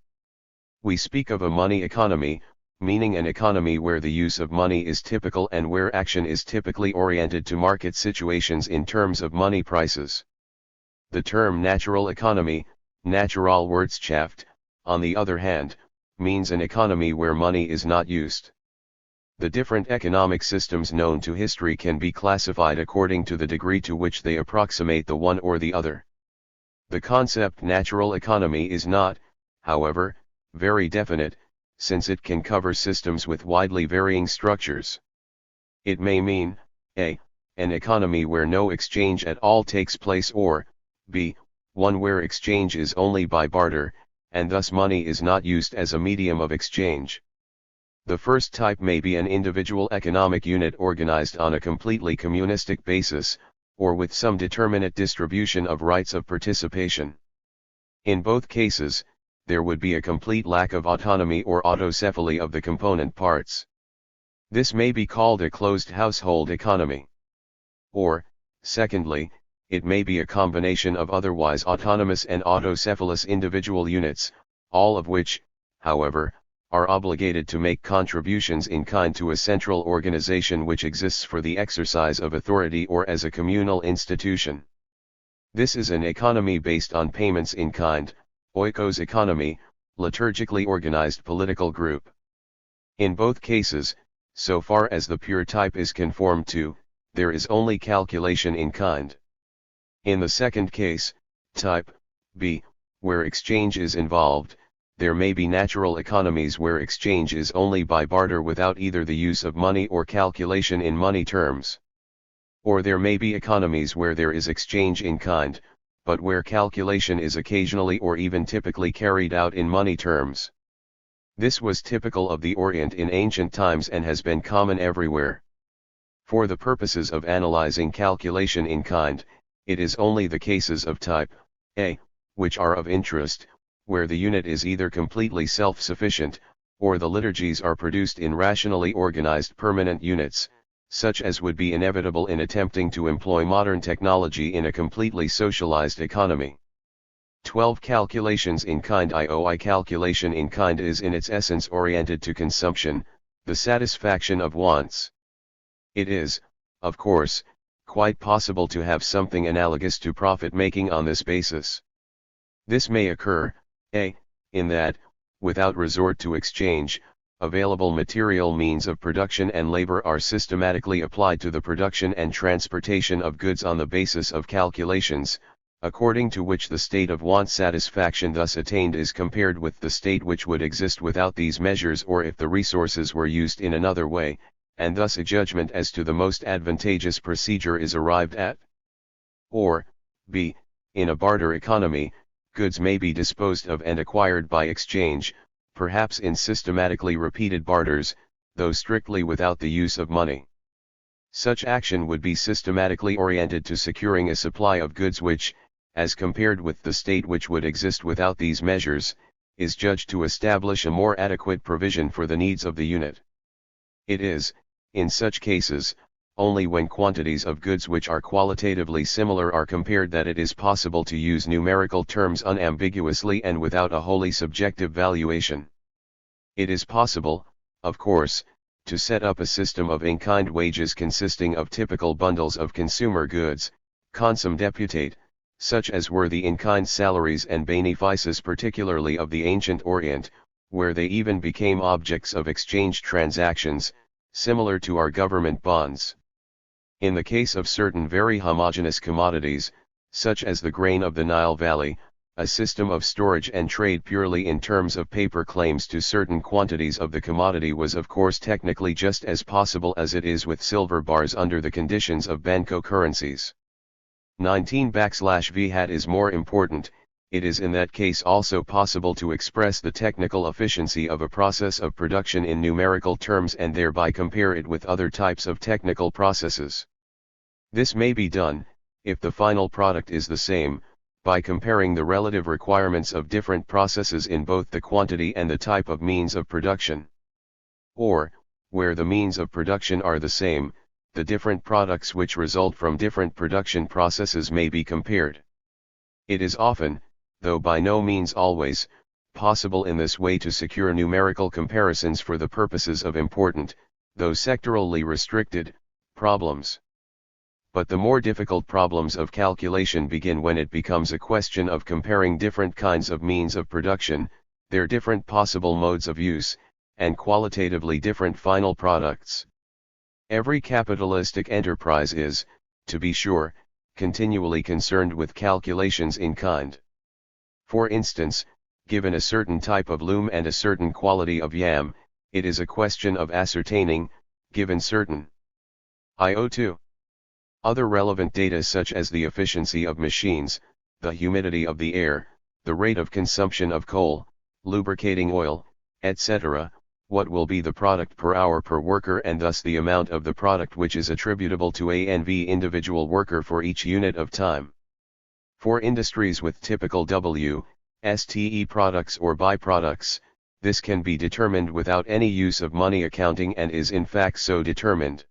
We speak of a money economy, meaning an economy where the use of money is typical and where action is typically oriented to market situations in terms of money prices. The term natural economy, Naturalwirtschaft, on the other hand, means an economy where money is not used. The different economic systems known to history can be classified according to the degree to which they approximate the one or the other. The concept natural economy is not, however, very definite, since it can cover systems with widely varying structures. It may mean, a. an economy where no exchange at all takes place or, b. one where exchange is only by barter, and thus money is not used as a medium of exchange. The first type may be an individual economic unit organized on a completely communistic basis, or with some determinate distribution of rights of participation. In both cases, there would be a complete lack of autonomy or autocephaly of the component parts. This may be called a closed household economy. Or, secondly, it may be a combination of otherwise autonomous and autocephalous individual units, all of which, however, are obligated to make contributions in kind to a central organization which exists for the exercise of authority or as a communal institution. This is an economy based on payments in kind, oikos economy, liturgically organized political group. In both cases, so far as the pure type is conformed to, there is only calculation in kind. In the second case, type B, where exchange is involved, there may be natural economies where exchange is only by barter without either the use of money or calculation in money terms. Or there may be economies where there is exchange in kind, but where calculation is occasionally or even typically carried out in money terms. This was typical of the Orient in ancient times and has been common everywhere. For the purposes of analyzing calculation in kind, it is only the cases of type A, which are of interest, where the unit is either completely self-sufficient, or the liturgies are produced in rationally organized permanent units, such as would be inevitable in attempting to employ modern technology in a completely socialized economy. 12 Calculations in kind. IOI calculation in kind is in its essence oriented to consumption, the satisfaction of wants. It is, of course, quite possible to have something analogous to profit-making on this basis. This may occur, a, in that, without resort to exchange, available material means of production and labor are systematically applied to the production and transportation of goods on the basis of calculations, according to which the state of want satisfaction thus attained is compared with the state which would exist without these measures or if the resources were used in another way, and thus a judgment as to the most advantageous procedure is arrived at. Or, b, in a barter economy, goods may be disposed of and acquired by exchange, perhaps in systematically repeated barters, though strictly without the use of money. Such action would be systematically oriented to securing a supply of goods which, as compared with the state which would exist without these measures, is judged to establish a more adequate provision for the needs of the unit. It is, in such cases, only when quantities of goods which are qualitatively similar are compared that it is possible to use numerical terms unambiguously and without a wholly subjective valuation. It is possible, of course, to set up a system of in-kind wages consisting of typical bundles of consumer goods, consum deputate, such as were the in-kind salaries and benefices particularly of the ancient Orient, where they even became objects of exchange transactions, similar to our government bonds. In the case of certain very homogeneous commodities, such as the grain of the Nile Valley, a system of storage and trade purely in terms of paper claims to certain quantities of the commodity was of course technically just as possible as it is with silver bars under the conditions of Banco currencies. 19\V hat is more important. It is in that case also possible to express the technical efficiency of a process of production in numerical terms and thereby compare it with other types of technical processes. This may be done, if the final product is the same, by comparing the relative requirements of different processes in both the quantity and the type of means of production. Or, where the means of production are the same, the different products which result from different production processes may be compared. It is often, though by no means always, possible in this way to secure numerical comparisons for the purposes of important, though sectorally restricted, problems. But the more difficult problems of calculation begin when it becomes a question of comparing different kinds of means of production, their different possible modes of use, and qualitatively different final products. Every capitalistic enterprise is, to be sure, continually concerned with calculations in kind. For instance, given a certain type of loom and a certain quality of yam, it is a question of ascertaining, given certain IO2. Other relevant data such as the efficiency of machines, the humidity of the air, the rate of consumption of coal, lubricating oil, etc., what will be the product per hour per worker and thus the amount of the product which is attributable to ANV individual worker for each unit of time. For industries with typical WSTE products or byproducts, this can be determined without any use of money accounting and is in fact so determined.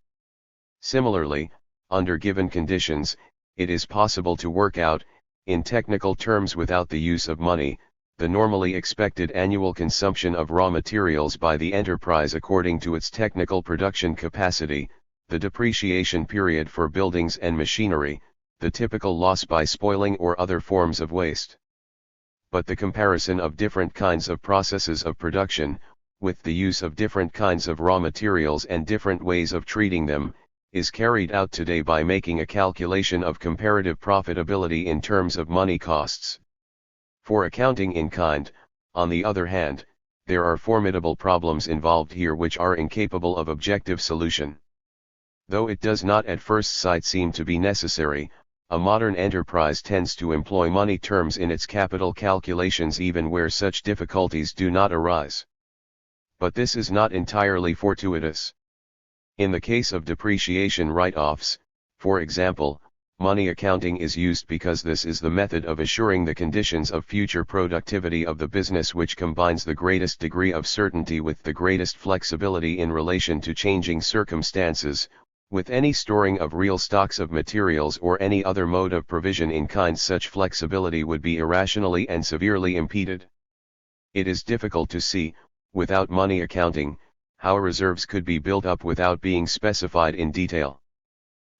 Similarly, under given conditions, it is possible to work out, in technical terms without the use of money, the normally expected annual consumption of raw materials by the enterprise according to its technical production capacity, the depreciation period for buildings and machinery, the typical loss by spoiling or other forms of waste. But the comparison of different kinds of processes of production, with the use of different kinds of raw materials and different ways of treating them, is carried out today by making a calculation of comparative profitability in terms of money costs. For accounting in kind, on the other hand, there are formidable problems involved here which are incapable of objective solution. Though it does not at first sight seem to be necessary, a modern enterprise tends to employ money terms in its capital calculations even where such difficulties do not arise. But this is not entirely fortuitous. In the case of depreciation write-offs, for example, money accounting is used because this is the method of assuring the conditions of future productivity of the business which combines the greatest degree of certainty with the greatest flexibility in relation to changing circumstances. With any storing of real stocks of materials or any other mode of provision in kind, such flexibility would be irrationally and severely impeded. It is difficult to see, without money accounting, how reserves could be built up without being specified in detail.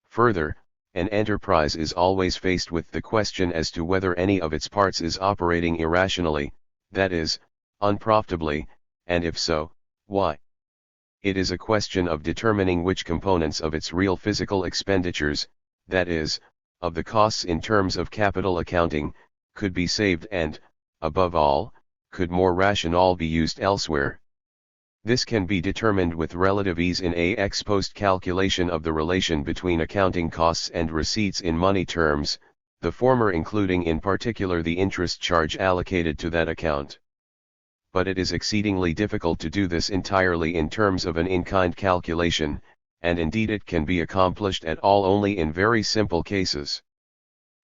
Further, an enterprise is always faced with the question as to whether any of its parts is operating irrationally, that is, unprofitably, and if so, why. It is a question of determining which components of its real physical expenditures, that is, of the costs in terms of capital accounting, could be saved and, above all, could more rationally be used elsewhere. This can be determined with relative ease in a ex post calculation of the relation between accounting costs and receipts in money terms, the former including in particular the interest charge allocated to that account. But it is exceedingly difficult to do this entirely in terms of an in-kind calculation, and indeed it can be accomplished at all only in very simple cases.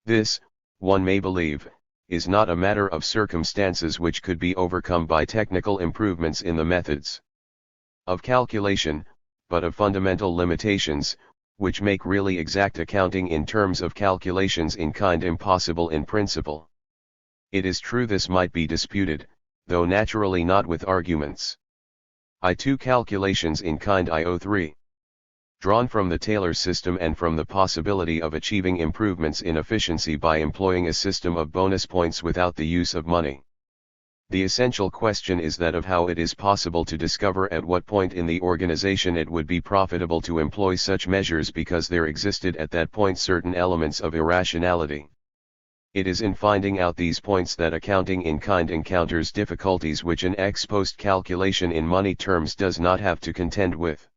This, one may believe, is not a matter of circumstances which could be overcome by technical improvements in the methods of calculation, but of fundamental limitations, which make really exact accounting in terms of calculations in kind impossible in principle. It is true this might be disputed, though naturally not with arguments. I2 calculations in kind IO3. Drawn from the Taylor system and from the possibility of achieving improvements in efficiency by employing a system of bonus points without the use of money. The essential question is that of how it is possible to discover at what point in the organization it would be profitable to employ such measures because there existed at that point certain elements of irrationality. It is in finding out these points that accounting in kind encounters difficulties which an ex post calculation in money terms does not have to contend with.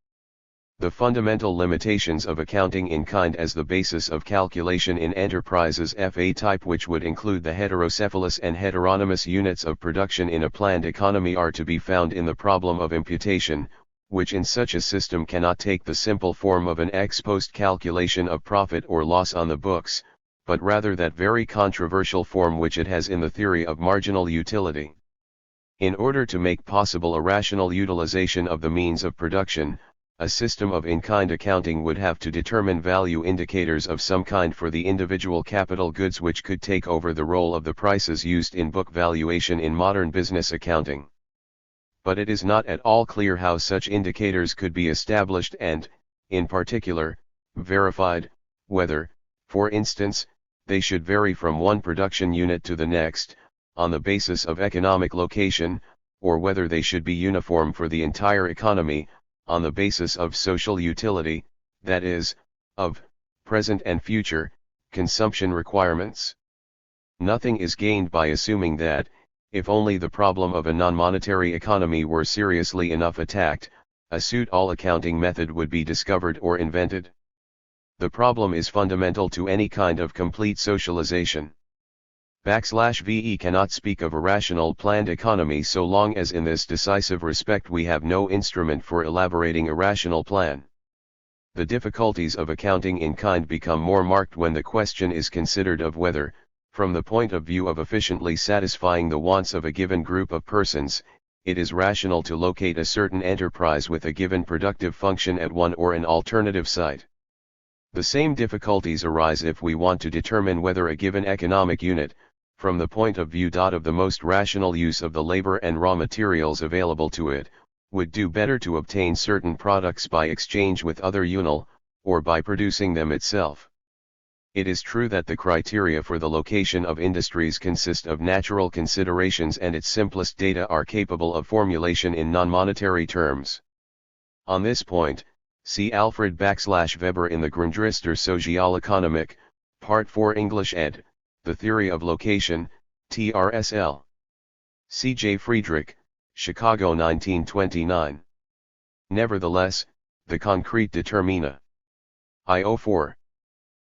The fundamental limitations of accounting in kind as the basis of calculation in enterprises FA type, which would include the heterocephalous and heteronymous units of production in a planned economy, are to be found in the problem of imputation, which in such a system cannot take the simple form of an ex post calculation of profit or loss on the books, but rather that very controversial form which it has in the theory of marginal utility. In order to make possible a rational utilization of the means of production, a system of in-kind accounting would have to determine value indicators of some kind for the individual capital goods which could take over the role of the prices used in book valuation in modern business accounting. But it is not at all clear how such indicators could be established and, in particular, verified, whether, for instance, they should vary from one production unit to the next, on the basis of economic location, or whether they should be uniform for the entire economy, on the basis of social utility, that is, of present and future consumption requirements. Nothing is gained by assuming that, if only the problem of a non-monetary economy were seriously enough attacked, a suit-all accounting method would be discovered or invented. The problem is fundamental to any kind of complete socialization. VE cannot speak of a rational planned economy so long as in this decisive respect we have no instrument for elaborating a rational plan. The difficulties of accounting in kind become more marked when the question is considered of whether, from the point of view of efficiently satisfying the wants of a given group of persons, it is rational to locate a certain enterprise with a given productive function at one or an alternative site. The same difficulties arise if we want to determine whether a given economic unit, from the point of view of the most rational use of the labor and raw materials available to it, would do better to obtain certain products by exchange with other units, or by producing them itself. It is true that the criteria for the location of industries consist of natural considerations and its simplest data are capable of formulation in non-monetary terms. On this point, see Alfred Weber in the Grundrisse Sozialökonomik, Part 4 English ed., The Theory of Location, TRSL. C. J. Friedrich, Chicago 1929. Nevertheless, the concrete determina. I04.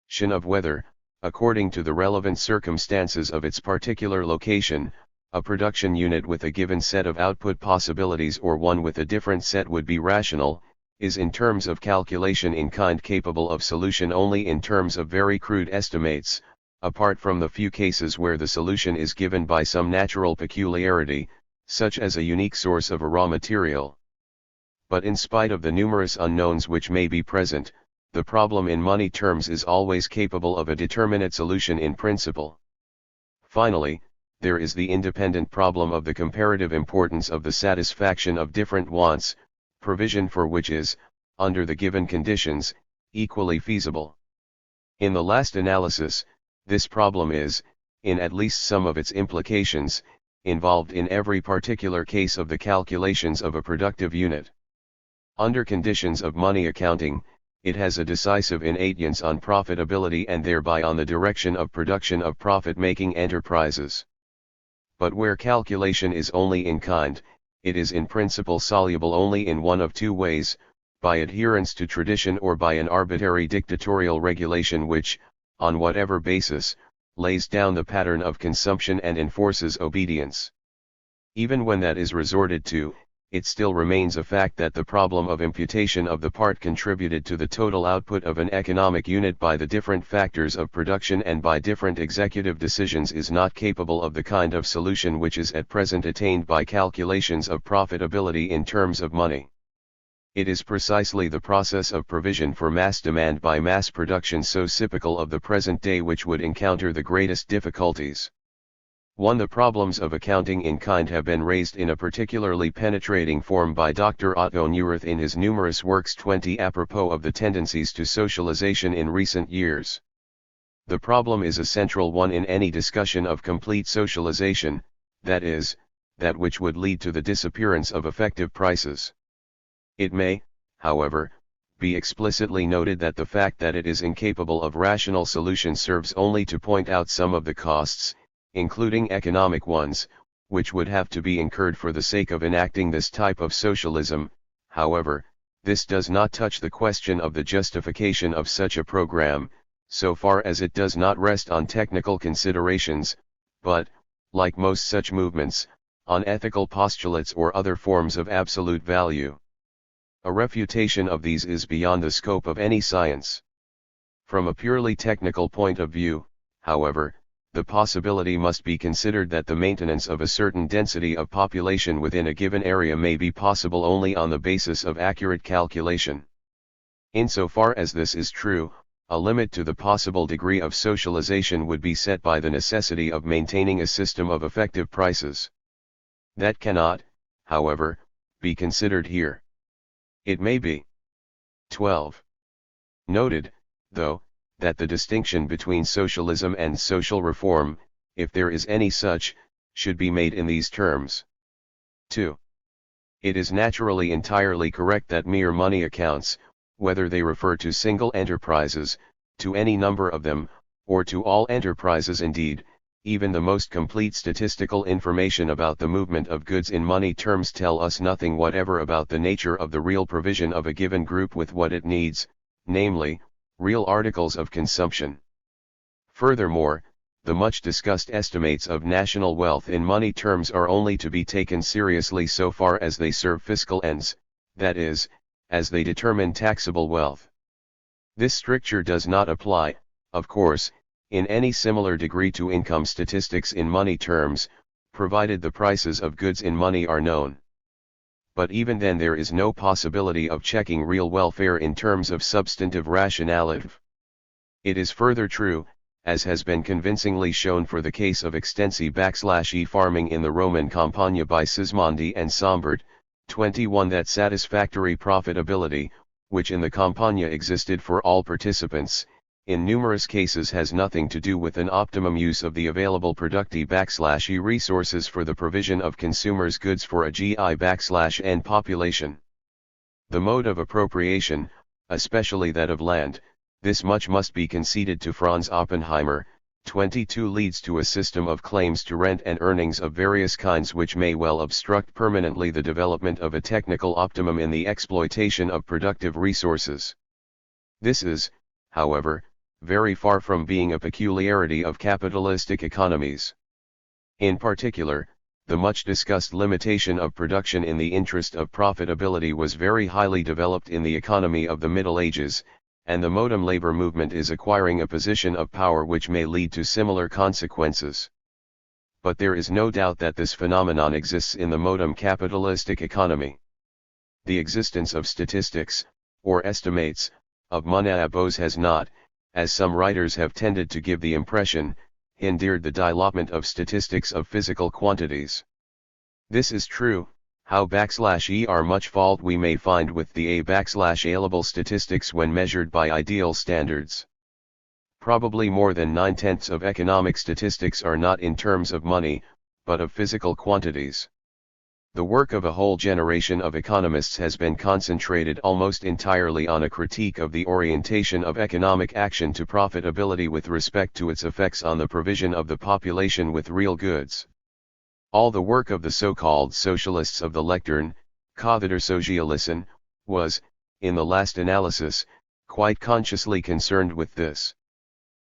Tion of whether, according to the relevant circumstances of its particular location, a production unit with a given set of output possibilities or one with a different set would be rational, is in terms of calculation in kind capable of solution only in terms of very crude estimates, apart from the few cases where the solution is given by some natural peculiarity, such as a unique source of a raw material. But in spite of the numerous unknowns which may be present, the problem in money terms is always capable of a determinate solution in principle. Finally, there is the independent problem of the comparative importance of the satisfaction of different wants, provision for which is, under the given conditions, equally feasible. In the last analysis, this problem is, in at least some of its implications, involved in every particular case of the calculations of a productive unit. Under conditions of money accounting, it has a decisive influence on profitability and thereby on the direction of production of profit-making enterprises. But where calculation is only in kind, it is in principle soluble only in one of two ways, by adherence to tradition or by an arbitrary dictatorial regulation which, on whatever basis, lays down the pattern of consumption and enforces obedience. Even when that is resorted to, it still remains a fact that the problem of imputation of the part contributed to the total output of an economic unit by the different factors of production and by different executive decisions is not capable of the kind of solution which is at present attained by calculations of profitability in terms of money. It is precisely the process of provision for mass demand by mass production so typical of the present day which would encounter the greatest difficulties. The problems of accounting in kind have been raised in a particularly penetrating form by Dr. Otto Neurath in his numerous works 20 apropos of the tendencies to socialization in recent years. The problem is a central one in any discussion of complete socialization, that is, that which would lead to the disappearance of effective prices. It may, however, be explicitly noted that the fact that it is incapable of rational solution serves only to point out some of the costs, including economic ones, which would have to be incurred for the sake of enacting this type of socialism. However, this does not touch the question of the justification of such a program, so far as it does not rest on technical considerations, but, like most such movements, on ethical postulates or other forms of absolute value. A refutation of these is beyond the scope of any science. From a purely technical point of view, however, the possibility must be considered that the maintenance of a certain density of population within a given area may be possible only on the basis of accurate calculation. Insofar as this is true, a limit to the possible degree of socialization would be set by the necessity of maintaining a system of effective prices. That cannot, however, be considered here. It may be 12. Noted, though, that the distinction between socialism and social reform, if there is any such, should be made in these terms. 2. It is naturally entirely correct that mere money accounts, whether they refer to single enterprises, to any number of them, or to all enterprises indeed, even the most complete statistical information about the movement of goods in money terms tell us nothing whatever about the nature of the real provision of a given group with what it needs, namely, real articles of consumption. Furthermore, the much-discussed estimates of national wealth in money terms are only to be taken seriously so far as they serve fiscal ends, that is, as they determine taxable wealth. This stricture does not apply, of course, in any similar degree to income statistics in money terms, provided the prices of goods in money are known. But even then there is no possibility of checking real welfare in terms of substantive rationality. It is further true, as has been convincingly shown for the case of extensi-e farming in the Roman Campagna by Sismondi and Sombart, 21, that satisfactory profitability, which in the Campagna existed for all participants, in numerous cases has nothing to do with an optimum use of the available producti-e resources for the provision of consumers' goods for a GI-n population. The mode of appropriation, especially that of land, this much must be conceded to Franz Oppenheimer, 22, leads to a system of claims to rent and earnings of various kinds which may well obstruct permanently the development of a technical optimum in the exploitation of productive resources. This is, however, very far from being a peculiarity of capitalistic economies. In particular, the much-discussed limitation of production in the interest of profitability was very highly developed in the economy of the Middle Ages, and the modern labor movement is acquiring a position of power which may lead to similar consequences. But there is no doubt that this phenomenon exists in the modern capitalistic economy. The existence of statistics, or estimates, of money has not, as some writers have tended to give the impression, hindered the development of statistics of physical quantities. This is true, how much fault we may find with the available statistics when measured by ideal standards. Probably more than 9/10 of economic statistics are not in terms of money, but of physical quantities. The work of a whole generation of economists has been concentrated almost entirely on a critique of the orientation of economic action to profitability with respect to its effects on the provision of the population with real goods. All the work of the so-called socialists of the lectern, Socialisten, was, in the last analysis, quite consciously concerned with this.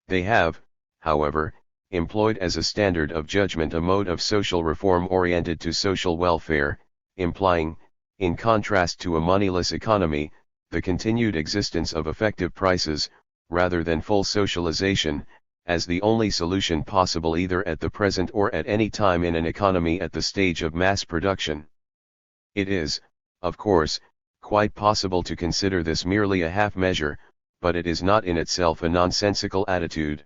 They have, however, employed as a standard of judgment a mode of social reform oriented to social welfare, implying, in contrast to a moneyless economy, the continued existence of effective prices, rather than full socialization, as the only solution possible either at the present or at any time in an economy at the stage of mass production. It is, of course, quite possible to consider this merely a half measure, but it is not in itself a nonsensical attitude.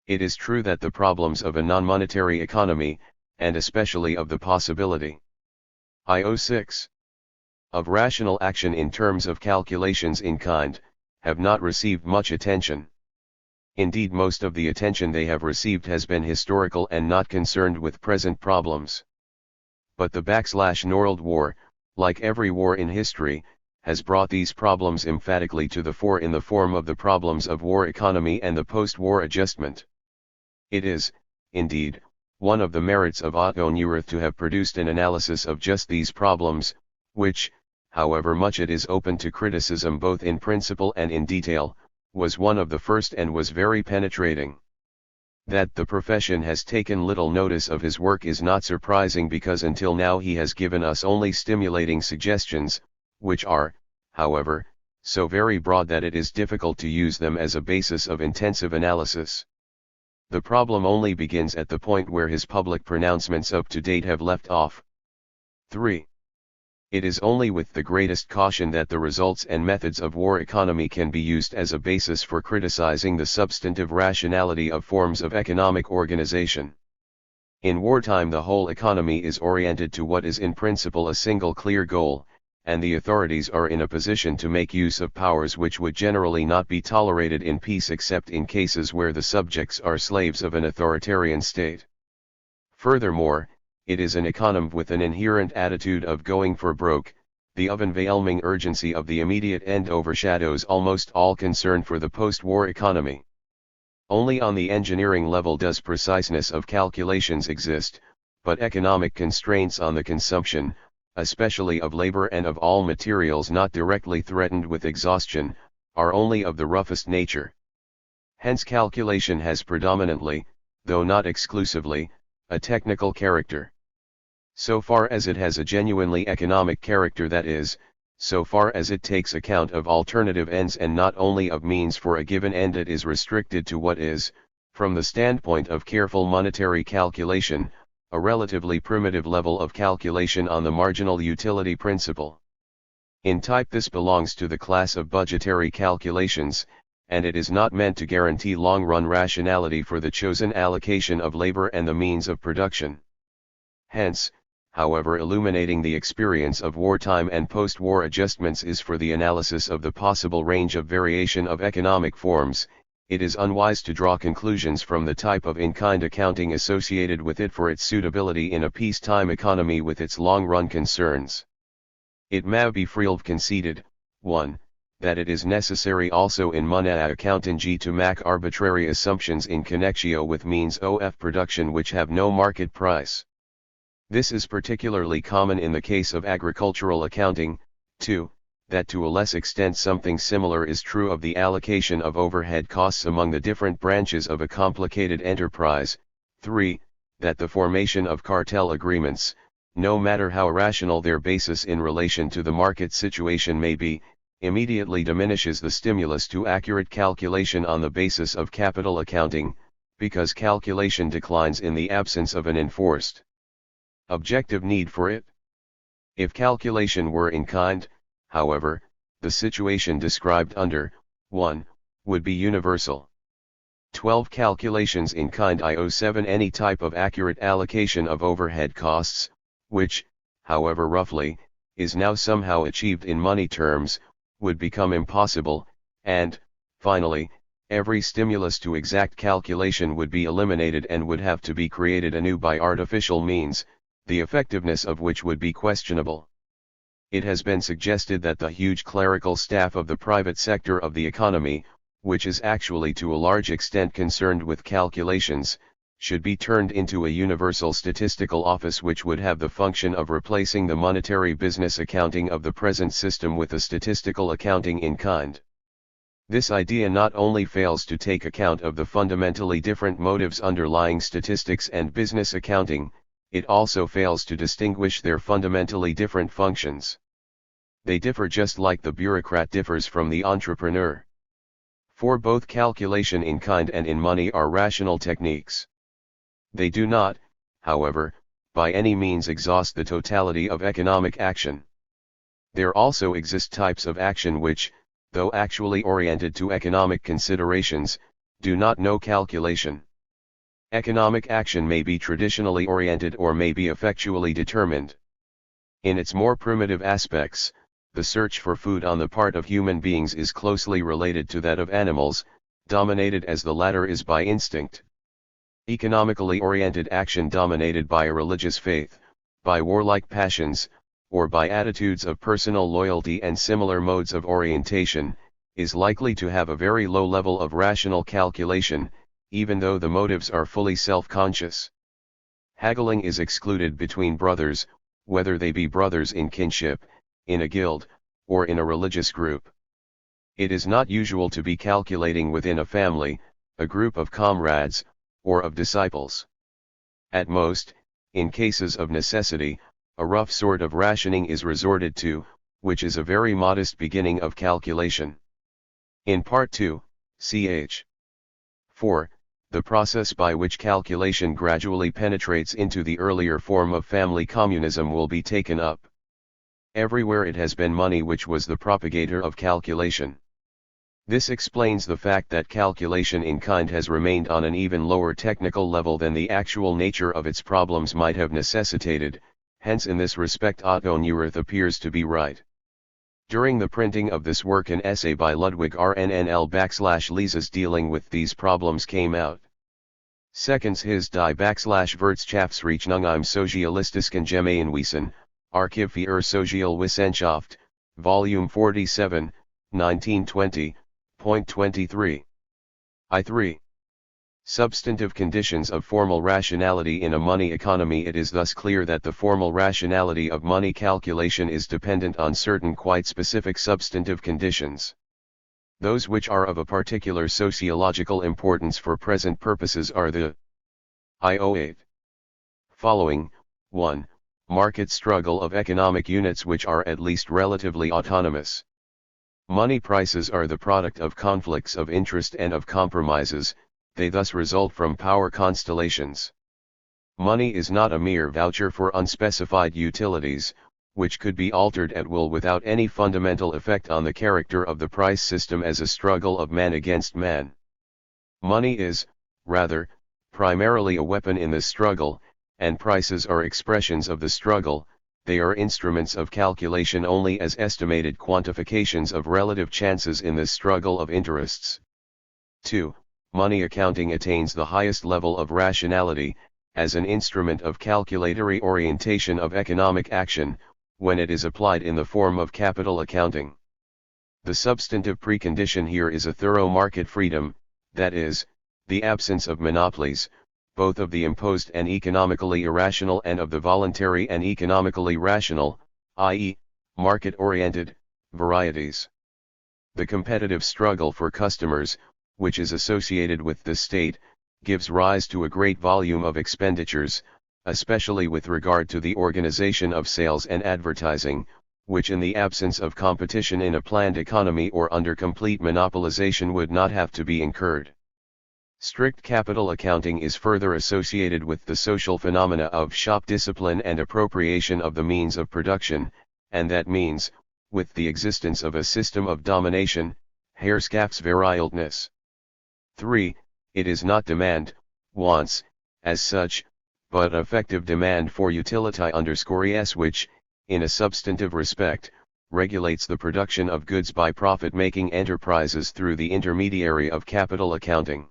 It is true that the problems of a non-monetary economy, and especially of the possibility (I06) of rational action in terms of calculations in kind, have not received much attention. Indeed, most of the attention they have received has been historical and not concerned with present problems. But the World War, like every war in history, has brought these problems emphatically to the fore in the form of the problems of war economy and the post-war adjustment. It is, indeed, one of the merits of Otto Neurath to have produced an analysis of just these problems, which, however much it is open to criticism both in principle and in detail, was one of the first and was very penetrating. That the profession has taken little notice of his work is not surprising because until now he has given us only stimulating suggestions, which are, however, so very broad that it is difficult to use them as a basis of intensive analysis. The problem only begins at the point where his public pronouncements up to date have left off. 3. It is only with the greatest caution that the results and methods of war economy can be used as a basis for criticizing the substantive rationality of forms of economic organization. In wartime the whole economy is oriented to what is in principle a single clear goal, and the authorities are in a position to make use of powers which would generally not be tolerated in peace except in cases where the subjects are slaves of an authoritarian state. Furthermore, it is an economy with an inherent attitude of going for broke. The overwhelming urgency of the immediate end overshadows almost all concern for the post-war economy. Only on the engineering level does preciseness of calculations exist, but economic constraints on the consumption, especially of labor and of all materials not directly threatened with exhaustion, are only of the roughest nature. Hence calculation has predominantly, though not exclusively, a technical character. So far as it has a genuinely economic character, that is, so far as it takes account of alternative ends and not only of means for a given end, it is restricted to what is, from the standpoint of careful monetary calculation, a relatively primitive level of calculation on the marginal utility principle. In type, this belongs to the class of budgetary calculations, and it is not meant to guarantee long-run rationality for the chosen allocation of labor and the means of production. Hence, however illuminating the experience of wartime and post-war adjustments is for the analysis of the possible range of variation of economic forms, it is unwise to draw conclusions from the type of in-kind accounting associated with it for its suitability in a peacetime economy with its long-run concerns. It may be freely conceded, 1. That it is necessary also in money accounting to make arbitrary assumptions in connexio with means of production which have no market price. This is particularly common in the case of agricultural accounting. 2. That to a less extent something similar is true of the allocation of overhead costs among the different branches of a complicated enterprise. 3. That the formation of cartel agreements, no matter how rational their basis in relation to the market situation may be, immediately diminishes the stimulus to accurate calculation on the basis of capital accounting, because calculation declines in the absence of an enforced objective need for it. If calculation were in kind, however, the situation described under 1 would be universal. 12 Calculations in kind IO7 Any type of accurate allocation of overhead costs, which, however roughly, is now somehow achieved in money terms, would become impossible, and, finally, every stimulus to exact calculation would be eliminated and would have to be created anew by artificial means, the effectiveness of which would be questionable. It has been suggested that the huge clerical staff of the private sector of the economy, which is actually to a large extent concerned with calculations, should be turned into a universal statistical office which would have the function of replacing the monetary business accounting of the present system with a statistical accounting in kind. This idea not only fails to take account of the fundamentally different motives underlying statistics and business accounting, it also fails to distinguish their fundamentally different functions. They differ just like the bureaucrat differs from the entrepreneur. For both calculation in kind and in money are rational techniques. They do not, however, by any means exhaust the totality of economic action. There also exist types of action which, though actually oriented to economic considerations, do not know calculation. Economic action may be traditionally oriented or may be effectually determined. In its more primitive aspects, the search for food on the part of human beings is closely related to that of animals, dominated as the latter is by instinct. Economically oriented action dominated by a religious faith, by warlike passions, or by attitudes of personal loyalty and similar modes of orientation, is likely to have a very low level of rational calculation, even though the motives are fully self-conscious. Haggling is excluded between brothers, whether they be brothers in kinship, in a guild, or in a religious group. It is not usual to be calculating within a family, a group of comrades, or of disciples. At most, in cases of necessity, a rough sort of rationing is resorted to, which is a very modest beginning of calculation. In Part 2, ch. 4, the process by which calculation gradually penetrates into the earlier form of family communism will be taken up. Everywhere it has been money which was the propagator of calculation. This explains the fact that calculation in kind has remained on an even lower technical level than the actual nature of its problems might have necessitated, hence in this respect Otto Neurath appears to be right. During the printing of this work an essay by Ludwig Rnnl/Leses dealing with these problems came out. Seconds his die /Wirtschaftsrechnung im Sozialistischen Gemeinwesen, Archiv für Sozialwissenschaft, Volume 47, 1920.23. I3. Substantive conditions of formal rationality in a money economy. It is thus clear that the formal rationality of money calculation is dependent on certain quite specific substantive conditions. Those which are of a particular sociological importance for present purposes are the IO8. Following, 1. Market struggle of economic units which are at least relatively autonomous. Money prices are the product of conflicts of interest and of compromises, they thus result from power constellations. Money is not a mere voucher for unspecified utilities, which could be altered at will without any fundamental effect on the character of the price system as a struggle of man against man. Money is, rather, primarily a weapon in this struggle, and prices are expressions of the struggle, they are instruments of calculation only as estimated quantifications of relative chances in this struggle of interests. 2. Money accounting attains the highest level of rationality, as an instrument of calculatory orientation of economic action, when it is applied in the form of capital accounting. The substantive precondition here is a thorough market freedom, that is, the absence of monopolies, both of the imposed and economically irrational and of the voluntary and economically rational, i.e., market-oriented, varieties. The competitive struggle for customers, which is associated with the state, gives rise to a great volume of expenditures, especially with regard to the organization of sales and advertising, which in the absence of competition in a planned economy or under complete monopolization would not have to be incurred. Strict capital accounting is further associated with the social phenomena of shop discipline and appropriation of the means of production, and that means, with the existence of a system of domination, Herrschaftsverhältnis. 3. It is not demand, wants, as such, but effective demand for utility_s which, in a substantive respect, regulates the production of goods by profit-making enterprises through the intermediary of capital accounting.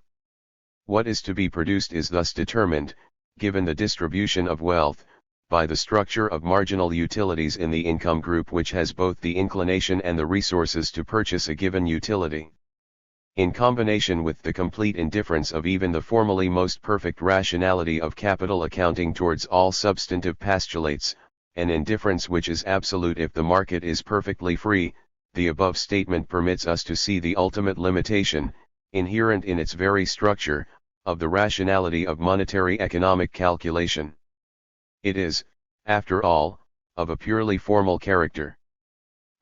What is to be produced is thus determined, given the distribution of wealth, by the structure of marginal utilities in the income group which has both the inclination and the resources to purchase a given utility. In combination with the complete indifference of even the formally most perfect rationality of capital accounting towards all substantive postulates, an indifference which is absolute if the market is perfectly free, the above statement permits us to see the ultimate limitation, inherent in its very structure, of the rationality of monetary economic calculation. It is, after all, of a purely formal character.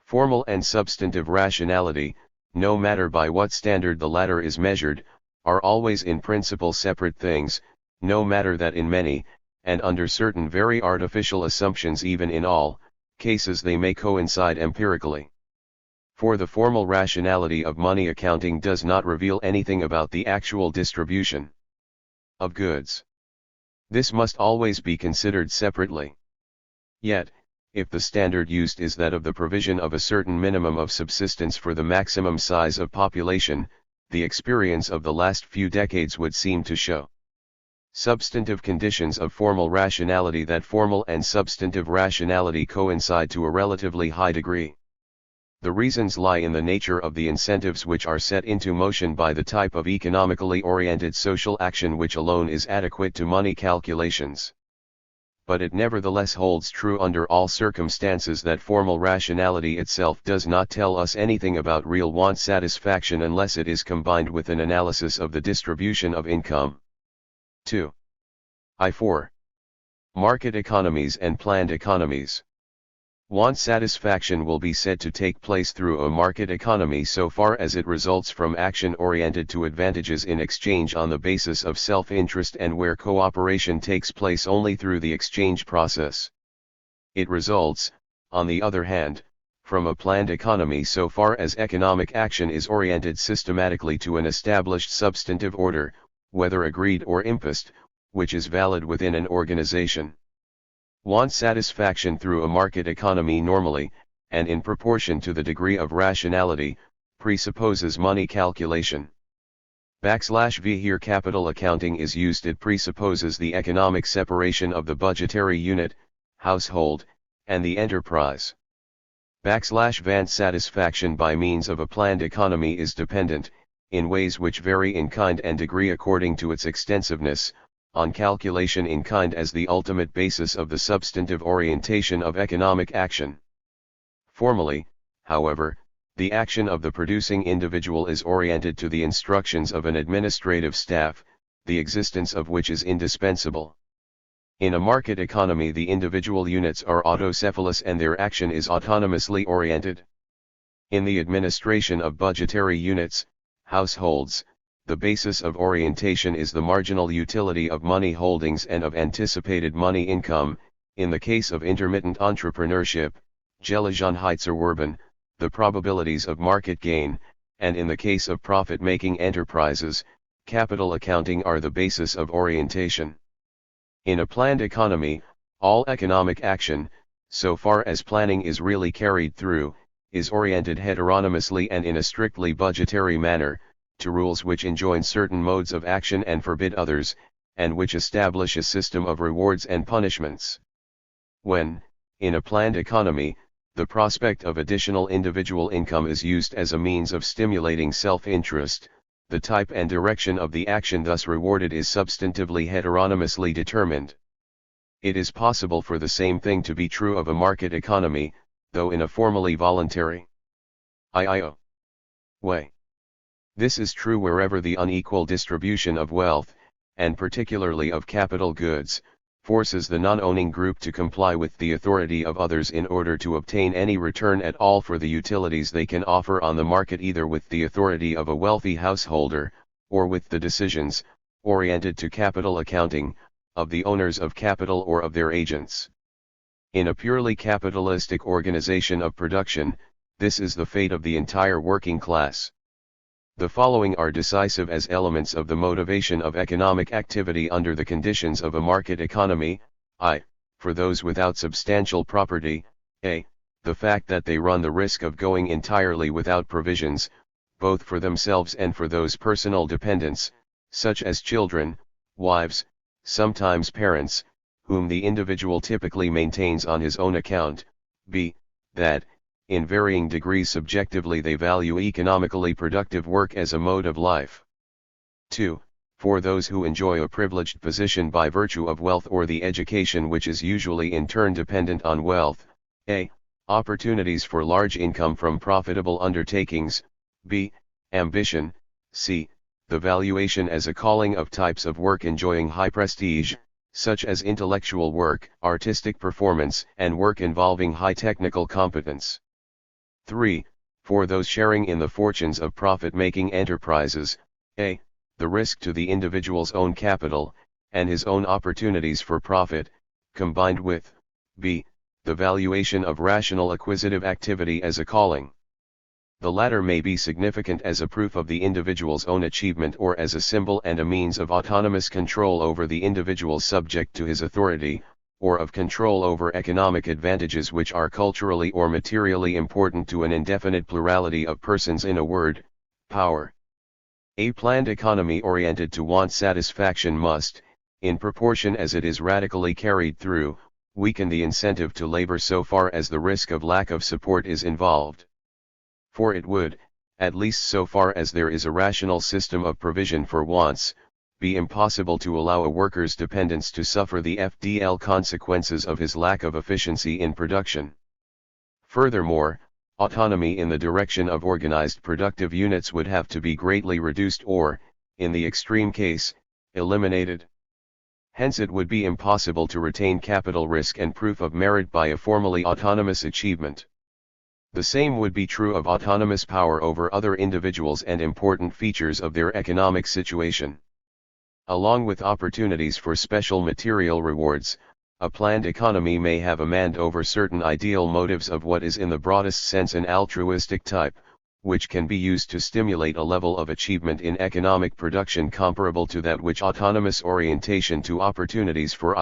Formal and substantive rationality, no matter by what standard the latter is measured, are always in principle separate things, no matter that in many, and under certain very artificial assumptions even in all, cases they may coincide empirically. For the formal rationality of money accounting does not reveal anything about the actual distribution of goods. This must always be considered separately. Yet, if the standard used is that of the provision of a certain minimum of subsistence for the maximum size of population, the experience of the last few decades would seem to show substantive conditions of formal rationality that formal and substantive rationality coincide to a relatively high degree. The reasons lie in the nature of the incentives which are set into motion by the type of economically oriented social action which alone is adequate to money calculations. But it nevertheless holds true under all circumstances that formal rationality itself does not tell us anything about real want satisfaction unless it is combined with an analysis of the distribution of income. 2. I4. Market economies and planned economies. Want satisfaction will be said to take place through a market economy so far as it results from action oriented to advantages in exchange on the basis of self-interest and where cooperation takes place only through the exchange process. It results, on the other hand, from a planned economy so far as economic action is oriented systematically to an established substantive order, whether agreed or imposed, which is valid within an organization. Want satisfaction through a market economy normally, and in proportion to the degree of rationality, presupposes money calculation. \v here capital accounting is used. It presupposes the economic separation of the budgetary unit, household, and the enterprise. \vant satisfaction by means of a planned economy is dependent, in ways which vary in kind and degree according to its extensiveness, on calculation in kind as the ultimate basis of the substantive orientation of economic action. Formally, however, the action of the producing individual is oriented to the instructions of an administrative staff, the existence of which is indispensable. In a market economy, the individual units are autocephalous and their action is autonomously oriented. In the administration of budgetary units, households, the basis of orientation is the marginal utility of money holdings and of anticipated money income. In the case of intermittent entrepreneurship, Gelegenheitserwerben, the probabilities of market gain, and in the case of profit-making enterprises, capital accounting are the basis of orientation. In a planned economy, all economic action, so far as planning is really carried through, is oriented heteronomously and in a strictly budgetary manner, to rules which enjoin certain modes of action and forbid others, and which establish a system of rewards and punishments. When, in a planned economy, the prospect of additional individual income is used as a means of stimulating self-interest, the type and direction of the action thus rewarded is substantively heteronomously determined. It is possible for the same thing to be true of a market economy, though in a formally voluntary way. This is true wherever the unequal distribution of wealth, and particularly of capital goods, forces the non-owning group to comply with the authority of others in order to obtain any return at all for the utilities they can offer on the market, either with the authority of a wealthy householder, or with the decisions, oriented to capital accounting, of the owners of capital or of their agents. In a purely capitalistic organization of production, this is the fate of the entire working class. The following are decisive as elements of the motivation of economic activity under the conditions of a market economy. For those without substantial property, a. The fact that they run the risk of going entirely without provisions, both for themselves and for those personal dependents, such as children, wives, sometimes parents, whom the individual typically maintains on his own account. b. That, in varying degrees subjectively, they value economically productive work as a mode of life. 2. For those who enjoy a privileged position by virtue of wealth or the education which is usually in turn dependent on wealth, a. Opportunities for large income from profitable undertakings, b. Ambition, c. The valuation as a calling of types of work enjoying high prestige, such as intellectual work, artistic performance, and work involving high technical competence. 3. For those sharing in the fortunes of profit-making enterprises, a. The risk to the individual's own capital, and his own opportunities for profit, combined with, b. The valuation of rational acquisitive activity as a calling. The latter may be significant as a proof of the individual's own achievement or as a symbol and a means of autonomous control over the individual subject to his authority, or of control over economic advantages which are culturally or materially important to an indefinite plurality of persons. In a word, power. A planned economy oriented to want satisfaction must, in proportion as it is radically carried through, weaken the incentive to labor so far as the risk of lack of support is involved. For it would, at least so far as there is a rational system of provision for wants, be impossible to allow a worker's dependents to suffer the FDL consequences of his lack of efficiency in production. Furthermore, autonomy in the direction of organized productive units would have to be greatly reduced or, in the extreme case, eliminated. Hence it would be impossible to retain capital risk and proof of merit by a formally autonomous achievement. The same would be true of autonomous power over other individuals and important features of their economic situation. Along with opportunities for special material rewards, a planned economy may have a command over certain ideal motives of what is in the broadest sense an altruistic type, which can be used to stimulate a level of achievement in economic production comparable to that which autonomous orientation to opportunities for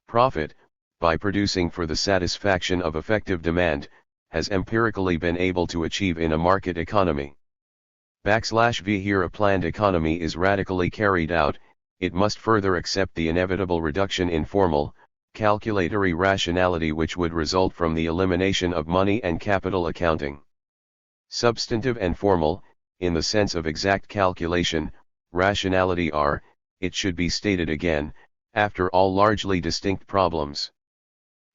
profit, by producing for the satisfaction of effective demand, has empirically been able to achieve in a market economy. \v Here a planned economy is radically carried out, it must further accept the inevitable reduction in formal, calculatory rationality which would result from the elimination of money and capital accounting. Substantive and formal, in the sense of exact calculation, rationality are, it should be stated again, after all largely distinct problems.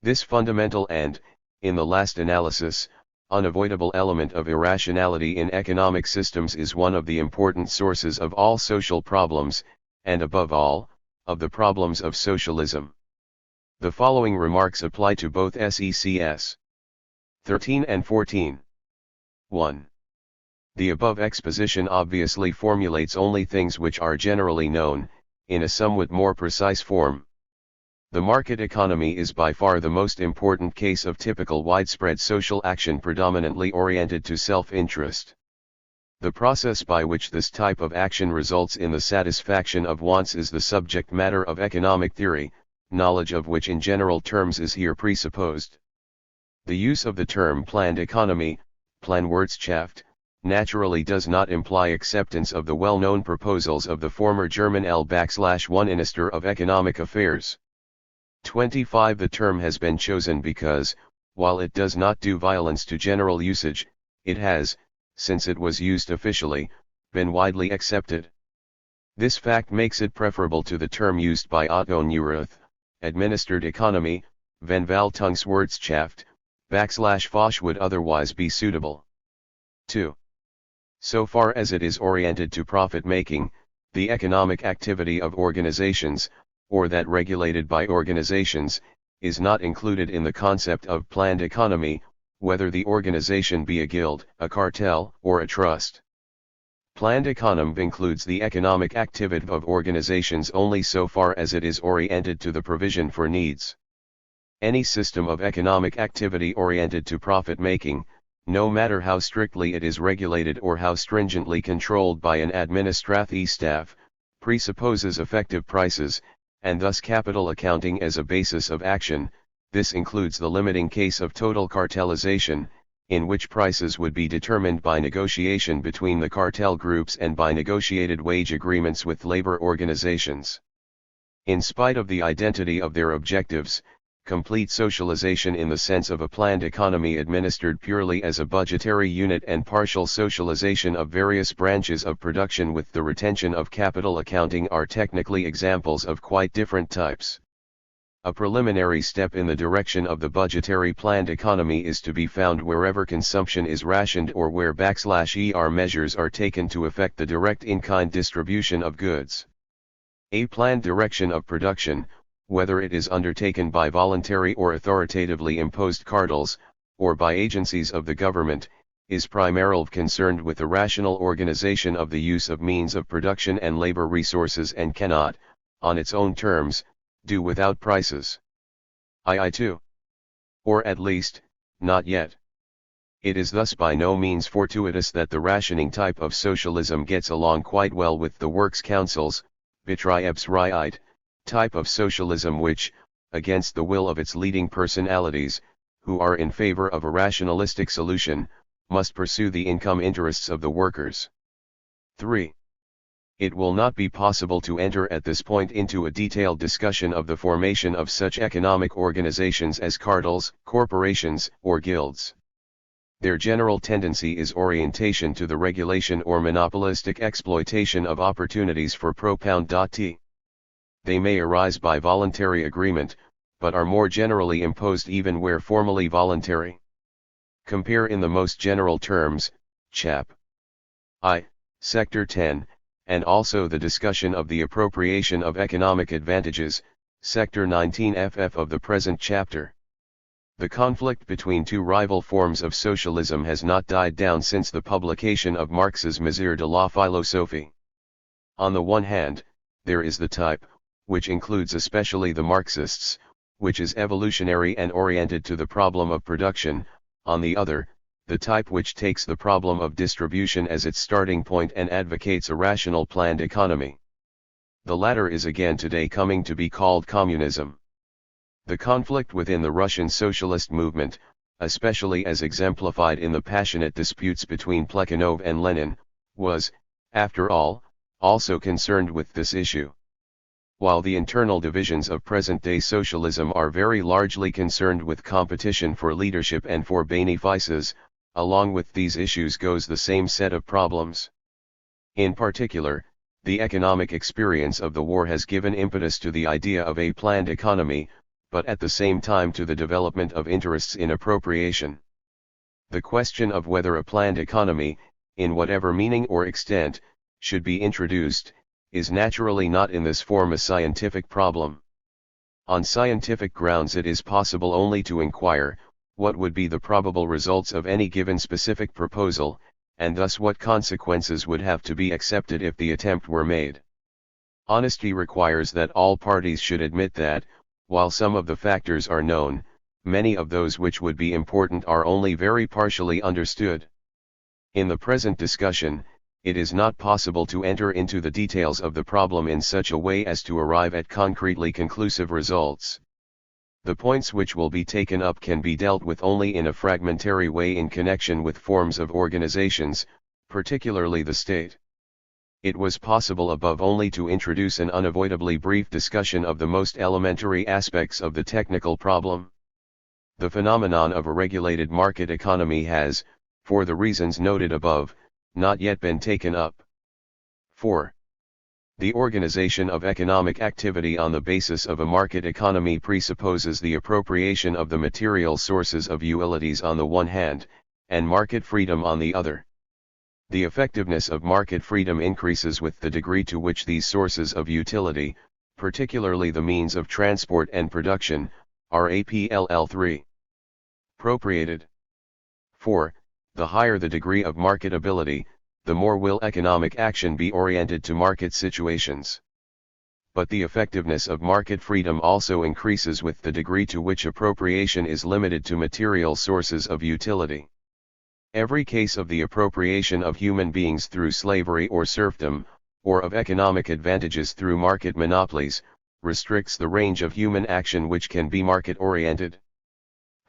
This fundamental and, in the last analysis, unavoidable element of irrationality in economic systems is one of the important sources of all social problems, and above all, of the problems of socialism. The following remarks apply to both SECS 13 and 14. 1. The above exposition obviously formulates only things which are generally known, in a somewhat more precise form. The market economy is by far the most important case of typical widespread social action predominantly oriented to self-interest. The process by which this type of action results in the satisfaction of wants is the subject matter of economic theory, knowledge of which in general terms is here presupposed. The use of the term planned economy, Planwirtschaft, naturally does not imply acceptance of the well-known proposals of the former German L-1 Minister of Economic Affairs. 25. The term has been chosen because, while it does not do violence to general usage, it has, since it was used officially, been widely accepted. This fact makes it preferable to the term used by Otto Neurath, administered economy, Verwaltungswirtschaft, / would otherwise be suitable. 2. So far as it is oriented to profit-making, the economic activity of organizations, or that regulated by organizations, is not included in the concept of planned economy, whether the organization be a guild, a cartel, or a trust. Planned economy includes the economic activity of organizations only so far as it is oriented to the provision for needs. Any system of economic activity oriented to profit-making, no matter how strictly it is regulated or how stringently controlled by an administrative staff, presupposes effective prices, and thus capital accounting as a basis of action. This includes the limiting case of total cartelization, in which prices would be determined by negotiation between the cartel groups and by negotiated wage agreements with labor organizations. In spite of the identity of their objectives, complete socialization in the sense of a planned economy administered purely as a budgetary unit and partial socialization of various branches of production with the retention of capital accounting are technically examples of quite different types. A preliminary step in the direction of the budgetary planned economy is to be found wherever consumption is rationed or where / measures are taken to effect the direct in-kind distribution of goods. A planned direction of production, whether it is undertaken by voluntary or authoritatively imposed cartels, or by agencies of the government, is primarily concerned with the rational organization of the use of means of production and labor resources and cannot, on its own terms, do without prices. II. Or at least, not yet. It is thus by no means fortuitous that the rationing type of socialism gets along quite well with the works councils, Betriebsfreiheit, type of socialism which, against the will of its leading personalities, who are in favor of a rationalistic solution, must pursue the income interests of the workers. 3. It will not be possible to enter at this point into a detailed discussion of the formation of such economic organizations as cartels, corporations, or guilds. Their general tendency is orientation to the regulation or monopolistic exploitation of opportunities for propound.t. They may arise by voluntary agreement, but are more generally imposed even where formally voluntary. Compare in the most general terms, Chap. I, Sector 10, and also the discussion of the appropriation of economic advantages, Sector 19 ff of the present chapter. The conflict between two rival forms of socialism has not died down since the publication of Marx's Mesure de la Philosophie. On the one hand, there is the type, which includes especially the Marxists, which is evolutionary and oriented to the problem of production; on the other, the type which takes the problem of distribution as its starting point and advocates a rational planned economy. The latter is again today coming to be called communism. The conflict within the Russian socialist movement, especially as exemplified in the passionate disputes between Plekhanov and Lenin, was, after all, also concerned with this issue. While the internal divisions of present-day socialism are very largely concerned with competition for leadership and for benefices, along with these issues goes the same set of problems. In particular, the economic experience of the war has given impetus to the idea of a planned economy, but at the same time to the development of interests in appropriation. The question of whether a planned economy, in whatever meaning or extent, should be introduced, is naturally not in this form a scientific problem. On scientific grounds it is possible only to inquire, what would be the probable results of any given specific proposal, and thus what consequences would have to be accepted if the attempt were made. Honesty requires that all parties should admit that, while some of the factors are known, many of those which would be important are only very partially understood. In the present discussion, it is not possible to enter into the details of the problem in such a way as to arrive at concretely conclusive results. The points which will be taken up can be dealt with only in a fragmentary way in connection with forms of organizations, particularly the state. It was possible above only to introduce an unavoidably brief discussion of the most elementary aspects of the technical problem. The phenomenon of a regulated market economy has, for the reasons noted above, not yet been taken up. 4. The organization of economic activity on the basis of a market economy presupposes the appropriation of the material sources of utilities on the one hand, and market freedom on the other. The effectiveness of market freedom increases with the degree to which these sources of utility, particularly the means of transport and production, are APLL3. Appropriated. 4. The higher the degree of marketability, the more will economic action be oriented to market situations. But the effectiveness of market freedom also increases with the degree to which appropriation is limited to material sources of utility. Every case of the appropriation of human beings through slavery or serfdom, or of economic advantages through market monopolies, restricts the range of human action which can be market-oriented.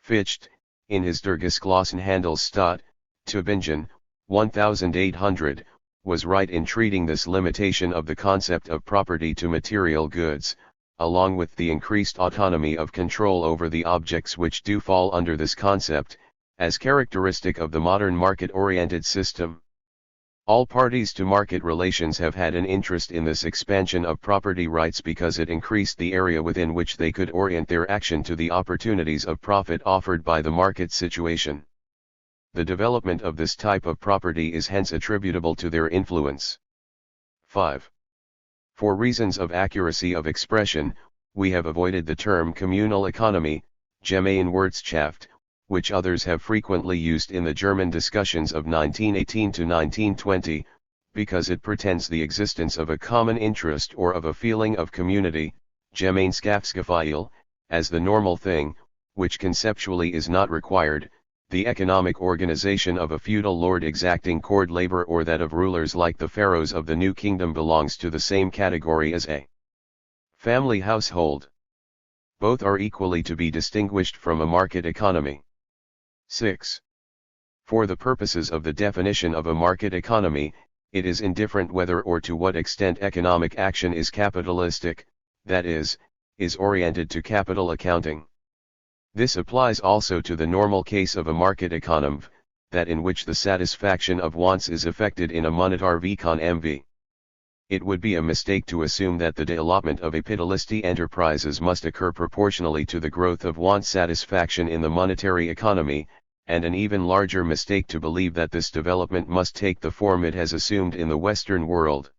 Fichte, in his Der Geschlossenhandelsstaat, Tübingen, 1800, was right in treating this limitation of the concept of property to material goods, along with the increased autonomy of control over the objects which do fall under this concept, as characteristic of the modern market-oriented system. All parties to market relations have had an interest in this expansion of property rights because it increased the area within which they could orient their action to the opportunities of profit offered by the market situation. The development of this type of property is hence attributable to their influence. 5. For reasons of accuracy of expression, we have avoided the term communal economy, Gemeinwirtschaft, which others have frequently used in the German discussions of 1918 to 1920, because it pretends the existence of a common interest or of a feeling of community, Gemeinschaftsgefühl, as the normal thing, which conceptually is not required, the economic organization of a feudal lord exacting cord labor or that of rulers like the pharaohs of the New Kingdom belongs to the same category as a family household. Both are equally to be distinguished from a market economy. 6. For the purposes of the definition of a market economy, it is indifferent whether or to what extent economic action is capitalistic, that is oriented to capital accounting. This applies also to the normal case of a market economy, that in which the satisfaction of wants is effected in a monetarvecon-MV. It would be a mistake to assume that the development of capitalistic enterprises must occur proportionally to the growth of want satisfaction in the monetary economy, and an even larger mistake to believe that this development must take the form it has assumed in the Western world.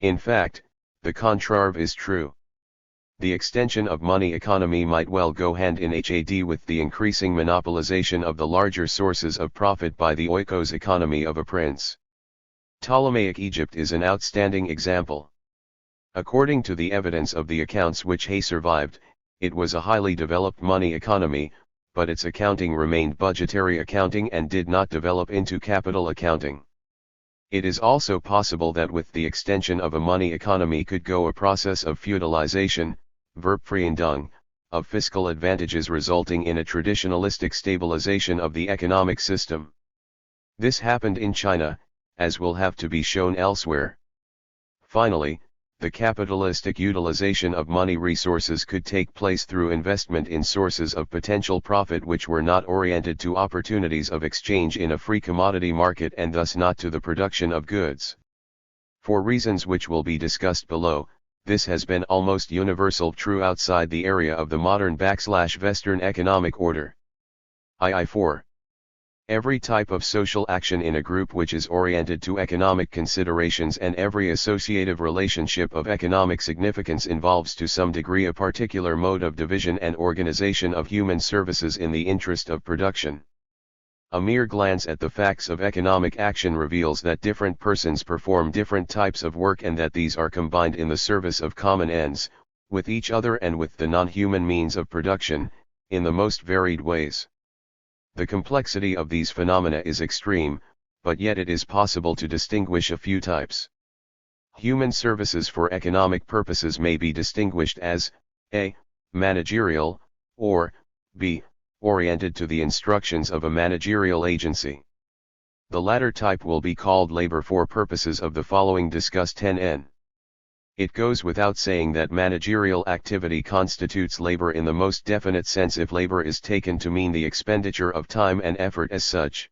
In fact, the contrary is true. The extension of money economy might well go hand in hand with the increasing monopolization of the larger sources of profit by the oikos economy of a prince. Ptolemaic Egypt is an outstanding example. According to the evidence of the accounts which he survived, it was a highly developed money economy, but its accounting remained budgetary accounting and did not develop into capital accounting. It is also possible that with the extension of a money economy could go a process of feudalization, Verpfremdung, of fiscal advantages resulting in a traditionalistic stabilization of the economic system. This happened in China, as will have to be shown elsewhere. Finally, the capitalistic utilization of money resources could take place through investment in sources of potential profit which were not oriented to opportunities of exchange in a free commodity market and thus not to the production of goods. For reasons which will be discussed below, this has been almost universal true outside the area of the modern /Western economic order. II 4. Every type of social action in a group which is oriented to economic considerations and every associative relationship of economic significance involves to some degree a particular mode of division and organization of human services in the interest of production. A mere glance at the facts of economic action reveals that different persons perform different types of work and that these are combined in the service of common ends, with each other and with the non-human means of production, in the most varied ways. The complexity of these phenomena is extreme, but yet it is possible to distinguish a few types. Human services for economic purposes may be distinguished as a. Managerial, or b. Oriented to the instructions of a managerial agency. The latter type will be called labor for purposes of the following discussed 10n. It goes without saying that managerial activity constitutes labor in the most definite sense if labor is taken to mean the expenditure of time and effort as such.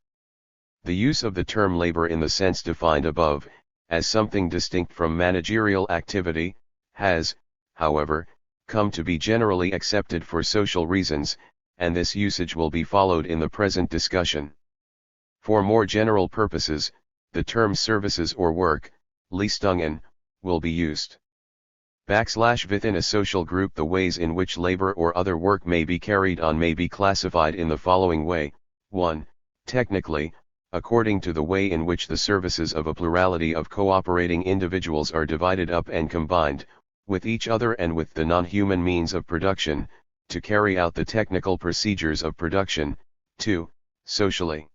The use of the term labor in the sense defined above, as something distinct from managerial activity, has, however, come to be generally accepted for social reasons, and this usage will be followed in the present discussion. For more general purposes, the term services or work, Leistungen, will be used. Within a social group, the ways in which labor or other work may be carried on may be classified in the following way. 1. Technically, according to the way in which the services of a plurality of cooperating individuals are divided up and combined, with each other and with the non-human means of production, to carry out the technical procedures of production. 2. Socially.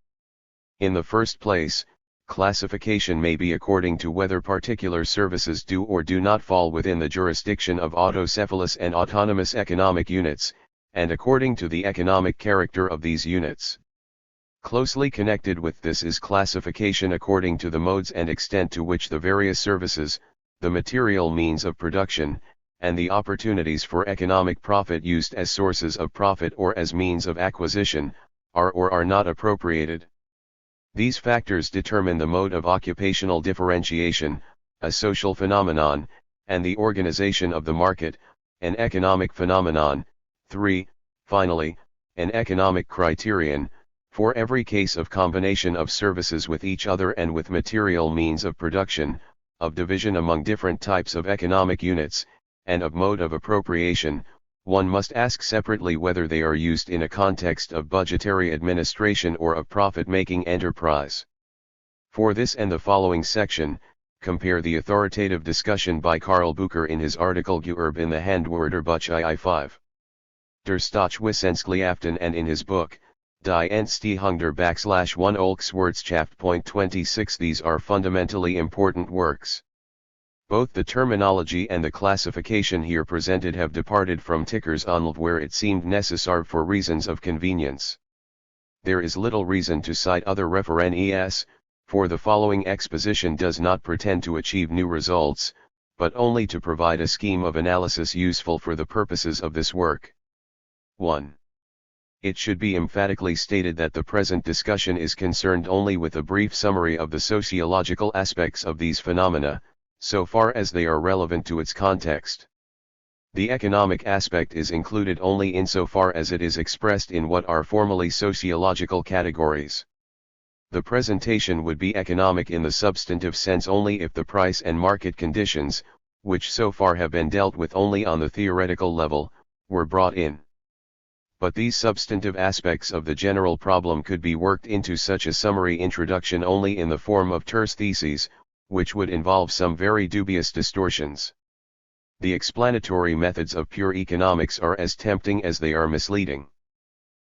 In the first place, classification may be according to whether particular services do or do not fall within the jurisdiction of autocephalous and autonomous economic units, and according to the economic character of these units. Closely connected with this is classification according to the modes and extent to which the various services, the material means of production, and the opportunities for economic profit used as sources of profit or as means of acquisition, are or are not appropriated. These factors determine the mode of occupational differentiation, a social phenomenon, and the organization of the market, an economic phenomenon. 3. Finally, an economic criterion, for every case of combination of services with each other and with material means of production, of division among different types of economic units, and of mode of appropriation. One must ask separately whether they are used in a context of budgetary administration or of profit-making enterprise. For this and the following section, compare the authoritative discussion by Karl Bucher in his article Gewerbe in the Handwerkerbuch II. Der Staatswissenschaftlichen and in his book, Die Entstehung der /1 Volkswirtschaft.26. These are fundamentally important works. Both the terminology and the classification here presented have departed from Ticker's Anlv where it seemed necessary for reasons of convenience. There is little reason to cite other references, for the following exposition does not pretend to achieve new results, but only to provide a scheme of analysis useful for the purposes of this work. 1. It should be emphatically stated that the present discussion is concerned only with a brief summary of the sociological aspects of these phenomena, so far as they are relevant to its context. The economic aspect is included only insofar as it is expressed in what are formally sociological categories. The presentation would be economic in the substantive sense only if the price and market conditions, which so far have been dealt with only on the theoretical level, were brought in. But these substantive aspects of the general problem could be worked into such a summary introduction only in the form of terse theses, which would involve some very dubious distortions. The explanatory methods of pure economics are as tempting as they are misleading.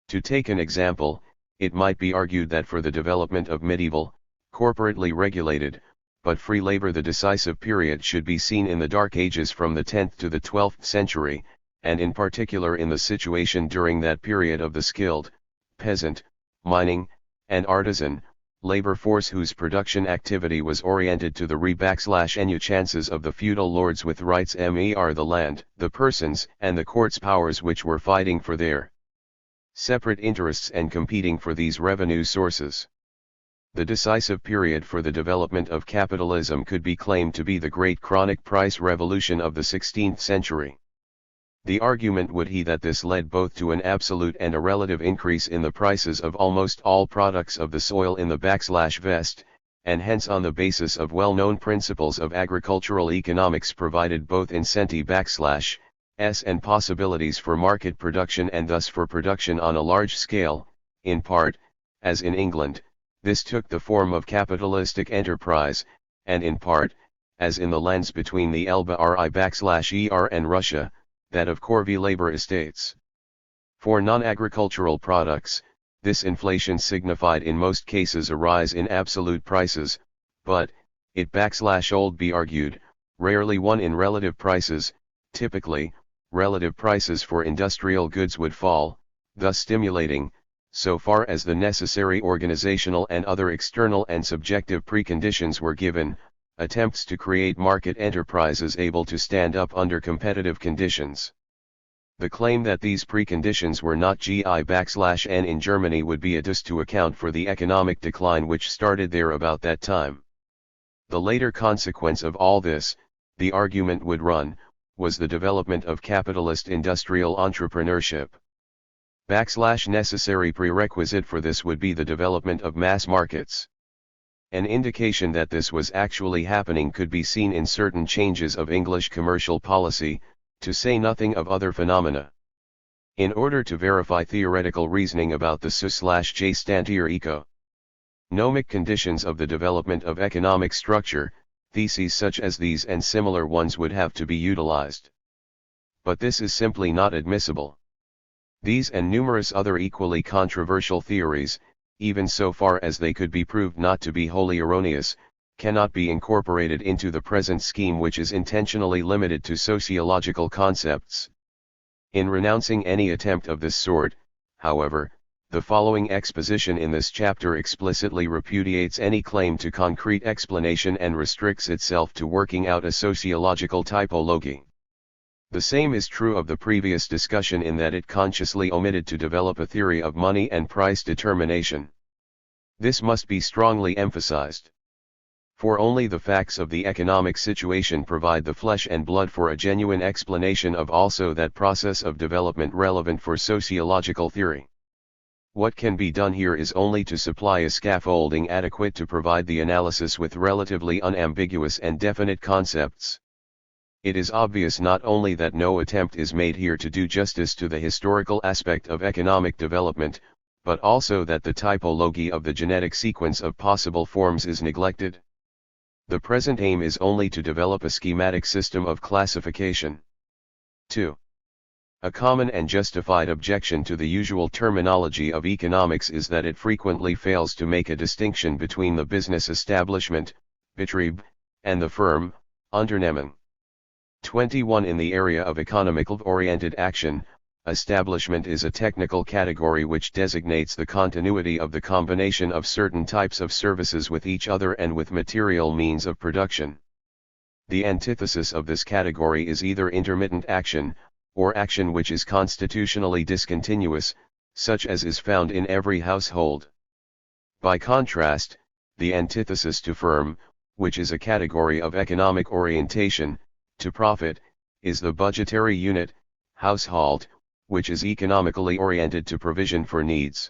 To take an example, it might be argued that for the development of medieval, corporately regulated, but free labor the decisive period should be seen in the Dark Ages from the 10th to the 12th century, and in particular in the situation during that period of the skilled, peasant, mining, and artisan, labor force whose production activity was oriented to the re/chances of the feudal lords with rights mer the land, the persons and the court's powers which were fighting for their separate interests and competing for these revenue sources. The decisive period for the development of capitalism could be claimed to be the great chronic price revolution of the 16th century. The argument would be that this led both to an absolute and a relative increase in the prices of almost all products of the soil in the /West, and hence on the basis of well-known principles of agricultural economics provided both incentive /s and possibilities for market production and thus for production on a large scale. In part, as in England, this took the form of capitalistic enterprise, and in part, as in the lands between the Elbe Ri/Er and Russia, that of corvée labor estates. For non-agricultural products, this inflation signified in most cases a rise in absolute prices, but, it be argued, rarely one in relative prices. Typically, relative prices for industrial goods would fall, thus stimulating, so far as the necessary organizational and other external and subjective preconditions were given, attempts to create market enterprises able to stand up under competitive conditions. The claim that these preconditions were not GI/N in Germany would be adduced to account for the economic decline which started there about that time. The later consequence of all this, the argument would run, was the development of capitalist industrial entrepreneurship. Necessary prerequisite for this would be the development of mass markets. An indication that this was actually happening could be seen in certain changes of English commercial policy, to say nothing of other phenomena. In order to verify theoretical reasoning about the /J economic conditions of the development of economic structure, theses such as these and similar ones would have to be utilized. But this is simply not admissible. These and numerous other equally controversial theories, even so far as they could be proved not to be wholly erroneous, cannot be incorporated into the present scheme which is intentionally limited to sociological concepts. In renouncing any attempt of this sort, however, the following exposition in this chapter explicitly repudiates any claim to concrete explanation and restricts itself to working out a sociological typology. The same is true of the previous discussion in that it consciously omitted to develop a theory of money and price determination. This must be strongly emphasized. For only the facts of the economic situation provide the flesh and blood for a genuine explanation of also that process of development relevant for sociological theory. What can be done here is only to supply a scaffolding adequate to provide the analysis with relatively unambiguous and definite concepts. It is obvious not only that no attempt is made here to do justice to the historical aspect of economic development, but also that the typology of the genetic sequence of possible forms is neglected. The present aim is only to develop a schematic system of classification. 2. A common and justified objection to the usual terminology of economics is that it frequently fails to make a distinction between the business establishment, Betrieb, and the firm, Unternehmen. 21. In the area of economical-oriented action, establishment is a technical category which designates the continuity of the combination of certain types of services with each other and with material means of production. The antithesis of this category is either intermittent action, or action which is constitutionally discontinuous, such as is found in every household. By contrast, the antithesis to firm, which is a category of economic orientation, to profit, is the budgetary unit, household, which is economically oriented to provision for needs.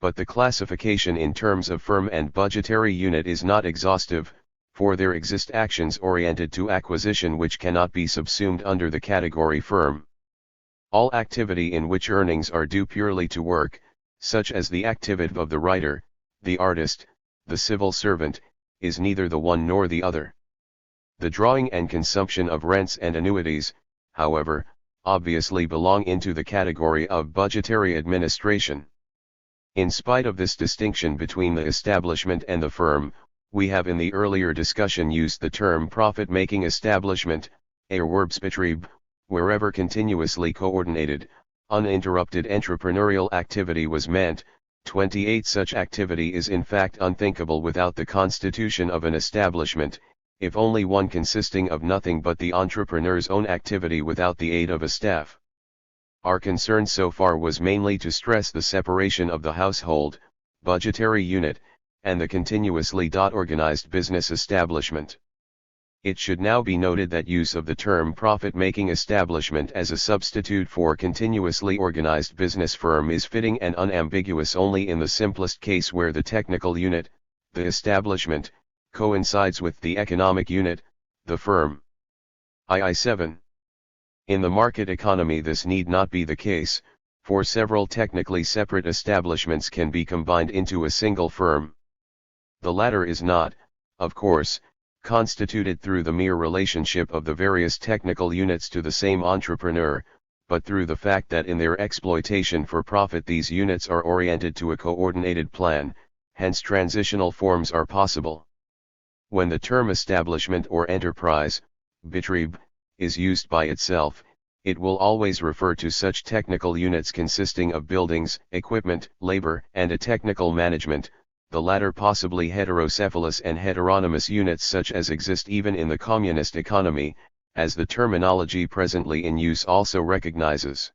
But the classification in terms of firm and budgetary unit is not exhaustive, for there exist actions oriented to acquisition which cannot be subsumed under the category firm. All activity in which earnings are due purely to work, such as the activity of the writer, the artist, the civil servant, is neither the one nor the other. The drawing and consumption of rents and annuities, however, obviously belong into the category of budgetary administration. In spite of this distinction between the establishment and the firm, we have in the earlier discussion used the term profit-making establishment, Erwerbsbetrieb, wherever continuously coordinated, uninterrupted entrepreneurial activity was meant. 28. Such activity is in fact unthinkable without the constitution of an establishment, if only one consisting of nothing but the entrepreneur's own activity without the aid of a staff. Our concern so far was mainly to stress the separation of the household, budgetary unit, and the continuously organized business establishment. It should now be noted that use of the term profit-making establishment as a substitute for continuously organized business firm is fitting and unambiguous only in the simplest case where the technical unit, the establishment, coincides with the economic unit, the firm. II 7. In the market economy this need not be the case, for several technically separate establishments can be combined into a single firm. The latter is not, of course, constituted through the mere relationship of the various technical units to the same entrepreneur, but through the fact that in their exploitation for profit these units are oriented to a coordinated plan, hence transitional forms are possible. When the term establishment or enterprise, Betrieb, is used by itself, it will always refer to such technical units consisting of buildings, equipment, labor, and a technical management, the latter possibly heterocephalous and heteronymous units such as exist even in the communist economy, as the terminology presently in use also recognizes.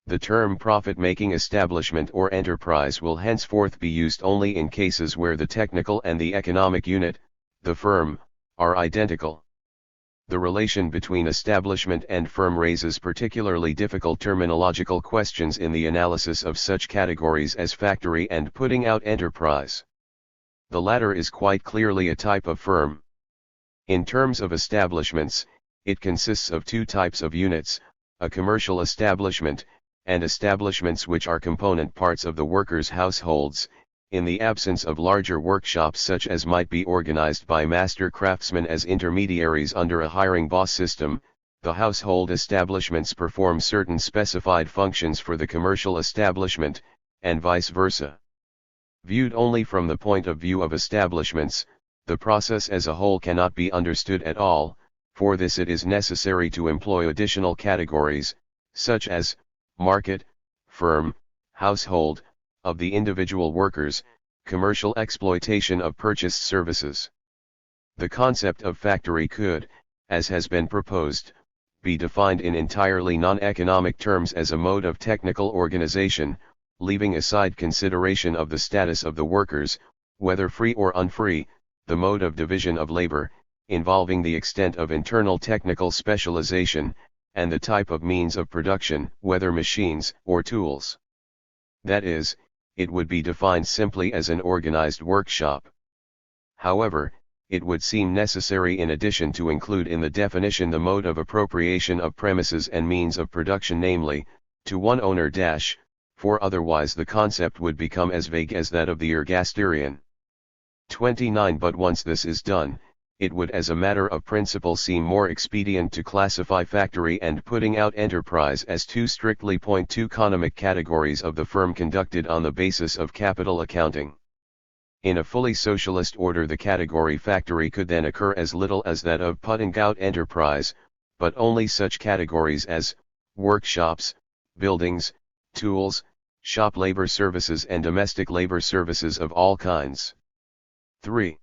The term profit-making establishment or enterprise will henceforth be used only in cases where the technical and the economic unit, the firm, are identical. The relation between establishment and firm raises particularly difficult terminological questions in the analysis of such categories as factory and putting out enterprise. The latter is quite clearly a type of firm. In terms of establishments, it consists of two types of units, a commercial establishment, and establishments which are component parts of the workers' households, in the absence of larger workshops such as might be organized by master craftsmen as intermediaries under a hiring boss system. The household establishments perform certain specified functions for the commercial establishment, and vice versa. Viewed only from the point of view of establishments, the process as a whole cannot be understood at all. For this it is necessary to employ additional categories, such as market, firm, household, of the individual workers, commercial exploitation of purchased services. The concept of factory could, as has been proposed, be defined in entirely non-economic terms as a mode of technical organization, leaving aside consideration of the status of the workers, whether free or unfree, the mode of division of labor, involving the extent of internal technical specialization, and the type of means of production, whether machines or tools. That is, it would be defined simply as an organized workshop. However, it would seem necessary in addition to include in the definition the mode of appropriation of premises and means of production, namely, to one owner for otherwise the concept would become as vague as that of the ergasterian. 29. But once this is done, it would as a matter of principle seem more expedient to classify factory and putting out enterprise as two strictly economic categories of the firm conducted on the basis of capital accounting. In a fully socialist order the category factory could then occur as little as that of putting out enterprise, but only such categories as workshops, buildings, tools, shop labor services and domestic labor services of all kinds. 3.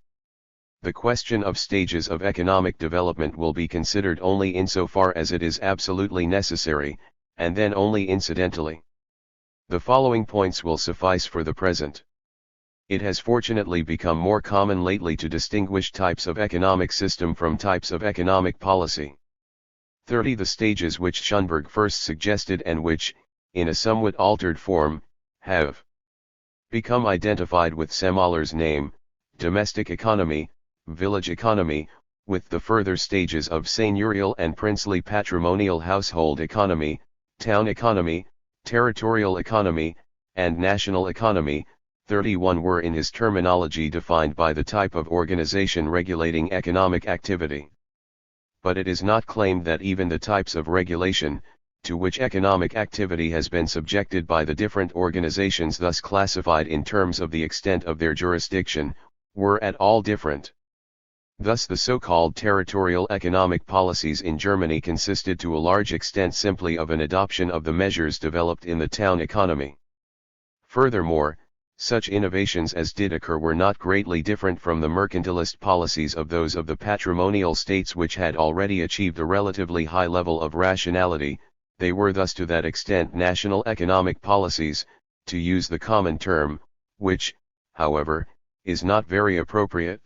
The question of stages of economic development will be considered only insofar as it is absolutely necessary, and then only incidentally. The following points will suffice for the present. It has fortunately become more common lately to distinguish types of economic system from types of economic policy. 30. The stages which Schönberg first suggested and which, in a somewhat altered form, have become identified with Semmelr's name, domestic economy, village economy, with the further stages of seigneurial and princely patrimonial household economy, town economy, territorial economy, and national economy. 31 were in his terminology defined by the type of organization regulating economic activity. But it is not claimed that even the types of regulation, to which economic activity has been subjected by the different organizations thus classified in terms of the extent of their jurisdiction, were at all different. Thus the so-called territorial economic policies in Germany consisted to a large extent simply of an adoption of the measures developed in the town economy. Furthermore, such innovations as did occur were not greatly different from the mercantilist policies of those of the patrimonial states which had already achieved a relatively high level of rationality. They were thus to that extent national economic policies, to use the common term, which, however, is not very appropriate.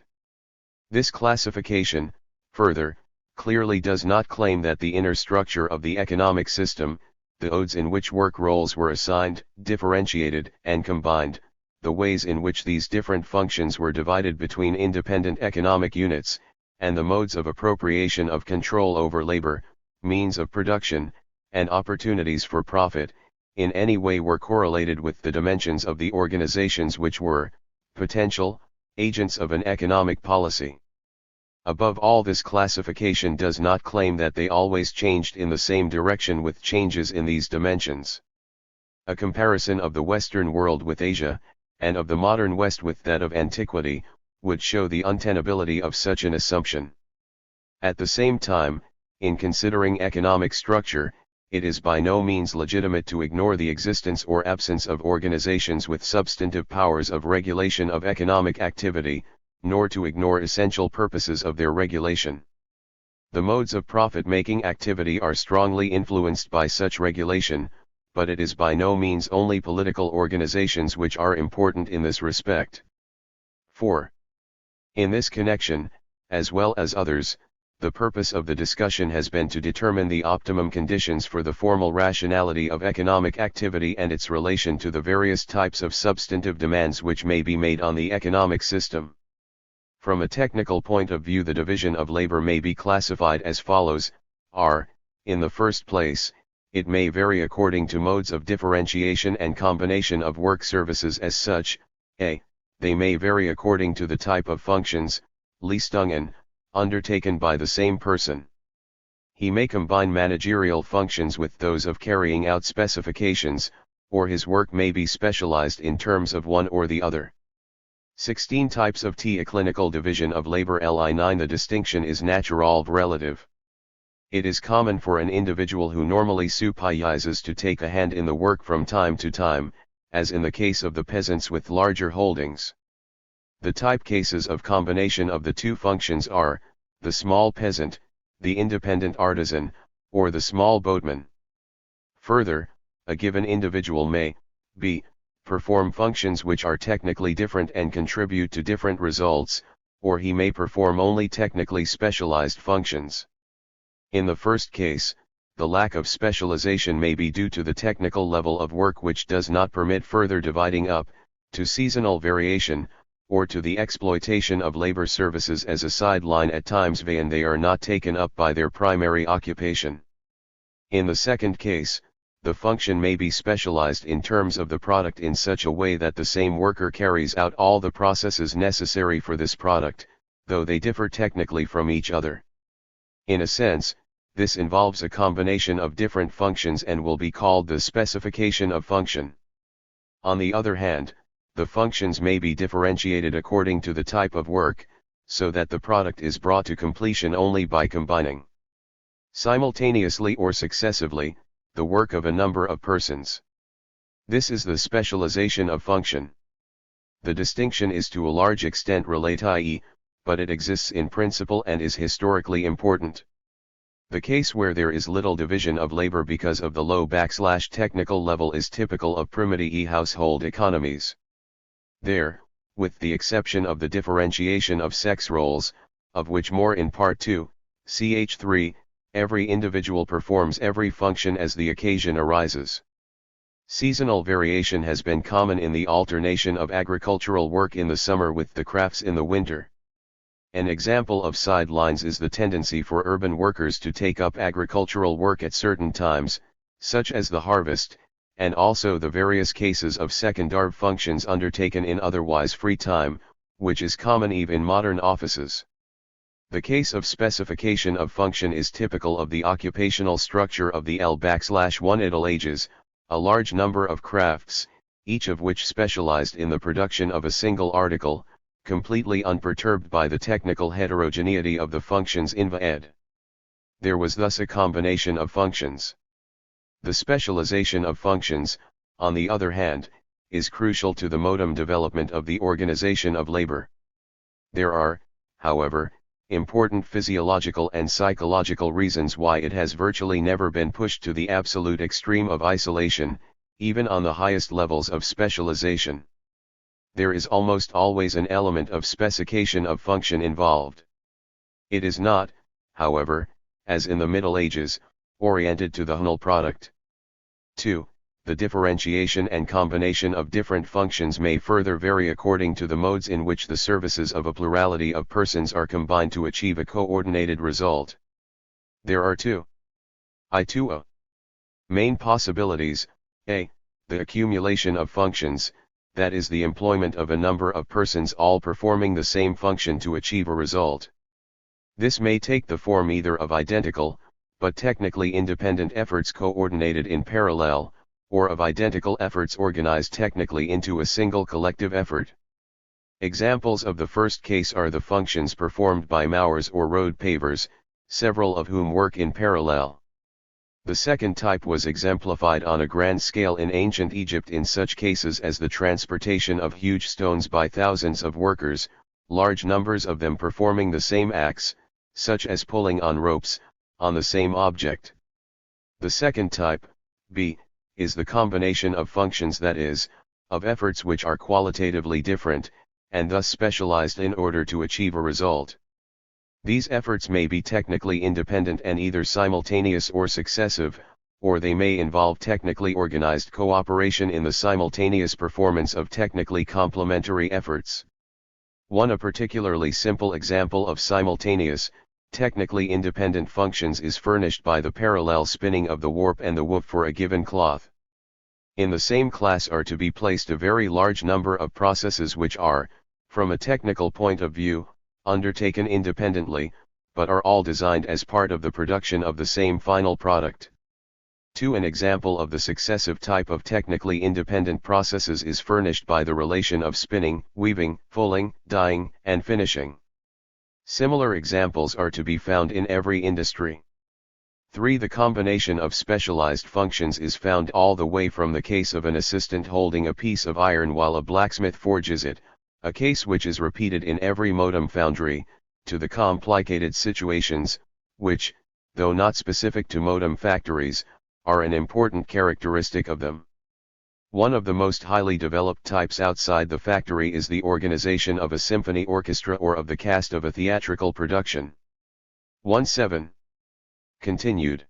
This classification, Further, clearly does not claim that the inner structure of the economic system, the modes in which work roles were assigned, differentiated, and combined, the ways in which these different functions were divided between independent economic units, and the modes of appropriation of control over labor, means of production, and opportunities for profit, in any way were correlated with the dimensions of the organizations which were, potential, agents of an economic policy. Above all, this classification does not claim that they always changed in the same direction with changes in these dimensions. A comparison of the Western world with Asia, and of the modern West with that of antiquity, would show the untenability of such an assumption. At the same time, in considering economic structure, it is by no means legitimate to ignore the existence or absence of organizations with substantive powers of regulation of economic activity, nor to ignore essential purposes of their regulation. The modes of profit-making activity are strongly influenced by such regulation, but it is by no means only political organizations which are important in this respect. 4. In this connection, as well as others, the purpose of the discussion has been to determine the optimum conditions for the formal rationality of economic activity and its relation to the various types of substantive demands which may be made on the economic system. From a technical point of view, the division of labor may be classified as follows: in the first place, it may vary according to modes of differentiation and combination of work services as such. They may vary according to the type of functions, Leistungen, undertaken by the same person. He may combine managerial functions with those of carrying out specifications, or his work may be specialized in terms of one or the other. 16 types of clinical division of labor. Li9 The distinction is natural relative. It is common for an individual who normally supervises to take a hand in the work from time to time, as in the case of the peasants with larger holdings. The type cases of combination of the two functions are, the small peasant, the independent artisan, or the small boatman. Further, a given individual may, perform functions which are technically different and contribute to different results, or he may perform only technically specialized functions. In the first case, the lack of specialization may be due to the technical level of work which does not permit further dividing up, to seasonal variation, or to the exploitation of labor services as a sideline at times when they are not taken up by their primary occupation. In the second case, the function may be specialized in terms of the product in such a way that the same worker carries out all the processes necessary for this product, though they differ technically from each other. In a sense, this involves a combination of different functions and will be called the specification of function. On the other hand, the functions may be differentiated according to the type of work, so that the product is brought to completion only by combining simultaneously or successively the work of a number of persons. This is the specialization of function. The distinction is to a large extent relative, but it exists in principle and is historically important. The case where there is little division of labor because of the low technical level is typical of primitive household economies. There, with the exception of the differentiation of sex roles, of which more in Part 2, ch. 3, every individual performs every function as the occasion arises. Seasonal variation has been common in the alternation of agricultural work in the summer with the crafts in the winter. An example of sidelines is the tendency for urban workers to take up agricultural work at certain times, such as the harvest, and also the various cases of secondary functions undertaken in otherwise free time, which is common even in modern offices. The case of specification of function is typical of the occupational structure of the L-1 Middle Ages, a large number of crafts, each of which specialized in the production of a single article, completely unperturbed by the technical heterogeneity of the functions involved. There was thus a combination of functions. The specialization of functions, on the other hand, is crucial to the modem development of the organization of labor. There are, however, important physiological and psychological reasons why it has virtually never been pushed to the absolute extreme of isolation, even on the highest levels of specialization. There is almost always an element of specification of function involved. It is not, however, as in the Middle Ages, oriented to the final product. 2. The differentiation and combination of different functions may further vary according to the modes in which the services of a plurality of persons are combined to achieve a coordinated result. There are two main possibilities. A. The accumulation of functions, that is the employment of a number of persons all performing the same function to achieve a result. This may take the form either of identical, but technically independent efforts coordinated in parallel, or of identical efforts organized technically into a single collective effort. Examples of the first case are the functions performed by mowers or road pavers, several of whom work in parallel. The second type was exemplified on a grand scale in ancient Egypt in such cases as the transportation of huge stones by thousands of workers, large numbers of them performing the same acts, such as pulling on ropes, on the same object. The second type, B, is the combination of functions, that is, of efforts which are qualitatively different, and thus specialized in order to achieve a result. These efforts may be technically independent and either simultaneous or successive, or they may involve technically organized cooperation in the simultaneous performance of technically complementary efforts. A particularly simple example of simultaneous, technically independent functions is furnished by the parallel spinning of the warp and the woof for a given cloth. In the same class are to be placed a very large number of processes which are, from a technical point of view, undertaken independently, but are all designed as part of the production of the same final product. An example of the successive type of technically independent processes is furnished by the relation of spinning, weaving, fulling, dyeing, and finishing. Similar examples are to be found in every industry. 3. The combination of specialized functions is found all the way from the case of an assistant holding a piece of iron while a blacksmith forges it, a case which is repeated in every modem foundry, to the complicated situations, which, though not specific to modem factories, are an important characteristic of them. One of the most highly developed types outside the factory is the organization of a symphony orchestra or of the cast of a theatrical production. 7. Continued.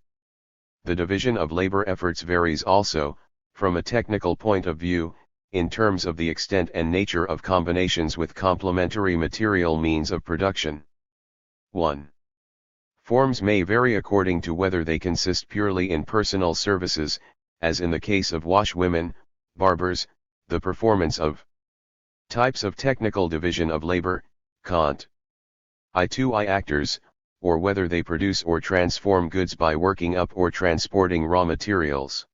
The division of labor efforts varies also, from a technical point of view, in terms of the extent and nature of combinations with complementary material means of production. 1. Forms may vary according to whether they consist purely in personal services, as in the case of washwomen, barbers, the performance of types of technical division of labor, cont. I actors, or whether they produce or transform goods by working up or transporting raw materials.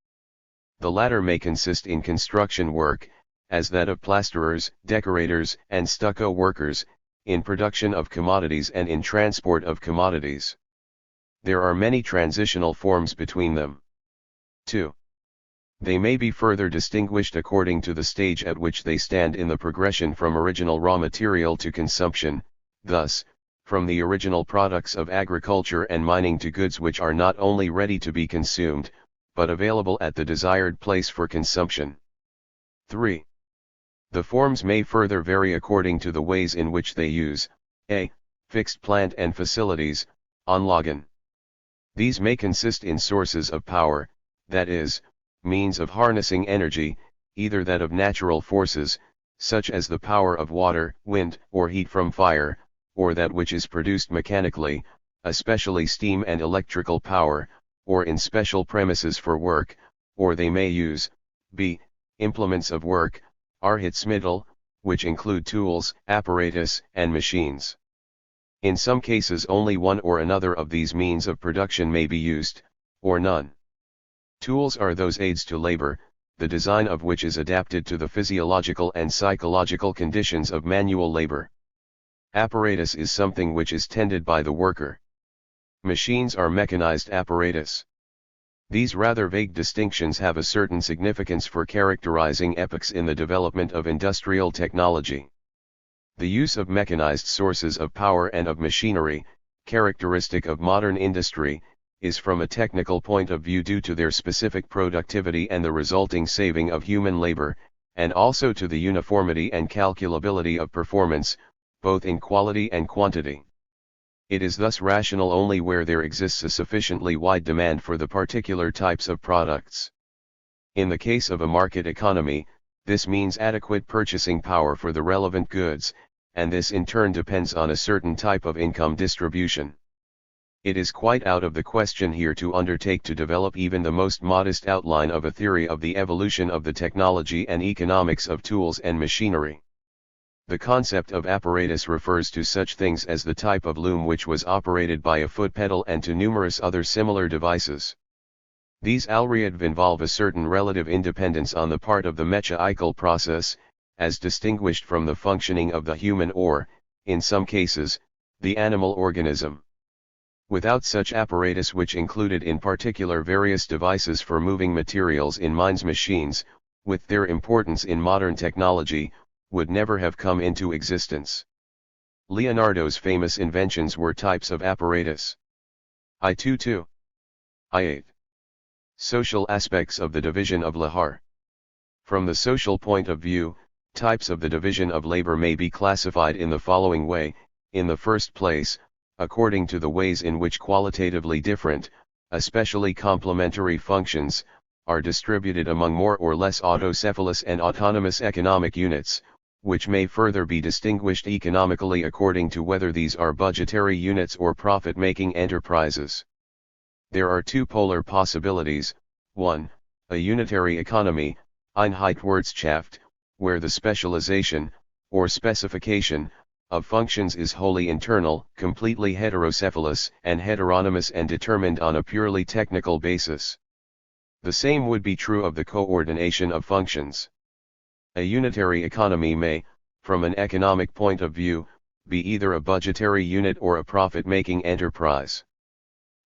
The latter may consist in construction work, as that of plasterers, decorators, and stucco workers, in production of commodities and in transport of commodities. There are many transitional forms between them. 2. They may be further distinguished according to the stage at which they stand in the progression from original raw material to consumption, thus, from the original products of agriculture and mining to goods which are not only ready to be consumed, but available at the desired place for consumption. 3. The forms may further vary according to the ways in which they use, a. Fixed plant and facilities, Anlagen. These may consist in sources of power, that is, means of harnessing energy, either that of natural forces, such as the power of water, wind, or heat from fire, or that which is produced mechanically, especially steam and electrical power, or in special premises for work, or they may use, b. Implements of work, Arbetsmittel, which include tools, apparatus, and machines. In some cases only one or another of these means of production may be used, or none. Tools are those aids to labor, the design of which is adapted to the physiological and psychological conditions of manual labor. Apparatus is something which is tended by the worker. Machines are mechanized apparatus. These rather vague distinctions have a certain significance for characterizing epochs in the development of industrial technology. The use of mechanized sources of power and of machinery, characteristic of modern industry, is from a technical point of view due to their specific productivity and the resulting saving of human labor, and also to the uniformity and calculability of performance, both in quality and quantity. It is thus rational only where there exists a sufficiently wide demand for the particular types of products. In the case of a market economy, this means adequate purchasing power for the relevant goods, and this in turn depends on a certain type of income distribution. It is quite out of the question here to undertake to develop even the most modest outline of a theory of the evolution of the technology and economics of tools and machinery. The concept of apparatus refers to such things as the type of loom which was operated by a foot pedal and to numerous other similar devices. These already involve a certain relative independence on the part of the mechanical process, as distinguished from the functioning of the human or, in some cases, the animal organism. Without such apparatus, which included in particular various devices for moving materials in mines, machines, with their importance in modern technology, would never have come into existence. Leonardo's famous inventions were types of apparatus. I-22. I-8. Social aspects of the division of labor. From the social point of view, types of the division of labor may be classified in the following way: in the first place, according to the ways in which qualitatively different, especially complementary functions, are distributed among more or less autocephalous and autonomous economic units, which may further be distinguished economically according to whether these are budgetary units or profit-making enterprises. There are two polar possibilities: 1, a unitary economy, Einheitswirtschaft, where the specialization, or specification, of functions is wholly internal, completely heterocephalous and heteronymous and determined on a purely technical basis. The same would be true of the coordination of functions. A unitary economy may, from an economic point of view, be either a budgetary unit or a profit-making enterprise.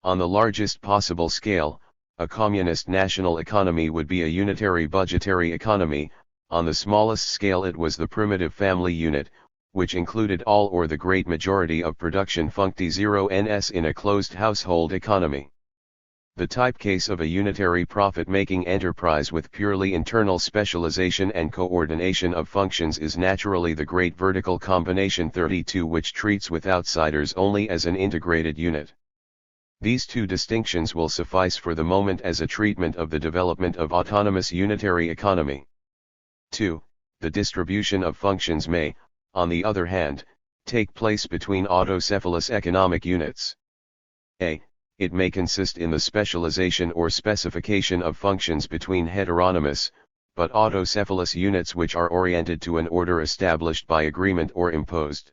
On the largest possible scale, a communist national economy would be a unitary budgetary economy. On the smallest scale it was the primitive family unit, which included all or the great majority of production functions in a closed household economy. The type case of a unitary profit-making enterprise with purely internal specialization and coordination of functions is naturally the great vertical combination 32, which treats with outsiders only as an integrated unit. These two distinctions will suffice for the moment as a treatment of the development of autonomous unitary economy. 2. The distribution of functions may, on the other hand, take place between autocephalous economic units. A. It may consist in the specialization or specification of functions between heteronymous, but autocephalous units which are oriented to an order established by agreement or imposed.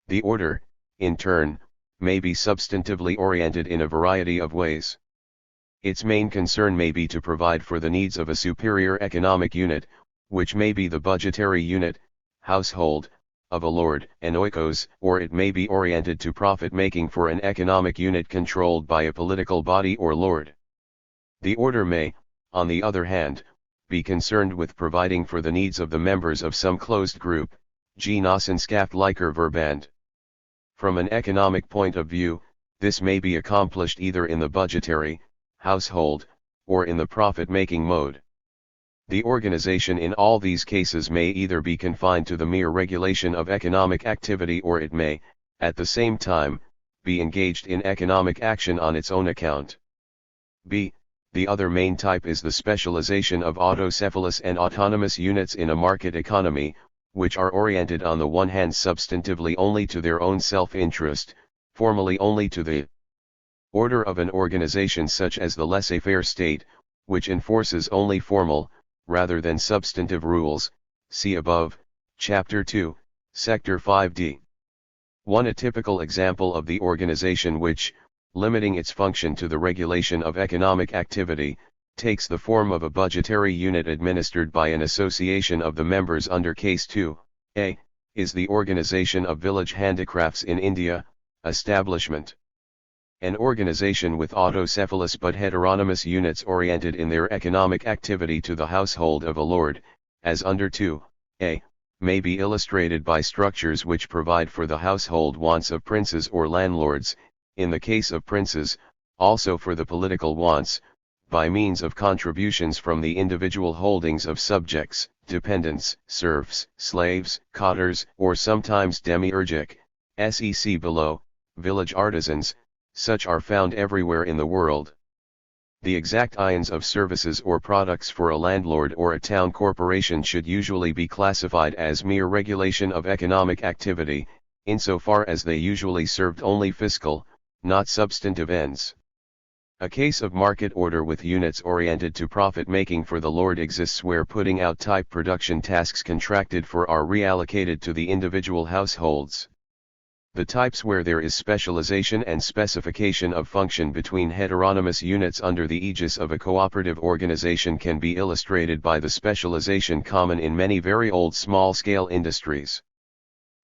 The order, in turn, may be substantively oriented in a variety of ways. Its main concern may be to provide for the needs of a superior economic unit, which may be the budgetary unit, household, of a lord and oikos, or it may be oriented to profit-making for an economic unit controlled by a political body or lord. The order may, on the other hand, be concerned with providing for the needs of the members of some closed group, Genossenschaftlicher Verband. From an economic point of view, this may be accomplished either in the budgetary, household, or in the profit-making mode. The organization in all these cases may either be confined to the mere regulation of economic activity, or it may, at the same time, be engaged in economic action on its own account. B. The other main type is the specialization of autocephalous and autonomous units in a market economy, which are oriented on the one hand substantively only to their own self-interest, formally only to the order of an organization such as the laissez-faire state, which enforces only formal, rather than substantive rules, see above, Chapter 2, Sector 5d. 1. A typical example of the organization which, limiting its function to the regulation of economic activity, takes the form of a budgetary unit administered by an association of the members under Case 2a, is the organization of village handicrafts in India, establishment. An organization with autocephalous but heteronymous units oriented in their economic activity to the household of a lord, as under 2a, may be illustrated by structures which provide for the household wants of princes or landlords, in the case of princes, also for the political wants, by means of contributions from the individual holdings of subjects, dependents, serfs, slaves, cotters, or sometimes demiurgic, sec below, village artisans, such are found everywhere in the world. The exact ions of services or products for a landlord or a town corporation should usually be classified as mere regulation of economic activity, insofar as they usually served only fiscal, not substantive ends. A case of market order with units oriented to profit-making for the lord exists where putting out type production tasks contracted for are reallocated to the individual households. The types where there is specialization and specification of function between heteronymous units under the aegis of a cooperative organization can be illustrated by the specialization common in many very old small-scale industries.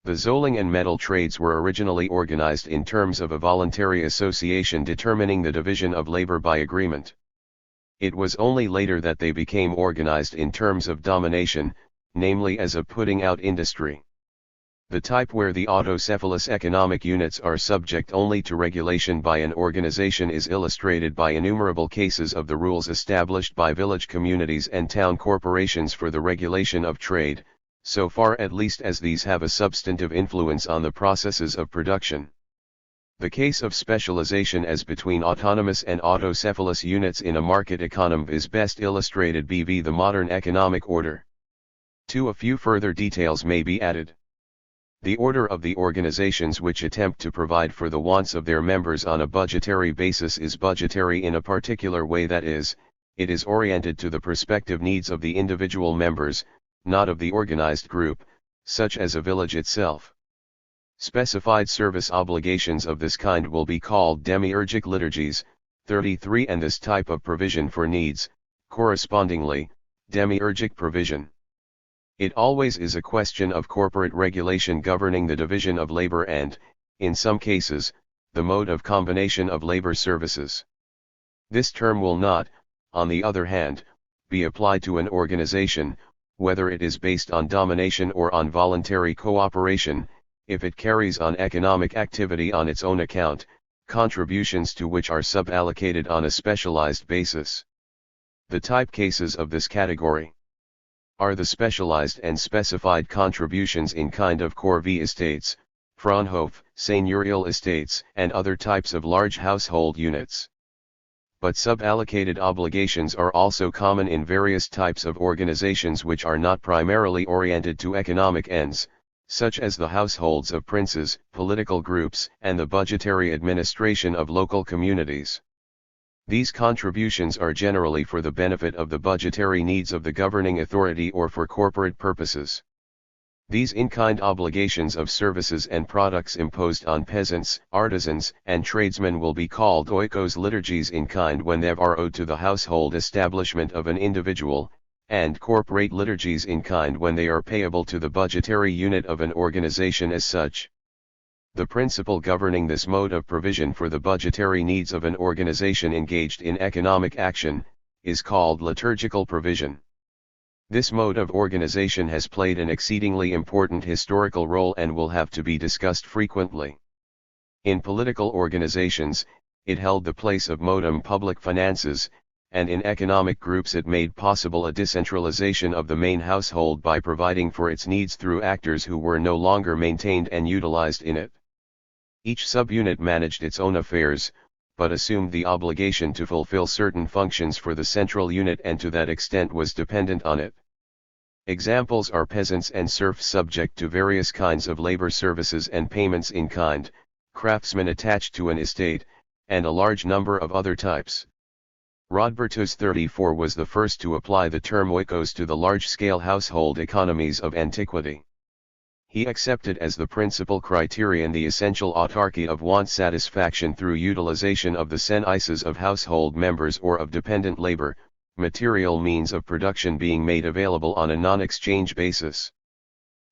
The Zolling and metal trades were originally organized in terms of a voluntary association determining the division of labor by agreement. It was only later that they became organized in terms of domination, namely as a putting out industry. The type where the autocephalous economic units are subject only to regulation by an organization is illustrated by innumerable cases of the rules established by village communities and town corporations for the regulation of trade, so far at least as these have a substantive influence on the processes of production. The case of specialization as between autonomous and autocephalous units in a market economy is best illustrated bv the modern economic order. To a few further details may be added. The order of the organizations which attempt to provide for the wants of their members on a budgetary basis is budgetary in a particular way, that is, it is oriented to the prospective needs of the individual members, not of the organized group, such as a village itself. Specified service obligations of this kind will be called demiurgic liturgies, 33, and this type of provision for needs, correspondingly, demiurgic provision. It always is a question of corporate regulation governing the division of labor and, in some cases, the mode of combination of labor services. This term will not, on the other hand, be applied to an organization, whether it is based on domination or on voluntary cooperation, if it carries on economic activity on its own account, contributions to which are suballocated on a specialized basis. The type cases of this category are the specialized and specified contributions in kind of corvée estates, Fraunhof, seigneurial estates, and other types of large household units. But suballocated obligations are also common in various types of organizations which are not primarily oriented to economic ends, such as the households of princes, political groups, and the budgetary administration of local communities. These contributions are generally for the benefit of the budgetary needs of the governing authority or for corporate purposes. These in-kind obligations of services and products imposed on peasants, artisans, and tradesmen will be called oikos liturgies in kind when they are owed to the household establishment of an individual, and corporate liturgies in kind when they are payable to the budgetary unit of an organization as such. The principle governing this mode of provision for the budgetary needs of an organization engaged in economic action is called liturgical provision. This mode of organization has played an exceedingly important historical role and will have to be discussed frequently. In political organizations, it held the place of modum public finances, and in economic groups it made possible a decentralization of the main household by providing for its needs through actors who were no longer maintained and utilized in it. Each subunit managed its own affairs, but assumed the obligation to fulfill certain functions for the central unit and to that extent was dependent on it. Examples are peasants and serfs subject to various kinds of labor services and payments in kind, craftsmen attached to an estate, and a large number of other types. Rodbertus 34 was the first to apply the term oikos to the large-scale household economies of antiquity. He accepted as the principal criterion the essential autarky of want satisfaction through utilization of the sennices of household members or of dependent labor, material means of production being made available on a non-exchange basis.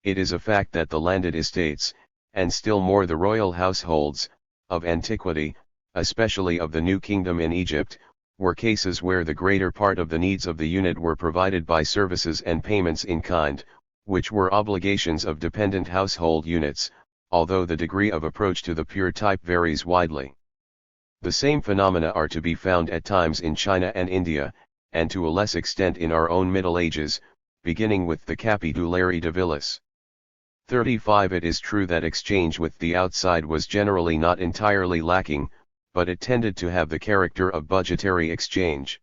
It is a fact that the landed estates, and still more the royal households, of antiquity, especially of the New Kingdom in Egypt, were cases where the greater part of the needs of the unit were provided by services and payments in kind, which were obligations of dependent household units, although the degree of approach to the pure type varies widely. The same phenomena are to be found at times in China and India, and to a less extent in our own Middle Ages, beginning with the Capitulari de Villis. 35. It is true that exchange with the outside was generally not entirely lacking, but it tended to have the character of budgetary exchange.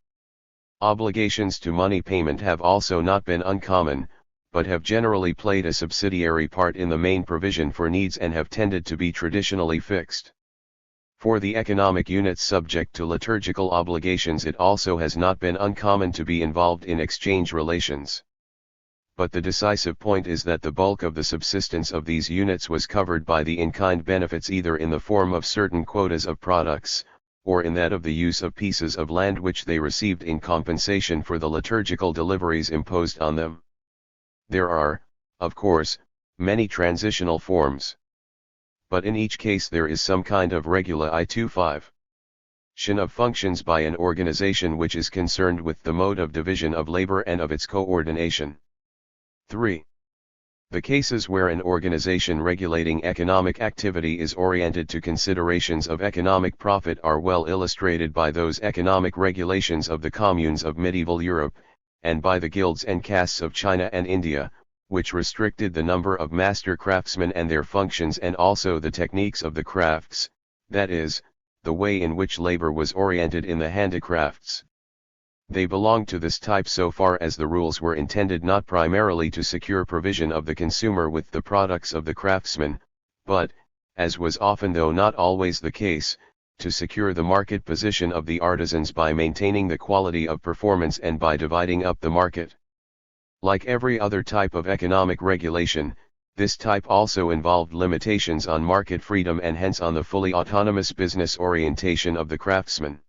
Obligations to money payment have also not been uncommon, but have generally played a subsidiary part in the main provision for needs and have tended to be traditionally fixed. For the economic units subject to liturgical obligations, it also has not been uncommon to be involved in exchange relations. But the decisive point is that the bulk of the subsistence of these units was covered by the in-kind benefits, either in the form of certain quotas of products, or in that of the use of pieces of land which they received in compensation for the liturgical deliveries imposed on them. There are, of course, many transitional forms. But in each case there is some kind of regulation of functions by an organization which is concerned with the mode of division of labor and of its coordination. 3. The cases where an organization regulating economic activity is oriented to considerations of economic profit are well illustrated by those economic regulations of the communes of medieval Europe, and by the guilds and castes of China and India, which restricted the number of master craftsmen and their functions and also the techniques of the crafts, that is, the way in which labor was oriented in the handicrafts. They belonged to this type so far as the rules were intended not primarily to secure provision of the consumer with the products of the craftsman, but, as was often though not always the case, to secure the market position of the artisans by maintaining the quality of performance and by dividing up the market. Like every other type of economic regulation, this type also involved limitations on market freedom and hence on the fully autonomous business orientation of the craftsman.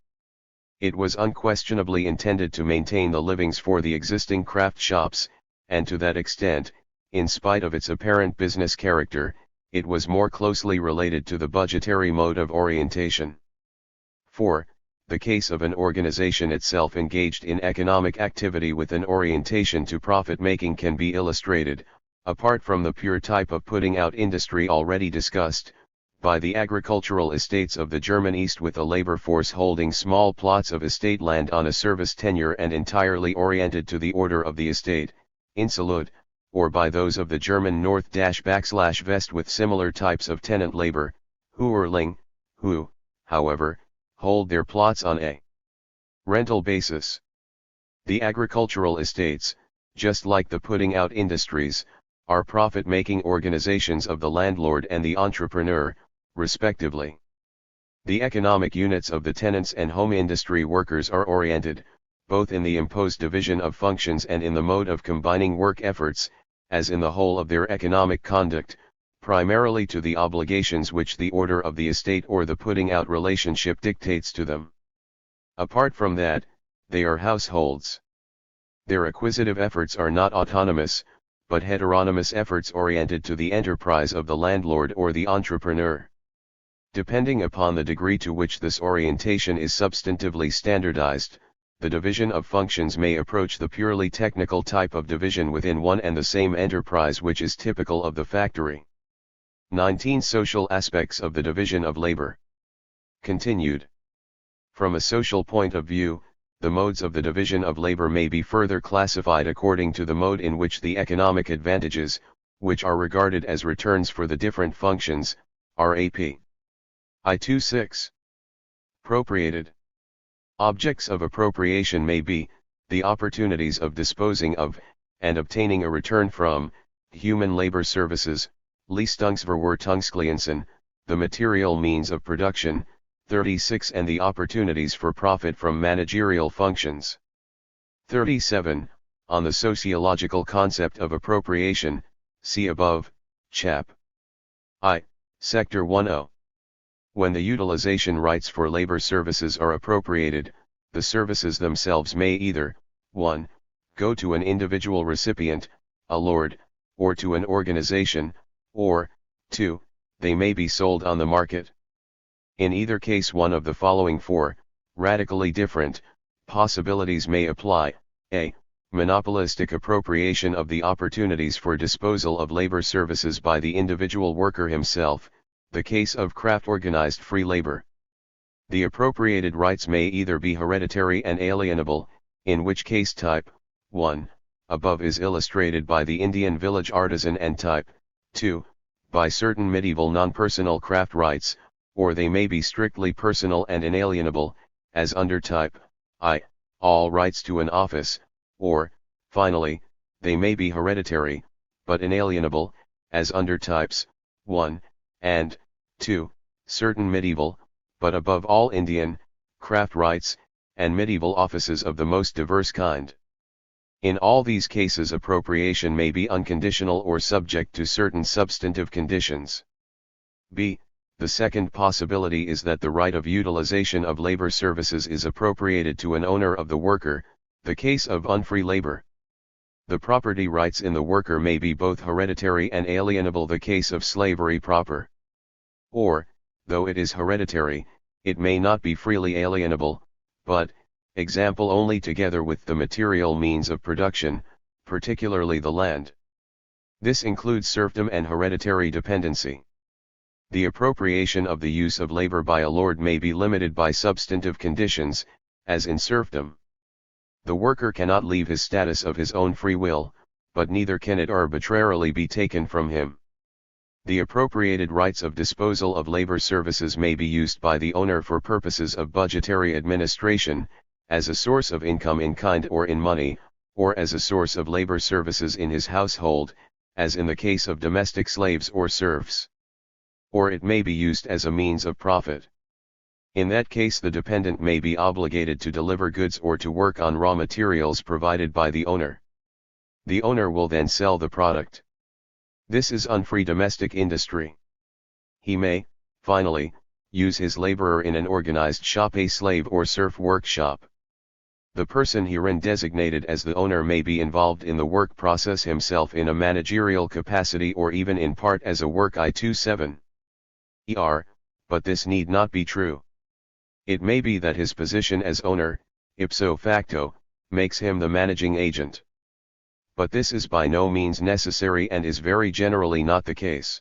It was unquestionably intended to maintain the livings for the existing craft shops, and to that extent, in spite of its apparent business character, it was more closely related to the budgetary mode of orientation. 4. The case of an organization itself engaged in economic activity with an orientation to profit-making can be illustrated, apart from the pure type of putting-out industry already discussed, by the agricultural estates of the German East with a labor force holding small plots of estate land on a service tenure and entirely oriented to the order of the estate, insalud, or by those of the German North-West with similar types of tenant labor, Huerling, who, however, hold their plots on a rental basis. The agricultural estates, just like the putting-out industries, are profit-making organizations of the landlord and the entrepreneur, respectively. The economic units of the tenants and home industry workers are oriented, both in the imposed division of functions and in the mode of combining work efforts, as in the whole of their economic conduct, primarily to the obligations which the order of the estate or the putting-out relationship dictates to them. Apart from that, they are households. Their acquisitive efforts are not autonomous, but heteronymous efforts oriented to the enterprise of the landlord or the entrepreneur. Depending upon the degree to which this orientation is substantively standardized, the division of functions may approach the purely technical type of division within one and the same enterprise which is typical of the factory. 19. Social aspects of the division of labor. Continued. From a social point of view, the modes of the division of labor may be further classified according to the mode in which the economic advantages, which are regarded as returns for the different functions, are I26. Appropriated. Objects of appropriation may be, the opportunities of disposing of, and obtaining a return from, human labor services, Leistungsverwertungskleinsen, the material means of production, 36, and the opportunities for profit from managerial functions. 37. On the sociological concept of appropriation, see above, Chap. I, Sector 10. When the utilization rights for labor services are appropriated, the services themselves may either, 1. Go to an individual recipient, a lord, or to an organization, or, 2. They may be sold on the market. In either case one of the following four, radically different, possibilities may apply: a. Monopolistic appropriation of the opportunities for disposal of labor services by the individual worker himself, the case of craft-organized free labor. The appropriated rights may either be hereditary and alienable, in which case type 1, above is illustrated by the Indian village artisan, and type 2. By certain medieval non-personal craft rights, or they may be strictly personal and inalienable, as under type I, all rights to an office, or, finally, they may be hereditary, but inalienable, as under types 1, and 2, certain medieval, but above all Indian, craft rights, and medieval offices of the most diverse kind. In all these cases appropriation may be unconditional or subject to certain substantive conditions. b. The second possibility is that the right of utilization of labor services is appropriated to an owner of the worker, the case of unfree labor. The property rights in the worker may be both hereditary and alienable, the case of slavery proper. Or, though it is hereditary, it may not be freely alienable, but, example only together with the material means of production, particularly the land. This includes serfdom and hereditary dependency. The appropriation of the use of labor by a lord may be limited by substantive conditions, as in serfdom. The worker cannot leave his status of his own free will, but neither can it arbitrarily be taken from him. The appropriated rights of disposal of labor services may be used by the owner for purposes of budgetary administration, as a source of income in kind or in money, or as a source of labor services in his household, as in the case of domestic slaves or serfs. Or it may be used as a means of profit. In that case the dependent may be obligated to deliver goods or to work on raw materials provided by the owner. The owner will then sell the product. This is unfree domestic industry. He may, finally, use his laborer in an organized shop, a slave or serf workshop. The person herein designated as the owner may be involved in the work process himself in a managerial capacity or even in part as a work I-27 er, but this need not be true. It may be that his position as owner, ipso facto, makes him the managing agent. But this is by no means necessary and is very generally not the case.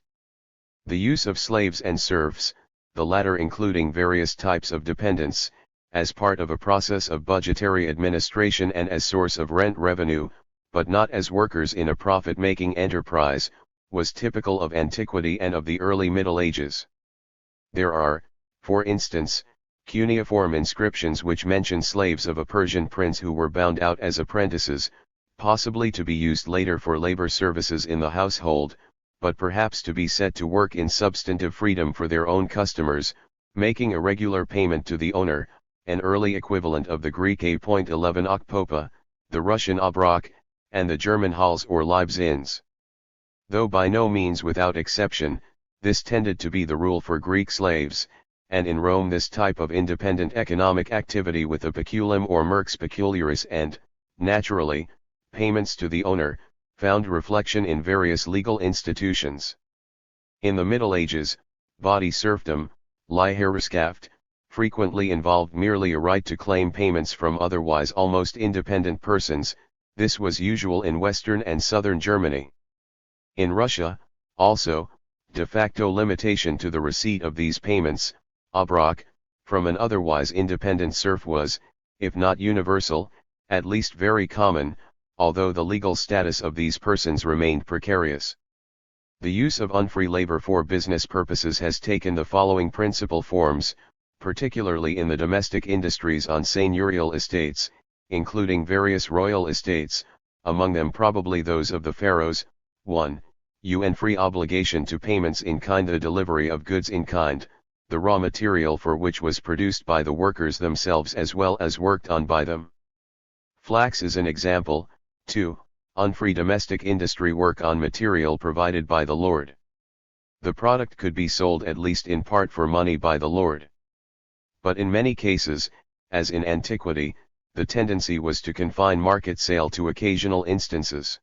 The use of slaves and serfs, the latter including various types of dependents, as part of a process of budgetary administration and as source of rent revenue, but not as workers in a profit-making enterprise, was typical of antiquity and of the early Middle Ages. There are, for instance, cuneiform inscriptions which mention slaves of a Persian prince who were bound out as apprentices, possibly to be used later for labor services in the household, but perhaps to be set to work in substantive freedom for their own customers, making a regular payment to the owner, an early equivalent of the Greek A.11 okpopa, the Russian obrok, and the German Hals or Leibzins. Though by no means without exception, this tended to be the rule for Greek slaves, and in Rome this type of independent economic activity with a peculum or merx peculiaris and, naturally, payments to the owner, found reflection in various legal institutions. In the Middle Ages, body serfdom, Leiheraskaft, frequently involved merely a right to claim payments from otherwise almost independent persons. This was usual in Western and Southern Germany. In Russia, also, de facto limitation to the receipt of these payments, obrok, from an otherwise independent serf was, if not universal, at least very common, although the legal status of these persons remained precarious. The use of unfree labor for business purposes has taken the following principal forms, particularly in the domestic industries on seigneurial estates, including various royal estates, among them probably those of the pharaohs. 1. Free obligation to payments in kind, the delivery of goods in kind, the raw material for which was produced by the workers themselves as well as worked on by them. Flax is an example. 2. Unfree domestic industry, work on material provided by the lord. The product could be sold at least in part for money by the lord. But in many cases, as in antiquity, the tendency was to confine market sale to occasional instances.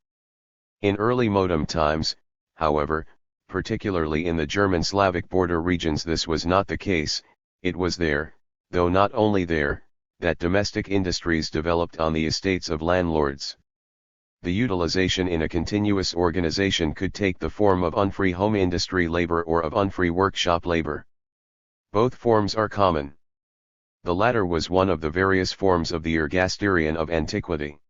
In early modem times, however, particularly in the German Slavic border regions, this was not the case. It was there, though not only there, that domestic industries developed on the estates of landlords. The utilization in a continuous organization could take the form of unfree home industry labor or of unfree workshop labor. Both forms are common. The latter was one of the various forms of the ergasterion of antiquity.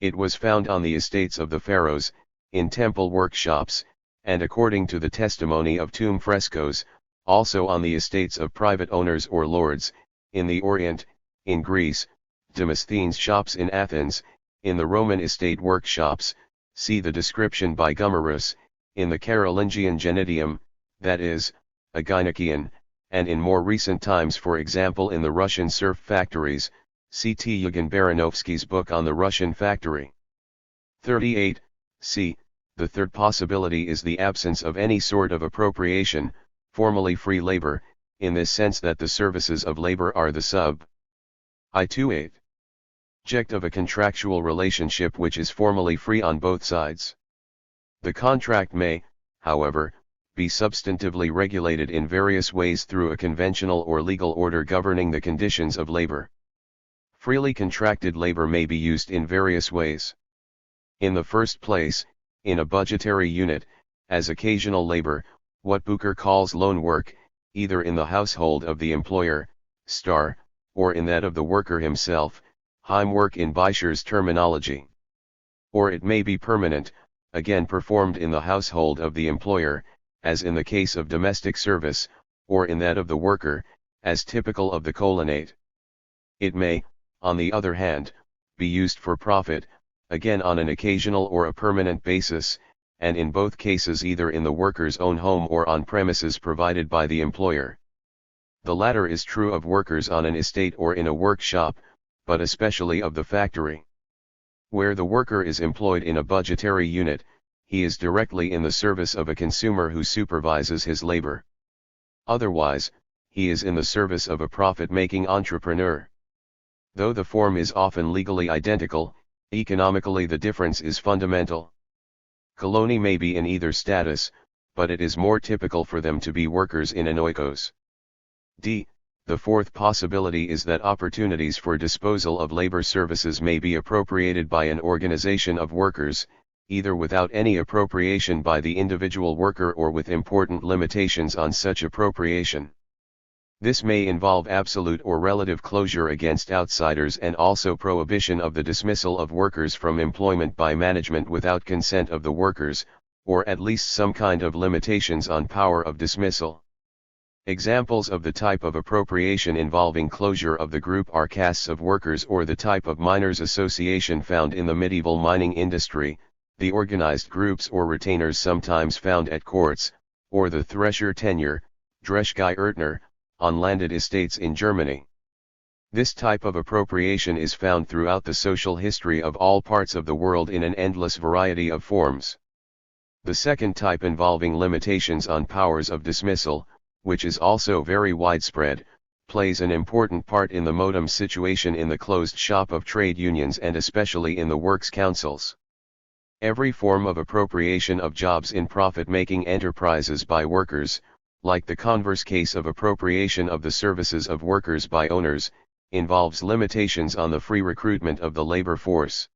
It was found on the estates of the pharaohs, in temple workshops, and according to the testimony of tomb frescoes, also on the estates of private owners or lords, in the Orient, in Greece, Demosthenes' shops in Athens, in the Roman estate workshops, see the description by Gumerus, in the Carolingian Genitium, that is, a Gynekian, and in more recent times, for example in the Russian serf factories, see T. Yegin Baranovsky's book on the Russian factory. 38. C. The third possibility is the absence of any sort of appropriation, formally free labor, in this sense that the services of labor are the subject of a contractual relationship which is formally free on both sides. The contract may, however, be substantively regulated in various ways through a conventional or legal order governing the conditions of labor. Freely contracted labor may be used in various ways. In the first place, in a budgetary unit, as occasional labor, what Bucher calls loan work, either in the household of the employer, or in that of the worker himself, Heimwork in Beecher's terminology. Or it may be permanent, again performed in the household of the employer, as in the case of domestic service, or in that of the worker, as typical of the colonate. It may, on the other hand, be used for profit, again on an occasional or a permanent basis, and in both cases either in the worker's own home or on premises provided by the employer. The latter is true of workers on an estate or in a workshop, but especially of the factory. Where the worker is employed in a budgetary unit, he is directly in the service of a consumer who supervises his labor. Otherwise, he is in the service of a profit-making entrepreneur. Though the form is often legally identical, economically the difference is fundamental. Coloni may be in either status, but it is more typical for them to be workers in an oikos. D. The fourth possibility is that opportunities for disposal of labor services may be appropriated by an organization of workers, either without any appropriation by the individual worker or with important limitations on such appropriation. This may involve absolute or relative closure against outsiders and also prohibition of the dismissal of workers from employment by management without consent of the workers, or at least some kind of limitations on power of dismissal. Examples of the type of appropriation involving closure of the group are castes of workers or the type of miners' association found in the medieval mining industry, the organized groups or retainers sometimes found at courts, or the thresher tenure, Dreschgeiertner, on landed estates in Germany. This type of appropriation is found throughout the social history of all parts of the world in an endless variety of forms. The second type involving limitations on powers of dismissal, which is also very widespread, plays an important part in the modem situation in the closed shop of trade unions and especially in the works councils. Every form of appropriation of jobs in profit-making enterprises by workers, like the converse case of appropriation of the services of workers by owners, involves limitations on the free recruitment of the labor force.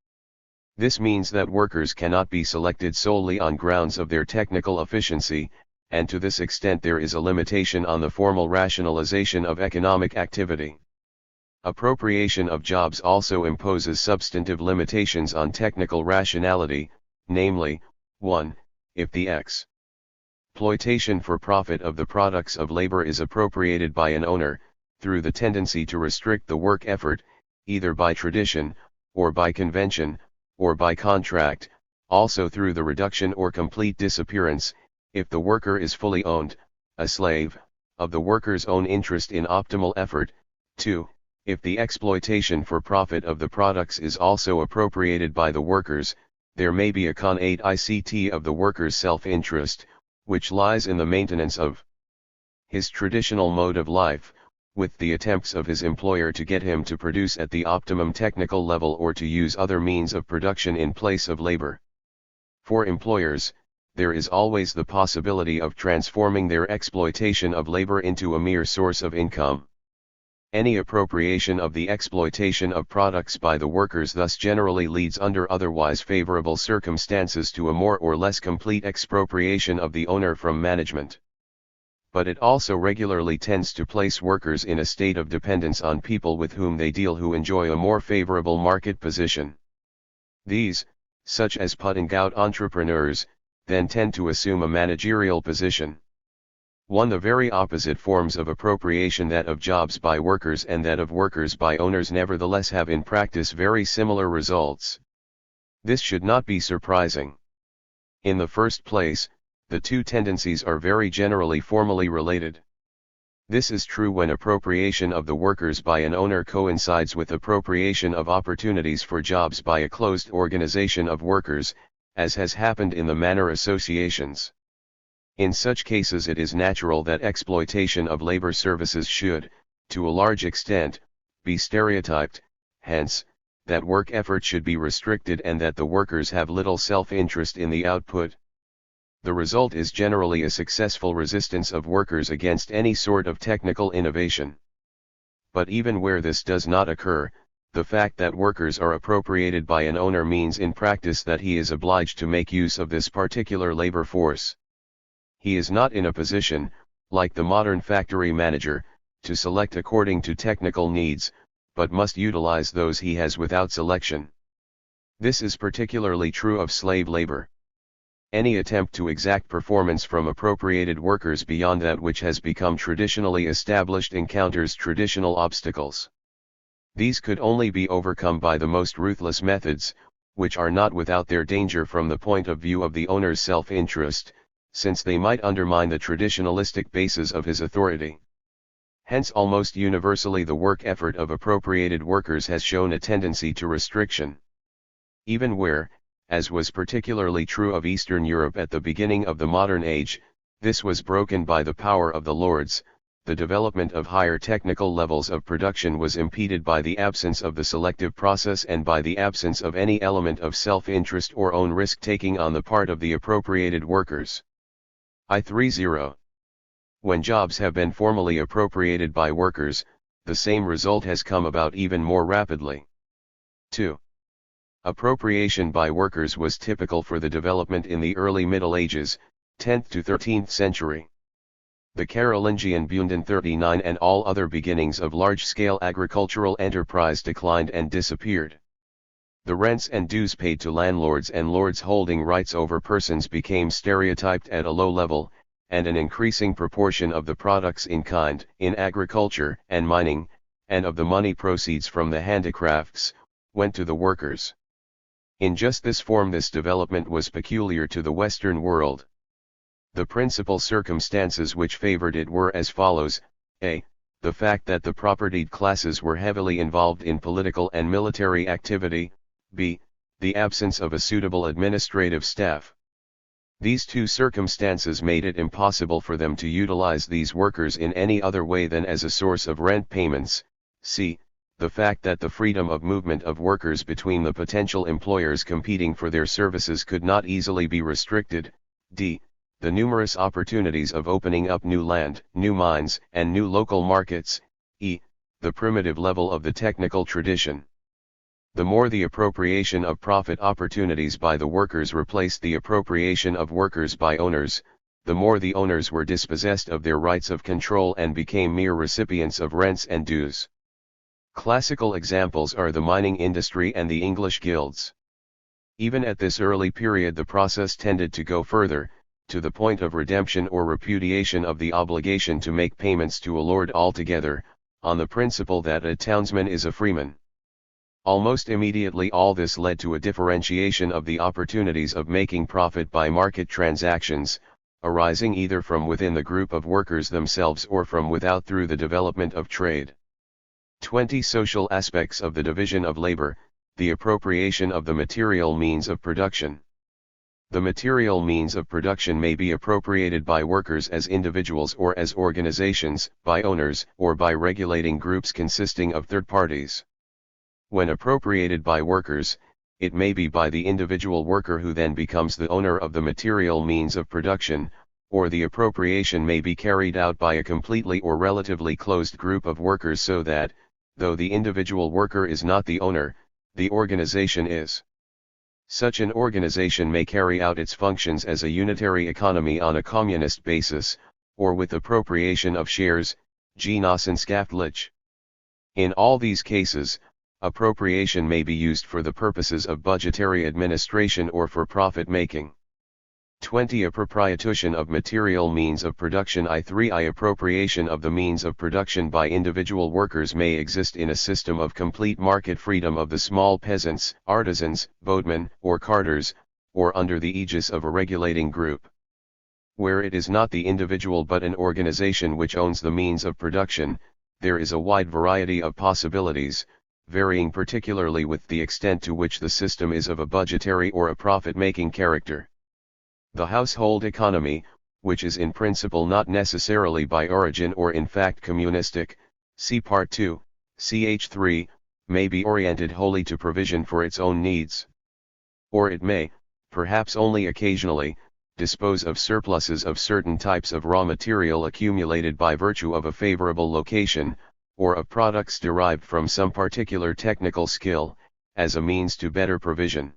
This means that workers cannot be selected solely on grounds of their technical efficiency, and to this extent there is a limitation on the formal rationalization of economic activity. Appropriation of jobs also imposes substantive limitations on technical rationality, namely, 1. If the exploitation for profit of the products of labor is appropriated by an owner, through the tendency to restrict the work effort, either by tradition, or by convention, or by contract, also through the reduction or complete disappearance, if the worker is fully owned, a slave, of the worker's own interest in optimal effort. 2. If the exploitation for profit of the products is also appropriated by the workers, there may be a con-8 of the worker's self-interest, which lies in the maintenance of his traditional mode of life, with the attempts of his employer to get him to produce at the optimum technical level or to use other means of production in place of labor. For employers, there is always the possibility of transforming their exploitation of labor into a mere source of income. Any appropriation of the exploitation of products by the workers thus generally leads under otherwise favorable circumstances to a more or less complete expropriation of the owner from management. But it also regularly tends to place workers in a state of dependence on people with whom they deal who enjoy a more favorable market position. These, such as put-and-gout entrepreneurs, then tend to assume a managerial position. 1. The very opposite forms of appropriation, that of jobs by workers and that of workers by owners, nevertheless have in practice very similar results. This should not be surprising. In the first place, the two tendencies are very generally formally related. This is true when appropriation of the workers by an owner coincides with appropriation of opportunities for jobs by a closed organization of workers, as has happened in the manor associations. In such cases it is natural that exploitation of labor services should, to a large extent, be stereotyped, hence, that work effort should be restricted and that the workers have little self-interest in the output. The result is generally a successful resistance of workers against any sort of technical innovation. But even where this does not occur, the fact that workers are appropriated by an owner means in practice that he is obliged to make use of this particular labor force. He is not in a position, like the modern factory manager, to select according to technical needs, but must utilize those he has without selection. This is particularly true of slave labor. Any attempt to exact performance from appropriated workers beyond that which has become traditionally established encounters traditional obstacles. These could only be overcome by the most ruthless methods, which are not without their danger from the point of view of the owner's self-interest, since they might undermine the traditionalistic basis of his authority. Hence almost universally the work effort of appropriated workers has shown a tendency to restriction. Even where, as was particularly true of Eastern Europe at the beginning of the modern age, this was broken by the power of the lords, the development of higher technical levels of production was impeded by the absence of the selective process and by the absence of any element of self-interest or own risk-taking on the part of the appropriated workers. I30. When jobs have been formally appropriated by workers, the same result has come about even more rapidly. 2. Appropriation by workers was typical for the development in the early Middle Ages, 10th to 13th century. The Carolingian Bunden 39 and all other beginnings of large-scale agricultural enterprise declined and disappeared. The rents and dues paid to landlords and lords holding rights over persons became stereotyped at a low level, and an increasing proportion of the products in kind, in agriculture and mining, and of the money proceeds from the handicrafts, went to the workers. In just this form this development was peculiar to the Western world. The principal circumstances which favored it were as follows: a. The fact that the propertied classes were heavily involved in political and military activity, b. The absence of a suitable administrative staff. These two circumstances made it impossible for them to utilize these workers in any other way than as a source of rent payments. c. The fact that the freedom of movement of workers between the potential employers competing for their services could not easily be restricted. d. The numerous opportunities of opening up new land, new mines, and new local markets. e. The primitive level of the technical tradition. The more the appropriation of profit opportunities by the workers replaced the appropriation of workers by owners, the more the owners were dispossessed of their rights of control and became mere recipients of rents and dues. Classical examples are the mining industry and the English guilds. Even at this early period the process tended to go further, to the point of redemption or repudiation of the obligation to make payments to a lord altogether, on the principle that a townsman is a freeman. Almost immediately all this led to a differentiation of the opportunities of making profit by market transactions, arising either from within the group of workers themselves or from without through the development of trade. 20. Social aspects of the division of labor, the appropriation of the material means of production. The material means of production may be appropriated by workers as individuals or as organizations, by owners, or by regulating groups consisting of third parties. When appropriated by workers, it may be by the individual worker who then becomes the owner of the material means of production, or the appropriation may be carried out by a completely or relatively closed group of workers so that, though the individual worker is not the owner, the organization is. Such an organization may carry out its functions as a unitary economy on a communist basis, or with appropriation of shares, Genossenschaftlich. In all these cases, appropriation may be used for the purposes of budgetary administration or for profit-making. I-20 Appropriation of material means of production. I-3 Appropriation of the means of production by individual workers may exist in a system of complete market freedom of the small peasants, artisans, boatmen, or carters, or under the aegis of a regulating group. Where it is not the individual but an organization which owns the means of production, there is a wide variety of possibilities, varying particularly with the extent to which the system is of a budgetary or a profit-making character. The household economy, which is in principle not necessarily by origin or in fact communistic, see Part 2, ch. 3, may be oriented wholly to provision for its own needs. Or it may, perhaps only occasionally, dispose of surpluses of certain types of raw material accumulated by virtue of a favorable location, or of products derived from some particular technical skill, as a means to better provision.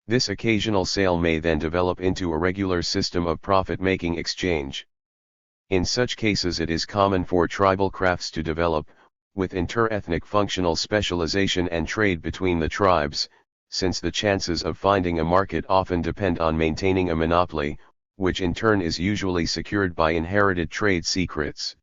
This occasional sale may then develop into a regular system of profit-making exchange. In such cases it is common for tribal crafts to develop, with inter-ethnic functional specialization and trade between the tribes, since the chances of finding a market often depend on maintaining a monopoly, which in turn is usually secured by inherited trade secrets.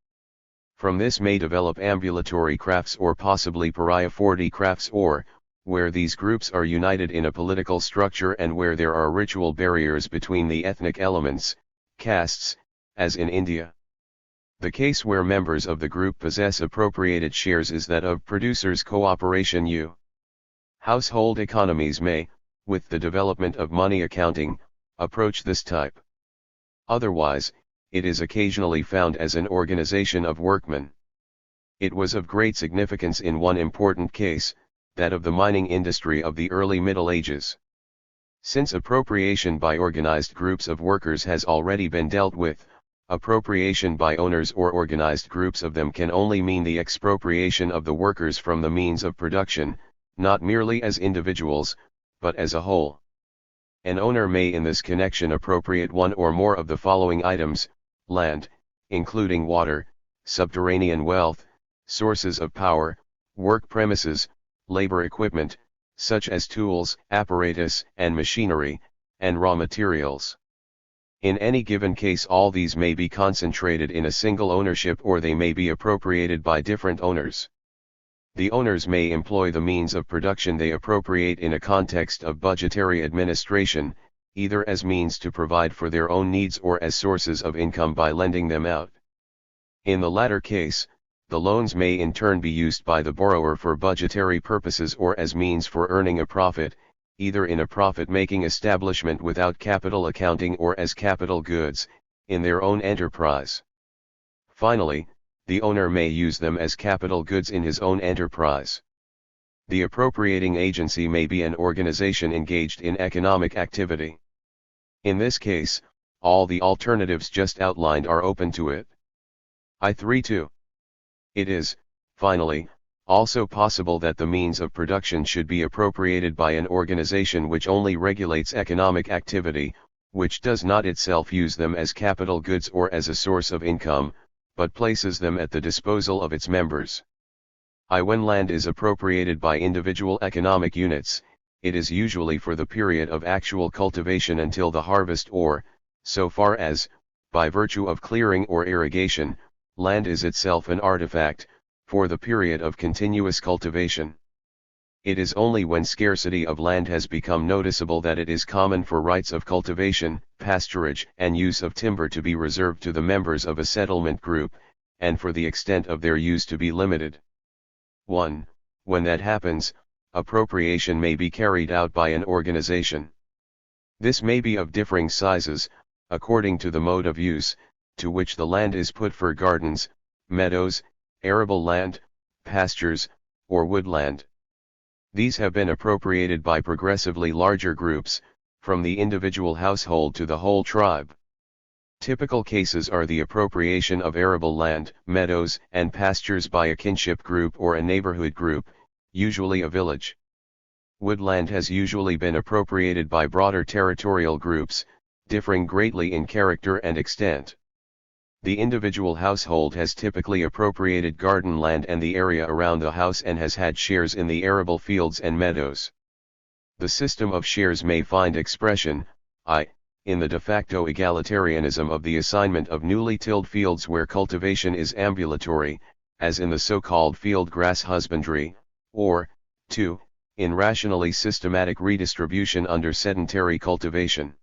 From this may develop ambulatory crafts or possibly pariah-forty crafts, or, where these groups are united in a political structure and where there are ritual barriers between the ethnic elements, castes, as in India. The case where members of the group possess appropriated shares is that of producers' cooperation. Household economies may, with the development of money accounting, approach this type. Otherwise, it is occasionally found as an organization of workmen. It was of great significance in one important case, that of the mining industry of the early Middle Ages. Since appropriation by organized groups of workers has already been dealt with, appropriation by owners or organized groups of them can only mean the expropriation of the workers from the means of production, not merely as individuals, but as a whole. An owner may in this connection appropriate one or more of the following items: land, including water, subterranean wealth, sources of power, work premises, labor equipment, such as tools, apparatus, and machinery, and raw materials. In any given case all these may be concentrated in a single ownership or they may be appropriated by different owners. The owners may employ the means of production they appropriate in a context of budgetary administration, either as means to provide for their own needs or as sources of income by lending them out. In the latter case, the loans may in turn be used by the borrower for budgetary purposes or as means for earning a profit, either in a profit-making establishment without capital accounting or as capital goods, in their own enterprise. Finally, the owner may use them as capital goods in his own enterprise. The appropriating agency may be an organization engaged in economic activity. In this case, all the alternatives just outlined are open to it. I-3-2. It is, finally, also possible that the means of production should be appropriated by an organization which only regulates economic activity, which does not itself use them as capital goods or as a source of income, but places them at the disposal of its members. When land is appropriated by individual economic units, it is usually for the period of actual cultivation until the harvest or, so far as, by virtue of clearing or irrigation, land is itself an artifact, for the period of continuous cultivation. It is only when scarcity of land has become noticeable that it is common for rights of cultivation, pasturage, and use of timber to be reserved to the members of a settlement group, and for the extent of their use to be limited. 1. When that happens, appropriation may be carried out by an organization. This may be of differing sizes, according to the mode of use, to which the land is put for gardens, meadows, arable land, pastures, or woodland. These have been appropriated by progressively larger groups, from the individual household to the whole tribe. Typical cases are the appropriation of arable land, meadows, and pastures by a kinship group or a neighborhood group, usually a village. Woodland has usually been appropriated by broader territorial groups, differing greatly in character and extent. The individual household has typically appropriated garden land and the area around the house and has had shares in the arable fields and meadows. The system of shares may find expression, in the de facto egalitarianism of the assignment of newly tilled fields where cultivation is ambulatory, as in the so-called field grass husbandry, or, 2, in rationally systematic redistribution under sedentary cultivation.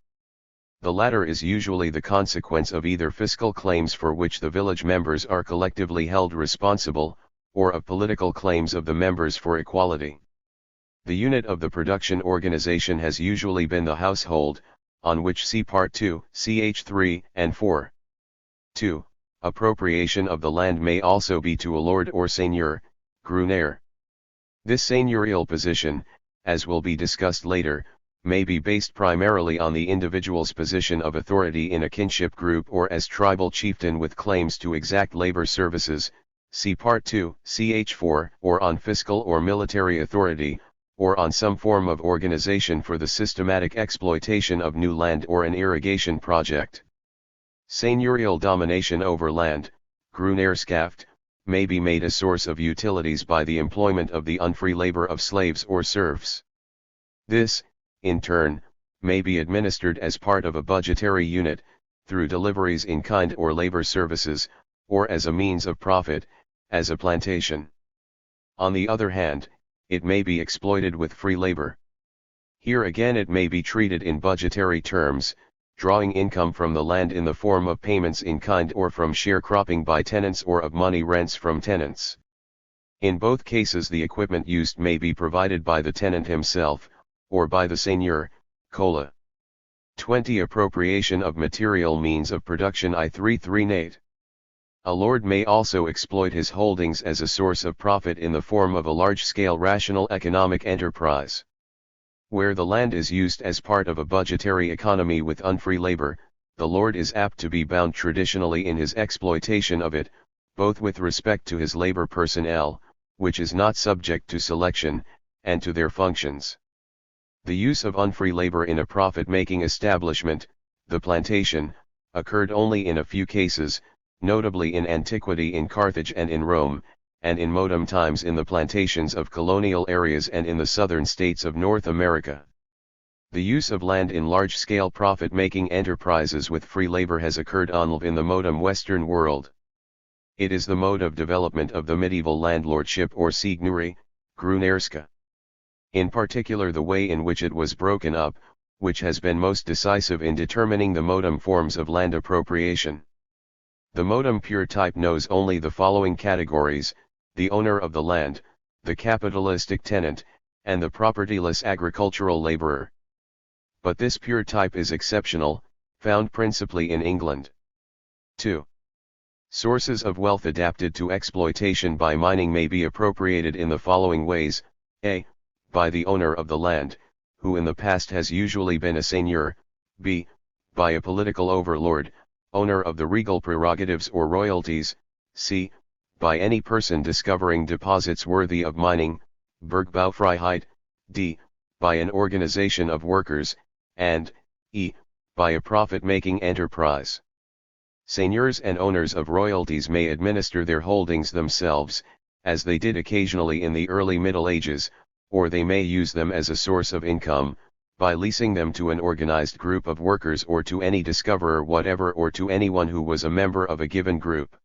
The latter is usually the consequence of either fiscal claims for which the village members are collectively held responsible, or of political claims of the members for equality. The unit of the production organization has usually been the household, on which see Part 2, ch. 3 and 4. 2. Appropriation of the land may also be to a lord or seigneur, grunner. This seigneurial position, as will be discussed later, may be based primarily on the individual's position of authority in a kinship group or as tribal chieftain with claims to exact labor services, see Part 2, ch. 4, or on fiscal or military authority, or on some form of organization for the systematic exploitation of new land or an irrigation project. Seigneurial domination over land, grunnerschaft, may be made a source of utilities by the employment of the unfree labor of slaves or serfs. This, in turn, may be administered as part of a budgetary unit, through deliveries in kind or labor services, or as a means of profit, as a plantation. On the other hand, it may be exploited with free labor. Here again it may be treated in budgetary terms, drawing income from the land in the form of payments in kind or from sharecropping by tenants or of money rents from tenants. In both cases the equipment used may be provided by the tenant himself, or by the seigneur, cola. 20. Appropriation of material means of production I338. A lord may also exploit his holdings as a source of profit in the form of a large-scale rational economic enterprise. Where the land is used as part of a budgetary economy with unfree labor, the lord is apt to be bound traditionally in his exploitation of it, both with respect to his labor personnel, which is not subject to selection, and to their functions. The use of unfree labor in a profit-making establishment, the plantation, occurred only in a few cases, notably in antiquity in Carthage and in Rome, and in modern times in the plantations of colonial areas and in the southern states of North America. The use of land in large-scale profit-making enterprises with free labor has occurred only in the modern Western world. It is the mode of development of the medieval landlordship or seigneurie, grunnerska. In particular the way in which it was broken up, which has been most decisive in determining the modern forms of land appropriation. The modem pure type knows only the following categories: the owner of the land, the capitalistic tenant, and the propertyless agricultural laborer. But this pure type is exceptional, found principally in England. 2. Sources of wealth adapted to exploitation by mining may be appropriated in the following ways: a. By the owner of the land, who in the past has usually been a seigneur; b. By a political overlord, owner of the regal prerogatives or royalties; c. By any person discovering deposits worthy of mining, Bergbaufreiheit; d. By an organization of workers, and e. By a profit-making enterprise. Seigneurs and owners of royalties may administer their holdings themselves, as they did occasionally in the early Middle Ages, or they may use them as a source of income, by leasing them to an organized group of workers or to any discoverer whatever or to anyone who was a member of a given group.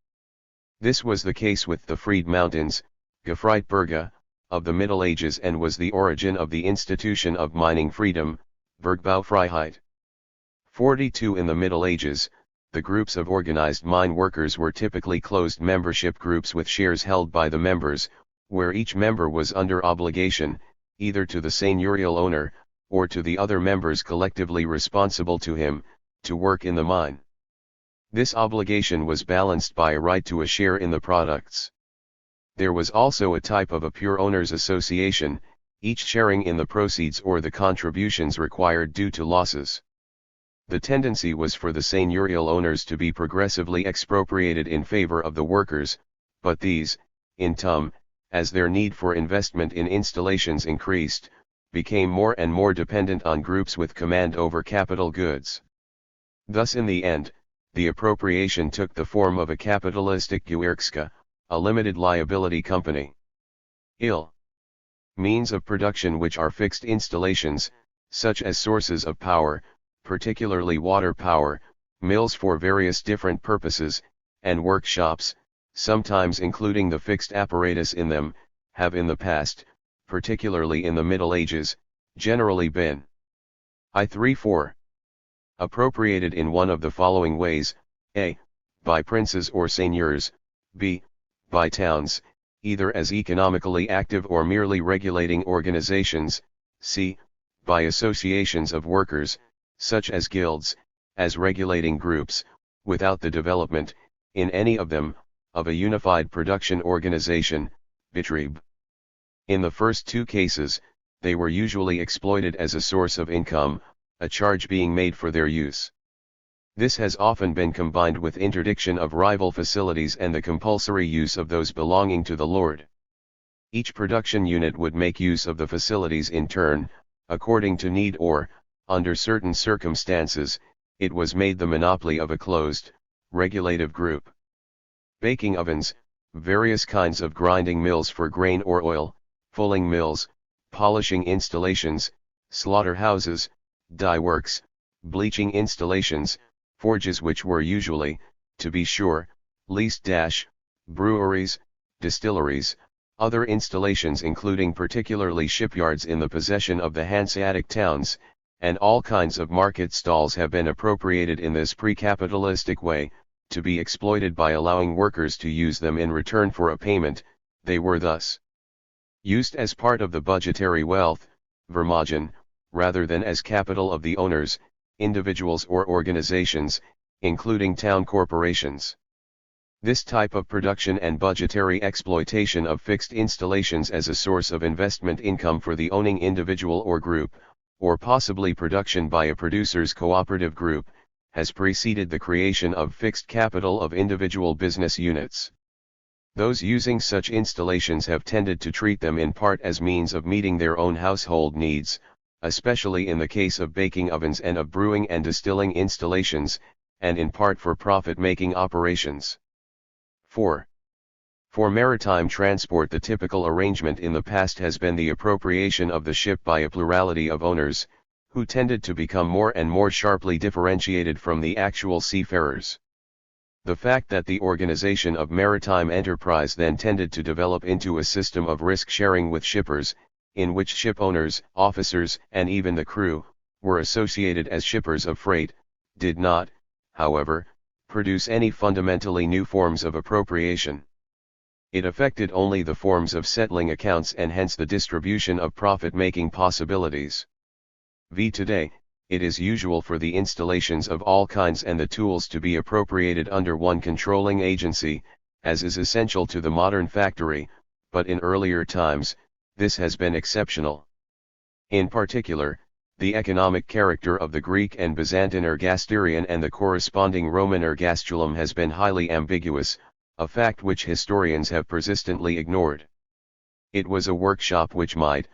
This was the case with the freed mountains, Gefreitberge, of the Middle Ages and was the origin of the institution of mining freedom, Bergbaufreiheit. 42. In the Middle Ages, the groups of organized mine workers were typically closed membership groups with shares held by the members, where each member was under obligation, either to the seigneurial owner, or to the other members collectively responsible to him, to work in the mine. This obligation was balanced by a right to a share in the products. There was also a type of a pure owners association, each sharing in the proceeds or the contributions required due to losses. The tendency was for the seigneurial owners to be progressively expropriated in favor of the workers, but these, in turn, as their need for investment in installations increased, became more and more dependent on groups with command over capital goods. Thus in the end, the appropriation took the form of a capitalistic Gewerkschaftsvereinigung, a limited liability company. Means of production which are fixed installations, such as sources of power, particularly water power, mills for various different purposes, and workshops, sometimes including the fixed apparatus in them, have in the past, particularly in the Middle Ages, generally been I-3-4. Appropriated in one of the following ways: a. By princes or seigneurs, b. By towns, either as economically active or merely regulating organizations, c. By associations of workers, such as guilds, as regulating groups, without the development, in any of them, of a unified production organization, Betrieb. In the first two cases, they were usually exploited as a source of income, a charge being made for their use. This has often been combined with interdiction of rival facilities and the compulsory use of those belonging to the lord. Each production unit would make use of the facilities in turn, according to need, or, under certain circumstances, it was made the monopoly of a closed, regulative group. Baking ovens, various kinds of grinding mills for grain or oil, fulling mills, polishing installations, slaughterhouses, dye works, bleaching installations, forges, which were usually, to be sure, leased, breweries, distilleries, other installations including particularly shipyards in the possession of the Hanseatic towns, and all kinds of market stalls have been appropriated in this pre-capitalistic way, to be exploited by allowing workers to use them in return for a payment. They were thus used as part of the budgetary wealth, vermogen, rather than as capital of the owners, individuals or organizations, including town corporations. This type of production and budgetary exploitation of fixed installations as a source of investment income for the owning individual or group, or possibly production by a producer's cooperative group, has preceded the creation of fixed capital of individual business units. Those using such installations have tended to treat them in part as means of meeting their own household needs, especially in the case of baking ovens and of brewing and distilling installations, and in part for profit-making operations. 4. For maritime transport, the typical arrangement in the past has been the appropriation of the ship by a plurality of owners, who tended to become more and more sharply differentiated from the actual seafarers. The fact that the organization of maritime enterprise then tended to develop into a system of risk-sharing with shippers, in which ship owners, officers, and even the crew, were associated as shippers of freight, did not, however, produce any fundamentally new forms of appropriation. It affected only the forms of settling accounts and hence the distribution of profit-making possibilities. Today, it is usual for the installations of all kinds and the tools to be appropriated under one controlling agency, as is essential to the modern factory, but in earlier times, this has been exceptional. In particular, the economic character of the Greek and Byzantine ergasterion and the corresponding Roman ergastulum has been highly ambiguous, a fact which historians have persistently ignored. It was a workshop which might,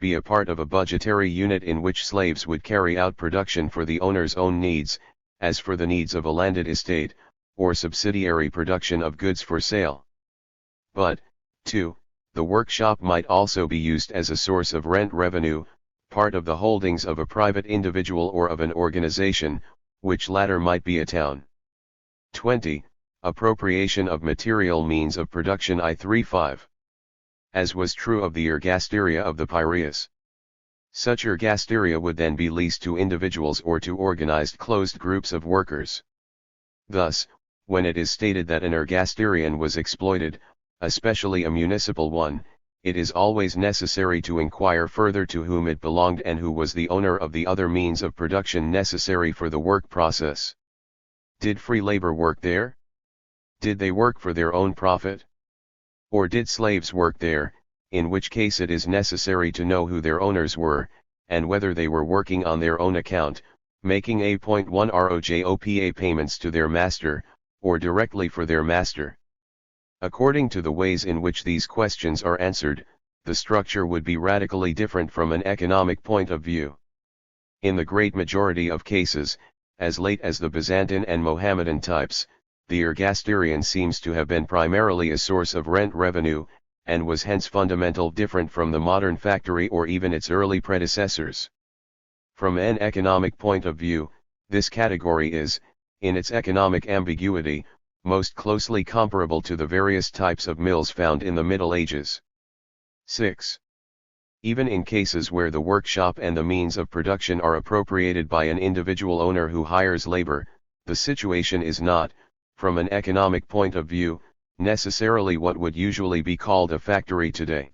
be a part of a budgetary unit in which slaves would carry out production for the owner's own needs, as for the needs of a landed estate, or subsidiary production of goods for sale. But, 2. The workshop might also be used as a source of rent revenue, part of the holdings of a private individual or of an organization, which latter might be a town. 20. Appropriation of material means of production I-3-5. As was true of the ergasteria of the Piraeus. Such ergasteria would then be leased to individuals or to organized closed groups of workers. Thus, when it is stated that an ergasterion was exploited, especially a municipal one, it is always necessary to inquire further to whom it belonged and who was the owner of the other means of production necessary for the work process. Did free labor work there? Did they work for their own profit? Or did slaves work there, in which case it is necessary to know who their owners were, and whether they were working on their own account, making A.1 ROJOPA payments to their master, or directly for their master. According to the ways in which these questions are answered, the structure would be radically different from an economic point of view. In the great majority of cases, as late as the Byzantine and Mohammedan types, the ergasterion seems to have been primarily a source of rent revenue, and was hence fundamental different from the modern factory or even its early predecessors. From an economic point of view, this category is, in its economic ambiguity, most closely comparable to the various types of mills found in the Middle Ages. 6. Even in cases where the workshop and the means of production are appropriated by an individual owner who hires labor, the situation is not, from an economic point of view, necessarily what would usually be called a factory today.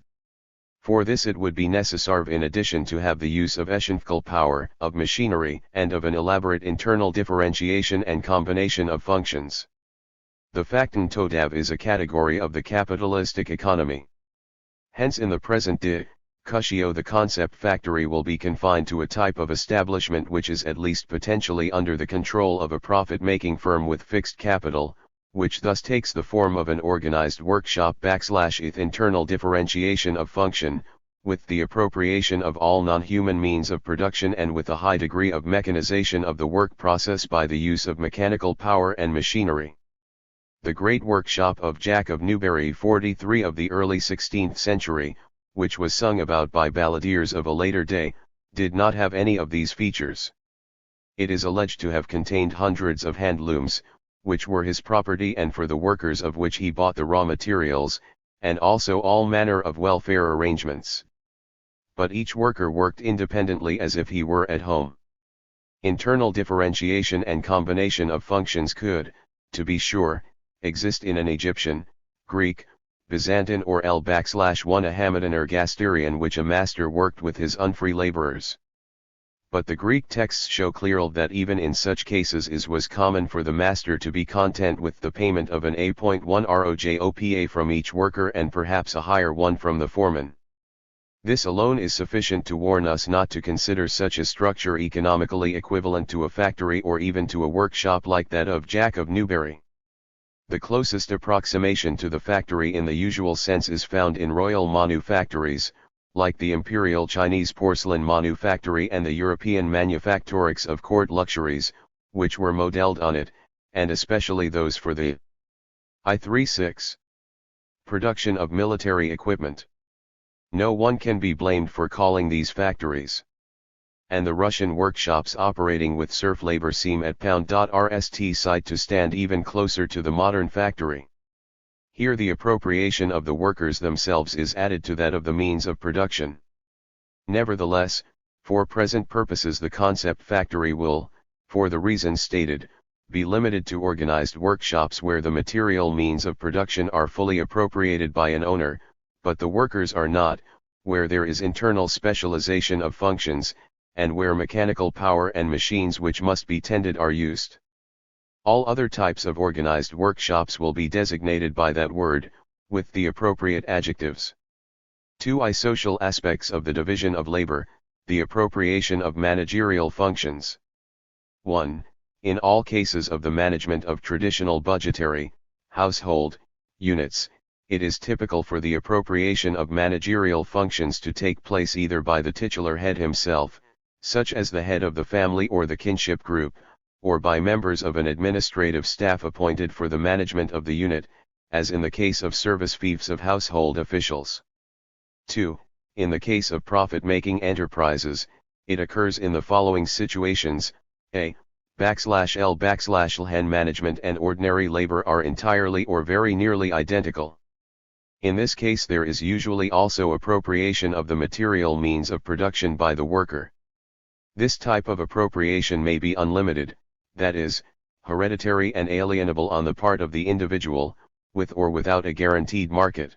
For this it would be necessary in addition to have the use of essential power, of machinery, and of an elaborate internal differentiation and combination of functions. The Fakten Totav is a category of the capitalistic economy. Hence in the present discussion the concept factory will be confined to a type of establishment which is at least potentially under the control of a profit-making firm with fixed capital, which thus takes the form of an organized workshop / internal differentiation of function, with the appropriation of all non-human means of production and with a high degree of mechanization of the work process by the use of mechanical power and machinery. The great workshop of Jack of Newbury 43 of the early 16th century, which was sung about by balladeers of a later day, did not have any of these features. It is alleged to have contained hundreds of hand looms, which were his property and for the workers of which he bought the raw materials, and also all manner of welfare arrangements. But each worker worked independently as if he were at home. Internal differentiation and combination of functions could, to be sure, exist in an Egyptian, Greek, Byzantine or L/1 a Hamadan or Gastarian which a master worked with his unfree laborers. But the Greek texts show clearly that even in such cases it was common for the master to be content with the payment of an A.1 rojopa from each worker and perhaps a higher one from the foreman. This alone is sufficient to warn us not to consider such a structure economically equivalent to a factory or even to a workshop like that of Jack of Newbury. The closest approximation to the factory in the usual sense is found in royal manufactories, like the imperial Chinese porcelain manufactory and the European manufactories of court luxuries, which were modeled on it, and especially those for the I-36 production of military equipment. No one can be blamed for calling these factories. And the Russian workshops operating with serf labor seem at #rst site to stand even closer to the modern factory. Here the appropriation of the workers themselves is added to that of the means of production. Nevertheless, for present purposes the concept factory will, for the reasons stated, be limited to organized workshops where the material means of production are fully appropriated by an owner, but the workers are not, where there is internal specialization of functions, and where mechanical power and machines which must be tended are used. All other types of organized workshops will be designated by that word, with the appropriate adjectives. 2. Social aspects of the division of labor, the appropriation of managerial functions. 1. In all cases of the management of traditional budgetary, household, units, it is typical for the appropriation of managerial functions to take place either by the titular head himself, such as the head of the family or the kinship group, or by members of an administrative staff appointed for the management of the unit, as in the case of service fiefs of household officials. 2. In the case of profit-making enterprises, it occurs in the following situations: a /L/Lhen management and ordinary labor are entirely or very nearly identical. In this case there is usually also appropriation of the material means of production by the worker. This type of appropriation may be unlimited, that is, hereditary and alienable on the part of the individual, with or without a guaranteed market.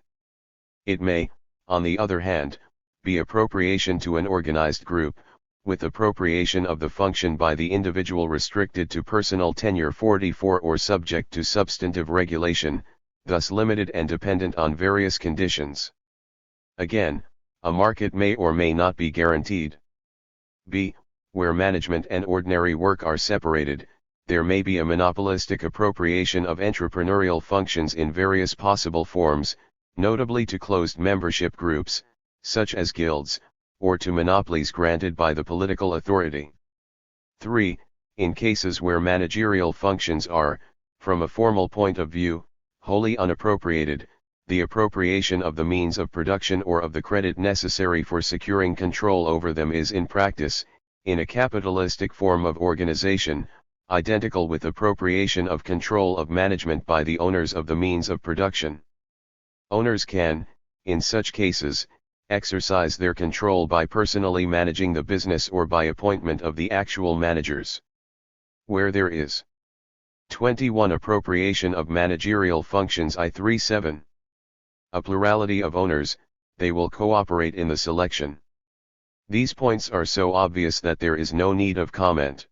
It may, on the other hand, be appropriation to an organized group, with appropriation of the function by the individual restricted to personal tenure 44 or subject to substantive regulation, thus limited and dependent on various conditions. Again, a market may or may not be guaranteed. b. Where management and ordinary work are separated, there may be a monopolistic appropriation of entrepreneurial functions in various possible forms, notably to closed membership groups, such as guilds, or to monopolies granted by the political authority. 3. In cases where managerial functions are, from a formal point of view, wholly unappropriated, the appropriation of the means of production or of the credit necessary for securing control over them is in practice, in a capitalistic form of organization, identical with appropriation of control of management by the owners of the means of production. Owners can, in such cases, exercise their control by personally managing the business or by appointment of the actual managers. Where there is 21. Appropriation of managerial functions. I37. A plurality of owners, they will cooperate in the selection. These points are so obvious that there is no need of comment.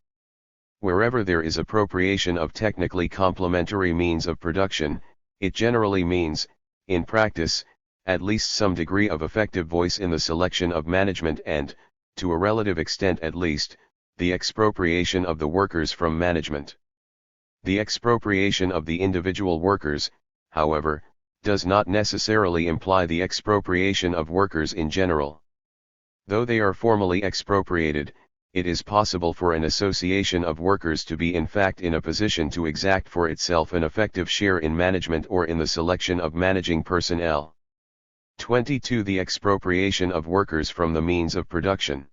Wherever there is appropriation of technically complementary means of production, it generally means, in practice, at least some degree of effective voice in the selection of management and, to a relative extent at least, the expropriation of the workers from management. The expropriation of the individual workers, however, does not necessarily imply the expropriation of workers in general. Though they are formally expropriated, it is possible for an association of workers to be in fact in a position to exact for itself an effective share in management or in the selection of managing personnel. 22. The expropriation of workers from the means of production.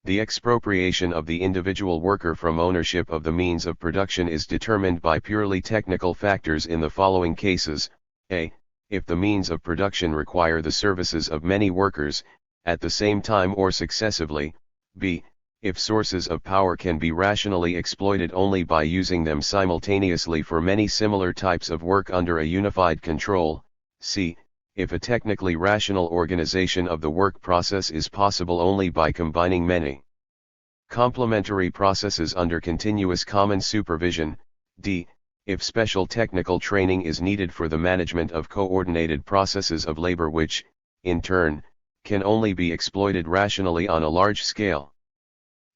The expropriation of the individual worker from ownership of the means of production is determined by purely technical factors in the following cases: a. If the means of production require the services of many workers, at the same time or successively; b. If sources of power can be rationally exploited only by using them simultaneously for many similar types of work under a unified control; c. If a technically rational organization of the work process is possible only by combining many complementary processes under continuous common supervision; d. If special technical training is needed for the management of coordinated processes of labor which, in turn, can only be exploited rationally on a large scale;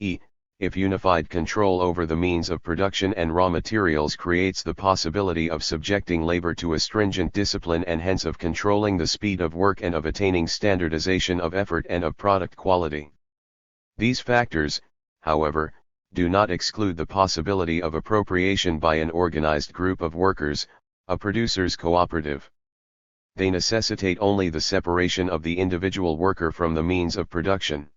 e. If unified control over the means of production and raw materials creates the possibility of subjecting labor to a stringent discipline and hence of controlling the speed of work and of attaining standardization of effort and of product quality. These factors, however, do not exclude the possibility of appropriation by an organized group of workers, a producers' cooperative. They necessitate only the separation of the individual worker from the means of production.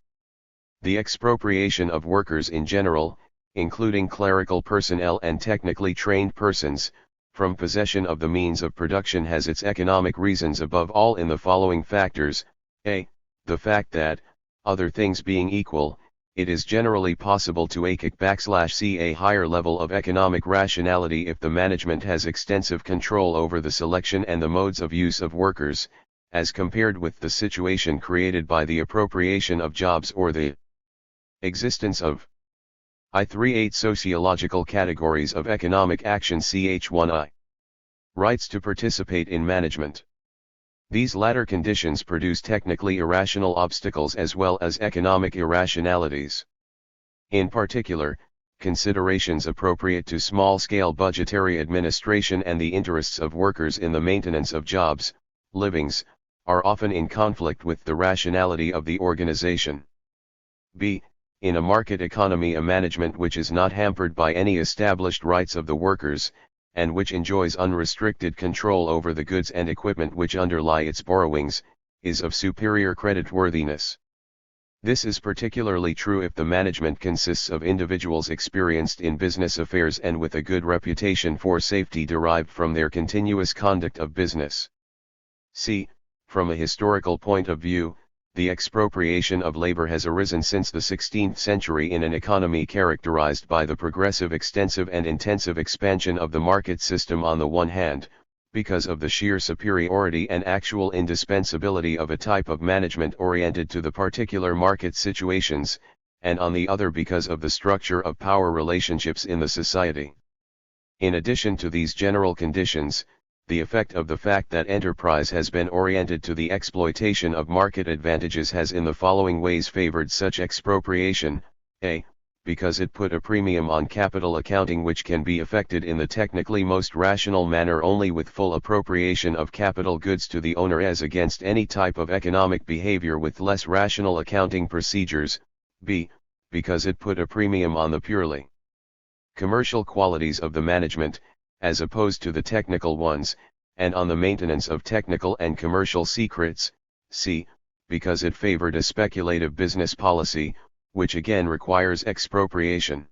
The expropriation of workers in general, including clerical personnel and technically trained persons, from possession of the means of production has its economic reasons above all in the following factors: a. The fact that, other things being equal, it is generally possible to see a higher level of economic rationality if the management has extensive control over the selection and the modes of use of workers, as compared with the situation created by the appropriation of jobs or the existence of I38 sociological categories of economic action. Ch1i. Rights to participate in management. These latter conditions produce technically irrational obstacles as well as economic irrationalities. In particular, considerations appropriate to small-scale budgetary administration and the interests of workers in the maintenance of jobs, livings, are often in conflict with the rationality of the organization. b. In a market economy, a management which is not hampered by any established rights of the workers, and which enjoys unrestricted control over the goods and equipment which underlie its borrowings, is of superior creditworthiness. This is particularly true if the management consists of individuals experienced in business affairs and with a good reputation for safety derived from their continuous conduct of business. c. From a historical point of view, the expropriation of labor has arisen since the 16th century in an economy characterized by the progressive, extensive and intensive expansion of the market system on the one hand, because of the sheer superiority and actual indispensability of a type of management oriented to the particular market situations, and on the other because of the structure of power relationships in the society. In addition to these general conditions, the effect of the fact that enterprise has been oriented to the exploitation of market advantages has in the following ways favored such expropriation: a. Because it put a premium on capital accounting, which can be effected in the technically most rational manner only with full appropriation of capital goods to the owner as against any type of economic behavior with less rational accounting procedures; b. Because it put a premium on the purely commercial qualities of the management, as opposed to the technical ones, and on the maintenance of technical and commercial secrets; c. Because it favored a speculative business policy, which again requires expropriation.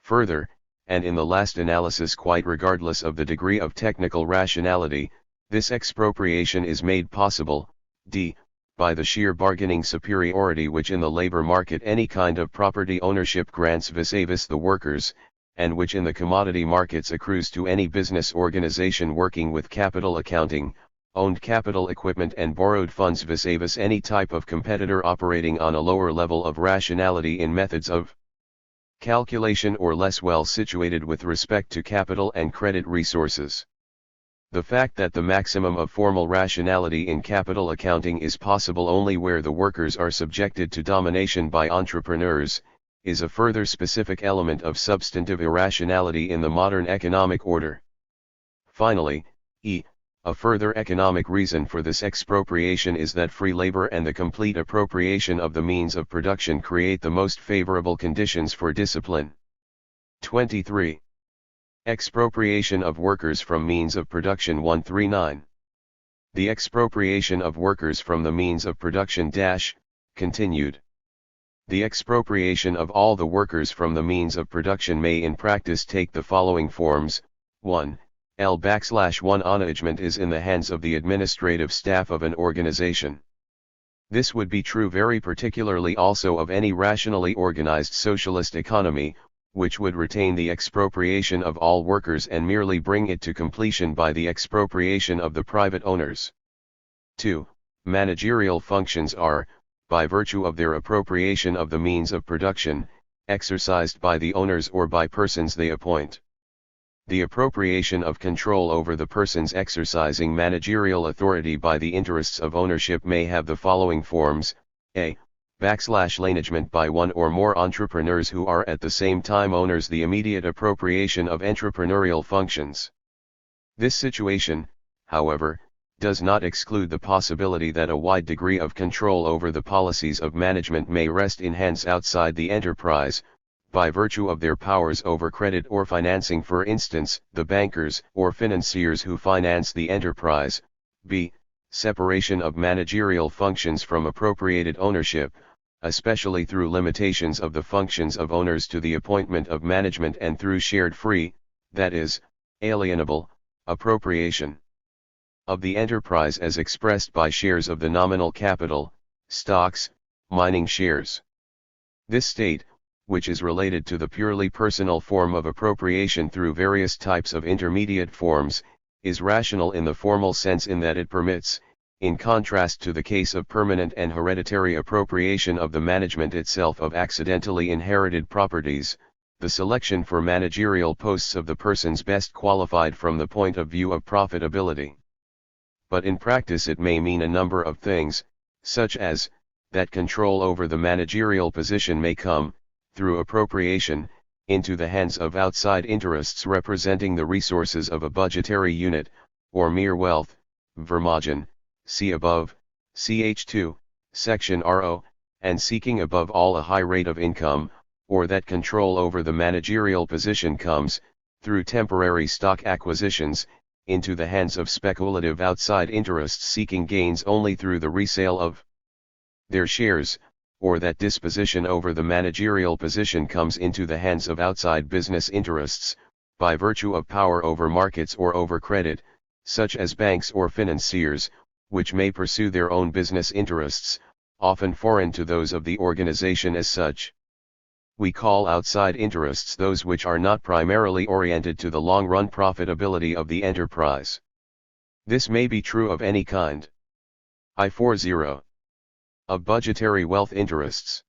Further, and in the last analysis quite regardless of the degree of technical rationality, this expropriation is made possible, d. by the sheer bargaining superiority which in the labor market any kind of property ownership grants vis-a-vis the workers, and which in the commodity markets accrues to any business organization working with capital accounting, owned capital equipment and borrowed funds vis-a-vis any type of competitor operating on a lower level of rationality in methods of calculation or less well situated with respect to capital and credit resources. The fact that the maximum of formal rationality in capital accounting is possible only where the workers are subjected to domination by entrepreneurs, is a further specific element of substantive irrationality in the modern economic order. Finally, a further economic reason for this expropriation is that free labor and the complete appropriation of the means of production create the most favorable conditions for discipline. 23. Expropriation of workers from means of production 139. The expropriation of workers from the means of production continued. The expropriation of all the workers from the means of production may in practice take the following forms. 1. L/1 management is in the hands of the administrative staff of an organization. This would be true very particularly also of any rationally organized socialist economy, which would retain the expropriation of all workers and merely bring it to completion by the expropriation of the private owners. 2. Managerial functions are, by virtue of their appropriation of the means of production, exercised by the owners or by persons they appoint. The appropriation of control over the persons exercising managerial authority by the interests of ownership may have the following forms: a. /management by one or more entrepreneurs who are at the same time owners, the immediate appropriation of entrepreneurial functions. This situation, however, does not exclude the possibility that a wide degree of control over the policies of management may rest in hands outside the enterprise, by virtue of their powers over credit or financing, for instance, the bankers or financiers who finance the enterprise. b. Separation of managerial functions from appropriated ownership, especially through limitations of the functions of owners to the appointment of management and through shared free, that is, alienable, appropriation of the enterprise as expressed by shares of the nominal capital, stocks, mining shares. This state, which is related to the purely personal form of appropriation through various types of intermediate forms, is rational in the formal sense in that it permits, in contrast to the case of permanent and hereditary appropriation of the management itself of accidentally inherited properties, the selection for managerial posts of the persons best qualified from the point of view of profitability. But in practice it may mean a number of things, such as, that control over the managerial position may come, through appropriation, into the hands of outside interests representing the resources of a budgetary unit, or mere wealth, vermogen, see above, ch. 2, section RO, and seeking above all a high rate of income, or that control over the managerial position comes, through temporary stock acquisitions, into the hands of speculative outside interests seeking gains only through the resale of their shares, or that disposition over the managerial position comes into the hands of outside business interests, by virtue of power over markets or over credit, such as banks or financiers, which may pursue their own business interests, often foreign to those of the organization as such. We call outside interests those which are not primarily oriented to the long-run profitability of the enterprise. This may be true of any kind. 40. Of budgetary wealth interests.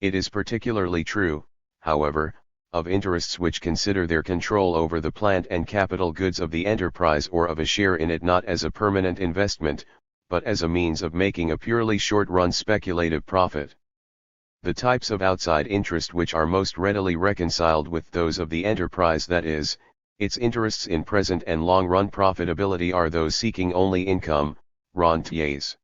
It is particularly true, however, of interests which consider their control over the plant and capital goods of the enterprise or of a share in it not as a permanent investment, but as a means of making a purely short-run speculative profit. The types of outside interest which are most readily reconciled with those of the enterprise, that is, its interests in present and long-run profitability, are those seeking only income, rentiers.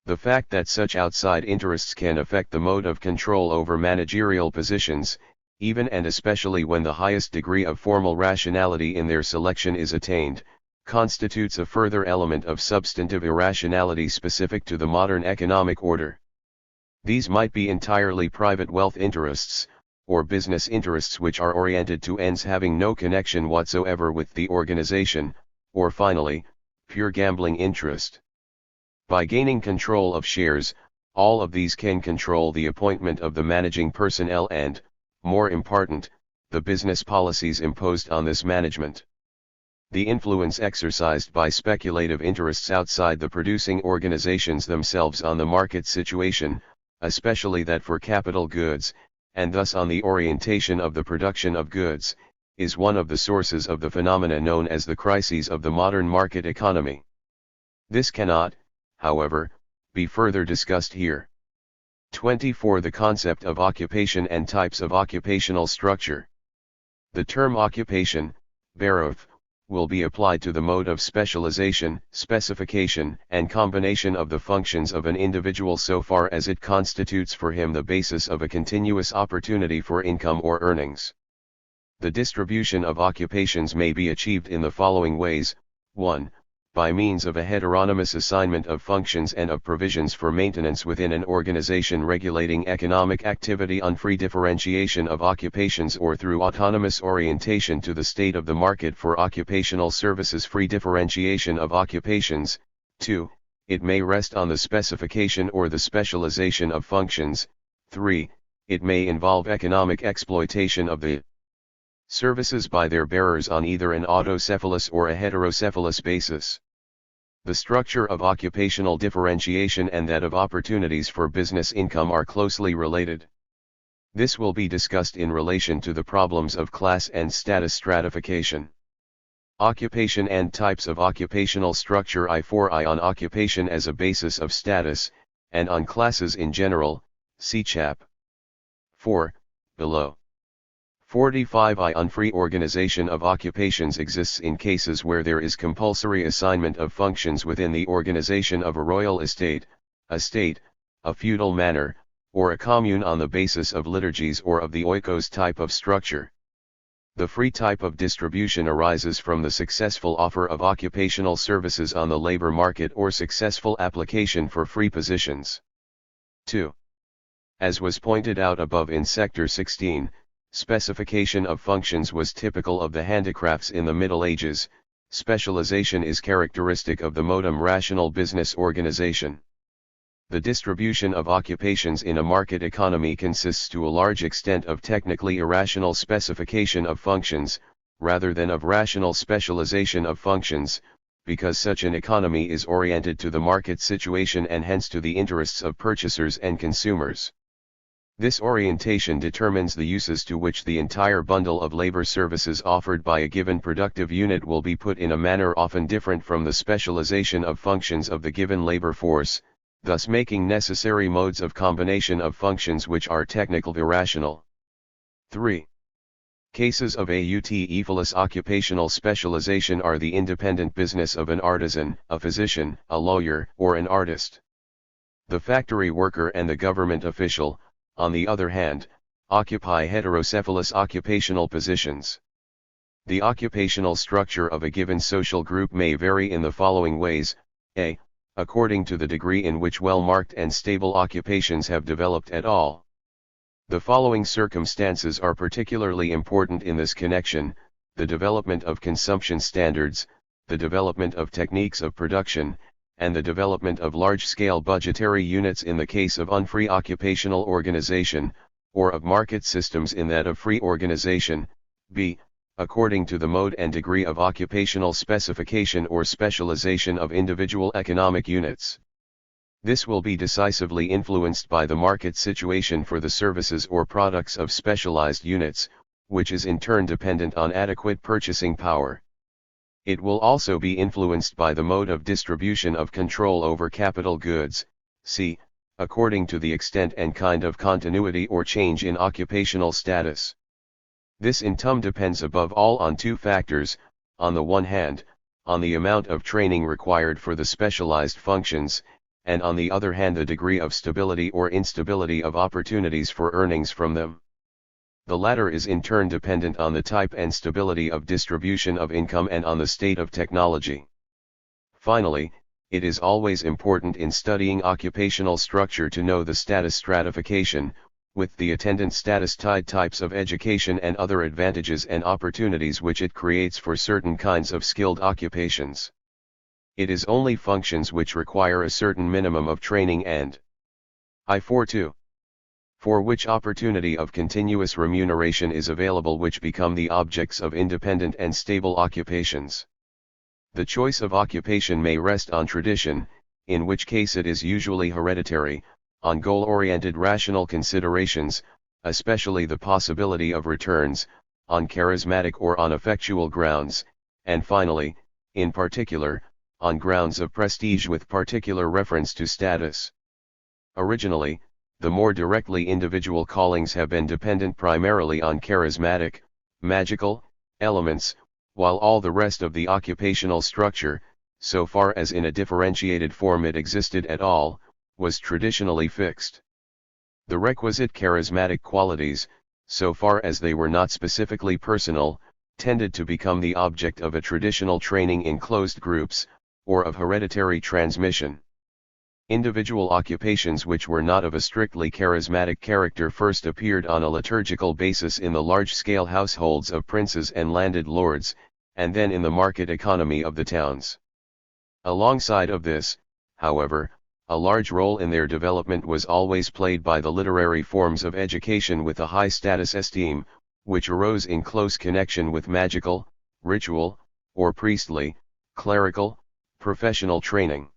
The fact that such outside interests can affect the mode of control over managerial positions, even and especially when the highest degree of formal rationality in their selection is attained, constitutes a further element of substantive irrationality specific to the modern economic order. These might be entirely private wealth interests, or business interests which are oriented to ends having no connection whatsoever with the organization, or finally, pure gambling interest. By gaining control of shares, all of these can control the appointment of the managing personnel and, more important, the business policies imposed on this management. The influence exercised by speculative interests outside the producing organizations themselves on the market situation, especially that for capital goods, and thus on the orientation of the production of goods, is one of the sources of the phenomena known as the crises of the modern market economy. This cannot, however, be further discussed here. 24. The concept of occupation and types of occupational structure. The term occupation, beruf, will be applied to the mode of specialization, specification, and combination of the functions of an individual so far as it constitutes for him the basis of a continuous opportunity for income or earnings. The distribution of occupations may be achieved in the following ways: 1. By means of a heteronymous assignment of functions and of provisions for maintenance within an organization regulating economic activity on free differentiation of occupations, or through autonomous orientation to the state of the market for occupational services free differentiation of occupations. 2. It may rest on the specification or the specialization of functions. 3. It may involve economic exploitation of the services by their bearers on either an autocephalous or a heterocephalous basis. The structure of occupational differentiation and that of opportunities for business income are closely related. This will be discussed in relation to the problems of class and status stratification. Occupation and types of occupational structure. I on occupation as a basis of status, and on classes in general, see chap. 4, below. 45. On free organization of occupations exists in cases where there is compulsory assignment of functions within the organization of a royal estate, a state, a feudal manor, or a commune on the basis of liturgies or of the oikos type of structure. The free type of distribution arises from the successful offer of occupational services on the labor market or successful application for free positions. 2. As was pointed out above in Sector 16, specification of functions was typical of the handicrafts in the Middle Ages. Specialization is characteristic of the modem rational business organization. The distribution of occupations in a market economy consists to a large extent of technically irrational specification of functions, rather than of rational specialization of functions, because such an economy is oriented to the market situation and hence to the interests of purchasers and consumers. This orientation determines the uses to which the entire bundle of labor services offered by a given productive unit will be put in a manner often different from the specialization of functions of the given labor force, thus making necessary modes of combination of functions which are technical irrational. 3. Cases of authophilous occupational specialization are the independent business of an artisan, a physician, a lawyer, or an artist. The factory worker and the government official, on the other hand, occupy heterocephalous occupational positions. The occupational structure of a given social group may vary in the following ways: a. According to the degree in which well-marked and stable occupations have developed at all. The following circumstances are particularly important in this connection: the development of consumption standards, the development of techniques of production, and the development of large-scale budgetary units in the case of unfree occupational organization, or of market systems in that of free organization. B. According to the mode and degree of occupational specification or specialization of individual economic units. This will be decisively influenced by the market situation for the services or products of specialized units, which is in turn dependent on adequate purchasing power. It will also be influenced by the mode of distribution of control over capital goods, c. according to the extent and kind of continuity or change in occupational status. This in turn depends above all on two factors: on the one hand, on the amount of training required for the specialized functions, and on the other hand the degree of stability or instability of opportunities for earnings from them. The latter is in turn dependent on the type and stability of distribution of income and on the state of technology. Finally, it is always important in studying occupational structure to know the status stratification, with the attendant status tied types of education and other advantages and opportunities which it creates for certain kinds of skilled occupations. It is only functions which require a certain minimum of training and I-42, for which opportunity of continuous remuneration is available, which become the objects of independent and stable occupations. The choice of occupation may rest on tradition, in which case it is usually hereditary, on goal-oriented rational considerations, especially the possibility of returns, on charismatic or on effectual grounds, and finally, in particular, on grounds of prestige with particular reference to status. Originally, the more directly individual callings have been dependent primarily on charismatic, magical, elements, while all the rest of the occupational structure, so far as in a differentiated form it existed at all, was traditionally fixed. The requisite charismatic qualities, so far as they were not specifically personal, tended to become the object of a traditional training in closed groups, or of hereditary transmission. Individual occupations which were not of a strictly charismatic character first appeared on a liturgical basis in the large-scale households of princes and landed lords, and then in the market economy of the towns. Alongside of this, however, a large role in their development was always played by the literary forms of education with a high status esteem, which arose in close connection with magical, ritual, or priestly, clerical, professional training.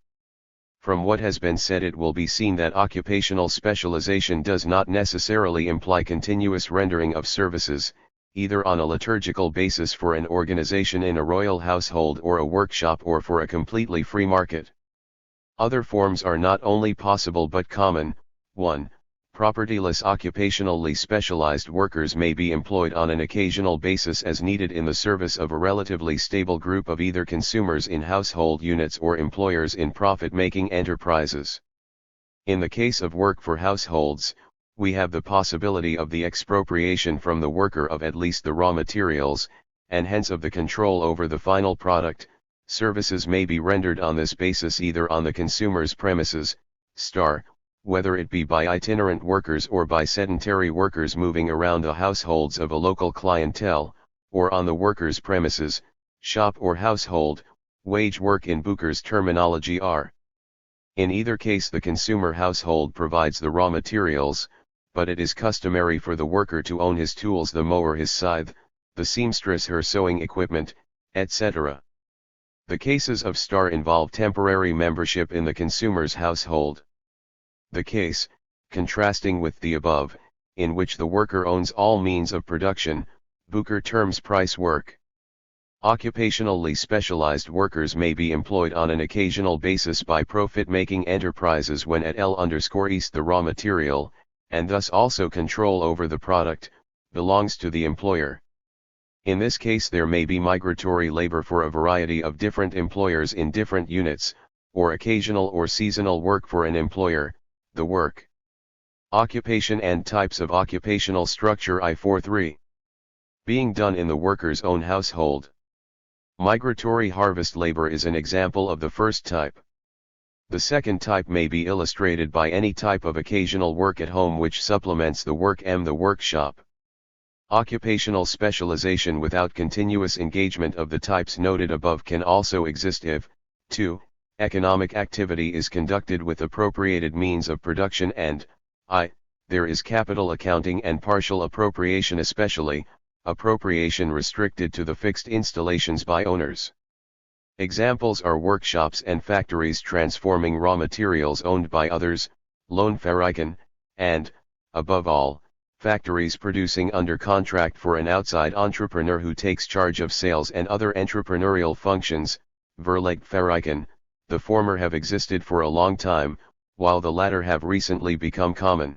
From what has been said, it will be seen that occupational specialization does not necessarily imply continuous rendering of services, either on a liturgical basis for an organization in a royal household or a workshop, or for a completely free market. Other forms are not only possible but common. 1. Propertyless occupationally specialized workers may be employed on an occasional basis as needed in the service of a relatively stable group of either consumers in household units or employers in profit-making enterprises. In the case of work for households, we have the possibility of the expropriation from the worker of at least the raw materials, and hence of the control over the final product. Services may be rendered on this basis either on the consumer's premises, whether it be by itinerant workers or by sedentary workers moving around the households of a local clientele, or on the worker's premises, shop or household. Wage work in Bucher's terminology are. In either case the consumer household provides the raw materials, but it is customary for the worker to own his tools, the mower his scythe, the seamstress her sewing equipment, etc. The cases of involve temporary membership in the consumer's household. The case, contrasting with the above, in which the worker owns all means of production, Bucher terms price work. Occupationally specialized workers may be employed on an occasional basis by profit-making enterprises when at L_East the raw material, and thus also control over the product, belongs to the employer. In this case there may be migratory labor for a variety of different employers in different units, or occasional or seasonal work for an employer. The work, occupation and types of occupational structure I-43. Being done in the worker's own household. Migratory harvest labor is an example of the first type. The second type may be illustrated by any type of occasional work at home which supplements the work in the workshop. Occupational specialization without continuous engagement of the types noted above can also exist if, 2. Economic activity is conducted with appropriated means of production and, there is capital accounting and partial appropriation, especially, appropriation restricted to the fixed installations by owners. Examples are workshops and factories transforming raw materials owned by others, Lohnfabriken, and, above all, factories producing under contract for an outside entrepreneur who takes charge of sales and other entrepreneurial functions, Verlegfabriken. The former have existed for a long time, while the latter have recently become common.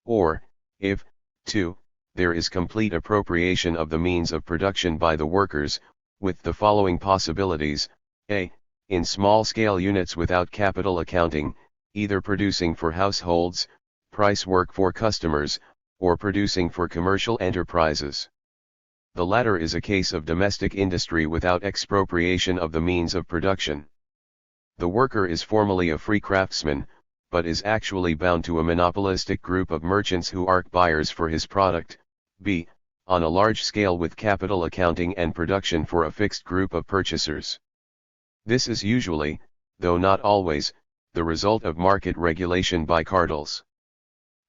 Or, if, 2, there is complete appropriation of the means of production by the workers, with the following possibilities: a. In small-scale units without capital accounting, either producing for households, price work for customers, or producing for commercial enterprises. The latter is a case of domestic industry without expropriation of the means of production. The worker is formally a free craftsman, but is actually bound to a monopolistic group of merchants who are buyers for his product, b. on a large scale with capital accounting and production for a fixed group of purchasers. This is usually, though not always, the result of market regulation by cartels.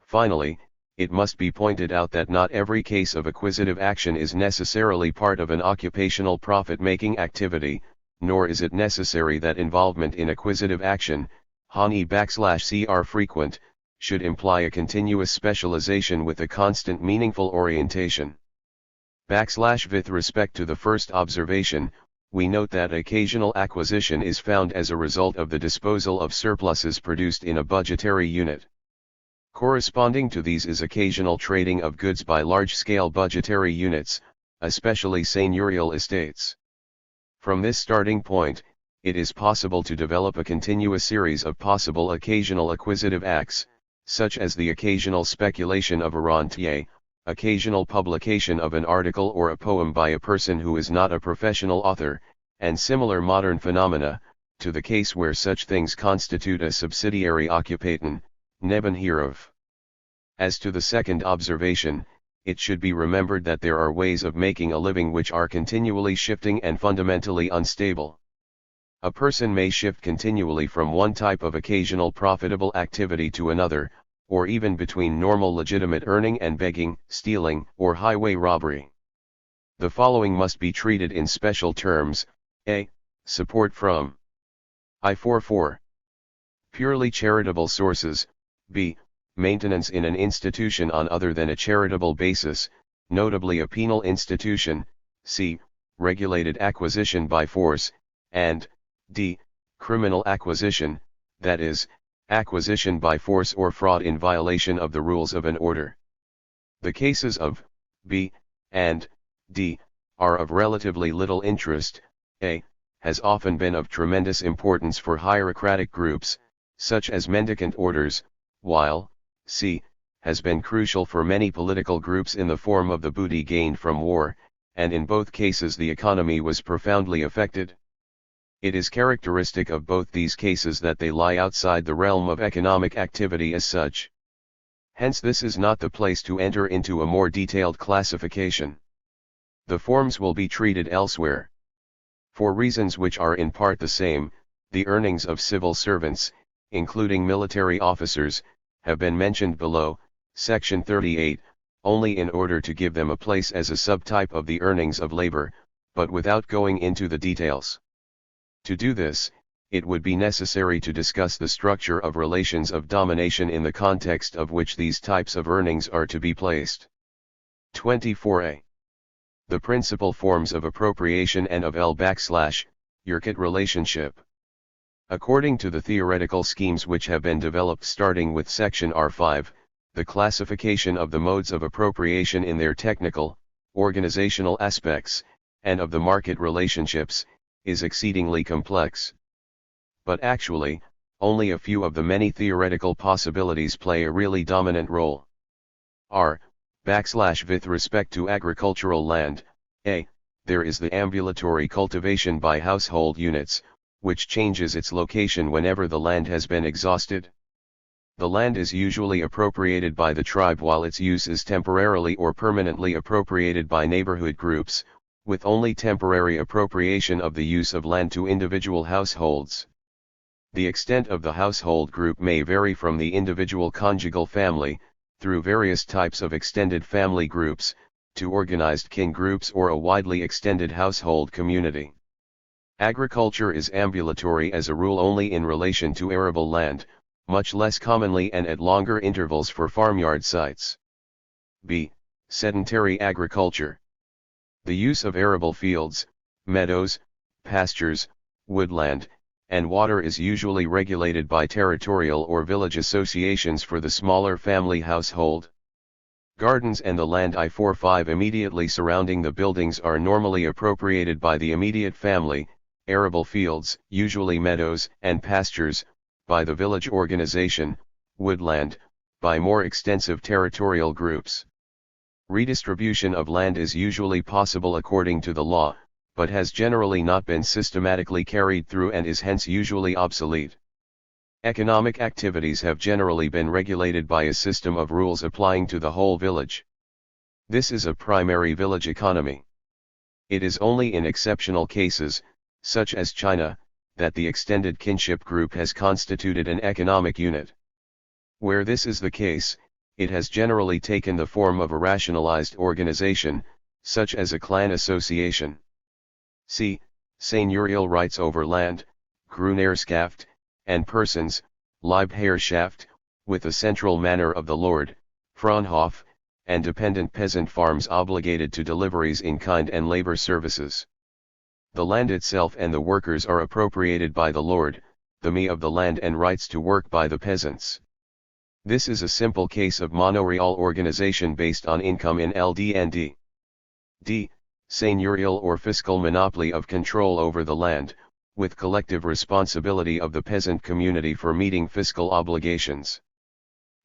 Finally, it must be pointed out that not every case of acquisitive action is necessarily part of an occupational profit-making activity, nor is it necessary that involvement in acquisitive action, /cr frequent, should imply a continuous specialization with a constant meaningful orientation. With respect to the first observation, we note that occasional acquisition is found as a result of the disposal of surpluses produced in a budgetary unit. Corresponding to these is occasional trading of goods by large-scale budgetary units, especially seigneurial estates. From this starting point, it is possible to develop a continuous series of possible occasional acquisitive acts, such as the occasional speculation of a rentier, occasional publication of an article or a poem by a person who is not a professional author, and similar modern phenomena, to the case where such things constitute a subsidiary occupation, Nebenberuf. As to the second observation, it should be remembered that there are ways of making a living which are continually shifting and fundamentally unstable. A person may shift continually from one type of occasional profitable activity to another, or even between normal legitimate earning and begging, stealing, or highway robbery. The following must be treated in special terms: a. Support from I-44. Purely charitable sources, b. Maintenance in an institution on other than a charitable basis, notably a penal institution, c. Regulated acquisition by force, and d. Criminal acquisition, that is, acquisition by force or fraud in violation of the rules of an order. The cases of b. and d. are of relatively little interest. A. has often been of tremendous importance for hierarchic groups, such as mendicant orders, while c. has been crucial for many political groups in the form of the booty gained from war, and in both cases the economy was profoundly affected. It is characteristic of both these cases that they lie outside the realm of economic activity as such. Hence this is not the place to enter into a more detailed classification. The forms will be treated elsewhere. For reasons which are in part the same, the earnings of civil servants, including military officers, have been mentioned below, section 38, only in order to give them a place as a subtype of the earnings of labor, but without going into the details. To do this, it would be necessary to discuss the structure of relations of domination in the context of which these types of earnings are to be placed. 24a. The principal forms of appropriation and of L/Urquhart relationship. According to the theoretical schemes which have been developed starting with section R5, the classification of the modes of appropriation in their technical, organizational aspects, and of the market relationships, is exceedingly complex. But actually, only a few of the many theoretical possibilities play a really dominant role. With respect to agricultural land, a. there is the ambulatory cultivation by household units, which changes its location whenever the land has been exhausted. The land is usually appropriated by the tribe while its use is temporarily or permanently appropriated by neighborhood groups, with only temporary appropriation of the use of land to individual households. The extent of the household group may vary from the individual conjugal family, through various types of extended family groups, to organized kin groups or a widely extended household community. Agriculture is ambulatory as a rule only in relation to arable land, much less commonly and at longer intervals for farmyard sites. b. Sedentary agriculture. The use of arable fields, meadows, pastures, woodland, and water is usually regulated by territorial or village associations for the smaller family household. Gardens and the land I-45 immediately surrounding the buildings are normally appropriated by the immediate family, arable fields, usually meadows and pastures, by the village organization, woodland, by more extensive territorial groups. Redistribution of land is usually possible according to the law, but has generally not been systematically carried through and is hence usually obsolete. Economic activities have generally been regulated by a system of rules applying to the whole village. This is a primary village economy. It is only in exceptional cases, such as China, that the extended kinship group has constituted an economic unit. Where this is the case, it has generally taken the form of a rationalized organization, such as a clan association. C. Seigneurial rights over land, Grunnerschaft, and persons, Leibherrschaft, with a central manor of the lord, Fronhof, and dependent peasant farms obligated to deliveries in kind and labor services. The land itself and the workers are appropriated by the lord, the me of the land, and rights to work by the peasants. This is a simple case of monoreal organization based on income in LD&D. D. Seigneurial or fiscal monopoly of control over the land, with collective responsibility of the peasant community for meeting fiscal obligations.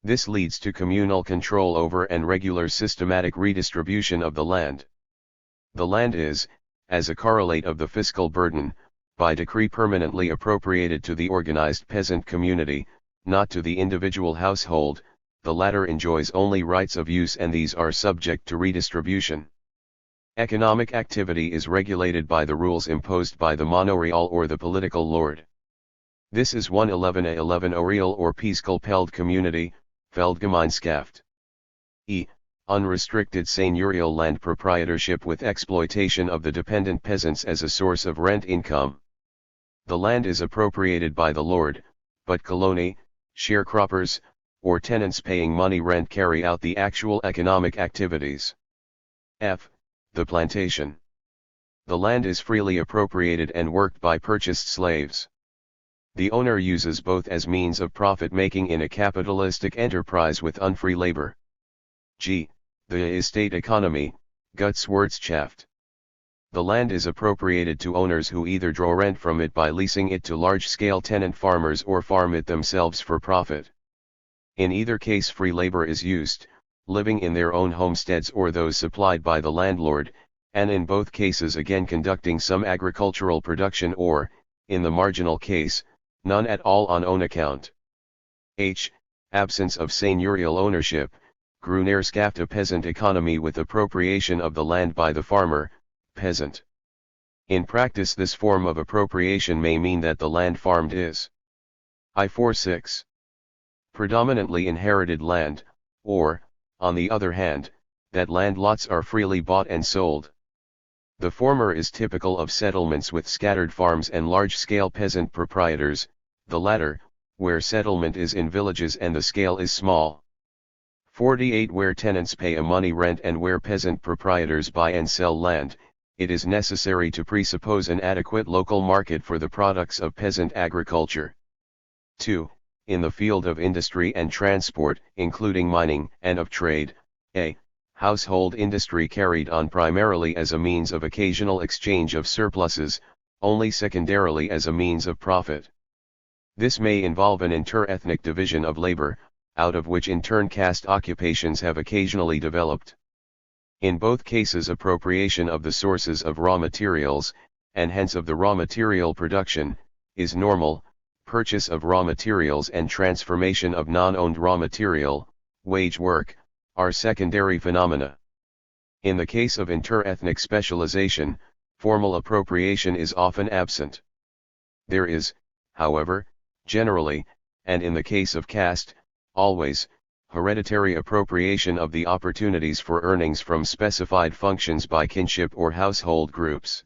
This leads to communal control over and regular systematic redistribution of the land. The land is, as a correlate of the fiscal burden, by decree permanently appropriated to the organized peasant community, not to the individual household. The latter enjoys only rights of use and these are subject to redistribution. Economic activity is regulated by the rules imposed by the monoreal or the political lord. This is 111a11 Oreal or Peacekelpeld community, Feldgemeinschaft. E. Unrestricted seigneurial land proprietorship with exploitation of the dependent peasants as a source of rent income. The land is appropriated by the lord, but colony, sharecroppers, or tenants paying money rent carry out the actual economic activities. F. The plantation. The land is freely appropriated and worked by purchased slaves. The owner uses both as means of profit-making in a capitalistic enterprise with unfree labor. G. The estate economy, Gutswirtschaft. The land is appropriated to owners who either draw rent from it by leasing it to large-scale tenant farmers or farm it themselves for profit. In either case free labor is used, living in their own homesteads or those supplied by the landlord, and in both cases again conducting some agricultural production or, in the marginal case, none at all on own account. H. Absence of seigneurial ownership, Grunnerschaft, a peasant economy with appropriation of the land by the farmer, peasant. In practice this form of appropriation may mean that the land farmed is I46. Predominantly inherited land, or, on the other hand, that land lots are freely bought and sold. The former is typical of settlements with scattered farms and large-scale peasant proprietors, the latter, where settlement is in villages and the scale is small. 48 Where tenants pay a money rent and where peasant proprietors buy and sell land, it is necessary to presuppose an adequate local market for the products of peasant agriculture. 2. In the field of industry and transport, including mining, and of trade, a. Household industry carried on primarily as a means of occasional exchange of surpluses, only secondarily as a means of profit. This may involve an inter-ethnic division of labor, out of which in turn caste occupations have occasionally developed. In both cases appropriation of the sources of raw materials, and hence of the raw material production, is normal. Purchase of raw materials and transformation of non-owned raw material, wage work, are secondary phenomena. In the case of inter-ethnic specialization, formal appropriation is often absent. There is, however, generally, and in the case of caste, always, hereditary appropriation of the opportunities for earnings from specified functions by kinship or household groups.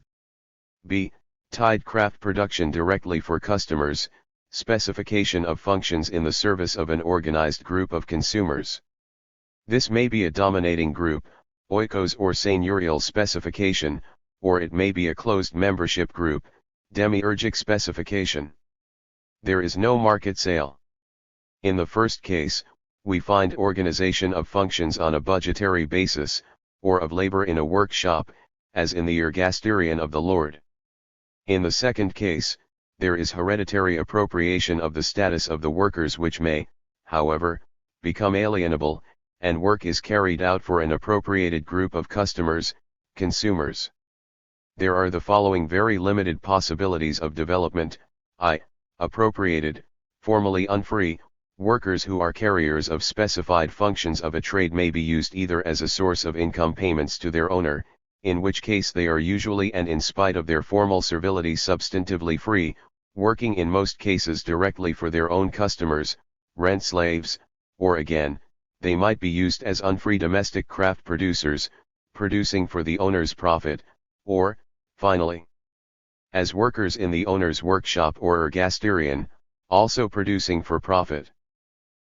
B. Tidecraft production directly for customers, specification of functions in the service of an organized group of consumers. This may be a dominating group, oikos or seigneurial specification, or it may be a closed membership group, demiurgic specification. There is no market sale. In the first case, we find organization of functions on a budgetary basis, or of labor in a workshop, as in the ergasterion of the Lord. In the second case, there is hereditary appropriation of the status of the workers which may, however, become alienable, and work is carried out for an appropriated group of customers, consumers. there are the following very limited possibilities of development: I. Appropriated, formally unfree, workers who are carriers of specified functions of a trade may be used either as a source of income payments to their owner, in which case they are usually and in spite of their formal servility substantively free, working in most cases directly for their own customers, rent slaves, or again, they might be used as unfree domestic craft producers, producing for the owner's profit, or, finally, as workers in the owner's workshop or ergasterion, also producing for profit.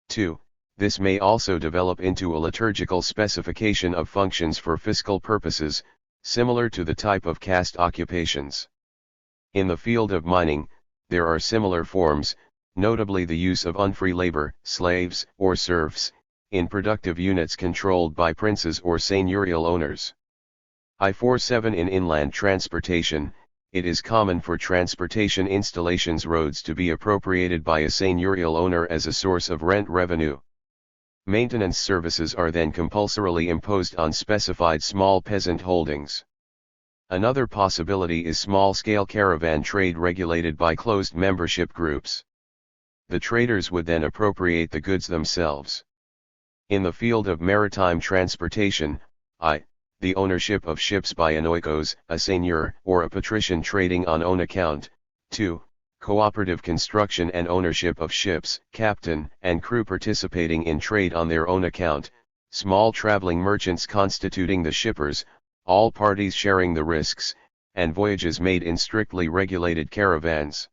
2. This may also develop into a liturgical specification of functions for fiscal purposes, similar to the type of caste occupations. In the field of mining, there are similar forms, notably the use of unfree labor, slaves, or serfs, in productive units controlled by princes or seigneurial owners. I-47 in inland transportation, it is common for transportation installations roads to be appropriated by a seigneurial owner as a source of rent revenue. Maintenance services are then compulsorily imposed on specified small peasant holdings. Another possibility is small-scale caravan trade regulated by closed membership groups. The traders would then appropriate the goods themselves. In the field of maritime transportation, the ownership of ships by an oikos, a seigneur, or a patrician trading on own account. 2. Cooperative construction and ownership of ships, captain and crew participating in trade on their own account, small traveling merchants constituting the shippers, all parties sharing the risks, and voyages made in strictly regulated caravans.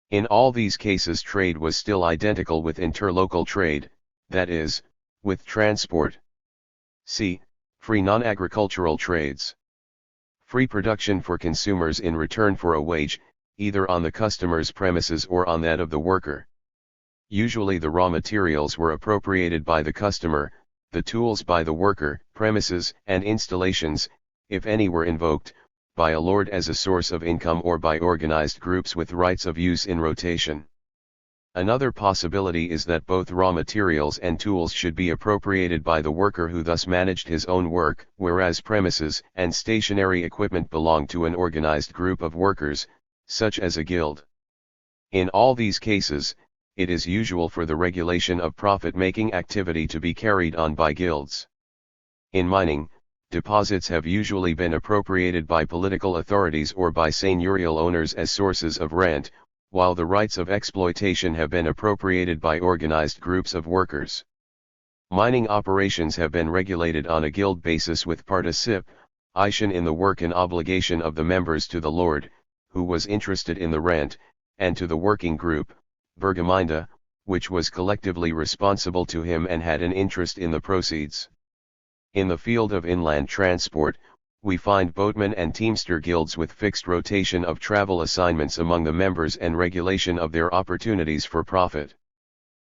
In all these cases trade was still identical with interlocal trade, that is, with transport. C. Free non-agricultural trades. Free production for consumers in return for a wage, either on the customer's premises or on that of the worker. Usually the raw materials were appropriated by the customer, the tools by the worker, premises and installations, if any were invoked, by a lord as a source of income or by organized groups with rights of use in rotation. Another possibility is that both raw materials and tools should be appropriated by the worker who thus managed his own work, whereas premises and stationary equipment belong to an organized group of workers, such as a guild. In all these cases, it is usual for the regulation of profit-making activity to be carried on by guilds. In mining, deposits have usually been appropriated by political authorities or by seigneurial owners as sources of rent, while the rights of exploitation have been appropriated by organized groups of workers. Mining operations have been regulated on a guild basis with participation in the work and obligation of the members to the lord, who was interested in the rent, and to the working group, Burgemeinde, which was collectively responsible to him and had an interest in the proceeds. In the field of inland transport, we find boatmen and teamster guilds with fixed rotation of travel assignments among the members and regulation of their opportunities for profit.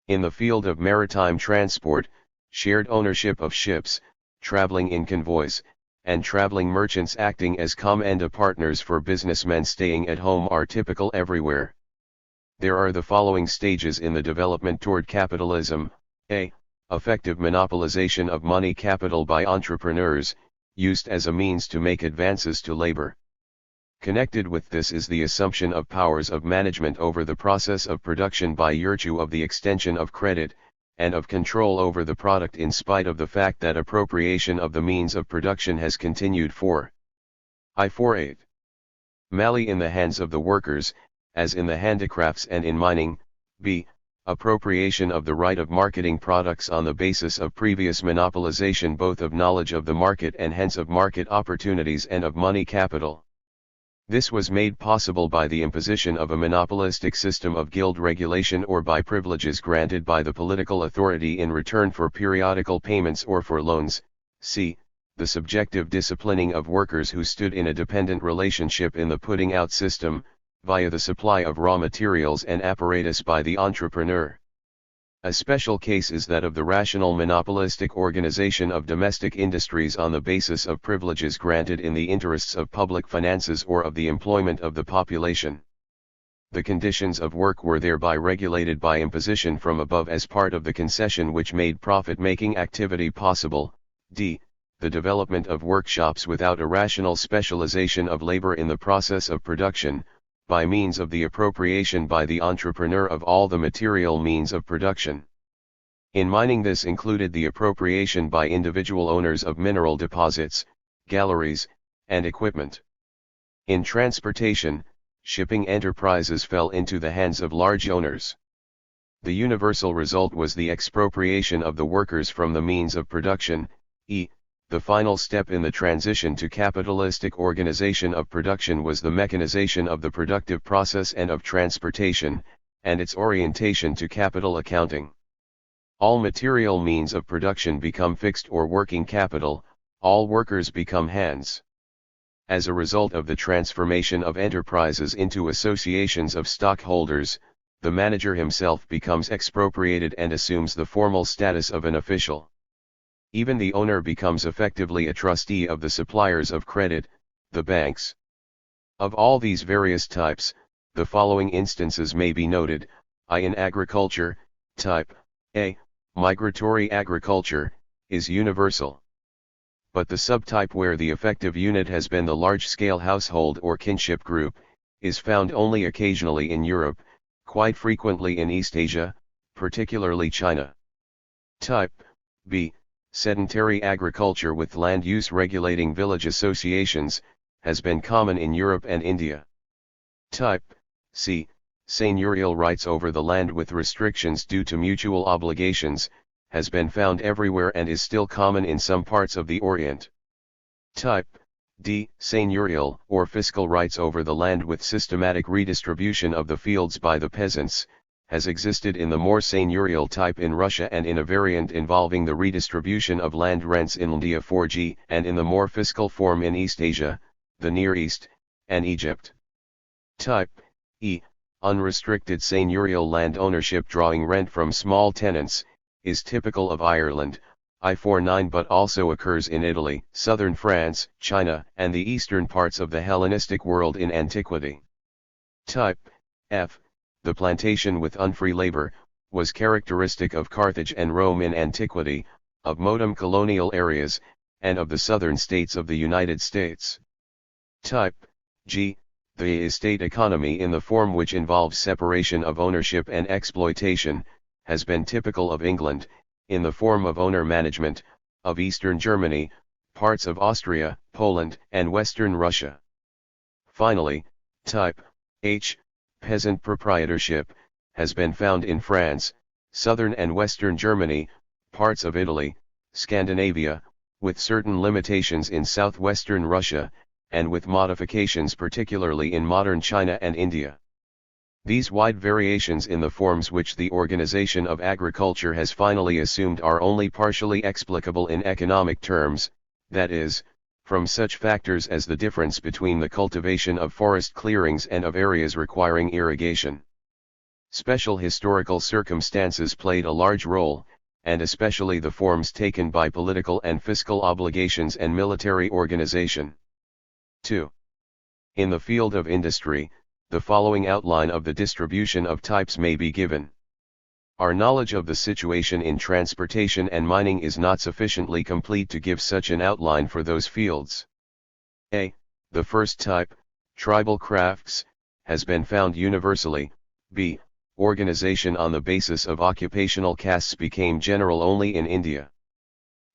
In the field of maritime transport, shared ownership of ships, traveling in convoys, and traveling merchants acting as commenda partners for businessmen staying at home are typical everywhere. There are the following stages in the development toward capitalism: A. Effective monopolization of money capital by entrepreneurs, used as a means to make advances to labor. Connected with this is the assumption of powers of management over the process of production by virtue of the extension of credit, and of control over the product in spite of the fact that appropriation of the means of production has continued for I-48. Mally in the hands of the workers, as in the handicrafts and in mining. B. Appropriation of the right of marketing products on the basis of previous monopolization both of knowledge of the market and hence of market opportunities and of money capital. This was made possible by the imposition of a monopolistic system of guild regulation or by privileges granted by the political authority in return for periodical payments or for loans. C. The subjective disciplining of workers who stood in a dependent relationship in the putting out system, via the supply of raw materials and apparatus by the entrepreneur. A special case is that of the rational monopolistic organization of domestic industries on the basis of privileges granted in the interests of public finances or of the employment of the population. The conditions of work were thereby regulated by imposition from above as part of the concession which made profit-making activity possible. D. the development of workshops without a rational specialization of labor in the process of production, by means of the appropriation by the entrepreneur of all the material means of production. In mining this included the appropriation by individual owners of mineral deposits, galleries, and equipment. In transportation, shipping enterprises fell into the hands of large owners. The universal result was the expropriation of the workers from the means of production. The final step in the transition to capitalistic organization of production was the mechanization of the productive process and of transportation, and its orientation to capital accounting. All material means of production become fixed or working capital, all workers become hands. As a result of the transformation of enterprises into associations of stockholders, the manager himself becomes expropriated and assumes the formal status of an official. Even the owner becomes effectively a trustee of the suppliers of credit, the banks. Of all these various types, the following instances may be noted. In agriculture, type A, migratory agriculture, is universal. But the subtype where the effective unit has been the large-scale household or kinship group, is found only occasionally in Europe, quite frequently in East Asia, particularly China. Type B, sedentary agriculture with land use regulating village associations, has been common in Europe and India. Type C, seigneurial rights over the land with restrictions due to mutual obligations, has been found everywhere and is still common in some parts of the Orient. Type D, seigneurial or fiscal rights over the land with systematic redistribution of the fields by the peasants, has existed in the more seigneurial type in Russia and in a variant involving the redistribution of land rents in India 4G and in the more fiscal form in East Asia, the Near East, and Egypt. Type E, unrestricted seigneurial land ownership drawing rent from small tenants, is typical of Ireland, I-49 but also occurs in Italy, southern France, China, and the eastern parts of the Hellenistic world in antiquity. Type F, the plantation with unfree labor, was characteristic of Carthage and Rome in antiquity, of modem colonial areas, and of the southern states of the United States. Type G, the estate economy in the form which involves separation of ownership and exploitation, has been typical of England, in the form of owner management, of eastern Germany, parts of Austria, Poland, and western Russia. Finally, type H, peasant proprietorship, has been found in France, southern and western Germany, parts of Italy, Scandinavia, with certain limitations in southwestern Russia, and with modifications particularly in modern China and India. These wide variations in the forms which the organization of agriculture has finally assumed are only partially explicable in economic terms, that is, from such factors as the difference between the cultivation of forest clearings and of areas requiring irrigation. Special historical circumstances played a large role, and especially the forms taken by political and fiscal obligations and military organization. 2. In the field of industry, the following outline of the distribution of types may be given. Our knowledge of the situation in transportation and mining is not sufficiently complete to give such an outline for those fields. A. The first type, tribal crafts, has been found universally. B. Organization on the basis of occupational castes became general only in India.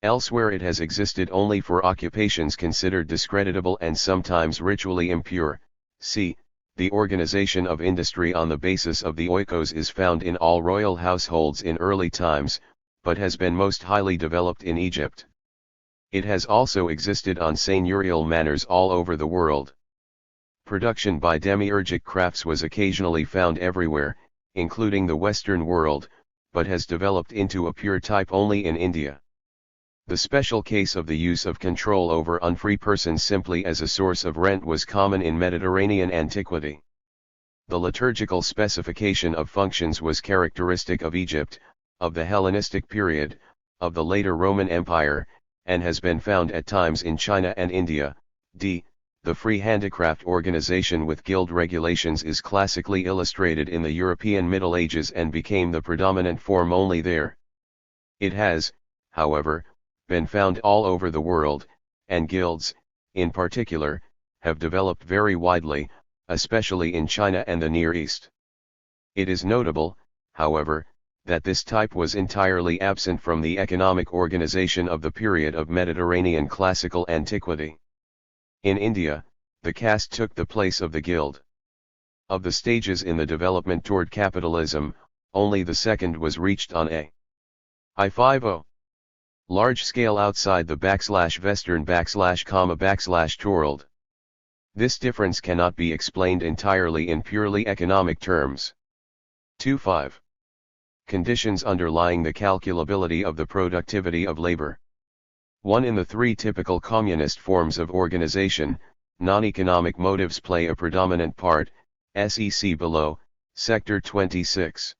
Elsewhere it has existed only for occupations considered discreditable and sometimes ritually impure. C. The organization of industry on the basis of the oikos is found in all royal households in early times, but has been most highly developed in Egypt. It has also existed on seigneurial manors all over the world. Production by demiurgic crafts was occasionally found everywhere, including the Western world, but has developed into a pure type only in India. The special case of the use of control over unfree persons simply as a source of rent was common in Mediterranean antiquity. The liturgical specification of functions was characteristic of Egypt, of the Hellenistic period, of the later Roman Empire, and has been found at times in China and India. D. The free handicraft organization with guild regulations is classically illustrated in the European Middle Ages and became the predominant form only there. It has, however, been found all over the world, and guilds, in particular, have developed very widely, especially in China and the Near East. It is notable, however, that this type was entirely absent from the economic organization of the period of Mediterranean classical antiquity. In India, the caste took the place of the guild. Of the stages in the development toward capitalism, only the second was reached on a I50 large scale outside the /Western /world. This difference cannot be explained entirely in purely economic terms. 2.5. Conditions underlying the calculability of the productivity of labor. 1. In the three typical communist forms of organization, non-economic motives play a predominant part, SEC below, Sector 26.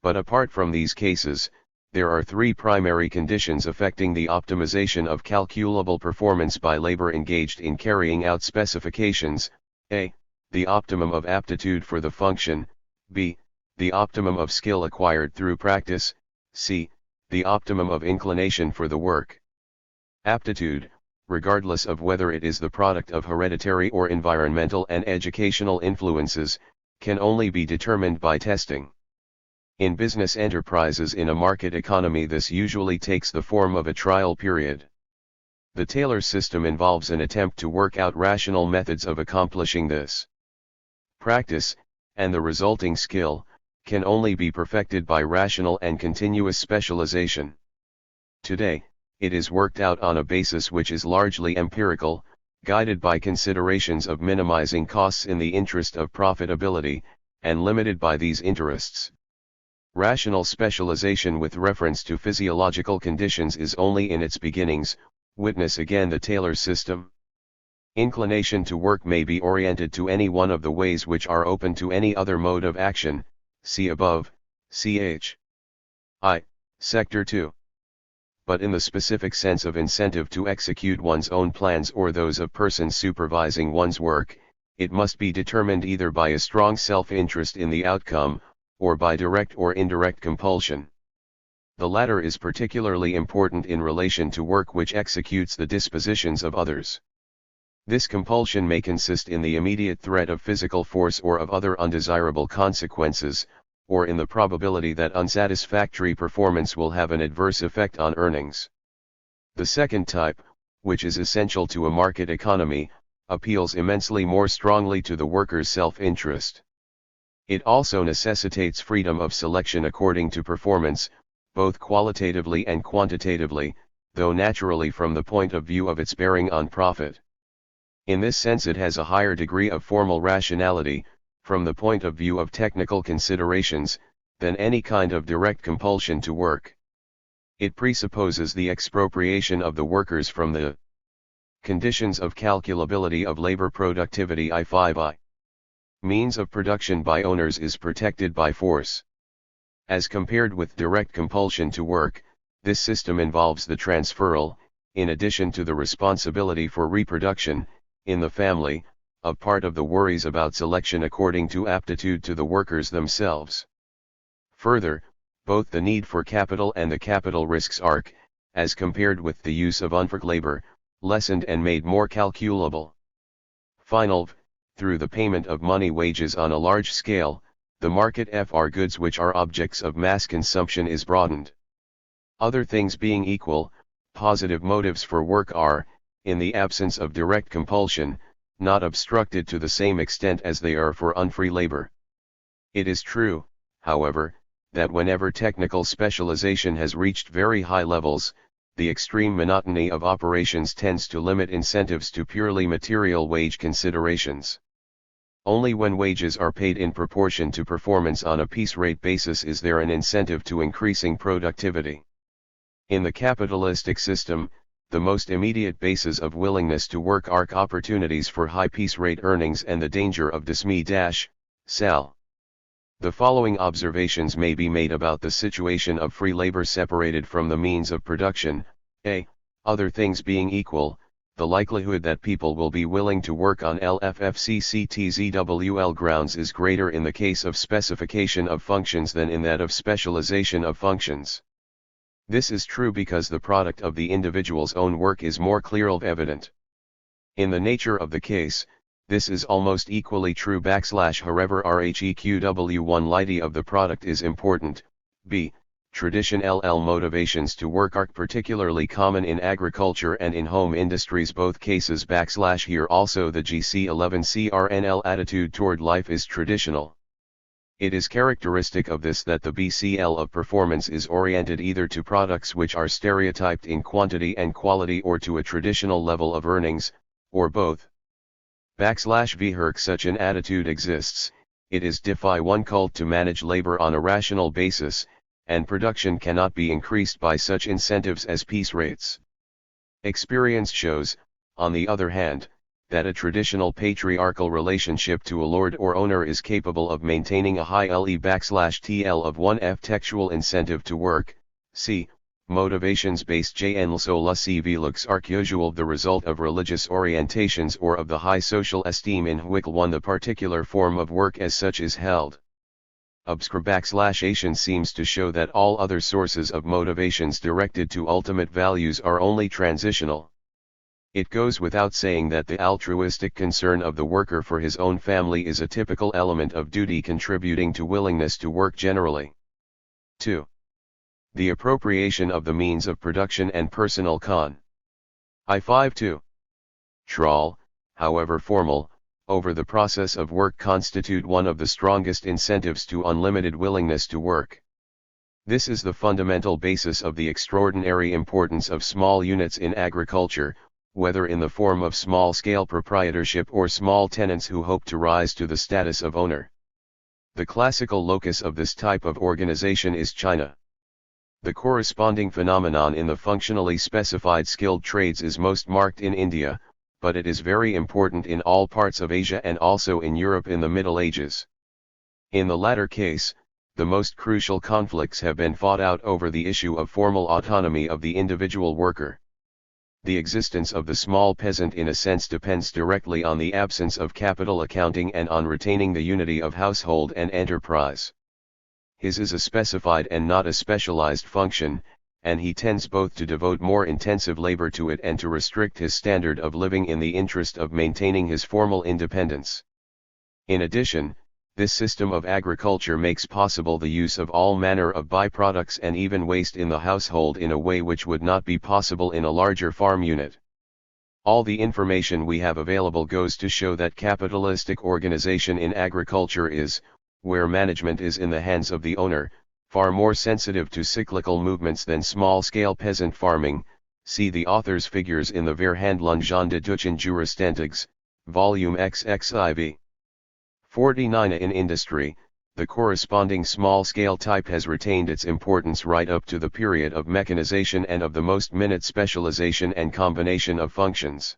But apart from these cases, there are three primary conditions affecting the optimization of calculable performance by labor engaged in carrying out specifications: a. The optimum of aptitude for the function, b. The optimum of skill acquired through practice, c. The optimum of inclination for the work. Aptitude, regardless of whether it is the product of hereditary or environmental and educational influences, can only be determined by testing. In business enterprises in a market economy, this usually takes the form of a trial period. The Taylor system involves an attempt to work out rational methods of accomplishing this. Practice, and the resulting skill, can only be perfected by rational and continuous specialization. Today, it is worked out on a basis which is largely empirical, guided by considerations of minimizing costs in the interest of profitability, and limited by these interests. Rational specialization with reference to physiological conditions is only in its beginnings, witness again the Taylor system. Inclination to work may be oriented to any one of the ways which are open to any other mode of action, see above, ch. I, Sector 2. But in the specific sense of incentive to execute one's own plans or those of persons supervising one's work, it must be determined either by a strong self-interest in the outcome, or by direct or indirect compulsion. The latter is particularly important in relation to work which executes the dispositions of others. This compulsion may consist in the immediate threat of physical force or of other undesirable consequences, or in the probability that unsatisfactory performance will have an adverse effect on earnings. The second type, which is essential to a market economy, appeals immensely more strongly to the worker's self-interest. It also necessitates freedom of selection according to performance, both qualitatively and quantitatively, though naturally from the point of view of its bearing on profit. In this sense it has a higher degree of formal rationality, from the point of view of technical considerations, than any kind of direct compulsion to work. It presupposes the expropriation of the workers from the conditions of calculability of labor productivity I5I. Means of production by owners is protected by force. As compared with direct compulsion to work, this system involves the transferal, in addition to the responsibility for reproduction, in the family, of part of the worries about selection according to aptitude to the workers themselves. Further, both the need for capital and the capital risks are, as compared with the use of unforced labor, lessened and made more calculable. Finally, through the payment of money wages on a large scale, the market for goods which are objects of mass consumption is broadened. Other things being equal, positive motives for work are, in the absence of direct compulsion, not obstructed to the same extent as they are for unfree labor. It is true, however, that whenever technical specialization has reached very high levels, the extreme monotony of operations tends to limit incentives to purely material wage considerations. Only when wages are paid in proportion to performance on a piece rate basis is there an incentive to increasing productivity. In the capitalistic system, the most immediate basis of willingness to work are opportunities for high piece rate earnings and the danger of dismissal. The following observations may be made about the situation of free labor separated from the means of production. A. Other things being equal, the likelihood that people will be willing to work on LFFCCTZWL grounds is greater in the case of specification of functions than in that of specialization of functions. This is true because the product of the individual's own work is more clearly evident. In the nature of the case, this is almost equally true however RHEQW1 lighty of the product is important. B. Tradition LL motivations to work are particularly common in agriculture and in home industries both cases here also the GC11CRNL attitude toward life is traditional. It is characteristic of this that the BCL of performance is oriented either to products which are stereotyped in quantity and quality or to a traditional level of earnings, or both. \V such an attitude exists, it is defy one cult to manage labor on a rational basis, and production cannot be increased by such incentives as piece rates. Experience shows, on the other hand, that a traditional patriarchal relationship to a lord or owner is capable of maintaining a high LE/TL of 1F textual incentive to work. C. Motivations-based JN sola CV looks are usual the result of religious orientations or of the high social esteem in which one the particular form of work as such is held. Obscure /Asian seems to show that all other sources of motivations directed to ultimate values are only transitional. It goes without saying that the altruistic concern of the worker for his own family is a typical element of duty contributing to willingness to work generally. 2. The appropriation of the means of production and personal I5-2. Control, however formal, over the process of work constitute one of the strongest incentives to unlimited willingness to work. This is the fundamental basis of the extraordinary importance of small units in agriculture, whether in the form of small-scale proprietorship or small tenants who hope to rise to the status of owner. The classical locus of this type of organization is China. The corresponding phenomenon in the functionally specified skilled trades is most marked in India, but it is very important in all parts of Asia and also in Europe in the Middle Ages. In the latter case, the most crucial conflicts have been fought out over the issue of formal autonomy of the individual worker. The existence of the small peasant in a sense depends directly on the absence of capital accounting and on retaining the unity of household and enterprise. His is a specified and not a specialized function, and he tends both to devote more intensive labor to it and to restrict his standard of living in the interest of maintaining his formal independence. In addition, this system of agriculture makes possible the use of all manner of byproducts and even waste in the household in a way which would not be possible in a larger farm unit. All the information we have available goes to show that capitalistic organization in agriculture is, where management is in the hands of the owner, far more sensitive to cyclical movements than small-scale peasant farming. See the author's figures in the Verhandlungen de Deutschen Juristentigs, Volume XXIV. 49. In industry, the corresponding small-scale type has retained its importance right up to the period of mechanization and of the most minute specialization and combination of functions.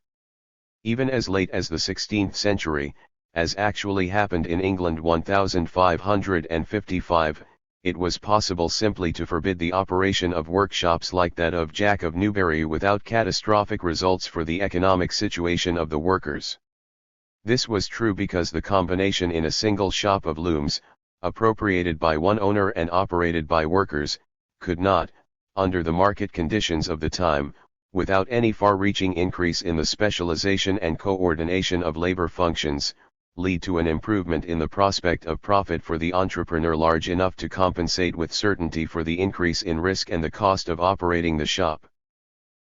Even as late as the 16th century, as actually happened in England 1555, it was possible simply to forbid the operation of workshops like that of Jack of Newbury without catastrophic results for the economic situation of the workers. This was true because the combination in a single shop of looms, appropriated by one owner and operated by workers, could not, under the market conditions of the time, without any far-reaching increase in the specialization and coordination of labor functions, lead to an improvement in the prospect of profit for the entrepreneur large enough to compensate with certainty for the increase in risk and the cost of operating the shop.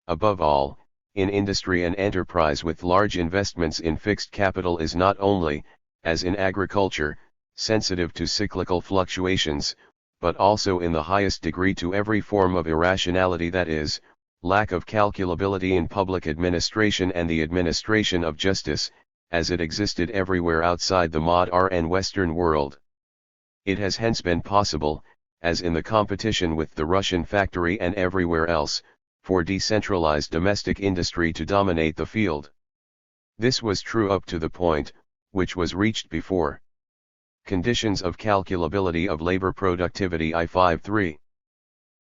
Above all, in industry an enterprise with large investments in fixed capital is not only, as in agriculture, sensitive to cyclical fluctuations, but also in the highest degree to every form of irrationality, that is, lack of calculability in public administration and the administration of justice, as it existed everywhere outside the modern Western world. It has hence been possible, as in the competition with the Russian factory and everywhere else, for decentralized domestic industry to dominate the field. This was true up to the point, which was reached before. Conditions of calculability of labor productivity I5-3.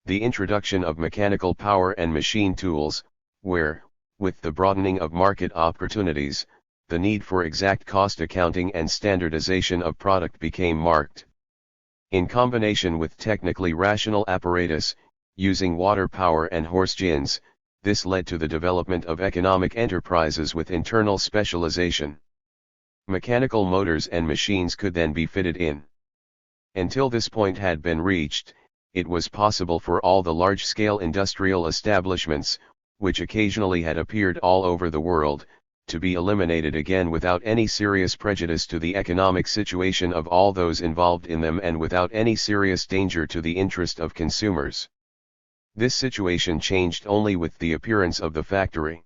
The introduction of mechanical power and machine tools, where, with the broadening of market opportunities, the need for exact cost accounting and standardization of product became marked. In combination with technically rational apparatus, using water power and horse gins. This led to the development of economic enterprises with internal specialization. Mechanical motors and machines could then be fitted in. Until this point had been reached, it was possible for all the large-scale industrial establishments, which occasionally had appeared all over the world, to be eliminated again without any serious prejudice to the economic situation of all those involved in them and without any serious danger to the interest of consumers. This situation changed only with the appearance of the factory.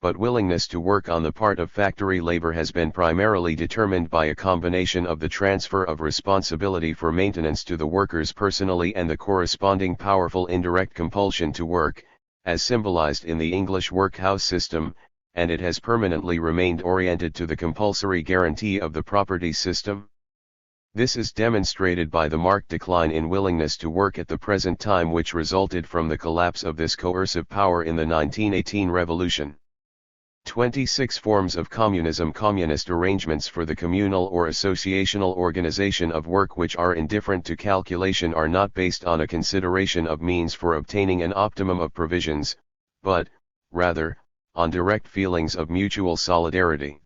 But willingness to work on the part of factory labor has been primarily determined by a combination of the transfer of responsibility for maintenance to the workers personally and the corresponding powerful indirect compulsion to work, as symbolized in the English workhouse system, and it has permanently remained oriented to the compulsory guarantee of the property system. This is demonstrated by the marked decline in willingness to work at the present time, which resulted from the collapse of this coercive power in the 1918 revolution. 26 Forms of communism. Communist arrangements for the communal or associational organization of work which are indifferent to calculation are not based on a consideration of means for obtaining an optimum of provisions, but, rather, on direct feelings of mutual solidarity.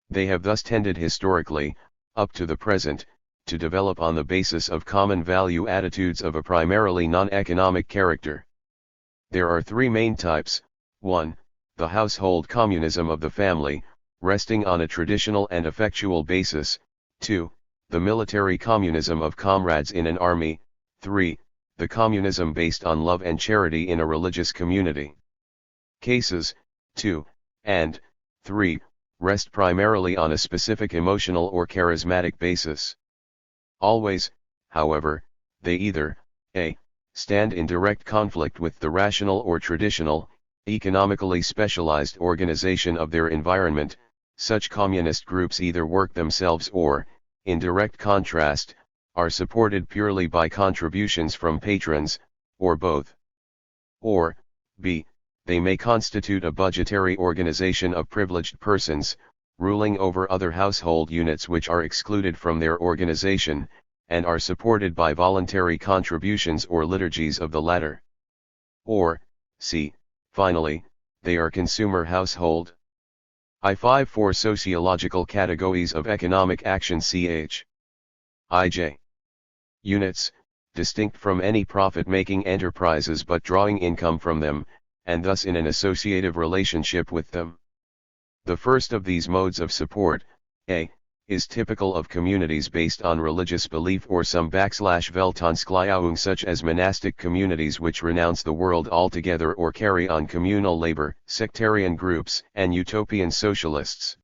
They have thus tended historically, up to the present, to develop on the basis of common value attitudes of a primarily non-economic character. There are three main types: 1. The household communism of the family, resting on a traditional and effectual basis; 2. The military communism of comrades in an army; 3. The communism based on love and charity in a religious community. Cases 2 and 3 rest primarily on a specific emotional or charismatic basis. Always, however, they either a. stand in direct conflict with the rational or traditional, economically specialized organization of their environment. Such communist groups either work themselves or, in direct contrast, are supported purely by contributions from patrons, or both. Or, b. they may constitute a budgetary organization of privileged persons, ruling over other household units which are excluded from their organization, and are supported by voluntary contributions or liturgies of the latter. Or, c. finally, they are consumer household. I5 4 Sociological categories of economic action. Ij. Units, distinct from any profit-making enterprises but drawing income from them, and thus in an associative relationship with them. The first of these modes of support, a. is typical of communities based on religious belief or some Weltanschauung, such as monastic communities which renounce the world altogether or carry on communal labor, sectarian groups, and utopian socialists.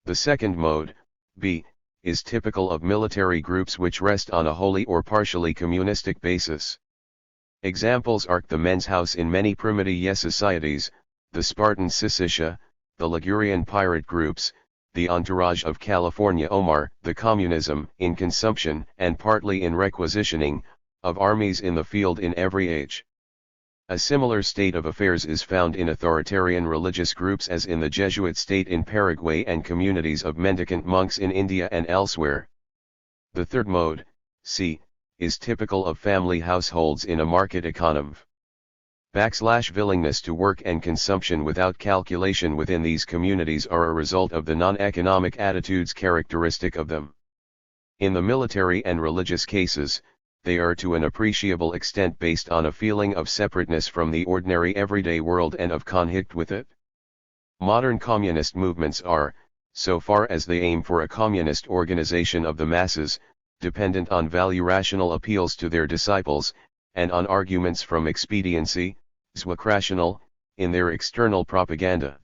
The second mode, b. is typical of military groups which rest on a wholly or partially communistic basis. Examples are the men's house in many primitive societies, the Spartan Syssitia, the Ligurian pirate groups, the entourage of California Omar, the communism in consumption and partly in requisitioning, of armies in the field in every age. A similar state of affairs is found in authoritarian religious groups as in the Jesuit state in Paraguay and communities of mendicant monks in India and elsewhere. The third mode, c. is typical of family households in a market economy. Willingness to work and consumption without calculation within these communities are a result of the non-economic attitudes characteristic of them. In the military and religious cases, they are to an appreciable extent based on a feeling of separateness from the ordinary everyday world and of conflict with it. Modern communist movements are, so far as they aim for a communist organization of the masses, dependent on value-rational appeals to their disciples, and on arguments from expediency, zweckrational, in their external propaganda.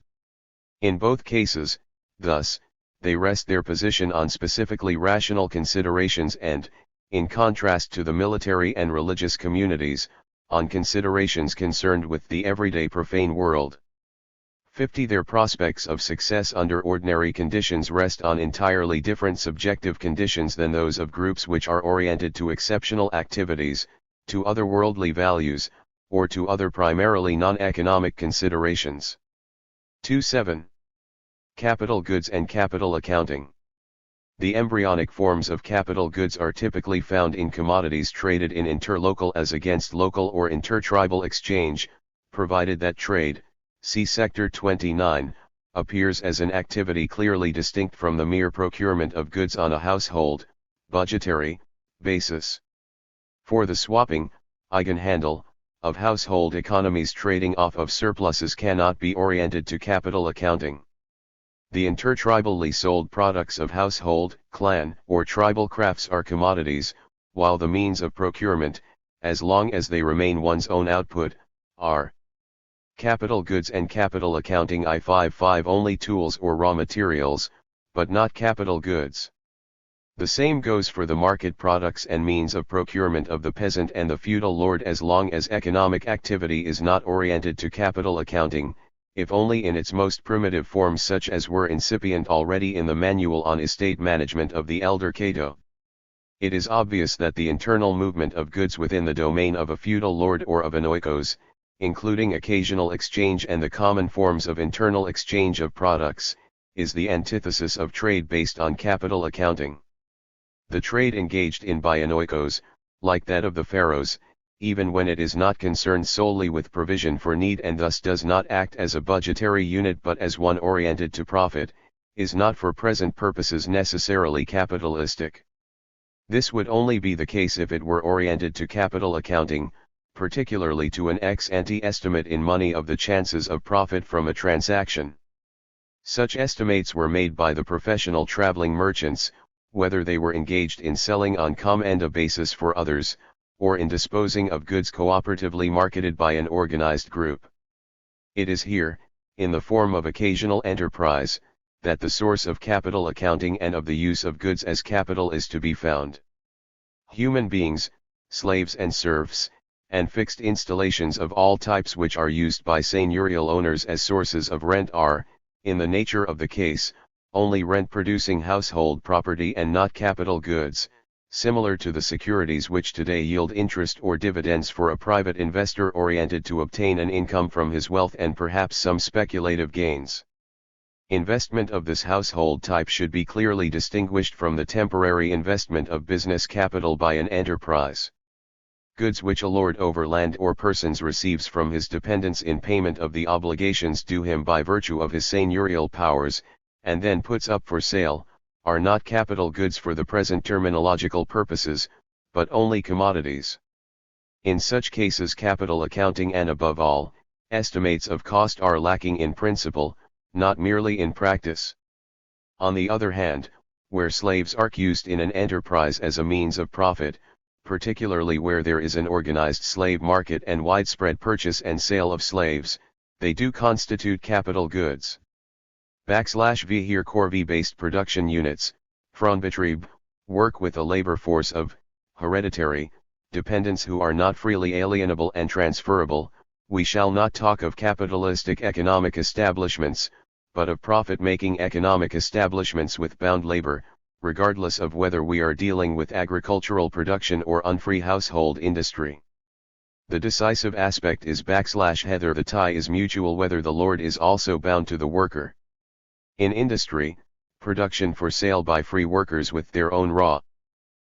In both cases, thus, they rest their position on specifically rational considerations and, in contrast to the military and religious communities, on considerations concerned with the everyday profane world. 50. Their prospects of success under ordinary conditions rest on entirely different subjective conditions than those of groups which are oriented to exceptional activities, to otherworldly values, or to other primarily non-economic considerations. 27. Capital goods and capital accounting. The embryonic forms of capital goods are typically found in commodities traded in interlocal as against local or intertribal exchange, provided that trade, see Sector 29, appears as an activity clearly distinct from the mere procurement of goods on a household, budgetary, basis. For the swapping, eigenhandel, of household economies, trading off of surpluses cannot be oriented to capital accounting. The intertribally sold products of household, clan, or tribal crafts are commodities, while the means of procurement, as long as they remain one's own output, are capital goods and capital accounting. I-5 only tools or raw materials, but not capital goods. The same goes for the market products and means of procurement of the peasant and the feudal lord, as long as economic activity is not oriented to capital accounting, if only in its most primitive forms, such as were incipient already in the Manual on Estate Management of the elder Cato. It is obvious that the internal movement of goods within the domain of a feudal lord or of an oikos, including occasional exchange and the common forms of internal exchange of products, is the antithesis of trade based on capital accounting. The trade engaged in by an oikos, like that of the pharaohs, even when it is not concerned solely with provision for need and thus does not act as a budgetary unit but as one oriented to profit, is not for present purposes necessarily capitalistic. This would only be the case if it were oriented to capital accounting, particularly to an ex-ante estimate in money of the chances of profit from a transaction. Such estimates were made by the professional traveling merchants, whether they were engaged in selling on commenda basis for others, or in disposing of goods cooperatively marketed by an organized group. It is here, in the form of occasional enterprise, that the source of capital accounting and of the use of goods as capital is to be found. Human beings, slaves and serfs, and fixed installations of all types which are used by seigneurial owners as sources of rent are, in the nature of the case, only rent-producing household property and not capital goods, similar to the securities which today yield interest or dividends for a private investor oriented to obtain an income from his wealth and perhaps some speculative gains. Investment of this household type should be clearly distinguished from the temporary investment of business capital by an enterprise. Goods which a lord over land or persons receives from his dependents in payment of the obligations due him by virtue of his seigneurial powers, and then puts up for sale, are not capital goods for the present terminological purposes, but only commodities. In such cases capital accounting and above all, estimates of cost are lacking in principle, not merely in practice. On the other hand, where slaves are used in an enterprise as a means of profit, particularly where there is an organized slave market and widespread purchase and sale of slaves, they do constitute capital goods. \v here corvée-based production units, Fronbetrieb, work with a labor force of hereditary dependents who are not freely alienable and transferable. We shall not talk of capitalistic economic establishments, but of profit-making economic establishments with bound labor, regardless of whether we are dealing with agricultural production or unfree household industry. The decisive aspect is \heather the tie is mutual, whether the lord is also bound to the worker. In industry, production for sale by free workers with their own raw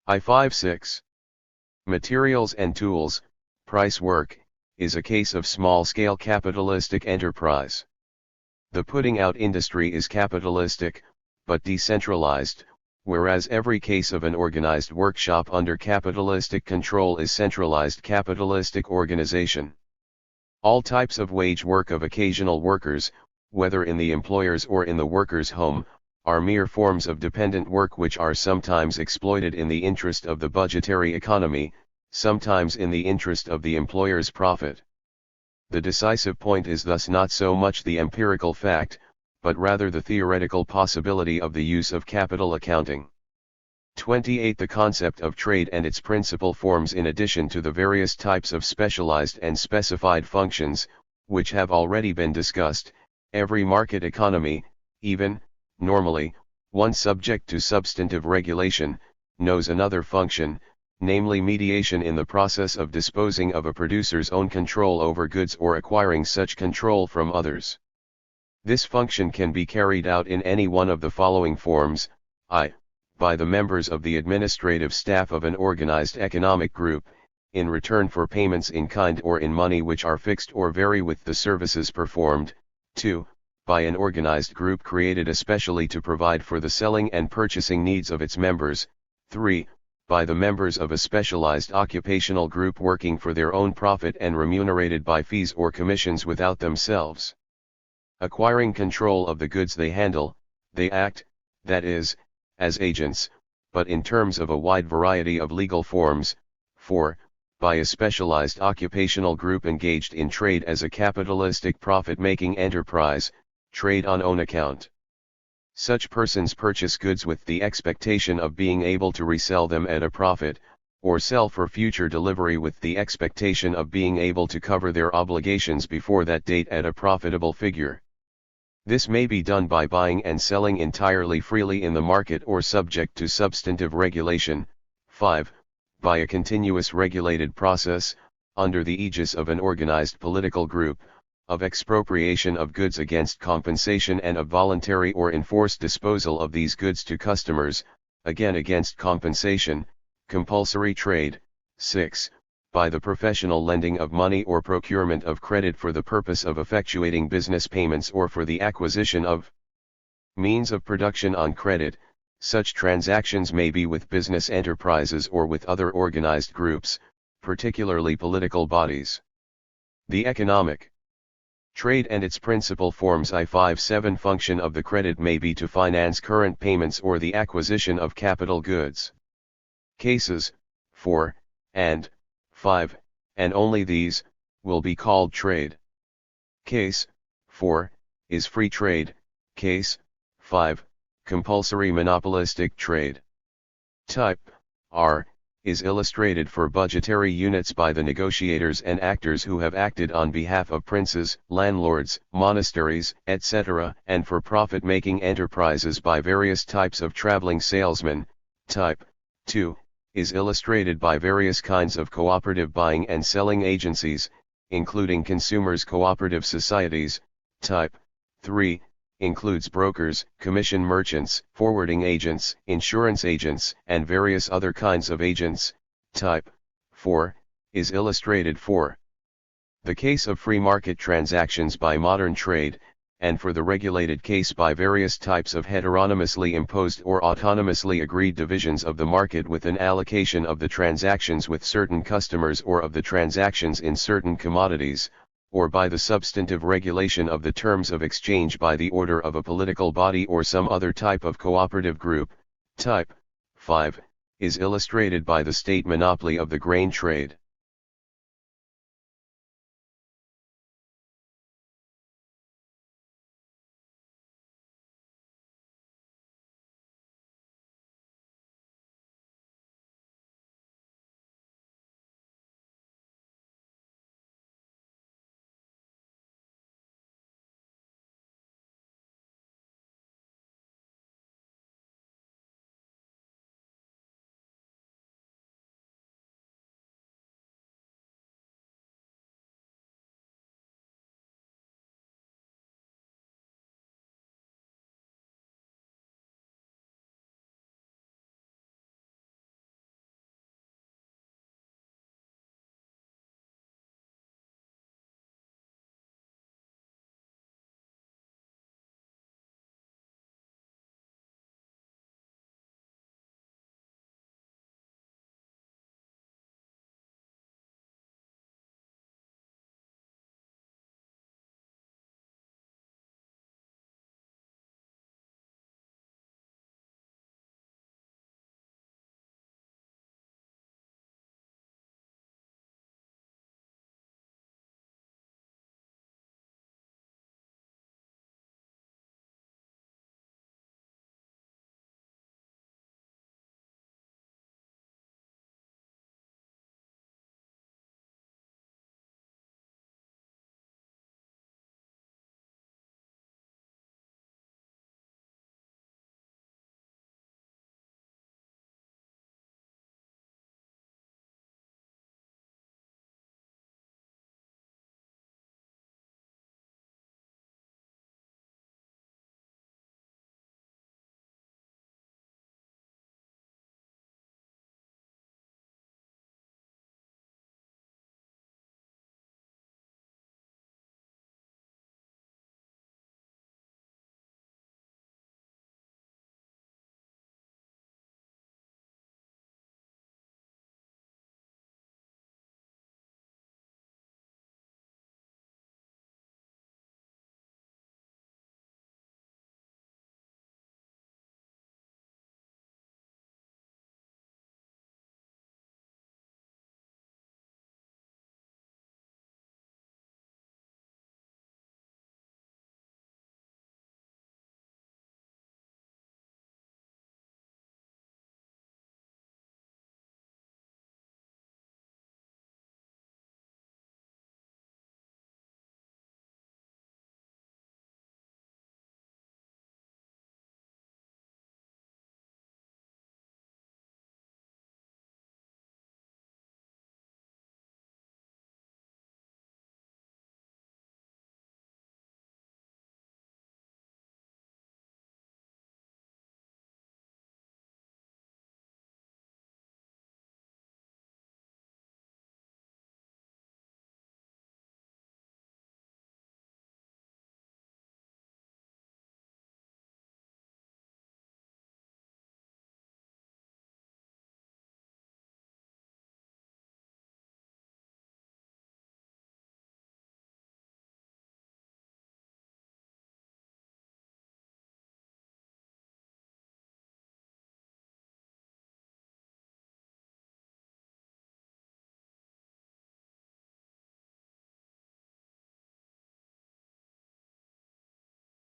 I-5-6 materials and tools, price work, is a case of small-scale capitalistic enterprise. The putting out industry is capitalistic, but decentralized, whereas every case of an organized workshop under capitalistic control is centralized capitalistic organization. All types of wage work of occasional workers, whether in the employer's or in the worker's home, are mere forms of dependent work which are sometimes exploited in the interest of the budgetary economy, sometimes in the interest of the employer's profit. The decisive point is thus not so much the empirical fact, but rather the theoretical possibility of the use of capital accounting. 28. The concept of trade and its principal forms. In addition to the various types of specialized and specified functions, which have already been discussed, every market economy, even, normally, one subject to substantive regulation, knows another function, namely mediation in the process of disposing of a producer's own control over goods or acquiring such control from others. This function can be carried out in any one of the following forms: I. by the members of the administrative staff of an organized economic group, in return for payments in kind or in money which are fixed or vary with the services performed. 2. By an organized group created especially to provide for the selling and purchasing needs of its members. 3. By the members of a specialized occupational group working for their own profit and remunerated by fees or commissions without themselves acquiring control of the goods they handle. They act, that is, as agents, but in terms of a wide variety of legal forms. 4. By a specialized occupational group engaged in trade as a capitalistic profit-making enterprise, trade on own account. Such persons purchase goods with the expectation of being able to resell them at a profit, or sell for future delivery with the expectation of being able to cover their obligations before that date at a profitable figure. This may be done by buying and selling entirely freely in the market or subject to substantive regulation. 5. By a continuous regulated process, under the aegis of an organized political group, of expropriation of goods against compensation and of voluntary or enforced disposal of these goods to customers, again against compensation, compulsory trade. 6. By the professional lending of money or procurement of credit for the purpose of effectuating business payments or for the acquisition of means of production on credit. Such transactions may be with business enterprises or with other organized groups, particularly political bodies. The economic trade and its principal forms. I-5-7 function of the credit may be to finance current payments or the acquisition of capital goods. Cases 4 and 5, and only these, will be called trade. Case 4 is free trade. Case 5, compulsory monopolistic trade. Type R is illustrated for budgetary units by the negotiators and actors who have acted on behalf of princes, landlords, monasteries, etc., and for profit-making enterprises by various types of traveling salesmen. Type 2 is illustrated by various kinds of cooperative buying and selling agencies, including consumers' cooperative societies. Type 3 includes brokers, commission merchants, forwarding agents, insurance agents, and various other kinds of agents. Type 4 is illustrated for the case of free market transactions by modern trade, and for the regulated case by various types of heteronomously imposed or autonomously agreed divisions of the market with an allocation of the transactions with certain customers or of the transactions in certain commodities, or by the substantive regulation of the terms of exchange by the order of a political body or some other type of cooperative group. Type 5 is illustrated by the state monopoly of the grain trade.